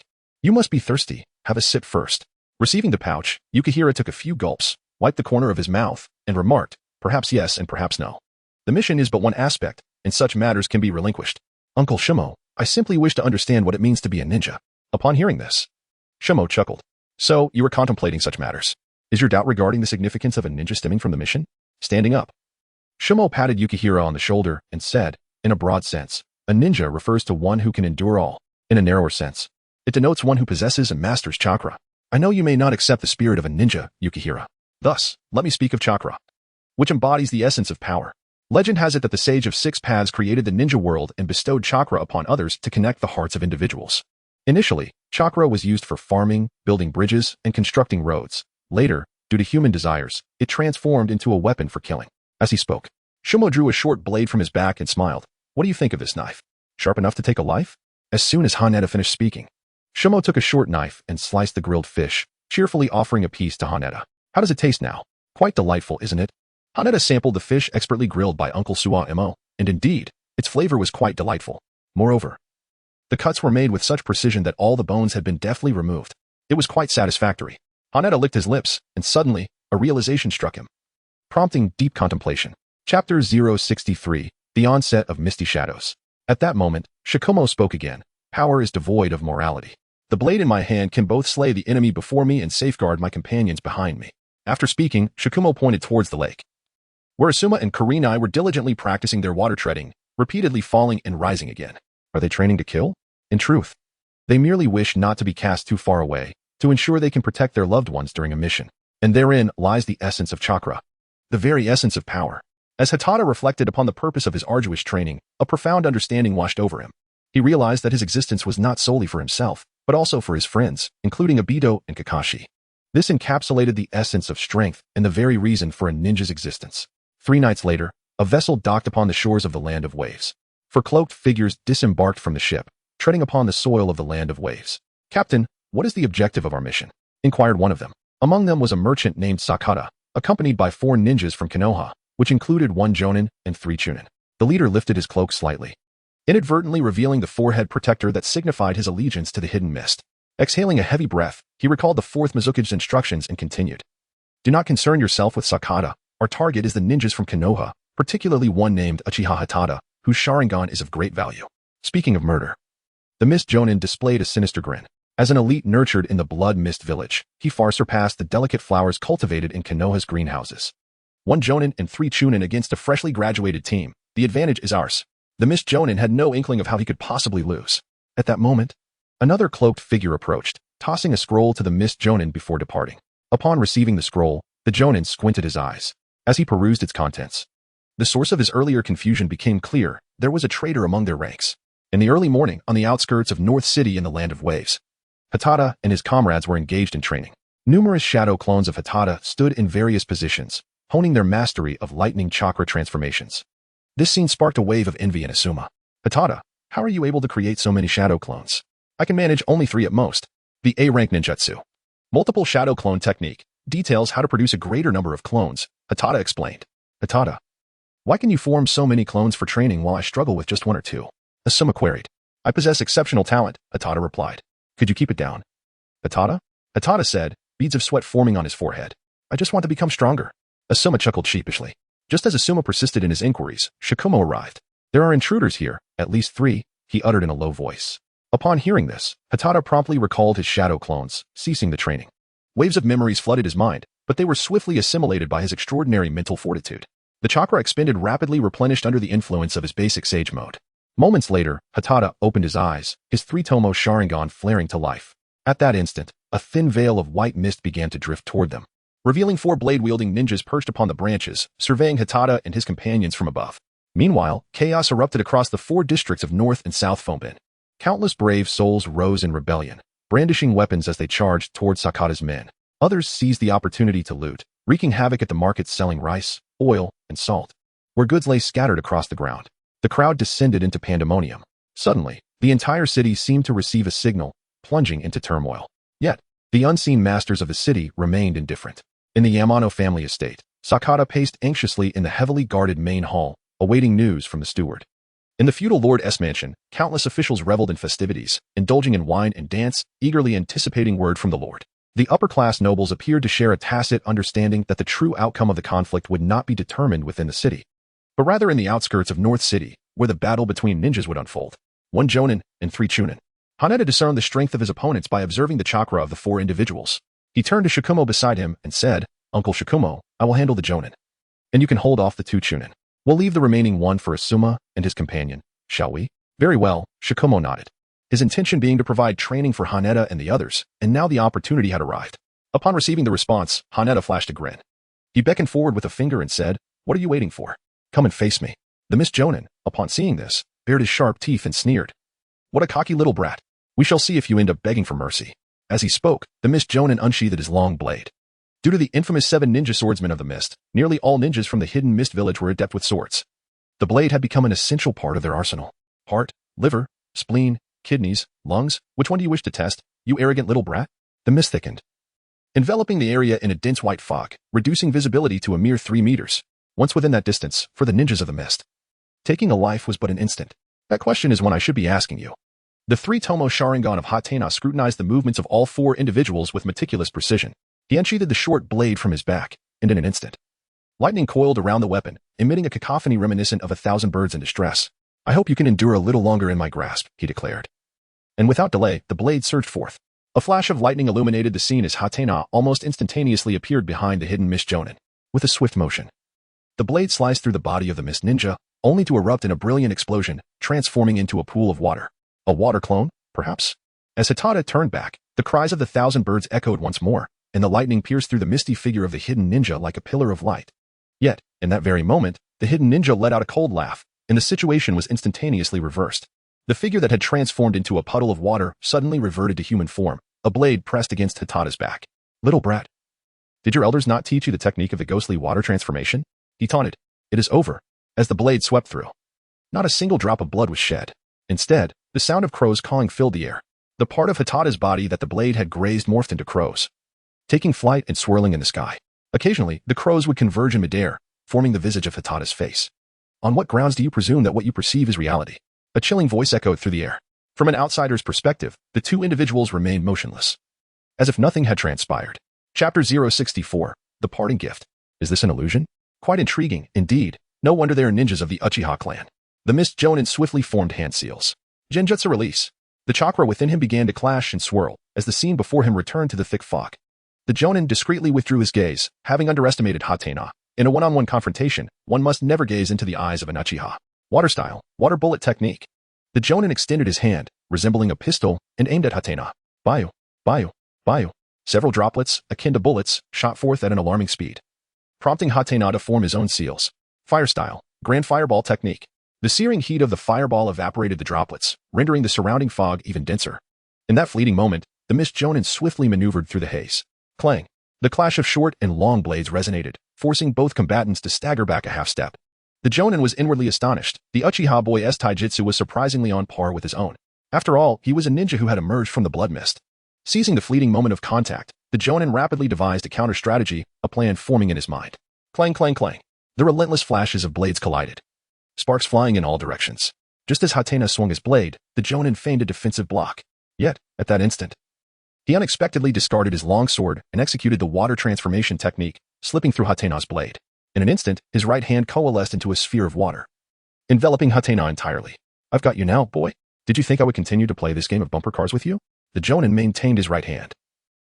"You must be thirsty. Have a sip first." Receiving the pouch, Yukihira took a few gulps, wiped the corner of his mouth, and remarked, "Perhaps yes and perhaps no. The mission is but one aspect, and such matters can be relinquished. Uncle Shikumo, I simply wish to understand what it means to be a ninja." Upon hearing this, Shikumo chuckled. "So, you were contemplating such matters. Is your doubt regarding the significance of a ninja stemming from the mission?" Standing up, Shikumo patted Yukihira on the shoulder and said, "In a broad sense, a ninja refers to one who can endure all. In a narrower sense, it denotes one who possesses and masters chakra. I know you may not accept the spirit of a ninja, Yukihira. Thus, let me speak of chakra, which embodies the essence of power. Legend has it that the Sage of Six Paths created the ninja world and bestowed chakra upon others to connect the hearts of individuals. Initially, chakra was used for farming, building bridges, and constructing roads. Later, due to human desires, it transformed into a weapon for killing." As he spoke, Shikumo drew a short blade from his back and smiled. "What do you think of this knife? Sharp enough to take a life?" As soon as Haneda finished speaking, Shikumo took a short knife and sliced the grilled fish, cheerfully offering a piece to Haneda. How does it taste now? Quite delightful, isn't it? Haneda sampled the fish expertly grilled by Uncle Suwa-mo, and indeed, its flavor was quite delightful. Moreover, the cuts were made with such precision that all the bones had been deftly removed. It was quite satisfactory. Haneda licked his lips, and suddenly, a realization struck him, prompting deep contemplation. Chapter 063, The Onset of Misty Shadows. At that moment, Shikumo spoke again. Power is devoid of morality. The blade in my hand can both slay the enemy before me and safeguard my companions behind me. After speaking, Shikumo pointed towards the lake, where Asuma and Kurenai were diligently practicing their water treading, repeatedly falling and rising again. Are they training to kill? In truth, they merely wish not to be cast too far away, to ensure they can protect their loved ones during a mission. And therein lies the essence of chakra, the very essence of power. As Hatada reflected upon the purpose of his arduous training, a profound understanding washed over him. He realized that his existence was not solely for himself, but also for his friends, including Obito and Kakashi. This encapsulated the essence of strength and the very reason for a ninja's existence. 3 nights later, a vessel docked upon the shores of the Land of Waves. 4 cloaked figures disembarked from the ship, treading upon the soil of the Land of Waves. Captain, what is the objective of our mission? Inquired one of them. Among them was a merchant named Sakata, accompanied by 4 ninjas from Konoha, which included 1 jonin and 3 chunin. The leader lifted his cloak slightly, inadvertently revealing the forehead protector that signified his allegiance to the hidden mist. Exhaling a heavy breath, he recalled the 4th Mizukage's instructions and continued. Do not concern yourself with Sakata. Our target is the ninjas from Konoha, particularly one named Uchiha Itachi, whose Sharingan is of great value. Speaking of murder, the Mist Jonin displayed a sinister grin. As an elite nurtured in the Blood Mist Village, he far surpassed the delicate flowers cultivated in Konoha's greenhouses. 1 jonin and 3 chunin against a freshly graduated team. The advantage is ours. The Mist Jonin had no inkling of how he could possibly lose. At that moment, another cloaked figure approached, tossing a scroll to the Mist Jonin before departing. Upon receiving the scroll, the Jonin squinted his eyes. As he perused its contents, the source of his earlier confusion became clear. There was a traitor among their ranks. In the early morning, on the outskirts of North City in the Land of Waves, Hatada and his comrades were engaged in training. Numerous shadow clones of Hatada stood in various positions, honing their mastery of lightning chakra transformations. This scene sparked a wave of envy in Asuma. Hatada, how are you able to create so many shadow clones? I can manage only 3 at most. The A-rank ninjutsu. Multiple shadow clone technique details how to produce a greater number of clones, Hatada explained. Hatada, why can you form so many clones for training while I struggle with just 1 or 2? Asuma queried. I possess exceptional talent, Hatada replied. Could you keep it down? Hatada? Hatada said, beads of sweat forming on his forehead. I just want to become stronger. Asuma chuckled sheepishly. Just as Asuma persisted in his inquiries, Shikumo arrived. There are intruders here, at least 3, he uttered in a low voice. Upon hearing this, Hatada promptly recalled his shadow clones, ceasing the training. Waves of memories flooded his mind, but they were swiftly assimilated by his extraordinary mental fortitude. The chakra expended rapidly replenished under the influence of his basic sage mode. Moments later, Hatada opened his eyes, his 3-tomo Sharingan flaring to life. At that instant, a thin veil of white mist began to drift toward them, revealing 4 blade-wielding ninjas perched upon the branches, surveying Hatada and his companions from above. Meanwhile, chaos erupted across the 4 districts of North and South Fonbin. Countless brave souls rose in rebellion, brandishing weapons as they charged toward Sakata's men. Others seized the opportunity to loot, wreaking havoc at the markets selling rice, oil, and salt, where goods lay scattered across the ground. The crowd descended into pandemonium. Suddenly, the entire city seemed to receive a signal, plunging into turmoil. Yet, the unseen masters of the city remained indifferent. In the Yamano family estate, Sakata paced anxiously in the heavily guarded main hall, awaiting news from the steward. In the feudal Lord S mansion, countless officials reveled in festivities, indulging in wine and dance, eagerly anticipating word from the Lord. The upper-class nobles appeared to share a tacit understanding that the true outcome of the conflict would not be determined within the city, but rather in the outskirts of North City, where the battle between ninjas would unfold. 1 jonin and 3 chunin. Haneda discerned the strength of his opponents by observing the chakra of the 4 individuals. He turned to Shikumo beside him and said, Uncle Shikumo, I will handle the jonin, and you can hold off the 2 chunin. We'll leave the remaining 1 for Asuma and his companion, shall we? Very well, Shikumo nodded, his intention being to provide training for Haneda and the others, and now the opportunity had arrived. Upon receiving the response, Haneda flashed a grin. He beckoned forward with a finger and said, What are you waiting for? Come and face me. The Mist Jonin, upon seeing this, bared his sharp teeth and sneered. What a cocky little brat. We shall see if you end up begging for mercy. As he spoke, the Mist Jonin unsheathed his long blade. Due to the infamous 7 ninja swordsmen of the mist, nearly all ninjas from the hidden mist village were adept with swords. The blade had become an essential part of their arsenal. Heart, liver, spleen, kidneys, lungs? Which one do you wish to test, you arrogant little brat? The mist thickened, enveloping the area in a dense white fog, reducing visibility to a mere 3 meters. Once within that distance, for the ninjas of the mist, taking a life was but an instant. That question is one I should be asking you. The three-tomo Sharingan of Hatena scrutinized the movements of all 4 individuals with meticulous precision. He unsheathed the short blade from his back, and in an instant, lightning coiled around the weapon, emitting a cacophony reminiscent of 1,000 birds in distress. I hope you can endure a little longer in my grasp, he declared. And without delay, the blade surged forth. A flash of lightning illuminated the scene as Hatena almost instantaneously appeared behind the hidden mist jonin. With a swift motion, the blade sliced through the body of the mist ninja, only to erupt in a brilliant explosion, transforming into a pool of water. A water clone, perhaps? As Hatata turned back, the cries of the 1,000 birds echoed once more, and the lightning pierced through the misty figure of the hidden ninja like a pillar of light. Yet, in that very moment, the hidden ninja let out a cold laugh, and the situation was instantaneously reversed. The figure that had transformed into a puddle of water suddenly reverted to human form, a blade pressed against Hatata's back. Little brat, did your elders not teach you the technique of the ghostly water transformation? He taunted. It is over. As the blade swept through, not a single drop of blood was shed. Instead, the sound of crows cawing filled the air. The part of Hatata's body that the blade had grazed morphed into crows, taking flight and swirling in the sky. Occasionally, the crows would converge in midair, forming the visage of Hatata's face. On what grounds do you presume that what you perceive is reality? A chilling voice echoed through the air. From an outsider's perspective, the 2 individuals remained motionless, as if nothing had transpired. Chapter 064, The Parting Gift. Is this an illusion? Quite intriguing, indeed. No wonder they are ninjas of the Uchiha clan. The mist jonin swiftly formed hand seals. Jinjutsu release. The chakra within him began to clash and swirl, as the scene before him returned to the thick fog. The jonin discreetly withdrew his gaze, having underestimated Hatena. In a one-on-one confrontation, one must never gaze into the eyes of an Uchiha. Water style, water bullet technique. The jonin extended his hand, resembling a pistol, and aimed at Hatena. Bayu, bayu, bayu. Several droplets, akin to bullets, shot forth at an alarming speed, prompting Hatena to form his own seals. Fire style, grand fireball technique. The searing heat of the fireball evaporated the droplets, rendering the surrounding fog even denser. In that fleeting moment, the mist jonin swiftly maneuvered through the haze. Clang. The clash of short and long blades resonated, forcing both combatants to stagger back a half-step. The jonin was inwardly astonished. The Uchiha boy's taijutsu was surprisingly on par with his own. After all, he was a ninja who had emerged from the blood mist. Seizing the fleeting moment of contact, the jonin rapidly devised a counter-strategy, a plan forming in his mind. Clang, clang, clang. The relentless flashes of blades collided, sparks flying in all directions. Just as Hatena swung his blade, the jonin feigned a defensive block. Yet, at that instant, he unexpectedly discarded his long sword and executed the water transformation technique, slipping through Hatena's blade. In an instant, his right hand coalesced into a sphere of water, enveloping Hatena entirely. I've got you now, boy. Did you think I would continue to play this game of bumper cars with you? The jonin maintained his right hand.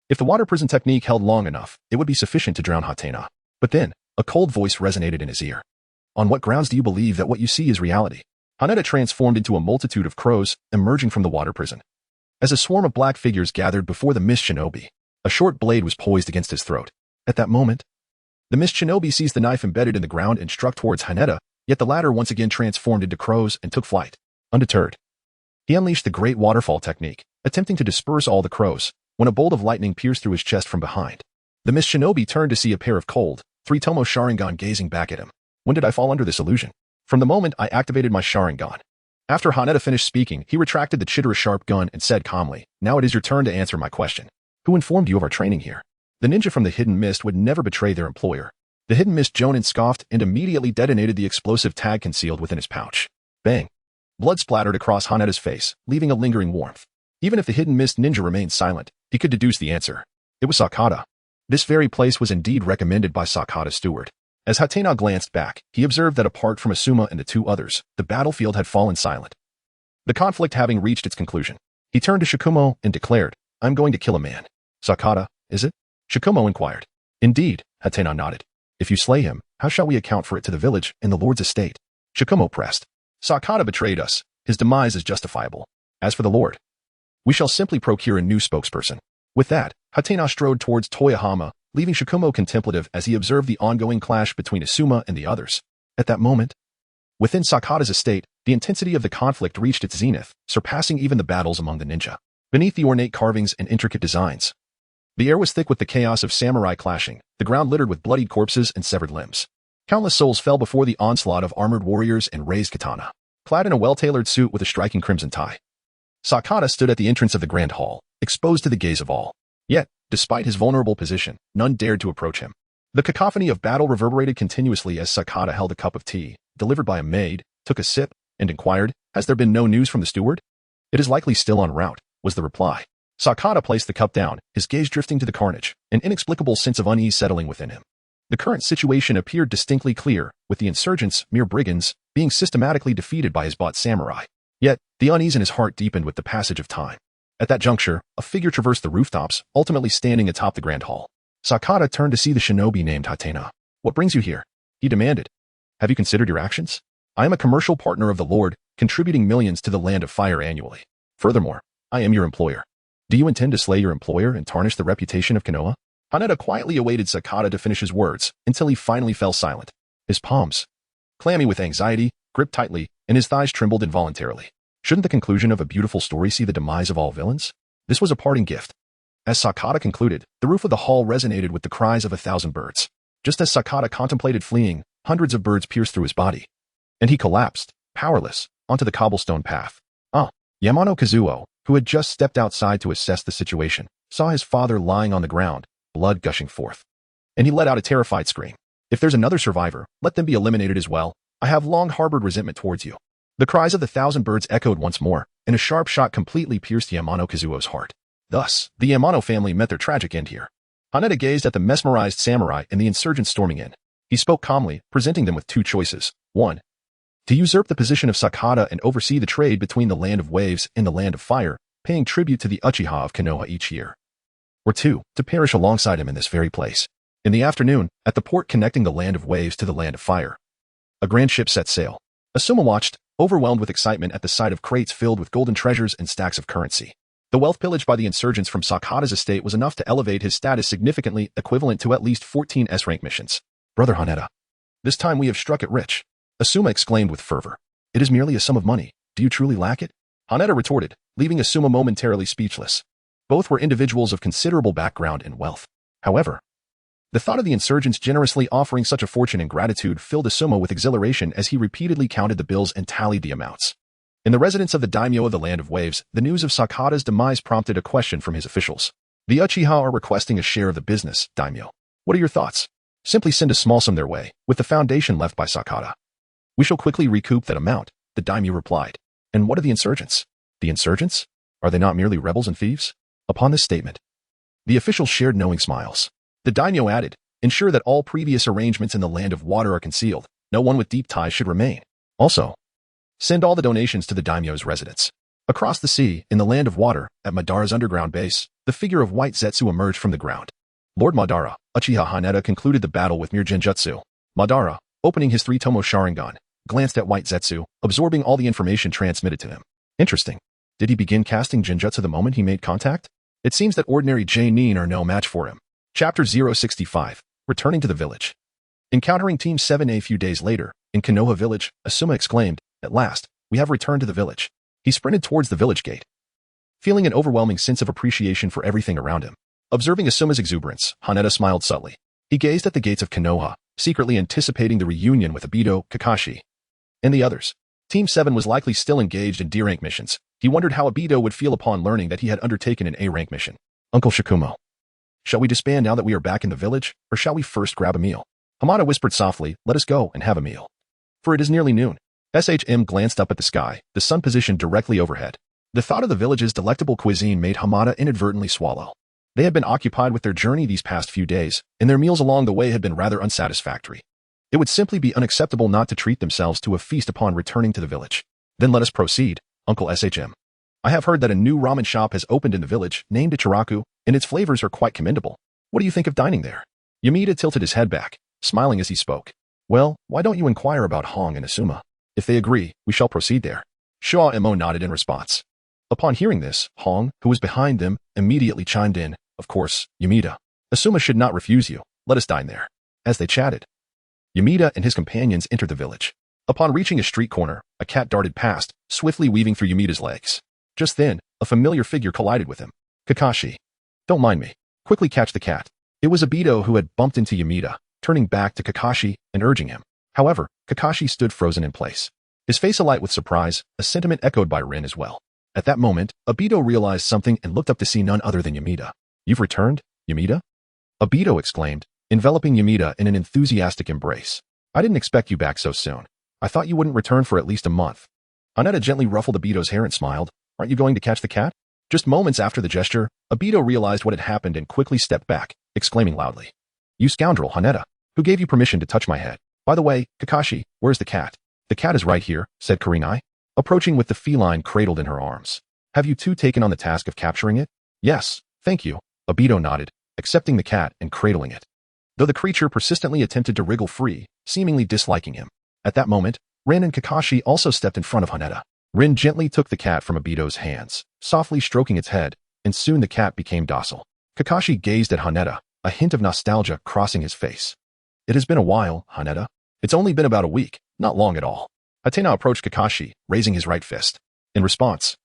If the water prison technique held long enough, it would be sufficient to drown Hatena. But then, a cold voice resonated in his ear. On what grounds do you believe that what you see is reality? Haneda transformed into a multitude of crows, emerging from the water prison. As a swarm of black figures gathered before the mist shinobi, a short blade was poised against his throat. At that moment, the mist shinobi seized the knife embedded in the ground and struck towards Haneda, yet the latter once again transformed into crows and took flight. Undeterred, he unleashed the great waterfall technique, attempting to disperse all the crows, when a bolt of lightning pierced through his chest from behind. The mist shinobi turned to see a pair of cold, three-tomo Sharingan gazing back at him. When did I fall under this illusion? From the moment I activated my Sharingan. After Haneda finished speaking, he retracted the Chitara-sharp gun and said calmly, now it is your turn to answer my question. Who informed you of our training here? The ninja from the Hidden Mist would never betray their employer. The Hidden Mist jonin scoffed and immediately detonated the explosive tag concealed within his pouch. Bang! Blood splattered across Haneda's face, leaving a lingering warmth. Even if the Hidden Mist ninja remained silent, he could deduce the answer. It was Sakata. This very place was indeed recommended by Sakata's steward. As Hatena glanced back, he observed that apart from Asuma and the 2 others, the battlefield had fallen silent. The conflict having reached its conclusion, he turned to Shikumo and declared, I'm going to kill a man. Sakata, is it? Shikumo inquired. Indeed, Hatena nodded. If you slay him, how shall we account for it to the village and the lord's estate? Shikumo pressed. Sakata betrayed us. His demise is justifiable. As for the lord, we shall simply procure a new spokesperson. With that, Hatena strode towards Toyohama, leaving Shikumo contemplative as he observed the ongoing clash between Asuma and the others. At that moment, within Sakata's estate, the intensity of the conflict reached its zenith, surpassing even the battles among the ninja. Beneath the ornate carvings and intricate designs, the air was thick with the chaos of samurai clashing, the ground littered with bloodied corpses and severed limbs. Countless souls fell before the onslaught of armored warriors and raised katana, clad in a well-tailored suit with a striking crimson tie. Sakata stood at the entrance of the grand hall, exposed to the gaze of all. Yet, despite his vulnerable position, none dared to approach him. The cacophony of battle reverberated continuously as Sakata held a cup of tea, delivered by a maid, took a sip, and inquired, "Has there been no news from the steward?" "It is likely still en route," was the reply. Sakata placed the cup down, his gaze drifting to the carnage, an inexplicable sense of unease settling within him. The current situation appeared distinctly clear, with the insurgents, mere brigands, being systematically defeated by his bought samurai. Yet, the unease in his heart deepened with the passage of time. At that juncture, a figure traversed the rooftops, ultimately standing atop the grand hall. Sakata turned to see the shinobi named Hatena. "What brings you here?" he demanded. "Have you considered your actions? I am a commercial partner of the Lord, contributing millions to the Land of Fire annually. Furthermore, I am your employer. Do you intend to slay your employer and tarnish the reputation of Konoha?" Haneda quietly awaited Sakata to finish his words, until he finally fell silent. His palms, clammy with anxiety, gripped tightly, and his thighs trembled involuntarily. Shouldn't the conclusion of a beautiful story see the demise of all villains? This was a parting gift. As Sakata concluded, the roof of the hall resonated with the cries of 1,000 birds. Just as Sakata contemplated fleeing, hundreds of birds pierced through his body. And he collapsed, powerless, onto the cobblestone path. Yamano Kazuo, who had just stepped outside to assess the situation, saw his father lying on the ground, blood gushing forth. And he let out a terrified scream. "If there's another survivor, let them be eliminated as well. I have long harbored resentment towards you." The cries of the 1,000 birds echoed once more, and a sharp shot completely pierced Yamano Kazuo's heart. Thus, the Yamano family met their tragic end here. Haneda gazed at the mesmerized samurai and the insurgents storming in. He spoke calmly, presenting them with two choices. 1. To usurp the position of Sakata and oversee the trade between the Land of Waves and the Land of Fire, paying tribute to the Uchiha of Konoha each year. Or 2. To perish alongside him in this very place. In the afternoon, at the port connecting the Land of Waves to the Land of Fire, a grand ship set sail. Asuma watched, overwhelmed with excitement at the sight of crates filled with golden treasures and stacks of currency. The wealth pillaged by the insurgents from Sakata's estate was enough to elevate his status significantly, equivalent to at least 14 S-rank missions. "Brother Haneda, this time we have struck it rich," Asuma exclaimed with fervor. "It is merely a sum of money. Do you truly lack it?" Haneda retorted, leaving Asuma momentarily speechless. Both were individuals of considerable background and wealth. However, the thought of the insurgents generously offering such a fortune and gratitude filled Asuma with exhilaration as he repeatedly counted the bills and tallied the amounts. In the residence of the daimyo of the Land of Waves, the news of Sakata's demise prompted a question from his officials. "The Uchiha are requesting a share of the business, daimyo. What are your thoughts?" "Simply send a small sum their way, with the foundation left by Sakata. We shall quickly recoup that amount," the daimyo replied. "And what of the insurgents?" "The insurgents? Are they not merely rebels and thieves?" Upon this statement, the officials shared knowing smiles. The daimyo added, "Ensure that all previous arrangements in the Land of Water are concealed. No one with deep ties should remain. Also, send all the donations to the daimyo's residence." Across the sea, in the Land of Water, at Madara's underground base, the figure of White Zetsu emerged from the ground. Lord Madara, Uchiha Haneda concluded the battle with mere Jinjutsu. Madara, opening his 3-tomo Sharingan, glanced at White Zetsu, absorbing all the information transmitted to him. Interesting. Did he begin casting Jinjutsu the moment he made contact? It seems that ordinary J-nin are no match for him. Chapter 065, Returning to the Village. Encountering Team 7 a few days later, in Konoha Village, Asuma exclaimed, "At last, we have returned to the village." He sprinted towards the village gate, feeling an overwhelming sense of appreciation for everything around him. Observing Asuma's exuberance, Haneda smiled subtly. He gazed at the gates of Konoha, secretly anticipating the reunion with Obito, Kakashi, and the others. Team 7 was likely still engaged in D-rank missions. He wondered how Obito would feel upon learning that he had undertaken an A-rank mission. "Uncle Shikumo, shall we disband now that we are back in the village, or shall we first grab a meal?" Hamada whispered softly, "Let us go and have a meal. For it is nearly noon." SHM glanced up at the sky, the sun positioned directly overhead. The thought of the village's delectable cuisine made Hamada inadvertently swallow. They had been occupied with their journey these past few days, and their meals along the way had been rather unsatisfactory. It would simply be unacceptable not to treat themselves to a feast upon returning to the village. "Then let us proceed, Uncle SHM. I have heard that a new ramen shop has opened in the village, named Ichiraku, and its flavors are quite commendable. What do you think of dining there?" Yamida tilted his head back, smiling as he spoke. "Well, why don't you inquire about Hong and Asuma? If they agree, we shall proceed there." Shaw Mo nodded in response. Upon hearing this, Hong, who was behind them, immediately chimed in, "Of course, Yamida. Asuma should not refuse you. Let us dine there." As they chatted, Yamida and his companions entered the village. Upon reaching a street corner, a cat darted past, swiftly weaving through Yamida's legs. Just then, a familiar figure collided with him. "Kakashi, don't mind me. Quickly catch the cat." It was Obito who had bumped into Yamida, turning back to Kakashi and urging him. However, Kakashi stood frozen in place, his face alight with surprise, a sentiment echoed by Rin as well. At that moment, Obito realized something and looked up to see none other than Yamida. You've returned, Yamida? Obito exclaimed, enveloping Yamida in an enthusiastic embrace. I didn't expect you back so soon. I thought you wouldn't return for at least a month. Haneda gently ruffled Obito's hair and smiled. Aren't you going to catch the cat? Just moments after the gesture, Obito realized what had happened and quickly stepped back, exclaiming loudly. You scoundrel, Haneda. Who gave you permission to touch my head? By the way, Kakashi, where's the cat? The cat is right here, said Kurenai, approaching with the feline cradled in her arms. Have you two taken on the task of capturing it? Yes, thank you. Obito nodded, accepting the cat and cradling it. Though the creature persistently attempted to wriggle free, seemingly disliking him. At that moment, Rin and Kakashi also stepped in front of Haneda. Rin gently took the cat from Obito's hands, softly stroking its head, and soon the cat became docile. Kakashi gazed at Haneda, a hint of nostalgia crossing his face. It has been a while, Haneda. It's only been about a week, not long at all. Hatena approached Kakashi, raising his right fist. In response,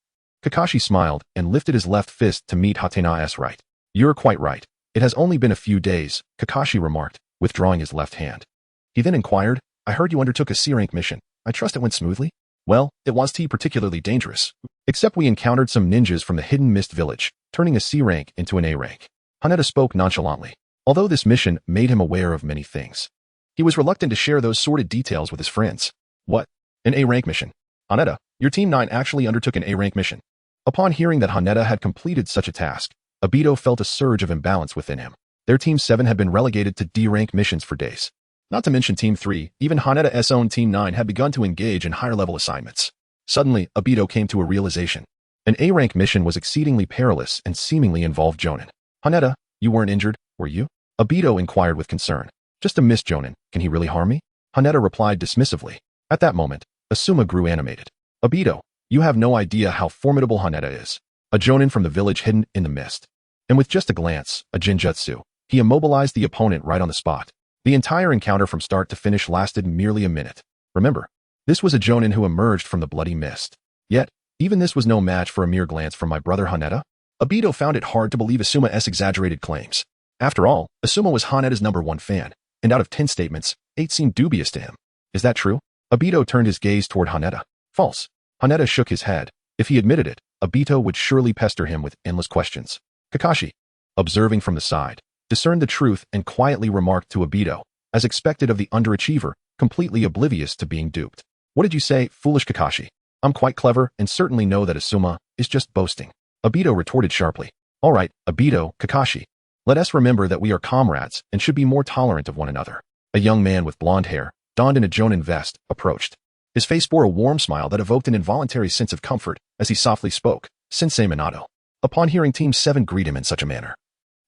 Kakashi smiled and lifted his left fist to meet Hatena's right. You're quite right. It has only been a few days, Kakashi remarked, withdrawing his left hand. He then inquired, I heard you undertook a C-rank mission. I trust it went smoothly? Well, it wasn't particularly dangerous, except we encountered some ninjas from the Hidden Mist village, turning a C rank into an A rank. Haneda spoke nonchalantly, although this mission made him aware of many things. He was reluctant to share those sordid details with his friends. What? An A rank mission? Haneda, your Team 9 actually undertook an A rank mission. Upon hearing that Haneda had completed such a task, Obito felt a surge of imbalance within him. Their Team 7 had been relegated to D rank missions for days. Not to mention Team 3, even Haneda's own Team 9 had begun to engage in higher-level assignments. Suddenly, Obito came to a realization. An A-rank mission was exceedingly perilous and seemingly involved Jonin. Haneda, you weren't injured, were you? Obito inquired with concern. Just a miss, Jonin. Can he really harm me? Haneda replied dismissively. At that moment, Asuma grew animated. Obito, you have no idea how formidable Haneda is. A Jonin from the village hidden in the mist. And with just a glance, a Jinjutsu, he immobilized the opponent right on the spot. The entire encounter from start to finish lasted merely a minute. Remember, this was a Jonin who emerged from the bloody mist. Yet, even this was no match for a mere glance from my brother Haneda. Obito found it hard to believe Asuma's exaggerated claims. After all, Asuma was Haneda's #1 fan, and out of 10 statements, 8 seemed dubious to him. Is that true? Obito turned his gaze toward Haneda. False. Haneda shook his head. If he admitted it, Obito would surely pester him with endless questions. Kakashi, observing from the side, discerned the truth and quietly remarked to Obito, as expected of the underachiever, completely oblivious to being duped. What did you say, foolish Kakashi? I'm quite clever and certainly know that Asuma is just boasting. Obito retorted sharply. All right, Obito, Kakashi. Let us remember that we are comrades and should be more tolerant of one another. A young man with blonde hair, donned in a Jonin vest, approached. His face bore a warm smile that evoked an involuntary sense of comfort as he softly spoke, Sensei Manado. Upon hearing Team 7 greet him in such a manner,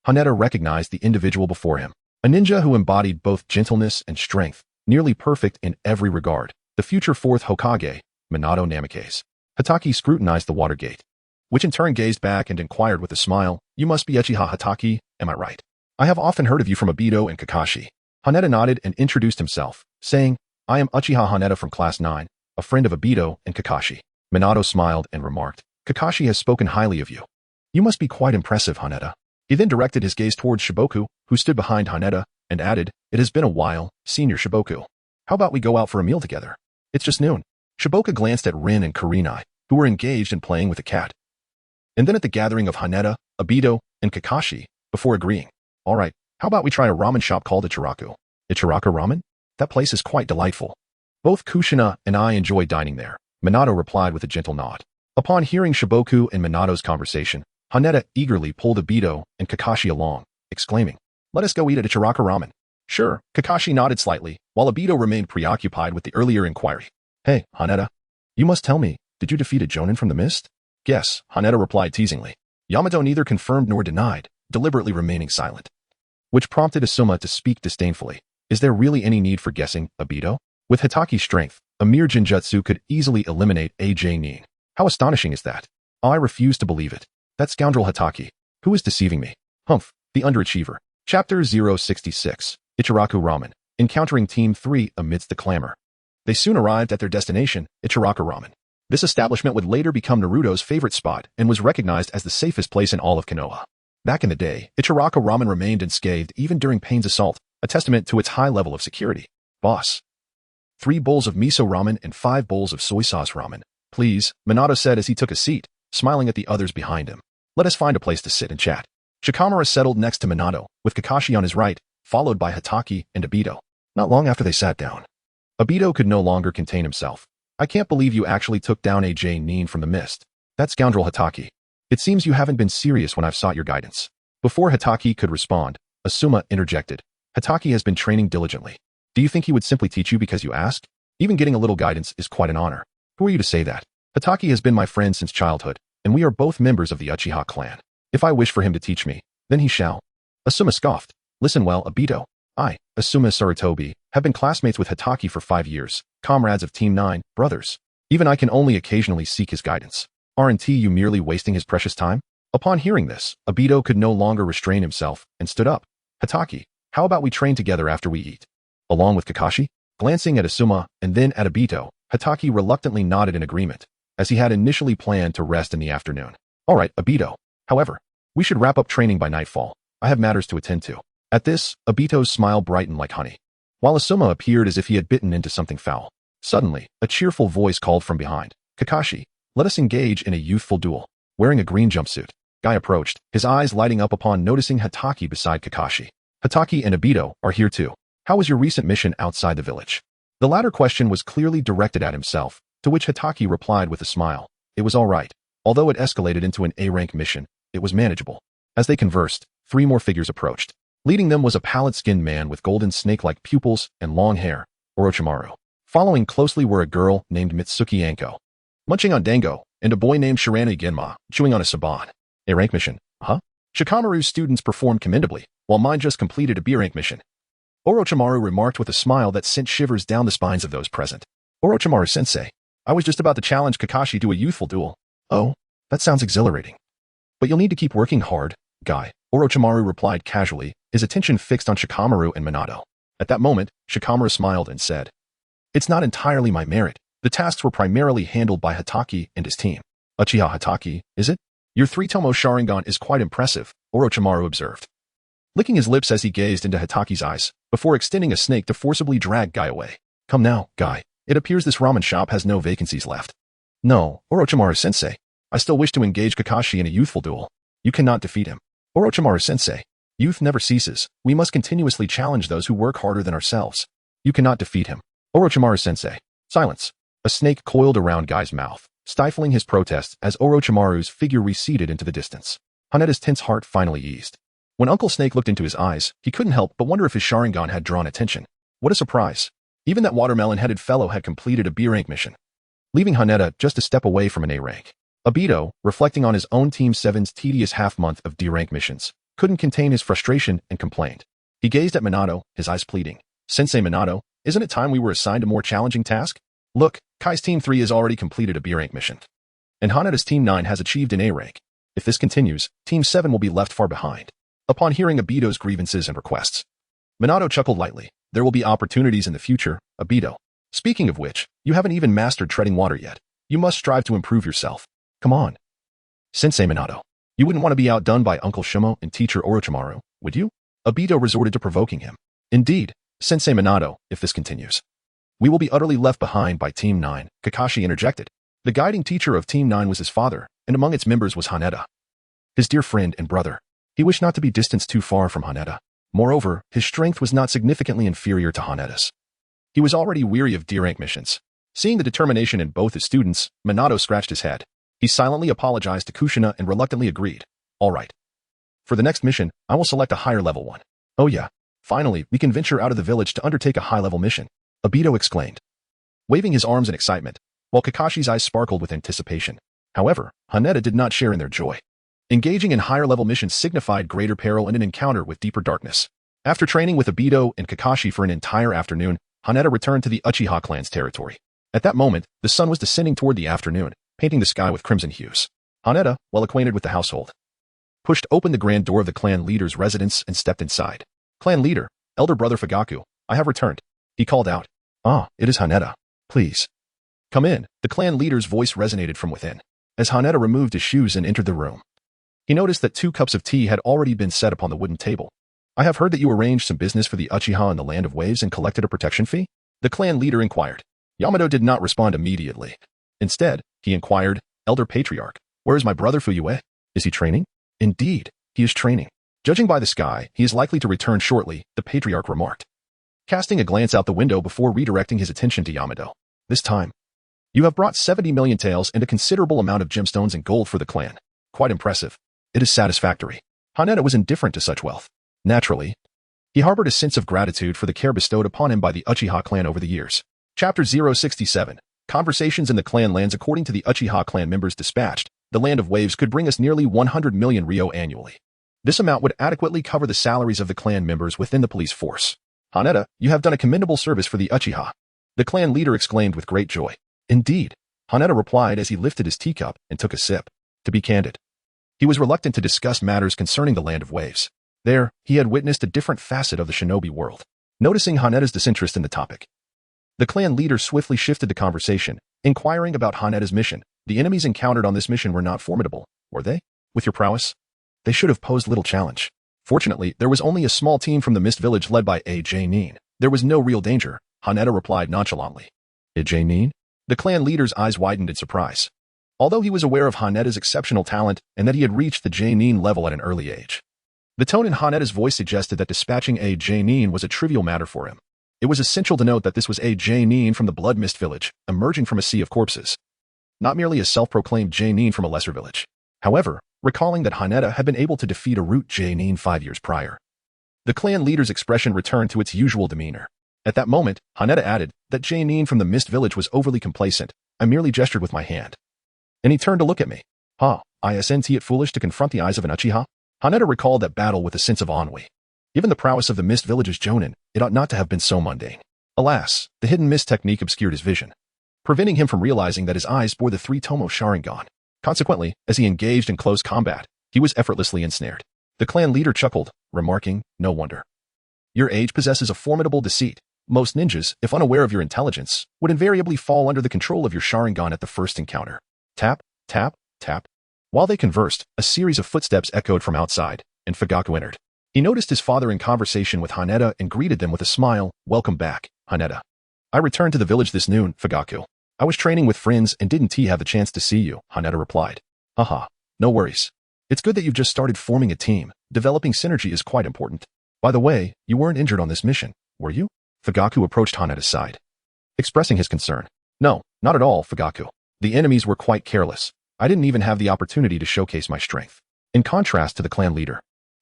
Haneda recognized the individual before him, a ninja who embodied both gentleness and strength, nearly perfect in every regard, the future 4th Hokage, Manado Namikaze. Hatake scrutinized the Watergate, which in turn gazed back and inquired with a smile, You must be Uchiha Hatake, am I right? I have often heard of you from Obito and Kakashi. Haneda nodded and introduced himself, saying, I am Uchiha Haneda from Class 9, a friend of Obito and Kakashi. Manado smiled and remarked, Kakashi has spoken highly of you. You must be quite impressive, Haneda. He then directed his gaze towards Shiboku, who stood behind Haneda, and added, It has been a while, Senior Shiboku. How about we go out for a meal together? It's just noon. Shiboku glanced at Rin and Kurenai, who were engaged in playing with the cat. And then at the gathering of Haneda, Obito, and Kakashi, before agreeing. All right, how about we try a ramen shop called Ichiraku? Ichiraku Ramen? That place is quite delightful. Both Kushina and I enjoy dining there, Manado replied with a gentle nod. Upon hearing Shiboku and Manado's conversation, Haneda eagerly pulled Obito and Kakashi along, exclaiming, Let us go eat at Ichiraku Ramen. Sure, Kakashi nodded slightly, while Obito remained preoccupied with the earlier inquiry. Hey, Haneda, you must tell me, did you defeat a Jonin from the mist? Yes, Haneda replied teasingly. Yamato neither confirmed nor denied, deliberately remaining silent. Which prompted Asuma to speak disdainfully. Is there really any need for guessing, Obito? With Hataki's strength, a mere Jinjutsu could easily eliminate AJ Nin. How astonishing is that? I refuse to believe it. That scoundrel Hatake. Who is deceiving me? Humph, the underachiever. Chapter 066, Ichiraku Ramen, encountering Team 3 amidst the clamor. They soon arrived at their destination, Ichiraku Ramen. This establishment would later become Naruto's favorite spot and was recognized as the safest place in all of Konoha. Back in the day, Ichiraku Ramen remained unscathed even during Pain's assault, a testament to its high level of security. Boss. 3 bowls of miso ramen and 5 bowls of soy sauce ramen. Please, Manado said as he took a seat, smiling at the others behind him. Let us find a place to sit and chat. Shikamaru settled next to Manado, with Kakashi on his right, followed by Hatake and Obito. Not long after they sat down, Obito could no longer contain himself. I can't believe you actually took down AJ Nin from the mist. That scoundrel Hatake. It seems you haven't been serious when I've sought your guidance. Before Hatake could respond, Asuma interjected. Hatake has been training diligently. Do you think he would simply teach you because you asked? Even getting a little guidance is quite an honor. Who are you to say that? Hatake has been my friend since childhood, and we are both members of the Uchiha clan. If I wish for him to teach me, then he shall. Asuma scoffed. Listen well, Obito. I, Asuma Sarutobi, have been classmates with Hatake for 5 years, comrades of Team 9, brothers. Even I can only occasionally seek his guidance. Aren't you merely wasting his precious time? Upon hearing this, Obito could no longer restrain himself and stood up. Hatake, how about we train together after we eat? Along with Kakashi? Glancing at Asuma and then at Obito, Hatake reluctantly nodded in agreement, as he had initially planned to rest in the afternoon. All right, Obito. However, we should wrap up training by nightfall. I have matters to attend to. At this, Obito's smile brightened like honey, while Asuma appeared as if he had bitten into something foul. Suddenly, a cheerful voice called from behind. Kakashi, let us engage in a youthful duel. Wearing a green jumpsuit, Guy approached, his eyes lighting up upon noticing Hatake beside Kakashi. Hatake and Obito are here too. How was your recent mission outside the village? The latter question was clearly directed at himself, to which Hatake replied with a smile. It was all right. Although it escalated into an A-rank mission, it was manageable. As they conversed, 3 more figures approached. Leading them was a pallid-skinned man with golden snake-like pupils and long hair, Orochimaru. Following closely were a girl named Mitsuki Anko, munching on dango, and a boy named Shirane Genma, chewing on a saban. A-rank mission, huh? Shikamaru's students performed commendably, while mine just completed a B-rank mission. Orochimaru remarked with a smile that sent shivers down the spines of those present. Orochimaru-sensei, I was just about to challenge Kakashi to a youthful duel. Oh, that sounds exhilarating. But you'll need to keep working hard, Guy. Orochimaru replied casually, his attention fixed on Shikamaru and Manado. At that moment, Shikamaru smiled and said, It's not entirely my merit. The tasks were primarily handled by Hatake and his team. Uchiha Hatake, is it? Your 3-tomo Sharingan is quite impressive, Orochimaru observed, licking his lips as he gazed into Hatake's eyes, before extending a snake to forcibly drag Guy away. Come now, Guy. It appears this ramen shop has no vacancies left. No, Orochimaru-sensei. I still wish to engage Kakashi in a youthful duel. You cannot defeat him. Orochimaru-sensei. Youth never ceases. We must continuously challenge those who work harder than ourselves. You cannot defeat him. Orochimaru-sensei. Silence. A snake coiled around Guy's mouth, stifling his protests as Orochimaru's figure receded into the distance. Haneda's tense heart finally eased. When Uncle Snake looked into his eyes, he couldn't help but wonder if his Sharingan had drawn attention. What a surprise. Even that watermelon-headed fellow had completed a B-rank mission, leaving Haneda just a step away from an A-rank. Obito, reflecting on his own Team 7's tedious half-month of D-rank missions, couldn't contain his frustration and complained. He gazed at Manado, his eyes pleading. Sensei Manado, isn't it time we were assigned a more challenging task? Look, Kai's Team 3 has already completed a B-rank mission, and Haneda's Team 9 has achieved an A-rank. If this continues, Team 7 will be left far behind. Upon hearing Obito's grievances and requests, Manado chuckled lightly. There will be opportunities in the future, Obito. Speaking of which, you haven't even mastered treading water yet. You must strive to improve yourself. Come on. Sensei Manado, you wouldn't want to be outdone by Uncle Shimo and teacher Orochimaru, would you? Obito resorted to provoking him. Indeed, Sensei Manado, if this continues, we will be utterly left behind by Team 9, Kakashi interjected. The guiding teacher of Team 9 was his father, and among its members was Haneda, his dear friend and brother. He wished not to be distanced too far from Haneda. Moreover, his strength was not significantly inferior to Haneda's. He was already weary of D-rank missions. Seeing the determination in both his students, Manado scratched his head. He silently apologized to Kushina and reluctantly agreed. All right. For the next mission, I will select a higher level one. Oh yeah. Finally, we can venture out of the village to undertake a high-level mission, Obito exclaimed, waving his arms in excitement, while Kakashi's eyes sparkled with anticipation. However, Haneda did not share in their joy. Engaging in higher-level missions signified greater peril and an encounter with deeper darkness. After training with Obito and Kakashi for an entire afternoon, Haneda returned to the Uchiha clan's territory. At that moment, the sun was descending toward the afternoon, painting the sky with crimson hues. Haneda, well acquainted with the household, pushed open the grand door of the clan leader's residence and stepped inside. Clan leader, elder brother Fugaku, I have returned. He called out. Ah, it is Haneda. Please. Come in. The clan leader's voice resonated from within. As Haneda removed his shoes and entered the room, he noticed that 2 cups of tea had already been set upon the wooden table. I have heard that you arranged some business for the Uchiha in the Land of Waves and collected a protection fee? The clan leader inquired. Yamato did not respond immediately. Instead, he inquired, Elder Patriarch, Where is my brother Fuyue? Is he training? Indeed, he is training. Judging by the sky, he is likely to return shortly, the patriarch remarked, casting a glance out the window before redirecting his attention to Yamado. This time, you have brought 70 million taels and a considerable amount of gemstones and gold for the clan. Quite impressive. It is satisfactory. Haneda was indifferent to such wealth. Naturally, he harbored a sense of gratitude for the care bestowed upon him by the Uchiha clan over the years. Chapter 067. Conversations in the clan lands. According to the Uchiha clan members dispatched, the Land of Waves could bring us nearly 100 million ryo annually. This amount would adequately cover the salaries of the clan members within the police force. Haneda, you have done a commendable service for the Uchiha. The clan leader exclaimed with great joy. Indeed, Haneda replied as he lifted his teacup and took a sip. To be candid, he was reluctant to discuss matters concerning the Land of Waves. There, he had witnessed a different facet of the shinobi world. Noticing Haneda's disinterest in the topic, the clan leader swiftly shifted the conversation, inquiring about Haneda's mission. The enemies encountered on this mission were not formidable, were they? With your prowess? They should have posed little challenge. Fortunately, there was only a small team from the Mist Village led by A.J. Neen. There was no real danger, Haneda replied nonchalantly. A.J. Neen? The clan leader's eyes widened in surprise. Although he was aware of Haneda's exceptional talent and that he had reached the J. Neen level at an early age, the tone in Haneda's voice suggested that dispatching A.J. Neen was a trivial matter for him. It was essential to note that this was A.J. Neen from the Blood Mist Village, emerging from a sea of corpses. Not merely a self-proclaimed J. Neen from a lesser village. However, recalling that Haneda had been able to defeat a root J. Neen 5 years prior, the clan leader's expression returned to its usual demeanor. At that moment, Haneda added that J. Neen from the Mist Village was overly complacent. I merely gestured with my hand. And he turned to look at me. Isn't it foolish to confront the eyes of an Uchiha? Haneda recalled that battle with a sense of ennui. Given the prowess of the Mist Village's Jonin, it ought not to have been so mundane. Alas, the hidden mist technique obscured his vision, preventing him from realizing that his eyes bore the 3-tomo Sharingan. Consequently, as he engaged in close combat, he was effortlessly ensnared. The clan leader chuckled, remarking, no wonder. Your age possesses a formidable deceit. Most ninjas, if unaware of your intelligence, would invariably fall under the control of your Sharingan at the first encounter. Tap, tap, tap. While they conversed, a series of footsteps echoed from outside, and Fugaku entered. He noticed his father in conversation with Haneda and greeted them with a smile. Welcome back, Haneda. I returned to the village this noon, Fugaku. I was training with friends and didn't have a chance to see you, Haneda replied. Haha, no worries. It's good that you've just started forming a team. Developing synergy is quite important. By the way, you weren't injured on this mission, were you? Fugaku approached Haneda's side, expressing his concern. No, not at all, Fugaku. The enemies were quite careless. I didn't even have the opportunity to showcase my strength. In contrast to the clan leader,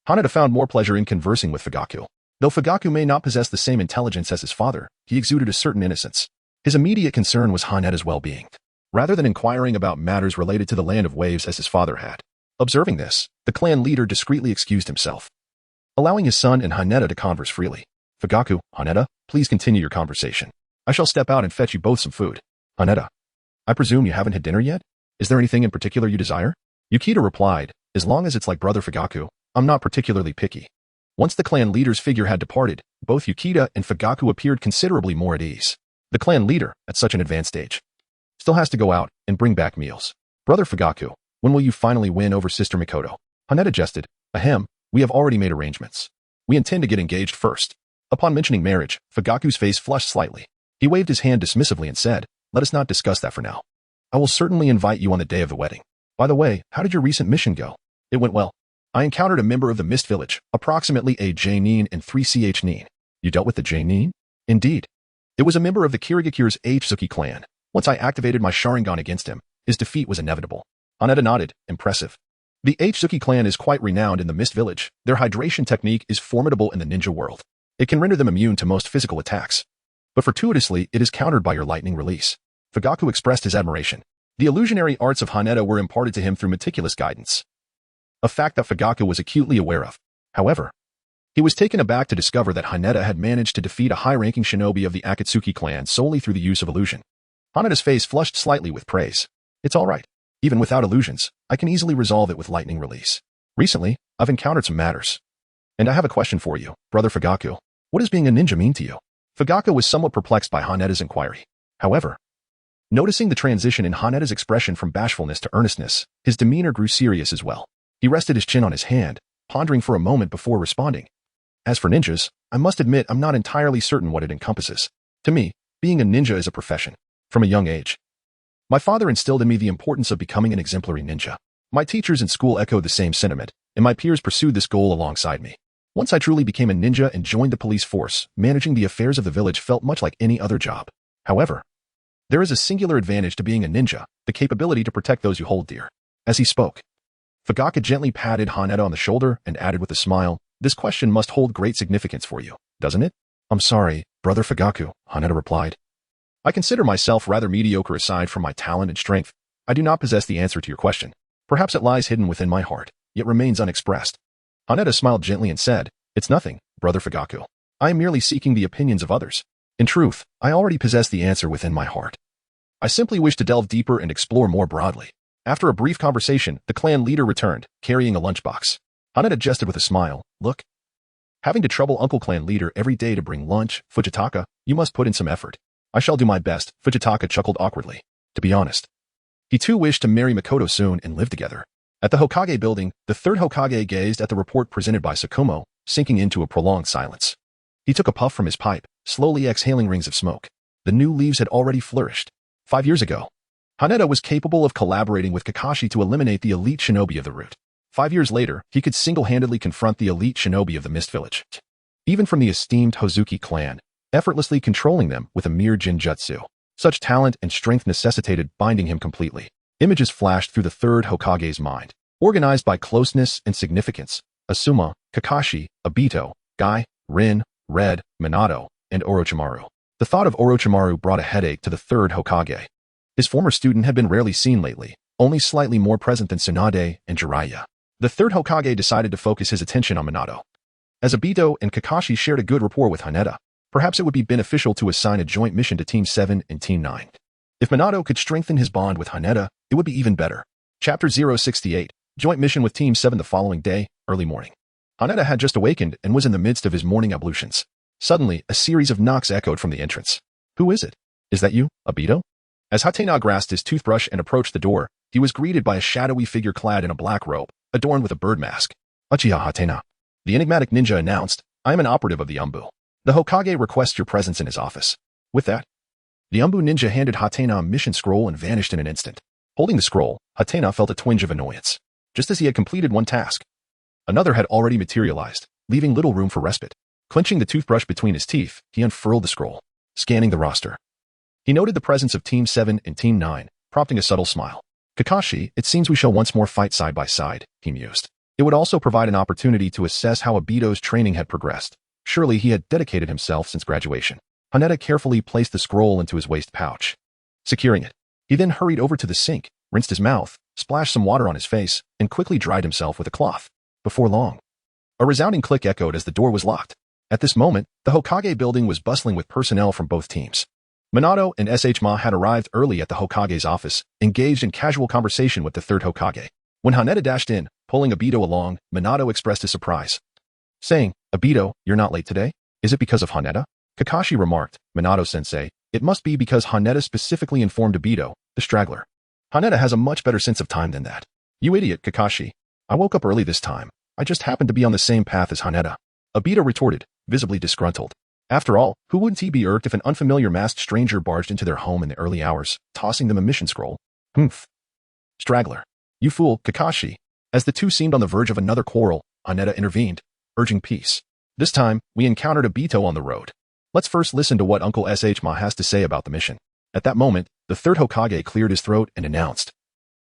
Haneda found more pleasure in conversing with Fugaku. Though Fugaku may not possess the same intelligence as his father, he exuded a certain innocence. His immediate concern was Haneda's well-being, rather than inquiring about matters related to the Land of Waves as his father had. Observing this, the clan leader discreetly excused himself, allowing his son and Haneda to converse freely. Fugaku, Haneda, please continue your conversation. I shall step out and fetch you both some food. Haneda, I presume you haven't had dinner yet? Is there anything in particular you desire? Yukita replied, as long as it's like Brother Fugaku, I'm not particularly picky. Once the clan leader's figure had departed, both Yukita and Fugaku appeared considerably more at ease. The clan leader, at such an advanced age, still has to go out and bring back meals. Brother Fugaku, when will you finally win over Sister Mikoto? Haneda jested. Ahem, we have already made arrangements. We intend to get engaged first. Upon mentioning marriage, Fugaku's face flushed slightly. He waved his hand dismissively and said, let us not discuss that for now. I will certainly invite you on the day of the wedding. By the way, how did your recent mission go? It went well. I encountered a member of the Mist Village, approximately a J. Neen and 3ch Neen. You dealt with the J. Neen? Indeed. It was a member of the Kirigakure's H-Suki clan. Once I activated my Sharingan against him, his defeat was inevitable. Haneda nodded, impressive. The H-Suki clan is quite renowned in the Mist Village. Their hydration technique is formidable in the ninja world. It can render them immune to most physical attacks. But fortuitously, it is countered by your lightning release. Fugaku expressed his admiration. The illusionary arts of Haneda were imparted to him through meticulous guidance, a fact that Fugaku was acutely aware of. However, he was taken aback to discover that Haneda had managed to defeat a high-ranking shinobi of the Akatsuki clan solely through the use of illusion. Haneda's face flushed slightly with praise. It's all right. Even without illusions, I can easily resolve it with lightning release. Recently, I've encountered some matters. And I have a question for you, Brother Fugaku. What does being a ninja mean to you? Fugaku was somewhat perplexed by Haneda's inquiry. However, noticing the transition in Haneda's expression from bashfulness to earnestness, his demeanor grew serious as well. He rested his chin on his hand, pondering for a moment before responding. As for ninjas, I must admit I'm not entirely certain what it encompasses. To me, being a ninja is a profession. From a young age, my father instilled in me the importance of becoming an exemplary ninja. My teachers in school echoed the same sentiment, and my peers pursued this goal alongside me. Once I truly became a ninja and joined the police force, managing the affairs of the village felt much like any other job. However, there is a singular advantage to being a ninja, the capability to protect those you hold dear. As he spoke, Fugaka gently patted Haneda on the shoulder and added with a smile, "This question must hold great significance for you, doesn't it?" "I'm sorry, Brother Fugaku," Haneda replied. "I consider myself rather mediocre aside from my talent and strength. I do not possess the answer to your question. Perhaps it lies hidden within my heart, yet remains unexpressed." Haneda smiled gently and said, "It's nothing, Brother Fugaku. I am merely seeking the opinions of others. In truth, I already possess the answer within my heart. I simply wish to delve deeper and explore more broadly." After a brief conversation, the clan leader returned, carrying a lunchbox. Haneda jested with a smile, "Look. Having to trouble Uncle Clan leader every day to bring lunch, Fujitaka, you must put in some effort." "I shall do my best," Fujitaka chuckled awkwardly. To be honest, he too wished to marry Makoto soon and live together. At the Hokage building, the third Hokage gazed at the report presented by Shikumo, sinking into a prolonged silence. He took a puff from his pipe, slowly exhaling rings of smoke. The new leaves had already flourished. 5 years ago, Haneda was capable of collaborating with Kakashi to eliminate the elite shinobi of the route. 5 years later, he could single-handedly confront the elite shinobi of the Mist Village. Even from the esteemed Hozuki clan, effortlessly controlling them with a mere Jinjutsu. Such talent and strength necessitated binding him completely. Images flashed through the third Hokage's mind, organized by closeness and significance. Asuma, Kakashi, Obito, Guy, Rin, Red, Manado, and Orochimaru. The thought of Orochimaru brought a headache to the third Hokage. His former student had been rarely seen lately, only slightly more present than Tsunade and Jiraiya. The third Hokage decided to focus his attention on Manado. As Obito and Kakashi shared a good rapport with Haneda, perhaps it would be beneficial to assign a joint mission to Team 7 and Team 9. If Manado could strengthen his bond with Haneda, it would be even better. Chapter 068, Joint Mission with Team 7. The following day, early morning. Haneda had just awakened and was in the midst of his morning ablutions. Suddenly, a series of knocks echoed from the entrance. "Who is it? Is that you, Obito?" As Hatake grasped his toothbrush and approached the door, he was greeted by a shadowy figure clad in a black robe, adorned with a bird mask. "Uchiha Hatake," the enigmatic ninja announced, "I am an operative of the Umbu. The Hokage requests your presence in his office." With that, the Umbu ninja handed Hatake a mission scroll and vanished in an instant. Holding the scroll, Hatake felt a twinge of annoyance. Just as he had completed one task, another had already materialized, leaving little room for respite. Clenching the toothbrush between his teeth, he unfurled the scroll, scanning the roster. He noted the presence of Team 7 and Team 9, prompting a subtle smile. "Kakashi, it seems we shall once more fight side by side," he mused. It would also provide an opportunity to assess how Obito's training had progressed. Surely he had dedicated himself since graduation. Haneda carefully placed the scroll into his waist pouch. Securing it, he then hurried over to the sink, rinsed his mouth, splashed some water on his face, and quickly dried himself with a cloth. Before long, a resounding click echoed as the door was locked. At this moment, the Hokage building was bustling with personnel from both teams. Manado and SHMA had arrived early at the Hokage's office, engaged in casual conversation with the third Hokage. When Haneda dashed in, pulling Obito along, Manado expressed his surprise, saying, "Obito, you're not late today? Is it because of Haneda?" Kakashi remarked, "Manado-sensei, it must be because Haneda specifically informed Obito, the straggler. Haneda has a much better sense of time than that." "You idiot, Kakashi. I woke up early this time. I just happened to be on the same path as Haneda." Obito retorted, visibly disgruntled. After all, who wouldn't he be irked if an unfamiliar masked stranger barged into their home in the early hours, tossing them a mission scroll? "Humph. Straggler. You fool, Kakashi." As the two seemed on the verge of another quarrel, Haneda intervened, urging peace. "This time, we encountered Obito on the road. Let's first listen to what Uncle SHMA has to say about the mission." At that moment, the third Hokage cleared his throat and announced,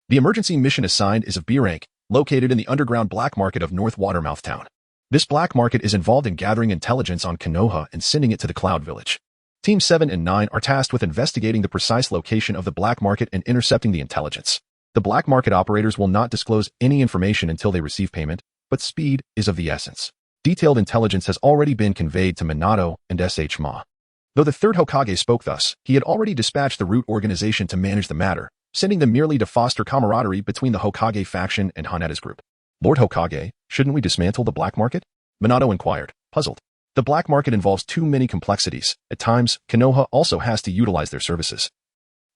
"The emergency mission assigned is of B rank, located in the underground black market of North Watermouth Town. This black market is involved in gathering intelligence on Konoha and sending it to the Cloud Village. Team 7 and 9 are tasked with investigating the precise location of the black market and intercepting the intelligence. The black market operators will not disclose any information until they receive payment, but speed is of the essence. Detailed intelligence has already been conveyed to Manado and SHMA." Though the third Hokage spoke thus, he had already dispatched the root organization to manage the matter, sending them merely to foster camaraderie between the Hokage faction and Haneda's group. "Lord Hokage, shouldn't we dismantle the black market?" Manado inquired, puzzled. "The black market involves too many complexities. At times, Konoha also has to utilize their services,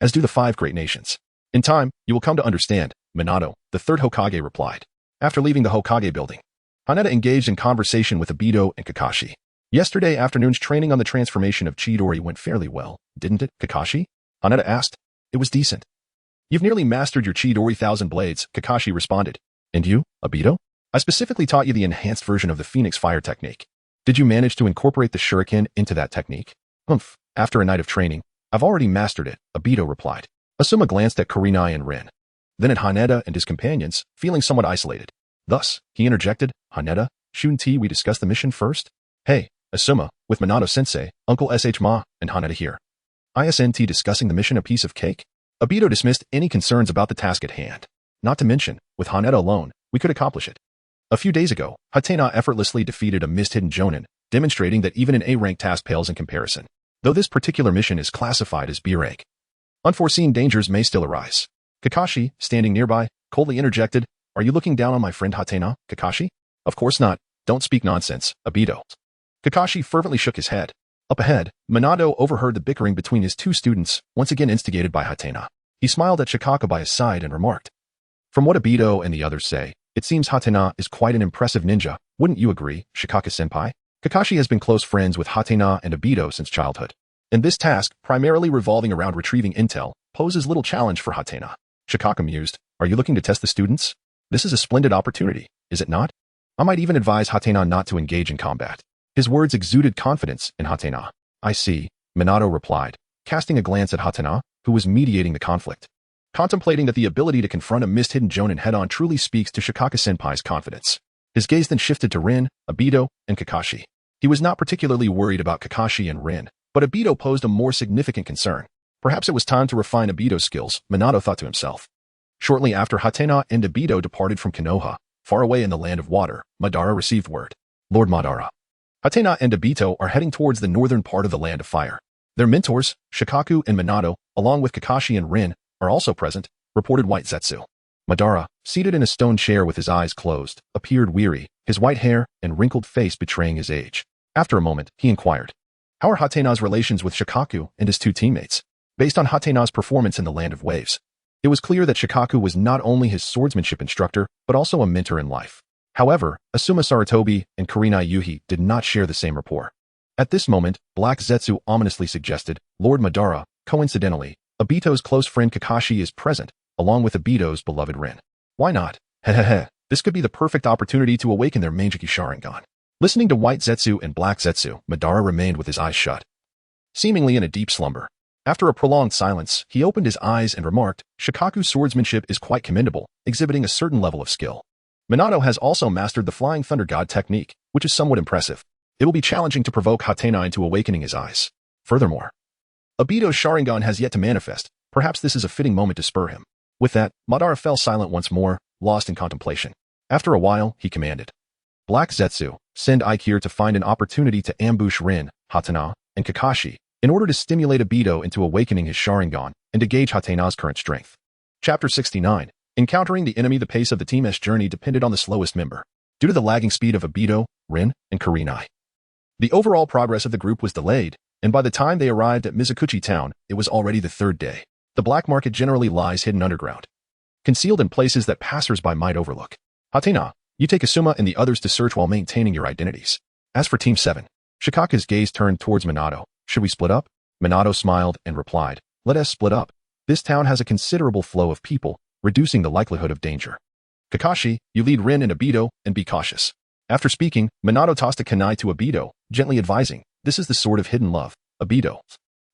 as do the 5 great nations. In time, you will come to understand," Manado, the third Hokage, replied. After leaving the Hokage building, Haneda engaged in conversation with Obito and Kakashi. "Yesterday afternoon's training on the transformation of Chidori went fairly well, didn't it, Kakashi?" Haneda asked. "It was decent. You've nearly mastered your Chidori Thousand Blades, Kakashi responded. And you, Obito? I specifically taught you the enhanced version of the Phoenix Fire technique. Did you manage to incorporate the Shuriken into that technique? After a night of training, I've already mastered it, Obito replied. Asuma glanced at Kurenai and Rin. Then at Haneda and his companions, feeling somewhat isolated. Thus, he interjected, Haneda, shouldn't we discuss the mission first? Hey, Asuma, with Manado-sensei, Uncle SH Ma, and Haneda here. Isn't discussing the mission a piece of cake? Obito dismissed any concerns about the task at hand. Not to mention, with Haneda alone, we could accomplish it. A few days ago, Hatena effortlessly defeated a mist-hidden Jonin, demonstrating that even an A-rank task pales in comparison. Though this particular mission is classified as B-rank. Unforeseen dangers may still arise. Kakashi, standing nearby, coldly interjected, Are you looking down on my friend Hatena, Kakashi? Of course not. Don't speak nonsense, Obito. Kakashi fervently shook his head. Up ahead, Manado overheard the bickering between his two students, once again instigated by Hatena. He smiled at Shikaka by his side and remarked, From what Obito and the others say, it seems Hatena is quite an impressive ninja, wouldn't you agree, Shikaka-senpai? Kakashi has been close friends with Hatena and Obito since childhood. And this task, primarily revolving around retrieving intel, poses little challenge for Hatena. Shikaka mused, Are you looking to test the students? This is a splendid opportunity, is it not? I might even advise Hatena not to engage in combat. His words exuded confidence in Hatena. I see, Manado replied, casting a glance at Hatena, who was mediating the conflict. Contemplating that the ability to confront a mist-hidden Jonin head-on truly speaks to Shikaka-senpai's confidence. His gaze then shifted to Rin, Obito, and Kakashi. He was not particularly worried about Kakashi and Rin, but Obito posed a more significant concern. Perhaps it was time to refine Obito's skills, Manado thought to himself. Shortly after Hatena and Obito departed from Konoha, far away in the land of water, Madara received word. Lord Madara. Hatena and Obito are heading towards the northern part of the land of fire. Their mentors, Shikaku and Manado, along with Kakashi and Rin, are also present, reported White Zetsu. Madara, seated in a stone chair with his eyes closed, appeared weary, his white hair and wrinkled face betraying his age. After a moment, he inquired, How are Hatena's relations with Shikaku and his two teammates? Based on Hatena's performance in the Land of Waves, it was clear that Shikaku was not only his swordsmanship instructor, but also a mentor in life. However, Asuma Sarutobi and Kurenai Yuhi did not share the same rapport. At this moment, Black Zetsu ominously suggested, Lord Madara, coincidentally, Obito's close friend Kakashi is present, along with Obito's beloved Rin. Why not? Hehehe, this could be the perfect opportunity to awaken their Manjiki Sharingan. Listening to White Zetsu and Black Zetsu, Madara remained with his eyes shut, seemingly in a deep slumber. After a prolonged silence, he opened his eyes and remarked, Shikaku's swordsmanship is quite commendable, exhibiting a certain level of skill. Manado has also mastered the Flying Thunder God technique, which is somewhat impressive. It will be challenging to provoke Hatena into awakening his eyes. Furthermore, Obito's Sharingan has yet to manifest. Perhaps this is a fitting moment to spur him. With that, Madara fell silent once more, lost in contemplation. After a while, he commanded, Black Zetsu, send Ike here to find an opportunity to ambush Rin, Hatena, and Kakashi, in order to stimulate Obito into awakening his Sharingan and to gauge Hatena's current strength. Chapter 69. Encountering the enemy. The pace of the team's journey depended on the slowest member, due to the lagging speed of Obito, Rin, and Kurenai. The overall progress of the group was delayed, and by the time they arrived at Mizukuchi town, it was already the third day. The black market generally lies hidden underground, concealed in places that passers-by might overlook. Hatena, you take Asuma and the others to search while maintaining your identities. As for Team 7, Shikaka's gaze turned towards Manado. Should we split up? Manado smiled and replied, Let us split up. This town has a considerable flow of people, reducing the likelihood of danger. Kakashi, you lead Rin and Obito, and be cautious. After speaking, Manado tossed a kunai to Obito, gently advising, This is the sword of hidden love, Obito.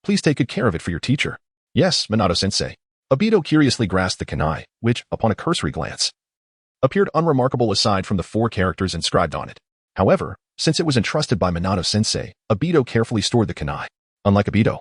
Please take good care of it for your teacher. Yes, Manado-sensei. Obito curiously grasped the kunai, which, upon a cursory glance, appeared unremarkable aside from the 4 characters inscribed on it. However, since it was entrusted by Manado-sensei, Obito carefully stored the kunai. Unlike Obito,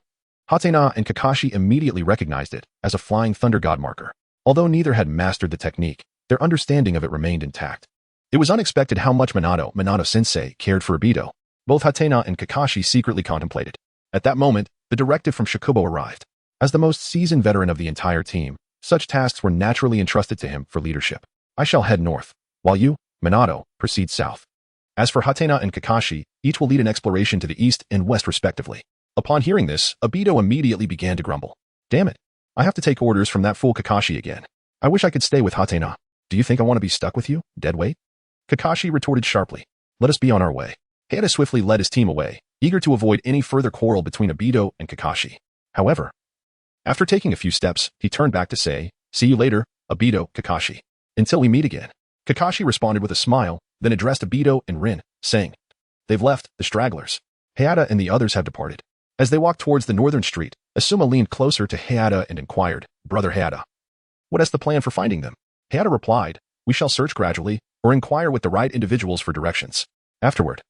Hatena and Kakashi immediately recognized it as a Flying Thunder God marker. Although neither had mastered the technique, their understanding of it remained intact. It was unexpected how much Manado-sensei cared for Obito. Both Hatena and Kakashi secretly contemplated. At that moment, the directive from Shikumo arrived. As the most seasoned veteran of the entire team, such tasks were naturally entrusted to him for leadership. I shall head north, while you, Manado, proceed south. As for Hatena and Kakashi, each will lead an exploration to the east and west respectively. Upon hearing this, Obito immediately began to grumble. Damn it. I have to take orders from that fool Kakashi again. I wish I could stay with Hatena. Do you think I want to be stuck with you, deadweight? Kakashi retorted sharply. Let us be on our way. Hatena swiftly led his team away, eager to avoid any further quarrel between Obito and Kakashi. However, after taking a few steps, he turned back to say, See you later, Obito, Kakashi. Until we meet again. Kakashi responded with a smile, then addressed Obito and Rin, saying, They've left, the stragglers. Hayata and the others have departed. As they walked towards the northern street, Asuma leaned closer to Hayata and inquired, Brother Hayata, what is the plan for finding them? Hayata replied, We shall search gradually, or inquire with the right individuals for directions. Afterward,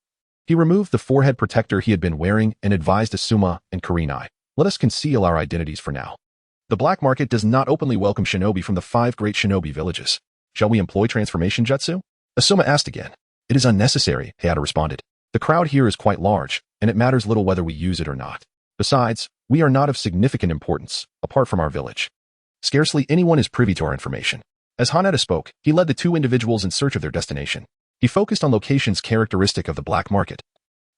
he removed the forehead protector he had been wearing and advised Asuma and Kurenai, Let us conceal our identities for now. The black market does not openly welcome shinobi from the 5 great shinobi villages. Shall we employ transformation jutsu? Asuma asked again. It is unnecessary, Hayata responded. The crowd here is quite large, and it matters little whether we use it or not. Besides, we are not of significant importance, apart from our village. Scarcely anyone is privy to our information. As Haneda spoke, he led the 2 individuals in search of their destination. He focused on locations characteristic of the black market,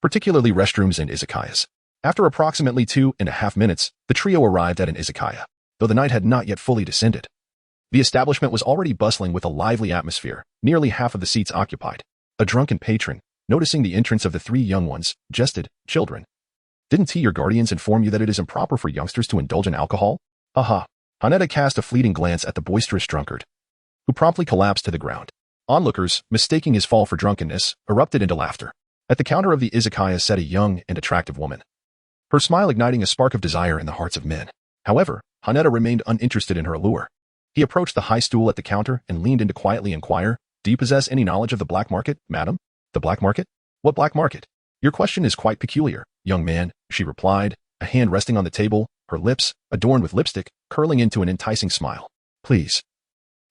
particularly restrooms and izakayas. After approximately 2.5 minutes, the trio arrived at an izakaya, though the night had not yet fully descended. The establishment was already bustling with a lively atmosphere, nearly half of the seats occupied. A drunken patron, noticing the entrance of the 3 young ones, jested, Children, didn't your guardians inform you that it is improper for youngsters to indulge in alcohol? Haha. Haneda cast a fleeting glance at the boisterous drunkard, who promptly collapsed to the ground. Onlookers, mistaking his fall for drunkenness, erupted into laughter. At the counter of the izakaya sat a young and attractive woman, her smile igniting a spark of desire in the hearts of men. However, Haneda remained uninterested in her allure. He approached the high stool at the counter and leaned in to quietly inquire, Do you possess any knowledge of the black market, madam? The black market? What black market? Your question is quite peculiar, young man, she replied, a hand resting on the table, her lips, adorned with lipstick, curling into an enticing smile. Please.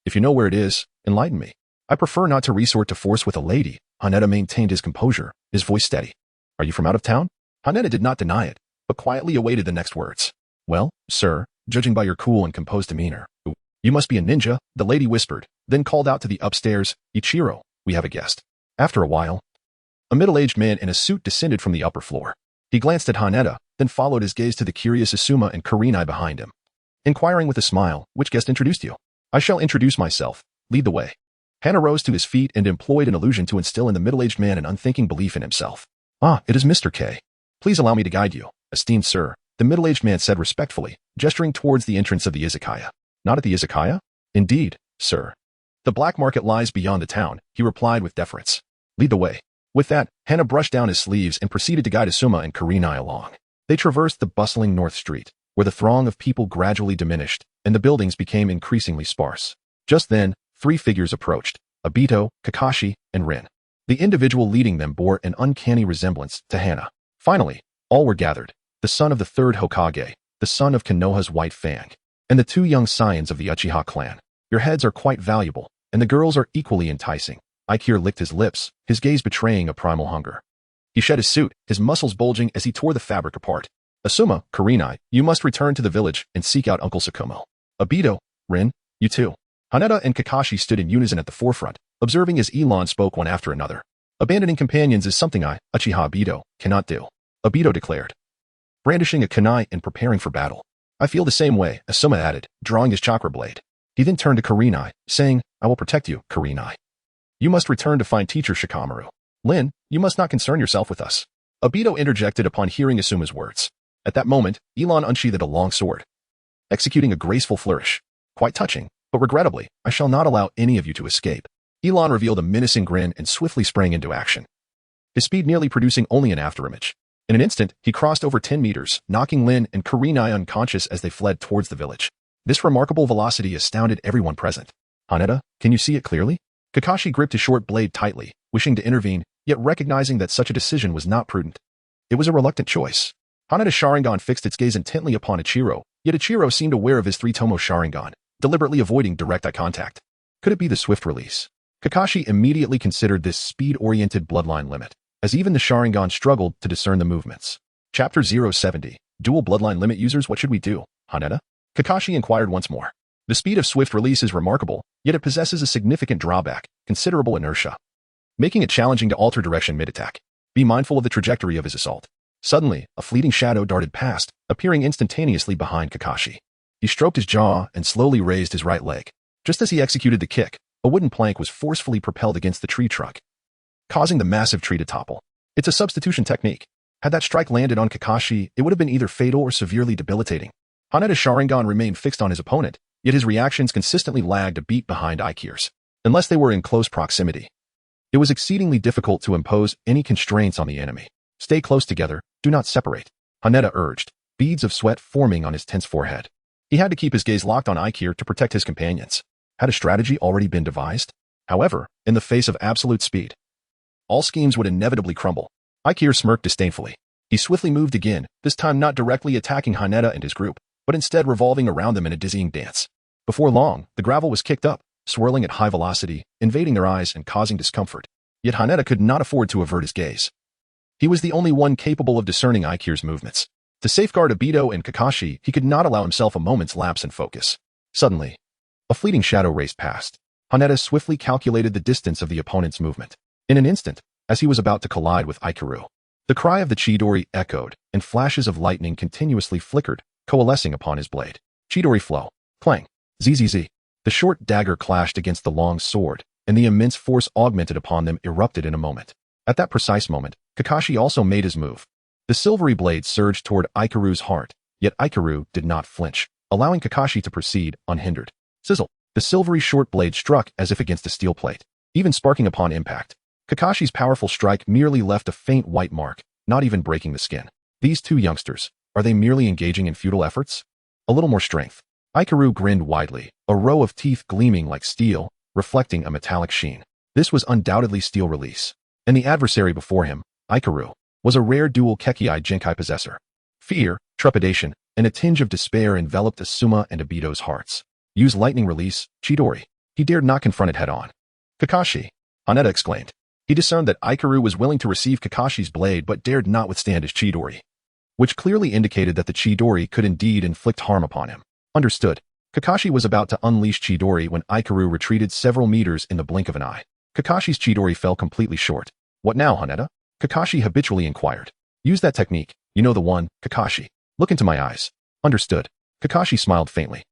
If you know where it is, enlighten me. I prefer not to resort to force with a lady. Haneda maintained his composure, his voice steady. Are you from out of town? Haneda did not deny it, but quietly awaited the next words. Well, sir, judging by your cool and composed demeanor, you must be a ninja, the lady whispered, then called out to the upstairs, Ichiro, we have a guest. After a while, a middle-aged man in a suit descended from the upper floor. He glanced at Haneda, then followed his gaze to the curious Asuma and Kurenai behind him. Inquiring with a smile, which guest introduced you? I shall introduce myself. Lead the way. Hana rose to his feet and employed an illusion to instill in the middle-aged man an unthinking belief in himself. Ah, it is Mr. K. Please allow me to guide you, esteemed sir, the middle-aged man said respectfully, gesturing towards the entrance of the izakaya. Not at the izakaya? Indeed, sir. The black market lies beyond the town, he replied with deference. Lead the way. With that, Hana brushed down his sleeves and proceeded to guide Asuma and Kurenai along. They traversed the bustling North Street, where the throng of people gradually diminished, and the buildings became increasingly sparse. Just then, 3 figures approached, Obito, Kakashi, and Rin. The individual leading them bore an uncanny resemblance to Hana. Finally, all were gathered, the son of the 3rd Hokage, the son of Konoha's White Fang, and the 2 young scions of the Uchiha clan. Your heads are quite valuable, and the girls are equally enticing. Aikir licked his lips, his gaze betraying a primal hunger. He shed his suit, his muscles bulging as he tore the fabric apart. Asuma, Kurenai, you must return to the village and seek out Uncle Shikumo. Obito, Rin, you too. Haneda and Kakashi stood in unison at the forefront, observing as Elon spoke one after another. Abandoning companions is something I, Uchiha Obito, cannot do. Obito declared, brandishing a kunai and preparing for battle. I feel the same way, Asuma added, drawing his chakra blade. He then turned to Kurenai, saying, I will protect you, Kurenai. You must return to find teacher Shikamaru. Lin, you must not concern yourself with us. Obito interjected upon hearing Asuma's words. At that moment, Elon unsheathed a long sword, executing a graceful flourish. Quite touching, but regrettably, I shall not allow any of you to escape. Elon revealed a menacing grin and swiftly sprang into action, his speed nearly producing only an afterimage. In an instant, he crossed over 10 meters, knocking Lin and Kurenai unconscious as they fled towards the village. This remarkable velocity astounded everyone present. Haneda, can you see it clearly? Kakashi gripped his short blade tightly, wishing to intervene, yet recognizing that such a decision was not prudent. It was a reluctant choice. Haneda's Sharingan fixed its gaze intently upon Ichiro, yet Ichiro seemed aware of his 3-tomo Sharingan, deliberately avoiding direct eye contact. Could it be the swift release? Kakashi immediately considered this speed-oriented bloodline limit, as even the Sharingan struggled to discern the movements. Chapter 070, Dual Bloodline Limit Users, what should we do, Haneda? Kakashi inquired once more. The speed of swift release is remarkable, yet it possesses a significant drawback, considerable inertia, making it challenging to alter direction mid-attack. Be mindful of the trajectory of his assault. Suddenly, a fleeting shadow darted past, appearing instantaneously behind Kakashi. He stroked his jaw and slowly raised his right leg. Just as he executed the kick, a wooden plank was forcefully propelled against the tree trunk, causing the massive tree to topple. It's a substitution technique. Had that strike landed on Kakashi, it would have been either fatal or severely debilitating. Haneda's Sharingan remained fixed on his opponent, yet his reactions consistently lagged a beat behind Aikir's, unless they were in close proximity. It was exceedingly difficult to impose any constraints on the enemy. Stay close together, do not separate, Haneda urged, beads of sweat forming on his tense forehead. He had to keep his gaze locked on Aikir to protect his companions. Had a strategy already been devised? However, in the face of absolute speed, all schemes would inevitably crumble. Aikir smirked disdainfully. He swiftly moved again, this time not directly attacking Haneda and his group, but instead revolving around them in a dizzying dance. Before long, the gravel was kicked up, swirling at high velocity, invading their eyes and causing discomfort. Yet Haneda could not afford to avert his gaze. He was the only one capable of discerning Aikir's movements. To safeguard Obito and Kakashi, he could not allow himself a moment's lapse in focus. Suddenly, a fleeting shadow raced past. Haneda swiftly calculated the distance of the opponent's movement. In an instant, as he was about to collide with Aikiru, the cry of the Chidori echoed, and flashes of lightning continuously flickered, coalescing upon his blade. Chidori flow. Clang. Zzz. The short dagger clashed against the long sword, and the immense force augmented upon them erupted in a moment. At that precise moment, Kakashi also made his move. The silvery blade surged toward Aikiru's heart, yet Aikiru did not flinch, allowing Kakashi to proceed unhindered. Sizzle. The silvery short blade struck as if against a steel plate, even sparking upon impact. Kakashi's powerful strike merely left a faint white mark, not even breaking the skin. These two youngsters, are they merely engaging in futile efforts? A little more strength. Aikiru grinned widely, a row of teeth gleaming like steel, reflecting a metallic sheen. This was undoubtedly steel release. And the adversary before him, Aikiru, was a rare dual Kekii Genkai possessor. Fear, trepidation, and a tinge of despair enveloped Asuma and Obito's hearts. Use lightning release, Chidori. He dared not confront it head-on. Kakashi, Haneda exclaimed. He discerned that Aikiru was willing to receive Kakashi's blade but dared not withstand his Chidori, which clearly indicated that the Chidori could indeed inflict harm upon him. Understood. Kakashi was about to unleash Chidori when Aikiru retreated several meters in the blink of an eye. Kakashi's Chidori fell completely short. What now, Haneda? Kakashi habitually inquired. Use that technique, you know the one, Kakashi. Look into my eyes. Understood. Kakashi smiled faintly,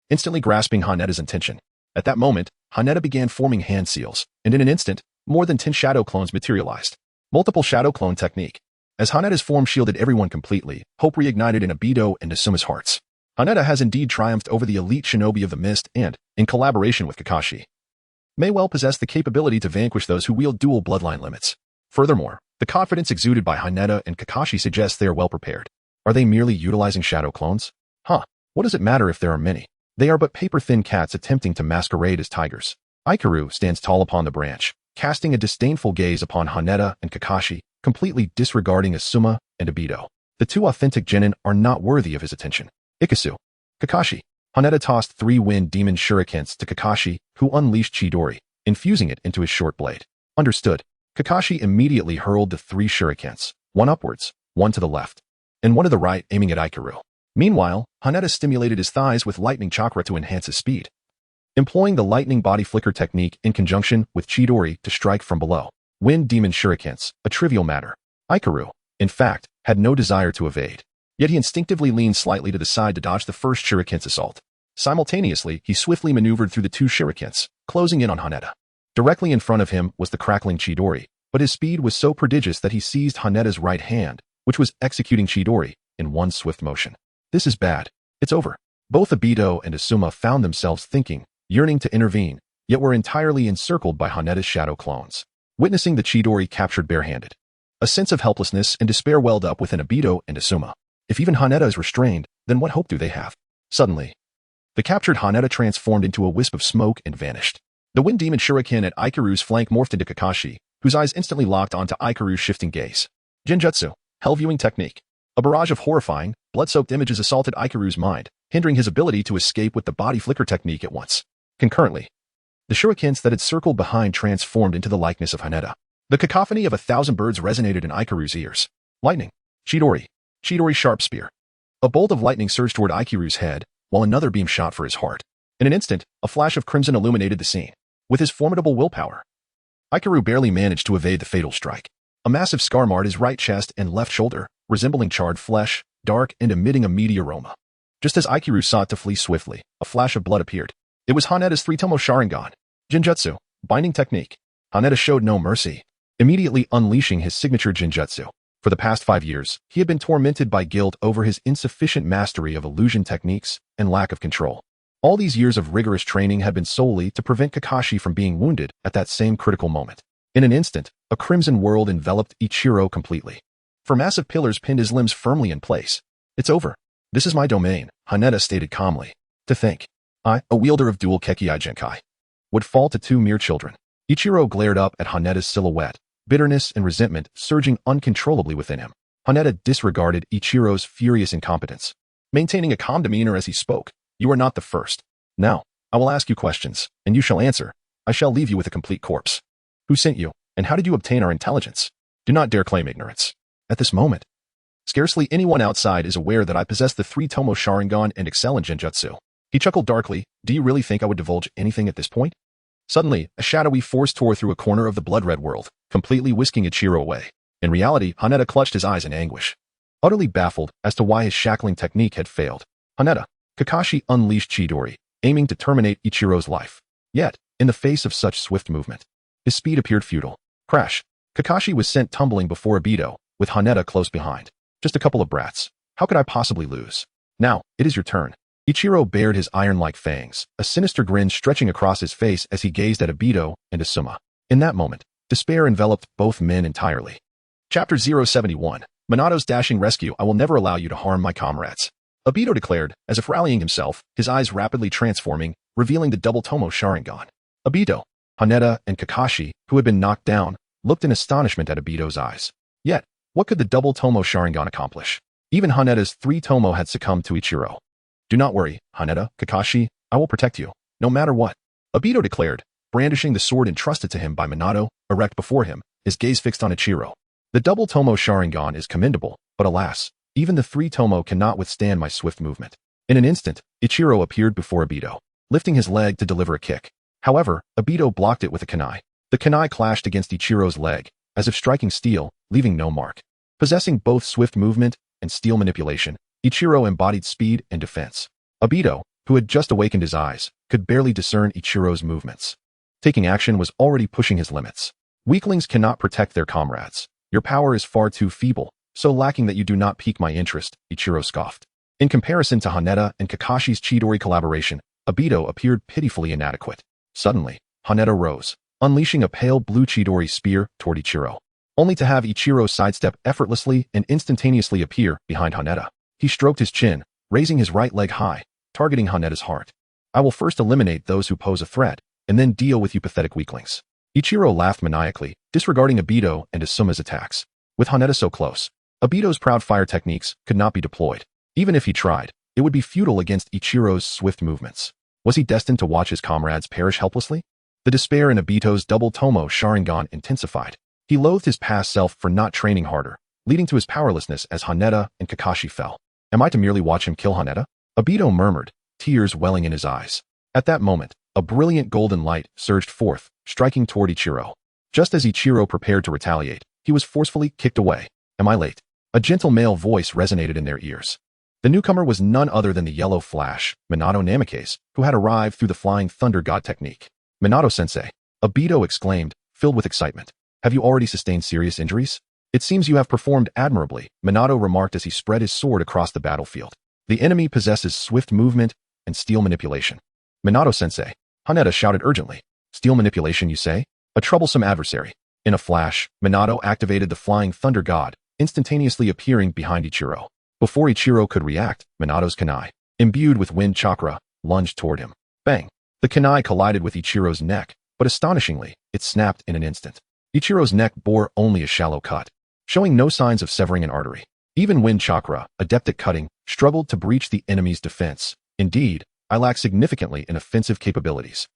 instantly grasping Haneda's intention. At that moment, Haneda began forming hand seals, and in an instant, more than 10 shadow clones materialized. Multiple shadow clone technique. As Haneda's form shielded everyone completely, hope reignited in Obito and Asuma's hearts. Haneda has indeed triumphed over the elite shinobi of the mist and, in collaboration with Kakashi, may well possess the capability to vanquish those who wield dual bloodline limits. Furthermore, the confidence exuded by Haneda and Kakashi suggests they are well prepared. Are they merely utilizing shadow clones? What does it matter if there are many? They are but paper-thin cats attempting to masquerade as tigers. Aikiru stands tall upon the branch, casting a disdainful gaze upon Haneda and Kakashi, completely disregarding Asuma and Obito. The two authentic genin are not worthy of his attention. Ikasu. Kakashi. Haneda tossed 3 wind demon shurikens to Kakashi, who unleashed Chidori, infusing it into his short blade. Understood. Kakashi immediately hurled the 3 shurikens, one upwards, one to the left, and one to the right, aiming at Aikiru. Meanwhile, Haneda stimulated his thighs with lightning chakra to enhance his speed, employing the lightning body flicker technique in conjunction with Chidori to strike from below. Wind demon shurikens, a trivial matter. Aikiru, in fact, had no desire to evade. Yet he instinctively leaned slightly to the side to dodge the first shuriken's assault. Simultaneously, he swiftly maneuvered through the 2 shurikens, closing in on Haneda. Directly in front of him was the crackling Chidori, but his speed was so prodigious that he seized Haneda's right hand, which was executing Chidori, in one swift motion. This is bad. It's over. Both Obito and Asuma found themselves thinking, yearning to intervene, yet were entirely encircled by Haneda's shadow clones. Witnessing the Chidori captured barehanded, a sense of helplessness and despair welled up within Obito and Asuma. If even Haneda is restrained, then what hope do they have? Suddenly, the captured Haneda transformed into a wisp of smoke and vanished. The wind demon shuriken at Aikiru's flank morphed into Kakashi, whose eyes instantly locked onto Aikiru's shifting gaze. Jinjutsu, hell viewing technique. A barrage of horrifying, blood-soaked images assaulted Aikiru's mind, hindering his ability to escape with the body flicker technique at once. Concurrently, the shurikens that had circled behind transformed into the likeness of Haneda. The cacophony of 1,000 birds resonated in Aikiru's ears. Lightning. Chidori. Chidori sharp spear. A bolt of lightning surged toward Aikiru's head, while another beam shot for his heart. In an instant, a flash of crimson illuminated the scene. With his formidable willpower, Aikiru barely managed to evade the fatal strike. A massive scar marred his right chest and left shoulder, resembling charred flesh, dark and emitting a meaty aroma. Just as Aikiru sought to flee swiftly, a flash of blood appeared. It was Haneda's 3-tomo Sharingan. Jinjutsu, binding technique. Haneda showed no mercy, immediately unleashing his signature Jinjutsu. For the past 5 years, he had been tormented by guilt over his insufficient mastery of illusion techniques and lack of control. All these years of rigorous training had been solely to prevent Kakashi from being wounded at that same critical moment. In an instant, a crimson world enveloped Ichiro completely. For massive pillars pinned his limbs firmly in place. It's over. This is my domain, Haneda stated calmly. To think, I, a wielder of dual Kekkai Genkai, would fall to two mere children. Ichiro glared up at Haneda's silhouette, bitterness and resentment surging uncontrollably within him. Haneda disregarded Ichiro's furious incompetence, maintaining a calm demeanor as he spoke. You are not the first. Now, I will ask you questions, and you shall answer. I shall leave you with a complete corpse. Who sent you, and how did you obtain our intelligence? Do not dare claim ignorance. At this moment, scarcely anyone outside is aware that I possess the 3 Tomo Sharingan and excel in Jinjutsu. He chuckled darkly. Do you really think I would divulge anything at this point? Suddenly, a shadowy force tore through a corner of the blood-red world, completely whisking Ichiro away. In reality, Haneda clutched his eyes in anguish. Utterly baffled as to why his shackling technique had failed, Kakashi unleashed Chidori, aiming to terminate Ichiro's life. Yet, in the face of such swift movement, his speed appeared futile. Crash! Kakashi was sent tumbling before Obito, with Haneda close behind. Just a couple of brats. How could I possibly lose? Now, it is your turn. Ichiro bared his iron-like fangs, a sinister grin stretching across his face as he gazed at Obito and Asuma. In that moment, despair enveloped both men entirely. Chapter 071. Manado's dashing rescue. I will never allow you to harm my comrades. Obito declared, as if rallying himself, his eyes rapidly transforming, revealing the double Tomo Sharingan. Obito, Haneda, and Kakashi, who had been knocked down, looked in astonishment at Obito's eyes. Yet, what could the double Tomo Sharingan accomplish? Even Haneda's 3 Tomo had succumbed to Ichiro. Do not worry, Haneda, Kakashi, I will protect you, no matter what. Obito declared, brandishing the sword entrusted to him by Manado, erect before him, his gaze fixed on Ichiro. The double Tomo Sharingan is commendable, but alas, even the 3 Tomo cannot withstand my swift movement. In an instant, Ichiro appeared before Obito, lifting his leg to deliver a kick. However, Obito blocked it with a kunai. The kunai clashed against Ichiro's leg, as if striking steel, leaving no mark. Possessing both swift movement and steel manipulation, Ichiro embodied speed and defense. Obito, who had just awakened his eyes, could barely discern Ichiro's movements. Taking action was already pushing his limits. Weaklings cannot protect their comrades. Your power is far too feeble, so lacking that you do not pique my interest, Ichiro scoffed. In comparison to Haneda and Kakashi's Chidori collaboration, Obito appeared pitifully inadequate. Suddenly, Haneda rose, unleashing a pale blue Chidori spear toward Ichiro, only to have Ichiro sidestep effortlessly and instantaneously appear behind Haneda. He stroked his chin, raising his right leg high, targeting Haneda's heart. I will first eliminate those who pose a threat, and then deal with you pathetic weaklings. Ichiro laughed maniacally, disregarding Obito and Asuma's attacks. With Haneda so close, Obito's proud fire techniques could not be deployed. Even if he tried, it would be futile against Ichiro's swift movements. Was he destined to watch his comrades perish helplessly? The despair in Obito's double Tomo Sharingan intensified. He loathed his past self for not training harder, leading to his powerlessness as Haneda and Kakashi fell. Am I to merely watch him kill Haneda? Obito murmured, tears welling in his eyes. At that moment, a brilliant golden light surged forth, striking toward Ichiro. Just as Ichiro prepared to retaliate, he was forcefully kicked away. Am I late? A gentle male voice resonated in their ears. The newcomer was none other than the Yellow Flash, Manado Namikaze, who had arrived through the Flying Thunder God technique. Manado-sensei, Obito exclaimed, filled with excitement. Have you already sustained serious injuries? It seems you have performed admirably, Manado remarked as he spread his sword across the battlefield. The enemy possesses swift movement and steel manipulation. Manado-sensei, Haneda shouted urgently. Steel manipulation, you say? A troublesome adversary. In a flash, Manado activated the Flying Thunder God, instantaneously appearing behind Ichiro. Before Ichiro could react, Manado's kunai, imbued with wind chakra, lunged toward him. Bang! The kunai collided with Ichiro's neck, but astonishingly, it snapped in an instant. Ichiro's neck bore only a shallow cut, showing no signs of severing an artery. Even wind chakra, adept at cutting, struggled to breach the enemy's defense. Indeed, I lack significantly in offensive capabilities.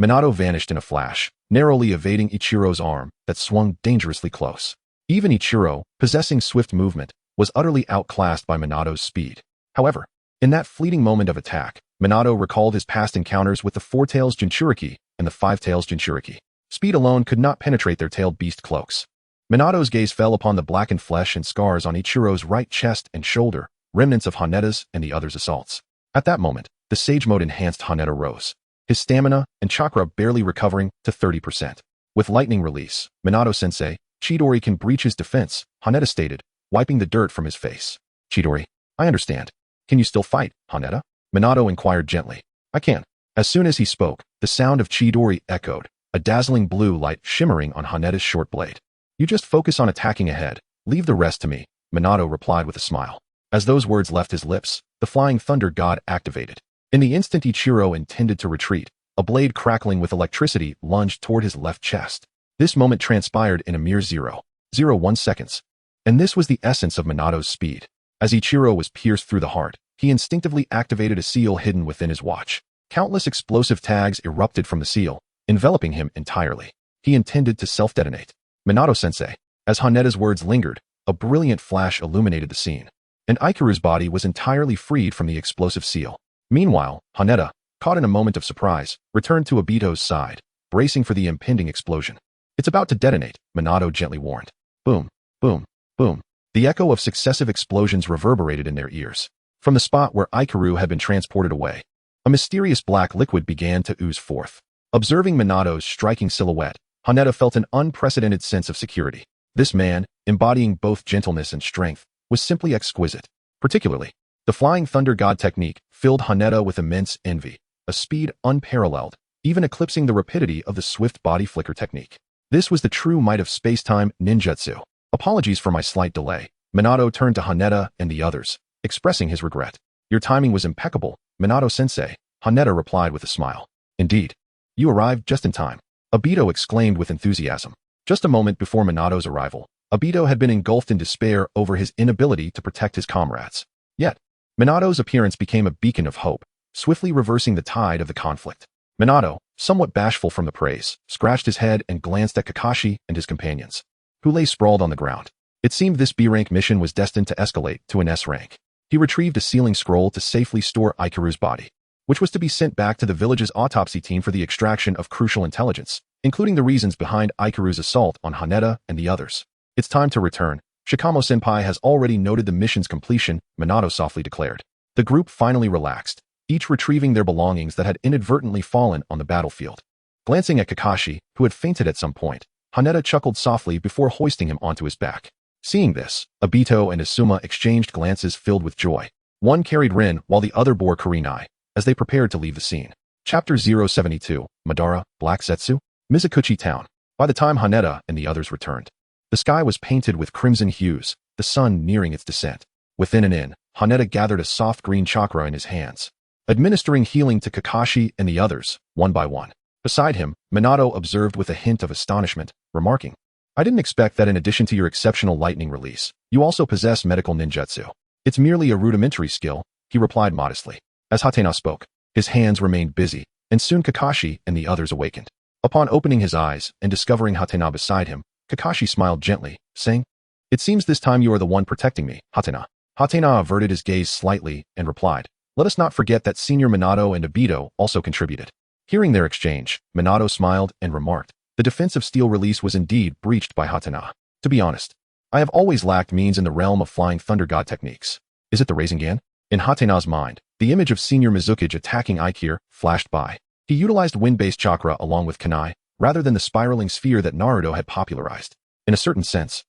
Manado vanished in a flash, narrowly evading Ichiro's arm that swung dangerously close. Even Ichiro, possessing swift movement, was utterly outclassed by Manado's speed. However, in that fleeting moment of attack, Manado recalled his past encounters with the Four-Tails Jinchuriki and the Five-Tails Jinchuriki. Speed alone could not penetrate their tailed beast cloaks. Manado's gaze fell upon the blackened flesh and scars on Ichiro's right chest and shoulder, remnants of Haneda's and the others' assaults. At that moment, the Sage Mode enhanced Haneda rose, his stamina and chakra barely recovering to 30%. With lightning release, Manado-sensei, Chidori can breach his defense, Haneda stated, wiping the dirt from his face. Chidori, I understand. Can you still fight, Haneda? Manado inquired gently. I can. As soon as he spoke, the sound of Chidori echoed, a dazzling blue light shimmering on Haneta's short blade. You just focus on attacking ahead. Leave the rest to me, Manado replied with a smile. As those words left his lips, the flying thunder god activated. In the instant Ichiro intended to retreat, a blade crackling with electricity lunged toward his left chest. This moment transpired in a mere 0.01 seconds. And this was the essence of Manado's speed. As Ichiro was pierced through the heart, he instinctively activated a seal hidden within his watch. Countless explosive tags erupted from the seal, enveloping him entirely. He intended to self-detonate. Manado-sensei. As Haneta's words lingered, a brilliant flash illuminated the scene, and Ikaru's body was entirely freed from the explosive seal. Meanwhile, Haneta, caught in a moment of surprise, returned to Obito's side, bracing for the impending explosion. It's about to detonate, Manado gently warned. Boom, boom, boom. The echo of successive explosions reverberated in their ears. From the spot where Ikaru had been transported away, a mysterious black liquid began to ooze forth. Observing Manado's striking silhouette, Haneta felt an unprecedented sense of security. This man, embodying both gentleness and strength, was simply exquisite. Particularly, the Flying Thunder God technique filled Haneta with immense envy, a speed unparalleled, even eclipsing the rapidity of the swift body flicker technique. This was the true might of space-time ninjutsu. Apologies for my slight delay. Manado turned to Haneta and the others, expressing his regret. Your timing was impeccable, Manado-sensei, Haneta replied with a smile. Indeed. You arrived just in time. Obito exclaimed with enthusiasm. Just a moment before Manado's arrival, Obito had been engulfed in despair over his inability to protect his comrades. Yet, Manado's appearance became a beacon of hope, swiftly reversing the tide of the conflict. Manado, somewhat bashful from the praise, scratched his head and glanced at Kakashi and his companions, who lay sprawled on the ground. It seemed this B-rank mission was destined to escalate to an S rank. He retrieved a sealing scroll to safely store Ikaru's body, which was to be sent back to the village's autopsy team for the extraction of crucial intelligence, including the reasons behind Ikaru's assault on Haneta and the others. It's time to return. Shikumo-senpai has already noted the mission's completion, Manado softly declared. The group finally relaxed, each retrieving their belongings that had inadvertently fallen on the battlefield. Glancing at Kakashi, who had fainted at some point, Haneta chuckled softly before hoisting him onto his back. Seeing this, Obito and Asuma exchanged glances filled with joy. One carried Rin while the other bore Kurenai, as they prepared to leave the scene. Chapter 072, Madara, Black Zetsu, Mizukuchi Town. By the time Haneta and the others returned, the sky was painted with crimson hues, the sun nearing its descent. Within an inn, Haneta gathered a soft green chakra in his hands, administering healing to Kakashi and the others, one by one. Beside him, Manado observed with a hint of astonishment, remarking, I didn't expect that in addition to your exceptional lightning release, you also possess medical ninjutsu. It's merely a rudimentary skill, he replied modestly. As Hatena spoke, his hands remained busy, and soon Kakashi and the others awakened. Upon opening his eyes and discovering Hatena beside him, Kakashi smiled gently, saying, It seems this time you are the one protecting me, Hatena. Hatena averted his gaze slightly and replied, Let us not forget that Senior Manado and Obito also contributed. Hearing their exchange, Manado smiled and remarked, The defensive steel release was indeed breached by Hatena. To be honest, I have always lacked means in the realm of Flying Thunder God techniques. Is it the Rasengan? In Hatena's mind, the image of Senior Mizuki attacking Aikir flashed by. He utilized wind-based chakra along with Kunai, rather than the spiraling sphere that Naruto had popularized. In a certain sense,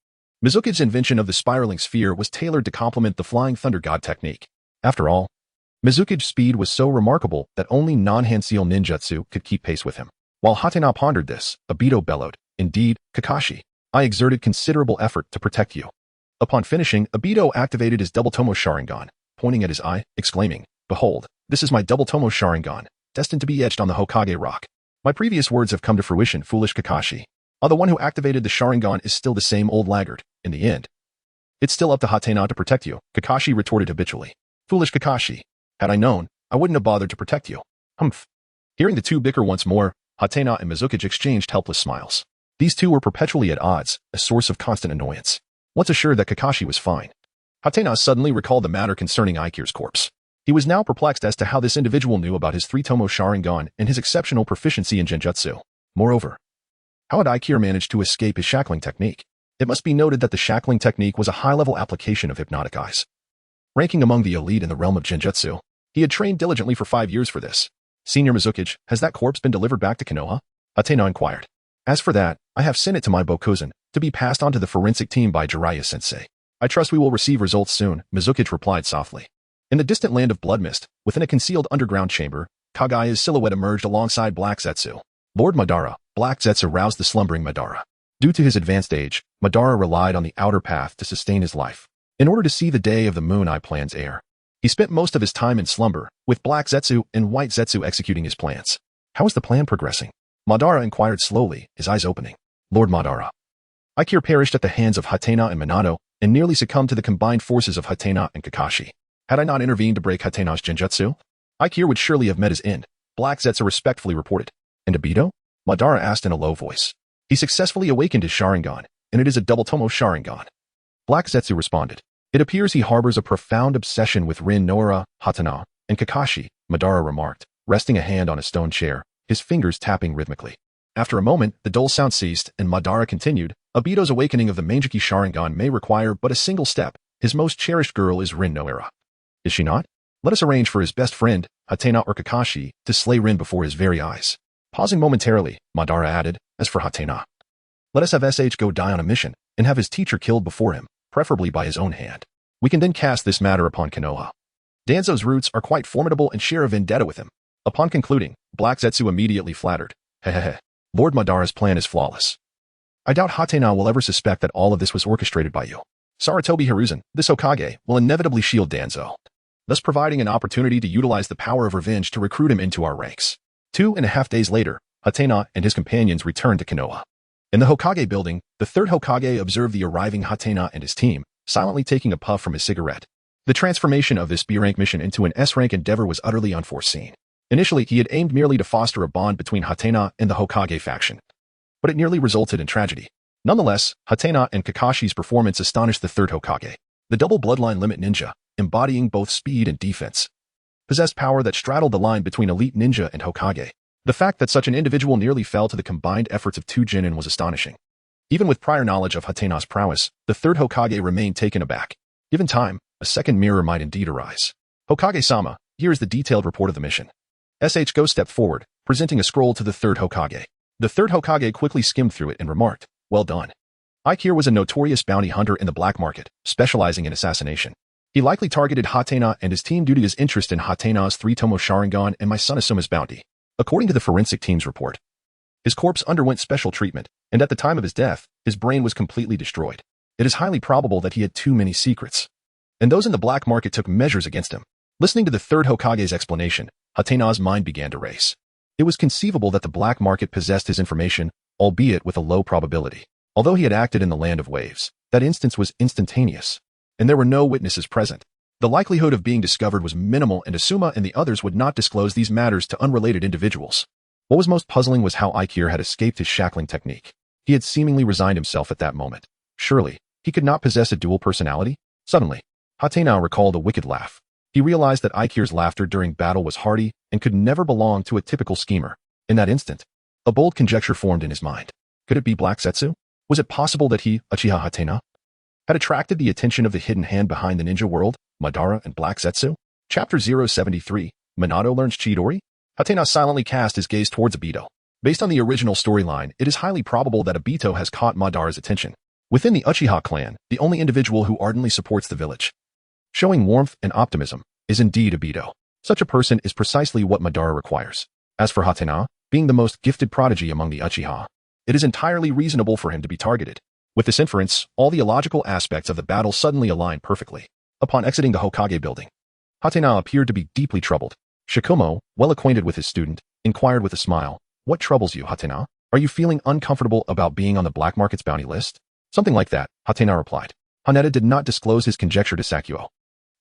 Mizuki's invention of the spiraling sphere was tailored to complement the Flying Thunder God technique. After all, Mizuki's speed was so remarkable that only non-Hanseal ninjutsu could keep pace with him. While Hatena pondered this, Obito bellowed, Indeed, Kakashi, I exerted considerable effort to protect you. Upon finishing, Obito activated his double Tomo Sharingan, pointing at his eye, exclaiming, Behold, this is my double Tomo Sharingan, destined to be etched on the Hokage rock. My previous words have come to fruition, foolish Kakashi. While the one who activated the Sharingan is still the same old laggard, in the end, it's still up to Hatena to protect you, Kakashi retorted habitually. Foolish Kakashi. Had I known, I wouldn't have bothered to protect you. Humph. Hearing the two bicker once more, Hatena and Mizuki exchanged helpless smiles. These two were perpetually at odds, a source of constant annoyance. Once assured that Kakashi was fine, Hatena suddenly recalled the matter concerning Aikir's corpse. He was now perplexed as to how this individual knew about his 3-tomo Sharingan and his exceptional proficiency in Jinjutsu. Moreover, how had Aikir managed to escape his shackling technique? It must be noted that the shackling technique was a high-level application of hypnotic eyes. Ranking among the elite in the realm of Jinjutsu, he had trained diligently for 5 years for this. Senior Mizuki, has that corpse been delivered back to Konoha? Hatena inquired. As for that, I have sent it to my Bokuzen, to be passed on to the forensic team by Jiraiya-sensei. I trust we will receive results soon, Mizuki replied softly. In the distant land of Blood Mist, within a concealed underground chamber, Kagaya's silhouette emerged alongside Black Zetsu. Lord Madara, Black Zetsu roused the slumbering Madara. Due to his advanced age, Madara relied on the outer path to sustain his life. In order to see the day of the Moon Eye plan's heir, he spent most of his time in slumber, with Black Zetsu and White Zetsu executing his plans. How is the plan progressing? Madara inquired slowly, his eyes opening. Lord Madara. Aikir perished at the hands of Hatena and Manado, and nearly succumbed to the combined forces of Hatena and Kakashi. Had I not intervened to break Hatena's Jinjutsu, Aikir would surely have met his end, Black Zetsu respectfully reported. And Obito? Madara asked in a low voice. He successfully awakened his Sharingan, and it is a double Tomo Sharingan. Black Zetsu responded. It appears he harbors a profound obsession with Rin Noara, Hatena, and Kakashi, Madara remarked, resting a hand on a stone chair, his fingers tapping rhythmically. After a moment, the dull sound ceased, and Madara continued, Obito's awakening of the Manjiki Sharingan may require but a single step. His most cherished girl is Rin Noara. Is she not? Let us arrange for his best friend, Hatena or Kakashi, to slay Rin before his very eyes. Pausing momentarily, Madara added, as for Hatena, let us have SH go die on a mission, and have his teacher killed before him, preferably by his own hand. We can then cast this matter upon Konoha. Danzo's roots are quite formidable and share a vendetta with him. Upon concluding, Black Zetsu immediately flattered. Hehehe. Lord Madara's plan is flawless. I doubt Hatena will ever suspect that all of this was orchestrated by you. Sarutobi Hiruzen, this Hokage, will inevitably shield Danzo, thus providing an opportunity to utilize the power of revenge to recruit him into our ranks. 2.5 days later, Hatena and his companions returned to Konoha. In the Hokage building, the third Hokage observed the arriving Hatena and his team, silently taking a puff from his cigarette. The transformation of this B-rank mission into an S-rank endeavor was utterly unforeseen. Initially, he had aimed merely to foster a bond between Hatena and the Hokage faction, but it nearly resulted in tragedy. Nonetheless, Hatena and Kakashi's performance astonished the third Hokage. The double bloodline limit ninja, embodying both speed and defense, possessed power that straddled the line between elite ninja and Hokage. The fact that such an individual nearly fell to the combined efforts of two Genin was astonishing. Even with prior knowledge of Hatena's prowess, the third Hokage remained taken aback. Given time, a second mirror might indeed arise. Hokage-sama, here is the detailed report of the mission. SH Go stepped forward, presenting a scroll to the third Hokage. The third Hokage quickly skimmed through it and remarked, well done. Aikir was a notorious bounty hunter in the black market, specializing in assassination. He likely targeted Hatena and his team due to his interest in Hatena's 3-Tomo Sharingan and my son Asuma's bounty. According to the forensic team's report, his corpse underwent special treatment, and at the time of his death, his brain was completely destroyed. It is highly probable that he had too many secrets, and those in the black market took measures against him. Listening to the third Hokage's explanation, Hatena's mind began to race. It was conceivable that the black market possessed his information, albeit with a low probability. Although he had acted in the land of waves, that instance was instantaneous, and there were no witnesses present. The likelihood of being discovered was minimal, and Asuma and the others would not disclose these matters to unrelated individuals. What was most puzzling was how Aikir had escaped his shackling technique. He had seemingly resigned himself at that moment. Surely, he could not possess a dual personality? Suddenly, Hatena recalled a wicked laugh. He realized that Aikir's laughter during battle was hearty and could never belong to a typical schemer. In that instant, a bold conjecture formed in his mind. Could it be Black Zetsu? Was it possible that he, Uchiha Hatena, had attracted the attention of the hidden hand behind the ninja world, Madara and Black Zetsu? Chapter 073, Manado learns Chidori? Hatena silently cast his gaze towards Obito. Based on the original storyline, it is highly probable that Obito has caught Madara's attention. Within the Uchiha clan, the only individual who ardently supports the village, showing warmth and optimism, is indeed Obito. Such a person is precisely what Madara requires. As for Hatena, being the most gifted prodigy among the Uchiha, it is entirely reasonable for him to be targeted. With this inference, all the illogical aspects of the battle suddenly align perfectly. Upon exiting the Hokage building, Hatena appeared to be deeply troubled. Shikumo, well acquainted with his student, inquired with a smile, "What troubles you, Hatena? Are you feeling uncomfortable about being on the black market's bounty list?" "Something like that," Hatena replied. Haneda did not disclose his conjecture to Sakuo.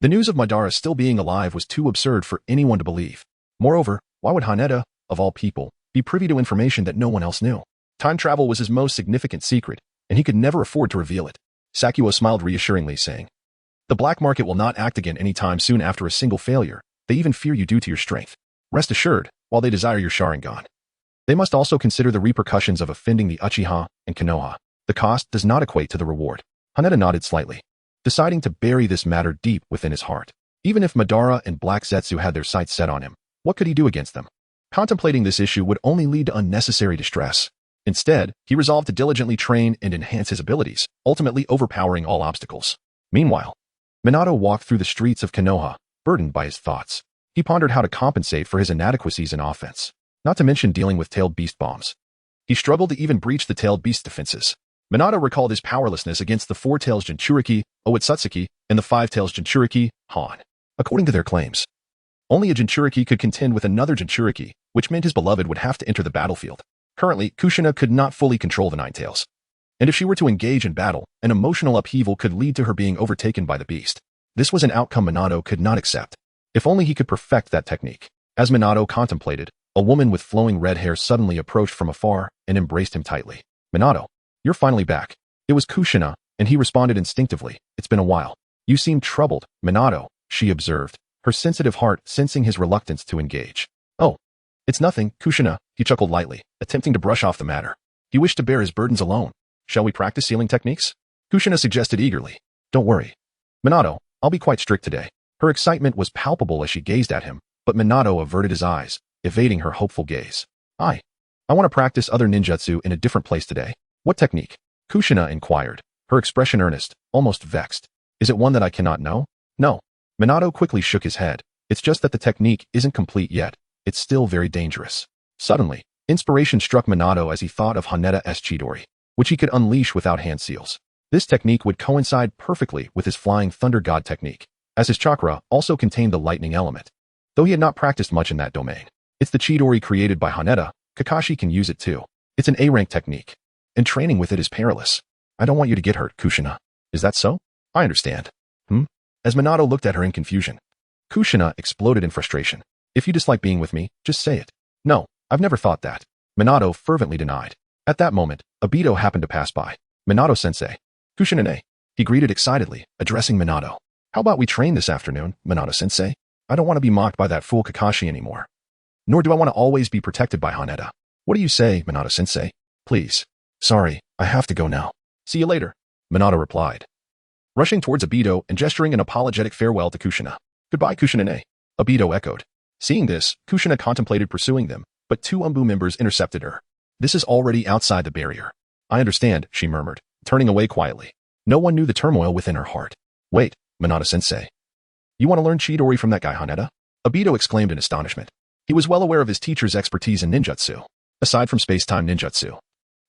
The news of Madara still being alive was too absurd for anyone to believe. Moreover, why would Haneda, of all people, be privy to information that no one else knew? Time travel was his most significant secret, and he could never afford to reveal it. Sakuo smiled reassuringly, saying, "The black market will not act again anytime soon after a single failure. They even fear you due to your strength. Rest assured, while they desire your Sharingan, they must also consider the repercussions of offending the Uchiha and Konoha. The cost does not equate to the reward." Haneda nodded slightly, deciding to bury this matter deep within his heart. Even if Madara and Black Zetsu had their sights set on him, what could he do against them? Contemplating this issue would only lead to unnecessary distress. Instead, he resolved to diligently train and enhance his abilities, ultimately overpowering all obstacles. Meanwhile, Manado walked through the streets of Konoha, burdened by his thoughts. He pondered how to compensate for his inadequacies in offense, not to mention dealing with tailed beast bombs. He struggled to even breach the tailed beast defenses. Manado recalled his powerlessness against the 4 tails Jinchuriki, Owatsuki, and the 5 tails Jinchuriki, Han. According to their claims, only a Jinchuriki could contend with another Jinchuriki, which meant his beloved would have to enter the battlefield. Currently, Kushina could not fully control the 9 tails. And if she were to engage in battle, an emotional upheaval could lead to her being overtaken by the beast. This was an outcome Manado could not accept. If only he could perfect that technique. As Manado contemplated, a woman with flowing red hair suddenly approached from afar and embraced him tightly. Manado, you're finally back. It was Kushina, and he responded instinctively. It's been a while. You seem troubled, Manado, she observed, her sensitive heart sensing his reluctance to engage. Oh, it's nothing, Kushina, he chuckled lightly, attempting to brush off the matter. He wished to bear his burdens alone. Shall we practice sealing techniques? Kushina suggested eagerly. Don't worry. Manado, I'll be quite strict today. Her excitement was palpable as she gazed at him, but Manado averted his eyes, evading her hopeful gaze. I want to practice other ninjutsu in a different place today. What technique? Kushina inquired, her expression earnest, almost vexed. Is it one that I cannot know? No. Manado quickly shook his head. It's just that the technique isn't complete yet. It's still very dangerous. Suddenly, inspiration struck Manado as he thought of Haneda-S Chidori, which he could unleash without hand seals. This technique would coincide perfectly with his Flying Thunder God technique, as his chakra also contained the lightning element. Though he had not practiced much in that domain, it's the Chidori created by Haneda. Kakashi can use it too. It's an A-rank technique, and training with it is perilous. I don't want you to get hurt, Kushina. Is that so? I understand. As Manado looked at her in confusion, Kushina exploded in frustration. If you dislike being with me, just say it. No, I've never thought that. Manado fervently denied. At that moment, Obito happened to pass by. Manado-sensei. Kushina-ne. He greeted excitedly, addressing Manado. How about we train this afternoon, Manado-sensei? I don't want to be mocked by that fool Kakashi anymore. Nor do I want to always be protected by Haneda. What do you say, Manado-sensei? Please. Sorry, I have to go now. See you later, Manado replied, rushing towards Obito and gesturing an apologetic farewell to Kushina. Goodbye, Kushina-ne. Obito echoed. Seeing this, Kushina contemplated pursuing them, but 2 Umbu members intercepted her. This is already outside the barrier. I understand, she murmured, turning away quietly. No one knew the turmoil within her heart. Wait, Manado-sensei. You want to learn Chidori from that guy Haneda? Obito exclaimed in astonishment. He was well aware of his teacher's expertise in ninjutsu. Aside from space-time ninjutsu,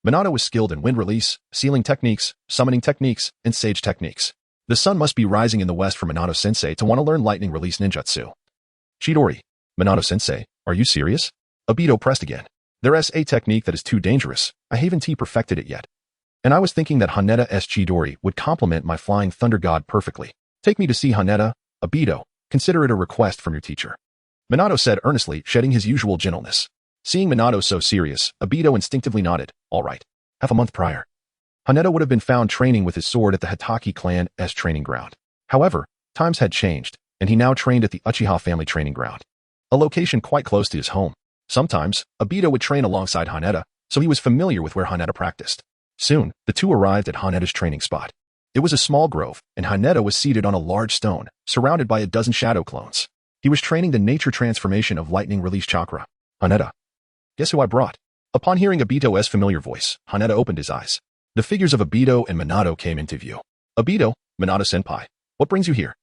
Manado was skilled in wind release, sealing techniques, summoning techniques, and sage techniques. The sun must be rising in the west for Manado-sensei to want to learn lightning release ninjutsu. Chidori. Manado-sensei, are you serious? Obito pressed again. There's a technique that is too dangerous. I haven't perfected it yet. And I was thinking that Haneda-S Chidori would complement my Flying Thunder God perfectly. Take me to see Haneda, Obito. Consider it a request from your teacher. Manado said earnestly, shedding his usual gentleness. Seeing Manado so serious, Obito instinctively nodded. All right. Half a month prior, Haneda would have been found training with his sword at the Hatake clan's training ground. However, times had changed, and he now trained at the Uchiha family training ground, a location quite close to his home. Sometimes, Obito would train alongside Haneda, so he was familiar with where Haneda practiced. Soon, the two arrived at Haneda's training spot. It was a small grove, and Haneda was seated on a large stone, surrounded by a dozen shadow clones. He was training the nature transformation of lightning release chakra. Haneda. Guess who I brought? Upon hearing Obito's familiar voice, Haneda opened his eyes. The figures of Obito and Manado came into view. Obito, Manado-senpai, what brings you here?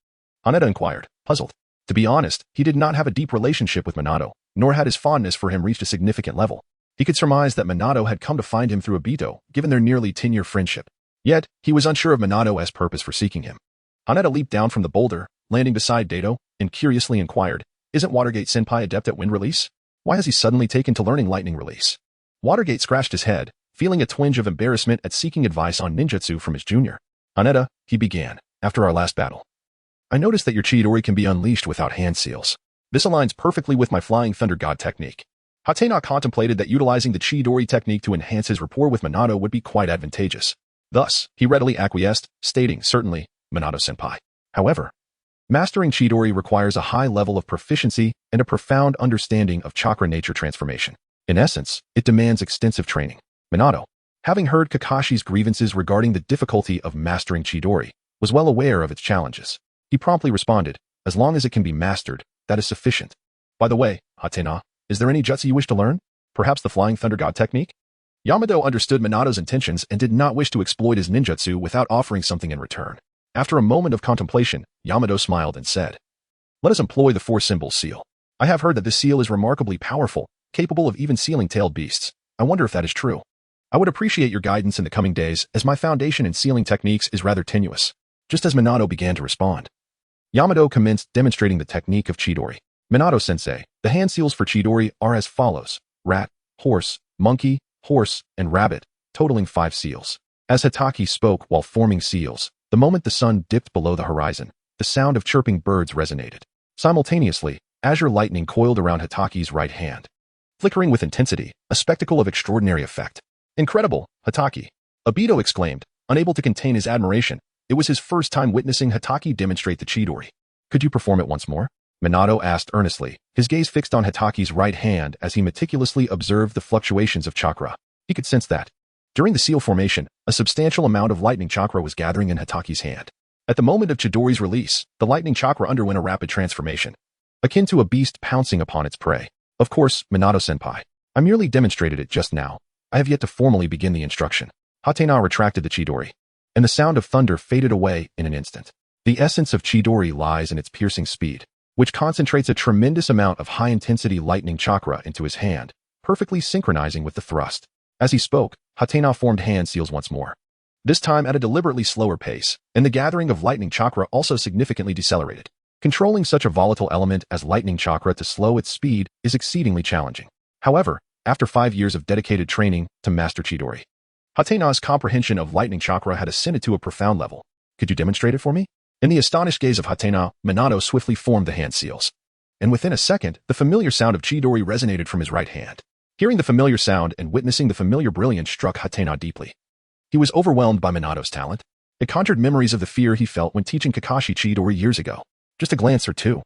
Haneda inquired, puzzled. To be honest, he did not have a deep relationship with Manado, nor had his fondness for him reached a significant level. He could surmise that Manado had come to find him through Obito, given their nearly 10-year friendship. Yet, he was unsure of Manado's purpose for seeking him. Haneda leaped down from the boulder, landing beside Dato, and curiously inquired, isn't Watergate-senpai adept at wind release? Why has he suddenly taken to learning lightning release? Watergate scratched his head, feeling a twinge of embarrassment at seeking advice on ninjutsu from his junior. Haneda, he began, after our last battle. I noticed that your Chidori can be unleashed without hand seals. This aligns perfectly with my Flying Thunder God technique. Hatake contemplated that utilizing the Chidori technique to enhance his rapport with Manado would be quite advantageous. Thus, he readily acquiesced, stating, certainly, Manado-senpai. However, mastering Chidori requires a high level of proficiency and a profound understanding of chakra nature transformation. In essence, it demands extensive training. Manado, having heard Kakashi's grievances regarding the difficulty of mastering Chidori, was well aware of its challenges. He promptly responded, as long as it can be mastered, that is sufficient. By the way, Hatake, is there any jutsu you wish to learn? Perhaps the Flying Thunder God technique? Yamato understood Manado's intentions and did not wish to exploit his ninjutsu without offering something in return. After a moment of contemplation, Yamato smiled and said, let us employ the 4 symbol seal. I have heard that this seal is remarkably powerful, capable of even sealing tailed beasts. I wonder if that is true. I would appreciate your guidance in the coming days, as my foundation in sealing techniques is rather tenuous. Just as Manado began to respond, Yamato commenced demonstrating the technique of Chidori. Manado-sensei, the hand seals for Chidori are as follows: rat, horse, monkey, horse, and rabbit, totaling 5 seals. As Hatake spoke while forming seals, the moment the sun dipped below the horizon, the sound of chirping birds resonated. Simultaneously, azure lightning coiled around Hatake's right hand, flickering with intensity, a spectacle of extraordinary effect. Incredible, Hatake! Obito exclaimed, unable to contain his admiration. It was his first time witnessing Hatake demonstrate the Chidori. Could you perform it once more? Manado asked earnestly, his gaze fixed on Hatake's right hand as he meticulously observed the fluctuations of chakra. He could sense that, during the seal formation, a substantial amount of lightning chakra was gathering in Hatake's hand. At the moment of Chidori's release, the lightning chakra underwent a rapid transformation, akin to a beast pouncing upon its prey. Of course, Manado-senpai, I merely demonstrated it just now. I have yet to formally begin the instruction. Hatena retracted the Chidori, and the sound of thunder faded away in an instant. The essence of Chidori lies in its piercing speed, which concentrates a tremendous amount of high-intensity lightning chakra into his hand, perfectly synchronizing with the thrust. As he spoke, Hatena formed hand seals once more, this time at a deliberately slower pace, and the gathering of lightning chakra also significantly decelerated. Controlling such a volatile element as lightning chakra to slow its speed is exceedingly challenging. However, after 5 years of dedicated training to master Chidori, Hatena's comprehension of lightning chakra had ascended to a profound level. Could you demonstrate it for me? In the astonished gaze of Hatena, Manado swiftly formed the hand seals. And within a second, the familiar sound of Chidori resonated from his right hand. Hearing the familiar sound and witnessing the familiar brilliance struck Hatena deeply. He was overwhelmed by Manado's talent. It conjured memories of the fear he felt when teaching Kakashi Chidori years ago. Just a glance or two,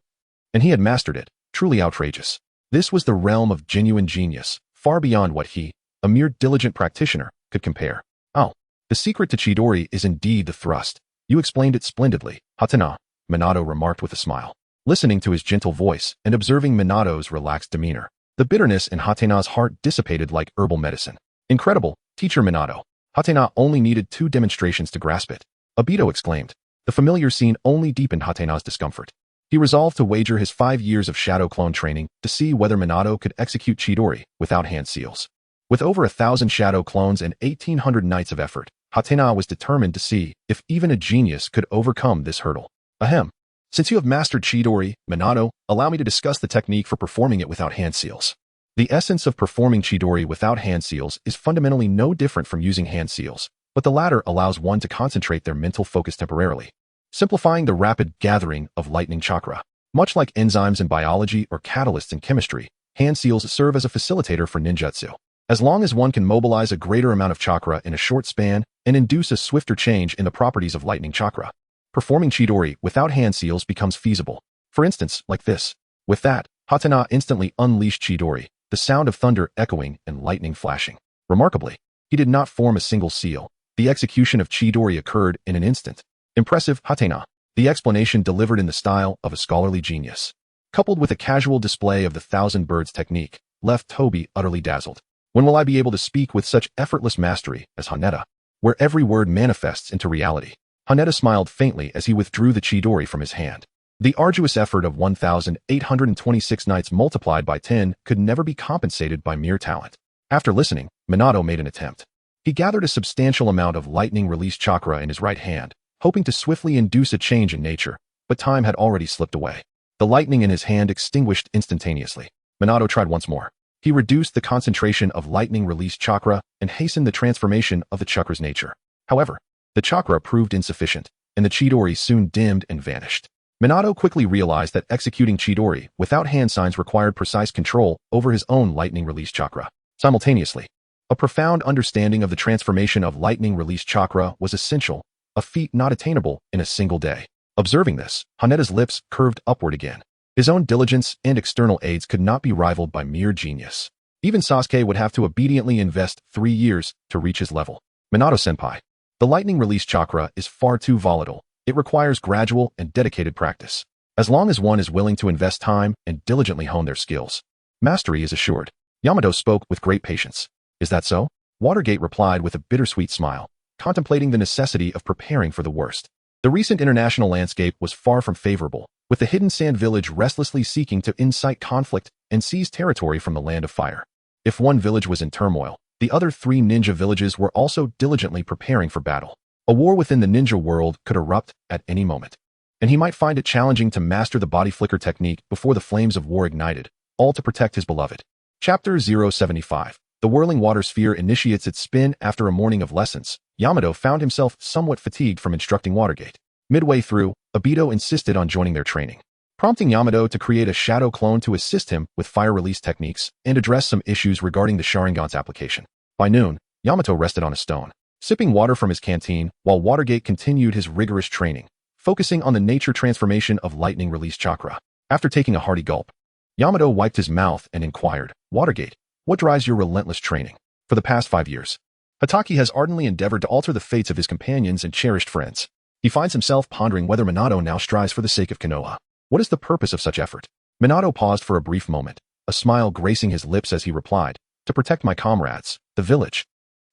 and he had mastered it. Truly outrageous. This was the realm of genuine genius, far beyond what he, a mere diligent practitioner, could compare. Oh, the secret to Chidori is indeed the thrust. You explained it splendidly, Hatena, Manado remarked with a smile. Listening to his gentle voice and observing Manado's relaxed demeanor, the bitterness in Hatena's heart dissipated like herbal medicine. Incredible, teacher Manado. Hatena only needed 2 demonstrations to grasp it. Obito exclaimed. The familiar scene only deepened Hatena's discomfort. He resolved to wager his 5 years of shadow clone training to see whether Manado could execute Chidori without hand seals. With over 1,000 shadow clones and 1,800 nights of effort, Hatena was determined to see if even a genius could overcome this hurdle. Ahem. Since you have mastered Chidori, Manado, allow me to discuss the technique for performing it without hand seals. The essence of performing Chidori without hand seals is fundamentally no different from using hand seals, but the latter allows one to concentrate their mental focus temporarily, simplifying the rapid gathering of lightning chakra. Much like enzymes in biology or catalysts in chemistry, hand seals serve as a facilitator for ninjutsu. As long as one can mobilize a greater amount of chakra in a short span and induce a swifter change in the properties of lightning chakra, performing Chidori without hand seals becomes feasible. For instance, like this. With that, Hatena instantly unleashed Chidori, the sound of thunder echoing and lightning flashing. Remarkably, he did not form a single seal. The execution of Chidori occurred in an instant. Impressive, Hatena. The explanation delivered in the style of a scholarly genius, coupled with a casual display of the 1,000 birds technique, left Toby utterly dazzled. When will I be able to speak with such effortless mastery as Haneda, where every word manifests into reality? Haneda smiled faintly as he withdrew the Chidori from his hand. The arduous effort of 1,826 nights multiplied by 10 could never be compensated by mere talent. After listening, Manado made an attempt. He gathered a substantial amount of lightning release chakra in his right hand, hoping to swiftly induce a change in nature, but time had already slipped away. The lightning in his hand extinguished instantaneously. Manado tried once more. He reduced the concentration of lightning release chakra and hastened the transformation of the chakra's nature. However, the chakra proved insufficient, and the Chidori soon dimmed and vanished. Manado quickly realized that executing Chidori without hand signs required precise control over his own lightning release chakra. Simultaneously, a profound understanding of the transformation of lightning release chakra was essential, a feat not attainable in a single day. Observing this, Haneda's lips curved upward again. His own diligence and external aids could not be rivaled by mere genius. Even Sasuke would have to obediently invest 3 years to reach his level. Manado-senpai, the lightning release chakra is far too volatile. It requires gradual and dedicated practice. As long as one is willing to invest time and diligently hone their skills, mastery is assured. Yamato spoke with great patience. Is that so? Watergate replied with a bittersweet smile, contemplating the necessity of preparing for the worst. The recent international landscape was far from favorable, with the hidden sand village restlessly seeking to incite conflict and seize territory from the land of fire. If one village was in turmoil, the other 3 ninja villages were also diligently preparing for battle. A war within the ninja world could erupt at any moment, and he might find it challenging to master the body flicker technique before the flames of war ignited, all to protect his beloved. Chapter 075. The whirling water sphere initiates its spin. After a morning of lessons, Yamato found himself somewhat fatigued from instructing Watergate. Midway through, Obito insisted on joining their training, prompting Yamato to create a shadow clone to assist him with fire release techniques and address some issues regarding the Sharingan's application. By noon, Yamato rested on a stone, sipping water from his canteen while Watergate continued his rigorous training, focusing on the nature transformation of lightning release chakra. After taking a hearty gulp, Yamato wiped his mouth and inquired, "Watergate, what drives your relentless training?" For the past 5 years, Hatake has ardently endeavored to alter the fates of his companions and cherished friends. He finds himself pondering whether Manado now strives for the sake of Konoha. What is the purpose of such effort? Manado paused for a brief moment, a smile gracing his lips as he replied, "To protect my comrades, the village,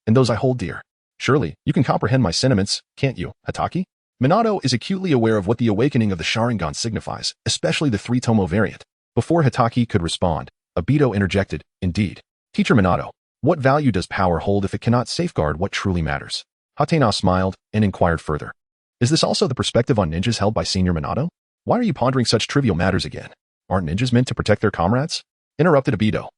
and those I hold dear." "Surely, you can comprehend my sentiments, can't you, Hatake?" Manado is acutely aware of what the awakening of the Sharingan signifies, especially the 3-tomo variant. Before Hatake could respond, Obito interjected, "Indeed. Teacher Manado, what value does power hold if it cannot safeguard what truly matters?" Hatena smiled and inquired further, "Is this also the perspective on ninjas held by Senior Manado? Why are you pondering such trivial matters again? Aren't ninjas meant to protect their comrades?" Interrupted Obito,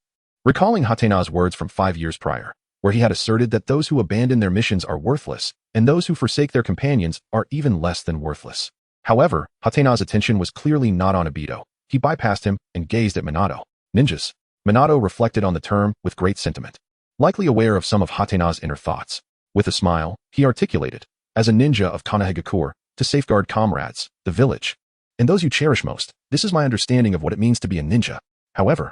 recalling Hatena's words from 5 years prior, where he had asserted that those who abandon their missions are worthless, and those who forsake their companions are even less than worthless. However, Hatena's attention was clearly not on Obito. He bypassed him and gazed at Manado. "Ninjas." Manado reflected on the term with great sentiment, likely aware of some of Hatena's inner thoughts. With a smile, he articulated, "As a ninja of Konoha, to safeguard comrades, the village, and those you cherish most, this is my understanding of what it means to be a ninja. However,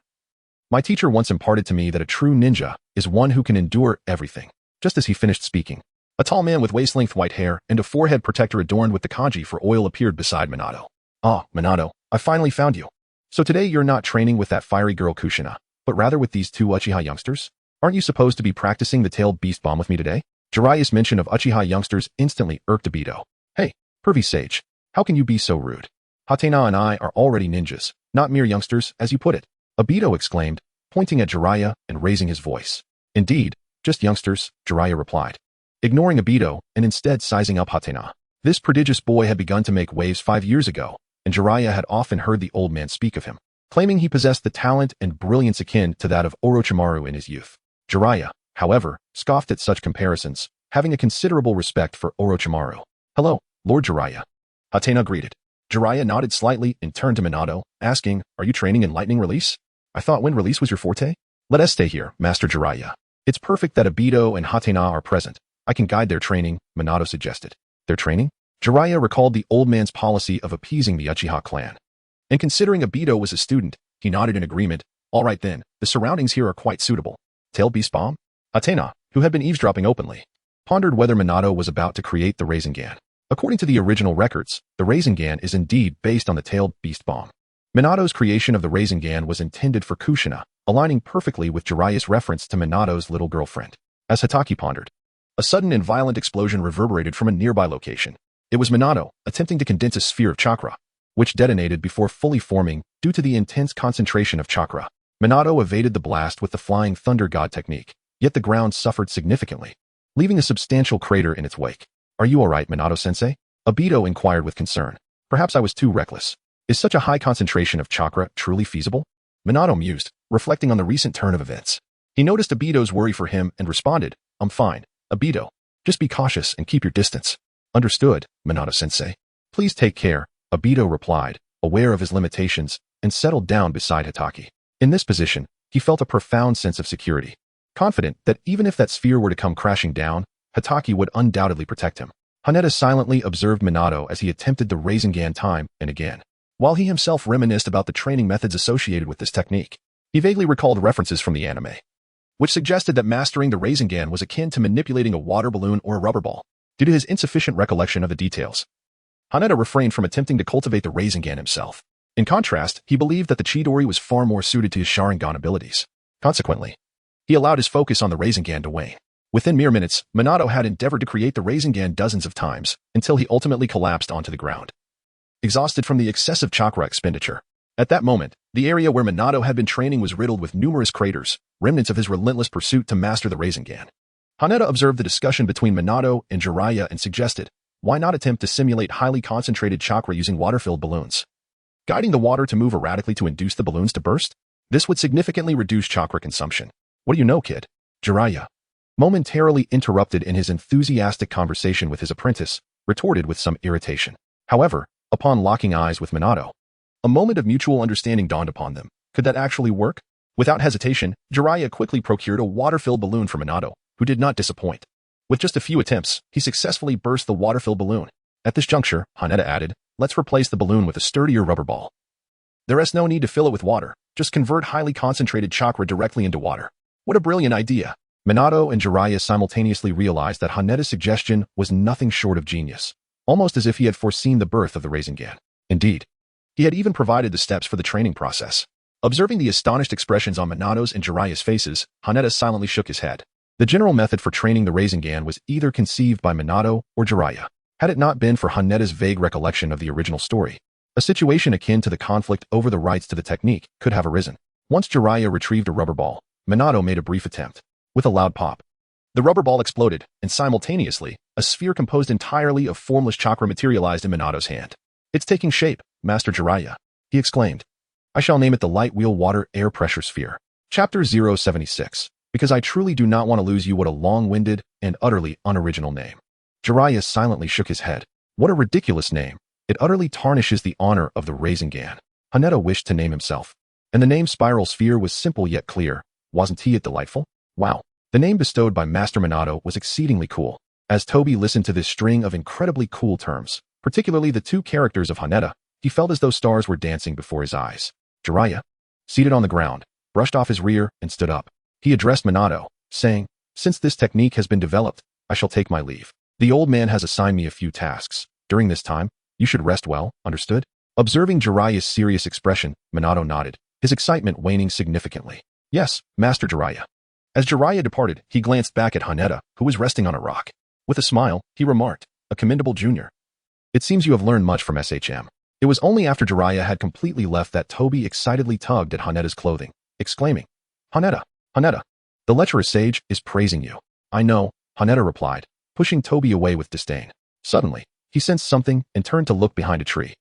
my teacher once imparted to me that a true ninja is one who can endure everything." Just as he finished speaking, a tall man with waist-length white hair and a forehead protector adorned with the kanji for oil appeared beside Manado. "Ah, Manado, I finally found you. So today you're not training with that fiery girl Kushina, but rather with these 2 Uchiha youngsters? Aren't you supposed to be practicing the tailed beast bomb with me today?" Jiraiya's mention of Uchiha youngsters instantly irked Obito. "Hey, pervy sage, how can you be so rude? Hatena and I are already ninjas, not mere youngsters, as you put it," Obito exclaimed, pointing at Jiraiya and raising his voice. "Indeed, just youngsters," Jiraiya replied, ignoring Obito and instead sizing up Hatena. This prodigious boy had begun to make waves 5 years ago, and Jiraiya had often heard the old man speak of him, claiming he possessed the talent and brilliance akin to that of Orochimaru in his youth. Jiraiya, however, scoffed at such comparisons, having a considerable respect for Orochimaru. "Hello, Lord Jiraiya," Hatena greeted. Jiraiya nodded slightly and turned to Manado, asking, "Are you training in lightning release? I thought wind release was your forte?" "Let us stay here, Master Jiraiya. It's perfect that Obito and Hatena are present. I can guide their training," Manado suggested. "Their training?" Jiraiya recalled the old man's policy of appeasing the Uchiha clan. And considering Obito was a student, he nodded in agreement. "All right then, the surroundings here are quite suitable." "Tail beast bomb?" Hatena, who had been eavesdropping openly, pondered whether Manado was about to create the Rasengan. According to the original records, the Rasengan is indeed based on the tailed beast bomb. Manado's creation of the Rasengan was intended for Kushina, aligning perfectly with Jiraiya's reference to Manado's little girlfriend. As Hatake pondered, a sudden and violent explosion reverberated from a nearby location. It was Manado, attempting to condense a sphere of chakra, which detonated before fully forming due to the intense concentration of chakra. Manado evaded the blast with the Flying Thunder God technique, yet the ground suffered significantly, leaving a substantial crater in its wake. "Are you alright, Manado-sensei?" Obito inquired with concern. "Perhaps I was too reckless. Is such a high concentration of chakra truly feasible?" Manado mused, reflecting on the recent turn of events. He noticed Obito's worry for him and responded, "I'm fine, Obito. Just be cautious and keep your distance." "Understood, Manado-sensei. Please take care," Obito replied, aware of his limitations, and settled down beside Hatake. In this position, he felt a profound sense of security, confident that even if that sphere were to come crashing down, Hatake would undoubtedly protect him. Haneda silently observed Manado as he attempted the Rasengan time and again. While he himself reminisced about the training methods associated with this technique, he vaguely recalled references from the anime, which suggested that mastering the Rasengan was akin to manipulating a water balloon or a rubber ball. Due to his insufficient recollection of the details, Haneda refrained from attempting to cultivate the Rasengan himself. In contrast, he believed that the Chidori was far more suited to his Sharingan abilities. Consequently, he allowed his focus on the Rasengan to wane. Within mere minutes, Manado had endeavored to create the Rasengan dozens of times, until he ultimately collapsed onto the ground. exhausted from the excessive chakra expenditure. At that moment, the area where Manado had been training was riddled with numerous craters, remnants of his relentless pursuit to master the Rasengan. Haneda observed the discussion between Manado and Jiraiya and suggested, why not attempt to simulate highly concentrated chakra using water-filled balloons? Guiding the water to move erratically to induce the balloons to burst? This would significantly reduce chakra consumption. What do you know, kid? Jiraiya, momentarily interrupted in his enthusiastic conversation with his apprentice, retorted with some irritation. However, upon locking eyes with Manado, a moment of mutual understanding dawned upon them. Could that actually work? Without hesitation, Jiraiya quickly procured a water-filled balloon for Manado, who did not disappoint. With just a few attempts, he successfully burst the water-filled balloon. At this juncture, Haneda added, let's replace the balloon with a sturdier rubber ball. There is no need to fill it with water, just convert highly concentrated chakra directly into water. What a brilliant idea! Manado and Jiraiya simultaneously realized that Haneda's suggestion was nothing short of genius, almost as if he had foreseen the birth of the Rasengan. Indeed, he had even provided the steps for the training process. Observing the astonished expressions on Manado's and Jiraiya's faces, Haneda silently shook his head. The general method for training the Rasengan was either conceived by Manado or Jiraiya. Had it not been for Haneda's vague recollection of the original story, a situation akin to the conflict over the rights to the technique could have arisen. Once Jiraiya retrieved a rubber ball, Manado made a brief attempt. With a loud pop, the rubber ball exploded, and simultaneously, a sphere composed entirely of formless chakra materialized in Manado's hand. It's taking shape, Master Jiraiya, he exclaimed. I shall name it the Light Wheel Water Air Pressure Sphere. Chapter 076. Because I truly do not want to lose you. What a long-winded and utterly unoriginal name. Jiraiya silently shook his head. What a ridiculous name. It utterly tarnishes the honor of the Rasengan. Haneda wished to name himself. And the name Spiral Sphere was simple yet clear. Wasn't it delightful? Wow. The name bestowed by Master Manado was exceedingly cool. As Toby listened to this string of incredibly cool terms, particularly the two characters of Haneda, he felt as though stars were dancing before his eyes. Jiraiya, seated on the ground, brushed off his rear and stood up. He addressed Manado, saying, since this technique has been developed, I shall take my leave. The old man has assigned me a few tasks. During this time, you should rest well, understood? Observing Jiraiya's serious expression, Manado nodded, his excitement waning significantly. Yes, Master Jiraiya. As Jiraiya departed, he glanced back at Haneda, who was resting on a rock. With a smile, he remarked, a commendable junior. It seems you have learned much from SHM. It was only after Jiraiya had completely left that Toby excitedly tugged at Haneda's clothing, exclaiming, Haneda, Haneda, the lecherous sage is praising you. I know, Haneda replied, pushing Toby away with disdain. Suddenly, he sensed something and turned to look behind a tree.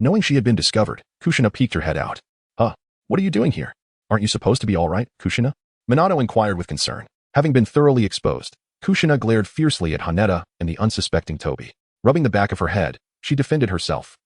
Knowing she had been discovered, Kushina peeked her head out. What are you doing here? Aren't you supposed to be all right, Kushina? Manado inquired with concern. Having been thoroughly exposed, Kushina glared fiercely at Haneda and the unsuspecting Toby. Rubbing the back of her head, she defended herself.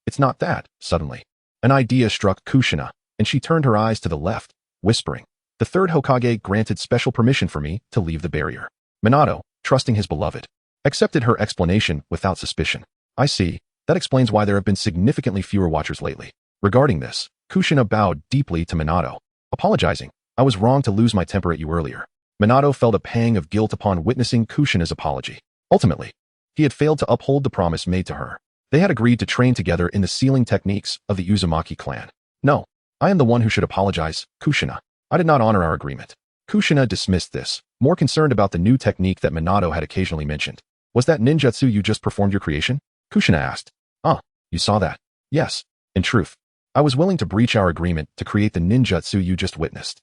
It's not that. Suddenly, an idea struck Kushina, and she turned her eyes to the left, whispering, the third Hokage granted special permission for me to leave the barrier. Manado, trusting his beloved, accepted her explanation without suspicion. I see. That explains why there have been significantly fewer watchers lately. Regarding this, Kushina bowed deeply to Manado, apologizing. I was wrong to lose my temper at you earlier. Manado felt a pang of guilt upon witnessing Kushina's apology. Ultimately, he had failed to uphold the promise made to her. They had agreed to train together in the sealing techniques of the Uzumaki clan. No, I am the one who should apologize, Kushina. I did not honor our agreement. Kushina dismissed this, more concerned about the new technique that Manado had occasionally mentioned. Was that ninjutsu you just performed your creation? Kushina asked. You saw that? Yes. In truth, I was willing to breach our agreement to create the ninjutsu you just witnessed.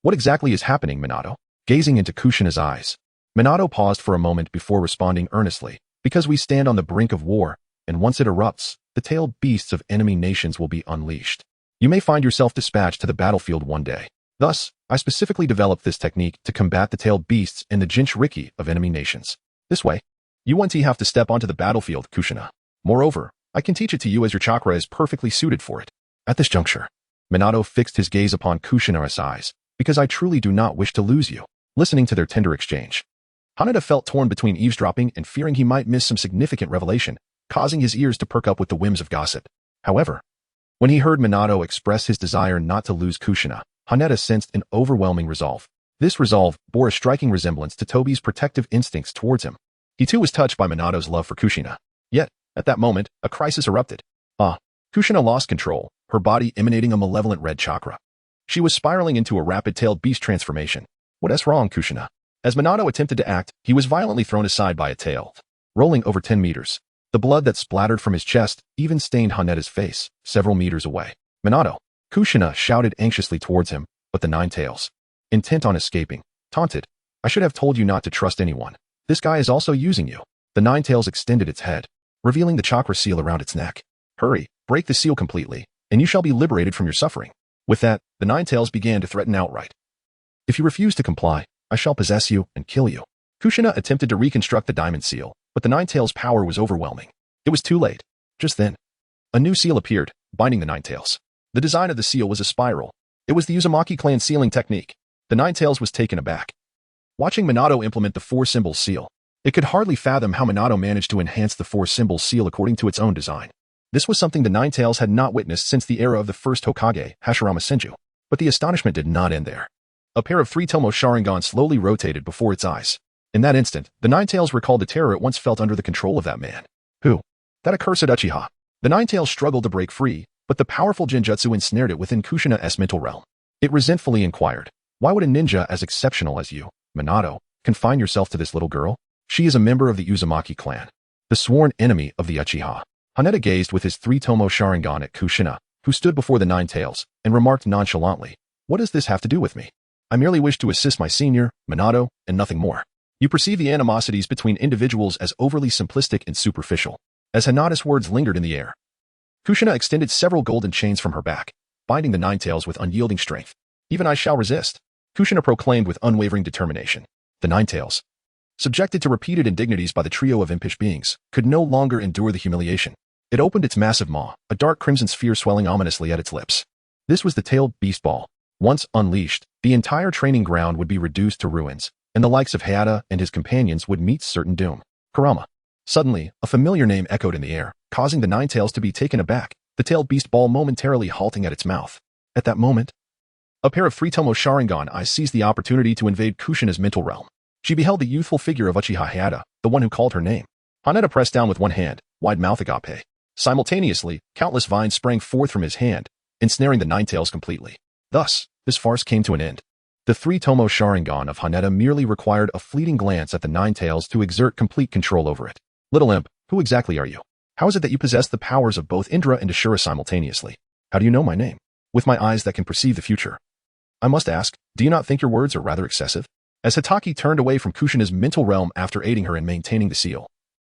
What exactly is happening, Manado? Gazing into Kushina's eyes, Manado paused for a moment before responding earnestly. Because we stand on the brink of war, and once it erupts, the tailed beasts of enemy nations will be unleashed. You may find yourself dispatched to the battlefield one day. Thus, I specifically developed this technique to combat the tailed beasts and the Jinchuriki of enemy nations. This way, you won't have to step onto the battlefield, Kushina. Moreover, I can teach it to you as your chakra is perfectly suited for it. At this juncture, Manado fixed his gaze upon Kushina's eyes, because I truly do not wish to lose you. Listening to their tender exchange, Haneda felt torn between eavesdropping and fearing he might miss some significant revelation, causing his ears to perk up with the whims of gossip. However, when he heard Manado express his desire not to lose Kushina, Haneda sensed an overwhelming resolve. This resolve bore a striking resemblance to Toby's protective instincts towards him. He too was touched by Manado's love for Kushina. Yet, at that moment, a crisis erupted. Kushina lost control, her body emanating a malevolent red chakra. She was spiraling into a rapid-tailed beast transformation. What's wrong, Kushina? As Manado attempted to act, he was violently thrown aside by a tail. Rolling over 10 meters, The blood that splattered from his chest even stained Haneta's face, several meters away. Manado! Kushina shouted anxiously towards him, but the Nine Tails, intent on escaping, taunted. I should have told you not to trust anyone. This guy is also using you. The Nine Tails extended its head, revealing the chakra seal around its neck. Hurry, break the seal completely, and you shall be liberated from your suffering. With that, the Nine Tails began to threaten outright. If you refuse to comply, I shall possess you and kill you. Kushina attempted to reconstruct the diamond seal, but the Nine Tails' power was overwhelming. It was too late. Just then, a new seal appeared, binding the Nine Tails. The design of the seal was a spiral. It was the Uzumaki clan sealing technique. The Nine Tails was taken aback. Watching Manado implement the four-symbol seal, it could hardly fathom how Manado managed to enhance the four-symbol seal according to its own design. This was something the Nine Tails had not witnessed since the era of the first Hokage, Hashirama Senju. But the astonishment did not end there. A pair of three-tomo Sharingan slowly rotated before its eyes. In that instant, the Nine Tails recalled the terror it once felt under the control of that man. Who? That accursed Uchiha. The Nine Tails struggled to break free, but the powerful Jinjutsu ensnared it within Kushina's mental realm. It resentfully inquired, why would a ninja as exceptional as you, Manado, confine yourself to this little girl? She is a member of the Uzumaki clan, the sworn enemy of the Uchiha. Haneta gazed with his three-tomo Sharingan at Kushina, who stood before the Nine Tails, and remarked nonchalantly, what does this have to do with me? I merely wish to assist my senior, Manado, and nothing more. You perceive the animosities between individuals as overly simplistic and superficial. As Haneta's words lingered in the air, Kushina extended several golden chains from her back, binding the Nine Tails with unyielding strength. Even I shall resist, Kushina proclaimed with unwavering determination. The Nine Tails, subjected to repeated indignities by the trio of impish beings, could no longer endure the humiliation. It opened its massive maw, a dark crimson sphere swelling ominously at its lips. This was the tailed beast ball. Once unleashed, the entire training ground would be reduced to ruins, and the likes of Hayata and his companions would meet certain doom. Kurama. Suddenly, a familiar name echoed in the air, causing the Nine Tails to be taken aback, the tailed beast ball momentarily halting at its mouth. At that moment, a pair of three-tomo Sharingan eyes seized the opportunity to invade Kushina's mental realm. She beheld the youthful figure of Uchiha Hayata, the one who called her name. Haneta pressed down with one hand, wide-mouth agape. Simultaneously, countless vines sprang forth from his hand, ensnaring the Nine Tails completely. Thus, this farce came to an end. The three-tomo Sharingan of Haneta merely required a fleeting glance at the Nine Tails to exert complete control over it. Little imp, who exactly are you? How is it that you possess the powers of both Indra and Ashura simultaneously? How do you know my name? With my eyes that can perceive the future. I must ask, do you not think your words are rather excessive? As Hatake turned away from Kushina's mental realm after aiding her in maintaining the seal,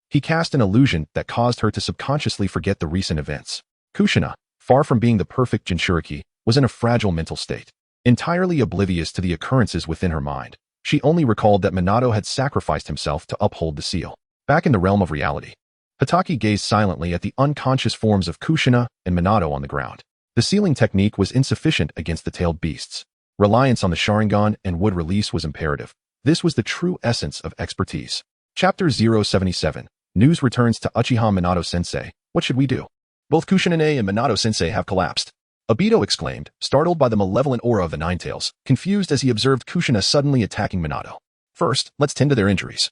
he cast an illusion that caused her to subconsciously forget the recent events. Kushina, far from being the perfect Jinchuriki, was in a fragile mental state. Entirely oblivious to the occurrences within her mind, she only recalled that Manado had sacrificed himself to uphold the seal. Back in the realm of reality, Hatake gazed silently at the unconscious forms of Kushina and Manado on the ground. The sealing technique was insufficient against the tailed beasts. Reliance on the Sharingan and wood release was imperative. This was the true essence of expertise. Chapter 077. News returns to Uchiha Manado-sensei. What should we do? Both Kushina and Manado-sensei have collapsed. Obito exclaimed, startled by the malevolent aura of the Nine Tails, confused as he observed Kushina suddenly attacking Manado. First, let's tend to their injuries.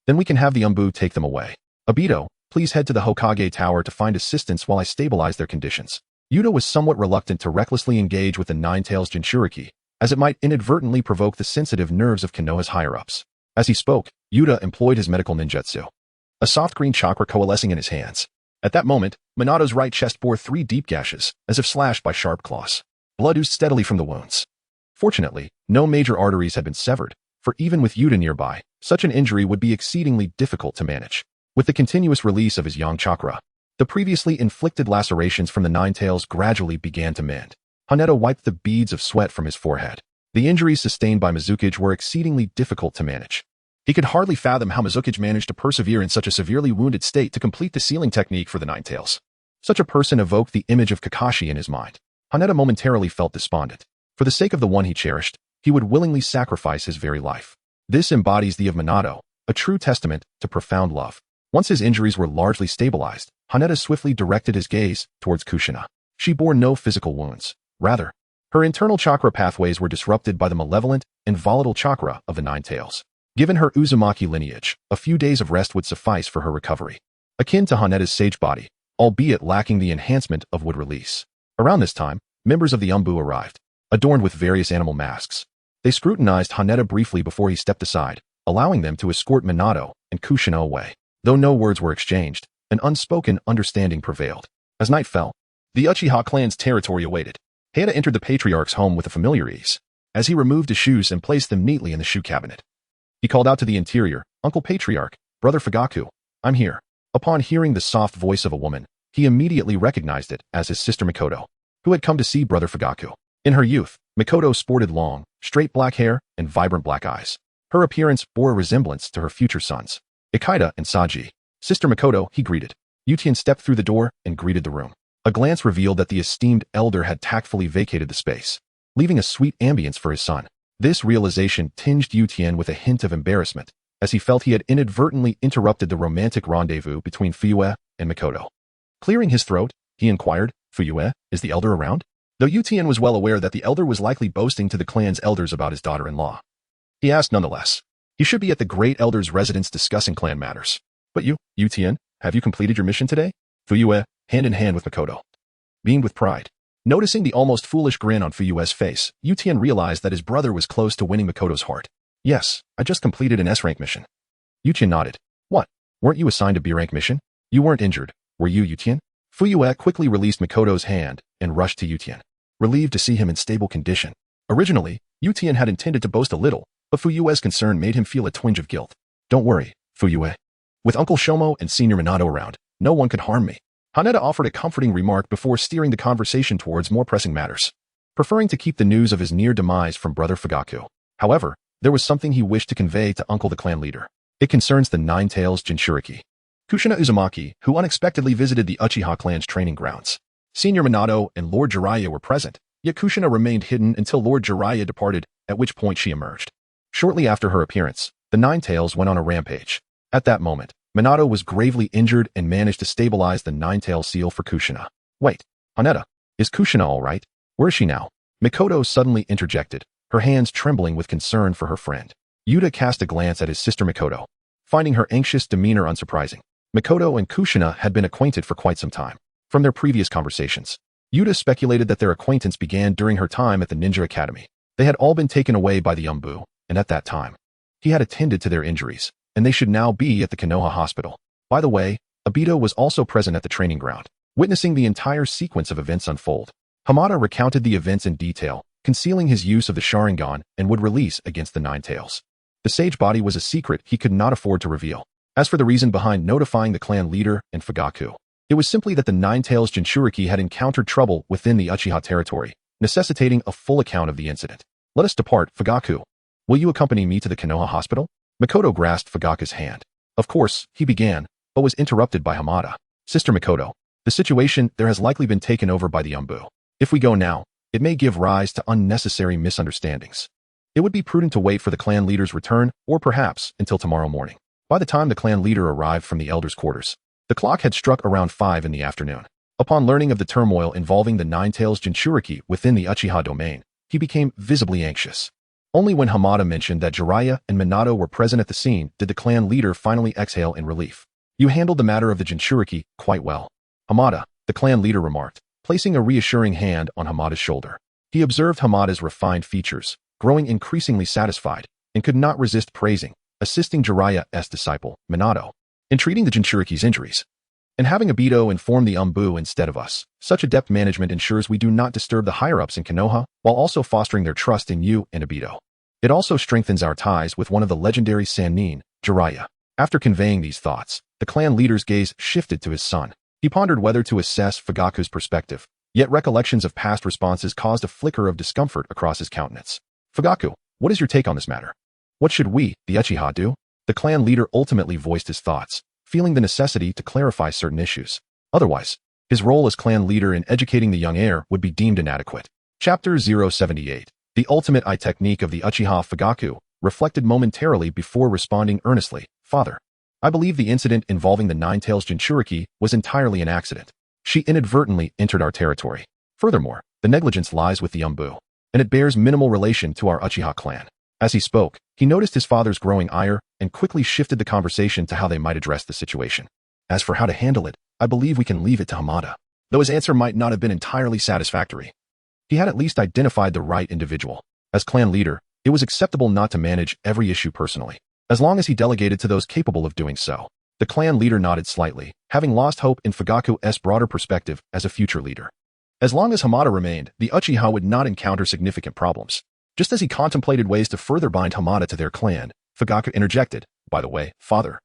Then we can have the Umbu take them away. Obito, please head to the Hokage Tower to find assistance while I stabilize their conditions. Yuta was somewhat reluctant to recklessly engage with the Nine Tails Jinchuriki, as it might inadvertently provoke the sensitive nerves of Konoha's higher-ups. As he spoke, Yuta employed his medical ninjutsu, a soft green chakra coalescing in his hands. At that moment, Manado's right chest bore 3 deep gashes, as if slashed by sharp claws. Blood oozed steadily from the wounds. Fortunately, no major arteries had been severed, for even with Yuta nearby, such an injury would be exceedingly difficult to manage. With the continuous release of his yang chakra, the previously inflicted lacerations from the Nine Tails gradually began to mend. Haneta wiped the beads of sweat from his forehead. The injuries sustained by Mizukage were exceedingly difficult to manage. He could hardly fathom how Mizukage managed to persevere in such a severely wounded state to complete the sealing technique for the Nine Tails. Such a person evoked the image of Kakashi in his mind. Haneta momentarily felt despondent. For the sake of the one he cherished, he would willingly sacrifice his very life. This embodies the of Manado, a true testament to profound love. Once his injuries were largely stabilized, Haneta swiftly directed his gaze towards Kushina. She bore no physical wounds. Rather, her internal chakra pathways were disrupted by the malevolent and volatile chakra of the Nine Tails. Given her Uzumaki lineage, a few days of rest would suffice for her recovery. Akin to Haneta's sage body, albeit lacking the enhancement of wood release. Around this time, members of the Umbu arrived, adorned with various animal masks. They scrutinized Haneta briefly before he stepped aside, allowing them to escort Manado and Kushina away. Though no words were exchanged, an unspoken understanding prevailed. As night fell, the Uchiha clan's territory awaited. Hayata entered the patriarch's home with a familiar ease, as he removed his shoes and placed them neatly in the shoe cabinet. He called out to the interior, "Uncle Patriarch, Brother Fugaku, I'm here." Upon hearing the soft voice of a woman, he immediately recognized it as his sister Mikoto, who had come to see Brother Fugaku. In her youth, Mikoto sported long, straight black hair and vibrant black eyes. Her appearance bore a resemblance to her future sons, Ikeda and Saji. "Sister Mikoto," he greeted. Uchiha stepped through the door and greeted the room. A glance revealed that the esteemed elder had tactfully vacated the space, leaving a sweet ambience for his son. This realization tinged Uchiha with a hint of embarrassment, as he felt he had inadvertently interrupted the romantic rendezvous between Fuyue and Mikoto. Clearing his throat, he inquired, "Fuyue, is the elder around?" Though Uchiha was well aware that the elder was likely boasting to the clan's elders about his daughter-in-law, he asked nonetheless. He should be at the great elder's residence discussing clan matters. "But you, Uchiha, have you completed your mission today?" Fuyue, hand in hand with Mikoto, beamed with pride. Noticing the almost foolish grin on Fuyue's face, Uchiha realized that his brother was close to winning Mikoto's heart. "Yes, I just completed an S-rank mission." Uchiha nodded. "What? Weren't you assigned a B-rank mission? You weren't injured, were you, Uchiha?" Fuyue quickly released Mikoto's hand and rushed to Uchiha, relieved to see him in stable condition. Originally, Uchiha had intended to boast a little, but Fuyue's concern made him feel a twinge of guilt. "Don't worry, Fuyue. With Uncle Shomo and Senior Manado around, no one could harm me." Haneda offered a comforting remark before steering the conversation towards more pressing matters, preferring to keep the news of his near demise from Brother Fugaku. However, there was something he wished to convey to Uncle the clan leader. It concerns the Nine-Tails Jinchuriki. Kushina Uzumaki, who unexpectedly visited the Uchiha clan's training grounds. Senior Manado and Lord Jiraiya were present, yet Kushina remained hidden until Lord Jiraiya departed, at which point she emerged. Shortly after her appearance, the Nine-Tails went on a rampage. At that moment, Manado was gravely injured and managed to stabilize the Nine-Tail seal for Kushina. "Wait, Haneda, is Kushina all right? Where is she now?" Mikoto suddenly interjected, her hands trembling with concern for her friend. Yuta cast a glance at his sister Mikoto, finding her anxious demeanor unsurprising. Mikoto and Kushina had been acquainted for quite some time. From their previous conversations, Yuta speculated that their acquaintance began during her time at the Ninja Academy. They had all been taken away by the Umbu, and at that time, he had attended to their injuries, and they should now be at the Konoha hospital. By the way, Obito was also present at the training ground, witnessing the entire sequence of events unfold. Hamada recounted the events in detail, concealing his use of the Sharingan and would release against the Nine-Tails. The sage body was a secret he could not afford to reveal. As for the reason behind notifying the clan leader and Fugaku, it was simply that the Nine-Tails Jinchuriki had encountered trouble within the Uchiha territory, necessitating a full account of the incident. "Let us depart, Fugaku. Will you accompany me to the Konoha hospital?" Mikoto grasped Fugaku's hand. Of course, he began, but was interrupted by Hamada. "Sister Mikoto, the situation there has likely been taken over by the Umbu. If we go now, it may give rise to unnecessary misunderstandings. It would be prudent to wait for the clan leader's return, or perhaps until tomorrow morning." By the time the clan leader arrived from the elders' quarters, the clock had struck around 5 in the afternoon. Upon learning of the turmoil involving the Nine-Tails Jinchuriki within the Uchiha domain, he became visibly anxious. Only when Hamada mentioned that Jiraiya and Manado were present at the scene did the clan leader finally exhale in relief. "You handled the matter of the Jinchuriki quite well, Hamada," the clan leader remarked, placing a reassuring hand on Hamada's shoulder. He observed Hamada's refined features, growing increasingly satisfied, and could not resist praising, assisting Jiraiya's disciple, Manado, in treating the Jinchuriki's injuries. "And having Obito inform the Umbu instead of us, such adept management ensures we do not disturb the higher-ups in Konoha, while also fostering their trust in you and Obito. It also strengthens our ties with one of the legendary Sannin, Jiraiya." After conveying these thoughts, the clan leader's gaze shifted to his son. He pondered whether to assess Fugaku's perspective, yet recollections of past responses caused a flicker of discomfort across his countenance. "Fugaku, what is your take on this matter? What should we, the Uchiha, do?" The clan leader ultimately voiced his thoughts, feeling the necessity to clarify certain issues. Otherwise, his role as clan leader in educating the young heir would be deemed inadequate. Chapter 078. The ultimate eye technique of the Uchiha. Fugaku reflected momentarily before responding earnestly, "Father, I believe the incident involving the Nine-Tails Jinchuriki was entirely an accident. She inadvertently entered our territory. Furthermore, the negligence lies with the Umbu, and it bears minimal relation to our Uchiha clan." As he spoke, he noticed his father's growing ire and quickly shifted the conversation to how they might address the situation. "As for how to handle it, I believe we can leave it to Hamada." Though his answer might not have been entirely satisfactory, he had at least identified the right individual. As clan leader, it was acceptable not to manage every issue personally, as long as he delegated to those capable of doing so. The clan leader nodded slightly, having lost hope in Fugaku's broader perspective as a future leader. As long as Hamada remained, the Uchiha would not encounter significant problems. Just as he contemplated ways to further bind Hamada to their clan, Fugaku interjected, "By the way, father,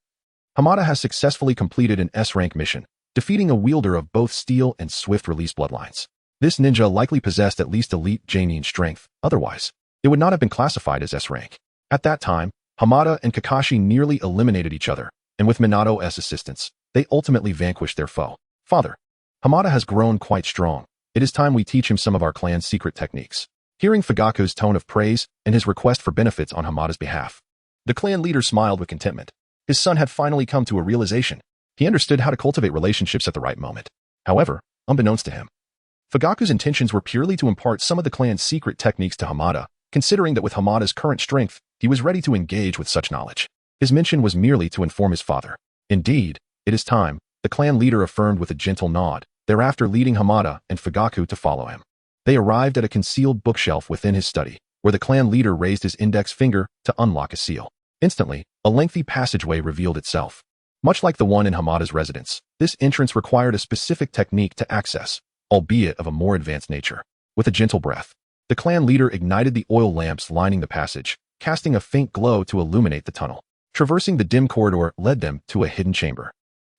Hamada has successfully completed an S-rank mission, defeating a wielder of both steel and swift-release bloodlines. This ninja likely possessed at least elite Genin strength, otherwise, it would not have been classified as S-rank." At that time, Hamada and Kakashi nearly eliminated each other, and with Minado's assistance, they ultimately vanquished their foe. "Father, Hamada has grown quite strong. It is time we teach him some of our clan's secret techniques." Hearing Fugaku's tone of praise and his request for benefits on Hamada's behalf, the clan leader smiled with contentment. His son had finally come to a realization. He understood how to cultivate relationships at the right moment. However, unbeknownst to him, Fugaku's intentions were purely to impart some of the clan's secret techniques to Hamada, considering that with Hamada's current strength, he was ready to engage with such knowledge. His mission was merely to inform his father. "Indeed, it is time," the clan leader affirmed with a gentle nod, thereafter leading Hamada and Fugaku to follow him. They arrived at a concealed bookshelf within his study, where the clan leader raised his index finger to unlock a seal. Instantly, a lengthy passageway revealed itself. Much like the one in Hamada's residence, this entrance required a specific technique to access, albeit of a more advanced nature. With a gentle breath, the clan leader ignited the oil lamps lining the passage, casting a faint glow to illuminate the tunnel. Traversing the dim corridor led them to a hidden chamber.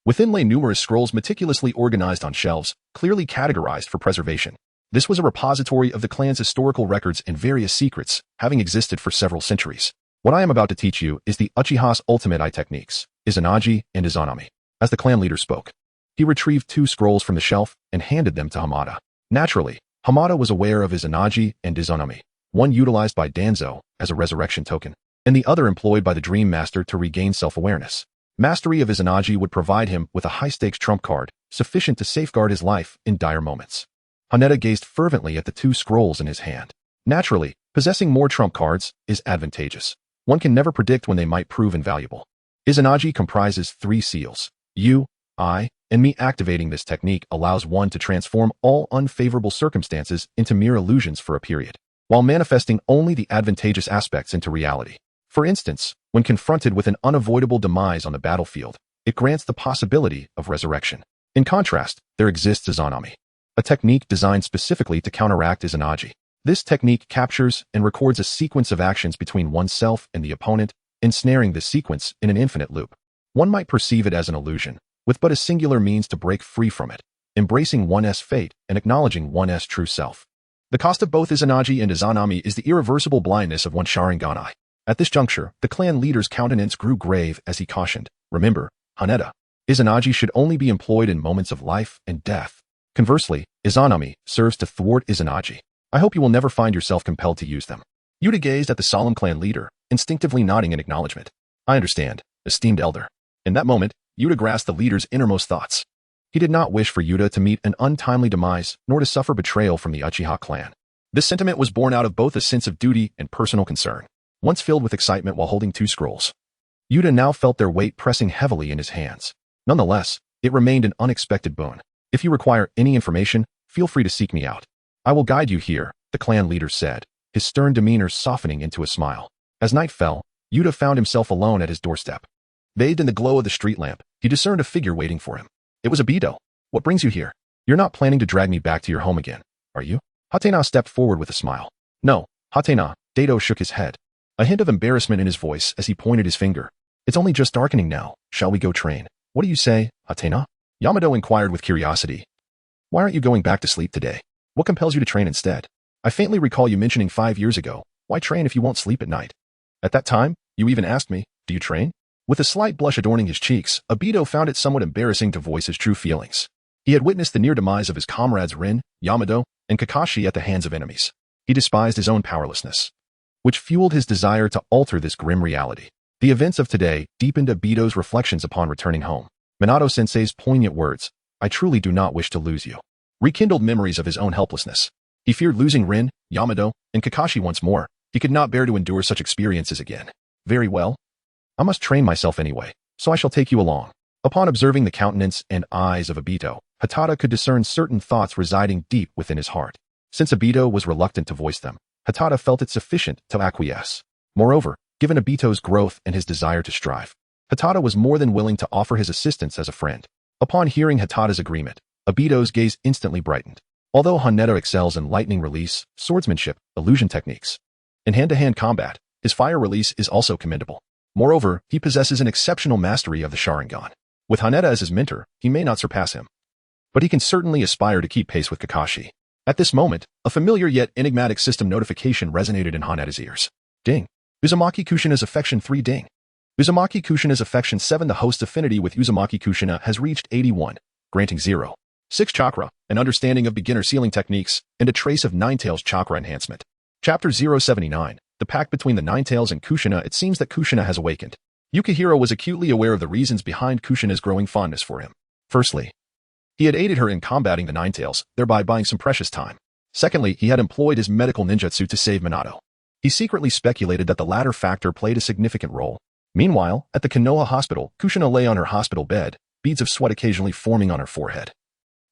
Within lay numerous scrolls meticulously organized on shelves, clearly categorized for preservation. This was a repository of the clan's historical records and various secrets, having existed for several centuries. "What I am about to teach you is the Uchiha's ultimate eye techniques, Izanagi and Izanami." As the clan leader spoke, he retrieved 2 scrolls from the shelf and handed them to Hamada. Naturally, Hamada was aware of Izanagi and Izanami, one utilized by Danzo as a resurrection token, and the other employed by the Dream Master to regain self-awareness. Mastery of Izanagi would provide him with a high-stakes trump card, sufficient to safeguard his life in dire moments. Haneda gazed fervently at the 2 scrolls in his hand. Naturally, possessing more trump cards is advantageous. One can never predict when they might prove invaluable. Izanagi comprises 3 seals. You, I, and me. Activating this technique allows one to transform all unfavorable circumstances into mere illusions for a period, while manifesting only the advantageous aspects into reality. For instance, when confronted with an unavoidable demise on the battlefield, it grants the possibility of resurrection. In contrast, there exists Izanami, a technique designed specifically to counteract Izanagi. This technique captures and records a sequence of actions between oneself and the opponent, ensnaring the sequence in an infinite loop. One might perceive it as an illusion, with but a singular means to break free from it, embracing one's fate and acknowledging one's true self. The cost of both Izanagi and Izanami is the irreversible blindness of one Sharingan eye. At this juncture, the clan leader's countenance grew grave as he cautioned, "Remember, Haneda, Izanagi should only be employed in moments of life and death. Conversely, Izanami serves to thwart Izanagi. I hope you will never find yourself compelled to use them." Yuta gazed at the solemn clan leader, instinctively nodding in acknowledgement. "I understand, esteemed elder." In that moment, Yuta grasped the leader's innermost thoughts. He did not wish for Yuta to meet an untimely demise, nor to suffer betrayal from the Uchiha clan. This sentiment was born out of both a sense of duty and personal concern. Once filled with excitement while holding 2 scrolls, Yuta now felt their weight pressing heavily in his hands. Nonetheless, it remained an unexpected boon. "If you require any information, feel free to seek me out. I will guide you here," the clan leader said, his stern demeanor softening into a smile. As night fell, Yuta found himself alone at his doorstep. Bathed in the glow of the street lamp, he discerned a figure waiting for him. It was Obito. "What brings you here? You're not planning to drag me back to your home again, are you?" Hatena stepped forward with a smile. "No, Hatena." Dato shook his head, a hint of embarrassment in his voice as he pointed his finger. "It's only just darkening now. Shall we go train?" "What do you say, Hatena?" Yamato inquired with curiosity. "Why aren't you going back to sleep today? What compels you to train instead? I faintly recall you mentioning 5 years ago, why train if you won't sleep at night? At that time, you even asked me, do you train?" With a slight blush adorning his cheeks, Obito found it somewhat embarrassing to voice his true feelings. He had witnessed the near demise of his comrades Rin, Yamato, and Kakashi at the hands of enemies. He despised his own powerlessness, which fueled his desire to alter this grim reality. The events of today deepened Obito's reflections upon returning home. Manado-sensei's poignant words, "I truly do not wish to lose you," rekindled memories of his own helplessness. He feared losing Rin, Yamato, and Kakashi once more. He could not bear to endure such experiences again. "Very well. I must train myself anyway, so I shall take you along." Upon observing the countenance and eyes of Obito, Hatata could discern certain thoughts residing deep within his heart. Since Obito was reluctant to voice them, Hatata felt it sufficient to acquiesce. Moreover, given Obito's growth and his desire to strive, Hatada was more than willing to offer his assistance as a friend. Upon hearing Hatada's agreement, Obito's gaze instantly brightened. Although Haneda excels in lightning release, swordsmanship, illusion techniques, in hand-to-hand combat, his fire release is also commendable. Moreover, he possesses an exceptional mastery of the Sharingan. With Haneda as his mentor, he may not surpass him, but he can certainly aspire to keep pace with Kakashi. At this moment, a familiar yet enigmatic system notification resonated in Haneda's ears. Ding. Uzumaki Kushina's Affection 3 Ding. Uzumaki Kushina's Affection 7. The host's affinity with Uzumaki Kushina has reached 81, granting 0.6 chakra, an understanding of beginner sealing techniques, and a trace of Ninetales chakra enhancement. Chapter 079. The pact between the Ninetales and Kushina. It seems that Kushina has awakened. Yukihiro was acutely aware of the reasons behind Kushina's growing fondness for him. Firstly, he had aided her in combating the Ninetales, thereby buying some precious time. Secondly, he had employed his medical ninjutsu to save Manado. He secretly speculated that the latter factor played a significant role. Meanwhile, at the Konoha hospital, Kushina lay on her hospital bed, beads of sweat occasionally forming on her forehead,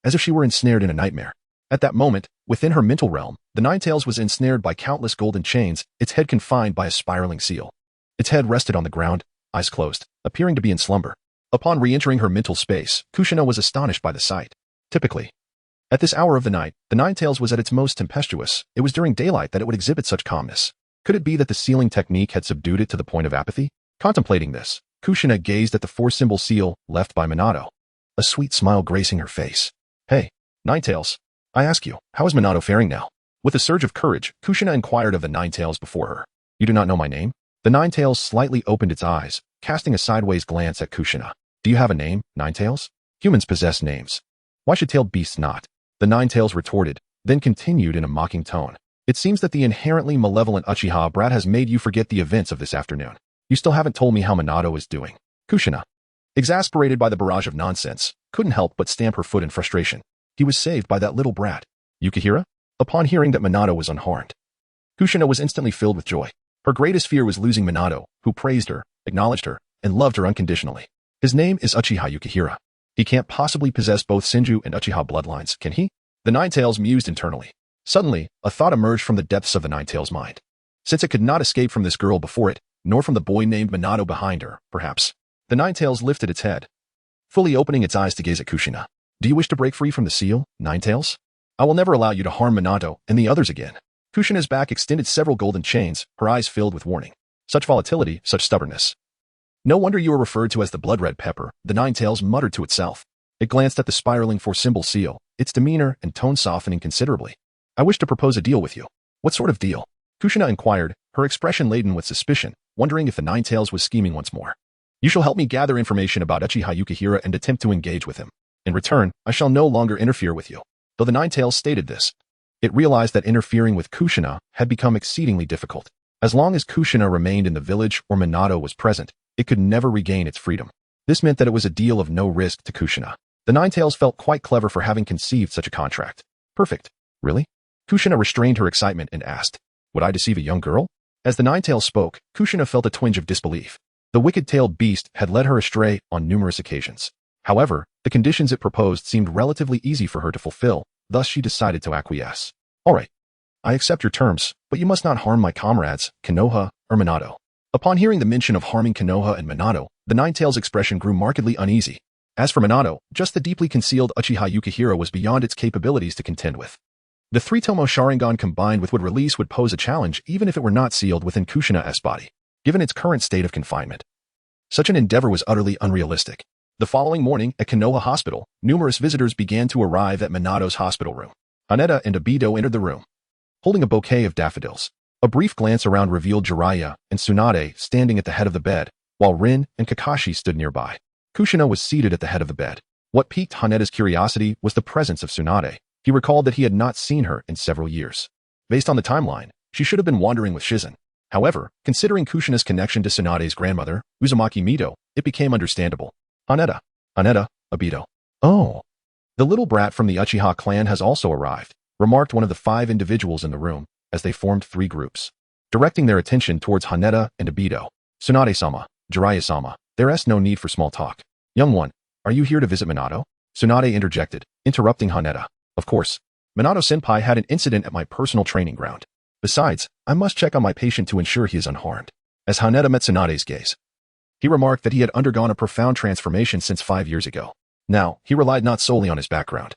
as if she were ensnared in a nightmare. At that moment, within her mental realm, the Ninetales was ensnared by countless golden chains, its head confined by a spiraling seal. Its head rested on the ground, eyes closed, appearing to be in slumber. Upon re-entering her mental space, Kushina was astonished by the sight. Typically, at this hour of the night, the Ninetales was at its most tempestuous. It was during daylight that it would exhibit such calmness. Could it be that the sealing technique had subdued it to the point of apathy? Contemplating this, Kushina gazed at the four-symbol seal left by Manado, a sweet smile gracing her face. Hey, Ninetales, I ask you, how is Manado faring now? With a surge of courage, Kushina inquired of the Ninetales before her. You do not know my name? The Ninetales slightly opened its eyes, casting a sideways glance at Kushina. Do you have a name, Ninetales? Humans possess names. Why should tailed beasts not? The Ninetales retorted, then continued in a mocking tone. It seems that the inherently malevolent Uchiha brat has made you forget the events of this afternoon. You still haven't told me how Manado is doing. Kushina, exasperated by the barrage of nonsense, couldn't help but stamp her foot in frustration. He was saved by that little brat. Yukihira? Upon hearing that Manado was unharmed, Kushina was instantly filled with joy. Her greatest fear was losing Manado, who praised her, acknowledged her, and loved her unconditionally. His name is Uchiha Yukihira. He can't possibly possess both Senju and Uchiha bloodlines, can he? The Ninetales mused internally. Suddenly, a thought emerged from the depths of the Ninetales' mind. Since it could not escape from this girl before it, nor from the boy named Manado behind her, perhaps. The Ninetales lifted its head, fully opening its eyes to gaze at Kushina. Do you wish to break free from the seal, Ninetales? I will never allow you to harm Manado and the others again. Kushina's back extended several golden chains, her eyes filled with warning. Such volatility, such stubbornness. No wonder you are referred to as the blood-red pepper, the Ninetales muttered to itself. It glanced at the spiraling four-symbol seal, its demeanor and tone softening considerably. I wish to propose a deal with you. What sort of deal? Kushina inquired, her expression laden with suspicion, wondering if the Ninetales was scheming once more. You shall help me gather information about Uchiha Yukihira and attempt to engage with him. In return, I shall no longer interfere with you. Though the Ninetales stated this, it realized that interfering with Kushina had become exceedingly difficult. As long as Kushina remained in the village or Manado was present, it could never regain its freedom. This meant that it was a deal of no risk to Kushina. The Ninetales felt quite clever for having conceived such a contract. Perfect. Really? Kushina restrained her excitement and asked, would I deceive a young girl? As the Ninetales spoke, Kushina felt a twinge of disbelief. The wicked-tailed beast had led her astray on numerous occasions. However, the conditions it proposed seemed relatively easy for her to fulfill, thus she decided to acquiesce. All right. I accept your terms, but you must not harm my comrades, Konoha or Manado. Upon hearing the mention of harming Konoha and Manado, the Ninetales' expression grew markedly uneasy. As for Manado, just the deeply concealed Uchiha Yukihira was beyond its capabilities to contend with. The three-tomo Sharingan combined with would release would pose a challenge even if it were not sealed within Kushina's body, given its current state of confinement. Such an endeavor was utterly unrealistic. The following morning, at Konoha Hospital, numerous visitors began to arrive at Manado's hospital room. Haneda and Obito entered the room, holding a bouquet of daffodils. A brief glance around revealed Jiraiya and Tsunade standing at the head of the bed, while Rin and Kakashi stood nearby. Kushina was seated at the head of the bed. What piqued Haneda's curiosity was the presence of Tsunade. He recalled that he had not seen her in several years. Based on the timeline, she should have been wandering with Shizen. However, considering Kushina's connection to Tsunade's grandmother, Uzumaki Mito, it became understandable. Haneda, Obito. Oh. The little brat from the Uchiha clan has also arrived, remarked one of the 5 individuals in the room, as they formed 3 groups, directing their attention towards Haneda and Obito. Tsunade-sama, Jiraiya-sama, there is no need for small talk. Young one, are you here to visit Manado? Tsunade interjected, interrupting Haneda. Of course. Manado-senpai had an incident at my personal training ground. Besides, I must check on my patient to ensure he is unharmed. As Haneda met Tsunade's gaze, He remarked that he had undergone a profound transformation since 5 years ago. Now, he relied not solely on his background.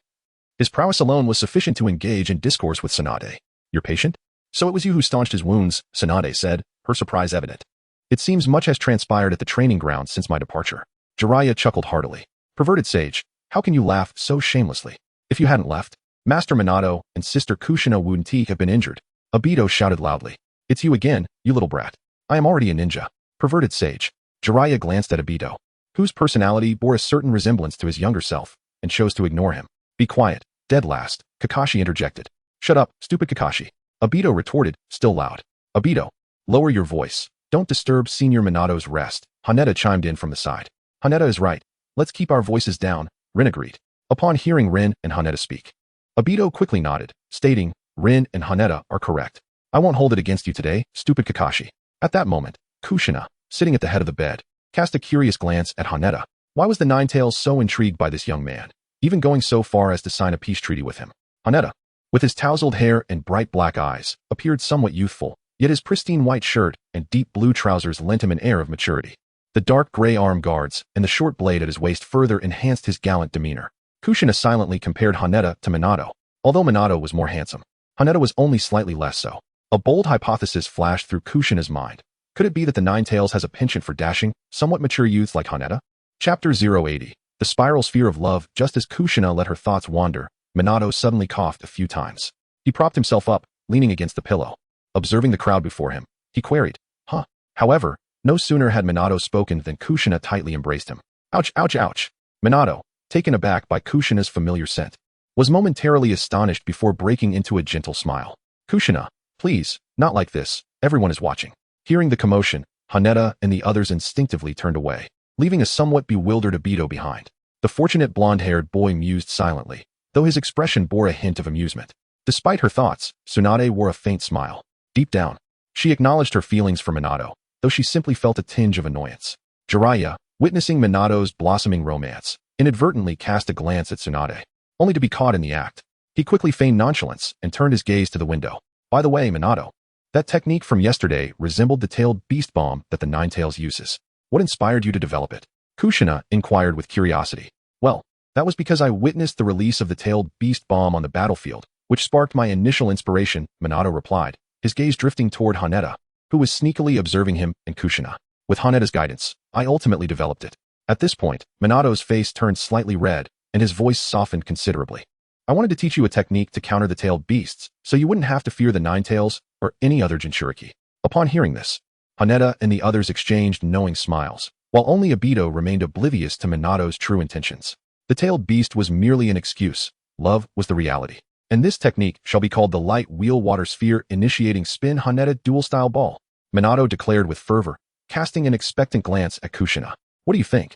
His prowess alone was sufficient to engage in discourse with Tsunade. Your patient? So it was you who staunched his wounds, Tsunade said, her surprise evident. It seems much has transpired at the training grounds since my departure. Jiraiya chuckled heartily. Perverted sage, how can you laugh so shamelessly? If you hadn't left, Master Manado and Sister Kushina wouldn't have been injured. Obito shouted loudly. It's you again, you little brat. I am already a ninja. Perverted sage. Jiraiya glanced at Obito, whose personality bore a certain resemblance to his younger self, and chose to ignore him. Be quiet, dead last, Kakashi interjected. Shut up, stupid Kakashi. Obito retorted, still loud. Obito, lower your voice. Don't disturb Senior Minado's rest. Haneda chimed in from the side. Haneda is right. Let's keep our voices down, Rin agreed. Upon hearing Rin and Haneda speak, Obito quickly nodded, stating, Rin and Haneda are correct. I won't hold it against you today, stupid Kakashi. At that moment, Kushina, sitting at the head of the bed, cast a curious glance at Haneda. Why was the Ninetales so intrigued by this young man, even going so far as to sign a peace treaty with him? Haneda, with his tousled hair and bright black eyes, appeared somewhat youthful, yet his pristine white shirt and deep blue trousers lent him an air of maturity. The dark gray arm guards and the short blade at his waist further enhanced his gallant demeanor. Kushina silently compared Haneda to Manado. Although Manado was more handsome, Haneda was only slightly less so. A bold hypothesis flashed through Kushina's mind. Could it be that the Ninetales has a penchant for dashing, somewhat mature youths like Haneda? Chapter 080. The Spiral Sphere of Love. Just as Kushina let her thoughts wander, Manado suddenly coughed a few times. He propped himself up, leaning against the pillow. Observing the crowd before him, he queried, Huh? However, no sooner had Manado spoken than Kushina tightly embraced him. Ouch, ouch, ouch. Manado, taken aback by Kushina's familiar scent, was momentarily astonished before breaking into a gentle smile. Kushina, please, not like this, everyone is watching. Hearing the commotion, Haneda and the others instinctively turned away, leaving a somewhat bewildered Obito behind. The fortunate blonde-haired boy mused silently, though his expression bore a hint of amusement. Despite her thoughts, Tsunade wore a faint smile. Deep down, she acknowledged her feelings for Manado, though she simply felt a tinge of annoyance. Jiraiya, witnessing Minado's blossoming romance, inadvertently cast a glance at Tsunade, only to be caught in the act. He quickly feigned nonchalance and turned his gaze to the window. By the way, Manado, that technique from yesterday resembled the tailed beast bomb that the Ninetales uses. What inspired you to develop it? Kushina inquired with curiosity. Well, that was because I witnessed the release of the tailed beast bomb on the battlefield, which sparked my initial inspiration, Manado replied, his gaze drifting toward Haneda, who was sneakily observing him and Kushina. With Haneda's guidance, I ultimately developed it. At this point, Manado's face turned slightly red, and his voice softened considerably. I wanted to teach you a technique to counter the tailed beasts, so you wouldn't have to fear the Ninetales or any other Jinchuriki. Upon hearing this, Haneda and the others exchanged knowing smiles, while only Obito remained oblivious to Manado's true intentions. The tailed beast was merely an excuse. Love was the reality. And this technique shall be called the light wheel water sphere initiating spin Haneda dual style ball. Manado declared with fervor, casting an expectant glance at Kushina. What do you think?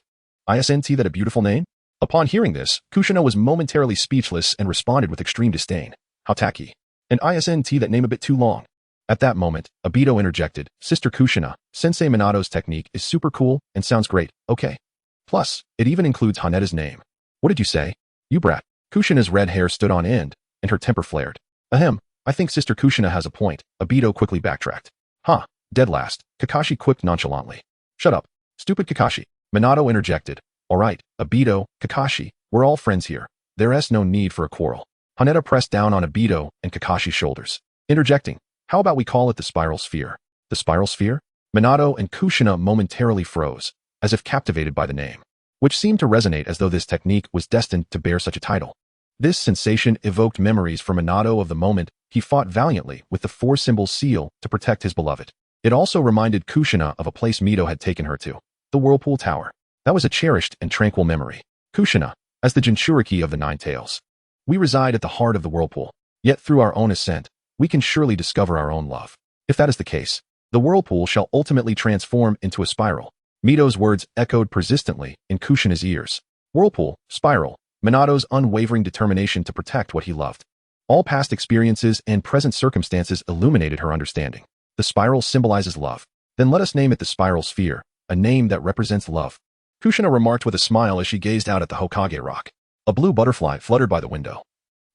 Isn't that a beautiful name? Upon hearing this, Kushina was momentarily speechless and responded with extreme disdain. Hatake. And isn't that name a bit too long? At that moment, Obito interjected, Sister Kushina, Sensei Minado's technique is super cool and sounds great, okay. Plus, it even includes Haneda's name. What did you say? You brat. Kushina's red hair stood on end, and her temper flared. Ahem, I think Sister Kushina has a point. Obito quickly backtracked. Huh, dead last, Kakashi quipped nonchalantly. Shut up, stupid Kakashi. Manado interjected. Alright, Obito, Kakashi, we're all friends here. There's no need for a quarrel. Haneda pressed down on Obito and Kakashi's shoulders, interjecting. How about we call it the Spiral Sphere? The Spiral Sphere? Manado and Kushina momentarily froze, as if captivated by the name, which seemed to resonate as though this technique was destined to bear such a title. This sensation evoked memories for Manado of the moment he fought valiantly with the four-symbol seal to protect his beloved. It also reminded Kushina of a place Mito had taken her to, the Whirlpool Tower. That was a cherished and tranquil memory. Kushina, as the Jinchuriki of the Ninetales. We reside at the heart of the Whirlpool, yet through our own ascent, we can surely discover our own love. If that is the case, the Whirlpool shall ultimately transform into a spiral. Mito's words echoed persistently in Kushina's ears. Whirlpool, spiral, Minado's unwavering determination to protect what he loved. All past experiences and present circumstances illuminated her understanding. The spiral symbolizes love. Then let us name it the Spiral Sphere, a name that represents love. Kushina remarked with a smile as she gazed out at the Hokage rock. A blue butterfly fluttered by the window.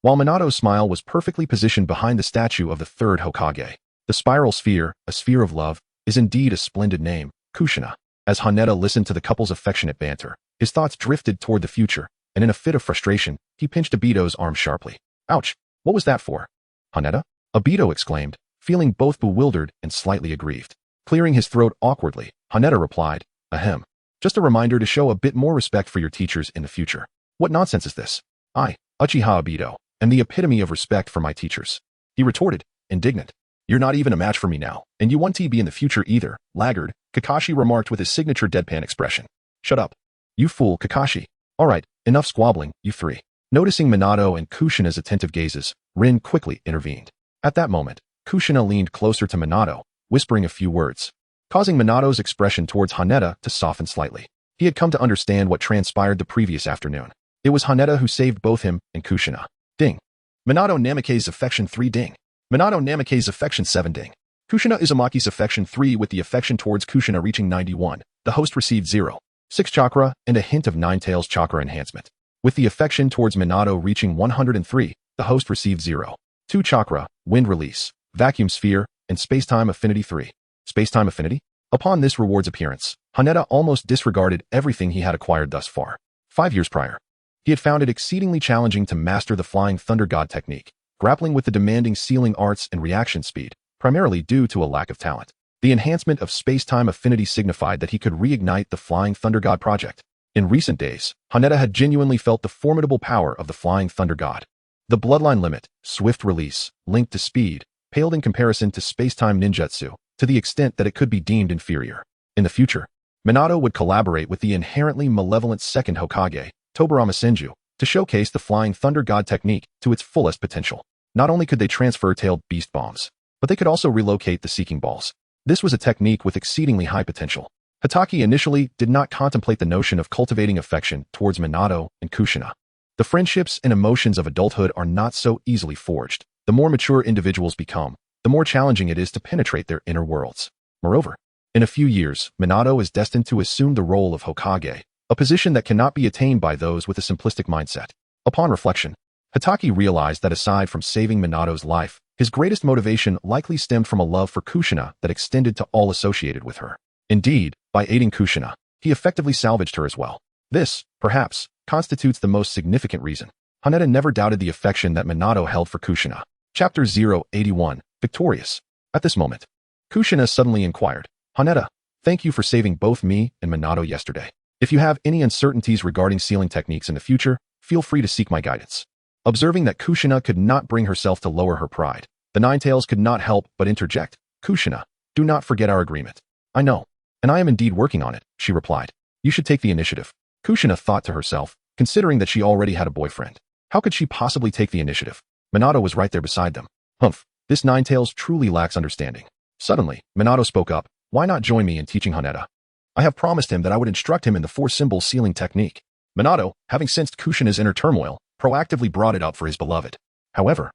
While Minado's smile was perfectly positioned behind the statue of the third Hokage, the Spiral Sphere, a sphere of love, is indeed a splendid name, Kushina. As Haneda listened to the couple's affectionate banter, his thoughts drifted toward the future, and in a fit of frustration, he pinched Obito's arm sharply. Ouch! What was that for? Haneda? Obito exclaimed, feeling both bewildered and slightly aggrieved. Clearing his throat awkwardly, Haneda replied, Ahem. Just a reminder to show a bit more respect for your teachers in the future. What nonsense is this? I, Uchiha Obito, am the epitome of respect for my teachers. He retorted, indignant. You're not even a match for me now, and you won't be in the future either, laggard, Kakashi remarked with his signature deadpan expression. Shut up. You fool, Kakashi. Alright, enough squabbling, you three. Noticing Manado and Kushina's attentive gazes, Rin quickly intervened. At that moment, Kushina leaned closer to Manado, whispering a few words, causing Manado's expression towards Haneda to soften slightly. He had come to understand what transpired the previous afternoon. It was Haneda who saved both him and Kushina. Ding. Manado Namake's affection 3 ding. Manado Namake's affection 7 ding. Kushina Uzumaki's affection 3 with the affection towards Kushina reaching 91. The host received 0. 6 chakra and a hint of Ninetales chakra enhancement. With the affection towards Manado reaching 103, the host received 0. 2 chakra, wind release, vacuum sphere, and spacetime affinity 3. Spacetime affinity? Upon this reward's appearance, Haneda almost disregarded everything he had acquired thus far. 5 years prior, he had found it exceedingly challenging to master the Flying Thunder God technique, grappling with the demanding sealing arts and reaction speed, primarily due to a lack of talent. The enhancement of space-time affinity signified that he could reignite the Flying Thunder God project. In recent days, Haneda had genuinely felt the formidable power of the Flying Thunder God. The bloodline limit, swift release, linked to speed, paled in comparison to space-time ninjutsu, to the extent that it could be deemed inferior. In the future, Manado would collaborate with the inherently malevolent second Hokage, Tobirama Senju, to showcase the Flying Thunder God technique to its fullest potential. Not only could they transfer tailed beast bombs, but they could also relocate the seeking balls. This was a technique with exceedingly high potential. Hatake initially did not contemplate the notion of cultivating affection towards Manado and Kushina. The friendships and emotions of adulthood are not so easily forged. The more mature individuals become, the more challenging it is to penetrate their inner worlds. Moreover, in a few years, Manado is destined to assume the role of Hokage, a position that cannot be attained by those with a simplistic mindset. Upon reflection, Hatake realized that aside from saving Manado's life, his greatest motivation likely stemmed from a love for Kushina that extended to all associated with her. Indeed, by aiding Kushina, he effectively salvaged her as well. This, perhaps, constitutes the most significant reason. Haneda never doubted the affection that Manado held for Kushina. Chapter 081, Victorious. At this moment, Kushina suddenly inquired, Haneda, thank you for saving both me and Manado yesterday. If you have any uncertainties regarding sealing techniques in the future, feel free to seek my guidance. Observing that Kushina could not bring herself to lower her pride, the Ninetales could not help but interject, Kushina, do not forget our agreement. I know, and I am indeed working on it, she replied. You should take the initiative. Kushina thought to herself, considering that she already had a boyfriend. How could she possibly take the initiative? Manado was right there beside them. Humph, this Ninetales truly lacks understanding. Suddenly, Manado spoke up, why not join me in teaching Haneda? I have promised him that I would instruct him in the 4-symbol sealing technique. Manado, having sensed Kushina's inner turmoil, proactively brought it up for his beloved. However,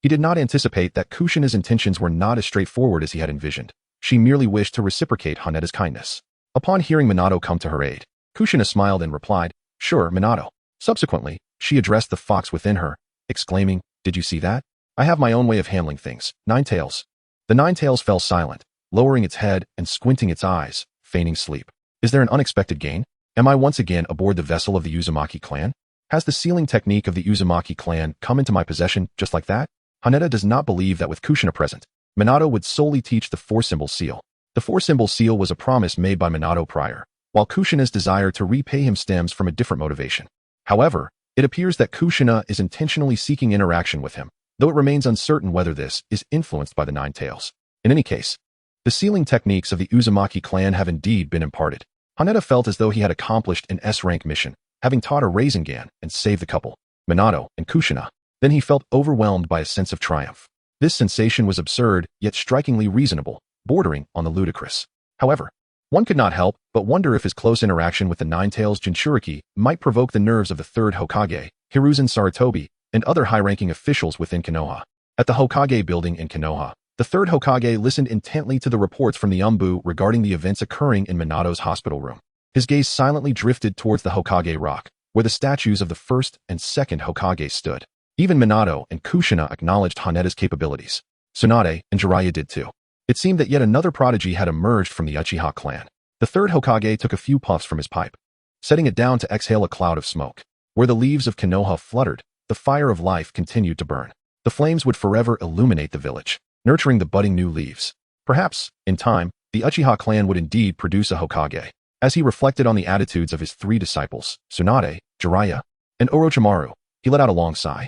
he did not anticipate that Kushina's intentions were not as straightforward as he had envisioned. She merely wished to reciprocate Haneda's kindness. Upon hearing Manado come to her aid, Kushina smiled and replied, Sure, Manado. Subsequently, she addressed the fox within her, exclaiming, Did you see that? I have my own way of handling things. Ninetales. The Ninetales fell silent, lowering its head and squinting its eyes, feigning sleep. Is there an unexpected gain? Am I once again aboard the vessel of the Uzumaki clan? Has the sealing technique of the Uzumaki clan come into my possession just like that? Haneda does not believe that with Kushina present, Manado would solely teach the 4-symbol seal. The 4-symbol seal was a promise made by Manado prior, while Kushina's desire to repay him stems from a different motivation. However, it appears that Kushina is intentionally seeking interaction with him, though it remains uncertain whether this is influenced by the Ninetales. In any case, the sealing techniques of the Uzumaki clan have indeed been imparted. Haneda felt as though he had accomplished an S-rank mission, having taught a Rasengan and saved the couple, Manado and Kushina. Then he felt overwhelmed by a sense of triumph. This sensation was absurd, yet strikingly reasonable, bordering on the ludicrous. However, one could not help but wonder if his close interaction with the Ninetales Jinchuriki might provoke the nerves of the 3rd Hokage, Hiruzen Sarutobi, and other high-ranking officials within Konoha. At the Hokage building in Konoha, the 3rd Hokage listened intently to the reports from the Umbu regarding the events occurring in Manado's hospital room. His gaze silently drifted towards the Hokage rock, where the statues of the 1st and 2nd Hokage stood. Even Manado and Kushina acknowledged Haneda's capabilities. Tsunade and Jiraiya did too. It seemed that yet another prodigy had emerged from the Uchiha clan. The third Hokage took a few puffs from his pipe, setting it down to exhale a cloud of smoke. Where the leaves of Konoha fluttered, the fire of life continued to burn. The flames would forever illuminate the village, nurturing the budding new leaves. Perhaps, in time, the Uchiha clan would indeed produce a Hokage. As he reflected on the attitudes of his three disciples, Tsunade, Jiraiya, and Orochimaru, he let out a long sigh.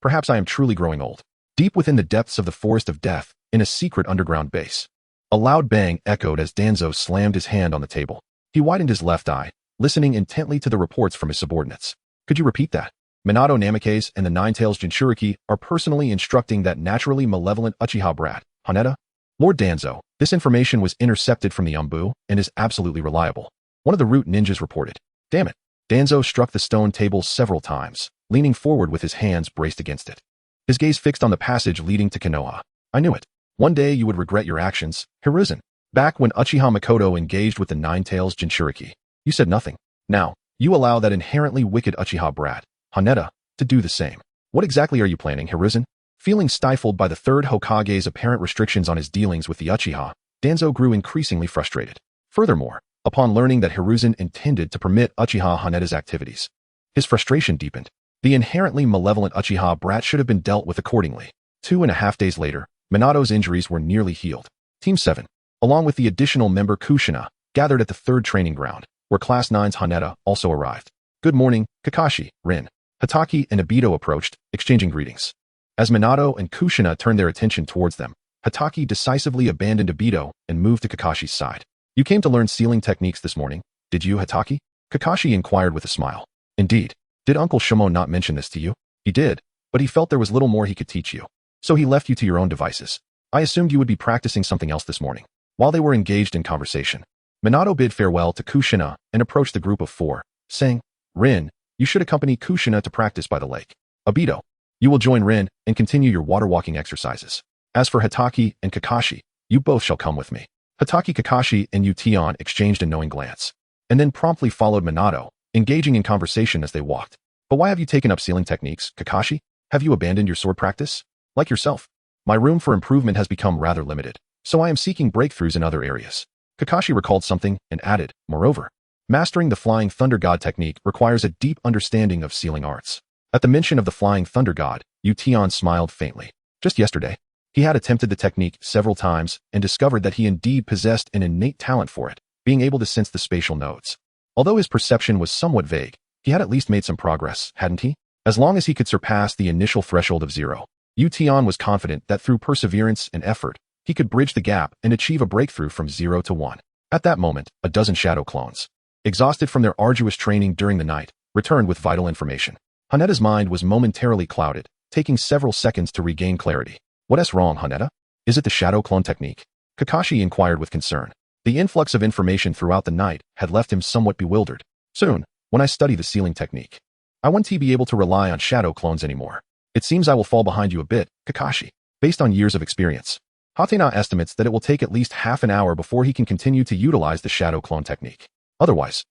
Perhaps I am truly growing old. Deep within the depths of the Forest of Death, in a secret underground base, a loud bang echoed as Danzo slammed his hand on the table. He widened his left eye, listening intently to the reports from his subordinates. Could you repeat that? Manado Namikaze and the Nine-Tails Jinchuriki are personally instructing that naturally malevolent Uchiha brat, Haneda? Lord Danzo, this information was intercepted from the Umbu and is absolutely reliable. One of the root ninjas reported. Damn it. Danzo struck the stone table several times, leaning forward with his hands braced against it. His gaze fixed on the passage leading to Konoha. I knew it. One day you would regret your actions, Hiruzen. Back when Uchiha Makoto engaged with the Nine-Tails Jinchuriki, you said nothing. Now, you allow that inherently wicked Uchiha brat, Haneda, to do the same. What exactly are you planning, Hiruzen? Feeling stifled by the third Hokage's apparent restrictions on his dealings with the Uchiha, Danzo grew increasingly frustrated. Furthermore, upon learning that Hiruzen intended to permit Uchiha Haneda's activities, his frustration deepened. The inherently malevolent Uchiha brat should have been dealt with accordingly. 2.5 days later, Minado's injuries were nearly healed. Team 7, along with the additional member Kushina, gathered at the third training ground, where Class 9's Haneda also arrived. Good morning, Kakashi, Rin. Hatake and Obito approached, exchanging greetings. As Manado and Kushina turned their attention towards them, Hatake decisively abandoned Obito and moved to Kakashi's side. You came to learn sealing techniques this morning, did you, Hatake? Kakashi inquired with a smile. Indeed. Did Uncle Shimo not mention this to you? He did, but he felt there was little more he could teach you. So he left you to your own devices. I assumed you would be practicing something else this morning. While they were engaged in conversation, Manado bid farewell to Kushina and approached the group of 4, saying, Rin, you should accompany Kushina to practice by the lake. Obito, you will join Rin and continue your water walking exercises. As for Hatake and Kakashi, you both shall come with me. Hatake, Kakashi, and Uchiha exchanged a knowing glance, and then promptly followed Manado, engaging in conversation as they walked. But why have you taken up sealing techniques, Kakashi? Have you abandoned your sword practice? Like yourself, my room for improvement has become rather limited, so I am seeking breakthroughs in other areas. Kakashi recalled something and added, moreover, mastering the Flying Thunder God technique requires a deep understanding of sealing arts. At the mention of the Flying Thunder God, Uchiha smiled faintly. Just yesterday, he had attempted the technique several times and discovered that he indeed possessed an innate talent for it, being able to sense the spatial nodes. Although his perception was somewhat vague, he had at least made some progress, hadn't he? As long as he could surpass the initial threshold of 0, Uchiha was confident that through perseverance and effort, he could bridge the gap and achieve a breakthrough from 0 to 1. At that moment, a dozen shadow clones, exhausted from their arduous training during the night, returned with vital information. Haneda's mind was momentarily clouded, taking several seconds to regain clarity. What's wrong, Haneda? Is it the shadow clone technique? Kakashi inquired with concern. The influx of information throughout the night had left him somewhat bewildered. Soon, when I study the sealing technique, I won't be able to rely on shadow clones anymore. It seems I will fall behind you a bit, Kakashi. Based on years of experience, Hatena estimates that it will take at least half an hour before he can continue to utilize the shadow clone technique. Otherwise,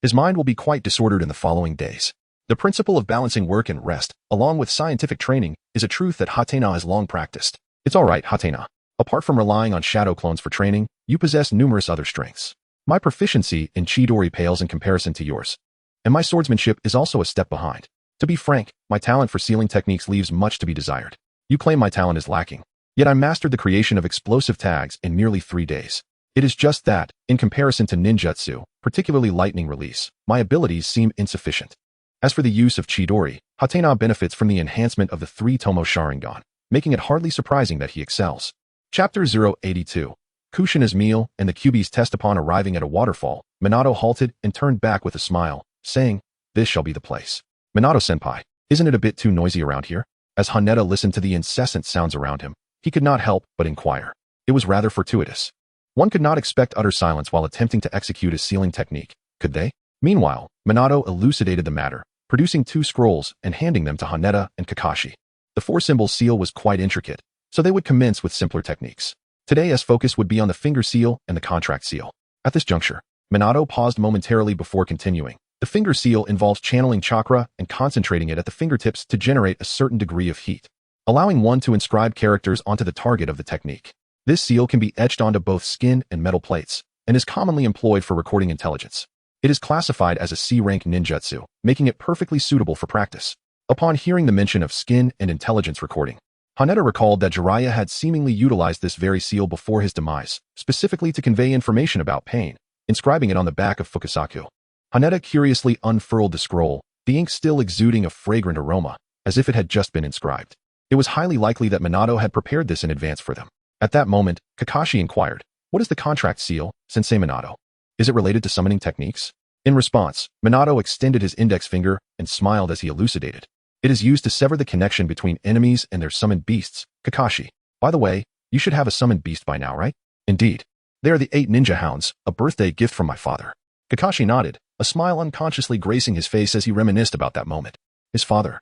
his mind will be quite disordered in the following days. The principle of balancing work and rest, along with scientific training, is a truth that Hatena has long practiced. It's all right, Hatena. Apart from relying on shadow clones for training, you possess numerous other strengths. My proficiency in Chidori pales in comparison to yours, and my swordsmanship is also a step behind. To be frank, my talent for sealing techniques leaves much to be desired. You claim my talent is lacking, yet I mastered the creation of explosive tags in merely 3 days. It is just that, in comparison to ninjutsu, particularly lightning release, my abilities seem insufficient. As for the use of Chidori, Hatena benefits from the enhancement of the 3-tomo Sharingan, making it hardly surprising that he excels. Chapter 082. Kushina's meal and the Kyuubi's test. Upon arriving at a waterfall, Manado halted and turned back with a smile, saying, This shall be the place. Manado-senpai, isn't it a bit too noisy around here? As Haneda listened to the incessant sounds around him, he could not help but inquire. It was rather fortuitous. One could not expect utter silence while attempting to execute a sealing technique, could they? Meanwhile, Manado elucidated the matter, producing 2 scrolls and handing them to Haneda and Kakashi. The 4-symbol seal was quite intricate, so they would commence with simpler techniques. Today's focus would be on the finger seal and the contract seal. At this juncture, Manado paused momentarily before continuing. The finger seal involves channeling chakra and concentrating it at the fingertips to generate a certain degree of heat, allowing one to inscribe characters onto the target of the technique. This seal can be etched onto both skin and metal plates, and is commonly employed for recording intelligence. It is classified as a C-rank ninjutsu, making it perfectly suitable for practice. Upon hearing the mention of skin and intelligence recording, Haneda recalled that Jiraiya had seemingly utilized this very seal before his demise, specifically to convey information about pain, inscribing it on the back of Fukusaku. Haneda curiously unfurled the scroll, the ink still exuding a fragrant aroma, as if it had just been inscribed. It was highly likely that Manado had prepared this in advance for them. At that moment, Kakashi inquired, "What is the contract seal, Sensei Manado? Is it related to summoning techniques?" In response, Manado extended his index finger and smiled as he elucidated. "It is used to sever the connection between enemies and their summoned beasts, Kakashi. By the way, you should have a summoned beast by now, right?" "Indeed. They are the 8 ninja hounds, a birthday gift from my father." Kakashi nodded, a smile unconsciously gracing his face as he reminisced about that moment. His father,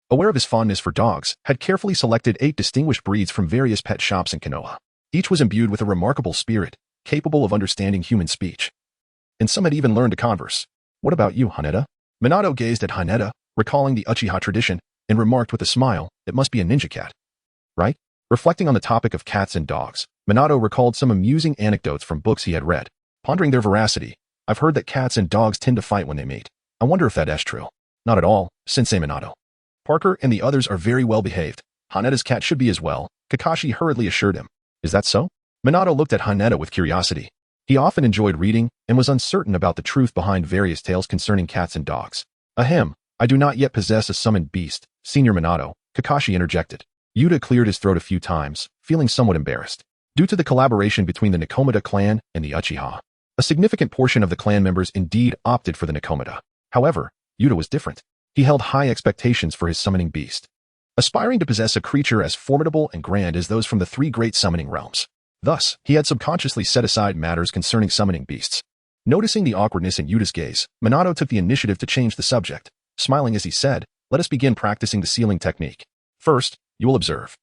aware of his fondness for dogs, had carefully selected 8 distinguished breeds from various pet shops in Konoha. Each was imbued with a remarkable spirit, capable of understanding human speech. And some had even learned to converse. "What about you, Haneda?" Manado gazed at Haneda, recalling the Uchiha tradition, and remarked with a smile, "It must be a ninja cat, right?" Reflecting on the topic of cats and dogs, Manado recalled some amusing anecdotes from books he had read. Pondering their veracity, "I've heard that cats and dogs tend to fight when they meet. I wonder if that is true." "Not at all, Sensei Manado. Parker and the others are very well behaved. Haneda's cat should be as well," Kakashi hurriedly assured him. "Is that so?" Manado looked at Haneda with curiosity. He often enjoyed reading and was uncertain about the truth behind various tales concerning cats and dogs. "Ahem, I do not yet possess a summoned beast, Senior Manado," Kakashi interjected. Yuta cleared his throat a few times, feeling somewhat embarrassed. Due to the collaboration between the Nakomata clan and the Uchiha, a significant portion of the clan members indeed opted for the Nakomata. However, Yuta was different. He held high expectations for his summoning beast, aspiring to possess a creature as formidable and grand as those from the 3 great summoning realms. Thus, he had subconsciously set aside matters concerning summoning beasts. Noticing the awkwardness in Yuta's gaze, Manado took the initiative to change the subject, smiling as he said, "Let us begin practicing the sealing technique. First, you will observe.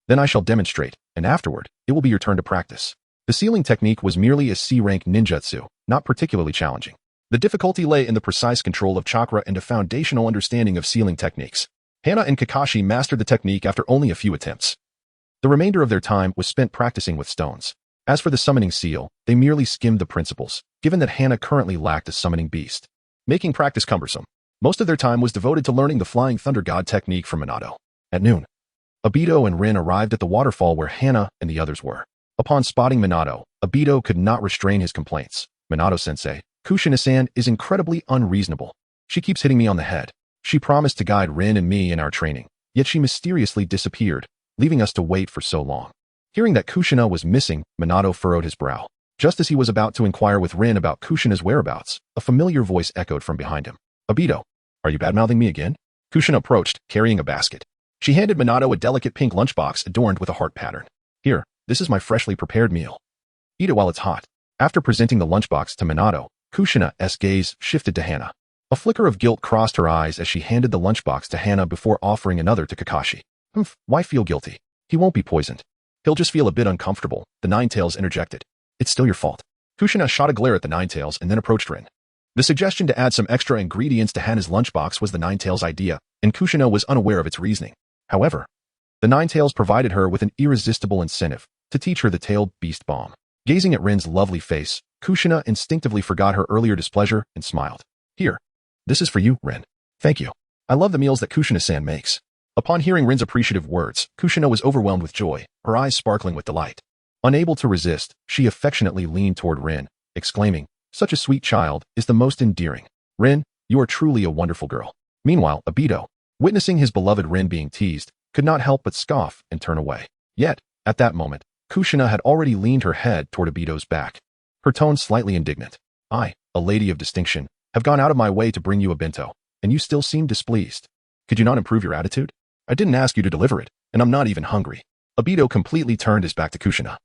Then I shall demonstrate, and afterward, it will be your turn to practice." The sealing technique was merely a C-rank ninjutsu, not particularly challenging. The difficulty lay in the precise control of chakra and a foundational understanding of sealing techniques. Hana and Kakashi mastered the technique after only a few attempts. The remainder of their time was spent practicing with stones. As for the summoning seal, they merely skimmed the principles, given that Hana currently lacked a summoning beast, making practice cumbersome. Most of their time was devoted to learning the Flying Thunder God technique from Manado. At noon, Obito and Rin arrived at the waterfall where Hana and the others were. Upon spotting Manado, Obito could not restrain his complaints. "Manado-sensei, Kushina-san is incredibly unreasonable. She keeps hitting me on the head. She promised to guide Rin and me in our training, yet she mysteriously disappeared, leaving us to wait for so long." Hearing that Kushina was missing, Manado furrowed his brow. Just as he was about to inquire with Rin about Kushina's whereabouts, a familiar voice echoed from behind him. "Obito, are you badmouthing me again?" Kushina approached, carrying a basket. She handed Manado a delicate pink lunchbox adorned with a heart pattern. "Here, this is my freshly prepared meal. Eat it while it's hot." After presenting the lunchbox to Manado, Kushina's gaze shifted to Hana. A flicker of guilt crossed her eyes as she handed the lunchbox to Hana before offering another to Kakashi. Why feel guilty? He won't be poisoned. He'll just feel a bit uncomfortable," the Ninetales interjected. "It's still your fault." Kushina shot a glare at the Ninetales and then approached Rin. The suggestion to add some extra ingredients to Hana's lunchbox was the Ninetales' idea, and Kushina was unaware of its reasoning. However, the Ninetales provided her with an irresistible incentive to teach her the tailed beast bomb. Gazing at Rin's lovely face, Kushina instinctively forgot her earlier displeasure and smiled. "Here, this is for you, Rin." "Thank you. I love the meals that Kushina-san makes." Upon hearing Rin's appreciative words, Kushina was overwhelmed with joy, her eyes sparkling with delight. Unable to resist, she affectionately leaned toward Rin, exclaiming, "Such a sweet child is the most endearing. Rin, you are truly a wonderful girl." Meanwhile, Obito, witnessing his beloved Rin being teased, could not help but scoff and turn away. Yet, at that moment, Kushina had already leaned her head toward Obito's back, her tone slightly indignant. "I, a lady of distinction, have gone out of my way to bring you a bento, and you still seem displeased. Could you not improve your attitude? I didn't ask you to deliver it, and I'm not even hungry." Obito completely turned his back to Kushina.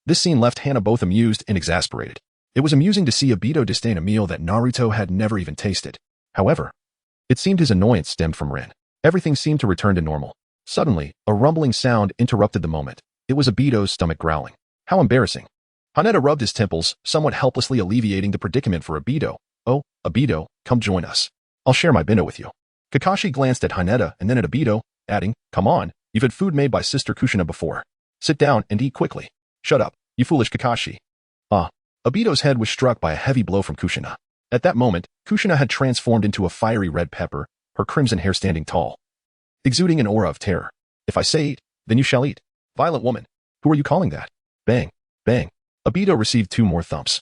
This scene left Hana both amused and exasperated. It was amusing to see Obito disdain a meal that Naruto had never even tasted. However, it seemed his annoyance stemmed from Rin. Everything seemed to return to normal. Suddenly, a rumbling sound interrupted the moment. It was Obito's stomach growling. How embarrassing. Haneda rubbed his temples, somewhat helplessly alleviating the predicament for Obito. "Oh, Obito, come join us. I'll share my bento with you." Kakashi glanced at Haneda and then at Obito, adding, "Come on, you've had food made by Sister Kushina before. Sit down and eat quickly." "Shut up, you foolish Kakashi." Obito's head was struck by a heavy blow from Kushina. At that moment, Kushina had transformed into a fiery red pepper, her crimson hair standing tall, exuding an aura of terror. If I say eat, then you shall eat. Violent woman, who are you calling that? Bang, bang. Obito received 2 more thumps,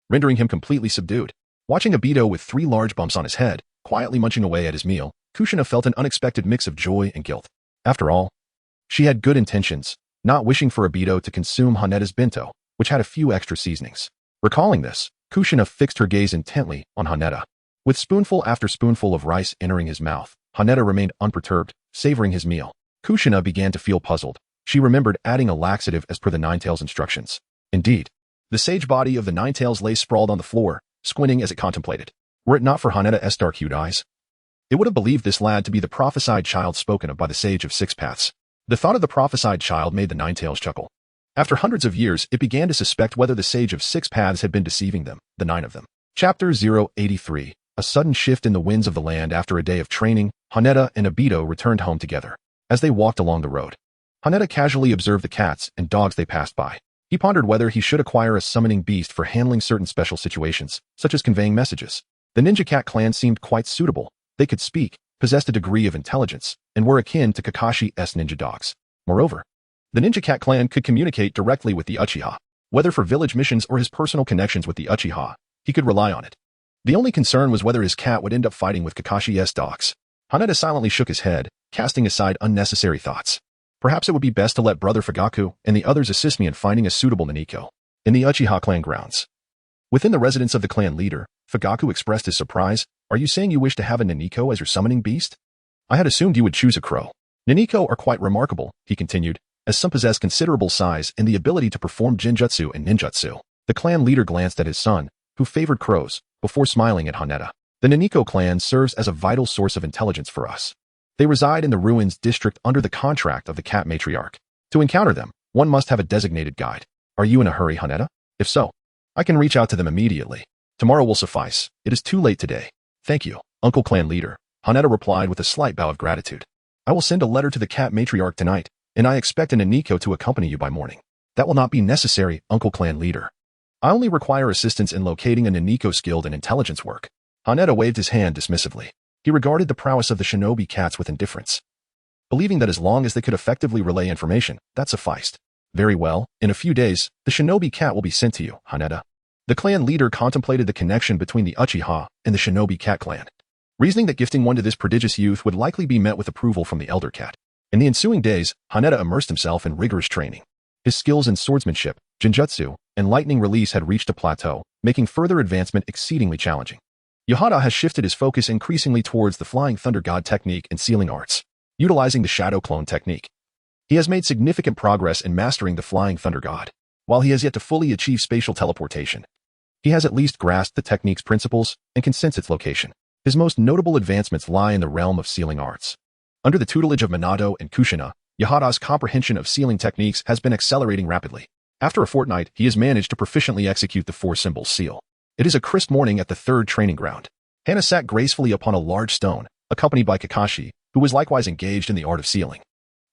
rendering him completely subdued. Watching Obito with 3 large bumps on his head, quietly munching away at his meal, Kushina felt an unexpected mix of joy and guilt. After all, she had good intentions, not wishing for Obito to consume Hanada's bento, which had a few extra seasonings. Recalling this, Kushina fixed her gaze intently on Hanada. With spoonful after spoonful of rice entering his mouth, Hanada remained unperturbed, savoring his meal. Kushina began to feel puzzled. She remembered adding a laxative as per the Ninetales instructions. Indeed, the sage body of the Ninetales lay sprawled on the floor, squinting as it contemplated. Were it not for Hanada's dark-hued eyes, it would have believed this lad to be the prophesied child spoken of by the sage of 6 paths. The thought of the prophesied child made the Ninetales chuckle. After hundreds of years, it began to suspect whether the sage of 6 paths had been deceiving them, the 9 of them. Chapter 083. A sudden shift in the winds of the land. After a day of training, Hanada and Obito returned home together. As they walked along the road, Hanada casually observed the cats and dogs they passed by. He pondered whether he should acquire a summoning beast for handling certain special situations, such as conveying messages. The Ninja Cat clan seemed quite suitable. They could speak, possessed a degree of intelligence, and were akin to Kakashi's ninja dogs. Moreover, the Ninja Cat clan could communicate directly with the Uchiha. Whether for village missions or his personal connections with the Uchiha, he could rely on it. The only concern was whether his cat would end up fighting with Kakashi's dogs. Hanada silently shook his head, casting aside unnecessary thoughts. Perhaps it would be best to let Brother Fugaku and the others assist me in finding a suitable Naniko. In the Uchiha clan grounds. Within the residence of the clan leader, Fugaku expressed his surprise. Are you saying you wish to have a Naniko as your summoning beast? I had assumed you would choose a crow. Naniko are quite remarkable, he continued, as some possess considerable size and the ability to perform Jinjutsu and ninjutsu. The clan leader glanced at his son, who favored crows, before smiling at Hanada. The Naniko clan serves as a vital source of intelligence for us. They reside in the ruins district under the contract of the cat matriarch. To encounter them, one must have a designated guide. Are you in a hurry, Hanada? If so, I can reach out to them immediately. Tomorrow will suffice. It is too late today. Thank you, Uncle Clan Leader. Hanada replied with a slight bow of gratitude. I will send a letter to the cat matriarch tonight, and I expect an Naniko to accompany you by morning. That will not be necessary, Uncle Clan Leader. I only require assistance in locating a Naniko skilled in intelligence work. Hanada waved his hand dismissively. He regarded the prowess of the shinobi cats with indifference, believing that as long as they could effectively relay information, that sufficed. Very well, in a few days, the shinobi cat will be sent to you, Hanada. The clan leader contemplated the connection between the Uchiha and the shinobi cat clan, reasoning that gifting one to this prodigious youth would likely be met with approval from the elder cat. In the ensuing days, Hanada immersed himself in rigorous training. His skills in swordsmanship, Jinjutsu, and lightning release had reached a plateau, making further advancement exceedingly challenging. Yahada has shifted his focus increasingly towards the Flying Thunder God technique and sealing arts, utilizing the Shadow Clone technique. He has made significant progress in mastering the Flying Thunder God. While he has yet to fully achieve spatial teleportation, he has at least grasped the technique's principles and can sense its location. His most notable advancements lie in the realm of sealing arts. Under the tutelage of Manado and Kushina, Yahada's comprehension of sealing techniques has been accelerating rapidly. After a fortnight, he has managed to proficiently execute the 4-symbol seal. It is a crisp morning at the 3rd training ground. Hana sat gracefully upon a large stone, accompanied by Kakashi, who was likewise engaged in the art of sealing.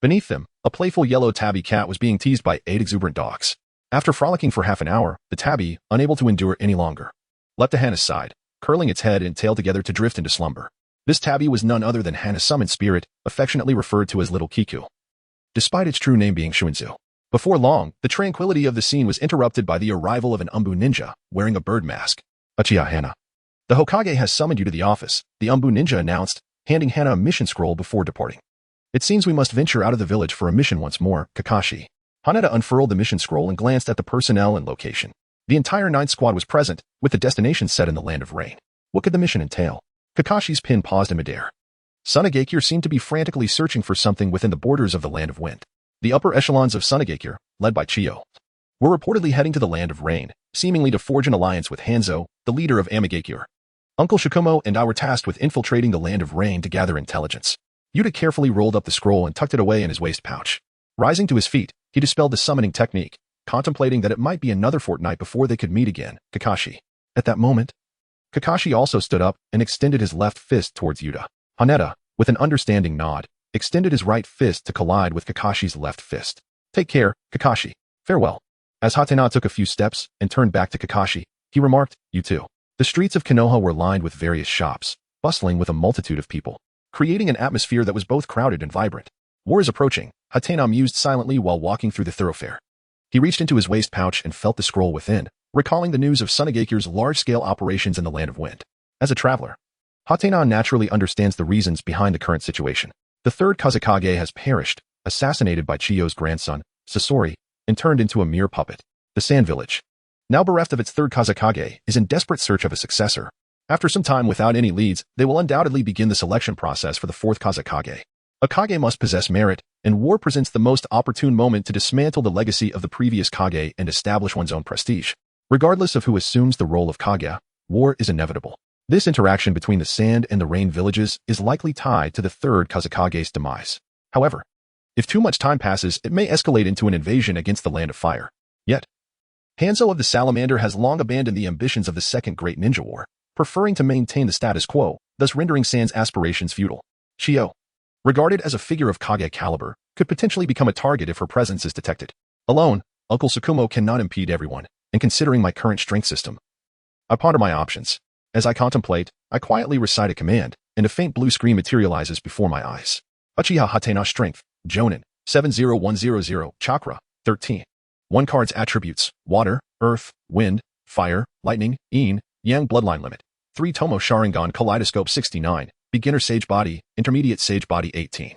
Beneath them, a playful yellow tabby cat was being teased by 8 exuberant dogs. After frolicking for half an hour, the tabby, unable to endure any longer, leapt to Hana's side, curling its head and tail together to drift into slumber. This tabby was none other than Hana's summoned spirit, affectionately referred to as Little Kiku, despite its true name being Shuinzu. Before long, the tranquility of the scene was interrupted by the arrival of an Umbu ninja, wearing a bird mask. Uchiha Hana. The Hokage has summoned you to the office, the Umbu ninja announced, handing Hana a mission scroll before departing. It seems we must venture out of the village for a mission once more, Kakashi. Hanada unfurled the mission scroll and glanced at the personnel and location. The entire 9th squad was present, with the destination set in the Land of Rain. What could the mission entail? Kakashi's pen paused in midair. Sunagakure seemed to be frantically searching for something within the borders of the Land of Wind. The upper echelons of Sunagakure, led by Chiyo, were reportedly heading to the Land of Rain, seemingly to forge an alliance with Hanzo, the leader of Amigakure. Uncle Shikumo and I were tasked with infiltrating the Land of Rain to gather intelligence. Yuta carefully rolled up the scroll and tucked it away in his waist pouch. Rising to his feet, he dispelled the summoning technique, contemplating that it might be another fortnight before they could meet again, Kakashi. At that moment, Kakashi also stood up and extended his left fist towards Yuta. Haneda, with an understanding nod, extended his right fist to collide with Kakashi's left fist. Take care, Kakashi. Farewell. As Hatena took a few steps and turned back to Kakashi, he remarked, "You too." The streets of Konoha were lined with various shops, bustling with a multitude of people, creating an atmosphere that was both crowded and vibrant. "War is approaching," Hatena mused silently while walking through the thoroughfare. He reached into his waist pouch and felt the scroll within, recalling the news of Sunagakure's large-scale operations in the Land of Wind. As a traveler, Hatena naturally understands the reasons behind the current situation. The third Kazekage has perished, assassinated by Chiyo's grandson, Sasori, and turned into a mere puppet. The Sand Village, now bereft of its third Kazekage, is in desperate search of a successor. After some time without any leads, they will undoubtedly begin the selection process for the fourth Kazekage. A Kage must possess merit, and war presents the most opportune moment to dismantle the legacy of the previous Kage and establish one's own prestige. Regardless of who assumes the role of Kage, war is inevitable. This interaction between the Sand and the Rain villages is likely tied to the third Kazekage's demise. However, if too much time passes, it may escalate into an invasion against the Land of Fire. Yet, Hanzo of the Salamander has long abandoned the ambitions of the Second Great Ninja War, preferring to maintain the status quo, thus rendering Sand's aspirations futile. Chiyo, regarded as a figure of Kage caliber, could potentially become a target if her presence is detected. Alone, Uncle Shikumo cannot impede everyone, and considering my current strength system, I ponder my options. As I contemplate, I quietly recite a command, and a faint blue screen materializes before my eyes. Uchiha Hatena Strength, Jonin, 70100, Chakra, 13. 1 card's attributes: Water, Earth, Wind, Fire, Lightning, Yin, Yang Bloodline Limit. 3 Tomo Sharingan Kaleidoscope 69, Beginner Sage Body, Intermediate Sage Body 18.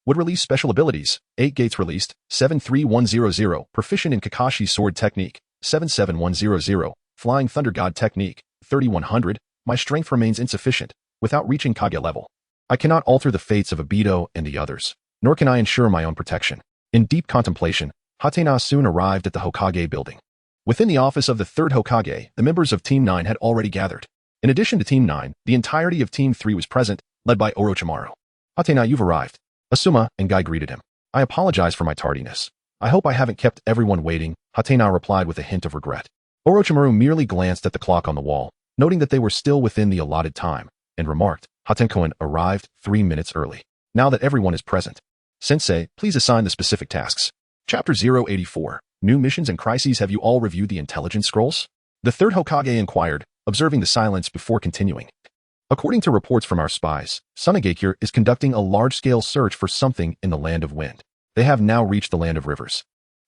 Would release special abilities: 8 Gates released, 73100, Proficient in Kakashi's Sword Technique, 77100, Flying Thunder God Technique, 3100. My strength remains insufficient, without reaching Kage level. I cannot alter the fates of Obito and the others, nor can I ensure my own protection. In deep contemplation, Hatena soon arrived at the Hokage building. Within the office of the third Hokage, the members of Team 9 had already gathered. In addition to Team 9, the entirety of Team 3 was present, led by Orochimaru. "Hatena, you've arrived." Asuma and Guy greeted him. "I apologize for my tardiness. I hope I haven't kept everyone waiting," Hatena replied with a hint of regret. Orochimaru merely glanced at the clock on the wall, noting that they were still within the allotted time, and remarked, "Hatenkoen arrived 3 minutes early. Now that everyone is present, Sensei, please assign the specific tasks." Chapter 084, New Missions and Crises. Have you all reviewed the intelligence scrolls? The third Hokage inquired, observing the silence before continuing. According to reports from our spies, Sunagakure is conducting a large-scale search for something in the Land of Wind. They have now reached the Land of Rivers.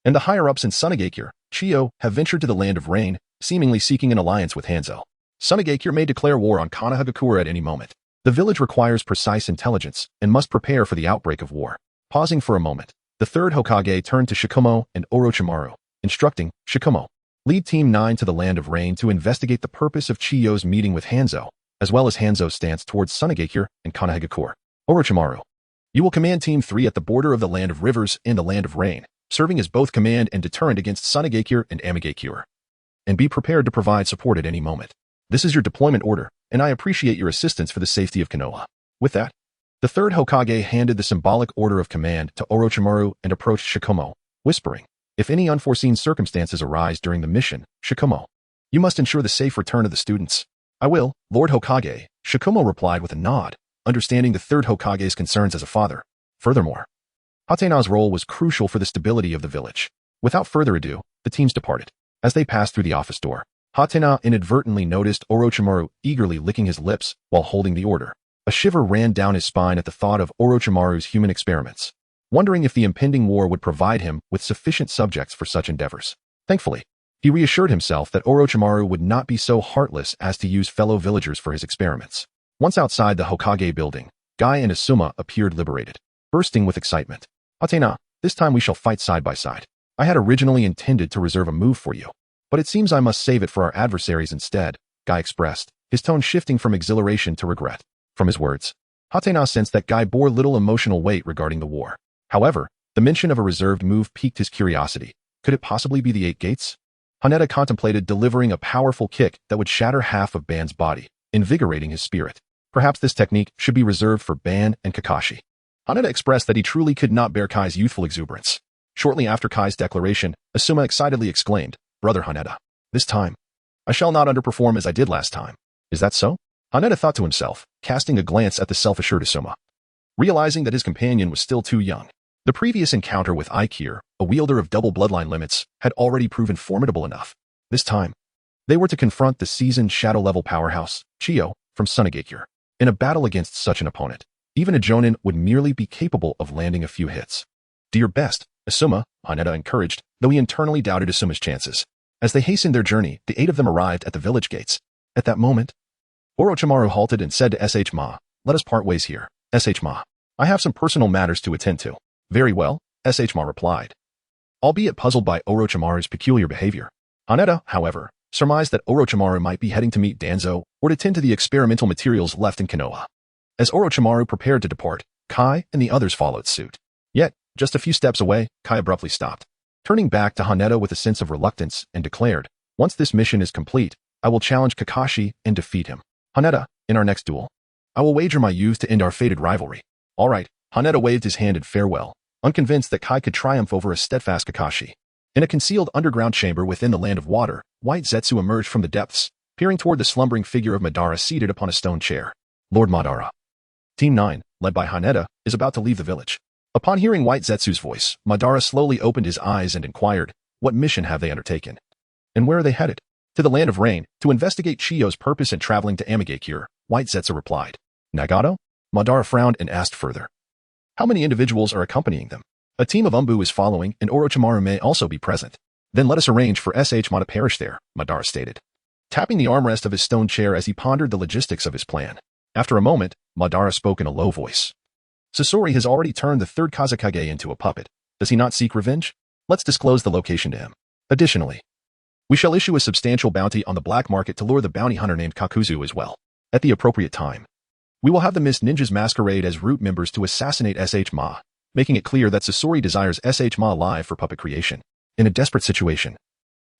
And the higher-ups in Sunagakure, Chiyo, have ventured to the Land of Rain, seemingly seeking an alliance with Hanzo. Sunagakure may declare war on Konoha at any moment. The village requires precise intelligence and must prepare for the outbreak of war. Pausing for a moment, the third Hokage turned to Shikumo and Orochimaru, instructing, "Shikumo, lead Team 9 to the Land of Rain to investigate the purpose of Chiyo's meeting with Hanzo, as well as Hanzo's stance towards Sunagakure and Konoha. Orochimaru, you will command Team 3 at the border of the Land of Rivers and the Land of Rain, serving as both command and deterrent against Sunagakure and Amigakure. And be prepared to provide support at any moment. This is your deployment order, and I appreciate your assistance for the safety of Konoha." With that, the third Hokage handed the symbolic order of command to Orochimaru and approached Shikumo, whispering, "If any unforeseen circumstances arise during the mission, Shikumo, you must ensure the safe return of the students." "I will, Lord Hokage," Shikumo replied with a nod, understanding the third Hokage's concerns as a father. Furthermore, Hatena's role was crucial for the stability of the village. Without further ado, the teams departed. As they passed through the office door, Hatena inadvertently noticed Orochimaru eagerly licking his lips while holding the order. A shiver ran down his spine at the thought of Orochimaru's human experiments, wondering if the impending war would provide him with sufficient subjects for such endeavors. Thankfully, he reassured himself that Orochimaru would not be so heartless as to use fellow villagers for his experiments. Once outside the Hokage building, Guy and Asuma appeared liberated, bursting with excitement. "Hatena, this time we shall fight side by side. I had originally intended to reserve a move for you, but it seems I must save it for our adversaries instead," Guy expressed, his tone shifting from exhilaration to regret. From his words, Hatena sensed that Guy bore little emotional weight regarding the war. However, the mention of a reserved move piqued his curiosity. Could it possibly be the 8 Gates? Haneda contemplated delivering a powerful kick that would shatter half of Ban's body, invigorating his spirit. Perhaps this technique should be reserved for Ban and Kakashi. Haneda expressed that he truly could not bear Kai's youthful exuberance. Shortly after Kai's declaration, Asuma excitedly exclaimed, "Brother Haneda, this time, I shall not underperform as I did last time." "Is that so?" Haneda thought to himself, casting a glance at the self-assured Asuma. Realizing that his companion was still too young, The previous encounter with Aikir, a wielder of double bloodline limits, had already proven formidable enough. This time, they were to confront the seasoned shadow-level powerhouse, Chiyo, from Sunagakure. In a battle against such an opponent, even a Jonin would merely be capable of landing a few hits. Do your best, Asuma, Haneda encouraged, though he internally doubted Asuma's chances. As they hastened their journey, the 8 of them arrived at the village gates. At that moment, Orochimaru halted and said to Sh. Ma, "Let us part ways here, Sh. Ma. I have some personal matters to attend to." "Very well," Sh. Ma replied, albeit puzzled by Orochimaru's peculiar behavior. Haneda, however, surmised that Orochimaru might be heading to meet Danzo or to tend to the experimental materials left in Konoha. As Orochimaru prepared to depart, Kai and the others followed suit. Yet, just a few steps away, Kai abruptly stopped, turning back to Haneda with a sense of reluctance, and declared, "Once this mission is complete, I will challenge Kakashi and defeat him. Haneda, in our next duel, I will wager my youth to end our fated rivalry." "All right," Haneda waved his hand in farewell, unconvinced that Kai could triumph over a steadfast Kakashi. In a concealed underground chamber within the Land of Water, White Zetsu emerged from the depths, peering toward the slumbering figure of Madara seated upon a stone chair. "Lord Madara. Team 9, led by Haneda, is about to leave the village." Upon hearing White Zetsu's voice, Madara slowly opened his eyes and inquired, "What mission have they undertaken? And where are they headed?" "To the Land of Rain, to investigate Chiyo's purpose in traveling to Amigakure," White Zetsu replied. "Nagato?" Madara frowned and asked further, "How many individuals are accompanying them?" "A team of Umbu is following, and Orochimaru may also be present." "Then let us arrange for Sh. Ma to perish there," Madara stated, tapping the armrest of his stone chair as he pondered the logistics of his plan. After a moment, Madara spoke in a low voice. "Sasori has already turned the 3rd Kazekage into a puppet. Does he not seek revenge? Let's disclose the location to him. Additionally, we shall issue a substantial bounty on the black market to lure the bounty hunter named Kakuzu as well. At the appropriate time, we will have the Mist Ninjas masquerade as root members to assassinate Sh. Ma, making it clear that Sasori desires Sh. Ma alive for puppet creation. In a desperate situation,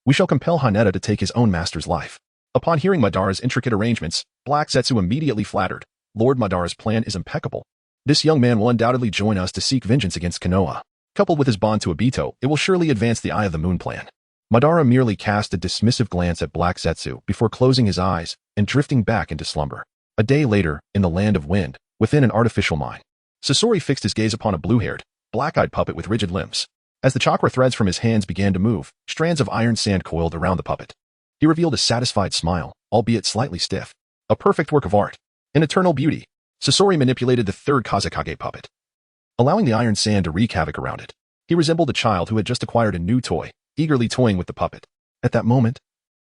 we shall compel Haneda to take his own master's life." Upon hearing Madara's intricate arrangements, Black Zetsu immediately flattered, "Lord Madara's plan is impeccable. This young man will undoubtedly join us to seek vengeance against Konoha. Coupled with his bond to Obito, it will surely advance the Eye of the Moon plan." Madara merely cast a dismissive glance at Black Zetsu before closing his eyes and drifting back into slumber. A day later, in the Land of Wind, within an artificial mine, Sasori fixed his gaze upon a blue-haired, black-eyed puppet with rigid limbs. As the chakra threads from his hands began to move, strands of iron sand coiled around the puppet. He revealed a satisfied smile, albeit slightly stiff. A perfect work of art. An eternal beauty. Sasori manipulated the 3rd Kazekage puppet, allowing the iron sand to wreak havoc around it. He resembled a child who had just acquired a new toy, eagerly toying with the puppet. At that moment,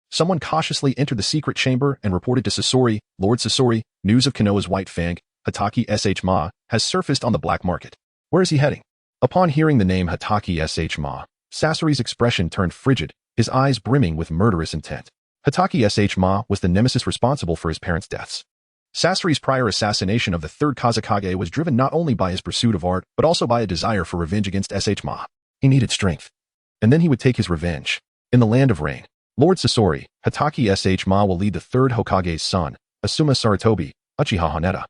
someone cautiously entered the secret chamber and reported to Sasori, "Lord Sasori, news of Konoha's White Fang, Hatake Sh. Ma, has surfaced on the black market." "Where is he heading?" Upon hearing the name Hatake Sh. Ma, Sasori's expression turned frigid, his eyes brimming with murderous intent. Hatake Sh. Ma was the nemesis responsible for his parents' deaths. Sasori's prior assassination of the 3rd Kazekage was driven not only by his pursuit of art, but also by a desire for revenge against Sh. Ma. He needed strength. And then he would take his revenge. In the Land of Rain, Lord Sasori, Hatake Sh. Ma will lead the 3rd Hokage's son, Asuma Saratobi, Uchiha Haneda,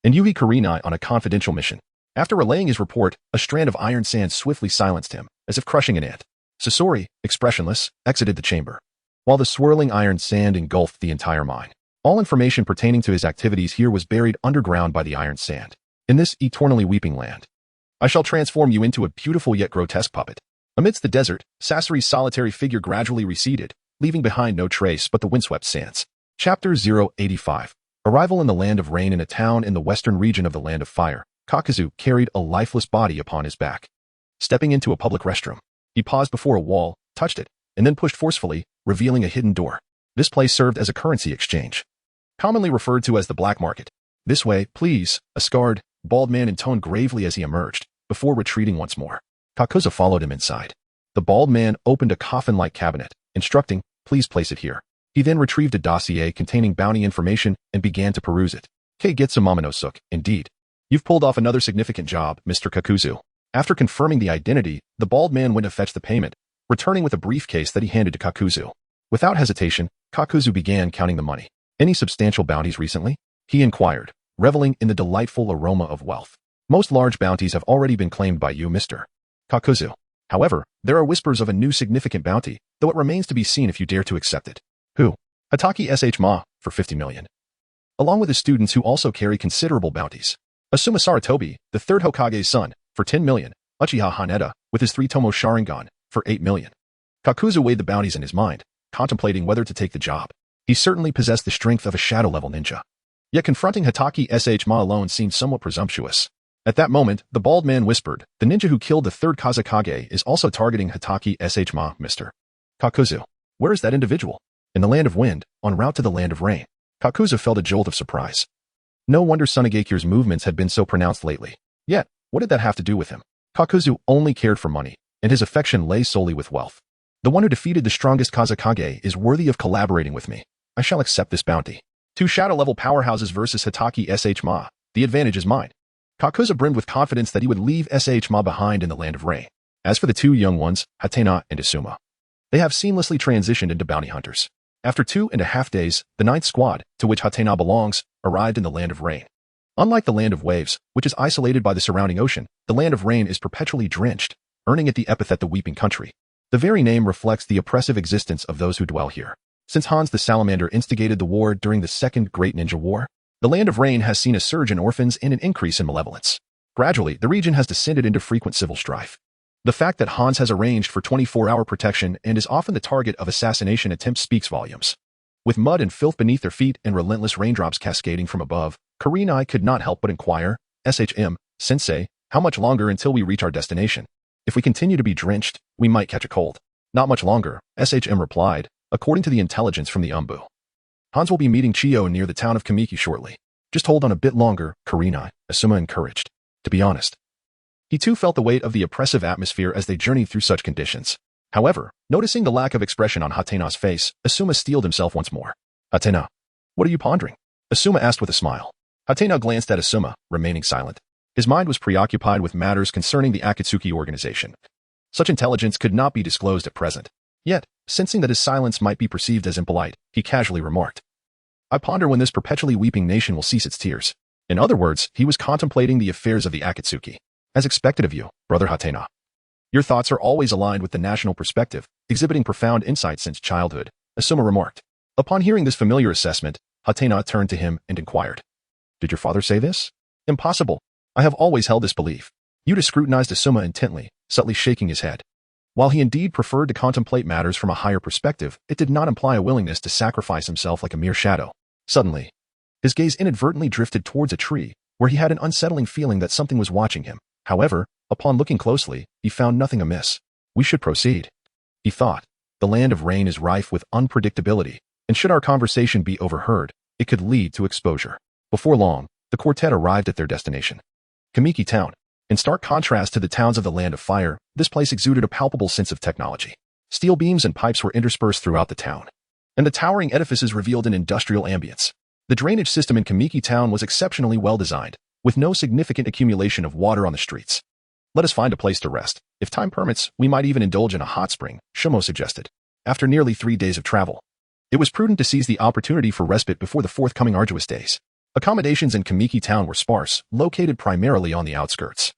and Yuhi Kurenai on a confidential mission. After relaying his report, a strand of iron sand swiftly silenced him, as if crushing an ant. Sasori, expressionless, exited the chamber, while the swirling iron sand engulfed the entire mine. All information pertaining to his activities here was buried underground by the iron sand. In this eternally weeping land, I shall transform you into a beautiful yet grotesque puppet. Amidst the desert, Sasori's solitary figure gradually receded, leaving behind no trace but the windswept sands. Chapter 085. Arrival in the Land of Rain. In a town in the western region of the Land of Fire, Kakuzu carried a lifeless body upon his back. Stepping into a public restroom, he paused before a wall, touched it, and then pushed forcefully, revealing a hidden door. This place served as a currency exchange, commonly referred to as the black market. "This way, please," a scarred, bald man intoned gravely as he emerged, before retreating once more. Kakuzu followed him inside. The bald man opened a coffin-like cabinet, instructing, "Please place it here." He then retrieved a dossier containing bounty information and began to peruse it. "Keigetsu Momonosuke, indeed. You've pulled off another significant job, Mr. Kakuzu." After confirming the identity, the bald man went to fetch the payment, returning with a briefcase that he handed to Kakuzu. Without hesitation, Kakuzu began counting the money. "Any substantial bounties recently?" he inquired, reveling in the delightful aroma of wealth. "Most large bounties have already been claimed by you, Mr. Kakuzu. However, there are whispers of a new significant bounty, though it remains to be seen if you dare to accept it." "Who?" "Hatake Sh. Ma, for 50 million. Along with his students who also carry considerable bounties. Asuma Saratobi, the 3rd Hokage's son, for 10 million, Uchiha Haneda, with his 3-tomo Sharingan, for 8 million. Kakuzu weighed the bounties in his mind, contemplating whether to take the job. He certainly possessed the strength of a shadow-level ninja. Yet confronting Hatake Shma alone seemed somewhat presumptuous. At that moment, the bald man whispered, "The ninja who killed the third Kazekage is also targeting Hatake Shma, Mr. Kakuzu. Where is that individual?" "In the land of wind, en route to the land of rain." Kakuzu felt a jolt of surprise. No wonder Sunegakure's movements had been so pronounced lately. Yet, what did that have to do with him? Kakuzu only cared for money, and his affection lay solely with wealth. "The one who defeated the strongest Kazekage is worthy of collaborating with me. I shall accept this bounty. 2 shadow-level powerhouses versus Hatake Shma. The advantage is mine." Kakuzu brimmed with confidence that he would leave Shma behind in the land of rain. As for the 2 young ones, Hatena and Isuma, they have seamlessly transitioned into bounty hunters. After 2.5 days, the 9th squad, to which Hatena belongs, arrived in the land of rain. Unlike the land of waves, which is isolated by the surrounding ocean, the land of rain is perpetually drenched, earning it the epithet the Weeping Country. The very name reflects the oppressive existence of those who dwell here. Since Hans the Salamander instigated the war during the Second Great Ninja War, the land of rain has seen a surge in orphans and an increase in malevolence. Gradually, the region has descended into frequent civil strife. The fact that Hans has arranged for 24-hour protection and is often the target of assassination attempts speaks volumes. With mud and filth beneath their feet and relentless raindrops cascading from above, Kurenai could not help but inquire, "Sensei, how much longer until we reach our destination? If we continue to be drenched, we might catch a cold." "Not much longer," replied, according to the intelligence from the Umbu. "Hans will be meeting Chiyo near the town of Kamiki shortly. Just hold on a bit longer," Kurenai, Asuma encouraged. To be honest, he too felt the weight of the oppressive atmosphere as they journeyed through such conditions. However, noticing the lack of expression on Hatena's face, Asuma steeled himself once more. "Hatena, what are you pondering?" Asuma asked with a smile. Hatena glanced at Asuma, remaining silent. His mind was preoccupied with matters concerning the Akatsuki organization. Such intelligence could not be disclosed at present. Yet, sensing that his silence might be perceived as impolite, he casually remarked, "I ponder when this perpetually weeping nation will cease its tears." In other words, he was contemplating the affairs of the Akatsuki. "As expected of you, Brother Hatena. Your thoughts are always aligned with the national perspective, exhibiting profound insight since childhood," Asuma remarked. Upon hearing this familiar assessment, Hatena turned to him and inquired, "Did your father say this?" "Impossible. I have always held this belief." Yuta scrutinized Asuma intently, subtly shaking his head. While he indeed preferred to contemplate matters from a higher perspective, it did not imply a willingness to sacrifice himself like a mere shadow. Suddenly, his gaze inadvertently drifted towards a tree, where he had an unsettling feeling that something was watching him. However, upon looking closely, he found nothing amiss. "We should proceed," he thought. "The land of rain is rife with unpredictability, and should our conversation be overheard, it could lead to exposure." Before long, the quartet arrived at their destination, Kamiki Town. In stark contrast to the towns of the Land of Fire, this place exuded a palpable sense of technology. Steel beams and pipes were interspersed throughout the town, and the towering edifices revealed an industrial ambience. The drainage system in Kamiki Town was exceptionally well designed, with no significant accumulation of water on the streets. "Let us find a place to rest. If time permits, we might even indulge in a hot spring," Shikumo suggested. After nearly 3 days of travel, it was prudent to seize the opportunity for respite before the forthcoming arduous days. Accommodations in Kamiki Town were sparse, located primarily on the outskirts.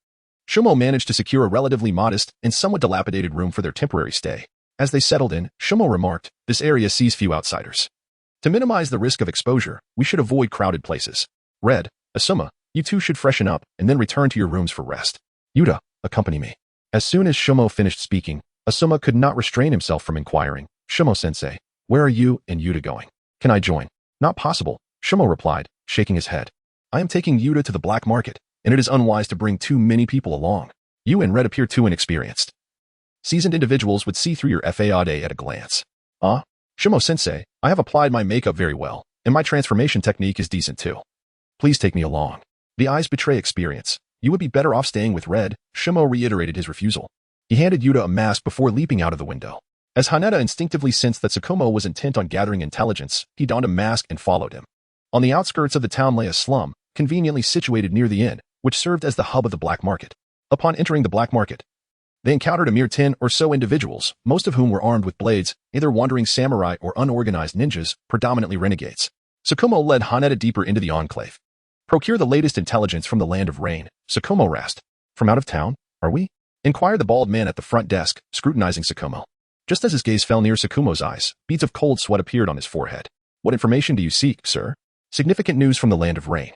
Shikumo managed to secure a relatively modest and somewhat dilapidated room for their temporary stay. As they settled in, Shikumo remarked, "This area sees few outsiders. To minimize the risk of exposure, we should avoid crowded places. Red, Asuma, you two should freshen up and then return to your rooms for rest. Yuta, accompany me." As soon as Shikumo finished speaking, Asuma could not restrain himself from inquiring, "Shikumo-sensei, where are you and Yuta going? Can I join?" "Not possible," Shikumo replied, shaking his head. "I am taking Yuta to the black market, and it is unwise to bring too many people along. You and Red appear too inexperienced. Seasoned individuals would see through your faade at a glance." "Ah, Shikumo-sensei, I have applied my makeup very well, and my transformation technique is decent too. Please take me along." The eyes betray experience. "You would be better off staying with Red," Shikumo reiterated his refusal. He handed Yuta a mask before leaping out of the window. As Haneda instinctively sensed that Shikumo was intent on gathering intelligence, he donned a mask and followed him. On the outskirts of the town lay a slum, conveniently situated near the inn, which served as the hub of the black market. Upon entering the black market, they encountered a mere 10 or so individuals, most of whom were armed with blades, either wandering samurai or unorganized ninjas, predominantly renegades. Shikumo led Haneda deeper into the enclave. "Procure the latest intelligence from the Land of Rain," Shikumo rasped. "From out of town, are we?" inquired the bald man at the front desk, scrutinizing Shikumo. Just as his gaze fell near Shikumo's eyes, beads of cold sweat appeared on his forehead. "What information do you seek, sir?" "Significant news from the Land of Rain,"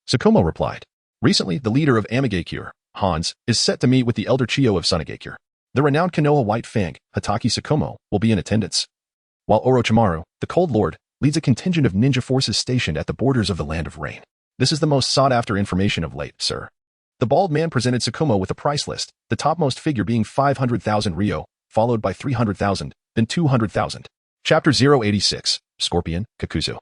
Shikumo replied. "Recently, the leader of Amigakure, Hans, is set to meet with the elder Chiyo of Sunagakure. The renowned Konoha White Fang, Hatake Shikumo, will be in attendance, while Orochimaru, the Cold Lord, leads a contingent of ninja forces stationed at the borders of the Land of Rain. This is the most sought-after information of late, sir. The bald man presented Shikumo with a price list, the topmost figure being 500,000 ryo, followed by 300,000, then 200,000. Chapter 086, Scorpion, Kakuzu.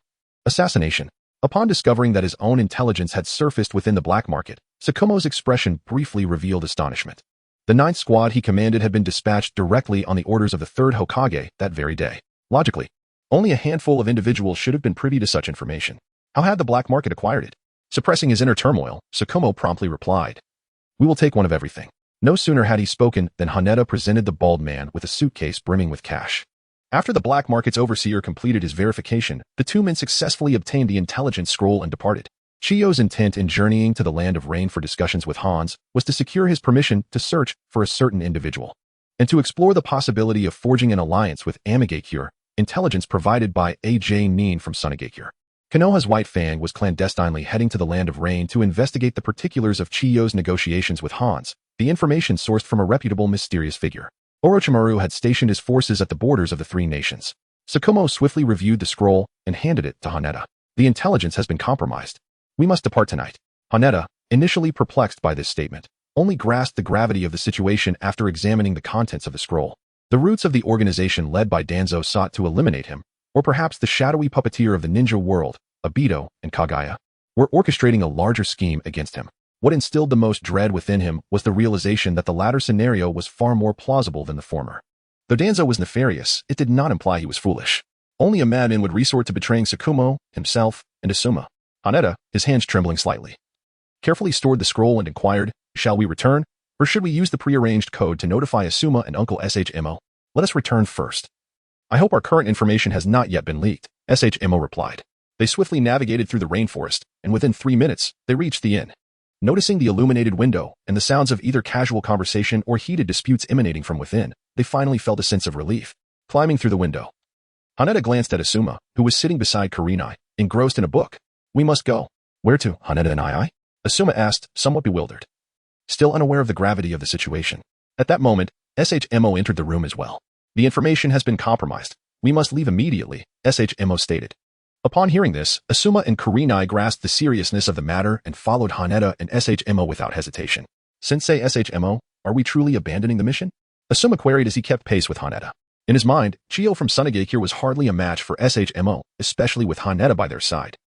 Assassination. Upon discovering that his own intelligence had surfaced within the black market, Shikumo's expression briefly revealed astonishment. The 9th squad he commanded had been dispatched directly on the orders of the 3rd Hokage that very day. Logically, only a handful of individuals should have been privy to such information. How had the black market acquired it? Suppressing his inner turmoil, Shikumo promptly replied, "We will take one of everything." No sooner had he spoken than Haneda presented the bald man with a suitcase brimming with cash. After the black market's overseer completed his verification, the two men successfully obtained the intelligence scroll and departed. Chiyo's intent in journeying to the Land of Rain for discussions with Hans was to secure his permission to search for a certain individual, and to explore the possibility of forging an alliance with Amigakure, intelligence provided by A.J. Nin from Sunagakure. Konoha's White Fang was clandestinely heading to the Land of Rain to investigate the particulars of Chiyo's negotiations with Hans, the information sourced from a reputable mysterious figure. Orochimaru had stationed his forces at the borders of the three nations. Shikumo swiftly reviewed the scroll and handed it to Haneda. "The intelligence has been compromised. We must depart tonight." Haneda, initially perplexed by this statement, only grasped the gravity of the situation after examining the contents of the scroll. The roots of the organization led by Danzo sought to eliminate him, or perhaps the shadowy puppeteer of the ninja world, Obito and Kaguya, were orchestrating a larger scheme against him. What instilled the most dread within him was the realization that the latter scenario was far more plausible than the former. Though Danzo was nefarious, it did not imply he was foolish. Only a madman would resort to betraying Shikumo, himself, and Asuma. Haneda, his hands trembling slightly, carefully stored the scroll and inquired, "Shall we return, or should we use the prearranged code to notify Asuma and Uncle Shmo? Let us return first." "I hope our current information has not yet been leaked," Shmo replied. They swiftly navigated through the rainforest, and within 3 minutes, they reached the inn. Noticing the illuminated window and the sounds of either casual conversation or heated disputes emanating from within, they finally felt a sense of relief. Climbing through the window, Haneda glanced at Asuma, who was sitting beside Kurenai, engrossed in a book. "We must go." "Where to, Haneda and I?" Asuma asked, somewhat bewildered, still unaware of the gravity of the situation. At that moment, Shmo entered the room as well. "The information has been compromised. We must leave immediately," Shmo stated. Upon hearing this, Asuma and Kurenai grasped the seriousness of the matter and followed Haneda and Shmo without hesitation. "Sensei Shmo, are we truly abandoning the mission?" Asuma queried as he kept pace with Haneda. In his mind, Chiyo from Sunagakure was hardly a match for Shmo, especially with Haneda by their side.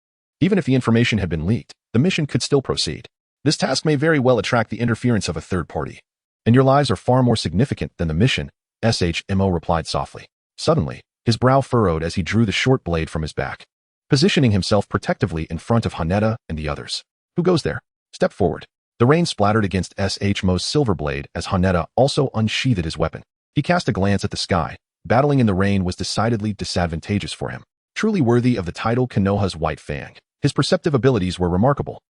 Even if the information had been leaked, the mission could still proceed. This task may very well attract the interference of a third party. "And your lives are far more significant than the mission," Shmo replied softly. Suddenly, his brow furrowed as he drew the short blade from his back, positioning himself protectively in front of Haneda and the others. "Who goes there? Step forward." The rain splattered against Shmo's silver blade as Haneda also unsheathed his weapon. He cast a glance at the sky. Battling in the rain was decidedly disadvantageous for him. Truly worthy of the title Konoha's White Fang, his perceptive abilities were remarkable.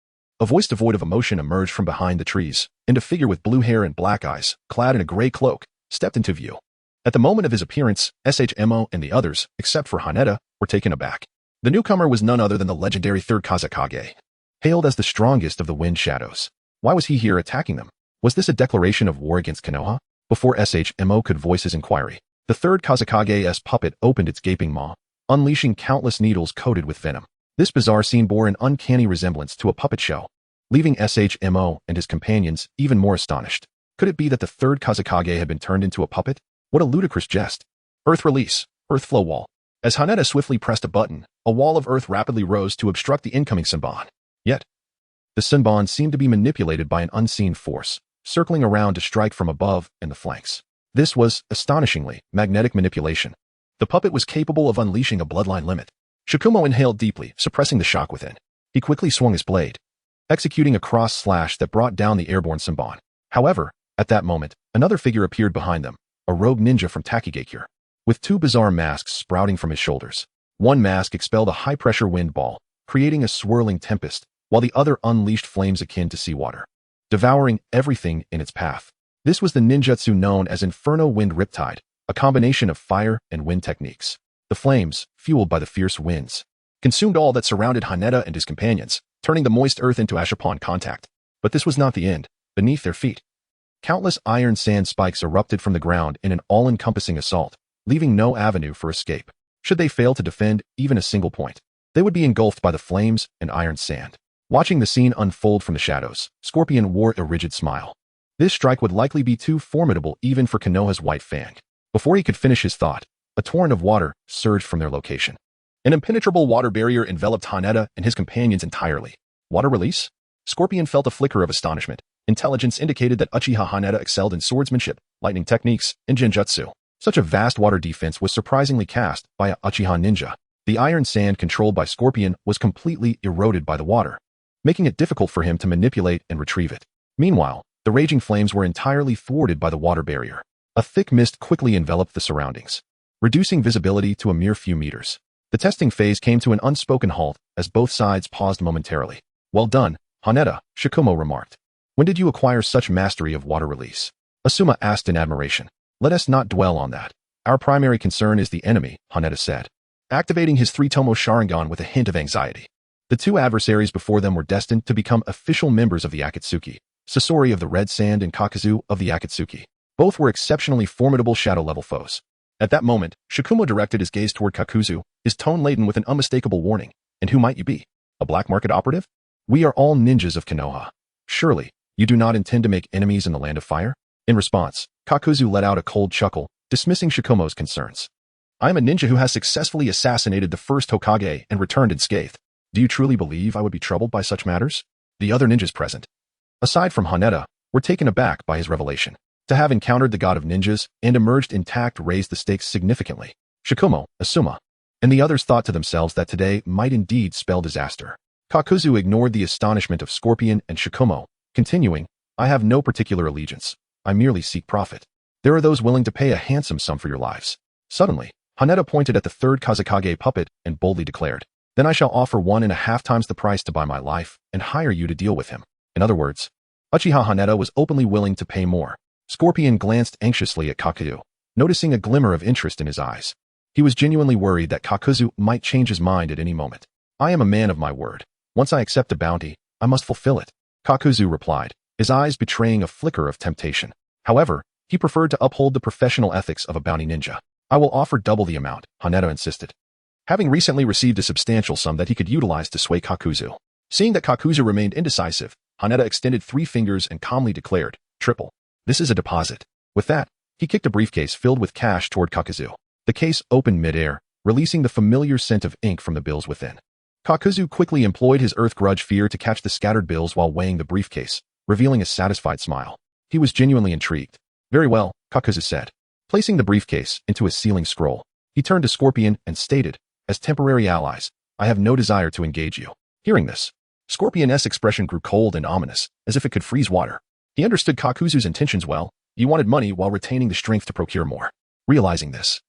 A voice devoid of emotion emerged from behind the trees, and a figure with blue hair and black eyes, clad in a gray cloak, stepped into view. At the moment of his appearance, Shmo and the others, except for Haneda, were taken aback. The newcomer was none other than the legendary 3rd Kazekage, hailed as the strongest of the Wind Shadows. Why was he here attacking them? Was this a declaration of war against Konoha? Before Shmo could voice his inquiry, the 3rd Kazekage's puppet opened its gaping maw, unleashing countless needles coated with venom. This bizarre scene bore an uncanny resemblance to a puppet show, leaving Shmo and his companions even more astonished. Could it be that the 3rd Kazekage had been turned into a puppet? What a ludicrous jest. Earth release, earth flow wall. As Haneda swiftly pressed a button, a wall of earth rapidly rose to obstruct the incoming Senbon. Yet, the Senbon seemed to be manipulated by an unseen force, circling around to strike from above and the flanks. This was, astonishingly, magnetic manipulation. The puppet was capable of unleashing a bloodline limit. Shikumo inhaled deeply, suppressing the shock within. He quickly swung his blade, executing a cross slash that brought down the airborne Senbon. However, at that moment, another figure appeared behind them, a rogue ninja from Takigakure, with 2 bizarre masks sprouting from his shoulders. One mask expelled a high-pressure wind ball, creating a swirling tempest, while the other unleashed flames akin to seawater, devouring everything in its path. This was the ninjutsu known as Inferno Wind Riptide, a combination of fire and wind techniques. The flames, fueled by the fierce winds, consumed all that surrounded Haneda and his companions, turning the moist earth into ash upon contact. But this was not the end. beneath their feet. Countless iron sand spikes erupted from the ground in an all-encompassing assault, leaving no avenue for escape. Should they fail to defend even a single point, they would be engulfed by the flames and iron sand. Watching the scene unfold from the shadows, Scorpion wore a rigid smile. This strike would likely be too formidable even for Konoha's White Fang. Before he could finish his thought, a torrent of water surged from their location. An impenetrable water barrier enveloped Haneda and his companions entirely. Water release? Scorpion felt a flicker of astonishment. Intelligence indicated that Uchiha Haneda excelled in swordsmanship, lightning techniques, and Jinjutsu. Such a vast water defense was surprisingly cast by a Uchiha ninja. The iron sand controlled by Scorpion was completely eroded by the water, making it difficult for him to manipulate and retrieve it. Meanwhile, the raging flames were entirely thwarted by the water barrier. A thick mist quickly enveloped the surroundings, reducing visibility to a mere few meters. The testing phase came to an unspoken halt as both sides paused momentarily. Well done, Haneda, Shikumo remarked. When did you acquire such mastery of water release? Asuma asked in admiration. Let us not dwell on that. Our primary concern is the enemy, Haneda said, activating his three-tomo Sharingan with a hint of anxiety. The two adversaries before them were destined to become official members of the Akatsuki, Sasori of the Red Sand and Kakazu of the Akatsuki. Both were exceptionally formidable shadow-level foes. At that moment, Shikumo directed his gaze toward Kakuzu, his tone laden with an unmistakable warning. And who might you be? A black market operative? We are all ninjas of Konoha. Surely, you do not intend to make enemies in the Land of Fire? In response, Kakuzu let out a cold chuckle, dismissing Shikumo's concerns. I am a ninja who has successfully assassinated the first Hokage and returned unscathed. Do you truly believe I would be troubled by such matters? The other ninjas present, aside from Haneda, were taken aback by his revelation. To have encountered the god of ninjas and emerged intact raised the stakes significantly. Shikumo, Asuma, and the others thought to themselves that today might indeed spell disaster. Kakuzu ignored the astonishment of Scorpion and Shikumo, continuing, I have no particular allegiance. I merely seek profit. There are those willing to pay a handsome sum for your lives. Suddenly, Haneda pointed at the third Kazekage puppet and boldly declared, Then I shall offer 1.5 times the price to buy my life and hire you to deal with him. In other words, Uchiha Haneda was openly willing to pay more. Scorpion glanced anxiously at Kakuzu, noticing a glimmer of interest in his eyes. He was genuinely worried that Kakuzu might change his mind at any moment. I am a man of my word. Once I accept a bounty, I must fulfill it, Kakuzu replied, his eyes betraying a flicker of temptation. However, he preferred to uphold the professional ethics of a bounty ninja. I will offer double the amount, Haneda insisted, having recently received a substantial sum that he could utilize to sway Kakuzu. Seeing that Kakuzu remained indecisive, Haneda extended 3 fingers and calmly declared, triple. This is a deposit. With that, he kicked a briefcase filled with cash toward Kakuzu. The case opened mid-air, releasing the familiar scent of ink from the bills within. Kakuzu quickly employed his earth grudge fear to catch the scattered bills while weighing the briefcase, revealing a satisfied smile. He was genuinely intrigued. Very well, Kakuzu said. Placing the briefcase into a sealing scroll, he turned to Scorpion and stated, As temporary allies, I have no desire to engage you. Hearing this, Scorpion's expression grew cold and ominous, as if it could freeze water. He understood Kakuzu's intentions well. He wanted money while retaining the strength to procure more. Realizing this,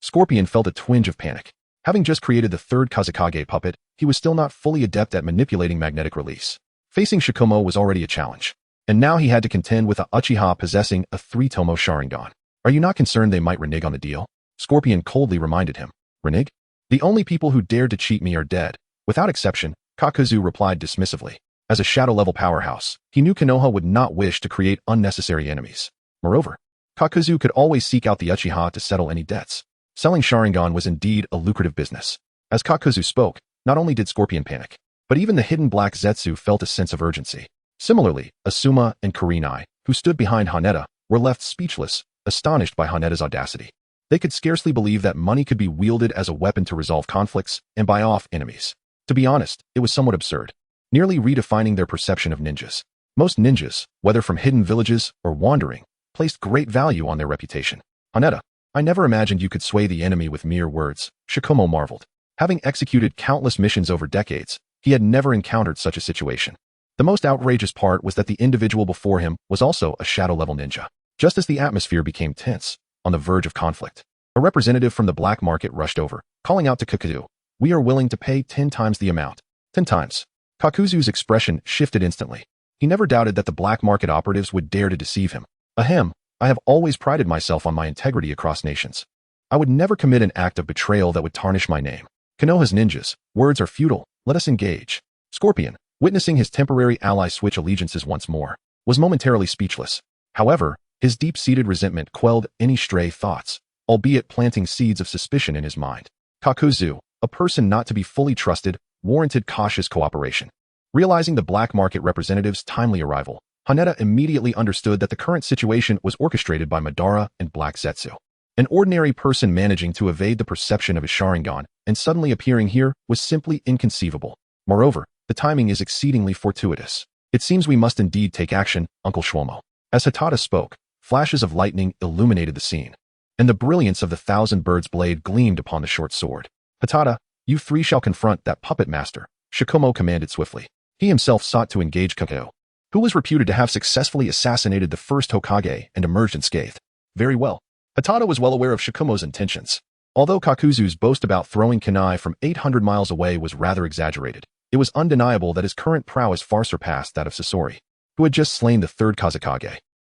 Scorpion felt a twinge of panic. Having just created the third Kazekage puppet, he was still not fully adept at manipulating magnetic release. Facing Shikumo was already a challenge, and now he had to contend with a Uchiha possessing a 3-tomo Sharingan. Are you not concerned they might renege on the deal? Scorpion coldly reminded him. Renege? The only people who dared to cheat me are dead. Without exception, Kakuzu replied dismissively. As a shadow-level powerhouse, he knew Konoha would not wish to create unnecessary enemies. Moreover, Kakuzu could always seek out the Uchiha to settle any debts. Selling Sharingan was indeed a lucrative business. As Kakuzu spoke, not only did Scorpion panic, but even the hidden black Zetsu felt a sense of urgency. Similarly, Asuma and Kurenai, who stood behind Haneda, were left speechless, astonished by Haneda's audacity. They could scarcely believe that money could be wielded as a weapon to resolve conflicts and buy off enemies. To be honest, it was somewhat absurd, nearly redefining their perception of ninjas. Most ninjas, whether from hidden villages or wandering, placed great value on their reputation. Haneda, I never imagined you could sway the enemy with mere words, Shikumo marveled. Having executed countless missions over decades, he had never encountered such a situation. The most outrageous part was that the individual before him was also a shadow-level ninja. Just as the atmosphere became tense, on the verge of conflict, a representative from the black market rushed over, calling out to Kakuzu, We are willing to pay 10 times the amount. 10 times. Kakuzu's expression shifted instantly. He never doubted that the black market operatives would dare to deceive him. Ahem, I have always prided myself on my integrity across nations. I would never commit an act of betrayal that would tarnish my name. Konoha's ninjas, words are futile, let us engage. Scorpion, witnessing his temporary ally switch allegiances once more, was momentarily speechless. However, his deep-seated resentment quelled any stray thoughts, albeit planting seeds of suspicion in his mind. Kakuzu, a person not to be fully trusted, warranted cautious cooperation. Realizing the black market representative's timely arrival, Haneda immediately understood that the current situation was orchestrated by Madara and Black Zetsu. An ordinary person managing to evade the perception of his Sharingan and suddenly appearing here was simply inconceivable. Moreover, the timing is exceedingly fortuitous. It seems we must indeed take action, Uncle Shlomo. As Hatada spoke, flashes of lightning illuminated the scene, and the brilliance of the thousand birds' blade gleamed upon the short sword. Hatada, you three shall confront that puppet master, Shikumo commanded swiftly. He himself sought to engage Kakashi, who was reputed to have successfully assassinated the first Hokage and emerged unscathed. Very well. Hatada was well aware of Shikumo's intentions. Although Kakuzu's boast about throwing kunai from 800 miles away was rather exaggerated, it was undeniable that his current prowess far surpassed that of Sasori, who had just slain the third Kazekage.